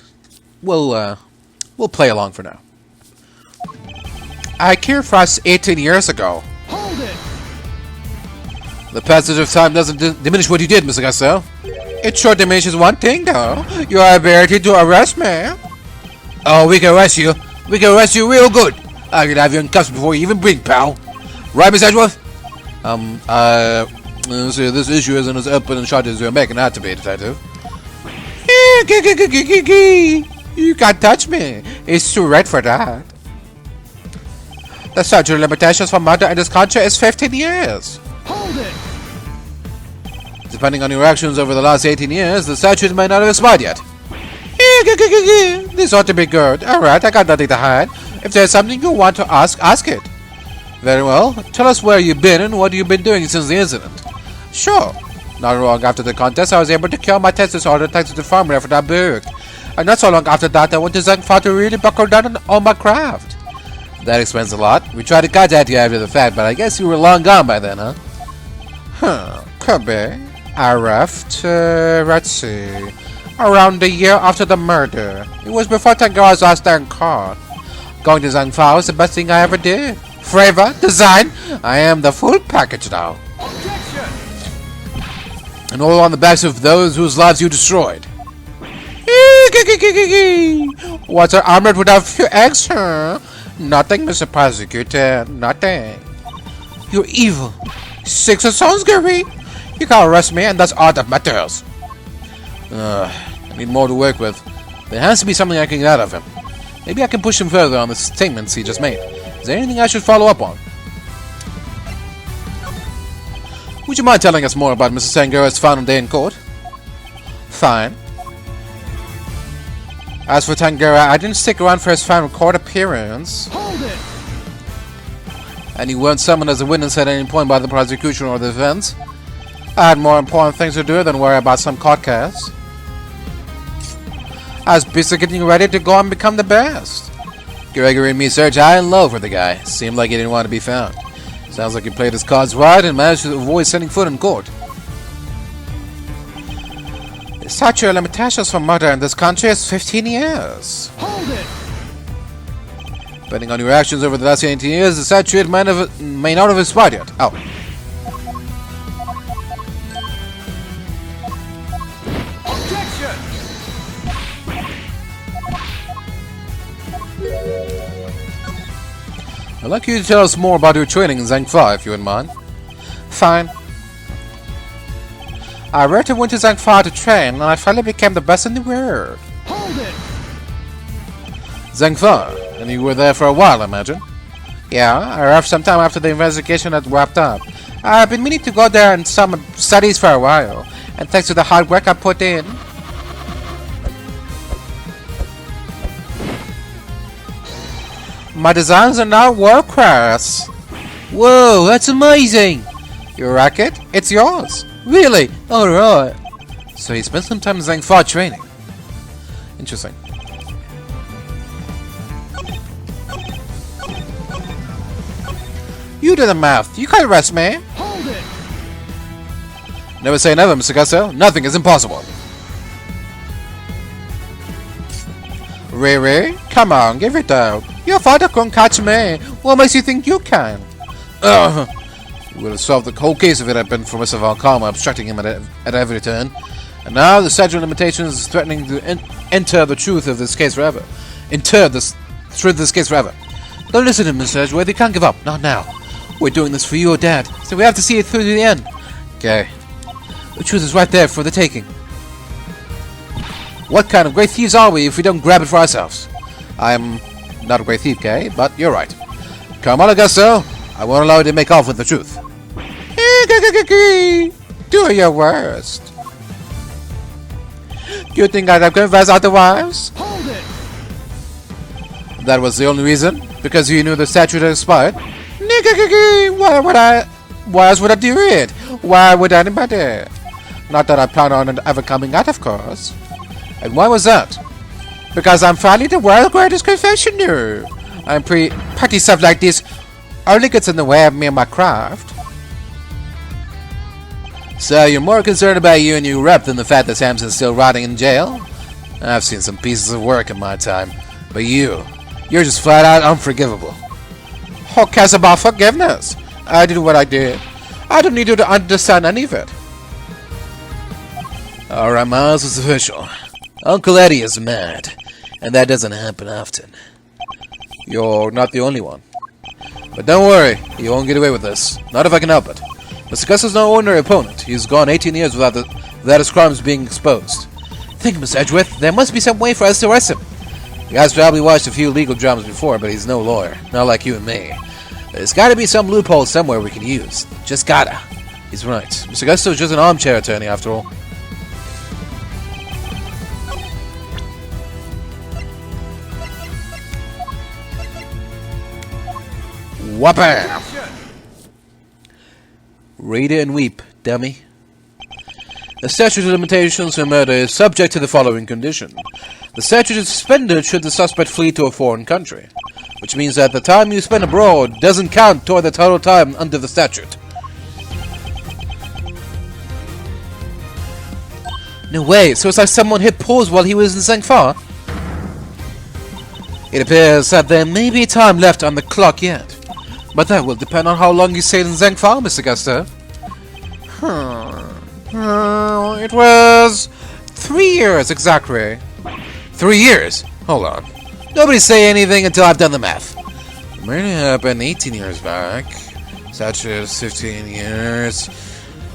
We'll play along for now. I cured Frost 18 years ago. Hold it! The passage of time doesn't diminish what you did, Mr. Gusso. It sure diminishes one thing, though. Your ability to arrest me. Oh, we can arrest you. We can arrest you real good. I can have you in cuffs before you even blink, pal. Right, Miss Edgeworth? So this issue isn't as open and short as you're making out to be, Detective. You can't touch me. It's too red for that. The statute of limitations for murder in this country is 15 years. Hold it! Depending on your actions over the last 18 years, the statute may not have expired yet. This ought to be good. Alright, I got nothing to hide. If there's something you want to ask, ask it. Very well. Tell us where you've been and what you've been doing since the incident. Sure. Not long after the contest, I was able to cure my test disorder thanks to the farmer for that book. And not so long after that, I went to Zangfa to really buckle down on my craft. That explains a lot. We tried to contact you after the fact, but I guess you were long gone by then, huh? Could be. I left, let's see, around a year after the murder. It was before Tangaroa's last day in court. Going to Zangfa was the best thing I ever did. Flavor, design, I am the full package now. Objection! And all on the backs of those whose lives you destroyed. What's an omelet without a few eggs, huh? Nothing, Mr. Prosecutor, nothing. You're evil. 6 of stones, Gregory. You can't arrest me, and that's all that matters. I need more to work with. There has to be something I can get out of him. Maybe I can push him further on the statements he just made. Is there anything I should follow up on? Would you mind telling us more about Mrs. Tangaroa's final day in court? Fine. As for Tangaroa, I didn't stick around for his final court appearance. Hold it! And he weren't summoned as a witness at any point by the prosecution or the defense. I had more important things to do than worry about some court case. I was busy getting ready to go and become the best. Gregory and me searched high and low for the guy. Seemed like he didn't want to be found. Sounds like he played his cards right and managed to avoid setting foot in court. The statute of limitations for murder in this country is 15 years. Hold it! Depending on your actions over the last 18 years, the statue may not have expired yet. Oh. Objection! I'd like you to tell us more about your training in Zang 5, if you wouldn't mind. Fine. I originally went to Zang 5 to train, and I finally became the best in the world. Hold it! Zang 5, and you were there for a while, I imagine? Yeah, I arrived sometime after the investigation had wrapped up. I've been meaning to go there and some studies for a while, and thanks to the hard work I put in. My designs are now world class. Whoa, that's amazing! Your racket? It's yours. Really? Alright. So you spent some time in Zang 5 training. Interesting. You do the math. You can't arrest me. Hold it! Never say never, Mr. Gusto. Nothing is impossible. Riri? Come on, give it out. Your father couldn't catch me. What makes you think you can? Ugh. You would have solved the whole case if it had been for Mr. Valkama obstructing him at every turn. And now the statute of limitations is threatening to enter the truth of this case forever. Enter the truth of this case forever. Don't listen to him, Mr. Edgeworth. You can't give up. Not now. We're doing this for you or Dad, so we have to see it through to the end. Okay. The truth is right there for the taking. What kind of great thieves are we if we don't grab it for ourselves? I'm not a great thief, Kay, but you're right. Come on, Augusto. I won't allow you to make off with the truth. Do your worst. You think I'd have confessed otherwise? Hold it! That was the only reason? Because you knew the statute had expired? Why else would I do it? Why would anybody? Not that I plan on ever coming out, of course. And why was that? Because I'm finally the world's greatest confectioner. I'm pretty stuff like this only gets in the way of me and my craft. So you're more concerned about you and your rep than the fact that Samson's still rotting in jail? I've seen some pieces of work in my time, but you're just flat out unforgivable. Who cares about forgiveness? I did what I did. I don't need you to understand any of it. Alright, Miles, it's official. Uncle Eddie is mad, and that doesn't happen often. You're not the only one. But don't worry, you won't get away with this. Not if I can help it. Mr. Gus is no ordinary opponent. He's gone 18 years without his crimes being exposed. Think, Miss Edgeworth, there must be some way for us to arrest him. The guy's probably watched a few legal dramas before, but he's no lawyer. Not like you and me. There's gotta be some loophole somewhere we can use. Just gotta. He's right. Mr. Gusto's just an armchair attorney, after all. Whopper! Read it and weep, dummy. The statute of limitations for murder is subject to the following condition. The statute is suspended should the suspect flee to a foreign country, which means that the time you spend abroad doesn't count toward the total time under the statute. No way, so it's like someone hit pause while he was in Zangfa? It appears that there may be time left on the clock yet. But that will depend on how long you stayed in Zangfa, Mr. Gusto. It was 3 years exactly. 3 years? Hold on. Nobody say anything until I've done the math. The murder happened 18 years back. Such as 15 years.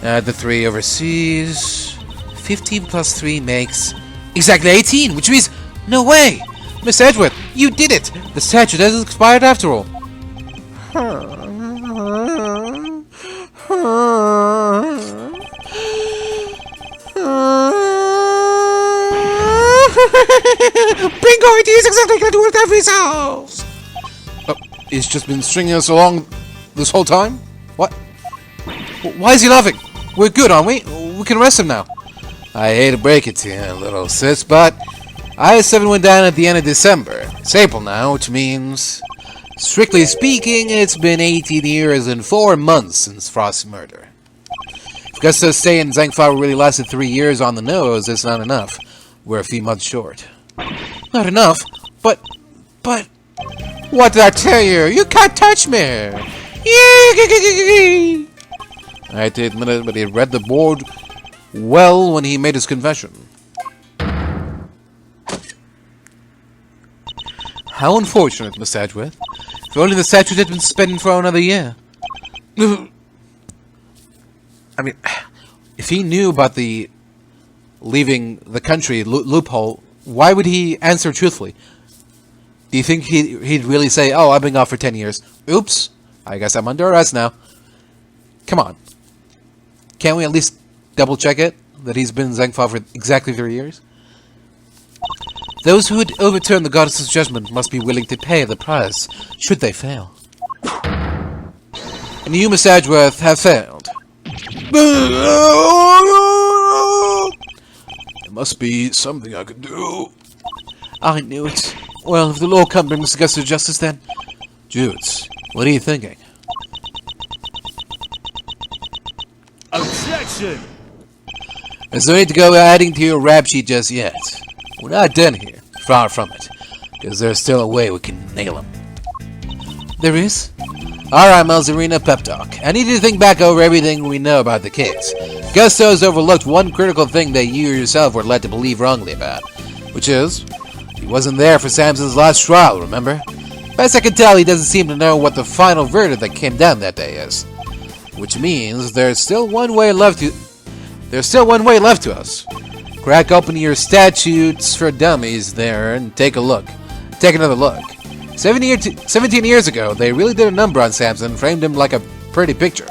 Add the 3 overseas. 15 plus 3 makes exactly 18, which means no way! Miss Edgeworth, you did it! The statute has expired after all. Bingo! It is exactly like I do with every house! Oh, he's just been stringing us along this whole time? What? Why is he laughing? We're good, aren't we? We can arrest him now. I hate to break it to you, little sis, but I-7 went down at the end of December. It's April now, which means, strictly speaking, it's been 18 years and 4 months since Frost's murder. If Gusto's stay in Zangfa really lasted 3 years on the nose, it's not enough. We're a few months short. Not enough? But... What did I tell you? You can't touch me! I had to admit it, but he read the board well when he made his confession. How unfortunate, Miss Edgeworth. If only the statute had been suspended for another year. I mean, if he knew about the leaving the country loophole, why would he answer truthfully? Do you think he'd really say, "Oh, I've been gone for 10 years. Oops, I guess I'm under arrest now." Come on. Can't we at least double-check it? That he's been Zangfa for exactly 3 years? Those who would overturn the goddess's judgment must be willing to pay the price, should they fail. And you, Miss Edgeworth, have failed. There must be something I could do. I knew it. Well, if the law can't bring Mr. Gus to justice, then... Judes, what are you thinking? Objection! There's no need to go adding to your rap sheet just yet. We're not done here. Far from it. Because there's still a way we can nail him. There is? Alright, Malzarina, pep talk. I need you to think back over everything we know about the case. Gusto's overlooked one critical thing that you yourself were led to believe wrongly about. Which is... he wasn't there for Samson's last trial, remember? Best I can tell, he doesn't seem to know what the final verdict that came down that day is. Which means there's still one way left to us. Crack open your statutes for dummies there and take a look. Take another look. 17 years ago, they really did a number on Samson and framed him like a pretty picture.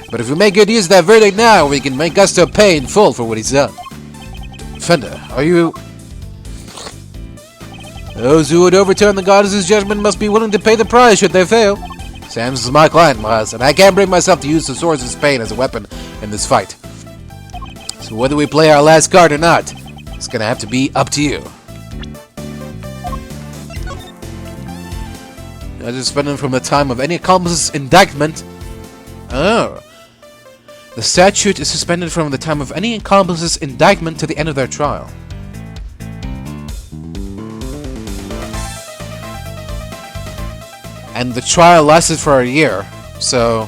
But if we make good use of that verdict now, we can make Gusto pay in full for what he's done. Fender, are you... Those who would overturn the goddess's judgment must be willing to pay the price should they fail. Samson's my client, Miles, and I can't bring myself to use the source's pain as a weapon in this fight. So whether we play our last card or not, it's gonna have to be up to you. I just suspended from the time of any accomplice's indictment. Oh. The statute is suspended from the time of any accomplice's indictment to the end of their trial. And the trial lasted for a year, so...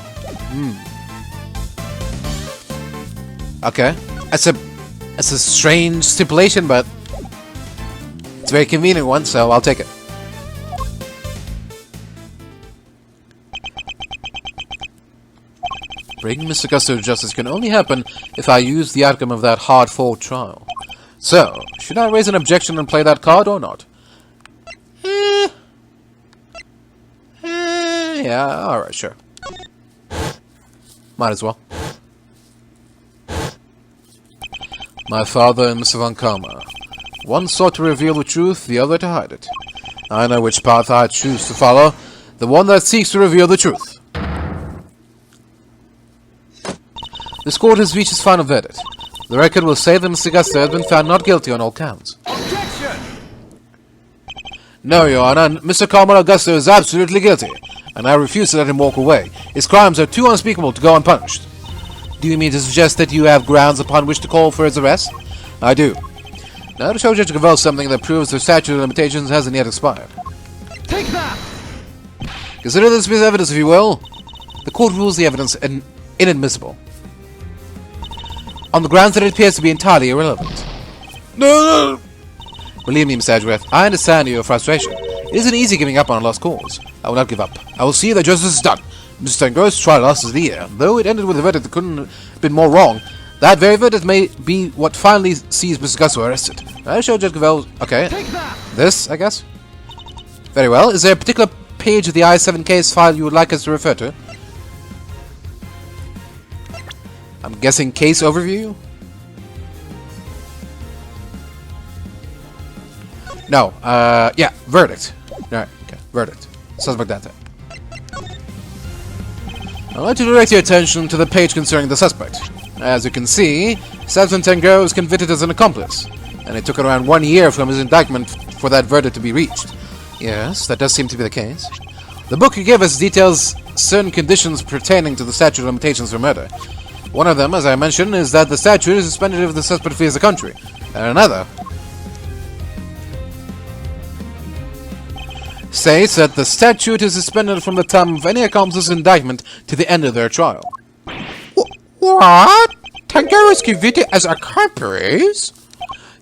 Okay. That's a strange stipulation, but... it's a very convenient one, so I'll take it. Bringing Mr. Gusto to justice can only happen if I use the outcome of that hard-fought trial. So, should I raise an objection and play that card or not? Yeah, alright, sure. Might as well. My father and Mr. Von Karma. One sought to reveal the truth, the other to hide it. I know which path I choose to follow, the one that seeks to reveal the truth. This court has reached its final verdict. The record will say that Mr. Gusto has been found not guilty on all counts. Objection! No, Your Honor, Mr. Carmel Augusto is absolutely guilty, and I refuse to let him walk away. His crimes are too unspeakable to go unpunished. Do you mean to suggest that you have grounds upon which to call for his arrest? I do. Now to show Judge Gavel something that proves the statute of limitations hasn't yet expired. Take that! Consider this piece of evidence, if you will. The court rules the evidence inadmissible, on the grounds that it appears to be entirely irrelevant. No! Believe me, Miss Edgeworth, I understand your frustration. It isn't easy giving up on a lost cause. I will not give up. I will see that justice is done. Mr. Tangaroa's trial lasted the year. Though it ended with a verdict that couldn't have been more wrong, that very verdict may be what finally sees Mr. Gusto arrested. I show Judge Gavel... Okay. This, I guess? Very well. Is there a particular page of the I-7 case file you would like us to refer to? I'm guessing case overview? No, yeah, verdict. Alright, okay, verdict. Suspect data. I'd like to direct your attention to the page concerning the suspect. As you can see, Samson Tangaroa was convicted as an accomplice, and it took around 1 year from his indictment for that verdict to be reached. Yes, that does seem to be the case. The book you give us details certain conditions pertaining to the statute of limitations for murder. One of them, as I mentioned, is that the statute is suspended if the suspect flees the country. And another, states that the statute is suspended from the time of any accomplice's indictment to the end of their trial. What? Tangaroa's convicted as accomplice?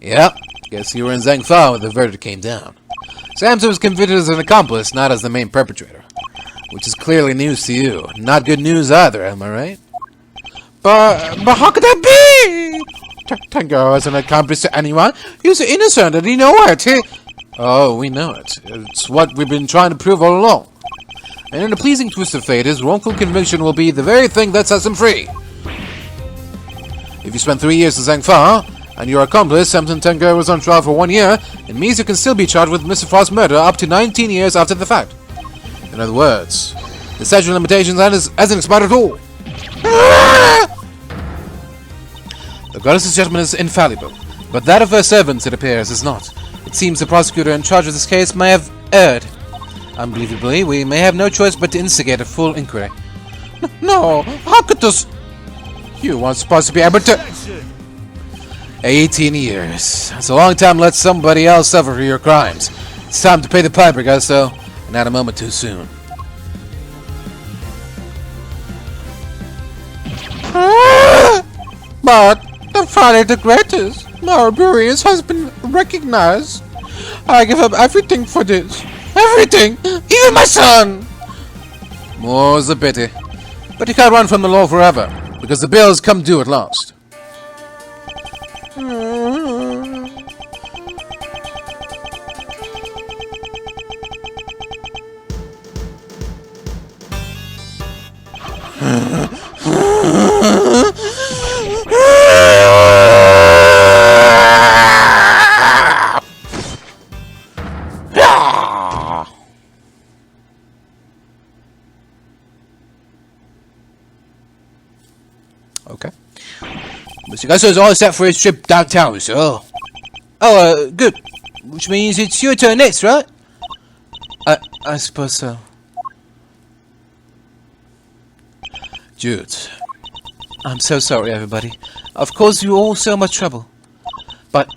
Yep. Guess you were in Zangfa when the verdict came down. Samson was convicted as an accomplice, not as the main perpetrator. Which is clearly news to you. Not good news either, am I right? But how could that be? Tangaroa is an accomplice to anyone. He was innocent and he know it. Oh, we know it. It's what we've been trying to prove all along. And in a pleasing twist of fate, his wrongful conviction will be the very thing that sets him free. If you spend 3 years in Zangfa, and your accomplice, Samson Tangaroa, was on trial for 1 year, it means you can still be charged with Mr. Frost's murder up to 19 years after the fact. In other words, the statute of limitations hasn't expired at all. The goddess's judgment is infallible, but that of her servants, it appears, is not. It seems the prosecutor in charge of this case may have erred. Unbelievably, we may have no choice but to instigate a full inquiry. No, how could this... You weren't supposed to be able to... 18 years. That's a long time to let somebody else suffer for your crimes. It's time to pay the piper, Gusto, and not a moment too soon. But the Friday the Greatest, my brilliance has been recognized. I give up everything for this. Everything! Even my son! More's a pity. But you can't run from the law forever, because the bill has come due at last. Okay. Mr. Gusto is all set for his trip downtown, sir. Oh, good. Which means it's your turn next, right? I suppose so. Jude. I'm so sorry, everybody. I've caused you all so much trouble. But,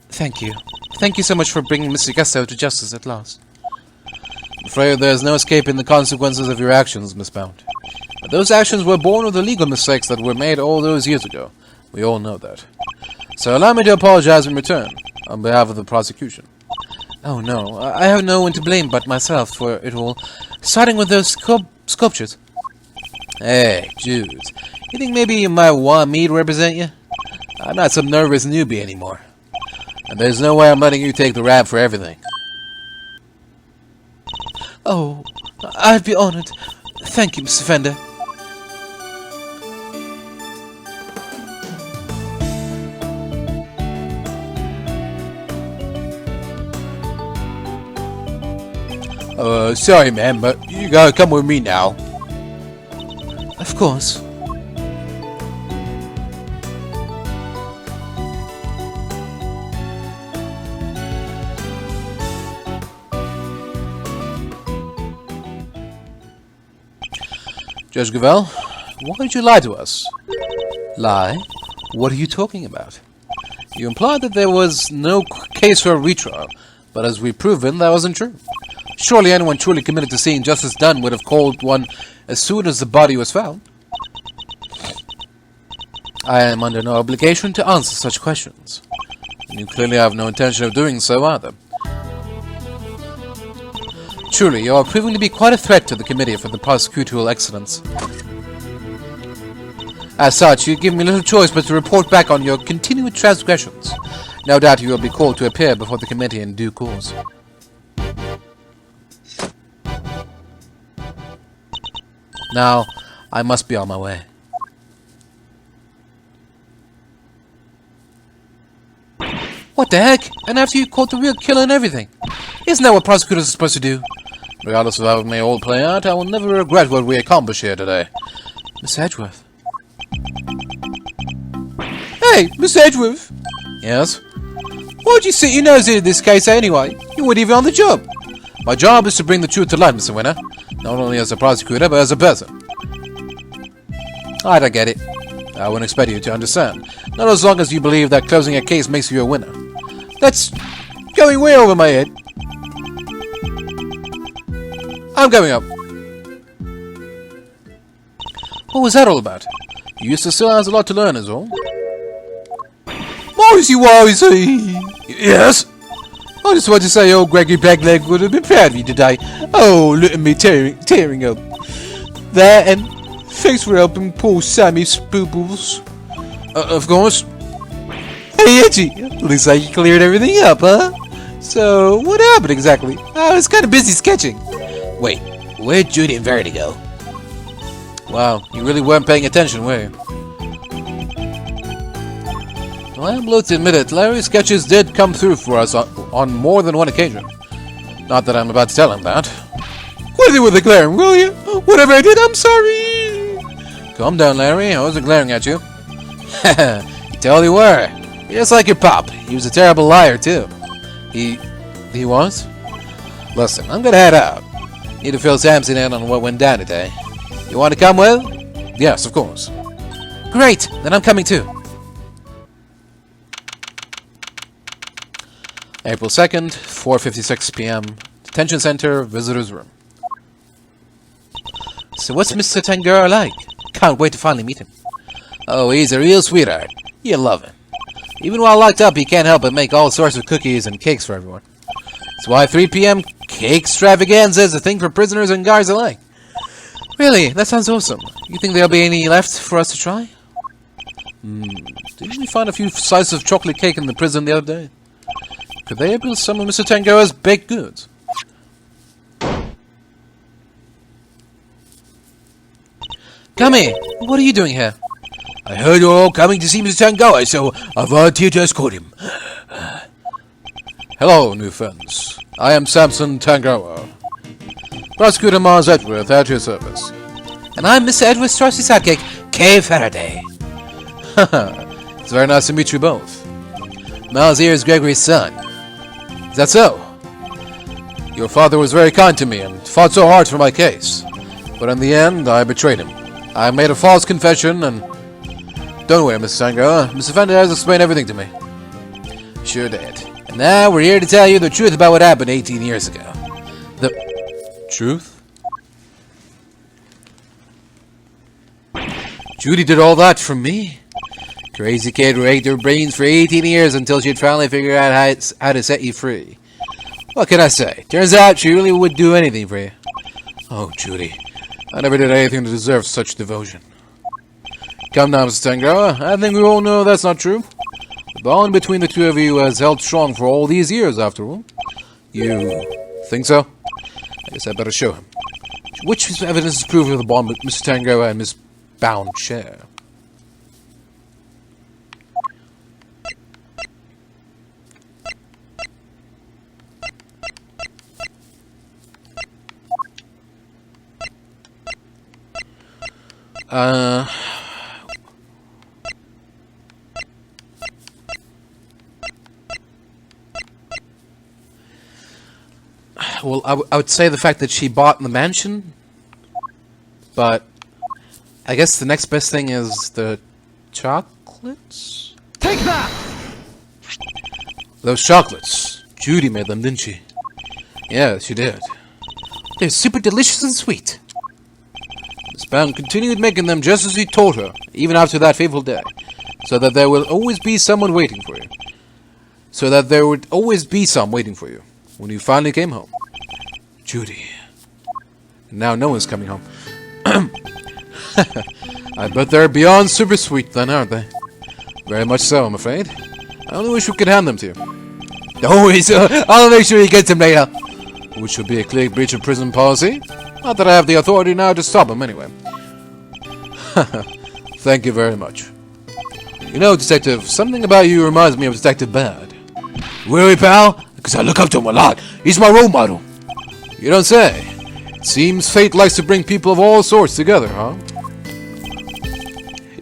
thank you. Thank you so much for bringing Mr. Gusto to justice at last. I'm afraid there's no escaping the consequences of your actions, Miss Bound. But those actions were born of the legal mistakes that were made all those years ago. We all know that. So allow me to apologize in return, on behalf of the prosecution. Oh no, I have no one to blame but myself for it all, starting with those sculptures. Hey, Jude, you think maybe you might want me to represent you? I'm not some nervous newbie anymore. And there's no way I'm letting you take the rap for everything. Oh, I'd be honored. Thank you, Mr. Fender. Sorry, man, but you gotta come with me now. Of course. Judge Gravel, why did you lie to us? Lie? What are you talking about? You implied that there was no case for a retrial, but as we've proven, that wasn't true. Surely anyone truly committed to seeing justice done would have called one as soon as the body was found. I am under no obligation to answer such questions. You clearly have no intention of doing so either. Truly, you are proving to be quite a threat to the committee for the prosecutorial excellence. As such, you give me little choice but to report back on your continued transgressions. No doubt you will be called to appear before the committee in due course. Now, I must be on my way. What the heck? And after you caught the real killer and everything? Isn't that what prosecutors are supposed to do? Regardless of how it may all play out, I will never regret what we accomplished here today. Miss Edgeworth. Hey, Miss Edgeworth! Yes? Why'd you sit your nose into this case anyway? You weren't even on the job. My job is to bring the truth to light, Mr. Winner. Not only as a prosecutor, but as a person. I don't get it. I wouldn't expect you to understand. Not as long as you believe that closing a case makes you a winner. That's going way over my head. I'm coming up. What was that all about? Eustace still has a lot to learn, is all. Wisey! Yes? I just want to say old Gregory Blackleg would have been proud of you today. Oh, look at me tearing up. There, and thanks for helping poor Sammy Spoobles. Of course. Hey, Itchy! Looks like you cleared everything up, huh? So, what happened exactly? I was kind of busy sketching. Wait, where'd Judy and Verity go? Wow, you really weren't paying attention, were you? Well, I'm loath to admit it, Larry's sketches did come through for us on more than one occasion. Not that I'm about to tell him that. Quit it with the glaring, will you? Whatever I did, I'm sorry! Calm down, Larry. I wasn't glaring at you. You totally were. You're just like your pop. He was a terrible liar, too. He was? Listen, I'm gonna head out. Need to fill Samson in on what went down today. You want to come with? Yes, of course. Great! Then I'm coming too. April 2nd, 4:56 p.m. Detention Center, Visitor's Room. So what's Mr. Tangaroa like? Can't wait to finally meet him. Oh, he's a real sweetheart. You'll love him. Even while locked up, he can't help but make all sorts of cookies and cakes for everyone. That's why 3 p.m. cake extravaganza is a thing for prisoners and guards alike. Really? That sounds awesome. You think there'll be any left for us to try? Didn't we find a few slices of chocolate cake in the prison the other day? Could they be some of Mr. Tangaroa's baked goods? Come here! What are you doing here? I heard you're all coming to see Mr. Tangaroa, so I volunteered to escort him. Hello, new friends. I am Samson Tangaroa. Prosecutor Mars Edgeworth at your service. And I'm Mr. Edgeworth's trusty sidekick, Kay Faraday. It's very nice to meet you both. Miles here is Gregory's son. Is that so? Your father was very kind to me and fought so hard for my case. But in the end, I betrayed him. I made a false confession and... Don't worry, Mr. Tangaroa. Mr. Fender has explained everything to me. Sure did. And now we're here to tell you the truth about what happened 18 years ago. The... truth? Judy did all that for me? Crazy kid raked her brains for 18 years until she'd finally figured out how to set you free. What can I say? Turns out she really would do anything for you. Oh, Judy. I never did anything to deserve such devotion. Come now, Mr. Tangaroa. I think we all know that's not true. The bond between the two of you has held strong for all these years, after all. You think so? I guess I better show him. Which evidence is proof of the bond with Mr. Tangaroa and Miss Bound Chair? Well, I would say the fact that she bought the mansion, but I guess the next best thing is the chocolates? Take that! Those chocolates. Judy made them, didn't she? Yeah, she did. They're super delicious and sweet. Miss Bound continued making them just as he told her, even after that fateful day, so that there will always be someone waiting for you. So that there would always be some waiting for you when you finally came home. Judy. And now no one's coming home. I bet they're beyond super sweet then, aren't they? Very much so, I'm afraid. I only wish we could hand them to you. Don't worry, sir. I'll make sure you get them later. Which would be a clear breach of prison policy. Not that I have the authority now to stop him anyway. Thank you very much. You know, Detective, something about you reminds me of Detective Bad. Really, pal? Because I look up to him a lot. He's my role model. You don't say. It seems fate likes to bring people of all sorts together, huh?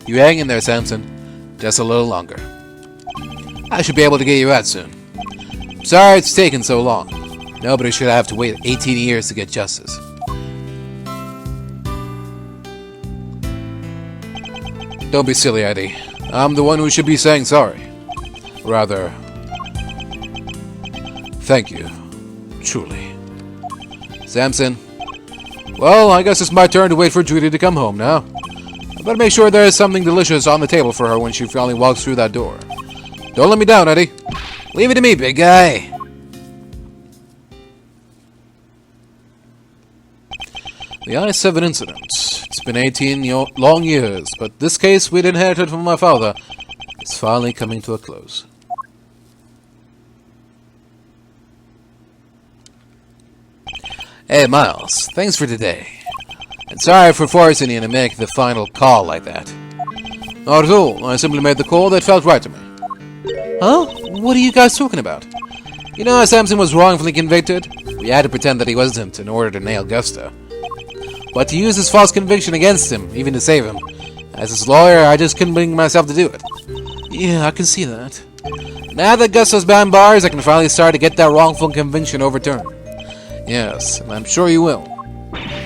You hang in there, Samson. Just a little longer. I should be able to get you out soon. Sorry it's taken so long. Nobody should have to wait 18 years to get justice. Don't be silly, Eddie. I'm the one who should be saying sorry. Rather, thank you. Truly. Samson, Well, I guess it's my turn to wait for Judy to come home now. I better make sure there is something delicious on the table for her when she finally walks through that door. Don't let me down, Eddie. Leave it to me, big guy. The I-7 incident. It's been 18 long years, but this case we'd inherited from my father is finally coming to a close. Hey, Miles. Thanks for today. And sorry for forcing you to make the final call like that. Not at all. I simply made the call that felt right to me. Huh? What are you guys talking about? You know how Samson was wrongfully convicted? We had to pretend that he wasn't in order to nail Gusto. But to use his false conviction against him, even to save him. As his lawyer, I just couldn't bring myself to do it. Yeah, I can see that. Now that Gusto's behind bars, I can finally start to get that wrongful conviction overturned. Yes, and I'm sure you will.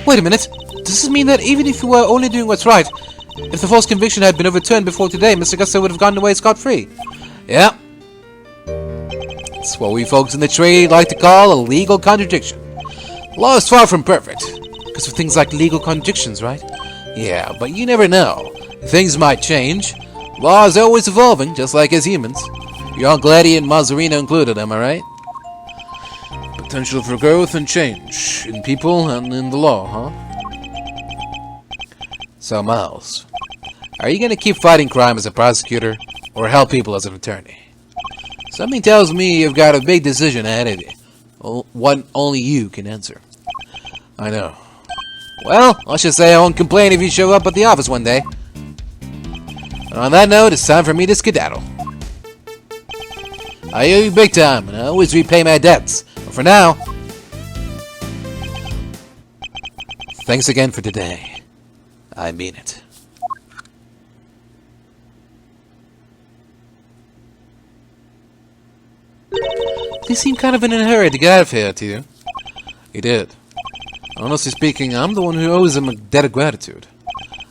Wait a minute. Does this mean that even if you were only doing what's right, if the false conviction had been overturned before today, Mr. Gusto would have gotten away scot-free? Yeah. It's what we folks in the trade like to call a legal contradiction. Law is far from perfect. Because of things like legal contradictions, right? Yeah, but you never know. Things might change. Law is always evolving, just like as humans. Your Uncle Eddie and Mazzarino included, am I right? Potential for growth and change. In people and in the law, huh? So, Miles, are you going to keep fighting crime as a prosecutor, or help people as an attorney? Something tells me you've got a big decision ahead of you. One only you can answer. I know. Well, let's just say I won't complain if you show up at the office one day. And on that note, it's time for me to skedaddle. I owe you big time, and I always repay my debts. But for now, thanks again for today. I mean it. He seemed kind of in a hurry to get out of here, too. He did. Honestly speaking, I'm the one who owes him a debt of gratitude.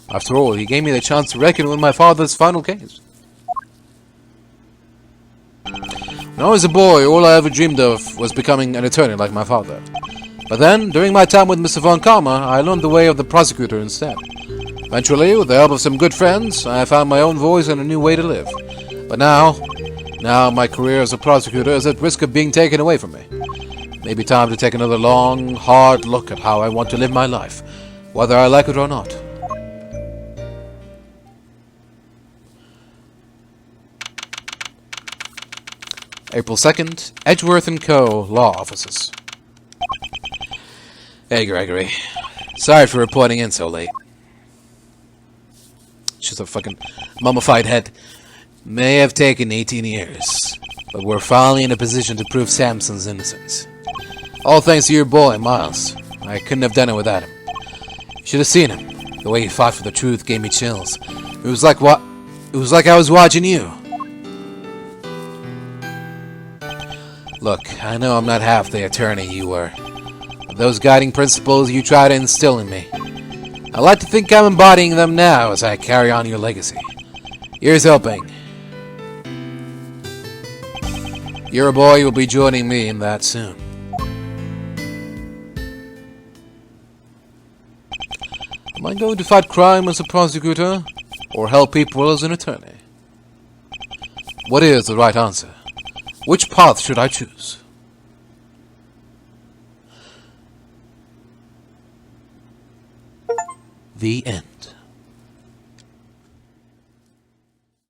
After all, he gave me the chance to reckon with my father's final case. When I was a boy, all I ever dreamed of was becoming an attorney like my father. But then, during my time with Mr. Von Karma, I learned the way of the prosecutor instead. Eventually, with the help of some good friends, I found my own voice and a new way to live. But now my career as a prosecutor is at risk of being taken away from me. Maybe time to take another long, hard look at how I want to live my life, whether I like it or not. April 2nd, Edgeworth & Co. Law Offices. Hey, Gregory. Sorry for reporting in so late. She's a fucking mummified head. May have taken 18 years, but we're finally in a position to prove Samson's innocence. All thanks to your boy, Miles. I couldn't have done it without him. You should have seen him. The way he fought for the truth gave me chills. It was like I was watching you. Look, I know I'm not half the attorney you were. But those guiding principles you try to instill in me, I like to think I'm embodying them now as I carry on your legacy. Here's hoping. Your boy will be joining me in that soon. Am I going to fight crime as a prosecutor, or help people as an attorney? What is the right answer? Which path should I choose? The end.